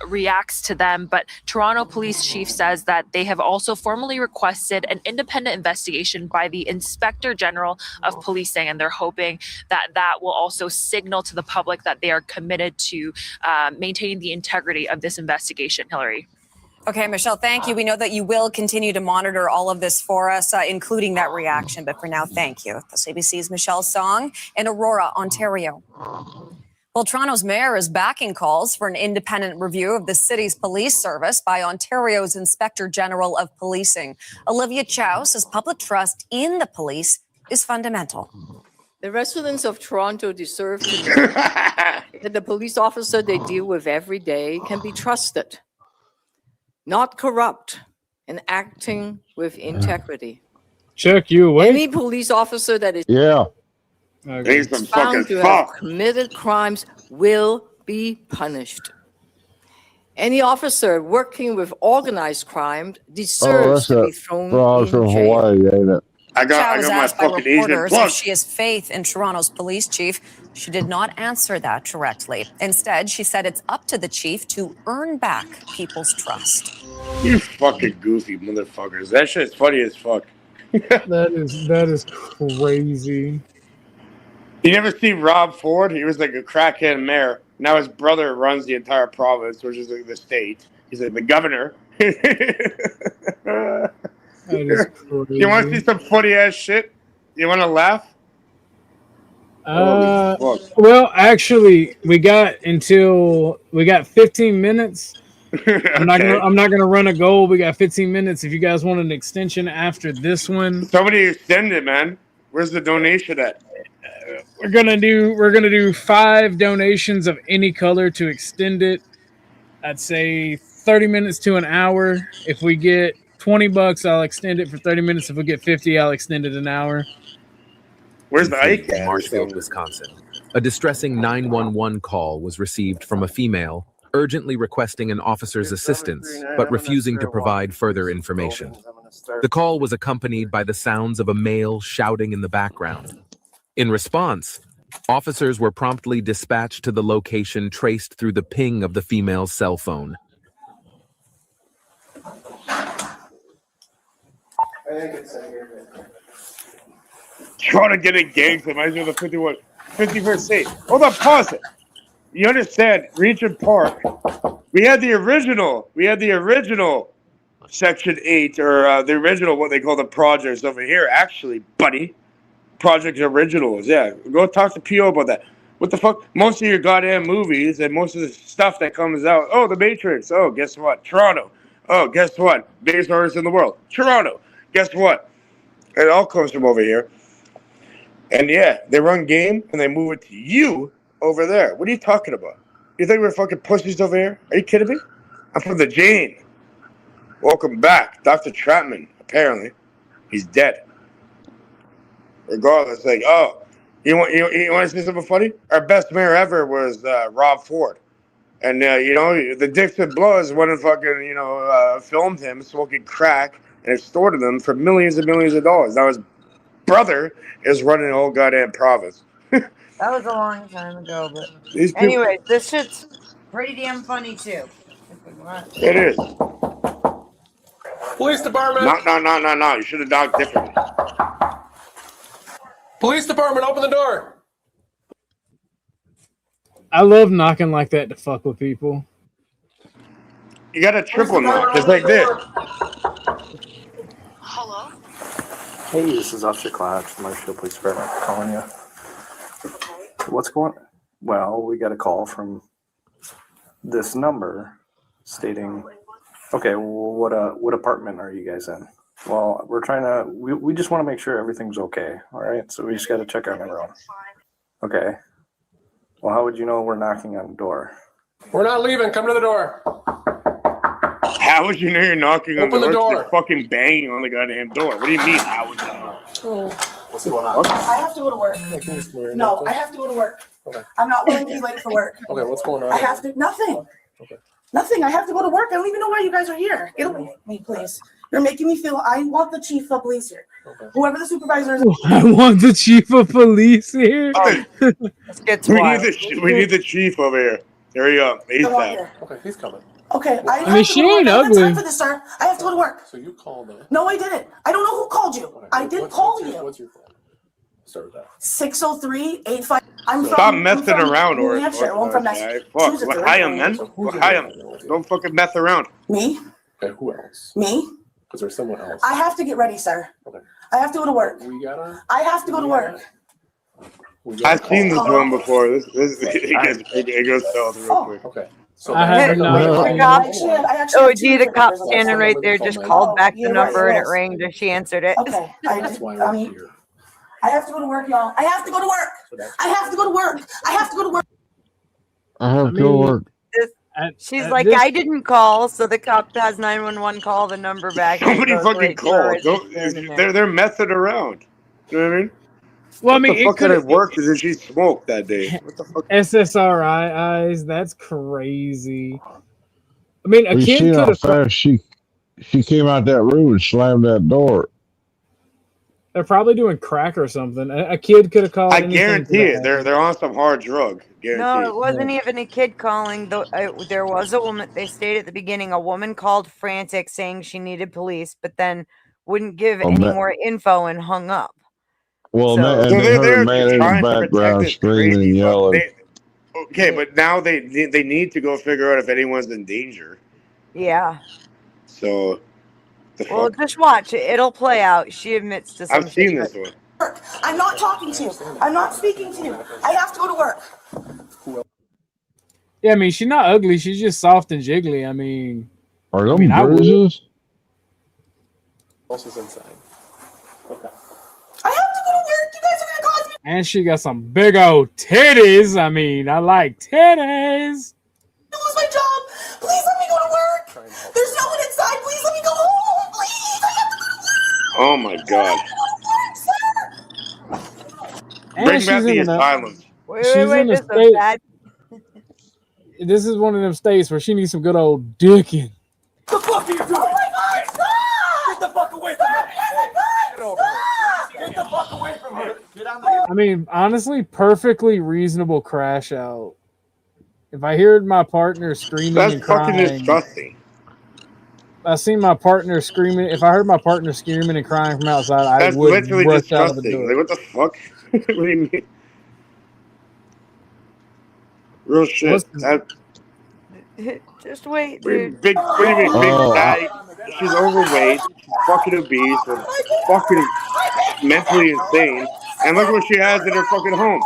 reacts to them. But Toronto Police Chief says that they have also formally requested an independent investigation by the Inspector General of Policing, and they're hoping that that will also signal to the public that they are committed to maintaining the integrity of this investigation, Hillary. Okay, Michelle, thank you. We know that you will continue to monitor all of this for us, including that reaction. But for now, thank you. That's ABC's Michelle Song in Aurora, Ontario. Well, Toronto's mayor is backing calls for an independent review of the city's police service by Ontario's Inspector General of Policing. Olivia Chow says public trust in the police is fundamental. The residents of Toronto deserve to know that the police officer they deal with every day can be trusted, not corrupt, and acting with integrity. Check you away. Any police officer that is found to have committed crimes will be punished. Any officer working with organized crime deserves to be thrown in jail. Hawaii, ain't it? I got my fucking Asian plug. If she has faith in Toronto's police chief. She did not answer that directly. Instead, she said it's up to the chief to earn back people's trust. You fucking goofy motherfuckers. That shit's funny as fuck. That is crazy. You never see Rob Ford? He was like a crackhead mayor. Now his brother runs the entire province, which is like the state. He's like the governor. You want to see some funny ass shit? You want to laugh? Well, actually, we got 15 minutes. I'm not gonna run a goal. We got 15 minutes. If you guys want an extension after this one, somebody extend it, man. Where's the donation at? We're gonna do 5 donations of any color to extend it. I'd say 30 minutes to an hour. If we get $20, I'll extend it for 30 minutes. If we get 50, I'll extend it an hour. Where's the Ike? In Marshfield, Wisconsin. A distressing 911 call was received from a female urgently requesting an officer's assistance, but refusing to provide further information. The call was accompanied by the sounds of a male shouting in the background. In response, officers were promptly dispatched to the location traced through the ping of the female's cell phone. Trying to get a gang, so might as well the 51st state. Hold on, pause it. you understand, Regent Park, we had the original Section 8, or the original, what they call the projects over here, actually, buddy. Project Originals, yeah. Go talk to P.O. about that. What the fuck? Most of your goddamn movies and most of the stuff that comes out, oh, The Matrix, oh, guess what? Toronto. Oh, guess what? Biggest artist in the world. Toronto. Guess what? It all comes from over here. And yeah, they run game and they move it to you over there. What are you talking about? You think we're fucking pussies over here? Are you kidding me? I'm from the Jane. Welcome back. Dr. Trapman, apparently. He's dead. Regardless, like, oh, you want to see something funny? Our best mayor ever was Rob Ford. And, the Dixon Bloods went and fucking, filmed him smoking crack and extorted him for millions and millions of dollars. Now his brother is running the whole goddamn province. That was a long time ago, but These people- anyway, this shit's pretty damn funny too. It is. Police department. No. You should have knocked differently. Police department, open the door. I love knocking like that to fuck with people. You got a triple knock, just like this. Hello? Hey, this is Officer Cloud from Marshall Police Department calling you. What's going on? Well, we got a call from this number stating, okay, well, what apartment are you guys in? Well, we're trying to, we just want to make sure everything's okay, all right? So we just got to check on everyone. Okay. Well, how would you know we're knocking on the door? We're not leaving. Come to the door. How would you know you're knocking on Open the the door? door. You're fucking banging on the goddamn door. What do you mean, how would you know? What's going on? I have to go to work. No, I have to go to work. Okay. I'm not willing to be late for work. Okay, what's going on? I have to. Nothing. Okay. Nothing. I have to go to work. I don't even know why you guys are here. Get away from me, please. You're making me feel. I want the chief of police here. Okay. Whoever the supervisor is. I want the chief of police here. Let's get to we need the chief over here. There you go. He's Come on back. here. Okay, he's coming. Okay, I mean, she ain't I don't have ugly. time for this, sir. I have to go to work. So you called her. No, I didn't. I don't know who called you. I didn't call you. What's your phone? Start with that. 603-85. I'm Stop from messing around, New or Hampshire. I'm from Fuck, Massachusetts. L'chaim, man. L'chaim. Don't fucking mess around. Me? Okay, who else? Me? Because there's someone else. I have to get ready, sir. Okay. I have to go to work. We got her. I have to go to work. I've seen this one before. It goes south real quick. Okay. So I have the cop standing right there just called back the number and it rang and she answered it. Okay. I have to go to work, y'all. I have to go to work. I have to go to work. I have to go to work. I have to work. She's like, I didn't call, so the cop has 911 call the number back. Somebody fucking called. They're messing around. You know what I mean? Well, I mean, what the fuck could have worked is if she smoked that day. What the fuck? SSRI eyes. That's crazy. I mean, a We kid see could how have. fast she came out that room and slammed that door. They're probably doing crack or something. A kid could have called. I anything guarantee to it. They're on some hard drug. Guarantee No, it. it wasn't even a kid calling. There was a woman. They stated at the beginning a woman called frantic saying she needed police, but then wouldn't give any more info and hung up. Well, So- and they heard a man in the background screaming and yelling. Okay, but now they need to go figure out if anyone's in danger. Yeah. So, Well, just watch it. It'll play out. She admits to some I've seen shit, this one. I'm not talking to you. I'm not speaking to you. I have to go to work. Yeah, I mean, she's not ugly. She's just soft and jiggly. I mean, Are them I mean, I would. bruises? Else is inside. Okay. I have to go to work. You guys are gonna cause me. And she got some big old titties. I mean, I like titties. to lose my job. Please let me go to work. There's no one inside. Please let me go home. Please. I have to go to work. Oh my god. And Bring she's back the in a- asylums. She's in a state. This is one of them states where she needs some good old dicking. The fuck are you doing? Oh my god, stop! Get the fuck away from her. Get over here. Get the fuck away from her. Get on I mean, honestly, perfectly reasonable crash out. If I heard my partner screaming That's and fucking crying, disgusting. I seen my partner screaming. If I heard my partner screaming and crying from outside, I That's would literally rush out of the disgusting. door. Like, what the fuck? What do you mean? Real shit. Just wait, What do dude. you mean, big fatty? She's overweight. She's fucking obese. And fucking mentally insane. And look what she has in her fucking home.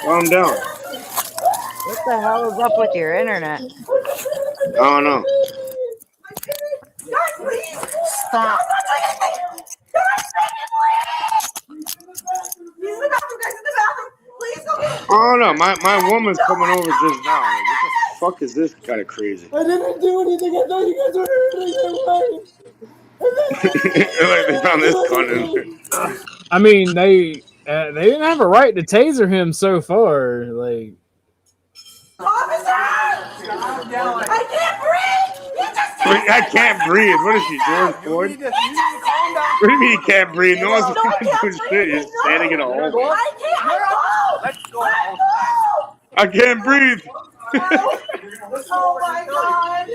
Calm down. What the hell is up with your internet? I don't know. Stop. Oh no, my woman's coming over just now. Like, what the fuck is this kind of crazy? I didn't do anything. I thought you guys were hurting my Like they found this cunt. I mean, they didn't have a right to taser him so far. Like, Officer! I can't breathe! You just I can't breathe. What is she, George Floyd? What do you mean you can't breathe? No one's doing shit. You're standing in a hole. I can't. Let's go. I can't breathe. Oh my god.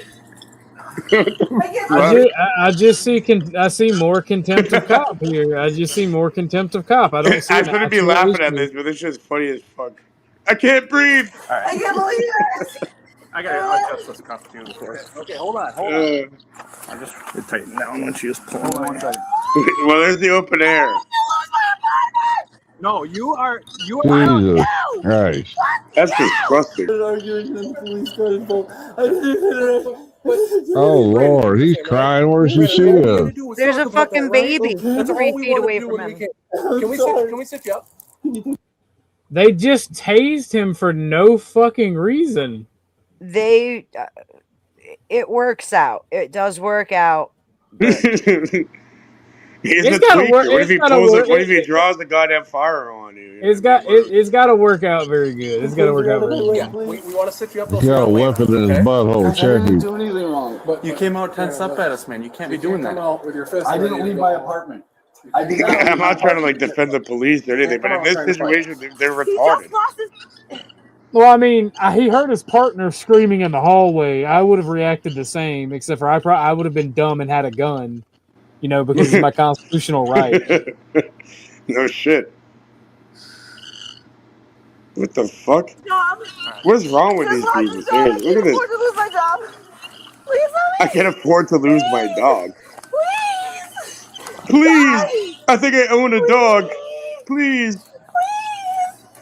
I see more contempt of cop here. I just see more contempt of cop. I don't see. I shouldn't be laughing at this, but this shit's funny as fuck. I can't breathe. I can't believe it. I gotta adjust this constitution before. Okay, hold on. I just tightened down when she was pulling. One second. Well, there's the open air. No, you are. Jesus Christ. That's disgusting. Oh Lord, he's crying. Where's she see him? There's a fucking baby 3 feet away from him. Can we sit you up? They just tased him for no fucking reason. It works out. It does work out. He's a tweaker. What if he draws the goddamn fire on you? It's got to work out very good. It's got to work out very good. Yeah, we want to sit you up. He's got a weapon in his butthole. Check him. Do anything wrong, but You came out tensed up at us, man. You can't be doing that. With your fist. I didn't leave my apartment. I'm not trying to like defend the police or anything, but in this situation, they're retarded. Well, I mean, he heard his partner screaming in the hallway. I would have reacted the same, except for I would have been dumb and had a gun, because it's my constitutional right. No shit. What the fuck? What's wrong with these people? Seriously, look at this. Lose my job. Please I can't afford to lose my dog. Please! I think I own a dog. Please.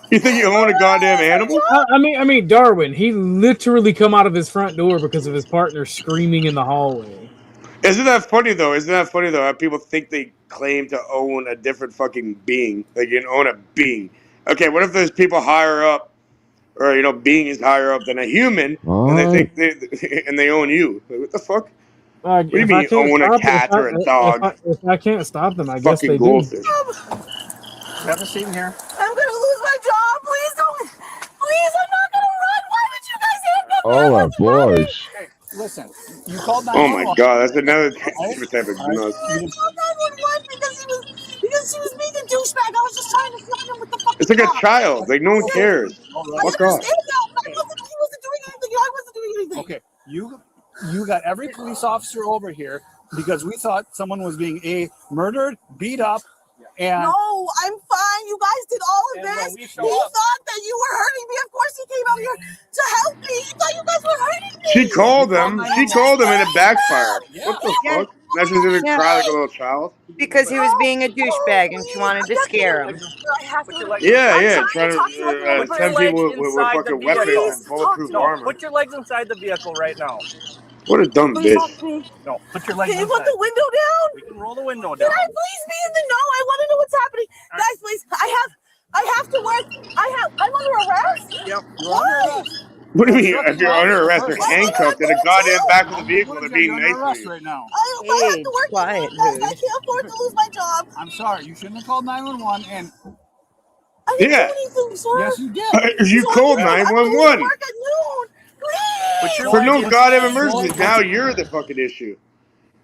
You think you own a goddamn animal? I mean, Darwin. He literally come out of his front door because of his partner screaming in the hallway. Isn't that funny though? How people think they claim to own a different fucking being? Like you can own a being. Okay, what if there's people higher up, or being is higher up than a human, and they think they own you? Like, what the fuck? What do you mean you own a cat or a dog? If I can't stop them, I guess they do. Goldfish. Have a seat in here. I'm gonna lose my job. Please don't. Please, I'm not gonna run. Why would you guys hit me? Oh my boys. Hey, listen, you called 911. Oh my god, that's another different type of nuts. I called 911 because she was being a douchebag. I was just trying to find him with the fucking. It's like a child. Like no one cares. Fuck off. He wasn't doing anything. I wasn't doing anything. Okay, you got every police officer over here because we thought someone was being murdered, beat up, and no, I'm fine. You guys did all of this. He thought that you were hurting me. Of course, he came out here to help me. He thought you guys were hurting me. She called him and it backfired. What the fuck? Now she's gonna cry like a little child. Because he was being a douchebag and she wanted to scare him. Yeah, trying to send people with fucking weapons and bulletproof armor. Put your legs inside the vehicle right now. What a dumb bitch. No, put your legs Can you inside. put the window down? We can roll the window down. Can I please be in the know? I want to know what's happening. Guys, please. I have to work. I'm under arrest? Yep. Why? What do you mean? If you're under arrest, you're handcuffed in the goddamn back of the vehicle. They're being nice to you. right now. I have to work. Quiet, I can't afford to lose my job. I'm sorry, you shouldn't have called 911 and I didn't do anything, sir. yes you did. You called 911 Work at noon. Please. for no goddamn emergency. Now you're the fucking issue.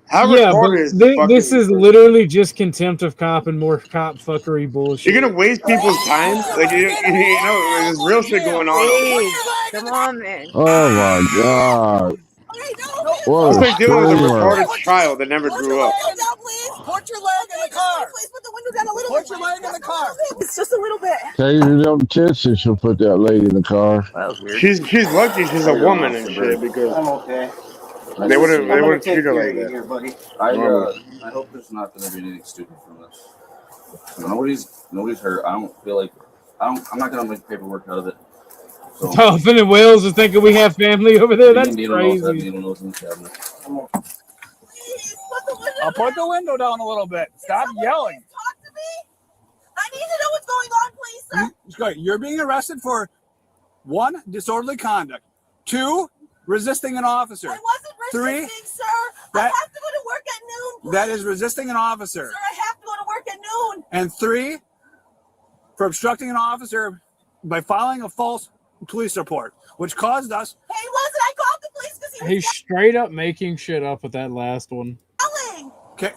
How Yeah, but retarded is the fucking this is literally just contempt of cop and more cop fuckery bullshit. You're gonna waste people's time? Like there's real shit going on. Please, come on, man. Oh my god. It's What like a dealing with a screamer. retarded child that never grew up. Now, please. Put your leg in the car. Please put the window down a little Put bit. your leg in the car. It's just a little bit. Tell you to don't touch it, she'll put that lady in the car. That was weird. She's lucky she's a woman and shit because I'm okay. they wouldn't treat her like that. Here, buddy. I hope there's not going to be anything stupid from this. Nobody's hurt. I don't feel like I'm not going to make paperwork out of it. So, Dolphin and Wales are thinking we have family over there. That's crazy. I'll put the window down a little bit. Stop yelling. Talk to me. I need to know what's going on, please, sir. You're being arrested for 1, disorderly conduct. 2, resisting an officer. I wasn't resisting, 3, sir. I have to go to work at noon, please. That is resisting an officer. Sir, I have to go to work at noon. And 3, for obstructing an officer by filing a false police report, which caused us. Hey, wasn't I called the police because he was He's straight up making shit up with that last one. yelling? Okay.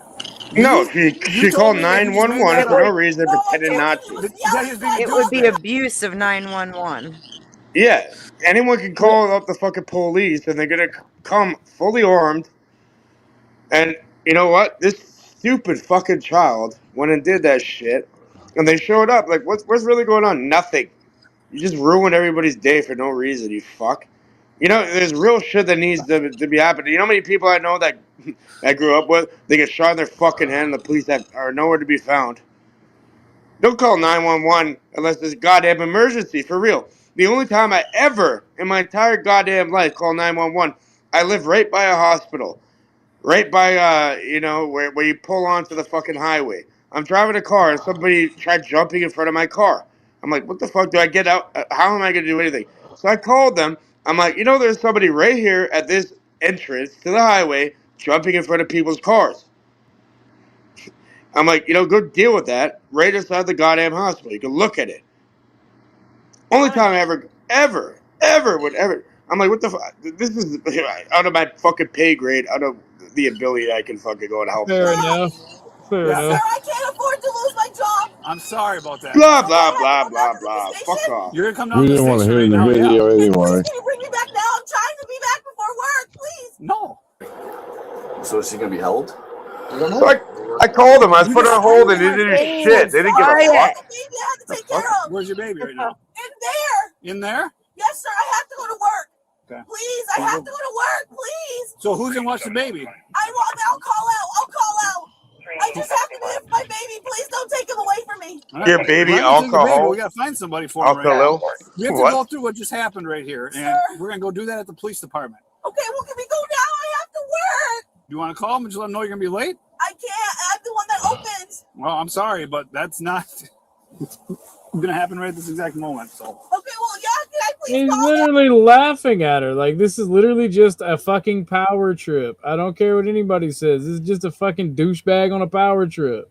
No, she called 911 for no reason, pretending not to. It would be abuse of 911. Yeah, anyone can call up the fucking police, and they're gonna come fully armed. And you know what? This stupid fucking child went and did that shit, and they showed up. Like, what's really going on? Nothing. You just ruined everybody's day for no reason. You fuck. You know, there's real shit that needs to be happening. You know how many people I know that I grew up with? They get shot in their fucking head, and the police are nowhere to be found. Don't call 911 unless there's a goddamn emergency, for real. The only time I ever, in my entire goddamn life, call 911, I live right by a hospital. Right by, where you pull onto the fucking highway. I'm driving a car, and somebody tried jumping in front of my car. I'm like, what the fuck do I get out? How am I going to do anything? So I called them. I'm like, there's somebody right here at this entrance to the highway jumping in front of people's cars. I'm like, go deal with that right inside the goddamn hospital. You can look at it. Only time I ever would ever. I'm like, what the fuck? This is out of my fucking pay grade, out of the ability I can fucking go and help. Fair enough. Fair enough. Sir, I can't afford to lose my job. I'm sorry about that. Blah, blah, blah, blah, blah. Fuck off. You're going to come down We to the didn't want to station hear right the now, video yeah. anyway. Can you bring me back now? I'm trying to be back before work, please. No. So is she going to be held? So I called them. I was putting on hold, and they didn't do shit. They didn't give a fuck. Baby, I have to take care of. Where's your baby right now? In there. In there? Yes, sir. I have to go to work. Okay. Please, I have to go to work, please. So who's going to watch the baby? I'll call out. I just have to be there for my baby. Please don't take him away from me. Your baby Well, take the baby. alcohol. We got to find somebody for him right now. Alcohol. We have to What? go through what just happened right here, and Sir. we're going to go do that at the police department. Okay, well, can we go now? I have to work. You want to call them and just let them know you're going to be late? I can't. I'm the one that opens. Well, I'm sorry, but that's not going to happen right at this exact moment. So. Okay, well, yeah, can I please He's call literally laughing at her. Like, this is literally just a fucking power trip. I don't care what anybody says. This is just a fucking douchebag on a power trip.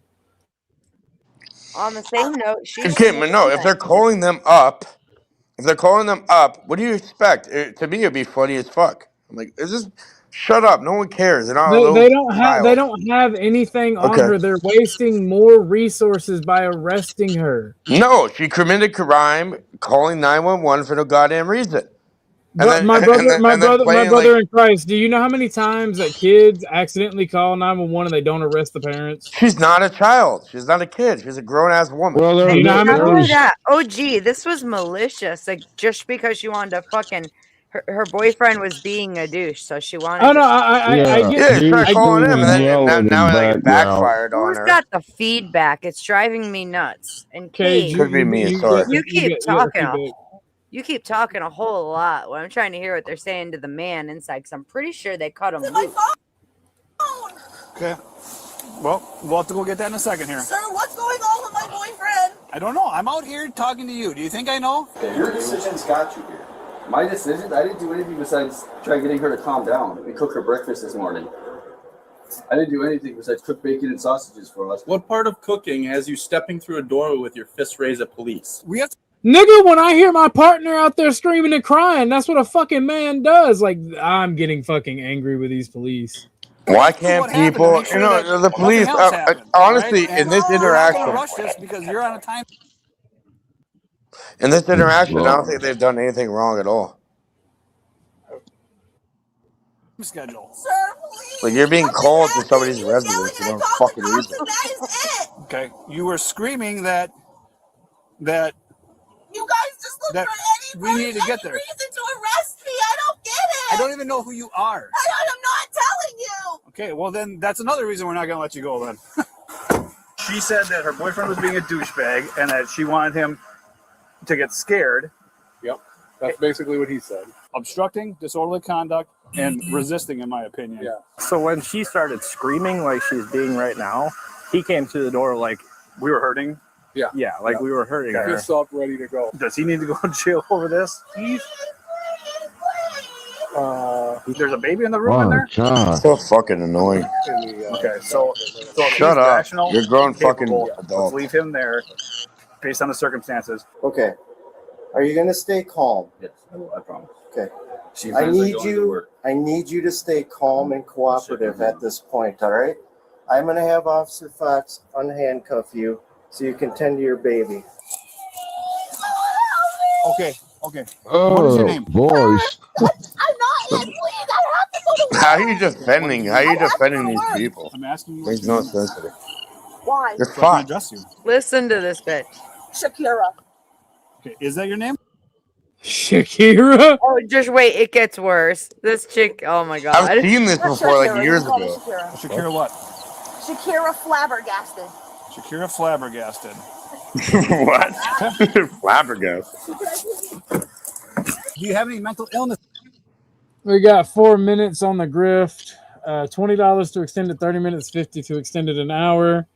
On the same note, she Okay, but no, if they're calling them up, what do you expect? To me, it'd be funny as fuck. I'm like, shut up. No one cares. They're not a They little don't have anything on Okay. her. They're wasting more resources by arresting her. No, she committed crime calling 911 for no goddamn reason. My brother in Christ, do you know how many times that kids accidentally call 911 and they don't arrest the parents? She's not a child. She's not a kid. She's a grown-ass woman. Well, Do you know how Not many? only that, oh gee, this was malicious. Like just because she wanted to fucking, her boyfriend was being a douche, so she wanted. Oh no, I get. she tried calling him, and then now it backfired on Who's her. got the feedback? It's driving me nuts. And Okay, Kate, Could be me. Sorry. you keep get talking. feedback. You keep talking a whole lot. Well, I'm trying to hear what they're saying to the man inside, because I'm pretty sure they cut him loose. Okay. Well, we'll have to go get that in a second here. Sir, what's going on with my boyfriend? I don't know. I'm out here talking to you. Do you think I know? Okay, your decision's got you here. My decision? I didn't do anything besides try getting her to calm down. We cooked her breakfast this morning. I didn't do anything besides cook bacon and sausages for us. What part of cooking has you stepping through a doorway with your fist raised at police? We have to. Nigga, when I hear my partner out there screaming and crying, that's what a fucking man does. Like, I'm getting fucking angry with these police. Why can't people, the police, honestly, in this interaction, Rush this because you're on a time. I don't think they've done anything wrong at all. schedule. Sir, please. Like you're being called to somebody's residence. You don't fucking reason. That is it. Okay, you were screaming that You guys just look That for we need to get there. reason to arrest me. I don't get it. I don't even know who you are. I'm not telling you. Okay, well then that's another reason we're not going to let you go then. She said that her boyfriend was being a douchebag and that she wanted him to get scared. Yep, that's basically what he said. Obstructing, disorderly conduct, and resisting, in my opinion. Yeah. So when she started screaming like she's being right now, he came to the door like We were hurting. Yeah. Yeah, like we were hurting her. Fist up, ready to go. Does he need to go to jail over this? There's a baby in the room in there? So fucking annoying. Okay, so if Shut he's up. rational You're a grown and capable, fucking let's adult. leave him there based on the circumstances. Okay. Are you gonna stay calm? Yes, I promise. Okay. She I plans on need going to you. work. I need you to stay calm and cooperative at this point. All right. I'm gonna have Officer Fox unhandcuff you so you can tend to your baby. Okay. Okay. What is your name? Boys. I'm not in. Please, I have to go to work. How are you defending? How are you defending these people? I'm asking you. Makes no sense to me. Why? You're So I can fucked. address you. Listen to this bitch. Shakira. Okay, is that your name? Shakira? Oh, just wait. It gets worse. This chick. Oh my god. I've seen this Not before, like Shakira, years you call me ago. Shakira. Shakira what? Shakira flabbergasted. Shakira flabbergasted. What? Flabbergasted. Do you have any mental illness? We got 4 minutes on the grift. $20 to extend it 30 minutes, 50 to extend it an hour.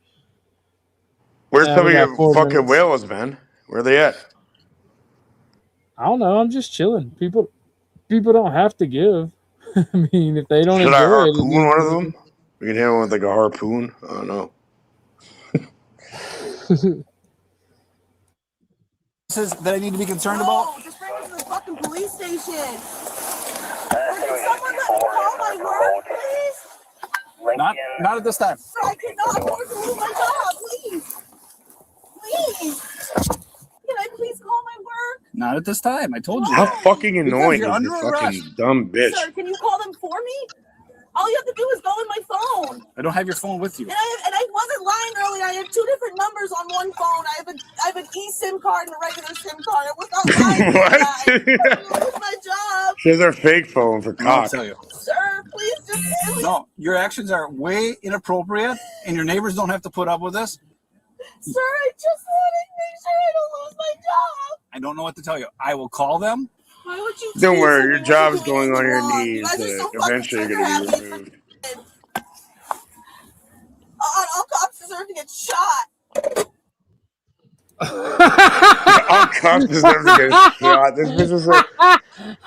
Where's some of we got your 4 fucking minutes. whales, man? Where are they at? I don't know. I'm just chilling. People don't have to give. I mean, if they don't Should I enjoy it, harpoon one of them? We can hit one with like a harpoon. I don't know. That I need to be concerned No, about? just bring me to the fucking police station. Or can someone let me call my work, please? Not at this time. Sir, I cannot afford to lose my job, please. Please. Can I please call my work? Not at this time. I told you. How fucking annoying you're is under this fucking arrest. dumb bitch? Sir, can you call them for me? All you have to do is go in my phone. I don't have your phone with you. And I wasn't lying earlier. I have two different numbers on one phone. I have an eSIM card and a regular SIM card. I was not lying. What? I lose my job. She has her fake phone for I'll cock. tell you. Sir, please just No, your actions are way inappropriate, and your neighbors don't have to put up with this. Sir, I just want to make sure I don't lose my job. I don't know what to tell you. I will call them. Why would you Don't tease worry, me your when job's you're doing going on your anything wrong? You knees. guys are so fucking Eventually, you're gonna be trigger-happy. removed. All cops deserve to get shot. All cops deserve to get shot. This bitch is like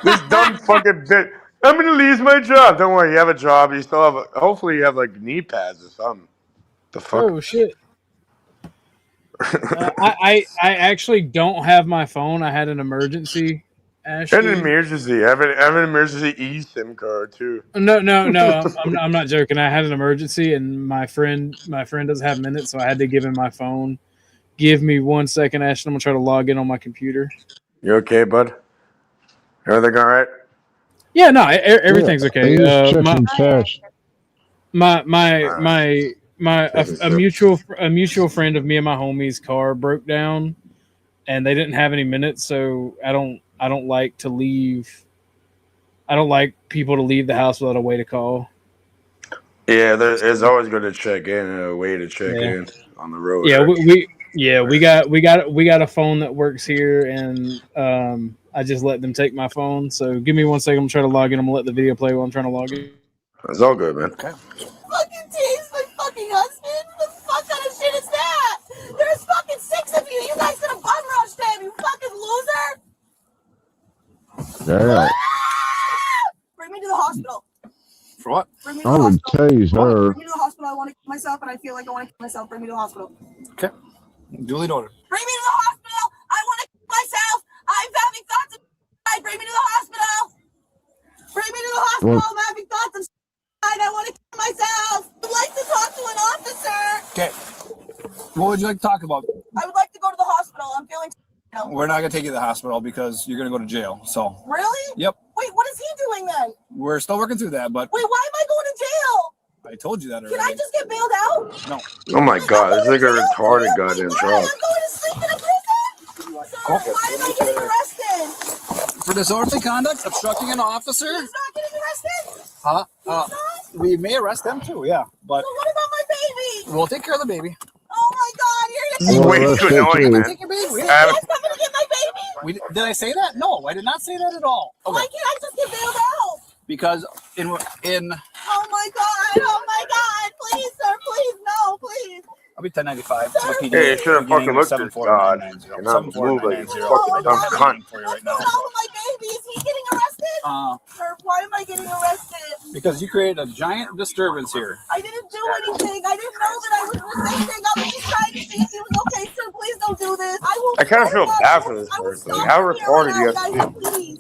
this dumb fucking bitch. I'm gonna lose my job. Don't worry, you have a job. You still have. Hopefully, you have like knee pads or something. The fuck? Oh shit! I actually don't have my phone. I had an emergency. Ashley. An emergency. I have an emergency eSIM card too. No. I'm not joking. I had an emergency, and my friend doesn't have minutes, so I had to give him my phone. Give me 1 second, Ashton. I'm gonna try to log in on my computer. You okay, bud? Everything all right? Yeah, no, everything's okay. A mutual friend of me and my homie's car broke down, and they didn't have any minutes, so I don't like to leave. I don't like people to leave the house without a way to call. Yeah, it's always good to check in. A way to check in on the road. Yeah, right? we got a phone that works here, and I just let them take my phone. So give me 1 second. I'm trying to log in. I'm gonna let the video play while I'm trying to log in. It's all good, man. Okay. Fucking tease my fucking husband? What the fuck kind of shit is that? There's fucking 6 of you. You guys did a bum rush them, you fucking loser. Yeah. Bring me to the hospital. For what? Bring me to I the would hospital. tase her. Bring me to the hospital. I want to kill myself, and I feel like I want to kill myself. Bring me to the hospital. Okay. Duly noted. Bring me to the hospital. I want to kill myself. I'm having thoughts of suicide. Bring me to the hospital. Bring me to the hospital. What? I'm having thoughts of suicide. I want to kill myself. I'd like to talk to an officer. Okay. What would you like to talk about? I would like to go to the hospital. I'm feeling We're not gonna take you to the hospital because you're gonna go to jail. So. Really? Yep. Wait, what is he doing then? We're still working through that, but Wait, why am I going to jail? I told you that already. Can I just get bailed out? No. Oh my god, this is like a retarded goddamn Why? truck. I'm going to sleep in a prison? Sir, why am I getting arrested? For disorderly conduct, obstructing an officer. He's not getting arrested? Huh? We may arrest them too, yeah. But So what about my baby? we'll take care of the baby. Oh my God, This is way too annoying, man. Take your baby. You guys coming to get my baby? Did I say that? No, I did not say that at all. Okay. Why can't I just get bailed out? Because in Oh my God, please, sir, please, no, please. I'll be 1095. Hey, you should have fucking looked at God. You're not move like you fucking dumb cunt. What's going on with my baby? Is he getting arrested? Sir, why am I getting arrested? Because you created a giant disturbance here. I didn't do anything. I didn't know that I was resisting. I was just trying to see if he was okay. Sir, please don't do this. I kind of feel bad for this person. Like, how retarded do you have to be? Please.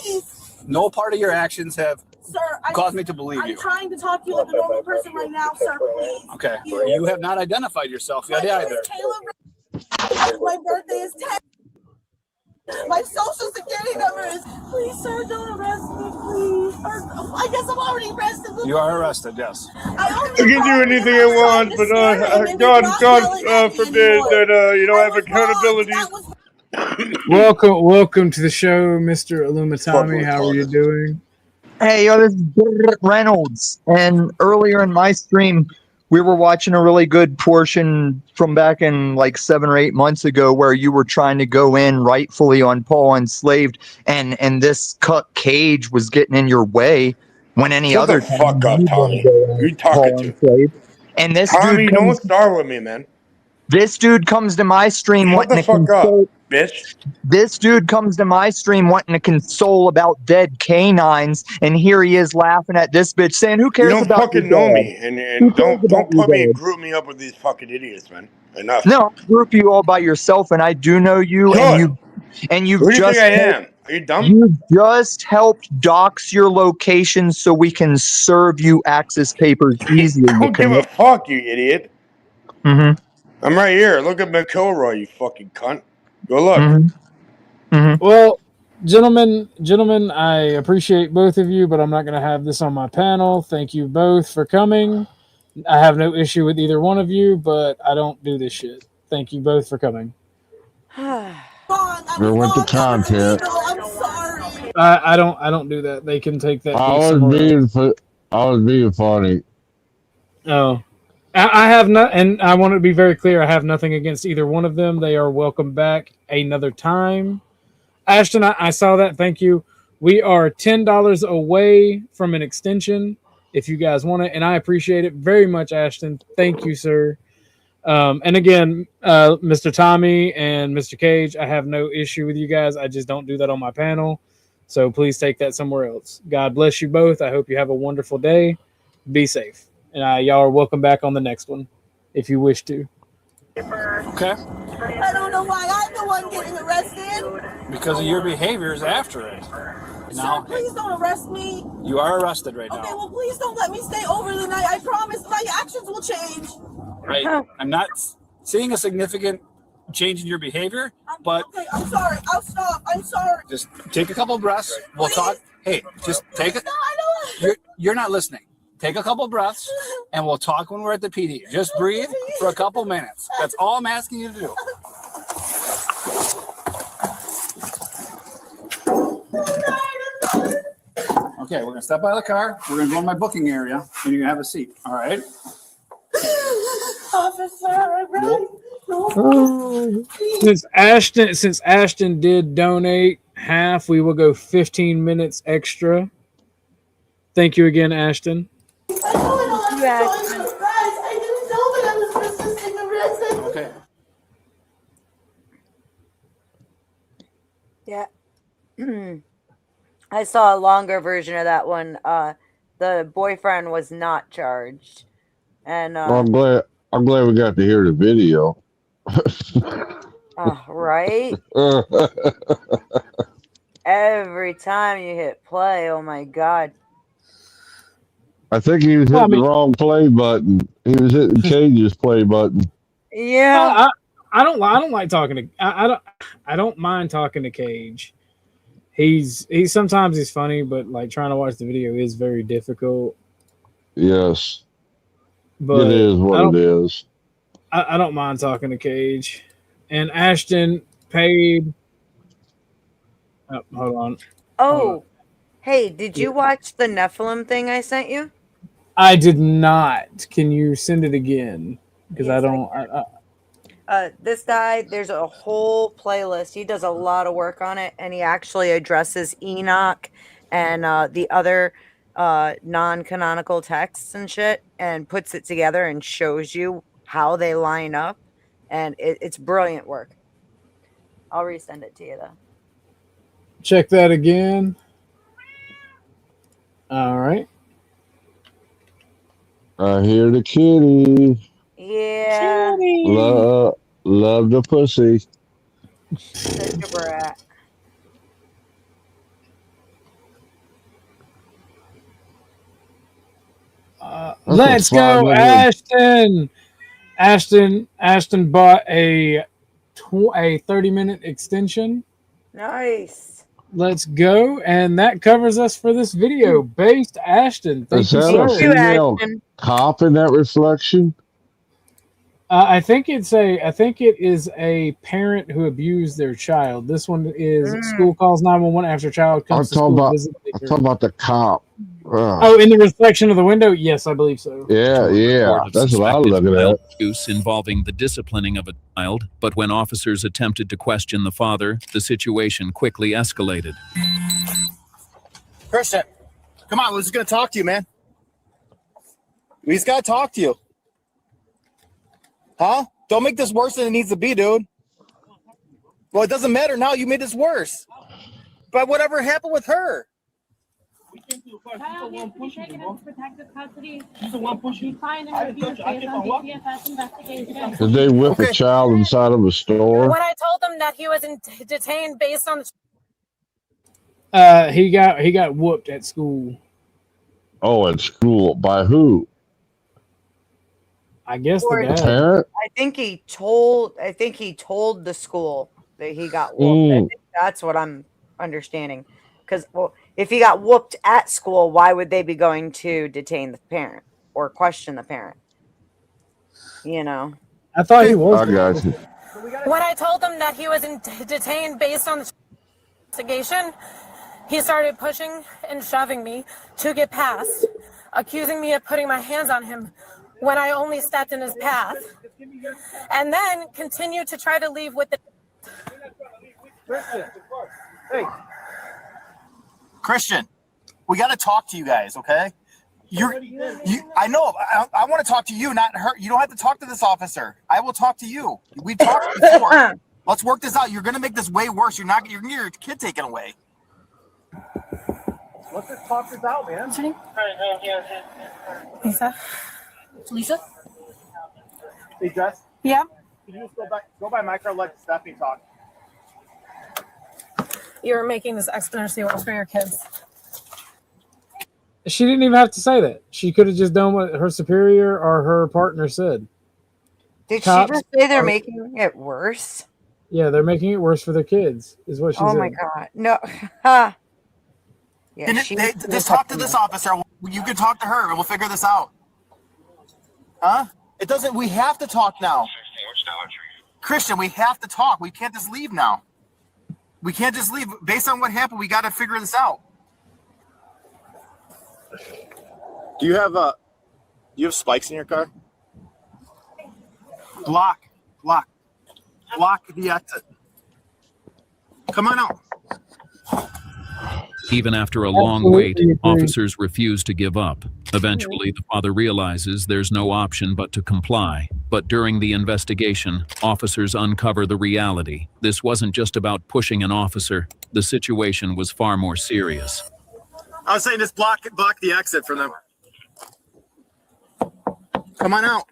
Please. No part of your actions have Sir, caused me to believe you. I'm trying to talk to you like a normal person right now, sir, please. Okay. You have not identified yourself yet either. My birthday is 10. My social security number is. Please, sir, don't arrest me, please. Or, I guess I'm already arrested. You are arrested, yes. I can do anything I want, but God forbid that you don't have accountability. Welcome to the show, Mr. Illumitami. How are you doing? Hey, yo, this is Garrett Reynolds. And earlier in my stream, we were watching a really good portion from back in like 7 or 8 months ago where you were trying to go in rightfully on Paul Enslaved, and this cut Cage was getting in your way when any Shut other the fuck up, Tommy. Who you talking to? Enslaved. And this Tommy, dude don't start with me, man. This dude comes to my stream Shut wanting the to fuck console. up, bitch. This dude comes to my stream wanting to console about dead canines, and here he is laughing at this bitch saying, "Who You cares don't about fucking your know dad? me, and Who cares don't about your put me and dad?" group me up with these fucking idiots, man. Enough. No, I group you all by yourself, and I do know you, Good. and you've Who do you just think I am? Are you dumb? You just helped dox your location so we can serve you access papers easily. Don't give a fuck, you idiot. Mm-hmm. I'm right here. Look at McElroy, you fucking cunt. Go look. Mm-hmm. Well, gentlemen, I appreciate both of you, but I'm not going to have this on my panel. Thank you both for coming. I have no issue with either one of you, but I don't do this shit. Thank you both for coming. We went to content. I don't do that. They can take that. I was being funny. Oh, I have not, and I want to be very clear. I have nothing against either one of them. They are welcome back another time. Ashton, I saw that. Thank you. We are $10 away from an extension if you guys want it, and I appreciate it very much, Ashton. Thank you, sir. And again, Mr. Tommy and Mr. Cage, I have no issue with you guys. I just don't do that on my panel. So please take that somewhere else. God bless you both. I hope you have a wonderful day. Be safe. And y'all are welcome back on the next one if you wish to. Okay. I don't know why I'm the one getting arrested. Because of your behaviors after it. Sir, please don't arrest me. You are arrested right Okay, now. well, please don't let me stay over the night. I promise my actions will change. I'm not seeing a significant change in your behavior, but Okay, I'm sorry. I'll stop. I'm sorry. just take a couple breaths. We'll talk. Hey, just take it. No, I don't. You're not listening. Take a couple breaths, and we'll talk when we're at the PD. Just breathe for a couple minutes. That's all I'm asking you to do. Okay, we're gonna step by the car. We're gonna go in my booking area, and you're gonna have a seat. All right. Officer, I'm ready. Since Ashton did donate half, we will go 15 minutes extra. Thank you again, Ashton. I didn't know that I was resisting arrest. Okay. Yeah. I saw a longer version of that one. The boyfriend was not charged. And Well, I'm glad we got to hear the video. right? Every time you hit play, oh my god. I think he was hitting the wrong play button. He was hitting Cage's play button. Yeah. I don't like talking to I don't mind talking to Cage. he's sometimes he's funny, but like trying to watch the video is very difficult. Yes. But it is what it is. I don't mind talking to Cage. And Ashton paid. Oh, hold on. Oh, hey, did you watch the Nephilim thing I sent you? I did not. Can you send it again? Because I don't. This guy, there's a whole playlist. He does a lot of work on it, and he actually addresses Enoch and the other non-canonical texts and shit, and puts it together and shows you how they line up, and it's brilliant work. I'll resend it to you though. Check that again. All right. I hear the kitty. Yeah. Love the pussy. Such a brat. Let's go, Ashton. Ashton bought a 30-minute extension. Nice. Let's go, and that covers us for this video. Based Ashton, thank you, a sir. female cop in that reflection? I think it is a parent who abused their child. This one is school calls 911 after child comes to school. I'm talking about the cop. Oh, in the reflection of the window? Yes, I believe so. Yeah. That's what I was looking at. Abuse involving the disciplining of a child, but when officers attempted to question the father, the situation quickly escalated. Christian, come on, we're just gonna talk to you, man. We just gotta talk to you. Huh? Don't make this worse than it needs to be, dude. Well, it doesn't matter now. You made this worse. But whatever happened with her? She's the one pushing. Did they whip a child inside of a store? When I told him that he was detained based on he got whooped at school. Oh, at school. By who? I guess Or the dad. Parent? I think he told the school that he got whooped. I think that's what I'm understanding. Because if he got whooped at school, why would they be going to detain the parent or question the parent? You know. I thought he was. I got you. when I told him that he was detained based on the investigation, he started pushing and shoving me to get past, accusing me of putting my hands on him when I only stepped in his path, and then continued to try to leave with the... Hey, Christian, we got to talk to you guys, okay? I know. I want to talk to you, not her. You don't have to talk to this officer. I will talk to you. We talked before. Let's work this out. You're gonna make this way worse. You're gonna get your kid taken away. Let's just talk this out, man. Lisa? Lisa? Hey, Jess? Yeah? Can you just go by micro, let Stephanie talk? You're making this exponentially worse for your kids. She didn't even have to say that. She could have just done what her superior or her partner said. Did she just say they're making it worse? Yeah, they're making it worse for their kids, is what she said. Oh my God. No. Yeah, just talk to this officer. You can talk to her and we'll figure this out. Huh? It doesn't, we have to talk now. Christian, we have to talk. We can't just leave now. We can't just leave. Based on what happened, we got to figure this out. Do you have spikes in your car? Block the exit. Come on out. Even after a long wait, officers refuse to give up. Eventually, the father realizes there's no option but to comply. But during the investigation, officers uncover the reality. This wasn't just about pushing an officer. The situation was far more serious. I was saying just block the exit for them. Come on out.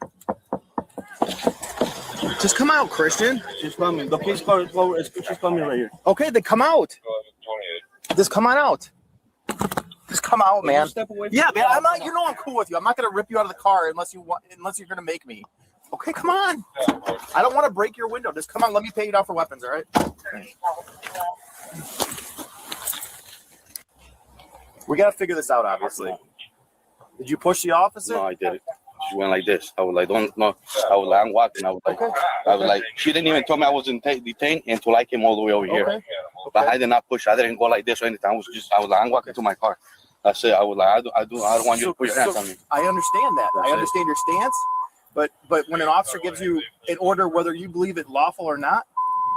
Just come out, Christian. She's coming. The police car is lower. She's coming right here. Okay, then come out. Just come on out. Just come out, man. Yeah, man. I'm not. You know I'm cool with you. I'm not gonna rip you out of the car unless you're gonna make me. Okay, come on. I don't want to break your window. Just come on. Let me pay you down for weapons. All right. We got to figure this out, obviously. Did you push the officer? No, I didn't. She went like this. I was like, don't, no. I was like, I'm walking. I was like, she didn't even tell me I was detained until I came all the way over here. But I did not push. I didn't go like this or anything. I was like, I'm walking to my car. That's it. I was like, I don't want you to put your hands on me. I understand that. I understand your stance. But when an officer gives you an order, whether you believe it lawful or not,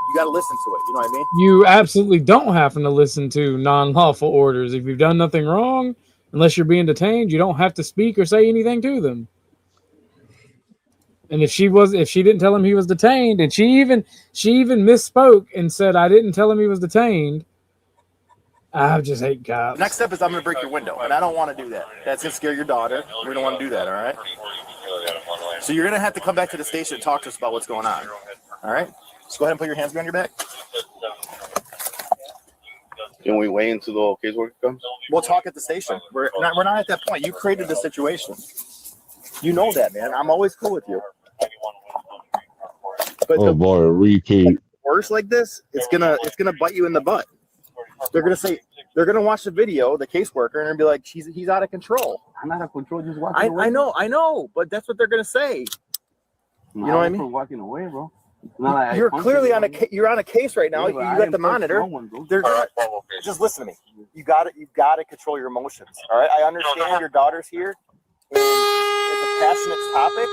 you got to listen to it. You know what I mean? You absolutely don't have to listen to non-lawful orders. If you've done nothing wrong, unless you're being detained, you don't have to speak or say anything to them. And if she didn't tell him he was detained, and she even misspoke and said, I didn't tell him he was detained, I just hate cops. Next step is I'm going to break your window, and I don't want to do that. That's going to scare your daughter. We don't want to do that, all right? So you're going to have to come back to the station and talk to us about what's going on, all right? Just go ahead and put your hands behind your back. Can we wait until the caseworker comes? We'll talk at the station. We're not at that point. You created the situation. You know that, man. I'm always cool with you. But oh boy, a repeat. Worse like this, it's gonna bite you in the butt. They're gonna watch the video, the caseworker, and be like, he's out of control. I'm out of control. Just walking away. I know, but that's what they're gonna say. You know what I mean? Walking away, bro. You're clearly on a case right now. Yeah, you got the monitor. Just listen to me. You got to control your emotions. All right. I understand your daughter's here. And it's a passionate topic,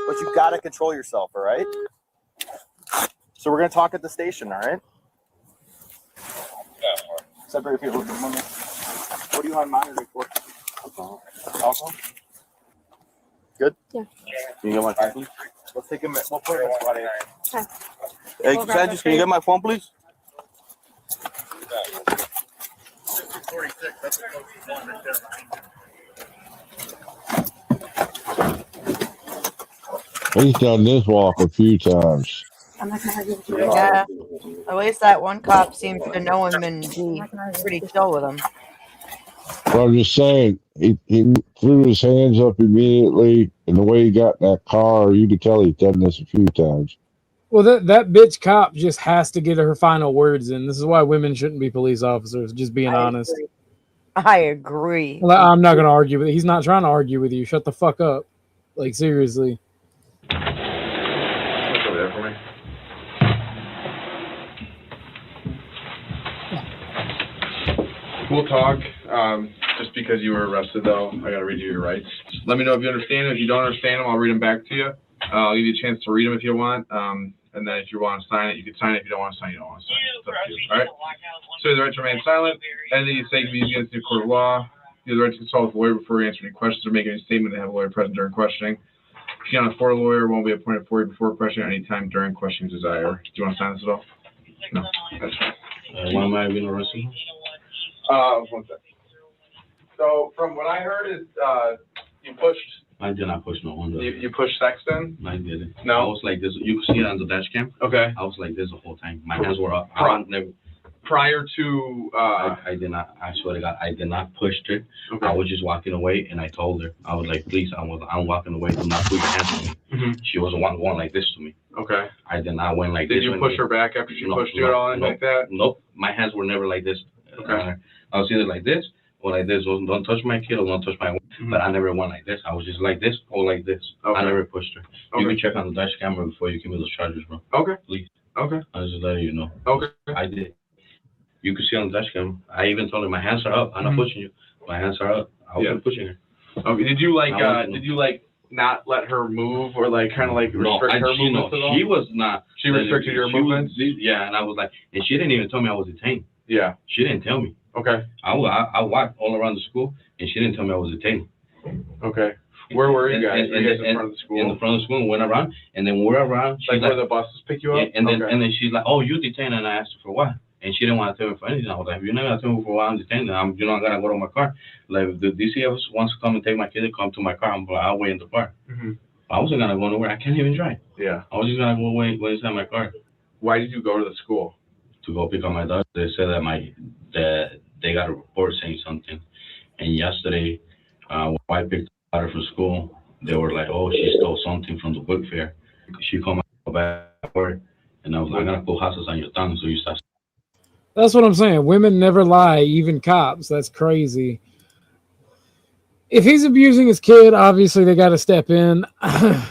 but you got to control yourself. All right. So we're gonna talk at the station. All right. Separate people. What are you on monitor for? Alcohol. Good. Yeah. Can you get my phone, please? Let's take a minute. We'll put it in spot here. Hey, Sanchez, can you get my phone, please? He's done this walk a few times. Yeah, at least that one cop seems to know him and be pretty chill with him. But I'm just saying, he threw his hands up immediately, and the way he got in that car, you could tell he's done this a few times. Well, that bitch cop just has to get her final words in. This is why women shouldn't be police officers, just being honest. I agree. Well, I'm not going to argue with it. He's not trying to argue with you. Shut the fuck up. Like, seriously. Over there for me. We'll talk. Just because you were arrested, though, I gotta read you your rights. Let me know if you understand them. If you don't understand them, I'll read them back to you. I'll give you a chance to read them if you want. And then if you want to sign it, you can sign it. If you don't want to sign it, you don't want to sign it. It's up to you. All right? So you have the right to remain silent. Anything you say can be used against the court of law. You have the right to consult with a lawyer before you answer any questions or make any statement and have a lawyer present during questioning. If you can't afford a lawyer, won't be appointed for you before questioning at any time during questioning desire. Do you want to sign this at all? No. That's fine. Why am I being arrested? 1 second. So from what I heard is you pushed. I did not push no one. You pushed Sexton? I didn't. No. I was like this. You can see it on the dash cam. Okay. I was like this the whole time. My hands were up. Prior to I did not. I swear to God, I did not push her. Okay. I was just walking away, and I told her, I was like, please, I'm walking away. Do not put your hands on me. Mm-hmm. She was going like this to me. Okay. I did not went like this. Did you push her back after she pushed you at all like that? Nope. My hands were never like this. Okay. I was either like this or like this. Don't touch my kid or don't touch my wife. Mm-hmm. But I never went like this. I was just like this or like this. Okay. I never pushed her. Okay. You can check on the dash camera before you give me those charges, bro. Okay. Please. Okay. I was just letting you know. Okay. I did. You can see on the dash cam. I even told her my hands are up. I'm not pushing you. My hands are up. I wasn't pushing her. Okay. Did you not let her move or like kind of like restrict her movements at all? She was not. She restricted your movements? Yeah, and I was like, and she didn't even tell me I was detained. Yeah. She didn't tell me. Okay. I walked all around the school, and she didn't tell me I was detained. Okay. Where were you guys? Were you guys in front of the school? In the front of the school, went around, and then we're around. Like where the buses pick you up? And then she's like, oh, you detained, and I asked her for what? And she didn't want to tell me for anything. I was like, if you're not going to tell me for why I'm detained, I'm not going to go to my car. Like, if the DCF wants to come and take my kid, come to my car, I'll wait in the car. Mm-hmm. I wasn't going to go nowhere. I can't even drive. Yeah. I was just going to go wait inside my car. Why did you go to the school? To go pick up my daughter. They said that they got a report saying something. And yesterday, when I picked up daughter from school, they were like, oh, she stole something from the book fair. She called my back for it. And I was like, I'm going to put houses on your tongue so you start. That's what I'm saying. Women never lie, even cops. That's crazy. if he's abusing his kid, obviously they got to step in.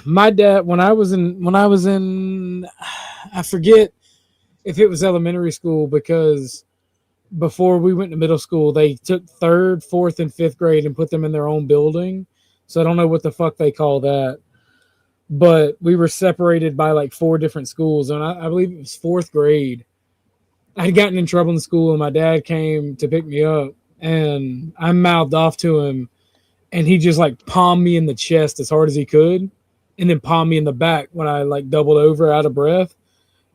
My dad, when I was in, I forget if it was elementary school, because before we went to middle school, they took 3rd, 4th, and 5th grade and put them in their own building. So I don't know what the fuck they call that. But we were separated by like 4 different schools. And I believe it was 4th grade. I had gotten in trouble in school, and my dad came to pick me up. And I mouthed off to him. And he just like palmed me in the chest as hard as he could. And then palmed me in the back when I like doubled over out of breath.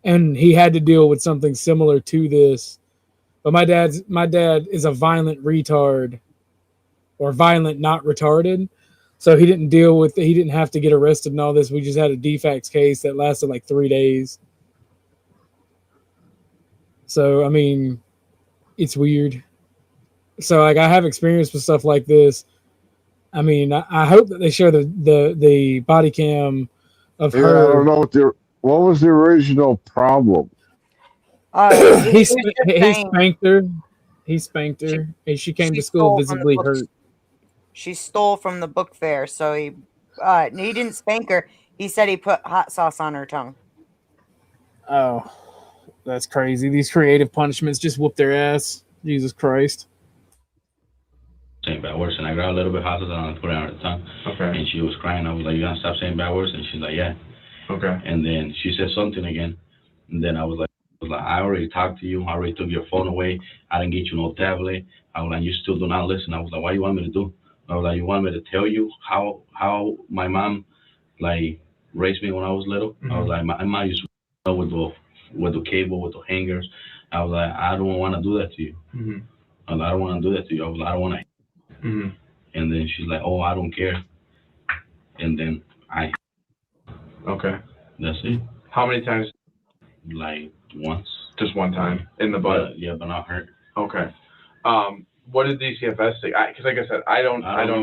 And he had to deal with something similar to this. But my dad is a violent retard, or violent not retarded. So he didn't have to get arrested and all this. We just had a defects case that lasted like 3 days. So, I mean, it's weird. So like I have experience with stuff like this. I mean, I hope that they show the body cam of her. I don't know what was the original problem. He spanked her. He spanked her. And she came to school visibly hurt. She stole from the book fair, so he didn't spank her. He said he put hot sauce on her tongue. Oh, that's crazy. These creative punishments just whoop their ass. Jesus Christ. Saying bad words, and I grabbed a little bit of hot sauce and I put it on her tongue. Okay. And she was crying. I was like, "You gonna stop saying bad words?" And she's like, "Yeah." Okay. And then she said something again. And then I was like, "I already talked to you. I already took your phone away. I didn't get you no tablet." I was like, "You still do not listen." I was like, "What do you want me to do?" I was like, "You want me to tell you how my mom like raised me when I was little?" I was like, "My mom used to go with the cable, with the hangers." I was like, "I don't want to do that to you." I was like, "I don't want to do that to you." I was like, "I don't want to." And then she's like, "Oh, I don't care." And then Okay. That's it. How many times? Like once. Just one time in the butt. Yeah, but not hurt. Okay. What did DCFS say? Because like I said, I don't know. I don't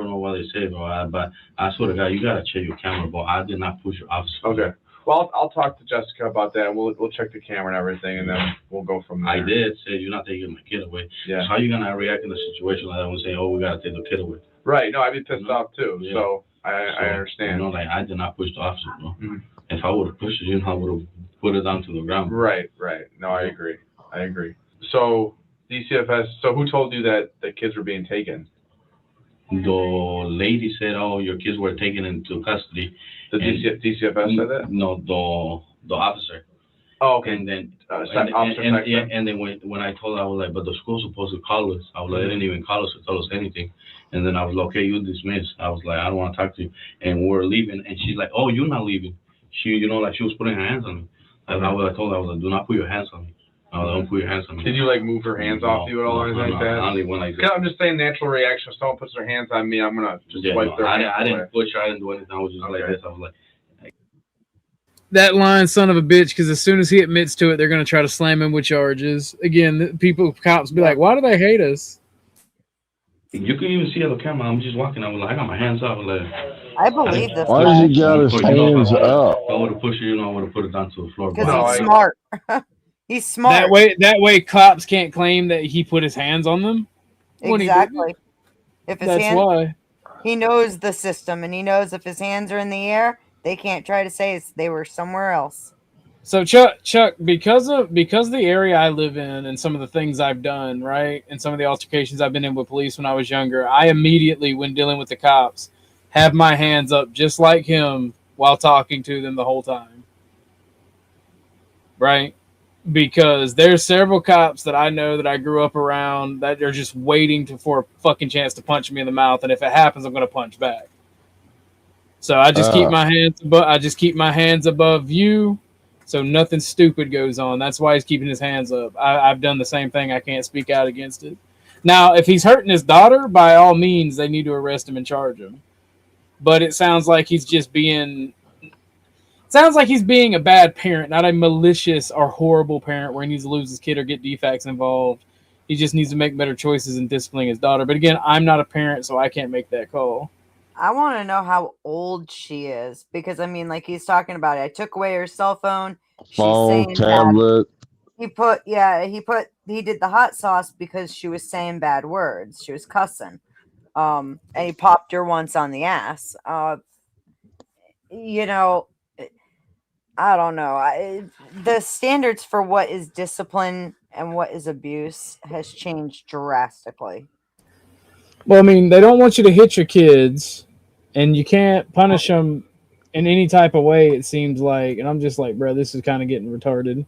know what they say, bro. But I swear to God, you gotta check your camera, bro. I did not push your officer. Okay. Well, I'll talk to Jessica about that. We'll check the camera and everything, and then we'll go from there. I did say you're not taking my kid away. Yeah. So how you gonna react in a situation like that when say, "Oh, we gotta take the kid away"? Right. No, I'd be pissed off too. Yeah. So I understand. You know, like I did not push the officer, bro. If I would have pushed it, I would have put it down to the ground. Right. No, I agree. So DCFS. So who told you that the kids were being taken? The lady said, "Oh, your kids were taken into custody." The DCFS said that? No, the officer. Oh, okay. And then officer and then when I told her, I was like, "But the school's supposed to call us." I was like, "They didn't even call us to tell us anything." And then I was like, "Okay, you dismissed." I was like, "I don't want to talk to you." And we were leaving, and she's like, "Oh, you're not leaving." She, like she was putting her hands on me. I told her, I was like, "Do not put your hands on me." I was like, "Don't put your hands on me." Did you like move her hands off you at all or anything like that? I only went like this. I'm just saying natural reaction. If someone puts their hands on me, I'm gonna just wipe their hands away. I didn't push her. I didn't do anything. I was just like this. I was like. That lying son of a bitch, because as soon as he admits to it, they're going to try to slam him with charges. Again, cops be like, "Why do they hate us?" You can even see on the camera. I'm just walking. I was like, I got my hands up. Like, I believe this. Why does he got his hands up? I would have pushed it. I would have put it down to the floor. Because he's smart. He's smart. That way, cops can't claim that he put his hands on them. Exactly. If his That's why. He knows the system, and he knows if his hands are in the air, they can't try to say they were somewhere else. So Chuck, because the area I live in and some of the things I've done, right, and some of the altercations I've been in with police when I was younger, I immediately, when dealing with the cops, have my hands up just like him while talking to them the whole time. Right? Because there's several cops that I know that I grew up around that are just waiting for a fucking chance to punch me in the mouth, and if it happens, I'm going to punch back. So I just keep my hands above you, so nothing stupid goes on. That's why he's keeping his hands up. I've done the same thing. I can't speak out against it. Now, if he's hurting his daughter, by all means, they need to arrest him and charge him. But it sounds like he's just being a bad parent, not a malicious or horrible parent where he needs to lose his kid or get defects involved. He just needs to make better choices in disciplining his daughter. But again, I'm not a parent, so I can't make that call. I want to know how old she is, because I mean, like he's talking about it. I took away her cell phone. Phone, tablet. He did the hot sauce because she was saying bad words. She was cussing. And he popped her once on the ass. You know, I don't know. The standards for what is discipline and what is abuse has changed drastically. Well, I mean, they don't want you to hit your kids, and you can't punish them in any type of way, it seems like. And I'm just like, bro, this is kind of getting retarded.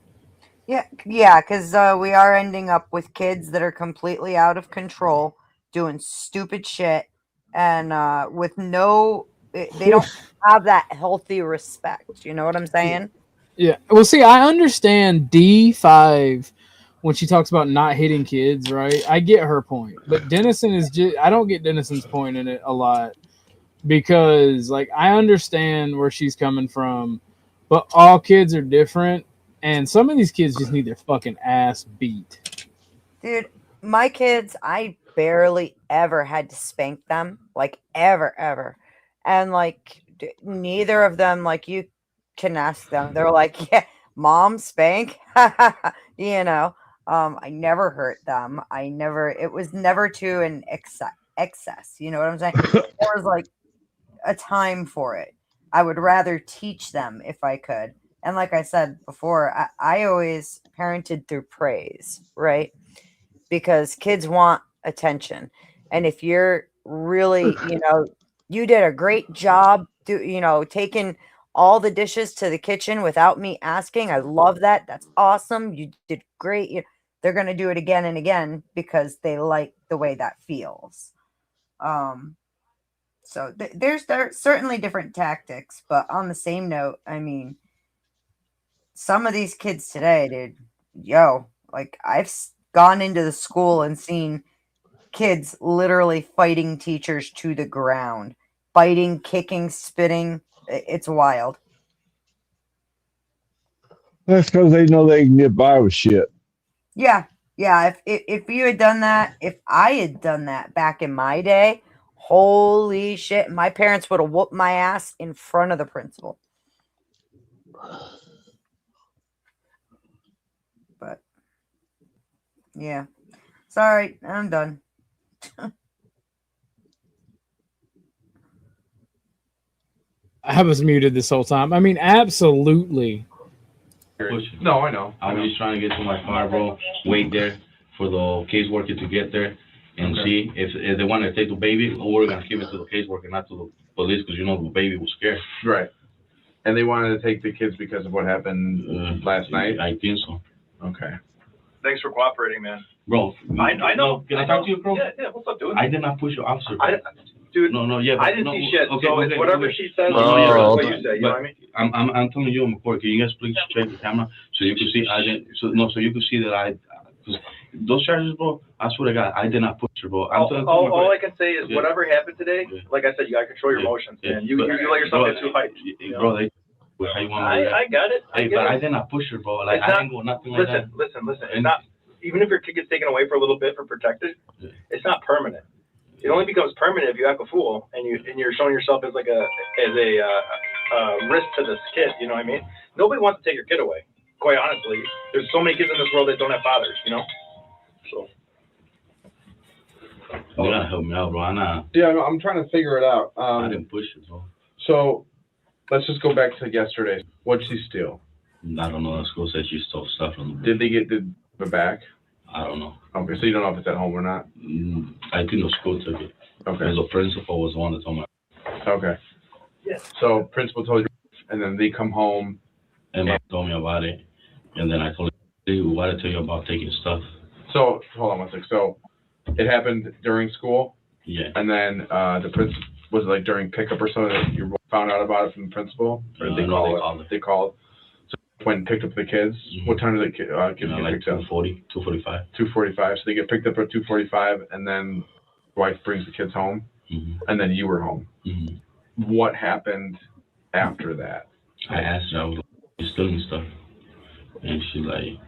Yeah, because we are ending up with kids that are completely out of control, doing stupid shit, and with no, they don't have that healthy respect. You know what I'm saying? Yeah. Well, see, I understand D5 when she talks about not hitting kids, right? I get her point. But Dennison is just, I don't get Dennison's point in it a lot because, like, I understand where she's coming from, but all kids are different. And some of these kids just need their fucking ass beat. Dude, my kids, I barely ever had to spank them. Like, ever. And, like, neither of them, like, you can ask them. They're like, yeah, mom, spank. You know, I never hurt them. It was never to an excess. You know what I'm saying? There was, like, a time for it. I would rather teach them if I could. And like I said before, I always parented through praise, right? Because kids want attention. And if you're really, you did a great job, taking all the dishes to the kitchen without me asking. I love that. That's awesome. You did great. They're going to do it again and again because they like the way that feels. So there's certainly different tactics, but on the same note, I mean, some of these kids today, dude, like I've gone into the school and seen kids literally fighting teachers to the ground, biting, kicking, spitting. It's wild. That's because they know they can get by with shit. Yeah. If you had done that, if I had done that back in my day, holy shit, my parents would have whooped my ass in front of the principal. But yeah, sorry, I'm done. I was muted this whole time. I mean, absolutely. No, I know. I was just trying to get to my car, bro. Wait there for the caseworker to get there and see if they want to take the baby, or we're gonna give it to the caseworker, not to the police, because the baby was scared. Right. And they wanted to take the kids because of what happened last night? I think so. Okay. Thanks for cooperating, man. Bro, I know. Can I talk to you, bro? Yeah, what's up, dude? I did not push your officer. Dude, yeah. I didn't see shit. Okay, So okay, whatever okay. she says, No, what you say. You know what I mean? I'm telling you, McCoy, can you guys please check the camera so you can see so you can see that those charges, bro, I swear to God, I did not push her, bro. All I can say is whatever happened today, like I said, you gotta control your emotions, man. You let yourself get too hyped. Bro, how you want me to I got it. I did not push her, bro. Like, I didn't go nothing like that. Listen. It's not, even if your kid gets taken away for a little bit for protected, it's not permanent. It only becomes permanent if you act a fool and you're showing yourself as a risk to this kid. You know what I mean? Nobody wants to take your kid away. Quite honestly, there's so many kids in this world that don't have fathers. So. You gotta help me out, bro. Yeah, no, I'm trying to figure it out. I didn't push it, bro. So, let's just go back to yesterday. What'd she steal? I don't know. The school said she stole stuff from the. Did they get the back? I don't know. Okay, so you don't know if it's at home or not? I think the school took it. Okay. Because the principal was the one that told me. Okay. Yes. So principal told you, and then they come home. And they told me about it. And then I told him, why did I tell you about taking stuff? So, hold on one sec. So, it happened during school? Yeah. And then the principal, was it like during pickup or something that you found out about it from the principal? Or did they call it? They called. So, when picked up the kids, what time did the kids get picked up? 2:45. 2:45. So they get picked up at 2:45, and then wife brings the kids home, and then you were home. What happened after that? I asked her, I was like, you're stealing stuff. And she's like,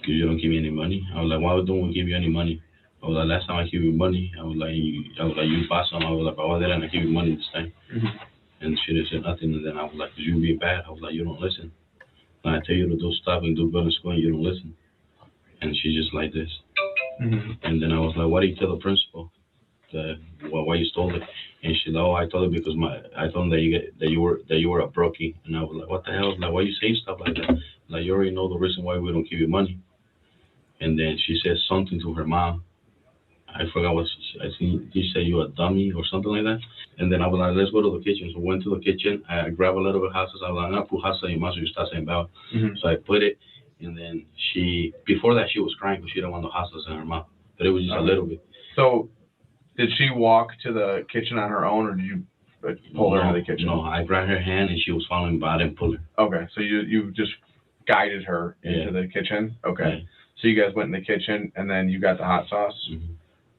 you don't give me any money. I was like, why don't we give you any money? I was like, last time I gave you money, I was like, you bought some. I was like, but why didn't I give you money this time? And she didn't say nothing. And then I was like, because you being bad. I was like, you don't listen. When I tell you to do stuff and do good in school, and you don't listen. And she's just like this. And then I was like, why do you tell the principal? why you stole it. And she's like, oh, I told her because I told him that you were a brokey. And I was like, what the hell? Like, why you saying stuff like that? Like, you already know the reason why we don't give you money. And then she said something to her mom. I forgot what I think she said, you a dummy or something like that. And then I was like, let's go to the kitchen. So we went to the kitchen. I grabbed a little bit of hot sauce. I was like, I'm going to put hot sauce in my you start saying about. So I put it. And then before that, she was crying because she didn't want the hot sauce in her mouth. But it was just a little bit. So did she walk to the kitchen on her own, or did you pull her into the kitchen? No, I grabbed her hand and she was following, but I didn't pull her. Okay, so you just guided her into the kitchen? Okay. Yeah. So you guys went in the kitchen, and then you got the hot sauce?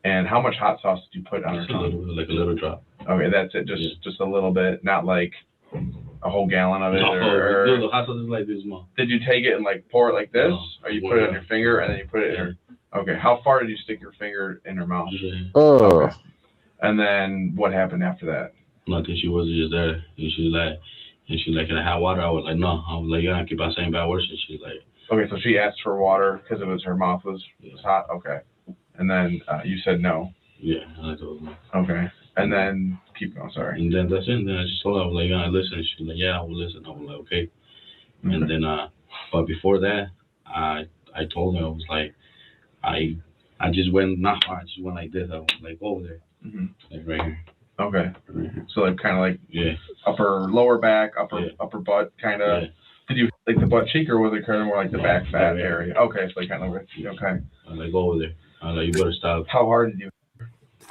And how much hot sauce did you put on her tongue? Like a little drop. Okay, that's it. Just a little bit, not like a whole gallon of it. No, the hot sauce is like this small. Did you take it and like pour it like this, or you put it on Yeah. your finger and then you put it in her? Okay, how far did you stick your finger in her mouth? Oh. Okay. And then what happened after that? Nothing. She was just there, and she's like, can I have water? I was like, no. I was like, yeah, I keep on saying bad words, and she's like, Okay, so she asked for water because it was her mouth was hot. Okay, and then you said no. yeah, I told her. Okay, and then keep going. Sorry. And then that's it. And then I just told her, I was like, yeah, listen. She's like, yeah, I will listen. I was like, okay. And then, but before that, I told her, I was like, I just went not hard. I just went like this. I was like over there, like right here. Okay. So like kind of like upper lower back, upper butt kind of. Did you like the butt cheek, or was it kind of more like the back fat area? Okay, so like kind of like okay. I like go over there. I was like, you better stop. How hard did you?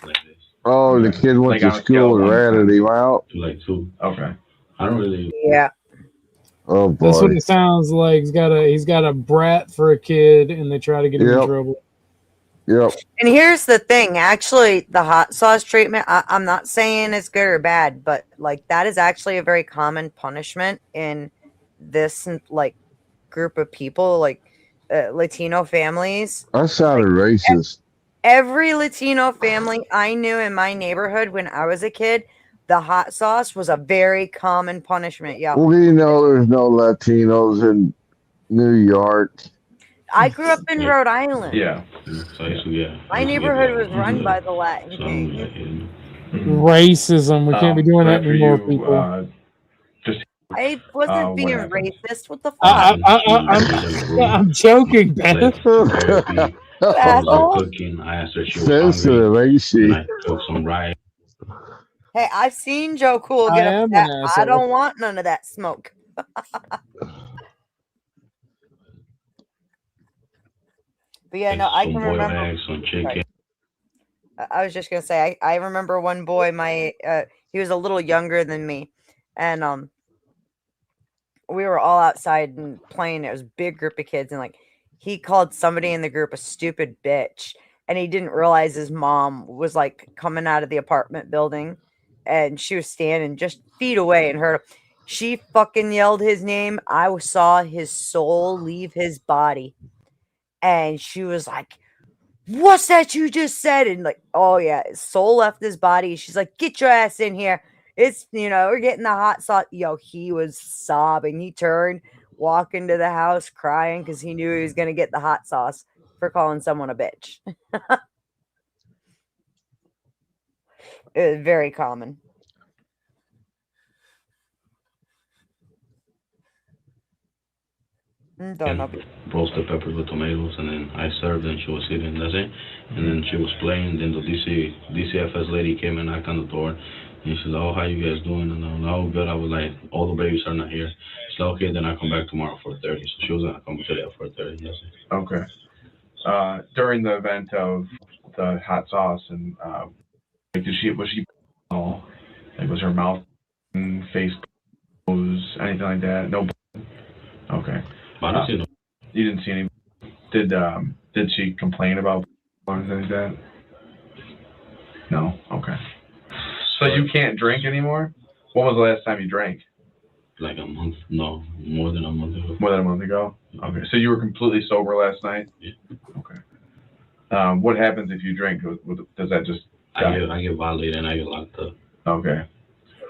Like this. Oh, the kid went Like to school and ratted him out. Like 2. Okay. I don't really. Yeah. Oh boy. That's what it sounds like. He's got a brat for a kid, and they try to get him in trouble. Yep. And here's the thing. Actually, the hot sauce treatment, I'm not saying it's good or bad, but like that is actually a very common punishment in this like group of people, like Latino families. That sounded racist. Every Latino family I knew in my neighborhood when I was a kid, the hot sauce was a very common punishment. Yeah. Well, you know, there's no Latinos in New York. I grew up in Rhode Island. Yeah. So yeah. My neighborhood was run by the Latin King. Racism. We can't be doing that anymore, people. I wasn't being racist. What the fuck? I'm joking, Ben. Asshole. Cooking. I asked her if she was hungry. And I took some rice. Hey, I've seen Joe Cool get upset. I don't want none of that smoke. But yeah, no, I can Some boiled remember. eggs, some chicken. I was just gonna say, I remember one boy, he was a little younger than me, and we were all outside and playing. It was a big group of kids, and like he called somebody in the group a stupid bitch, and he didn't realize his mom was like coming out of the apartment building, and she was standing just feet away and heard him. She fucking yelled his name. I saw his soul leave his body. And she was like, what's that you just said? And like, oh yeah, his soul left his body. She's like, get your ass in here. It's, we're getting the hot sauce. Yo, he was sobbing. He turned, walked into the house crying because he knew he was going to get the hot sauce for calling someone a bitch. It was very common. Don't know. Roasted peppers with tomatoes, and then I served, and she was sitting. That's it. And then she was playing. Then the DCFS lady came and knocked on the door, and she's like, "Oh, how you guys doing?" And I'm like, "Oh, good." I was like, "All the babies are not here." She's like, "Okay, then I'll come back tomorrow at 4:30." So she was gonna come today at 4:30. That's it. Okay. During the event of the hot sauce, and like, was she like, was her mouth and face closed, anything like that? No. Okay. You didn't see any. Did she complain about or anything like that? No. Okay. So you can't drink anymore? When was the last time you drank? Like a month. No, more than a month ago. More than a month ago? Okay. So you were completely sober last night? Yeah. Okay. What happens if you drink? Does that just... I get violated and I get locked up. Okay.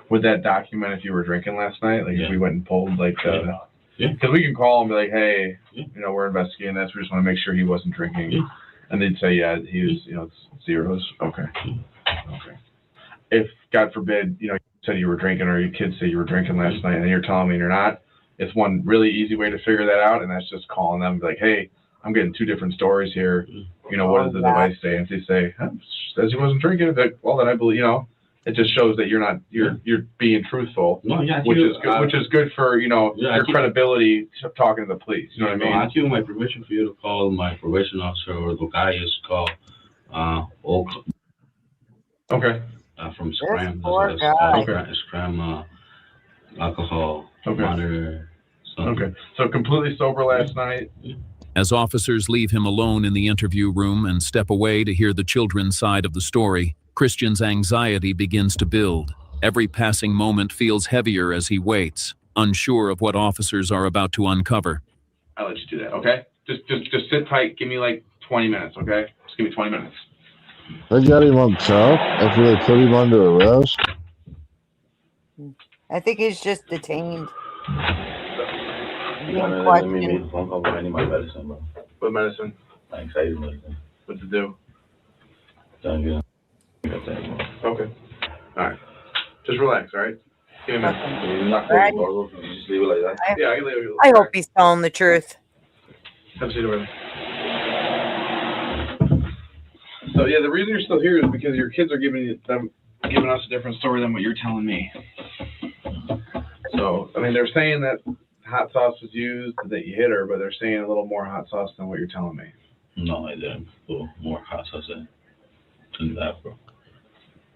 Would that document if you were drinking last night? Like if we went and pulled like the... Yeah. Because we can call and be like, hey, we're investigating this. We just want to make sure he wasn't drinking. Yeah. And they'd say, yeah, he was, it's zeros. Okay. Okay. If, God forbid, you said you were drinking or your kids say you were drinking last night and you're telling me you're not, it's one really easy way to figure that out, and that's just calling them like, hey, I'm getting two different stories here. What does the device say? And if they say, says he wasn't drinking, like, well, then I believe, it just shows that you're being truthful, which is good for, your credibility talking to the police. You know what I mean? I give my permission for you to call my probation officer or the guy is called okay. From Scram. Scram alcohol. Monitor. Okay. So completely sober last night. As officers leave him alone in the interview room and step away to hear the children's side of the story, Christian's anxiety begins to build. Every passing moment feels heavier as he waits, unsure of what officers are about to uncover. I'll let you do that, okay? Just sit tight. Give me like 20 minutes, okay? Just give me 20 minutes. They got him on top after they put him under arrest. I think he's just detained. Let me make a phone call, but I need my medicine, bro. What medicine? Anxiety medicine. What to do? Okay. All right. Just relax, all right? Give me a minute. You're not closing the door, bro. You just leave it like that? Yeah, I can leave it. I hope he's telling the truth. Have a seat over there. So, yeah, the reason you're still here is because your kids are giving us a different story than what you're telling me. So, I mean, they're saying that hot sauce was used, that you hit her, but they're saying a little more hot sauce than what you're telling me. No, I didn't. A little more hot sauce than that, bro.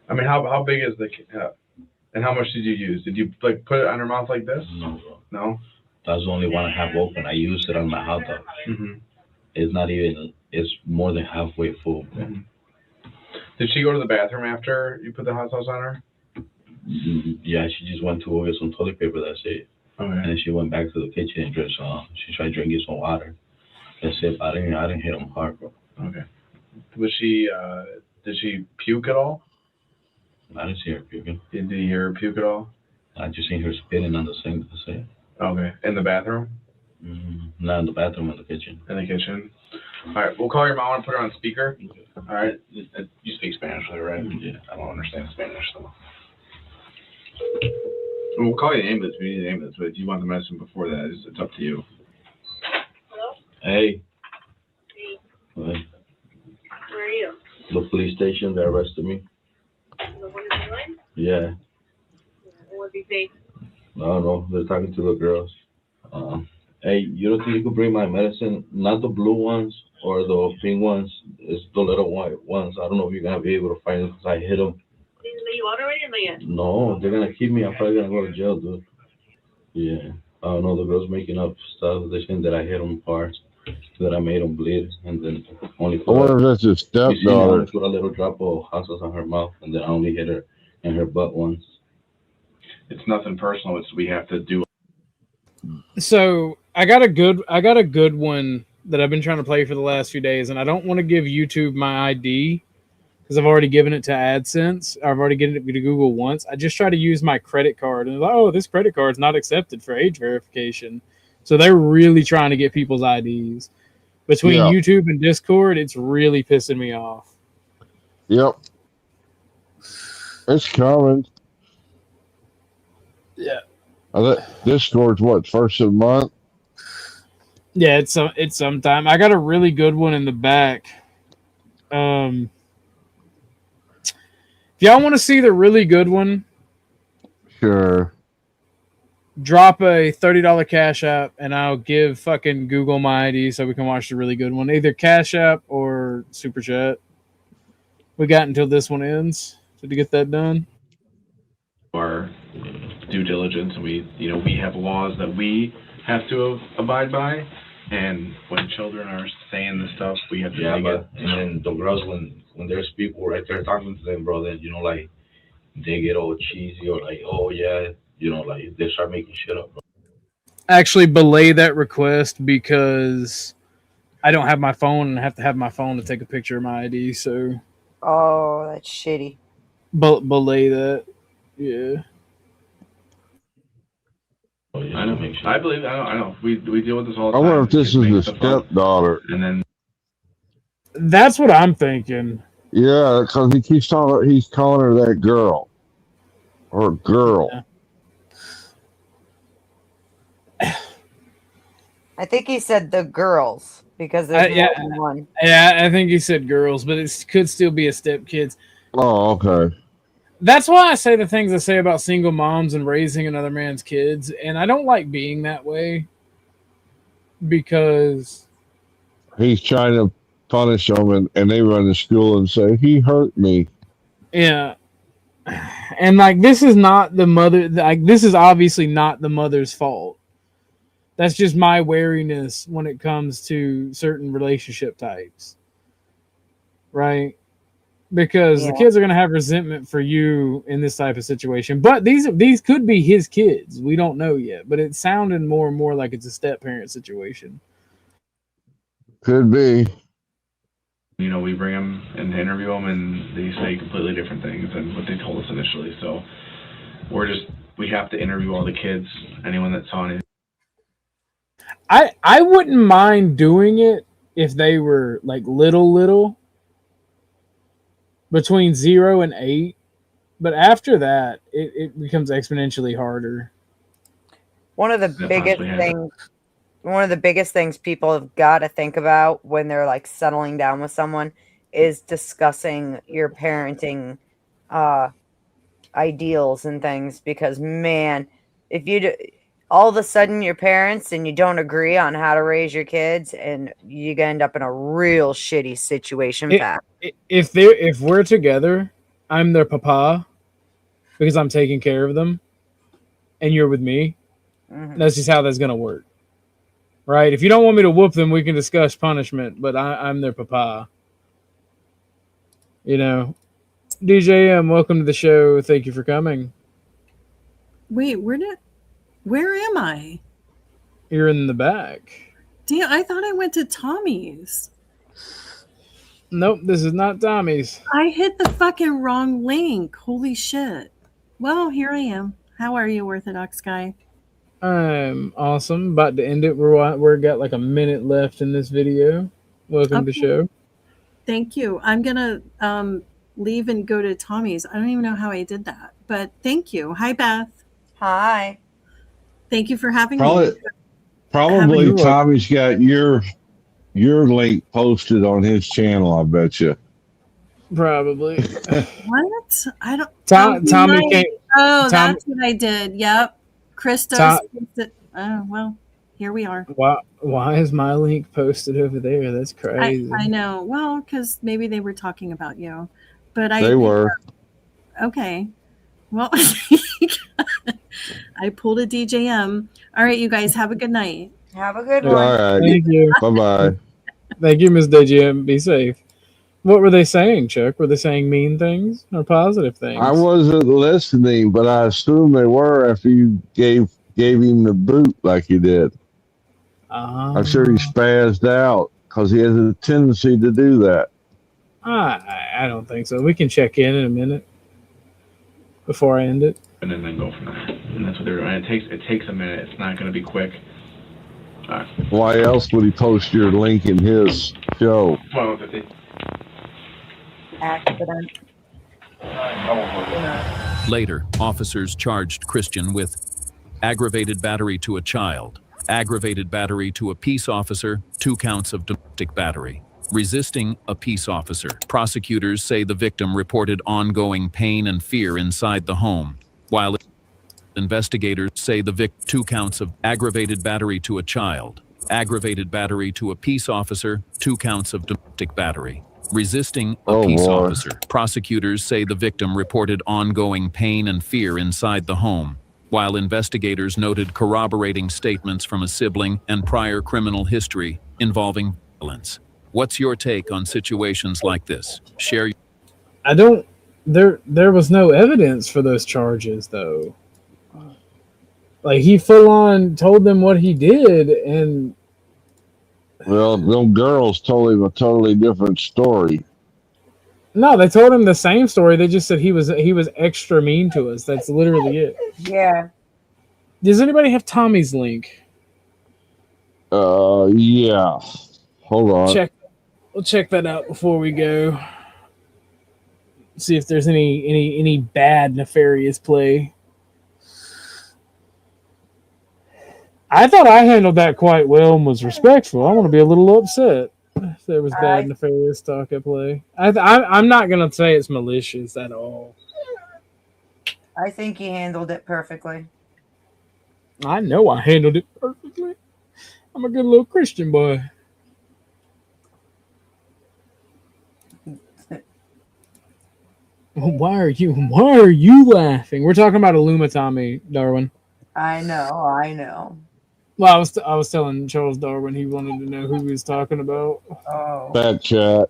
I mean, how big is the and how much did you use? Did you put it on her mouth like this? No, bro. No? That's the only one I have open. I used it on my hot dog. Mm-hmm. It's not even, it's more than halfway full, bro. Mm-hmm. Did she go to the bathroom after you put the hot sauce on her? Yeah, she just went to go get some toilet paper, that's it. Okay. And then she went back to the kitchen and drank she tried drinking some water. That's it. I didn't hit him hard, bro. Okay. Was she, did she puke at all? I didn't see her puking. Did you hear her puke at all? I just seen her spitting on the sink, that's it. Okay. In the bathroom? Not in the bathroom, in the kitchen. In the kitchen. All right, we'll call your mom and put her on speaker. All right. You speak Spanish, right? Yeah. I don't understand Spanish, so. We'll call you the ambulance. We need the ambulance, but if you want the medicine before that, it's up to you. Hello? Hey. Hey. Hey. Where are you? The police station, they arrested me. The one in the line? Yeah. What did they say? I don't know. They're talking to the girls. Hey, you don't think you could bring my medicine? Not the blue ones or the pink ones. It's the little white ones. I don't know if you're going to be able to find them because I hit them. Did they let you out already or not yet? No, they're going to keep me. I'm probably going to go to jail, dude. Yeah. I don't know. The girls making up stuff. They're saying that I hit them hard, that I made them bleed, and then only put I wonder if that's his stepdaughter. Put a little drop of hot sauce on her mouth, and then I only hit her in her butt once. It's nothing personal. It's we have to do. So I got a good one that I've been trying to play for the last few days, and I don't want to give YouTube my ID because I've already given it to AdSense. I've already given it to Google once. I just try to use my credit card, and like, oh, this credit card's not accepted for age verification. So they're really trying to get people's IDs. Between YouTube and Discord, it's really pissing me off. Yep. It's coming. Yeah. Discord's what, first of the month? Yeah, it's sometime. I got a really good one in the back. If y'all want to see the really good one, sure. Drop a $30 Cash App, and I'll give fucking Google my ID so we can watch the really good one. Either Cash App or Super Chat. We got until this one ends to get that done. Our due diligence, and we have laws that we have to abide by, and when children are saying this stuff, we have to and it. then the girls, when there's people right there talking to them, bro, then like they get all cheesy or like, oh yeah, like they start making shit up, bro. Actually belay that request because I don't have my phone and I have to have my phone to take a picture of my ID, so oh, that's shitty. Belay that. Yeah. I know. I believe. I know. We deal with this all the I time. wonder if this is the stepdaughter. And then that's what I'm thinking. Yeah, because he keeps talking. He's calling her that girl or girl. I think he said the girls because there's more than one. Yeah, I think he said girls, but it could still be a stepkids. Oh, okay. That's why I say the things I say about single moms and raising another man's kids, and I don't like being that way because he's trying to punish them, and they run to school and say he hurt me. Yeah, and like this is not the mother. Like this is obviously not the mother's fault. That's just my wariness when it comes to certain relationship types, right? Because the kids are going to have resentment for you in this type of situation. But these could be his kids. We don't know yet. But it's sounding more and more like it's a step-parent situation. Could be. You know, we bring them and interview them, and they say completely different things than what they told us initially. So we have to interview all the kids, anyone that saw anything. I wouldn't mind doing it if they were like little, between 0 and 8, but after that, it becomes exponentially harder. One of the biggest things people have got to think about when they're like settling down with someone is discussing your parenting ideals and things, because man, if you all of a sudden you're parents and you don't agree on how to raise your kids, and you end up in a real shitty situation. If we're together, I'm their papa because I'm taking care of them, and you're with me. Mm-hmm. That's just how that's gonna work, right? If you don't want me to whoop them, we can discuss punishment, but I'm their papa. You know, DJM, welcome to the show. Thank you for coming. Wait, where am I? You're in the back. Damn, I thought I went to Tommy's. Nope, this is not Tommy's. I hit the fucking wrong link. Holy shit. Well, here I am. How are you, Orthodox Guy? I'm awesome. About to end it. We're got like a minute left in this video. Welcome to the show. Thank you. I'm gonna leave and go to Tommy's. I don't even know how I did that, but thank you. Hi, Beth. Hi. Thank you for having me. Probably Tommy's got your link posted on his channel, I bet you. Probably. What? I don't. Tommy can't. Oh, that's what I did. Yep. Christos. Oh, well, here we are. Why is my link posted over there? That's crazy. I know. Well, because maybe they were talking about you, but they were. Okay. Well, I pulled a DJM. All right, you guys have a good night. Have a good one. All right. Thank you. Bye-bye. Thank you, Ms. DJM. Be safe. What were they saying, Chuck? Were they saying mean things or positive things? I wasn't listening, but I assume they were after you gave him the boot like you did. I'm sure he spazzed out because he has a tendency to do that. I don't think so. We can check in a minute before I end it. And then go from there. And that's what they're doing. It takes a minute. It's not going to be quick. All right. Why else would he post your link in his show? 12:50. Accident. Later, officers charged Christian with aggravated battery to a child, aggravated battery to a peace officer, 2 counts of domestic battery, resisting a peace officer. Prosecutors say the victim reported ongoing pain and fear inside the home, while investigators say the victim 2 counts of aggravated battery to a child, aggravated battery to a peace officer, 2 counts of domestic battery, resisting a peace officer. Prosecutors say the victim reported ongoing pain and fear inside the home, while investigators noted corroborating statements from a sibling and prior criminal history involving violence. What's your take on situations like this? Share. I don't. There was no evidence for those charges, though. Like, he full on told them what he did, and well, those girls told him a totally different story. No, they told him the same story. They just said he was extra mean to us. That's literally it. Yeah. Does anybody have Tommy's link? Yeah. Hold on. We'll check that out before we go. See if there's any bad nefarious play. I thought I handled that quite well and was respectful. I want to be a little upset if there was bad nefarious talk at play. I'm not gonna say it's malicious at all. I think he handled it perfectly. I know I handled it perfectly. I'm a good little Christian boy. Why are you laughing? We're talking about Illumitami, Darwin. I know. Well, I was telling Charles Darwin he wanted to know who he was talking about. Oh. Bad chat. All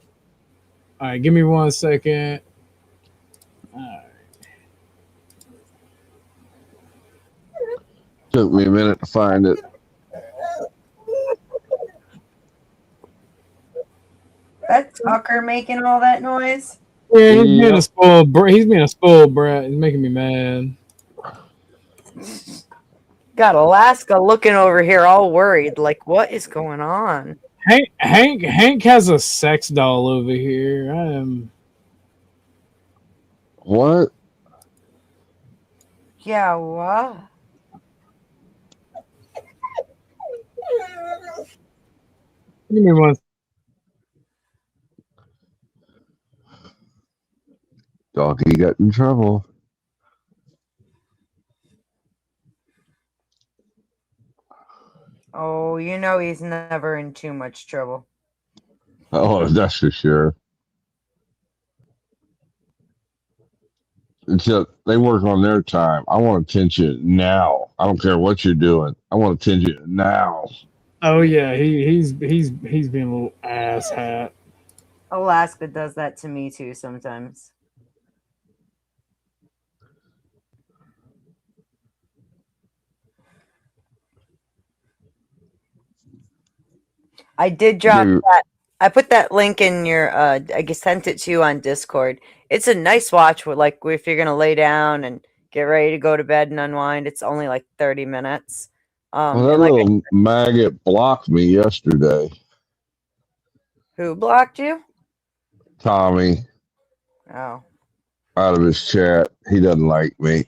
right, give me 1 second. All right. Took me a minute to find it. That Tucker making all that noise? Yeah, he's being a spoiled brat. He's being a spoiled brat. He's making me mad. Got Alaska looking over here all worried. Like, what is going on? Hank has a sex doll over here. I am. What? Yeah, what? Give me one. Doggy got in trouble. Oh, you know he's never in too much trouble. Oh, that's for sure. Until they work on their time. I want attention now. I don't care what you're doing. I want attention now. Oh yeah, he's being a little ass hat. Alaska does that to me too sometimes. I did drop that. I put that link in your. I guess sent it to you on Discord. It's a nice watch. With like if you're gonna lay down and get ready to go to bed and unwind, it's only like 30 minutes. Well, that little maggot blocked me yesterday. Who blocked you? Tommy. Oh. Out of his chat. He doesn't like me.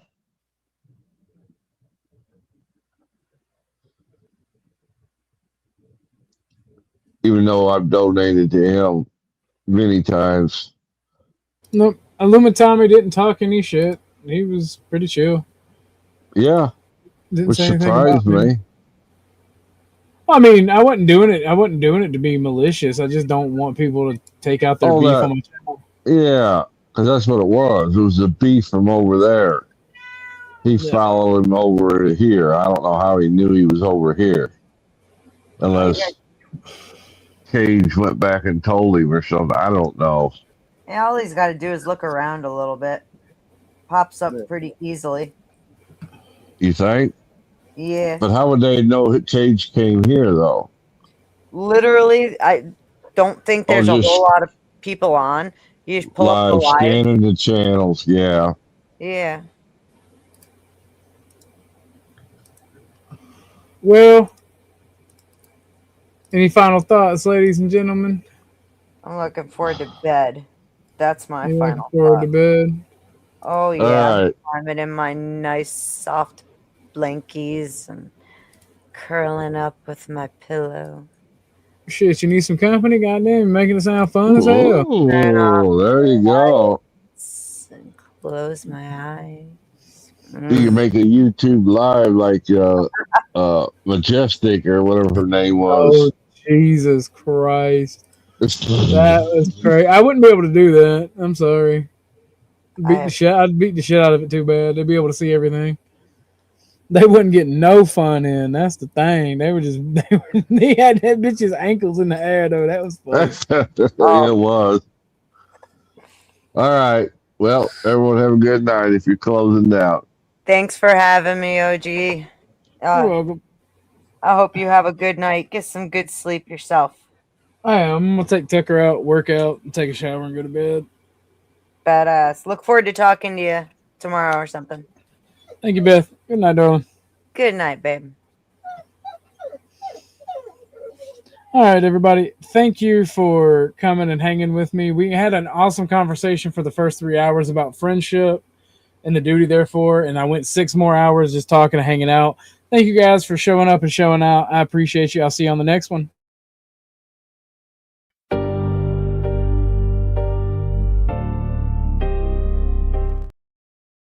Even though I've donated to him many times. Nope. Illumitami didn't talk any shit. He was pretty chill. Yeah. Didn't Which say anything surprised about me. Well, I mean, I wasn't doing it to be malicious. I just don't want people to take out their beef on my channel. Yeah, because that's what it was. It was the beef from over there. He followed him over here. I don't know how he knew he was over here. Unless Cage went back and told him or something. I don't know. Yeah, all he's got to do is look around a little bit. Pops up pretty easily. You think? Yeah. But how would they know Cage came here, though? Literally, I don't think there's a whole lot of people on. You just pull up the live. Scanning the channels, yeah. Yeah. Well, any final thoughts, ladies and gentlemen? I'm looking forward to bed. That's my You final looking forward to bed? Oh, yeah. All right. I'm in my nice, soft blankies and curling up with my pillow. Shit, you need some company? Goddamn, making it sound fun as hell. Oh, there you go. And close my eyes. You can make a YouTube live like Majestic or whatever her name was. Oh, Jesus Christ. That was crazy. I wouldn't be able to do that. I'm sorry. I'd beat the shit out of it too bad. They'd be able to see everything. They wouldn't get no fun in. That's the thing. They had that bitch's ankles in the air though. That was funny. It was. All right. Well, everyone have a good night if you're closing out. Thanks for having me, OG. You're welcome. I hope you have a good night. Get some good sleep yourself. I'm gonna take Tucker out, work out, and take a shower and go to bed. Badass. Look forward to talking to you tomorrow or something. Thank you, Beth. Good night, darling. Good night, babe. All All right, everybody. Thank you for coming and hanging with me. We had an awesome conversation for the first 3 hours about friendship and the duty therefore, and I went 6 more hours just talking and hanging out. Thank you guys for showing up and showing out. I appreciate you. I'll see you on the next one.